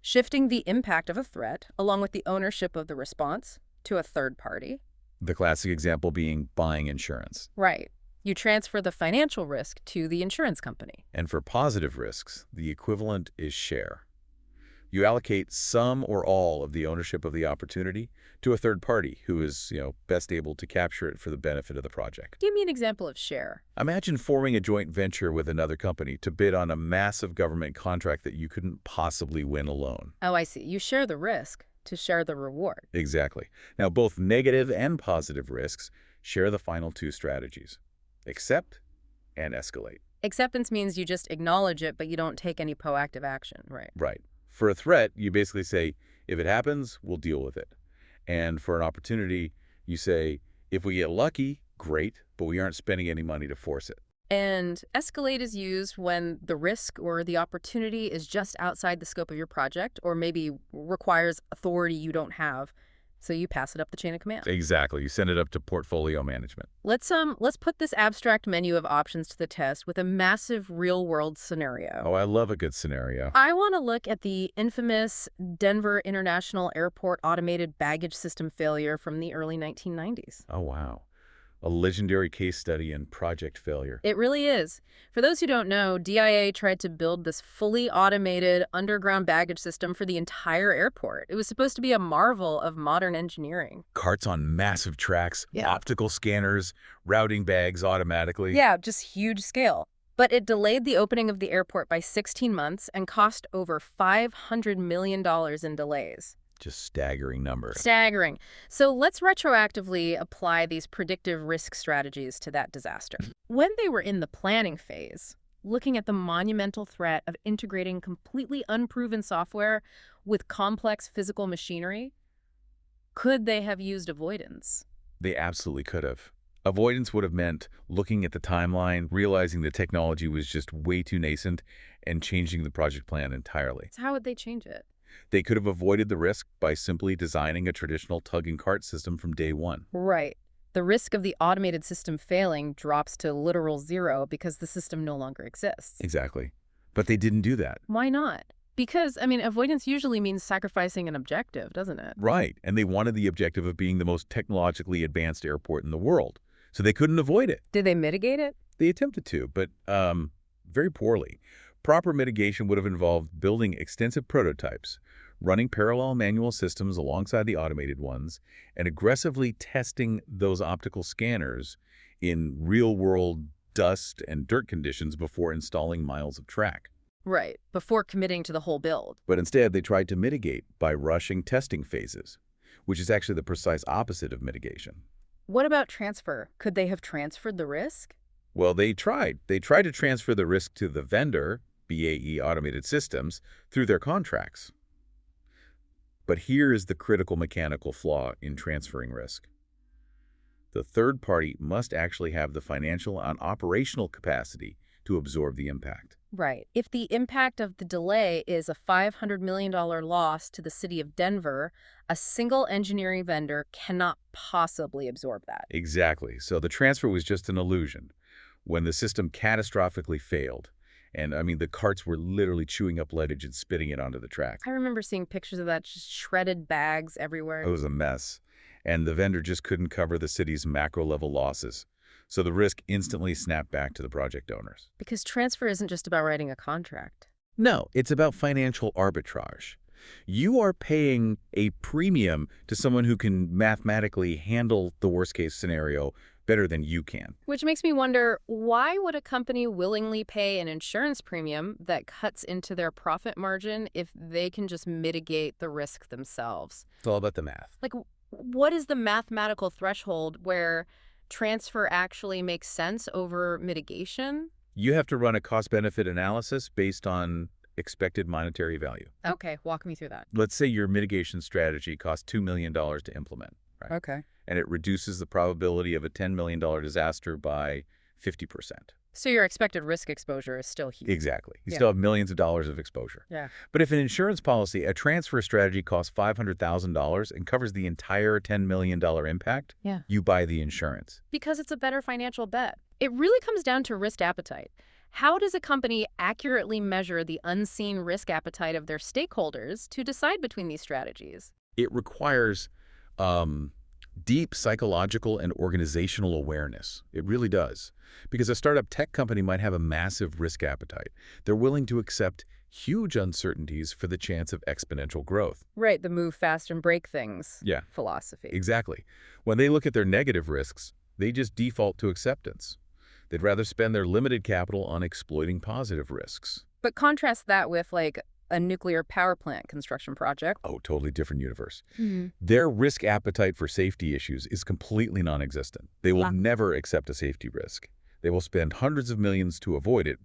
Shifting the impact of a threat, along with the ownership of the response, to a third party. The classic example being buying insurance. Right. You transfer the financial risk to the insurance company. And for positive risks, the equivalent is share. You allocate some or all of the ownership of the opportunity to a third party who is, best able to capture it for the benefit of the project. Give me an example of share. Imagine forming a joint venture with another company to bid on a massive government contract that you couldn't possibly win alone. Oh, I see. You share the risk to share the reward. Exactly. Now, both negative and positive risks share the final two strategies: accept and escalate. Acceptance means you just acknowledge it, but you don't take any proactive action, right? Right. For a threat, you basically say, if it happens, we'll deal with it. And for an opportunity, you say, if we get lucky, great, but we aren't spending any money to force it. And escalate is used when the risk or the opportunity is just outside the scope of your project or maybe requires authority you don't have. So you pass it up the chain of command. Exactly. You send it up to portfolio management. Let's put this abstract menu of options to the test with a massive real-world scenario. Oh, I love a good scenario. I want to look at the infamous Denver International Airport automated baggage system failure from the early 1990s. Oh, wow. A legendary case study in project failure. It really is. For those who don't know, DIA tried to build this fully automated underground baggage system for the entire airport. It was supposed to be a marvel of modern engineering. Carts on massive tracks, Yeah. optical scanners, routing bags automatically. Yeah, just huge scale. But it delayed the opening of the airport by 16 months and cost over $500 million in delays. Just staggering number. Staggering. So let's retroactively apply these predictive risk strategies to that disaster. When they were in the planning phase, looking at the monumental threat of integrating completely unproven software with complex physical machinery, could they have used avoidance? They absolutely could have. Avoidance would have meant looking at the timeline, realizing the technology was just way too nascent, and changing the project plan entirely. So how would they change it? They could have avoided the risk by simply designing a traditional tug-and-cart system from day one. Right. The risk of the automated system failing drops to literal zero because the system no longer exists. Exactly. But they didn't do that. Why not? Because, avoidance usually means sacrificing an objective, doesn't it? Right. And they wanted the objective of being the most technologically advanced airport in the world. So they couldn't avoid it. Did they mitigate it? They attempted to, but very poorly. Proper mitigation would have involved building extensive prototypes, running parallel manual systems alongside the automated ones, and aggressively testing those optical scanners in real-world dust and dirt conditions before installing miles of track. Right, before committing to the whole build. But instead, they tried to mitigate by rushing testing phases, which is actually the precise opposite of mitigation. What about transfer? Could they have transferred the risk? Well, they tried. They tried to transfer the risk to the vendor, BAE Automated Systems, through their contracts. But here is the critical mechanical flaw in transferring risk. The third party must actually have the financial and operational capacity to absorb the impact. Right. If the impact of the delay is a $500 million loss to the city of Denver, a single engineering vendor cannot possibly absorb that. Exactly. So the transfer was just an illusion. When the system catastrophically failed, and I mean, the carts were literally chewing up leadage and spitting it onto the track. I remember seeing pictures of that, just shredded bags everywhere. It was a mess. And the vendor just couldn't cover the city's macro-level losses. So the risk instantly snapped back to the project owners. Because transfer isn't just about writing a contract. No, it's about financial arbitrage. You are paying a premium to someone who can mathematically handle the worst-case scenario better than you can. Which makes me wonder, why would a company willingly pay an insurance premium that cuts into their profit margin if they can just mitigate the risk themselves? It's all about the math. Like, what is the mathematical threshold where transfer actually makes sense over mitigation? You have to run a cost-benefit analysis based on expected monetary value. Okay, walk me through that. Let's say your mitigation strategy costs $2 million to implement, right? Okay. And it reduces the probability of a $10 million disaster by 50%. So your expected risk exposure is still huge. Exactly. You Yeah. still have millions of dollars of exposure. Yeah. But if an insurance policy, a transfer strategy costs $500,000 and covers the entire $10 million impact, Yeah. you buy the insurance. Because it's a better financial bet. It really comes down to risk appetite. How does a company accurately measure the unseen risk appetite of their stakeholders to decide between these strategies? It requires deep psychological and organizational awareness. It really does. Because a startup tech company might have a massive risk appetite. They're willing to accept huge uncertainties for the chance of exponential growth. Right, the move fast and break things Yeah. philosophy. Exactly. When they look at their negative risks, they just default to acceptance. They'd rather spend their limited capital on exploiting positive risks. But contrast that with, like, a nuclear power plant construction project. Oh, totally different universe. Their risk appetite for safety issues is completely non-existent. They will never accept a safety risk. They will spend hundreds of millions to avoid it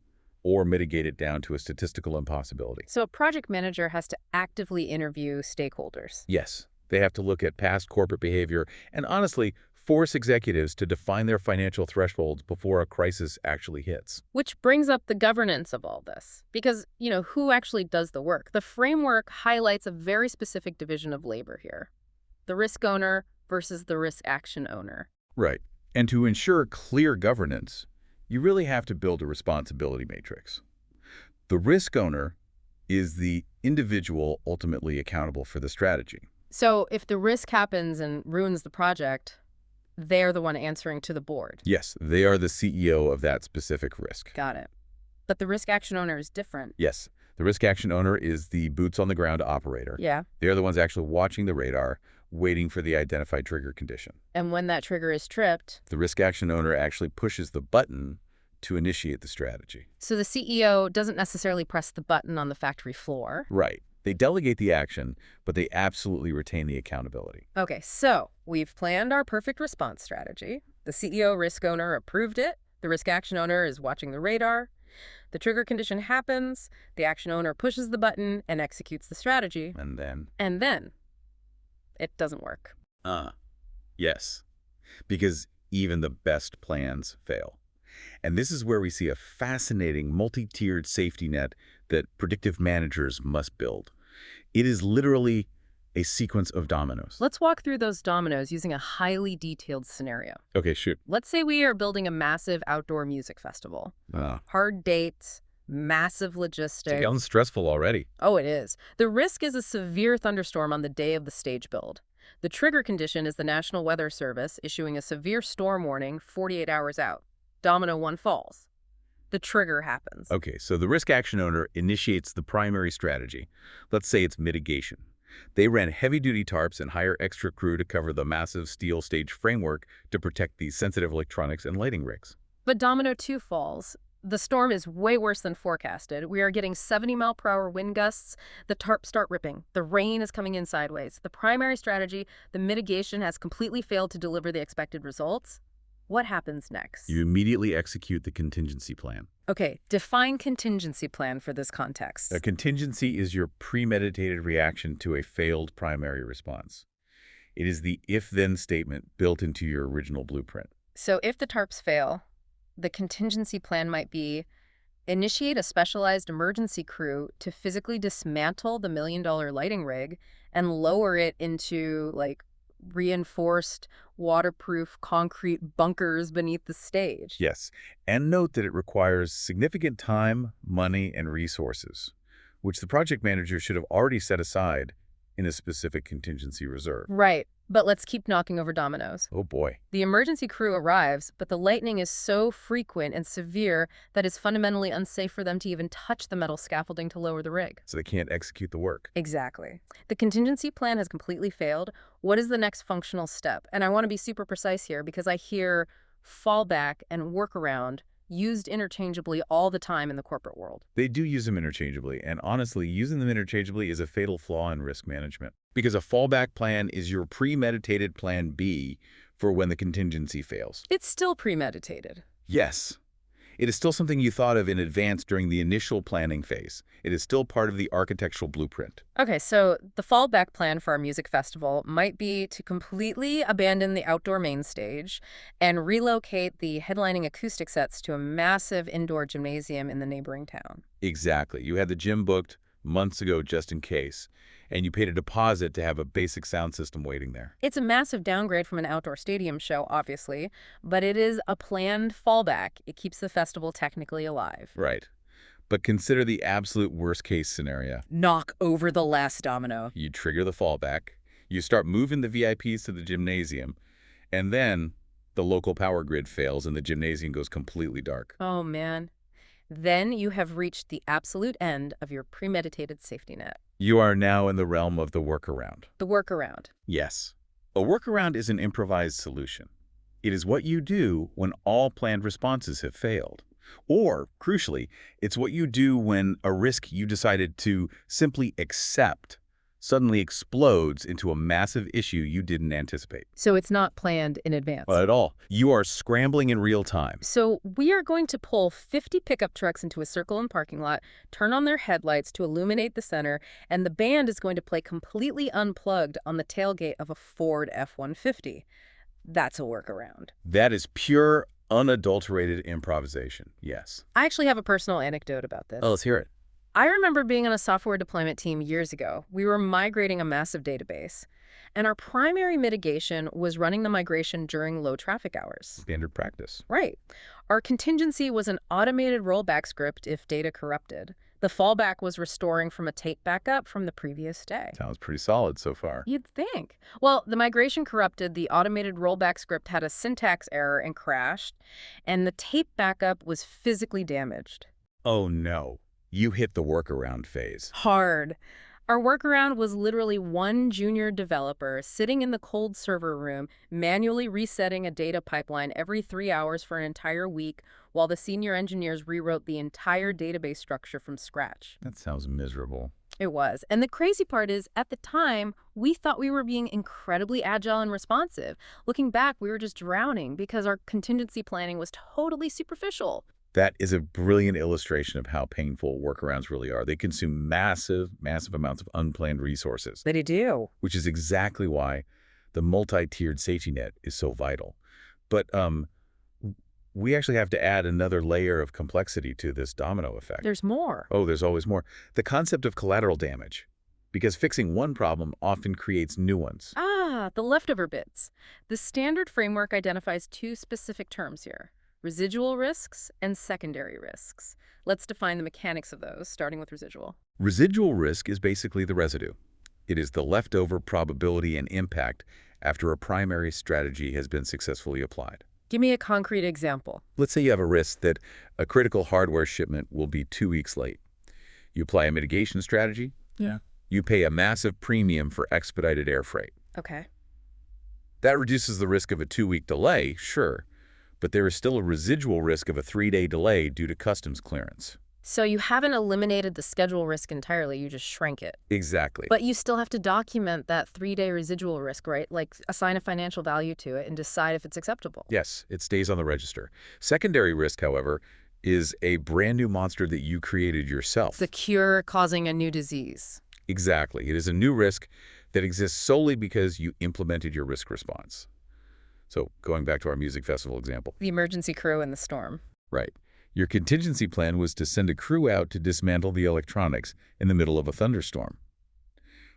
or mitigate it down to a statistical impossibility. So a project manager has to actively interview stakeholders. Yes, they have to look at past corporate behavior and honestly force executives to define their financial thresholds before a crisis actually hits. Which brings up the governance of all this. Because, who actually does the work? The framework highlights a very specific division of labor here. The risk owner versus the risk action owner. Right. And to ensure clear governance, you really have to build a responsibility matrix. The risk owner is the individual ultimately accountable for the strategy. So if the risk happens and ruins the project, they're the one answering to the board. Yes, they are the CEO of that specific risk. Got it. But the risk action owner is different. Yes, the risk action owner is the boots-on-the-ground operator. Yeah. They're the ones actually watching the radar, waiting for the identified trigger condition. And when that trigger is tripped, The risk action owner actually pushes the button to initiate the strategy. so the CEO doesn't necessarily press the button on the factory floor. Right. They delegate the action, but they absolutely retain the accountability. Okay, so we've planned our perfect response strategy. The CEO risk owner approved it. The risk action owner is watching the radar. The trigger condition happens. The action owner pushes the button and executes the strategy. And then, And then it doesn't work. yes, because even the best plans fail. And this is where we see a fascinating multi-tiered safety net that predictive managers must build. It is literally a sequence of dominoes. Let's walk through those dominoes using a highly detailed scenario. Okay, shoot. Let's say we are building a massive outdoor music festival. Hard dates, massive logistics. Sounds stressful already. Oh, it is. The risk is a severe thunderstorm on the day of the stage build. The trigger condition is the National Weather Service issuing a severe storm warning 48 hours out. Domino 1 falls. The trigger happens. Okay, so the risk action owner initiates the primary strategy. Let's say it's mitigation. They ran heavy-duty tarps and hire extra crew to cover the massive steel stage framework to protect these sensitive electronics and lighting rigs. But Domino 2 falls. the storm is way worse than forecasted. We are getting 70-mile-per-hour wind gusts. The tarps start ripping. The rain is coming in sideways. The primary strategy, the mitigation, has completely failed to deliver the expected results. What happens next? You immediately execute the contingency plan. Okay, define contingency plan for this context. A contingency is your premeditated reaction to a failed primary response. It is the if-then statement built into your original blueprint. So if the tarps fail, the contingency plan might be initiate a specialized emergency crew to physically dismantle the million-dollar lighting rig and lower it into, like, reinforced, waterproof concrete bunkers beneath the stage. Yes, and note that it requires significant time, money, and resources, which the project manager should have already set aside in a specific contingency reserve. Right, but let's keep knocking over dominoes. Oh boy. The emergency crew arrives, but the lightning is so frequent and severe that it's fundamentally unsafe for them to even touch the metal scaffolding to lower the rig. So they can't execute the work. Exactly. The contingency plan has completely failed. What is the next functional step? And I want to be super precise here because I hear fallback and workaround used interchangeably all the time in the corporate world. They do use them interchangeably, and honestly, using them interchangeably is a fatal flaw in risk management. Because a fallback plan is your premeditated plan B for when the contingency fails. It's still premeditated. Yes. It is still something you thought of in advance during the initial planning phase. It is still part of the architectural blueprint. Okay, so the fallback plan for our music festival might be to completely abandon the outdoor main stage and relocate the headlining acoustic sets to a massive indoor gymnasium in the neighboring town. Exactly. You had the gym booked months ago just in case, and you paid a deposit to have a basic sound system waiting there. It's a massive downgrade from an outdoor stadium show, obviously, but it is a planned fallback. It keeps the festival technically alive. Right. But consider the absolute worst-case scenario. Knock over the last domino. You trigger the fallback, you start moving the VIPs to the gymnasium, and then the local power grid fails and the gymnasium goes completely dark. Oh, man. Then you have reached the absolute end of your premeditated safety net. You are now in the realm of the workaround. The workaround. Yes. A workaround is an improvised solution. It is what you do when all planned responses have failed. Or, crucially, it's what you do when a risk you decided to simply accept suddenly explodes into a massive issue you didn't anticipate. So it's not planned in advance. Not at all. You are scrambling in real time. So we are going to pull 50 pickup trucks into a circle in parking lot, turn on their headlights to illuminate the center, and the band is going to play completely unplugged on the tailgate of a Ford F-150. That's a workaround. That is pure, unadulterated improvisation, yes. I actually have a personal anecdote about this. Oh, let's hear it. I remember being on a software deployment team years ago. We were migrating a massive database, and our primary mitigation was running the migration during low traffic hours. Standard practice. Right. Our contingency was an automated rollback script if data corrupted. The fallback was restoring from a tape backup from the previous day. Sounds pretty solid so far. You'd think. Well, the migration corrupted, the automated rollback script had a syntax error and crashed, and the tape backup was physically damaged. Oh no. You hit the workaround phase. Hard. Our workaround was literally one junior developer sitting in the cold server room, manually resetting a data pipeline every 3 hours for an entire week, while the senior engineers rewrote the entire database structure from scratch. That sounds miserable. It was. And the crazy part is, at the time, we thought we were being incredibly agile and responsive. Looking back, we were just drowning because our contingency planning was totally superficial. That is a brilliant illustration of how painful workarounds really are. They consume massive, massive amounts of unplanned resources. They do. Which is exactly why the multi-tiered safety net is so vital. But we actually have to add another layer of complexity to this domino effect. There's more. Oh, there's always more. The concept of collateral damage. Because fixing one problem often creates new ones. Ah, the leftover bits. The standard framework identifies two specific terms here: residual risks and secondary risks. Let's define the mechanics of those, starting with residual. Residual risk is basically the residue. It is the leftover probability and impact after a primary strategy has been successfully applied. Give me a concrete example. Let's say you have a risk that a critical hardware shipment will be 2 weeks late. You apply a mitigation strategy. Yeah. You pay a massive premium for expedited air freight. Okay. That reduces the risk of a 2-week delay, sure, but there is still a residual risk of a 3-day delay due to customs clearance. So you haven't eliminated the schedule risk entirely, you just shrank it. Exactly. But you still have to document that 3-day residual risk, right? Like assign a financial value to it and decide if it's acceptable. Yes, it stays on the register. Secondary risk, however, is a brand new monster that you created yourself. The cure causing a new disease. Exactly. It is a new risk that exists solely because you implemented your risk response. So going back to our music festival example. The emergency crew in the storm. Right. Your contingency plan was to send a crew out to dismantle the electronics in the middle of a thunderstorm.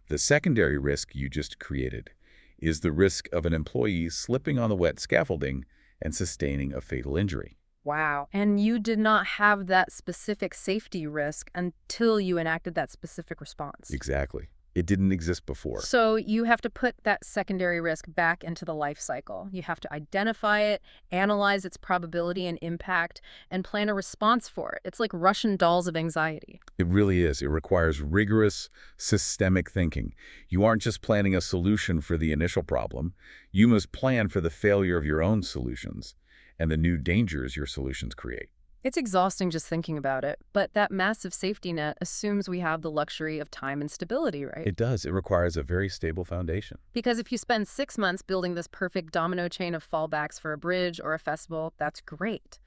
The secondary risk you just created is the risk of an employee slipping on the wet scaffolding and sustaining a fatal injury. Wow. And you did not have that specific safety risk until you enacted that specific response. Exactly. It didn't exist before. So you have to put that secondary risk back into the life cycle. You have to identify it, analyze its probability and impact, and plan a response for it. It's like Russian dolls of anxiety. It really is. It requires rigorous, systemic thinking. You aren't just planning a solution for the initial problem. You must plan for the failure of your own solutions and the new dangers your solutions create. It's exhausting just thinking about it, but that massive safety net assumes we have the luxury of time and stability, right? It does. It requires a very stable foundation. Because if you spend 6 months building this perfect domino chain of fallbacks for a bridge or a festival, that's great.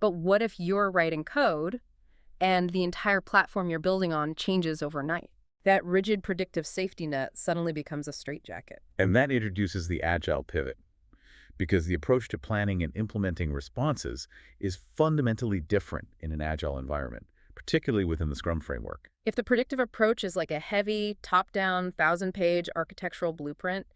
But what if you're writing code and the entire platform you're building on changes overnight? That rigid predictive safety net suddenly becomes a straitjacket. And that introduces the agile pivot, because the approach to planning and implementing responses is fundamentally different in an agile environment, particularly within the Scrum framework. If the predictive approach is like a heavy, top-down, 1,000-page architectural blueprint,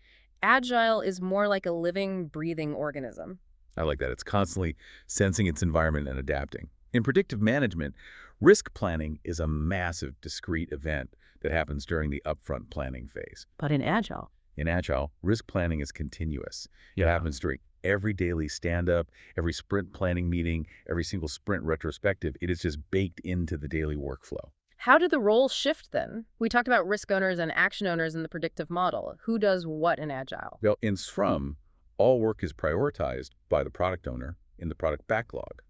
agile is more like a living, breathing organism. I like that. It's constantly sensing its environment and adapting. In predictive management, risk planning is a massive, discrete event that happens during the upfront planning phase. But in agile? In Agile, risk planning is continuous. It happens during every daily stand-up, every sprint planning meeting, every single sprint retrospective. It is just baked into the daily workflow. How do the roles shift then? We talked about risk owners and action owners in the predictive model. Who does what in Agile? Well, in Scrum, all work is prioritized by the product owner in the product backlog.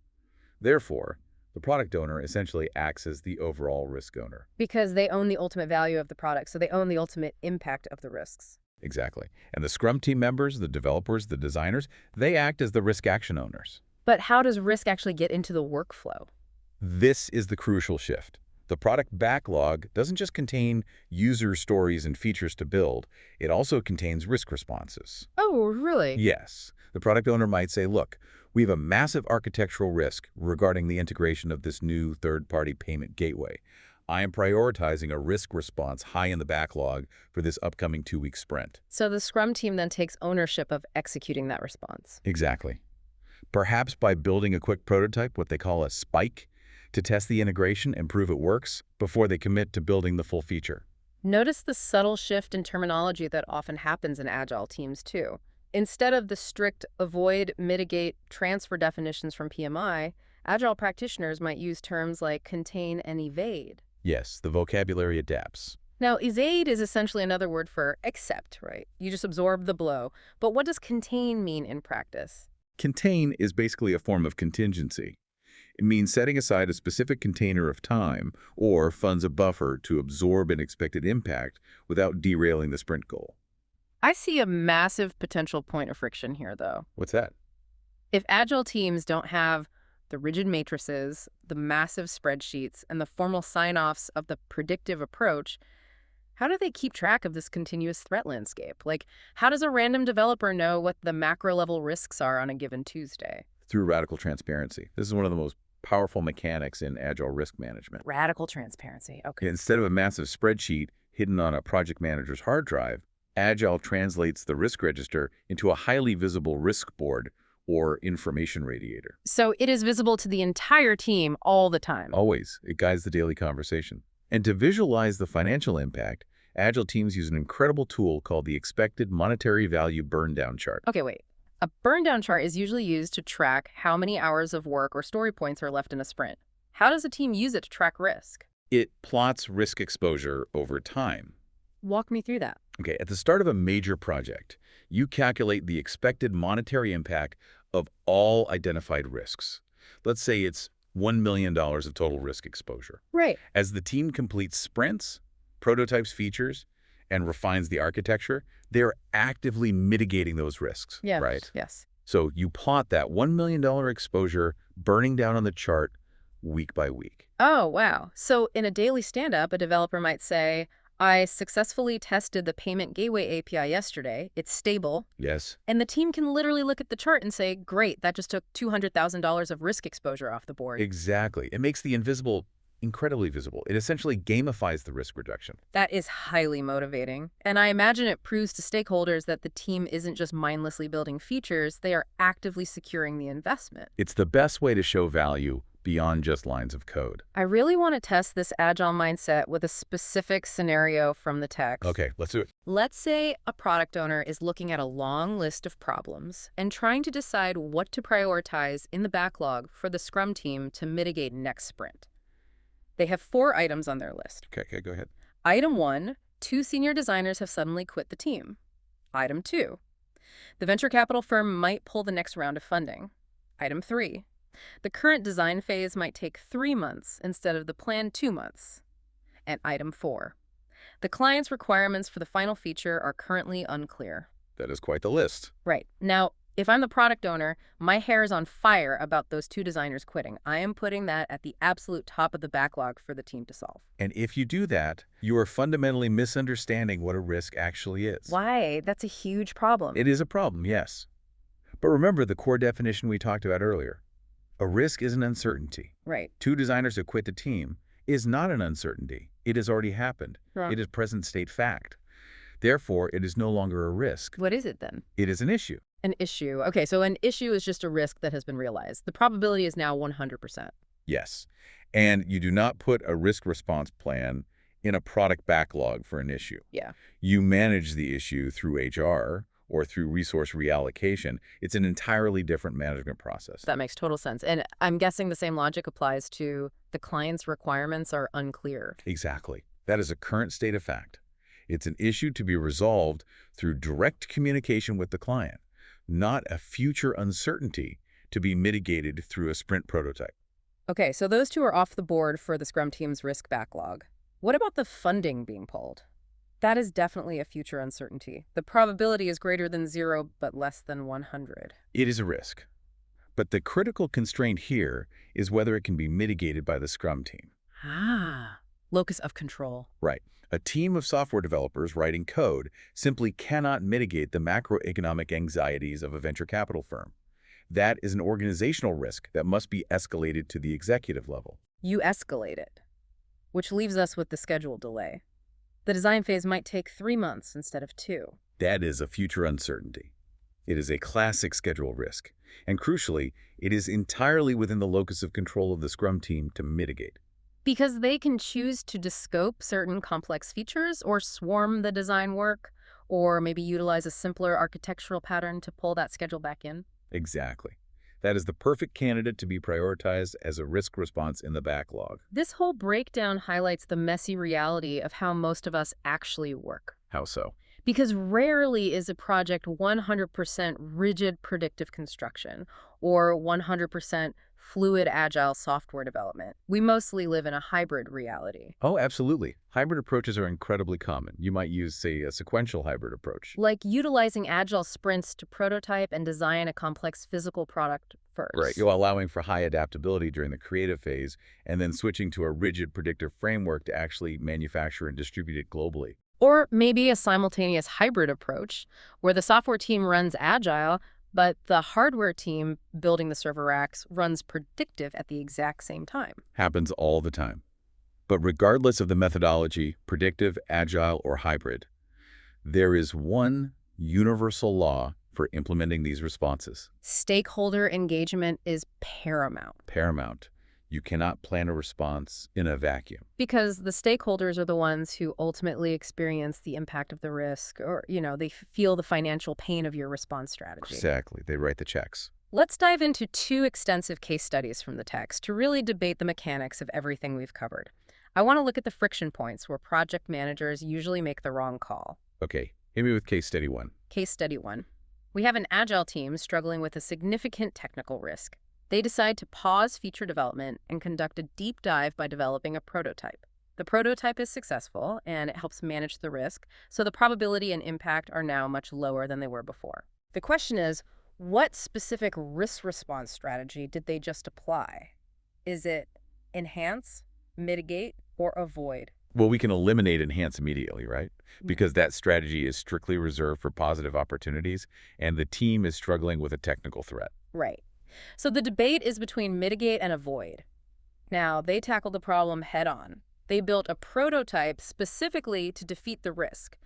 Therefore, the product owner essentially acts as the overall risk owner. Because they own the ultimate value of the product, so they own the ultimate impact of the risks. Exactly. And the Scrum team members, the developers, the designers, they act as the risk action owners. But how does risk actually get into the workflow? This is the crucial shift. The product backlog doesn't just contain user stories and features to build. It also contains risk responses. Oh, really? Yes. The product owner might say, look, we have a massive architectural risk regarding the integration of this new third-party payment gateway. I am prioritizing a risk response high in the backlog for this upcoming 2-week sprint. So the Scrum team then takes ownership of executing that response. Exactly. Perhaps by building a quick prototype, what they call a spike, to test the integration and prove it works before they commit to building the full feature. Notice the subtle shift in terminology that often happens in Agile teams too. Instead of the strict avoid, mitigate, transfer definitions from PMI, Agile practitioners might use terms like contain and evade. Yes, the vocabulary adapts. Now, evade is essentially another word for accept, right? You just absorb the blow. But what does contain mean in practice? Contain is basically a form of contingency. It means setting aside a specific container of time or funds a buffer to absorb an expected impact without derailing the sprint goal. I see a massive potential point of friction here, though. What's that? If Agile teams don't have the rigid matrices, the massive spreadsheets, and the formal sign-offs of the predictive approach, how do they keep track of this continuous threat landscape? Like, how does a random developer know what the macro-level risks are on a given Tuesday? Through radical transparency. This is one of the most powerful mechanics in Agile risk management. Radical transparency, okay. Instead of a massive spreadsheet hidden on a project manager's hard drive, Agile translates the risk register into a highly visible risk board or information radiator. So it is visible to the entire team all the time. Always. It guides the daily conversation. And to visualize the financial impact, Agile teams use an incredible tool called the Expected Monetary Value Burn-Down Chart. Okay, wait. A burn-down chart is usually used to track how many hours of work or story points are left in a sprint. How does a team use it to track risk? It plots risk exposure over time. Walk me through that. Okay, at the start of a major project, you calculate the expected monetary impact of all identified risks. Let's say it's $1 million of total risk exposure. Right. As the team completes sprints, prototypes features, and refines the architecture, they're actively mitigating those risks, Yes. right? Yes. So you plot that $1 million exposure burning down on the chart week by week. Oh, wow. So in a daily stand-up, a developer might say, I successfully tested the payment gateway API yesterday. It's stable. Yes. And the team can literally look at the chart and say, great, that just took $200,000 of risk exposure off the board. Exactly. It makes the invisible incredibly visible. It essentially gamifies the risk reduction. That is highly motivating. And I imagine it proves to stakeholders that the team isn't just mindlessly building features, they are actively securing the investment. It's the best way to show value beyond just lines of code. I really want to test this agile mindset with a specific scenario from the text. Okay, let's do it. Let's say a product owner is looking at a long list of problems and trying to decide what to prioritize in the backlog for the Scrum team to mitigate next sprint. They have 4 items on their list. Okay, go ahead. Item 1, 2 senior designers have suddenly quit the team. Item 2, the venture capital firm might pull the next round of funding. Item 3, the current design phase might take 3 months instead of the planned 2 months. And item 4, the client's requirements for the final feature are currently unclear. That is quite the list. Right. Now, if I'm the product owner, my hair is on fire about those 2 designers quitting. I am putting that at the absolute top of the backlog for the team to solve. And if you do that, you are fundamentally misunderstanding what a risk actually is. Why? That's a huge problem. It is a problem, yes. But remember the core definition we talked about earlier. A risk is an uncertainty. Right. 2 designers have quit the team is not an uncertainty. It has already happened. Right. It is present state fact. Therefore, it is no longer a risk. What is it then? It is an issue. An issue. Okay, so an issue is just a risk that has been realized. The probability is now 100%. Yes. And you do not put a risk response plan in a product backlog for an issue. Yeah. You manage the issue through HR or through resource reallocation. It's an entirely different management process. That makes total sense. And I'm guessing the same logic applies to the client's requirements are unclear. Exactly. That is a current state of fact. It's an issue to be resolved through direct communication with the client, not a future uncertainty to be mitigated through a sprint prototype. Okay, so those 2 are off the board for the Scrum team's risk backlog. What about the funding being pulled? That is definitely a future uncertainty. The probability is greater than 0, but less than 100. It is a risk. But the critical constraint here is whether it can be mitigated by the Scrum team. Ah, locus of control. Right. A team of software developers writing code simply cannot mitigate the macroeconomic anxieties of a venture capital firm. That is an organizational risk that must be escalated to the executive level. You escalate it, which leaves us with the schedule delay. The design phase might take 3 months instead of 2. That is a future uncertainty. It is a classic schedule risk, and crucially, it is entirely within the locus of control of the Scrum team to mitigate. Because they can choose to descope certain complex features or swarm the design work, or maybe utilize a simpler architectural pattern to pull that schedule back in. Exactly. That is the perfect candidate to be prioritized as a risk response in the backlog. This whole breakdown highlights the messy reality of how most of us actually work. How so? Because rarely is a project 100% rigid predictive construction or 100% fluid agile software development. We mostly live in a hybrid reality. Oh, absolutely. Hybrid approaches are incredibly common. You might use, say, a sequential hybrid approach. Like utilizing agile sprints to prototype and design a complex physical product first. Right, you're allowing for high adaptability during the creative phase and then switching to a rigid predictive framework to actually manufacture and distribute it globally. Or maybe a simultaneous hybrid approach where the software team runs agile, but the hardware team building the server racks runs predictive at the exact same time. Happens all the time. But regardless of the methodology, predictive, agile, or hybrid, there is one universal law for implementing these responses. Stakeholder engagement is paramount. Paramount. You cannot plan a response in a vacuum. Because the stakeholders are the ones who ultimately experience the impact of the risk or, they feel the financial pain of your response strategy. Exactly. They write the checks. Let's dive into 2 extensive case studies from the text to really debate the mechanics of everything we've covered. I want to look at the friction points where project managers usually make the wrong call. Okay. Hit me with case study 1. Case study 1. We have an agile team struggling with a significant technical risk. They decide to pause feature development and conduct a deep dive by developing a prototype. The prototype is successful, and it helps manage the risk, so the probability and impact are now much lower than they were before. The question is, what specific risk response strategy did they just apply? Is it enhance, mitigate, or avoid? Well, we can eliminate enhance immediately, right? Because that strategy is strictly reserved for positive opportunities, and the team is struggling with a technical threat. Right. So the debate is between mitigate and avoid. Now, they tackled the problem head-on. They built a prototype specifically to defeat the risk.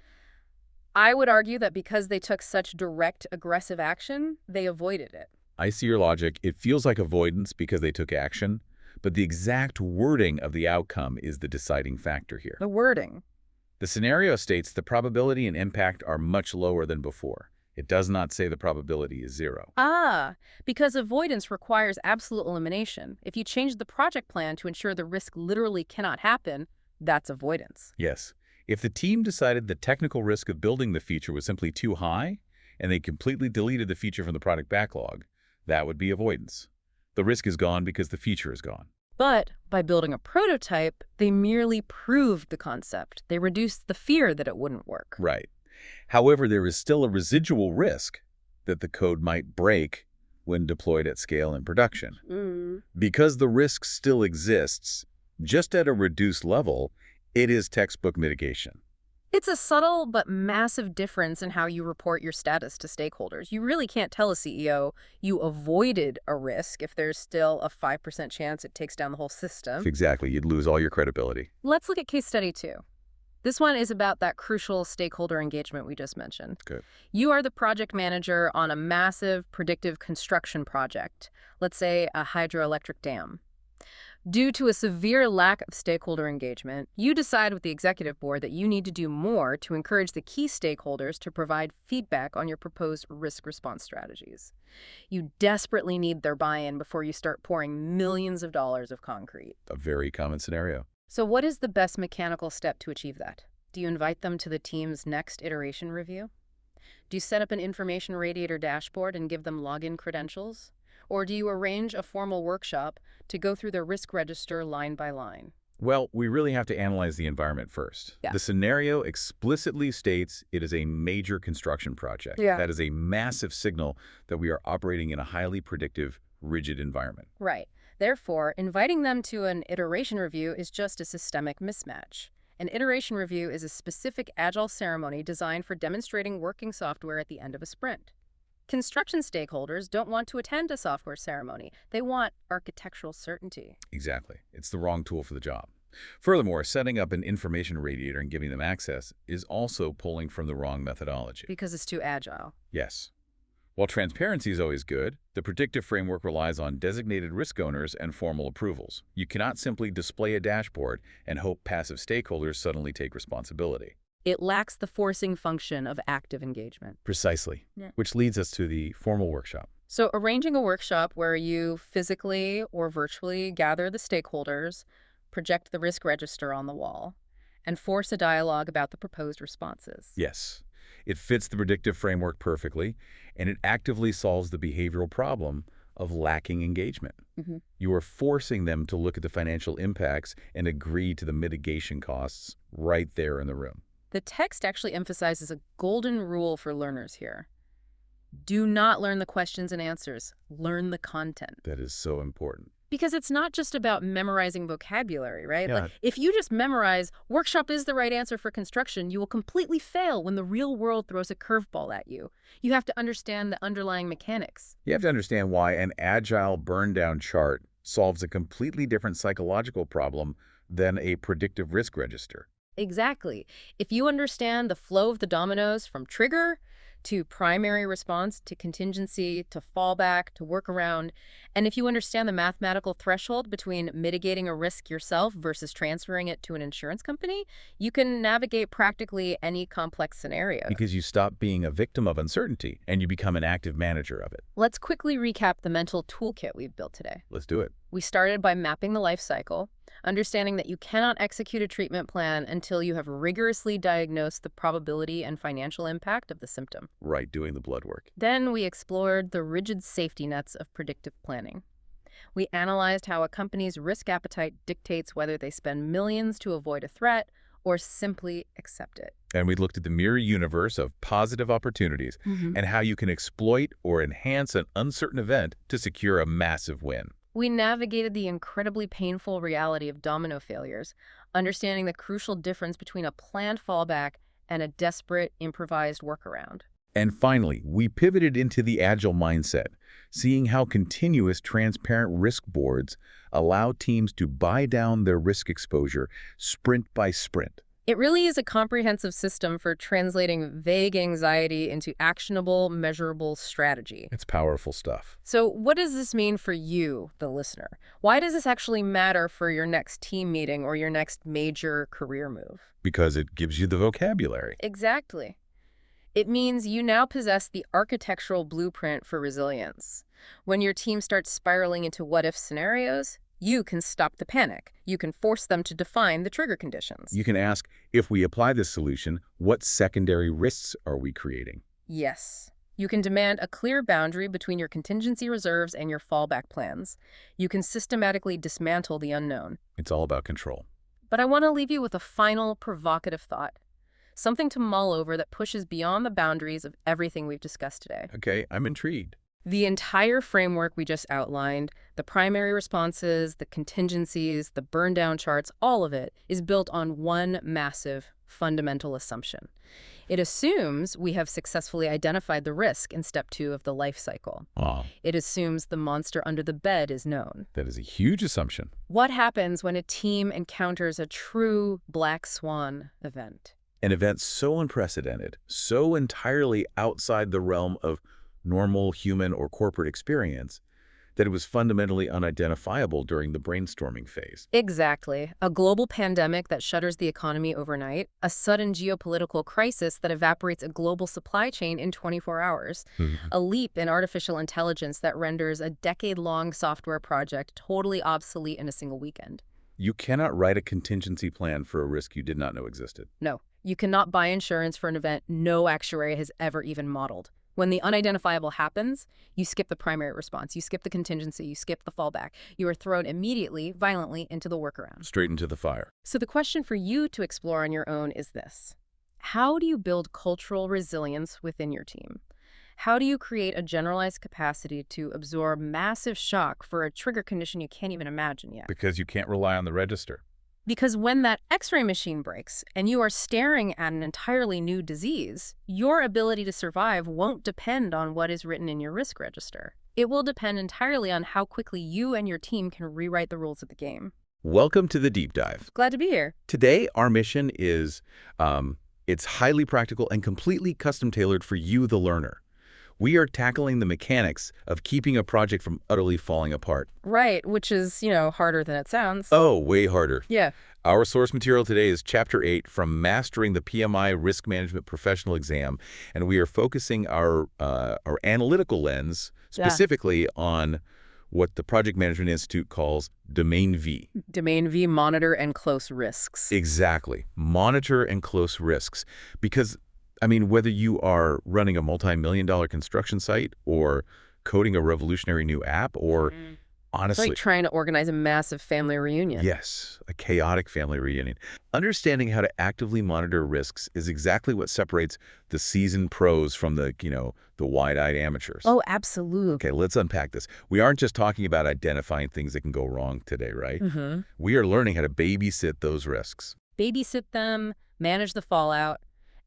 I would argue that because they took such direct, aggressive action, they avoided it. I see your logic. It feels like avoidance because they took action, but the exact wording of the outcome is the deciding factor here. The wording. The scenario states the probability and impact are much lower than before. It does not say the probability is 0. Because avoidance requires absolute elimination. If you change the project plan to ensure the risk literally cannot happen, that's avoidance. Yes. If the team decided the technical risk of building the feature was simply too high, and they completely deleted the feature from the product backlog, that would be avoidance. The risk is gone because the feature is gone. But by building a prototype, they merely proved the concept. They reduced the fear that it wouldn't work. Right. However, there is still a residual risk that the code might break when deployed at scale in production. Because the risk still exists, just at a reduced level, it is textbook mitigation. It's a subtle but massive difference in how you report your status to stakeholders. You really can't tell a CEO you avoided a risk if there's still a 5% chance it takes down the whole system. Exactly. You'd lose all your credibility. Let's look at case study 2. This one is about that crucial stakeholder engagement we just mentioned. Good. You are the project manager on a massive predictive construction project, let's say a hydroelectric dam. Due to a severe lack of stakeholder engagement, you decide with the executive board that you need to do more to encourage the key stakeholders to provide feedback on your proposed risk response strategies. You desperately need their buy-in before you start pouring millions of dollars of concrete. A very common scenario. So what is the best mechanical step to achieve that? Do you invite them to the team's next iteration review? Do you set up an information radiator dashboard and give them login credentials? Or do you arrange a formal workshop to go through their risk register line by line? Well, we really have to analyze the environment first. Yeah. The scenario explicitly states it is a major construction project. Yeah. That is a massive signal that we are operating in a highly predictive, rigid environment. Right. Therefore, inviting them to an iteration review is just a systemic mismatch. An iteration review is a specific agile ceremony designed for demonstrating working software at the end of a sprint. Construction stakeholders don't want to attend a software ceremony. They want architectural certainty. Exactly. It's the wrong tool for the job. Furthermore, setting up an information radiator and giving them access is also pulling from the wrong methodology. Because it's too agile. Yes. While transparency is always good, the predictive framework relies on designated risk owners and formal approvals. You cannot simply display a dashboard and hope passive stakeholders suddenly take responsibility. It lacks the forcing function of active engagement. Precisely. Yeah. Which leads us to the formal workshop. So arranging a workshop where you physically or virtually gather the stakeholders, project the risk register on the wall, and force a dialogue about the proposed responses. Yes. It fits the predictive framework perfectly, and it actively solves the behavioral problem of lacking engagement. You are forcing them to look at the financial impacts and agree to the mitigation costs right there in the room. The text actually emphasizes a golden rule for learners here. Do not learn the questions and answers. Learn the content. That is so important. Because it's not just about memorizing vocabulary, right? Yeah. Like, if you just memorize, workshop is the right answer for construction, you will completely fail when the real world throws a curveball at you. You have to understand the underlying mechanics. You have to understand why an agile burn-down chart solves a completely different psychological problem than a predictive risk register. Exactly. If you understand the flow of the dominoes from trigger to primary response to contingency to fallback to workaround, and if you understand the mathematical threshold between mitigating a risk yourself versus transferring it to an insurance company, you can navigate practically any complex scenario. Because you stop being a victim of uncertainty and you become an active manager of it. Let's quickly recap the mental toolkit we've built today. Let's do it. We started by mapping the life cycle, understanding that you cannot execute a treatment plan until you have rigorously diagnosed the probability and financial impact of the symptom. Right, doing the blood work. Then we explored the rigid safety nets of predictive planning. We analyzed how a company's risk appetite dictates whether they spend millions to avoid a threat or simply accept it. And we looked at the mirror universe of positive opportunities and how you can exploit or enhance an uncertain event to secure a massive win. We navigated the incredibly painful reality of domino failures, understanding the crucial difference between a planned fallback and a desperate, improvised workaround. And finally, we pivoted into the agile mindset, seeing how continuous, transparent risk boards allow teams to buy down their risk exposure sprint by sprint. It really is a comprehensive system for translating vague anxiety into actionable, measurable strategy. It's powerful stuff. So what does this mean for you, the listener? Why does this actually matter for your next team meeting or your next major career move? Because it gives you the vocabulary. Exactly. It means you now possess the architectural blueprint for resilience. When your team starts spiraling into what-if scenarios, you can stop the panic. You can force them to define the trigger conditions. You can ask, if we apply this solution, what secondary risks are we creating? Yes. You can demand a clear boundary between your contingency reserves and your fallback plans. You can systematically dismantle the unknown. It's all about control. But I want to leave you with a final provocative thought. Something to mull over that pushes beyond the boundaries of everything we've discussed today. Okay, I'm intrigued. The entire framework we just outlined, the primary responses, the contingencies, the burn-down charts, all of it is built on one massive fundamental assumption. It assumes we have successfully identified the risk in step 2 of the life cycle. Wow. It assumes the monster under the bed is known. That is a huge assumption. What happens when a team encounters a true black swan event? An event so unprecedented, so entirely outside the realm of normal human or corporate experience, that it was fundamentally unidentifiable during the brainstorming phase. Exactly. A global pandemic that shutters the economy overnight, a sudden geopolitical crisis that evaporates a global supply chain in 24 hours, a leap in artificial intelligence that renders a decade-long software project totally obsolete in a single weekend. You cannot write a contingency plan for a risk you did not know existed. No, you cannot buy insurance for an event no actuary has ever even modeled. When the unidentifiable happens, you skip the primary response, you skip the contingency, you skip the fallback. You are thrown immediately, violently into the workaround. Straight into the fire. So the question for you to explore on your own is this. How do you build cultural resilience within your team? How do you create a generalized capacity to absorb massive shock for a trigger condition you can't even imagine yet? Because you can't rely on the register. Because when that X-ray machine breaks and you are staring at an entirely new disease, your ability to survive won't depend on what is written in your risk register. It will depend entirely on how quickly you and your team can rewrite the rules of the game. Welcome to the Deep Dive. Glad to be here. Today, our mission is, it's highly practical and completely custom-tailored for you, the learner. We are tackling the mechanics of keeping a project from utterly falling apart. Right, which is, harder than it sounds. Oh, way harder. Yeah. Our source material today is Chapter 8 from Mastering the PMI Risk Management Professional Exam, and we are focusing our analytical lens specifically on what the Project Management Institute calls Domain V. Domain V, monitor and close risks. Exactly. Monitor and close risks. Because whether you are running a multi-million-dollar construction site or coding a revolutionary new app or, honestly... It's like trying to organize a massive family reunion. Yes, a chaotic family reunion. Understanding how to actively monitor risks is exactly what separates the seasoned pros from the wide-eyed amateurs. Oh, absolutely. Okay, let's unpack this. We aren't just talking about identifying things that can go wrong today, right? We are learning how to babysit those risks. Babysit them, manage the fallout,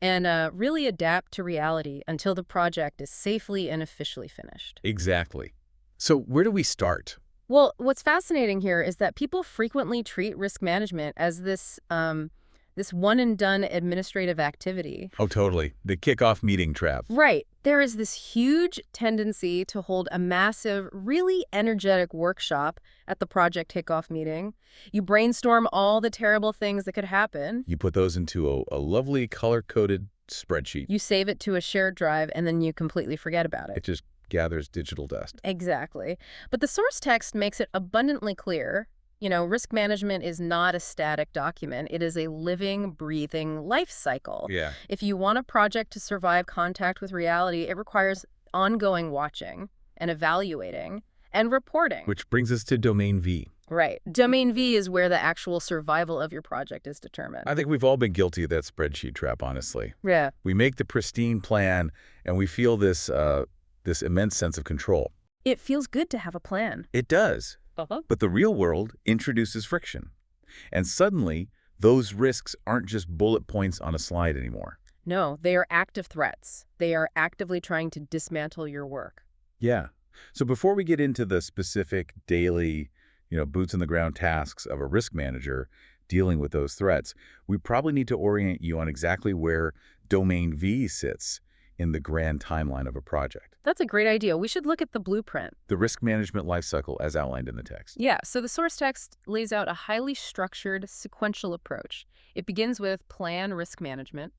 and really adapt to reality until the project is safely and officially finished. Exactly. So where do we start? Well, what's fascinating here is that people frequently treat risk management as this one-and-done administrative activity. Oh, totally. The kickoff meeting trap. Right. There is this huge tendency to hold a massive, really energetic workshop at the project kickoff meeting. You brainstorm all the terrible things that could happen. You put those into a lovely color-coded spreadsheet. You save it to a shared drive, and then you completely forget about it. It just gathers digital dust. Exactly. But the source text makes it abundantly clear, risk management is not a static document. It is a living, breathing life cycle. Yeah. If you want a project to survive contact with reality, it requires ongoing watching and evaluating and reporting. Which brings us to Domain V. Right. Domain V is where the actual survival of your project is determined. I think we've all been guilty of that spreadsheet trap, honestly. Yeah. We make the pristine plan, and we feel this immense sense of control. It feels good to have a plan. It does. But the real world introduces friction. And suddenly, those risks aren't just bullet points on a slide anymore. No, they are active threats. They are actively trying to dismantle your work. Yeah. So before we get into the specific daily, boots-on-the-ground tasks of a risk manager dealing with those threats, we probably need to orient you on exactly where Domain V sits in the grand timeline of a project. That's a great idea. We should look at the blueprint. The risk management lifecycle as outlined in the text. Yeah, so the source text lays out a highly structured, sequential approach. It begins with plan risk management,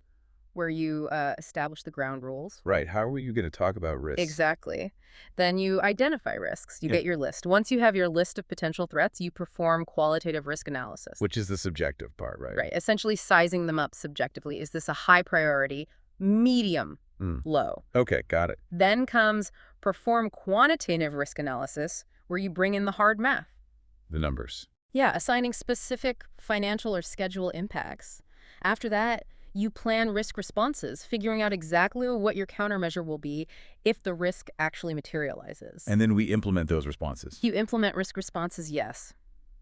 where you establish the ground rules. Right. How are you going to talk about risks? Exactly. Then you identify risks. You get your list. Once you have your list of potential threats, you perform qualitative risk analysis. Which is the subjective part, right? Right. Essentially sizing them up subjectively. Is this a high priority, medium, low? Okay, got it. Then comes perform quantitative risk analysis, where you bring in the hard math. The numbers. Yeah, assigning specific financial or schedule impacts. After that, you plan risk responses, figuring out exactly what your countermeasure will be if the risk actually materializes. And then we implement those responses. You implement risk responses, yes.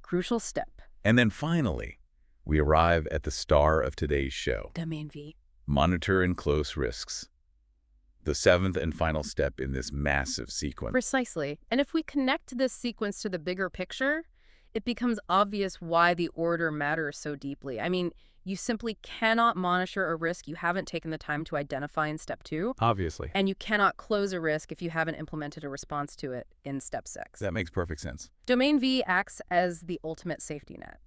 Crucial step. And then finally, we arrive at the star of today's show. Domain V. Monitor and close risks. The seventh and final step in this massive sequence. Precisely. And if we connect this sequence to the bigger picture, it becomes obvious why the order matters so deeply. I mean, you simply cannot monitor a risk you haven't taken the time to identify in step 2. Obviously. And you cannot close a risk if you haven't implemented a response to it in step 6. That makes perfect sense. Domain V acts as the ultimate safety net.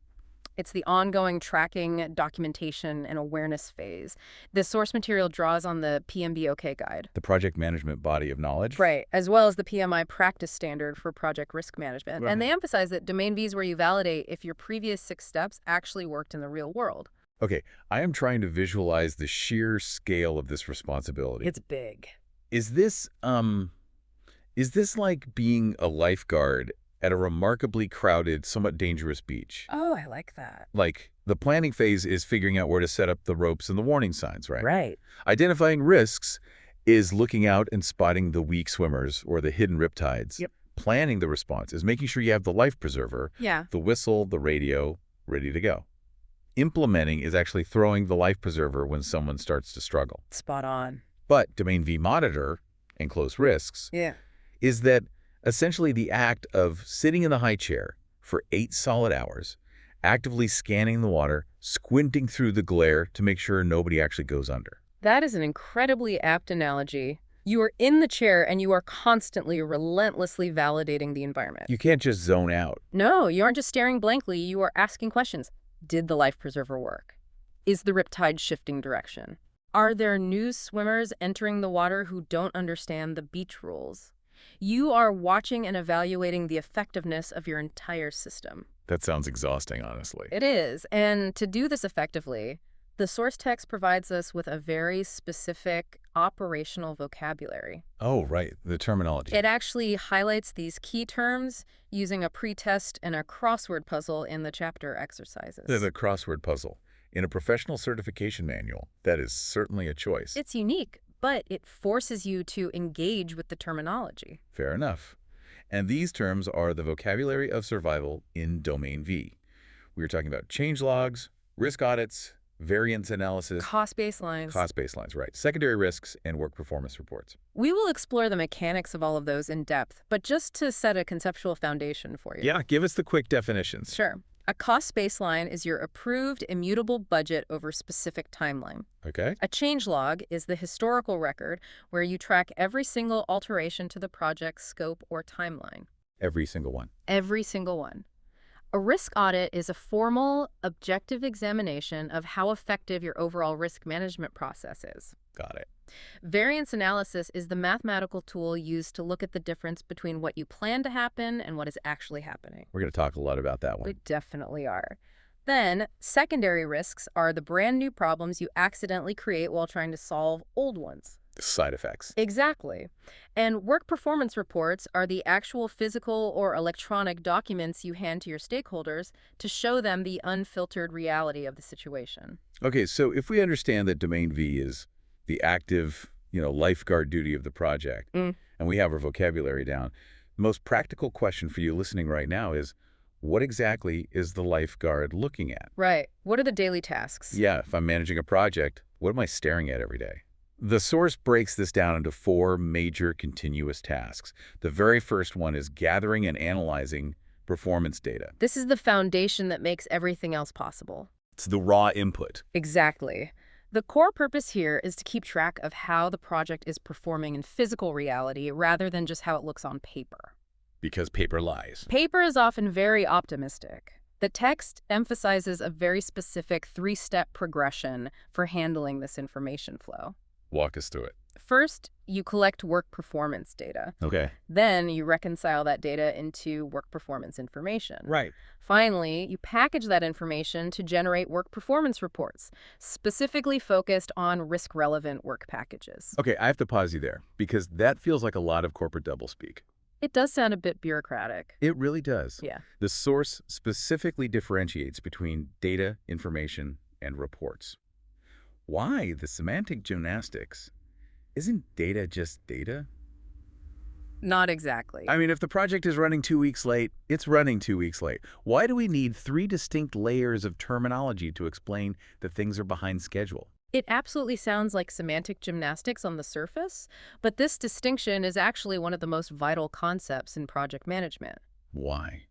It's the ongoing tracking, documentation, and awareness phase. The source material draws on the PMBOK guide. The project management body of knowledge. Right, as well as the PMI practice standard for project risk management. Right. And they emphasize that Domain V is where you validate if your previous 6 steps actually worked in the real world. Okay, I am trying to visualize the sheer scale of this responsibility. It's big. Is this like being a lifeguard at a remarkably crowded, somewhat dangerous beach? Oh, I like that. Like, the planning phase is figuring out where to set up the ropes and the warning signs, right? Right. Identifying risks is looking out and spotting the weak swimmers or the hidden riptides. Yep. Planning the response is making sure you have the life preserver, Yeah. the whistle, the radio, ready to go. Implementing is actually throwing the life preserver when someone starts to struggle. Spot on. But Domain V monitor and close risks Yeah. is that essentially the act of sitting in the high chair for 8 solid hours, actively scanning the water, squinting through the glare to make sure nobody actually goes under. That is an incredibly apt analogy. You are in the chair and you are constantly, relentlessly validating the environment. You can't just zone out. No, you aren't just staring blankly. You are asking questions. Did the life preserver work? Is the riptide shifting direction? Are there new swimmers entering the water who don't understand the beach rules? You are watching and evaluating the effectiveness of your entire system. That sounds exhausting, honestly. It is. And to do this effectively, the source text provides us with a very specific operational vocabulary. Oh, right. The terminology. It actually highlights these key terms using a pretest and a crossword puzzle in the chapter exercises. The crossword puzzle. In a professional certification manual, that is certainly a choice. It's unique, but it forces you to engage with the terminology. Fair enough. And these terms are the vocabulary of survival in Domain V. We are talking about change logs, risk audits, variance analysis, Cost baselines. cost baselines, right, secondary risks, and work performance reports. We will explore the mechanics of all of those in depth, but just to set a conceptual foundation for you. Yeah, give us the quick definitions. Sure. A cost baseline is your approved immutable budget over a specific timeline. Okay. A change log is the historical record where you track every single alteration to the project's scope or timeline. Every single one. Every single one. A risk audit is a formal, objective examination of how effective your overall risk management process is. Got it. Variance analysis is the mathematical tool used to look at the difference between what you plan to happen and what is actually happening. We're going to talk a lot about that We one. definitely are. Then, secondary risks are the brand new problems you accidentally create while trying to solve old ones. Side effects. Exactly. And work performance reports are the actual physical or electronic documents you hand to your stakeholders to show them the unfiltered reality of the situation. Okay, so if we understand that domain V is the active, lifeguard duty of the project, and we have our vocabulary down, the most practical question for you listening right now is, what exactly is the lifeguard looking at? Right. What are the daily tasks? Yeah, if I'm managing a project, what am I staring at every day? The source breaks this down into 4 major continuous tasks. The very first one is gathering and analyzing performance data. This is the foundation that makes everything else possible. It's the raw input. Exactly. The core purpose here is to keep track of how the project is performing in physical reality rather than just how it looks on paper. Because paper lies. Paper is often very optimistic. The text emphasizes a very specific 3-step progression for handling this information flow. Walk us through it. First, you collect work performance data. Okay. Then you reconcile that data into work performance information. Right. Finally, you package that information to generate work performance reports, specifically focused on risk-relevant work packages. Okay, I have to pause you there, because that feels like a lot of corporate doublespeak. It does sound a bit bureaucratic. It really does. Yeah. The source specifically differentiates between data, information, and reports. Why the semantic gymnastics? Isn't data just data? Not exactly. I mean, if the project is running 2 weeks late, it's running 2 weeks late. Why do we need 3 distinct layers of terminology to explain that things are behind schedule? It absolutely sounds like semantic gymnastics on the surface, but this distinction is actually one of the most vital concepts in project management. Why?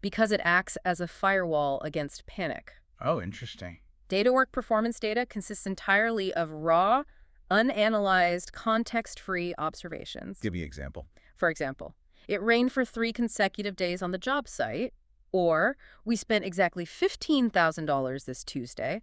Because it acts as a firewall against panic. Oh, interesting. Data work performance data consists entirely of raw, unanalyzed, context-free observations. Give me an example. For example, it rained for 3 consecutive days on the job site, or we spent exactly $15,000 this Tuesday.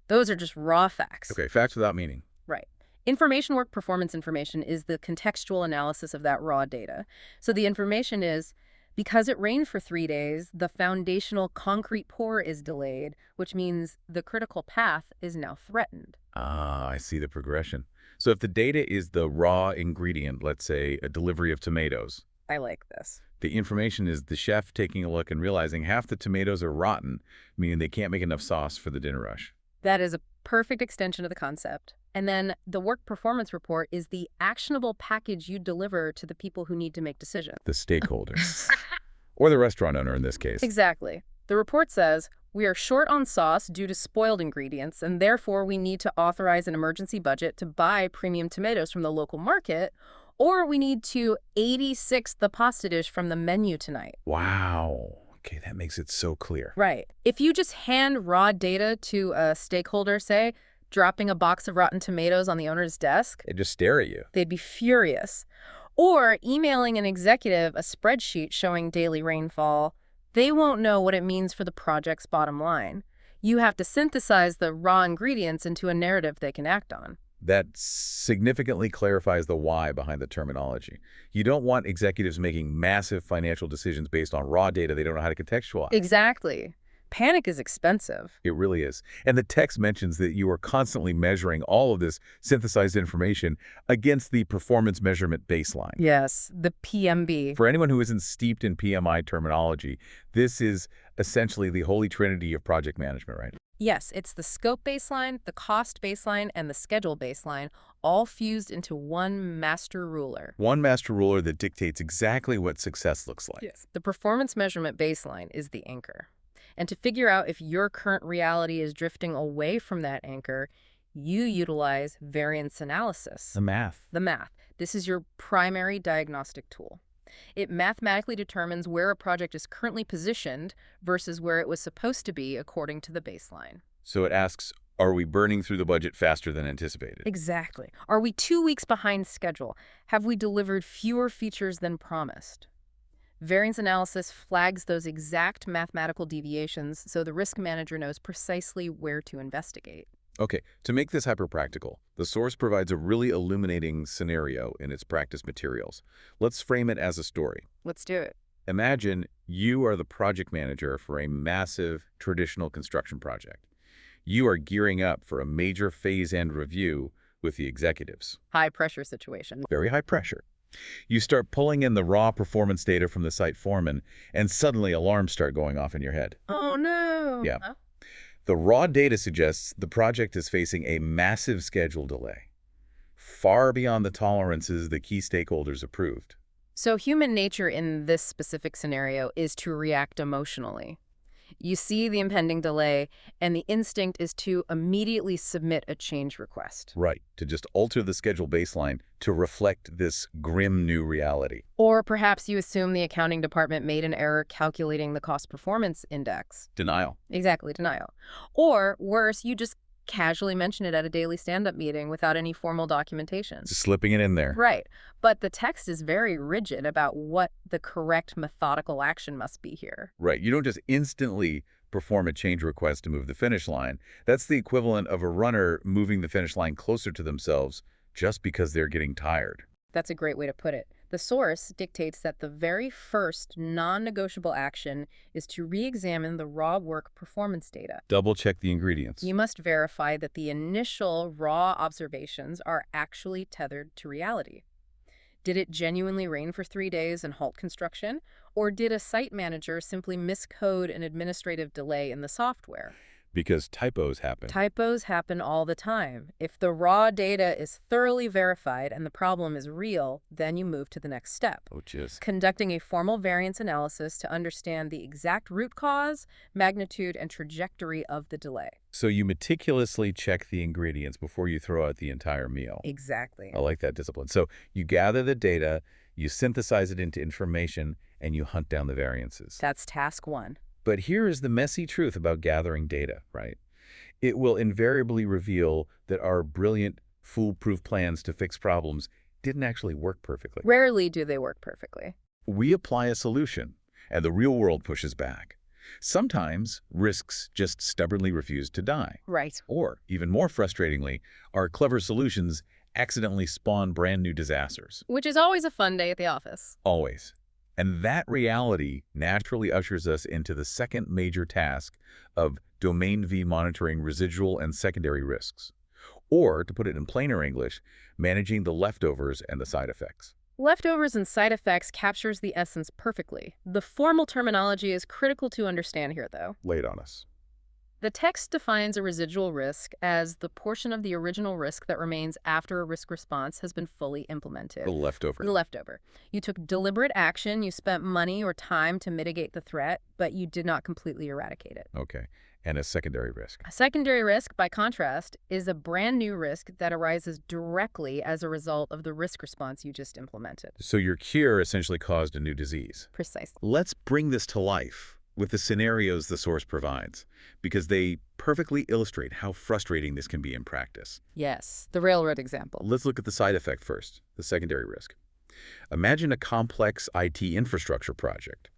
Those are just raw facts. Okay, facts without meaning. Right. Information work performance information is the contextual analysis of that raw data. So the information is, because it rained for 3 days, the foundational concrete pour is delayed, which means the critical path is now threatened. Ah, I see the progression. So if the data is the raw ingredient, let's say a delivery of tomatoes, I like this. the information is the chef taking a look and realizing half the tomatoes are rotten, meaning they can't make enough sauce for the dinner rush. That is a perfect extension of the concept. And then the work performance report is the actionable package you deliver to the people who need to make decisions. The stakeholders. Or the restaurant owner in this case. Exactly. The report says, we are short on sauce due to spoiled ingredients, and therefore we need to authorize an emergency budget to buy premium tomatoes from the local market, or we need to 86 the pasta dish from the menu tonight. Wow. Okay, that makes it so clear. Right. If you just hand raw data to a stakeholder, say, dropping a box of rotten tomatoes on the owner's desk, They just stare at you. they'd be furious. Or emailing an executive a spreadsheet showing daily rainfall, they won't know what it means for the project's bottom line. You have to synthesize the raw ingredients into a narrative they can act on. That significantly clarifies the why behind the terminology. You don't want executives making massive financial decisions based on raw data they don't know how to contextualize. Exactly. Panic is expensive. It really is. And the text mentions that you are constantly measuring all of this synthesized information against the performance measurement baseline. Yes, the PMB. For anyone who isn't steeped in PMI terminology, this is essentially the holy trinity of project management, right? Yes, it's the scope baseline, the cost baseline, and the schedule baseline, all fused into one master ruler. One master ruler that dictates exactly what success looks like. Yes. The performance measurement baseline is the anchor. And to figure out if your current reality is drifting away from that anchor, you utilize variance analysis. The math. The math. This is your primary diagnostic tool. It mathematically determines where a project is currently positioned versus where it was supposed to be according to the baseline. So it asks, are we burning through the budget faster than anticipated? Exactly. Are we 2 weeks behind schedule? Have we delivered fewer features than promised? Variance analysis flags those exact mathematical deviations so the risk manager knows precisely where to investigate. Okay, to make this hyper-practical, the source provides a really illuminating scenario in its practice materials. Let's frame it as a story. Let's do it. Imagine you are the project manager for a massive traditional construction project. You are gearing up for a major phase-end review with the executives. High-pressure situation. Very high pressure. You start pulling in the raw performance data from the site foreman, and suddenly alarms start going off in your head. Oh, no. Yeah. The raw data suggests the project is facing a massive schedule delay, far beyond the tolerances the key stakeholders approved. So human nature in this specific scenario is to react emotionally. You see the impending delay, and the instinct is to immediately submit a change request. Right, to just alter the schedule baseline to reflect this grim new reality. Or perhaps you assume the accounting department made an error calculating the cost performance index. Denial. Exactly, denial. Or worse, you just casually mention it at a daily stand-up meeting without any formal documentation. Just slipping it in there. Right. But the text is very rigid about what the correct methodical action must be here. Right, you don't just instantly perform a change request to move the finish line. That's the equivalent of a runner moving the finish line closer to themselves just because they're getting tired. That's a great way to put it. The source dictates that the very first non-negotiable action is to re-examine the raw work performance data. Double-check the ingredients. You must verify that the initial raw observations are actually tethered to reality. Did it genuinely rain for 3 days and halt construction? Or did a site manager simply miscode an administrative delay in the software? Because typos happen. Typos happen all the time. If the raw data is thoroughly verified and the problem is real, then you move to the next step. Oh, jeez. Conducting a formal variance analysis to understand the exact root cause, magnitude, and trajectory of the delay. So you meticulously check the ingredients before you throw out the entire meal. Exactly. I like that discipline. So you gather the data, you synthesize it into information, and you hunt down the variances. That's task one. But here is the messy truth about gathering data, right? It will invariably reveal that our brilliant, foolproof plans to fix problems didn't actually work perfectly. Rarely do they work perfectly. We apply a solution, and the real world pushes back. Sometimes risks just stubbornly refuse to die. Right. Or, even more frustratingly, our clever solutions accidentally spawn brand new disasters. Which is always a fun day at the office. Always. And that reality naturally ushers us into the second major task of domain V monitoring residual and secondary risks. Or, to put it in plainer English, managing the leftovers and the side effects. Leftovers and side effects captures the essence perfectly. The formal terminology is critical to understand here, though. Lay it on us. The text defines a residual risk as the portion of the original risk that remains after a risk response has been fully implemented. The leftover. The leftover. You took deliberate action, you spent money or time to mitigate the threat, but you did not completely eradicate it. Okay. And a secondary risk. A secondary risk, by contrast, is a brand new risk that arises directly as a result of the risk response you just implemented. So your cure essentially caused a new disease. Precisely. Let's bring this to life with the scenarios the source provides, because they perfectly illustrate how frustrating this can be in practice. Yes, the railroad example. Let's look at the side effect first, the secondary risk. Imagine a complex IT infrastructure project,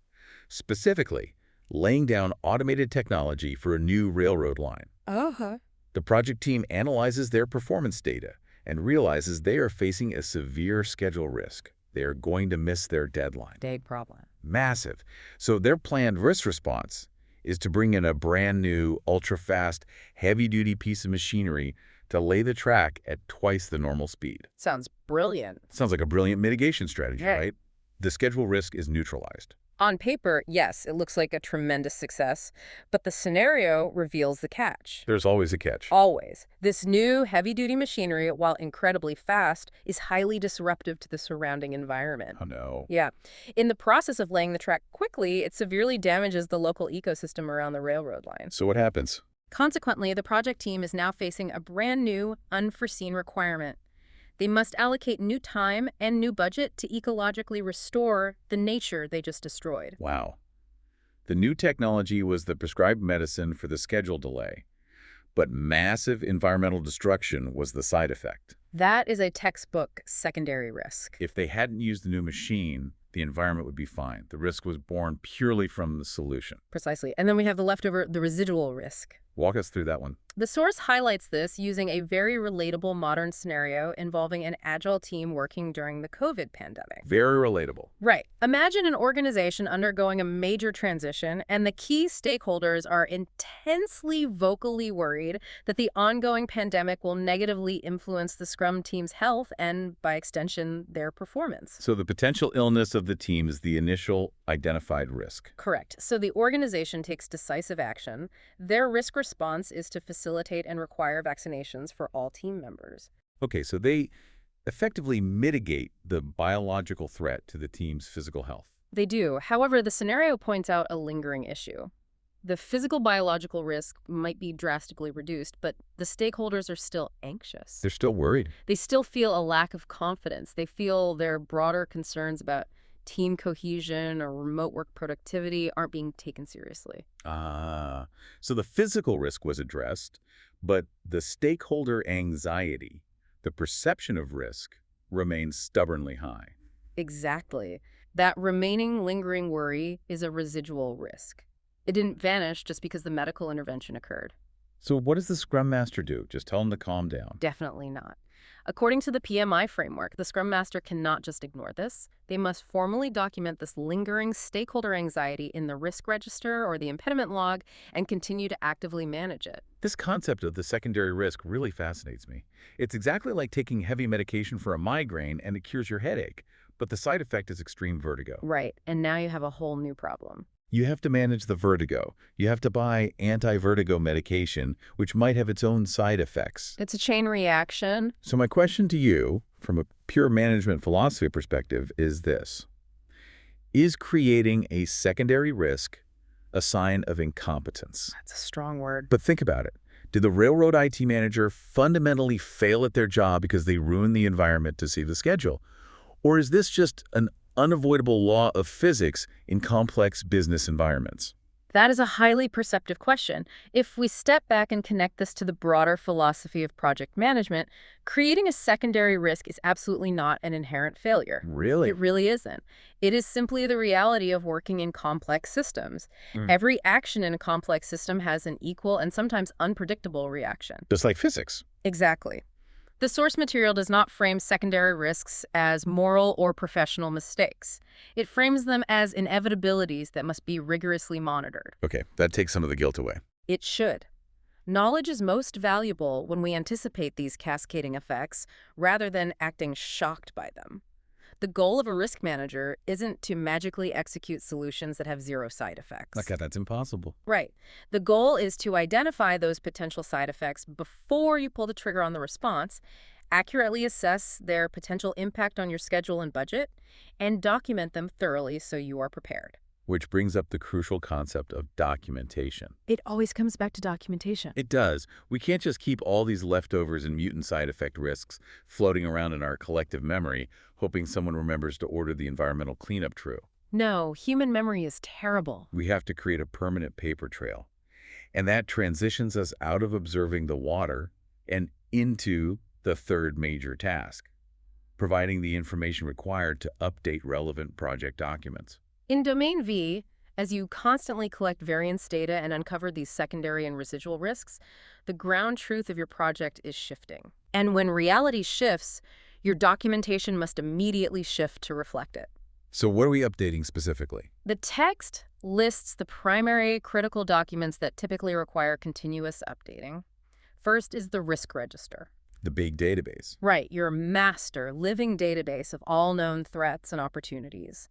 specifically laying down automated technology for a new railroad line. Uh-huh. The project team analyzes their performance data and realizes they are facing a severe schedule risk. They are going to miss their deadline. Big problem. Massive. So their planned risk response is to bring in a brand new, ultra-fast, heavy-duty piece of machinery to lay the track at twice the normal speed. Sounds brilliant. Sounds like a brilliant mitigation strategy, Right. right? The schedule risk is neutralized. On paper, yes, it looks like a tremendous success, but the scenario reveals the catch. There's always a catch. Always. This new heavy-duty machinery, while incredibly fast, is highly disruptive to the surrounding environment. Oh, no. Yeah. In the process of laying the track quickly, it severely damages the local ecosystem around the railroad line. So what happens? Consequently, the project team is now facing a brand new, unforeseen requirement. They must allocate new time and new budget to ecologically restore the nature they just destroyed. Wow. The new technology was the prescribed medicine for the schedule delay, but massive environmental destruction was the side effect. That is a textbook secondary risk. If they hadn't used the new machine, the environment would be fine. The risk was born purely from the solution. Precisely. And then we have the leftover, the residual risk. Walk us through that one. The source highlights this using a very relatable modern scenario involving an agile team working during the COVID pandemic. Very relatable. Right. Imagine an organization undergoing a major transition, and the key stakeholders are intensely vocally worried that the ongoing pandemic will negatively influence the Scrum team's health and, by extension, their performance. So the potential illness of the team is the initial identified risk. Correct. So the organization takes decisive action. Their risk response is to facilitate and require vaccinations for all team members. Okay, so they effectively mitigate the biological threat to the team's physical health. They do. However, the scenario points out a lingering issue. The physical biological risk might be drastically reduced, but the stakeholders are still anxious. They're still worried. They still feel a lack of confidence. They feel their broader concerns about team cohesion or remote work productivity aren't being taken seriously. So the physical risk was addressed, but the stakeholder anxiety, the perception of risk, remains stubbornly high. Exactly. That remaining lingering worry is a residual risk. It didn't vanish just because the medical intervention occurred. So what does the Scrum Master do? Just tell them to calm down? Definitely not. According to the PMI framework, the Scrum Master cannot just ignore this. They must formally document this lingering stakeholder anxiety in the risk register or the impediment log and continue to actively manage it. This concept of the secondary risk really fascinates me. It's exactly like taking heavy medication for a migraine and it cures your headache, but the side effect is extreme vertigo. Right, and now you have a whole new problem. You have to manage the vertigo. You have to buy anti-vertigo medication, which might have its own side effects. It's a chain reaction. So my question to you, from a pure management philosophy perspective, is this. Is creating a secondary risk a sign of incompetence? That's a strong word. But think about it. Did the railroad IT manager fundamentally fail at their job because they ruined the environment to see the schedule? Or is this just an unavoidable law of physics in complex business environments? That is a highly perceptive question. If we step back and connect this to the broader philosophy of project management, creating a secondary risk is absolutely not an inherent failure. Really? It really isn't. It is simply the reality of working in complex systems. Every action in a complex system has an equal and sometimes unpredictable reaction. Just like physics. Exactly. The source material does not frame secondary risks as moral or professional mistakes. It frames them as inevitabilities that must be rigorously monitored. Okay, that takes some of the guilt away. It should. Knowledge is most valuable when we anticipate these cascading effects rather than acting shocked by them. The goal of a risk manager isn't to magically execute solutions that have zero side effects. Okay, that's impossible. Right. The goal is to identify those potential side effects before you pull the trigger on the response, accurately assess their potential impact on your schedule and budget, and document them thoroughly so you are prepared. Which brings up the crucial concept of documentation. It always comes back to documentation. It does. We can't just keep all these leftovers and mutant side effect risks floating around in our collective memory, hoping someone remembers to order the environmental cleanup true. No, human memory is terrible. We have to create a permanent paper trail. And that transitions us out of observing the water and into the third major task, providing the information required to update relevant project documents. In Domain V, as you constantly collect variance data and uncover these secondary and residual risks, the ground truth of your project is shifting. And when reality shifts, your documentation must immediately shift to reflect it. So what are we updating specifically? The text lists the primary critical documents that typically require continuous updating. First is the risk register. The big database. Right, your master, living database of all known threats and opportunities.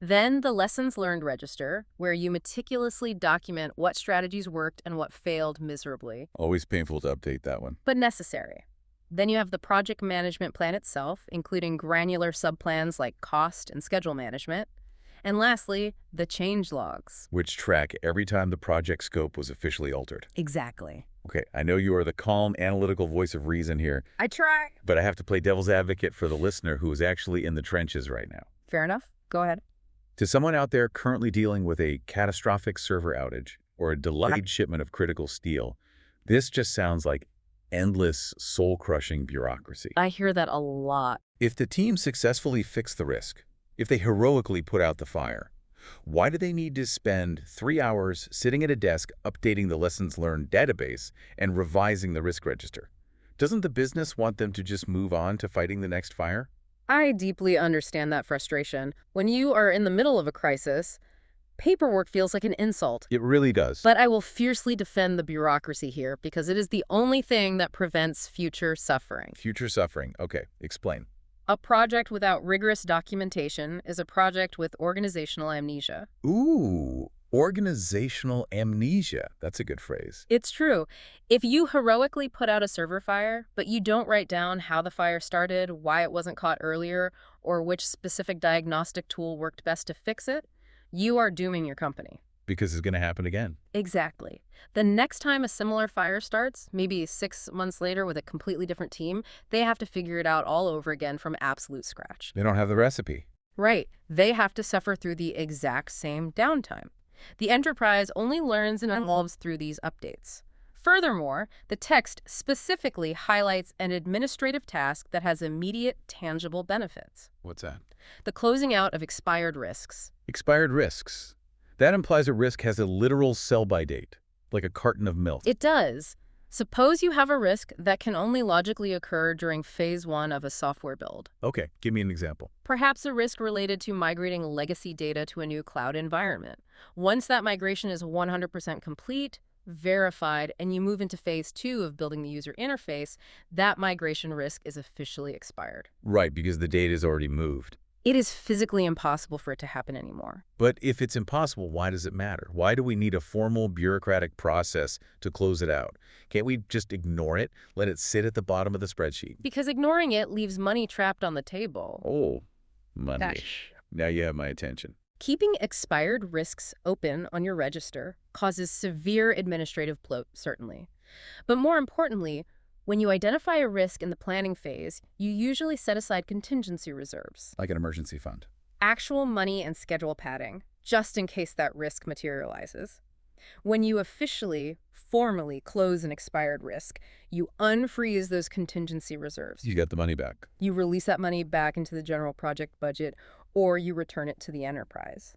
Then the lessons learned register, where you meticulously document what strategies worked and what failed miserably. Always painful to update that one. But necessary. Then you have the project management plan itself, including granular subplans like cost and schedule management. And lastly, the change logs. Which track every time the project scope was officially altered. Exactly. Okay, I know you are the calm, analytical voice of reason here. I try. But I have to play devil's advocate for the listener who is actually in the trenches right now. Fair enough. Go ahead. To someone out there currently dealing with a catastrophic server outage or a delayed shipment of critical steel, this just sounds like endless, soul-crushing bureaucracy. I hear that a lot. If the team successfully fixed the risk, if they heroically put out the fire, Why do they need to spend 3 hours sitting at a desk updating the lessons learned database and revising the risk register? Doesn't the business want them to just move on to fighting the next fire? I deeply understand that frustration. When you are in the middle of a crisis, paperwork feels like an insult. It really does. But I will fiercely defend the bureaucracy here because it is the only thing that prevents future suffering. Future suffering. Okay, explain. A project without rigorous documentation is a project with organizational amnesia. Ooh, organizational amnesia. That's a good phrase. It's true. If you heroically put out a server fire, but you don't write down how the fire started, why it wasn't caught earlier, or which specific diagnostic tool worked best to fix it, you are dooming your company. Because it's going to happen again. Exactly. The next time a similar fire starts, maybe 6 months later with a completely different team, they have to figure it out all over again from absolute scratch. They don't have the recipe. Right. They have to suffer through the exact same downtime. The enterprise only learns and evolves through these updates. Furthermore, the text specifically highlights an administrative task that has immediate, tangible benefits. What's that? The closing out of expired risks. Expired risks. That implies a risk has a literal sell-by date, like a carton of milk. It does. Suppose you have a risk that can only logically occur during phase 1 of a software build. Okay, give me an example. Perhaps a risk related to migrating legacy data to a new cloud environment. Once that migration is 100% complete, verified, and you move into phase 2 of building the user interface, that migration risk is officially expired. Right, because the data is already moved. It is physically impossible for it to happen anymore. But if it's impossible, why does it matter? Why do we need a formal bureaucratic process to close it out? Can't we just ignore it, let it sit at the bottom of the spreadsheet? Because ignoring it leaves money trapped on the table. Oh, money. Now you have my attention. Keeping expired risks open on your register causes severe administrative bloat, certainly. But more importantly, when you identify a risk in the planning phase, you usually set aside contingency reserves. Like an emergency fund. Actual money and schedule padding, just in case that risk materializes. When you officially, formally close an expired risk, you unfreeze those contingency reserves. You get the money back. You release that money back into the general project budget, or you return it to the enterprise.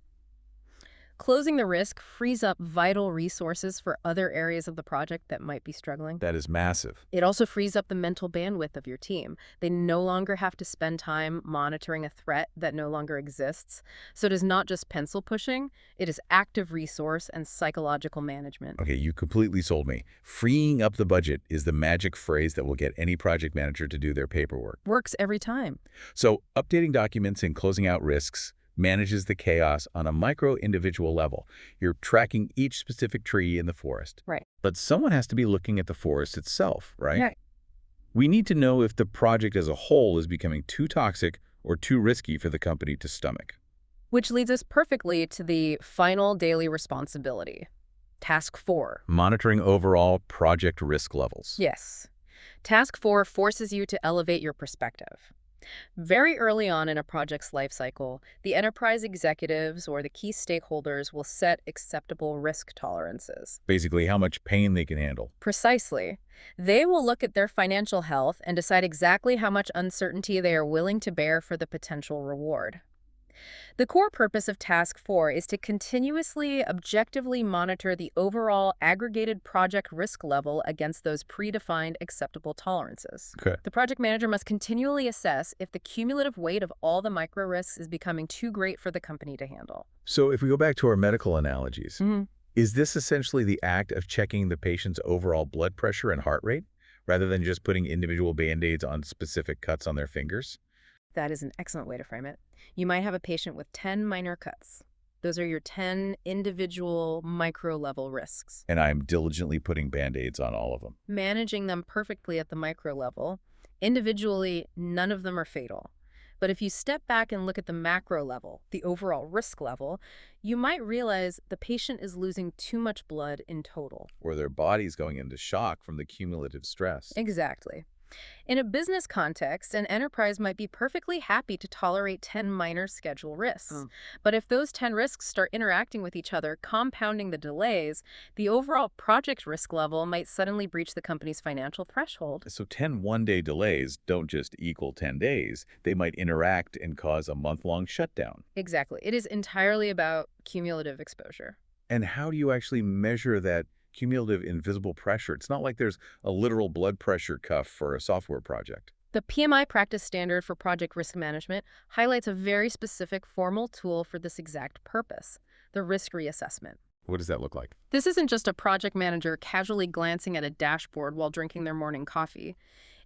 Closing the risk frees up vital resources for other areas of the project that might be struggling. That is massive. It also frees up the mental bandwidth of your team. They no longer have to spend time monitoring a threat that no longer exists. So it is not just pencil pushing, it is active resource and psychological management. Okay, you completely sold me. Freeing up the budget is the magic phrase that will get any project manager to do their paperwork. Works every time. So updating documents and closing out risks manages the chaos on a micro-individual level. You're tracking each specific tree in the forest. Right. But someone has to be looking at the forest itself, right? Yeah. We need to know if the project as a whole is becoming too toxic or too risky for the company to stomach. Which leads us perfectly to the final daily responsibility. Task 4. Monitoring overall project risk levels. Yes. Task 4 forces you to elevate your perspective. Very early on in a project's life cycle, the enterprise executives or the key stakeholders will set acceptable risk tolerances. Basically, how much pain they can handle. Precisely. They will look at their financial health and decide exactly how much uncertainty they are willing to bear for the potential reward. The core purpose of Task 4 is to continuously, objectively monitor the overall aggregated project risk level against those predefined acceptable tolerances. Okay. The project manager must continually assess if the cumulative weight of all the micro risks is becoming too great for the company to handle. So if we go back to our medical analogies, is this essentially the act of checking the patient's overall blood pressure and heart rate, rather than just putting individual Band-Aids on specific cuts on their fingers? That is an excellent way to frame it. You might have a patient with 10 minor cuts. Those are your 10 individual micro-level risks. And I'm diligently putting Band-Aids on all of them. Managing them perfectly at the micro level, individually, none of them are fatal. But if you step back and look at the macro level, the overall risk level, you might realize the patient is losing too much blood in total. Or their body's going into shock from the cumulative stress. Exactly. In a business context, an enterprise might be perfectly happy to tolerate 10 minor schedule risks. Oh. But if those 10 risks start interacting with each other, compounding the delays, the overall project risk level might suddenly breach the company's financial threshold. So 10 one-day delays don't just equal 10 days. They might interact and cause a month-long shutdown. Exactly. It is entirely about cumulative exposure. And how do you actually measure that cumulative invisible pressure? It's not like there's a literal blood pressure cuff for a software project. The PMI practice standard for project risk management highlights a very specific formal tool for this exact purpose, the risk reassessment. What does that look like? This isn't just a project manager casually glancing at a dashboard while drinking their morning coffee.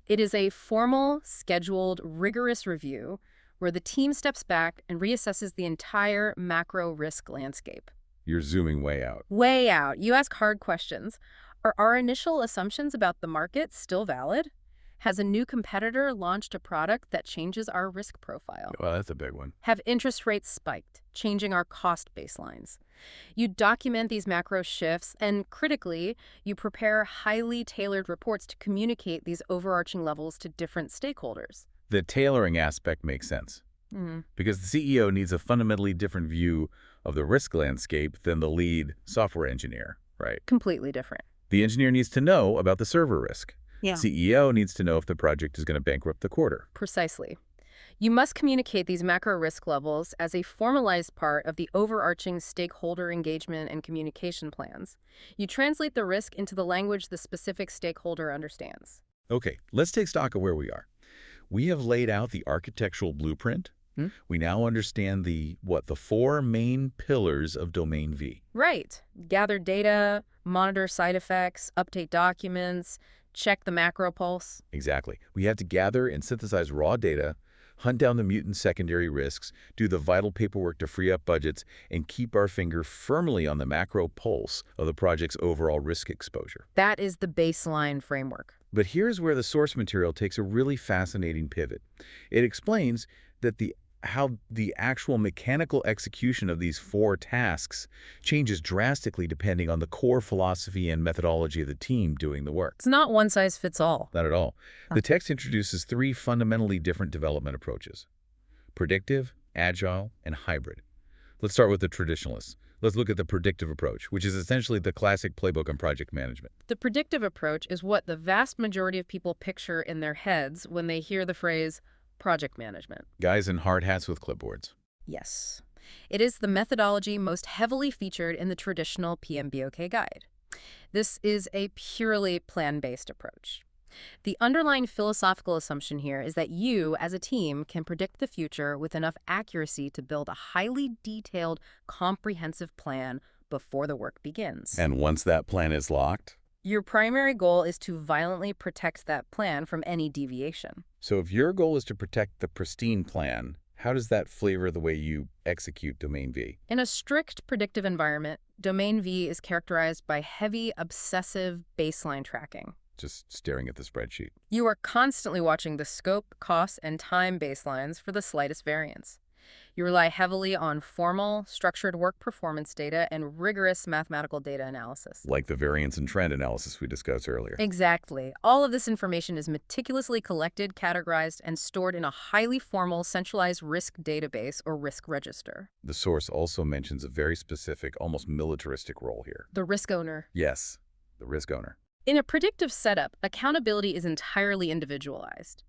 It is a formal, scheduled, rigorous review where the team steps back and reassesses the entire macro risk landscape. You're zooming way out. Way out. You ask hard questions. Are our initial assumptions about the market still valid? Has a new competitor launched a product that changes our risk profile? Well, that's a big one. Have interest rates spiked, changing our cost baselines? You document these macro shifts, and critically, you prepare highly tailored reports to communicate these overarching levels to different stakeholders. The tailoring aspect makes sense. Because the CEO needs a fundamentally different view of the risk landscape than the lead software engineer, right? Completely different. The engineer needs to know about the server risk. Yeah. CEO needs to know if the project is going to bankrupt the quarter. Precisely. You must communicate these macro risk levels as a formalized part of the overarching stakeholder engagement and communication plans. You translate the risk into the language the specific stakeholder understands. Okay, let's take stock of where we are. We have laid out the architectural blueprint. We now understand the 4 main pillars of Domain V. Right. Gather data, monitor side effects, update documents, check the macro pulse. Exactly. We had to gather and synthesize raw data, hunt down the mutant secondary risks, do the vital paperwork to free up budgets, and keep our finger firmly on the macro pulse of the project's overall risk exposure. That is the baseline framework. But here's where the source material takes a really fascinating pivot. It explains that how the actual mechanical execution of these 4 tasks changes drastically depending on the core philosophy and methodology of the team doing the work. It's not one size fits all. Not at all. The text introduces 3 fundamentally different development approaches: predictive, agile, and hybrid. Let's start with the traditionalists. Let's look at the predictive approach, which is essentially the classic playbook on project management. The predictive approach is what the vast majority of people picture in their heads when they hear the phrase project management. Guys in hard hats with clipboards. Yes. It is the methodology most heavily featured in the traditional PMBOK guide. This is a purely plan-based approach. The underlying philosophical assumption here is that you, as a team, can predict the future with enough accuracy to build a highly detailed, comprehensive plan before the work begins. And once that plan is locked? Your primary goal is to violently protect that plan from any deviation. So if your goal is to protect the pristine plan, how does that flavor the way you execute Domain V? In a strict predictive environment, Domain V is characterized by heavy, obsessive baseline tracking. Just staring at the spreadsheet. You are constantly watching the scope, cost, and time baselines for the slightest variance. You rely heavily on formal, structured work performance data and rigorous mathematical data analysis. Like the variance and trend analysis we discussed earlier. Exactly. All of this information is meticulously collected, categorized, and stored in a highly formal, centralized risk database or risk register. The source also mentions a very specific, almost militaristic role here. The risk owner. Yes, the risk owner. In a predictive setup, accountability is entirely individualized.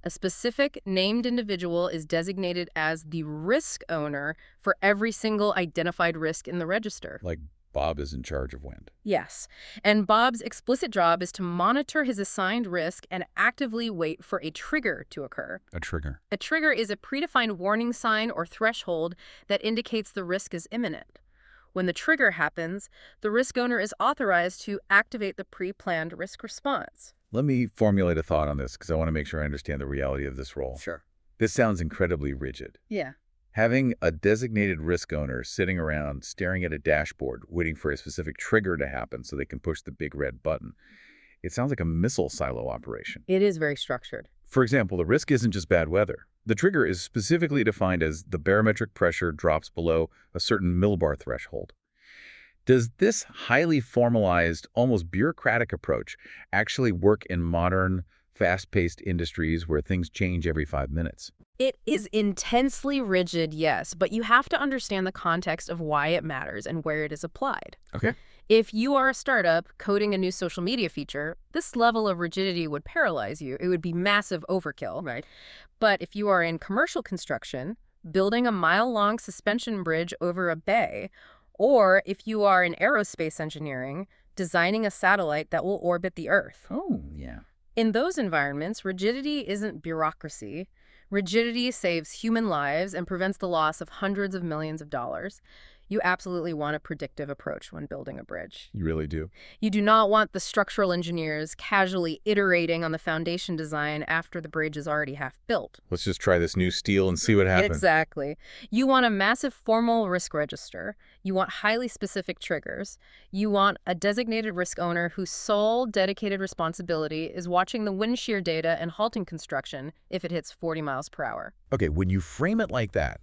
A specific named individual is designated as the risk owner for every single identified risk in the register. Like Bob is in charge of wind. Yes, and Bob's explicit job is to monitor his assigned risk and actively wait for a trigger to occur. A trigger. A trigger is a predefined warning sign or threshold that indicates the risk is imminent. When the trigger happens, the risk owner is authorized to activate the pre-planned risk response. Let me formulate a thought on this because I want to make sure I understand the reality of this role. Sure. This sounds incredibly rigid. Yeah. Having a designated risk owner sitting around staring at a dashboard waiting for a specific trigger to happen so they can push the big red button. It sounds like a missile silo operation. It is very structured. For example, the risk isn't just bad weather. The trigger is specifically defined as the barometric pressure drops below a certain millibar threshold. Does this highly formalized, almost bureaucratic approach actually work in modern, fast-paced industries where things change every 5 minutes. It is intensely rigid, yes, but you have to understand the context of why it matters and where it is applied. Okay. If you are a startup coding a new social media feature, this level of rigidity would paralyze you. It would be massive overkill. Right. But if you are in commercial construction, building a mile-long suspension bridge over a bay, or if you are in aerospace engineering, designing a satellite that will orbit the Earth. Oh, yeah. In those environments, rigidity isn't bureaucracy. Rigidity saves human lives and prevents the loss of hundreds of millions of dollars. You absolutely want a predictive approach when building a bridge. You really do. You do not want the structural engineers casually iterating on the foundation design after the bridge is already half built. Let's just try this new steel and see what happens. Exactly. You want a massive formal risk register. You want highly specific triggers. You want a designated risk owner whose sole dedicated responsibility is watching the wind shear data and halting construction if it hits 40 miles per hour. Okay, when you frame it like that,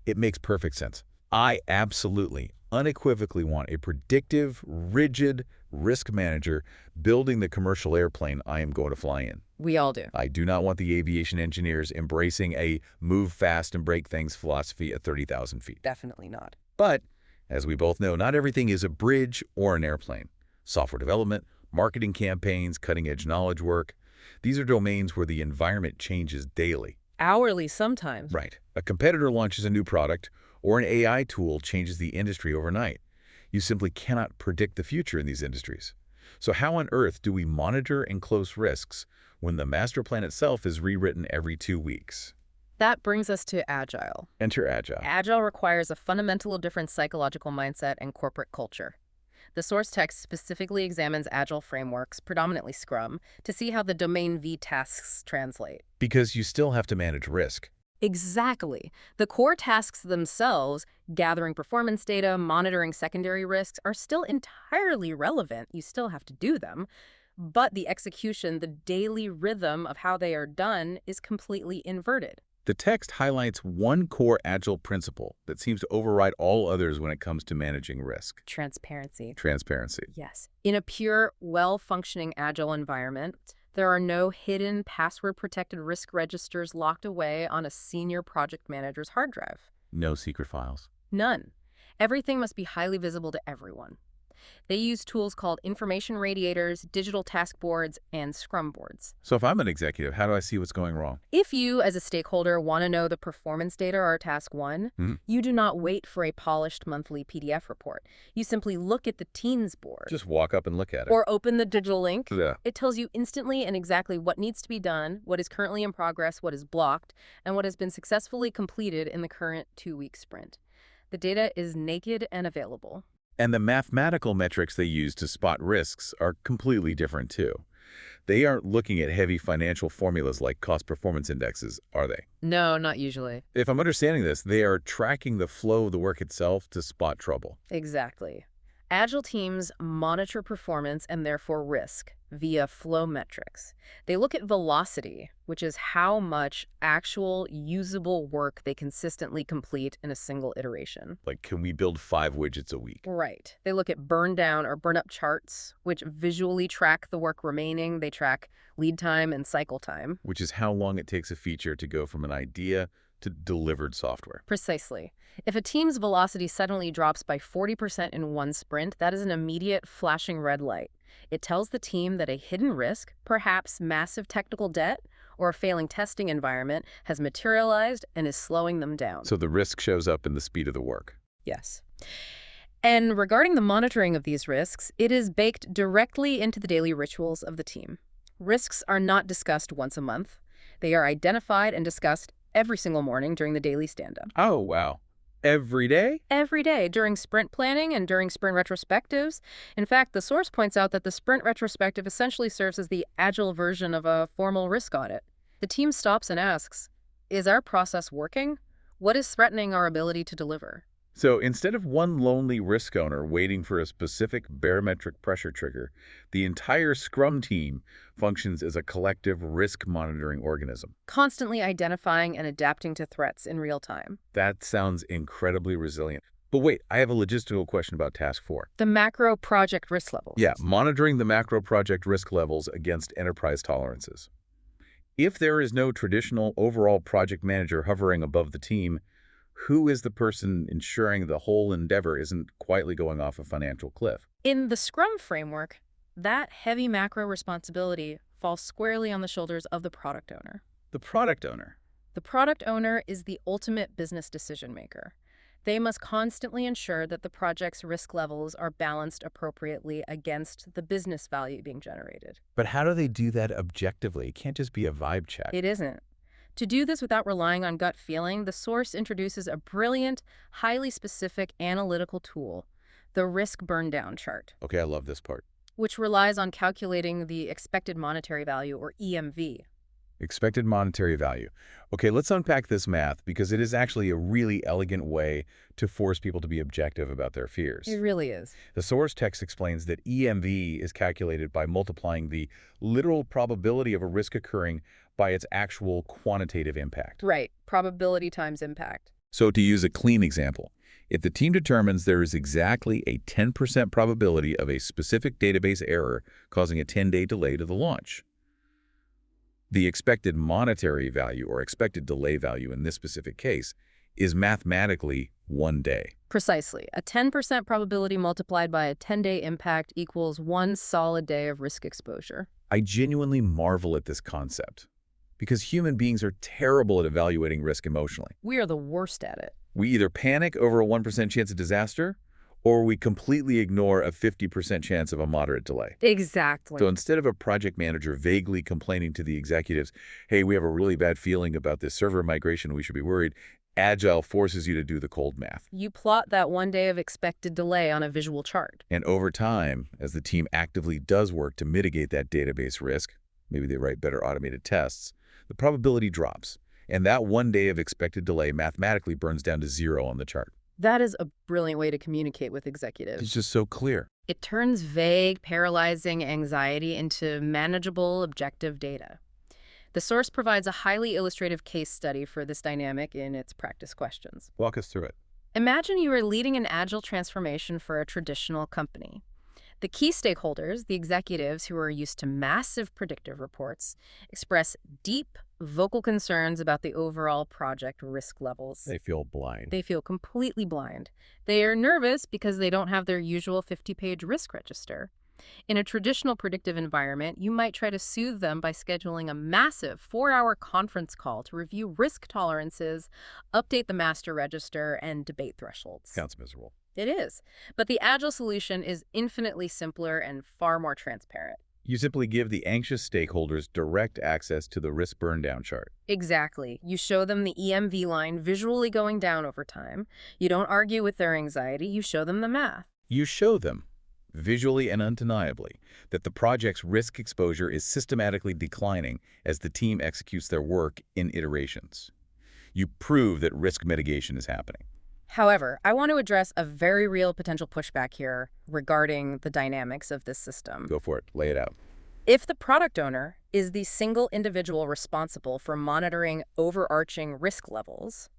it makes perfect sense. I absolutely, unequivocally want a predictive, rigid risk manager building the commercial airplane I am going to fly in. We all do. I do not want the aviation engineers embracing a move fast and break things philosophy at 30,000 feet. Definitely not. But, as we both know, not everything is a bridge or an airplane. Software development, marketing campaigns, cutting-edge knowledge work, these are domains where the environment changes daily. Hourly sometimes. Right. A competitor launches a new product, or an AI tool changes the industry overnight. You simply cannot predict the future in these industries. So how on earth do we monitor and close risks when the master plan itself is rewritten every 2 weeks? That brings us to Agile. Enter Agile. Agile requires a fundamentally different psychological mindset and corporate culture. The source text specifically examines Agile frameworks, predominantly Scrum, to see how the domain V tasks translate. Because you still have to manage risk. Exactly. The core tasks themselves, gathering performance data, monitoring secondary risks, are still entirely relevant. You still have to do them. But the execution, the daily rhythm of how they are done, is completely inverted. The text highlights one core Agile principle that seems to override all others when it comes to managing risk. Transparency. Transparency. Yes. In a pure, well-functioning Agile environment, there are no hidden, password-protected risk registers locked away on a senior project manager's hard drive. No secret files. None. Everything must be highly visible to everyone. They use tools called information radiators, digital task boards, and Scrum boards. So if I'm an executive, how do I see what's going wrong? If you, as a stakeholder, want to know the performance data or task one, you do not wait for a polished monthly PDF report. You simply look at the Teams board. Just walk up and look at it. Or open the digital link. Yeah. It tells you instantly and exactly what needs to be done, what is currently in progress, what is blocked, and what has been successfully completed in the current 2-week sprint. The data is naked and available. And the mathematical metrics they use to spot risks are completely different too. They aren't looking at heavy financial formulas like cost performance indexes, are they? No, not usually. If I'm understanding this, they are tracking the flow of the work itself to spot trouble. Exactly. Agile teams monitor performance and therefore risk via flow metrics. They look at velocity, which is how much actual usable work they consistently complete in a single iteration. Like, can we build 5 widgets a week? Right. They look at burn down or burn up charts, which visually track the work remaining. They track lead time and cycle time. Which is how long it takes a feature to go from an idea to delivered software. Precisely. If a team's velocity suddenly drops by 40% in one sprint, that is an immediate flashing red light. It tells the team that a hidden risk, perhaps massive technical debt, or a failing testing environment has materialized and is slowing them down. So the risk shows up in the speed of the work. Yes. And regarding the monitoring of these risks, it is baked directly into the daily rituals of the team. Risks are not discussed once a month. They are identified and discussed every single morning during the daily stand-up. Oh, wow. Every day? Every day, during sprint planning and during sprint retrospectives. In fact, the source points out that the sprint retrospective essentially serves as the Agile version of a formal risk audit. The team stops and asks, is our process working? What is threatening our ability to deliver? So instead of one lonely risk owner waiting for a specific barometric pressure trigger, the entire Scrum team functions as a collective risk monitoring organism. Constantly identifying and adapting to threats in real time. That sounds incredibly resilient. But wait, I have a logistical question about Task 4. The macro project risk levels. Yeah, monitoring the macro project risk levels against enterprise tolerances. If there is no traditional overall project manager hovering above the team, who is the person ensuring the whole endeavor isn't quietly going off a financial cliff? In the Scrum framework, that heavy macro responsibility falls squarely on the shoulders of the product owner. The product owner. The product owner is the ultimate business decision maker. They must constantly ensure that the project's risk levels are balanced appropriately against the business value being generated. But how do they do that objectively? It can't just be a vibe check. It isn't. To do this without relying on gut feeling, the source introduces a brilliant, highly specific analytical tool, the risk burn-down chart, Okay, I love this part. which relies on calculating the expected monetary value, or EMV. Expected monetary value. Okay, let's unpack this math because it is actually a really elegant way to force people to be objective about their fears. It really is. The source text explains that EMV is calculated by multiplying the literal probability of a risk occurring by its actual quantitative impact. Right. Probability times impact. So to use a clean example, if the team determines there is exactly a 10% probability of a specific database error causing a 10-day delay to the launch, the expected monetary value or expected delay value in this specific case is mathematically 1 day. Precisely. A 10% probability multiplied by a 10-day impact equals 1 solid day of risk exposure. I genuinely marvel at this concept because human beings are terrible at evaluating risk emotionally. We are the worst at it. We either panic over a 1% chance of disaster or we completely ignore a 50% chance of a moderate delay. Exactly. So instead of a project manager vaguely complaining to the executives, hey, we have a really bad feeling about this server migration, we should be worried, Agile forces you to do the cold math. You plot that 1 day of expected delay on a visual chart. And over time, as the team actively does work to mitigate that database risk, maybe they write better automated tests, the probability drops. And that 1 day of expected delay mathematically burns down to 0 on the chart. That is a brilliant way to communicate with executives. It's just so clear. It turns vague, paralyzing anxiety into manageable, objective data. The source provides a highly illustrative case study for this dynamic in its practice questions. Walk us through it. Imagine you are leading an agile transformation for a traditional company. The key stakeholders, the executives who are used to massive predictive reports, express deep, vocal concerns about the overall project risk levels. They feel blind. They feel completely blind. They are nervous because they don't have their usual 50-page risk register. In a traditional predictive environment, you might try to soothe them by scheduling a massive 4-hour conference call to review risk tolerances, update the master register, and debate thresholds. Sounds miserable. It is. But the Agile solution is infinitely simpler and far more transparent. You simply give the anxious stakeholders direct access to the risk burn-down chart. Exactly. You show them the EMV line visually going down over time. You don't argue with their anxiety. You show them the math. You show them, visually and undeniably, that the project's risk exposure is systematically declining as the team executes their work in iterations. You prove that risk mitigation is happening. However, I want to address a very real potential pushback here regarding the dynamics of this system. Go for it. Lay it out. If the product owner is the single individual responsible for monitoring overarching risk levels,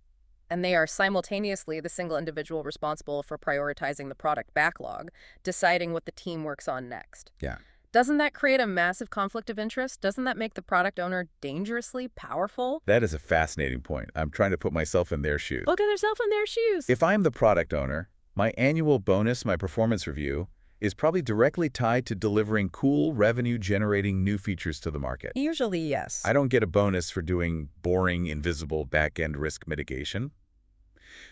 and they are simultaneously the single individual responsible for prioritizing the product backlog, deciding what the team works on next. Yeah. Doesn't that create a massive conflict of interest? Doesn't that make the product owner dangerously powerful? That is a fascinating point. I'm trying to put myself in their shoes. Look at yourself in their shoes. If I'm the product owner, my annual bonus, my performance review, is probably directly tied to delivering cool, revenue-generating new features to the market. Usually, yes. I don't get a bonus for doing boring, invisible back-end risk mitigation.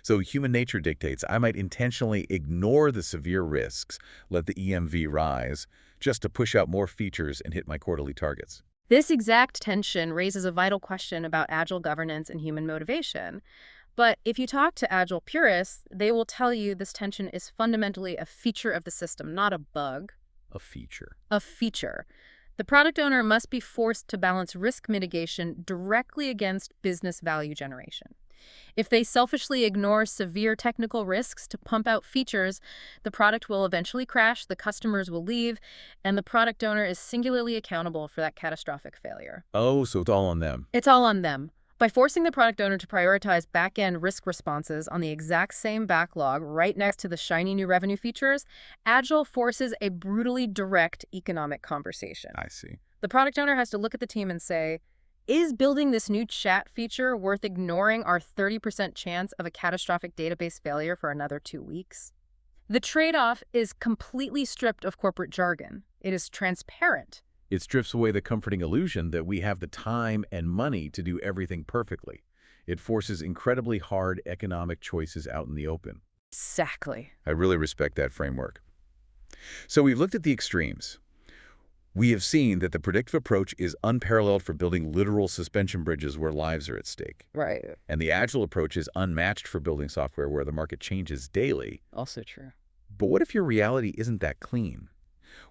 So human nature dictates I might intentionally ignore the severe risks, let the EMV rise, just to push out more features and hit my quarterly targets. This exact tension raises a vital question about Agile governance and human motivation. But if you talk to Agile purists, they will tell you this tension is fundamentally a feature of the system, not a bug. A feature. A feature. The product owner must be forced to balance risk mitigation directly against business value generation. If they selfishly ignore severe technical risks to pump out features, the product will eventually crash, the customers will leave, and the product owner is singularly accountable for that catastrophic failure. Oh, so it's all on them. It's all on them. By forcing the product owner to prioritize back-end risk responses on the exact same backlog right next to the shiny new revenue features, Agile forces a brutally direct economic conversation. I see. The product owner has to look at the team and say, Is building this new chat feature worth ignoring our 30% chance of a catastrophic database failure for another 2 weeks? The trade-off is completely stripped of corporate jargon. It is transparent. It strips away the comforting illusion that we have the time and money to do everything perfectly. It forces incredibly hard economic choices out in the open. Exactly. I really respect that framework. So we've looked at the extremes. We have seen that the predictive approach is unparalleled for building literal suspension bridges where lives are at stake. Right. And the agile approach is unmatched for building software where the market changes daily. Also true. But what if your reality isn't that clean?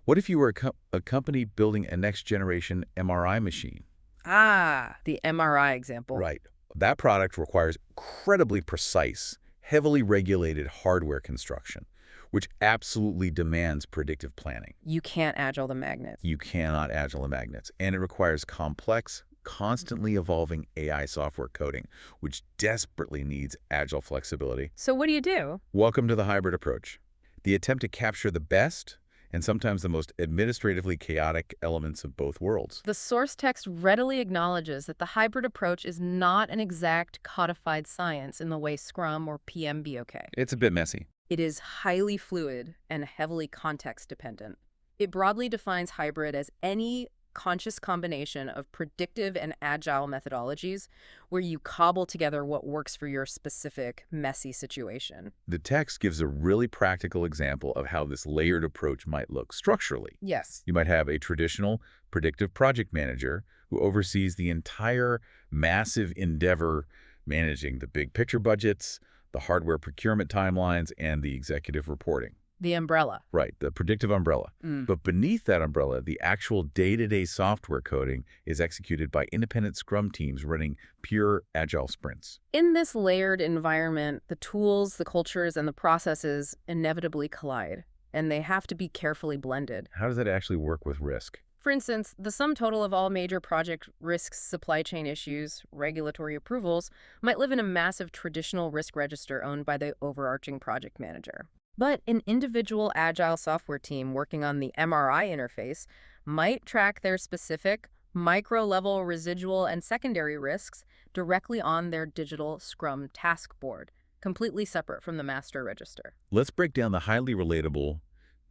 What if you were a company building a next-generation MRI machine? Ah, the MRI example. Right. That product requires incredibly precise, heavily regulated hardware construction, which absolutely demands predictive planning. You can't agile the magnets. You cannot agile the magnets. And it requires complex, constantly evolving AI software coding, which desperately needs agile flexibility. So what do you do? Welcome to the hybrid approach. The attempt to capture the best and sometimes the most administratively chaotic elements of both worlds. The source text readily acknowledges that the hybrid approach is not an exact codified science in the way Scrum or PMBOK. It's a bit messy. It is highly fluid and heavily context-dependent. It broadly defines hybrid as any conscious combination of predictive and agile methodologies where you cobble together what works for your specific messy situation. The text gives a really practical example of how this layered approach might look structurally. Yes. You might have a traditional predictive project manager who oversees the entire massive endeavor, managing the big picture budgets, the hardware procurement timelines, and the executive reporting. The umbrella. Right, the predictive umbrella. But beneath that umbrella, the actual day-to-day software coding is executed by independent Scrum teams running pure agile sprints. In this layered environment, the tools, the cultures, and the processes inevitably collide, and they have to be carefully blended. How does that actually work with risk? For instance, the sum total of all major project risks, supply chain issues, regulatory approvals might live in a massive traditional risk register owned by the overarching project manager. But an individual agile software team working on the MRI interface might track their specific micro-level residual and secondary risks directly on their digital Scrum task board, completely separate from the master register. Let's break down the highly relatable,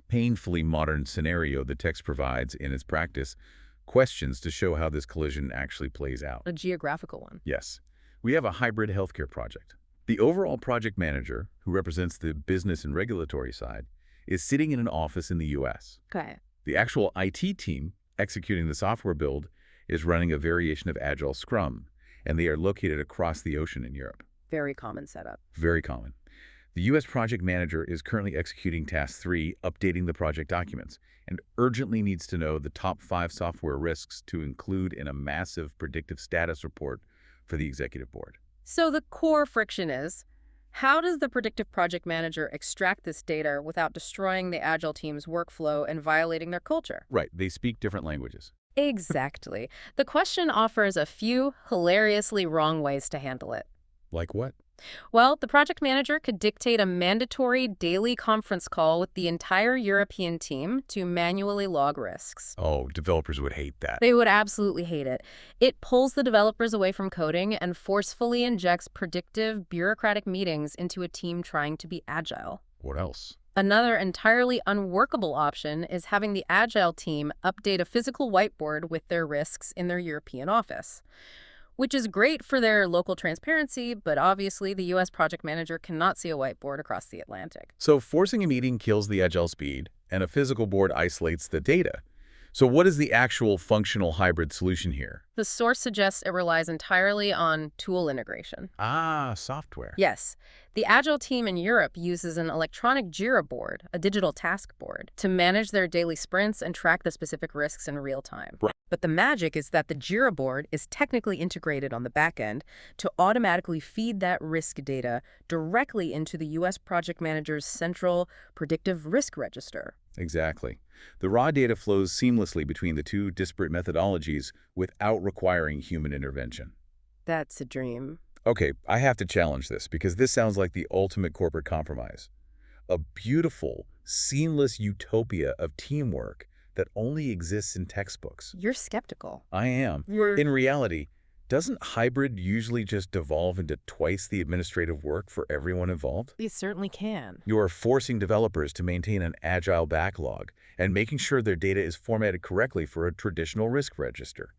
painfully modern scenario the text provides in its practice questions to show how this collision actually plays out. A geographical one. Yes. We have a hybrid healthcare project. The overall project manager, who represents the business and regulatory side, is sitting in an office in the U.S. Okay. The actual IT team executing the software build is running a variation of Agile Scrum, and they are located across the ocean in Europe. Very common setup. Very common. The U.S. project manager is currently executing Task 3, updating the project documents, and urgently needs to know the top 5 software risks to include in a massive predictive status report for the executive board. So the core friction is, how does the predictive project manager extract this data without destroying the agile team's workflow and violating their culture? Right, they speak different languages. Exactly. The question offers a few hilariously wrong ways to handle it. Like what? Well, the project manager could dictate a mandatory daily conference call with the entire European team to manually log risks. Oh, developers would hate that. They would absolutely hate it. It pulls the developers away from coding and forcefully injects predictive, bureaucratic meetings into a team trying to be agile. What else? Another entirely unworkable option is having the agile team update a physical whiteboard with their risks in their European office, which is great for their local transparency, but obviously the U.S. project manager cannot see a whiteboard across the Atlantic. So forcing a meeting kills the agile speed, and a physical board isolates the data. So what is the actual functional hybrid solution here? The source suggests it relies entirely on tool integration. Ah, software. Yes. The Agile team in Europe uses an electronic Jira board, a digital task board, to manage their daily sprints and track the specific risks in real time. Right. But the magic is that the Jira board is technically integrated on the back end to automatically feed that risk data directly into the U.S. project manager's central predictive risk register. Exactly. The raw data flows seamlessly between the two disparate methodologies without requiring human intervention. That's a dream. Okay, I have to challenge this because this sounds like the ultimate corporate compromise. A beautiful, seamless utopia of teamwork that only exists in textbooks. You're skeptical. I am. In reality, doesn't hybrid usually just devolve into twice the administrative work for everyone involved? It certainly can. You are forcing developers to maintain an agile backlog and making sure their data is formatted correctly for a traditional risk register.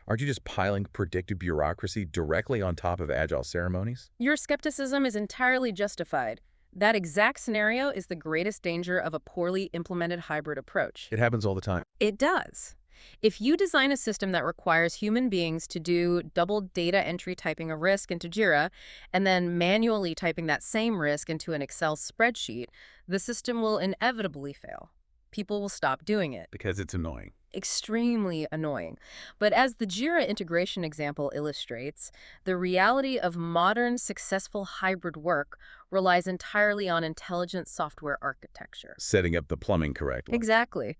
Aren't you just piling predictive bureaucracy directly on top of agile ceremonies? Your skepticism is entirely justified. That exact scenario is the greatest danger of a poorly implemented hybrid approach. It happens all the time. It does. If you design a system that requires human beings to do double data entry typing a risk into Jira and then manually typing that same risk into an Excel spreadsheet, the system will inevitably fail. People will stop doing it. Because it's annoying. Extremely annoying. But as the Jira integration example illustrates, the reality of modern successful hybrid work relies entirely on intelligent software architecture. Setting up the plumbing correctly. Exactly.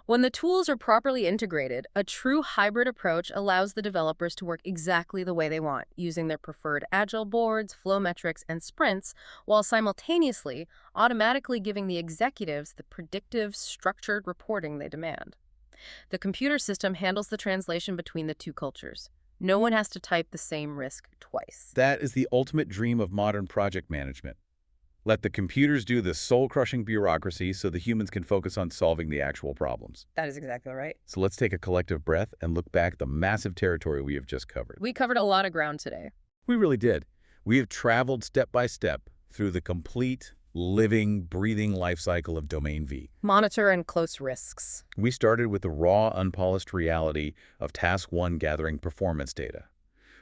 When the tools are properly integrated, a true hybrid approach allows the developers to work exactly the way they want, using their preferred agile boards, flow metrics, and sprints, while simultaneously automatically giving the executives the predictive, structured reporting they demand. The computer system handles the translation between the two cultures. No one has to type the same risk twice. That is the ultimate dream of modern project management. Let the computers do the soul-crushing bureaucracy so the humans can focus on solving the actual problems. That is exactly right. So let's take a collective breath and look back at the massive territory we have just covered. We covered a lot of ground today. We really did. We have traveled step by step through the complete, living, breathing life cycle of Domain V. Monitor and close risks. We started with the raw, unpolished reality of Task 1 gathering performance data.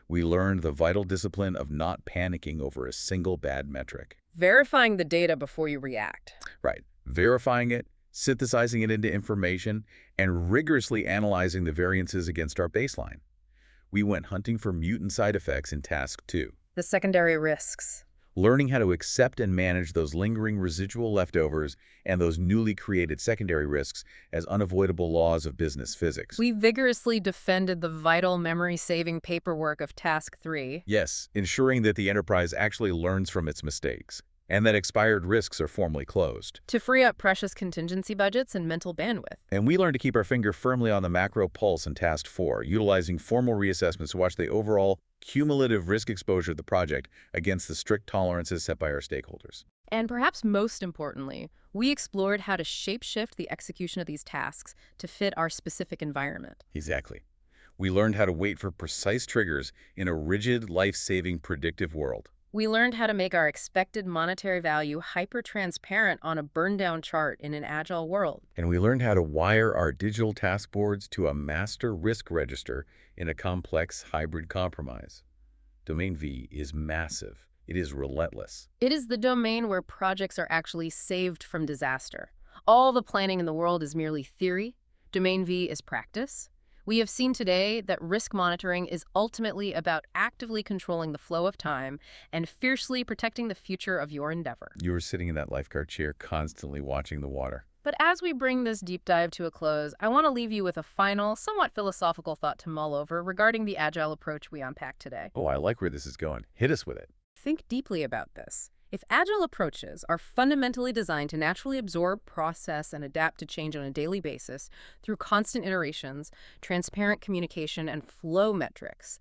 We learned the vital discipline of not panicking over a single bad metric. Verifying the data before you react. Right. Verifying it, synthesizing it into information, and rigorously analyzing the variances against our baseline. We went hunting for mutant side effects in Task 2. The secondary risks. Learning how to accept and manage those lingering residual leftovers and those newly created secondary risks as unavoidable laws of business physics. We vigorously defended the vital memory-saving paperwork of Task 3. Yes, ensuring that the enterprise actually learns from its mistakes and that expired risks are formally closed. To free up precious contingency budgets and mental bandwidth. And we learned to keep our finger firmly on the macro pulse in Task 4, utilizing formal reassessments to watch the overall cumulative risk exposure of the project against the strict tolerances set by our stakeholders. And perhaps most importantly, we explored how to shape-shift the execution of these tasks to fit our specific environment. Exactly. We learned how to wait for precise triggers in a rigid, life-saving, predictive world. We learned how to make our expected monetary value hyper-transparent on a burn-down chart in an agile world. And we learned how to wire our digital task boards to a master risk register in a complex hybrid compromise. Domain V is massive. It is relentless. It is the domain where projects are actually saved from disaster. All the planning in the world is merely theory. Domain V is practice. We have seen today that risk monitoring is ultimately about actively controlling the flow of time and fiercely protecting the future of your endeavor. You were sitting in that lifeguard chair constantly watching the water. But as we bring this deep dive to a close, I want to leave you with a final, somewhat philosophical thought to mull over regarding the agile approach we unpacked today. Oh, I like where this is going. Hit us with it. Think deeply about this. If agile approaches are fundamentally designed to naturally absorb, process, and adapt to change on a daily basis through constant iterations, transparent communication, and flow metrics,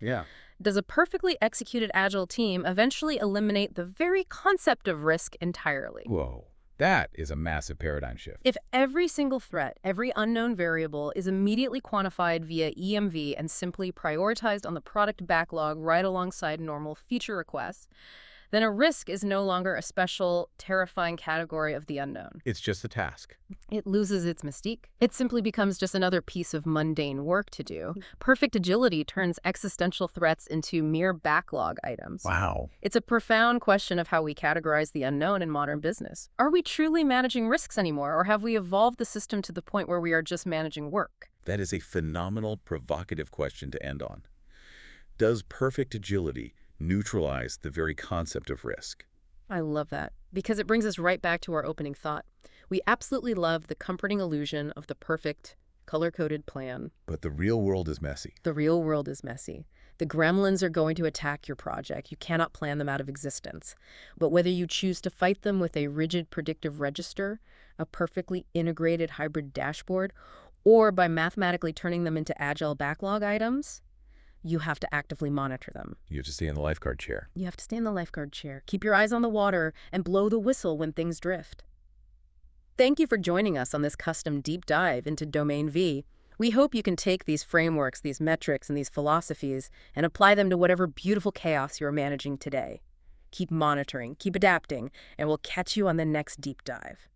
does a perfectly executed agile team eventually eliminate the very concept of risk entirely? Whoa, that is a massive paradigm shift. If every single threat, every unknown variable is immediately quantified via EMV and simply prioritized on the product backlog right alongside normal feature requests, then a risk is no longer a special, terrifying category of the unknown. It's just a task. It loses its mystique. It simply becomes just another piece of mundane work to do. Perfect agility turns existential threats into mere backlog items. Wow. It's a profound question of how we categorize the unknown in modern business. Are we truly managing risks anymore, or have we evolved the system to the point where we are just managing work? That is a phenomenal, provocative question to end on. Does perfect agility neutralize the very concept of risk? I love that, because it brings us right back to our opening thought. We absolutely love the comforting illusion of the perfect, color-coded plan. But the real world is messy. The real world is messy. The gremlins are going to attack your project. You cannot plan them out of existence. But whether you choose to fight them with a rigid predictive register, a perfectly integrated hybrid dashboard, or by mathematically turning them into agile backlog items, you have to actively monitor them. You have to stay in the lifeguard chair. You have to stay in the lifeguard chair, keep your eyes on the water, and blow the whistle when things drift. Thank you for joining us on this custom deep dive into Domain V. We hope you can take these frameworks, these metrics, and these philosophies and apply them to whatever beautiful chaos you're managing today. Keep monitoring, keep adapting, and we'll catch you on the next deep dive.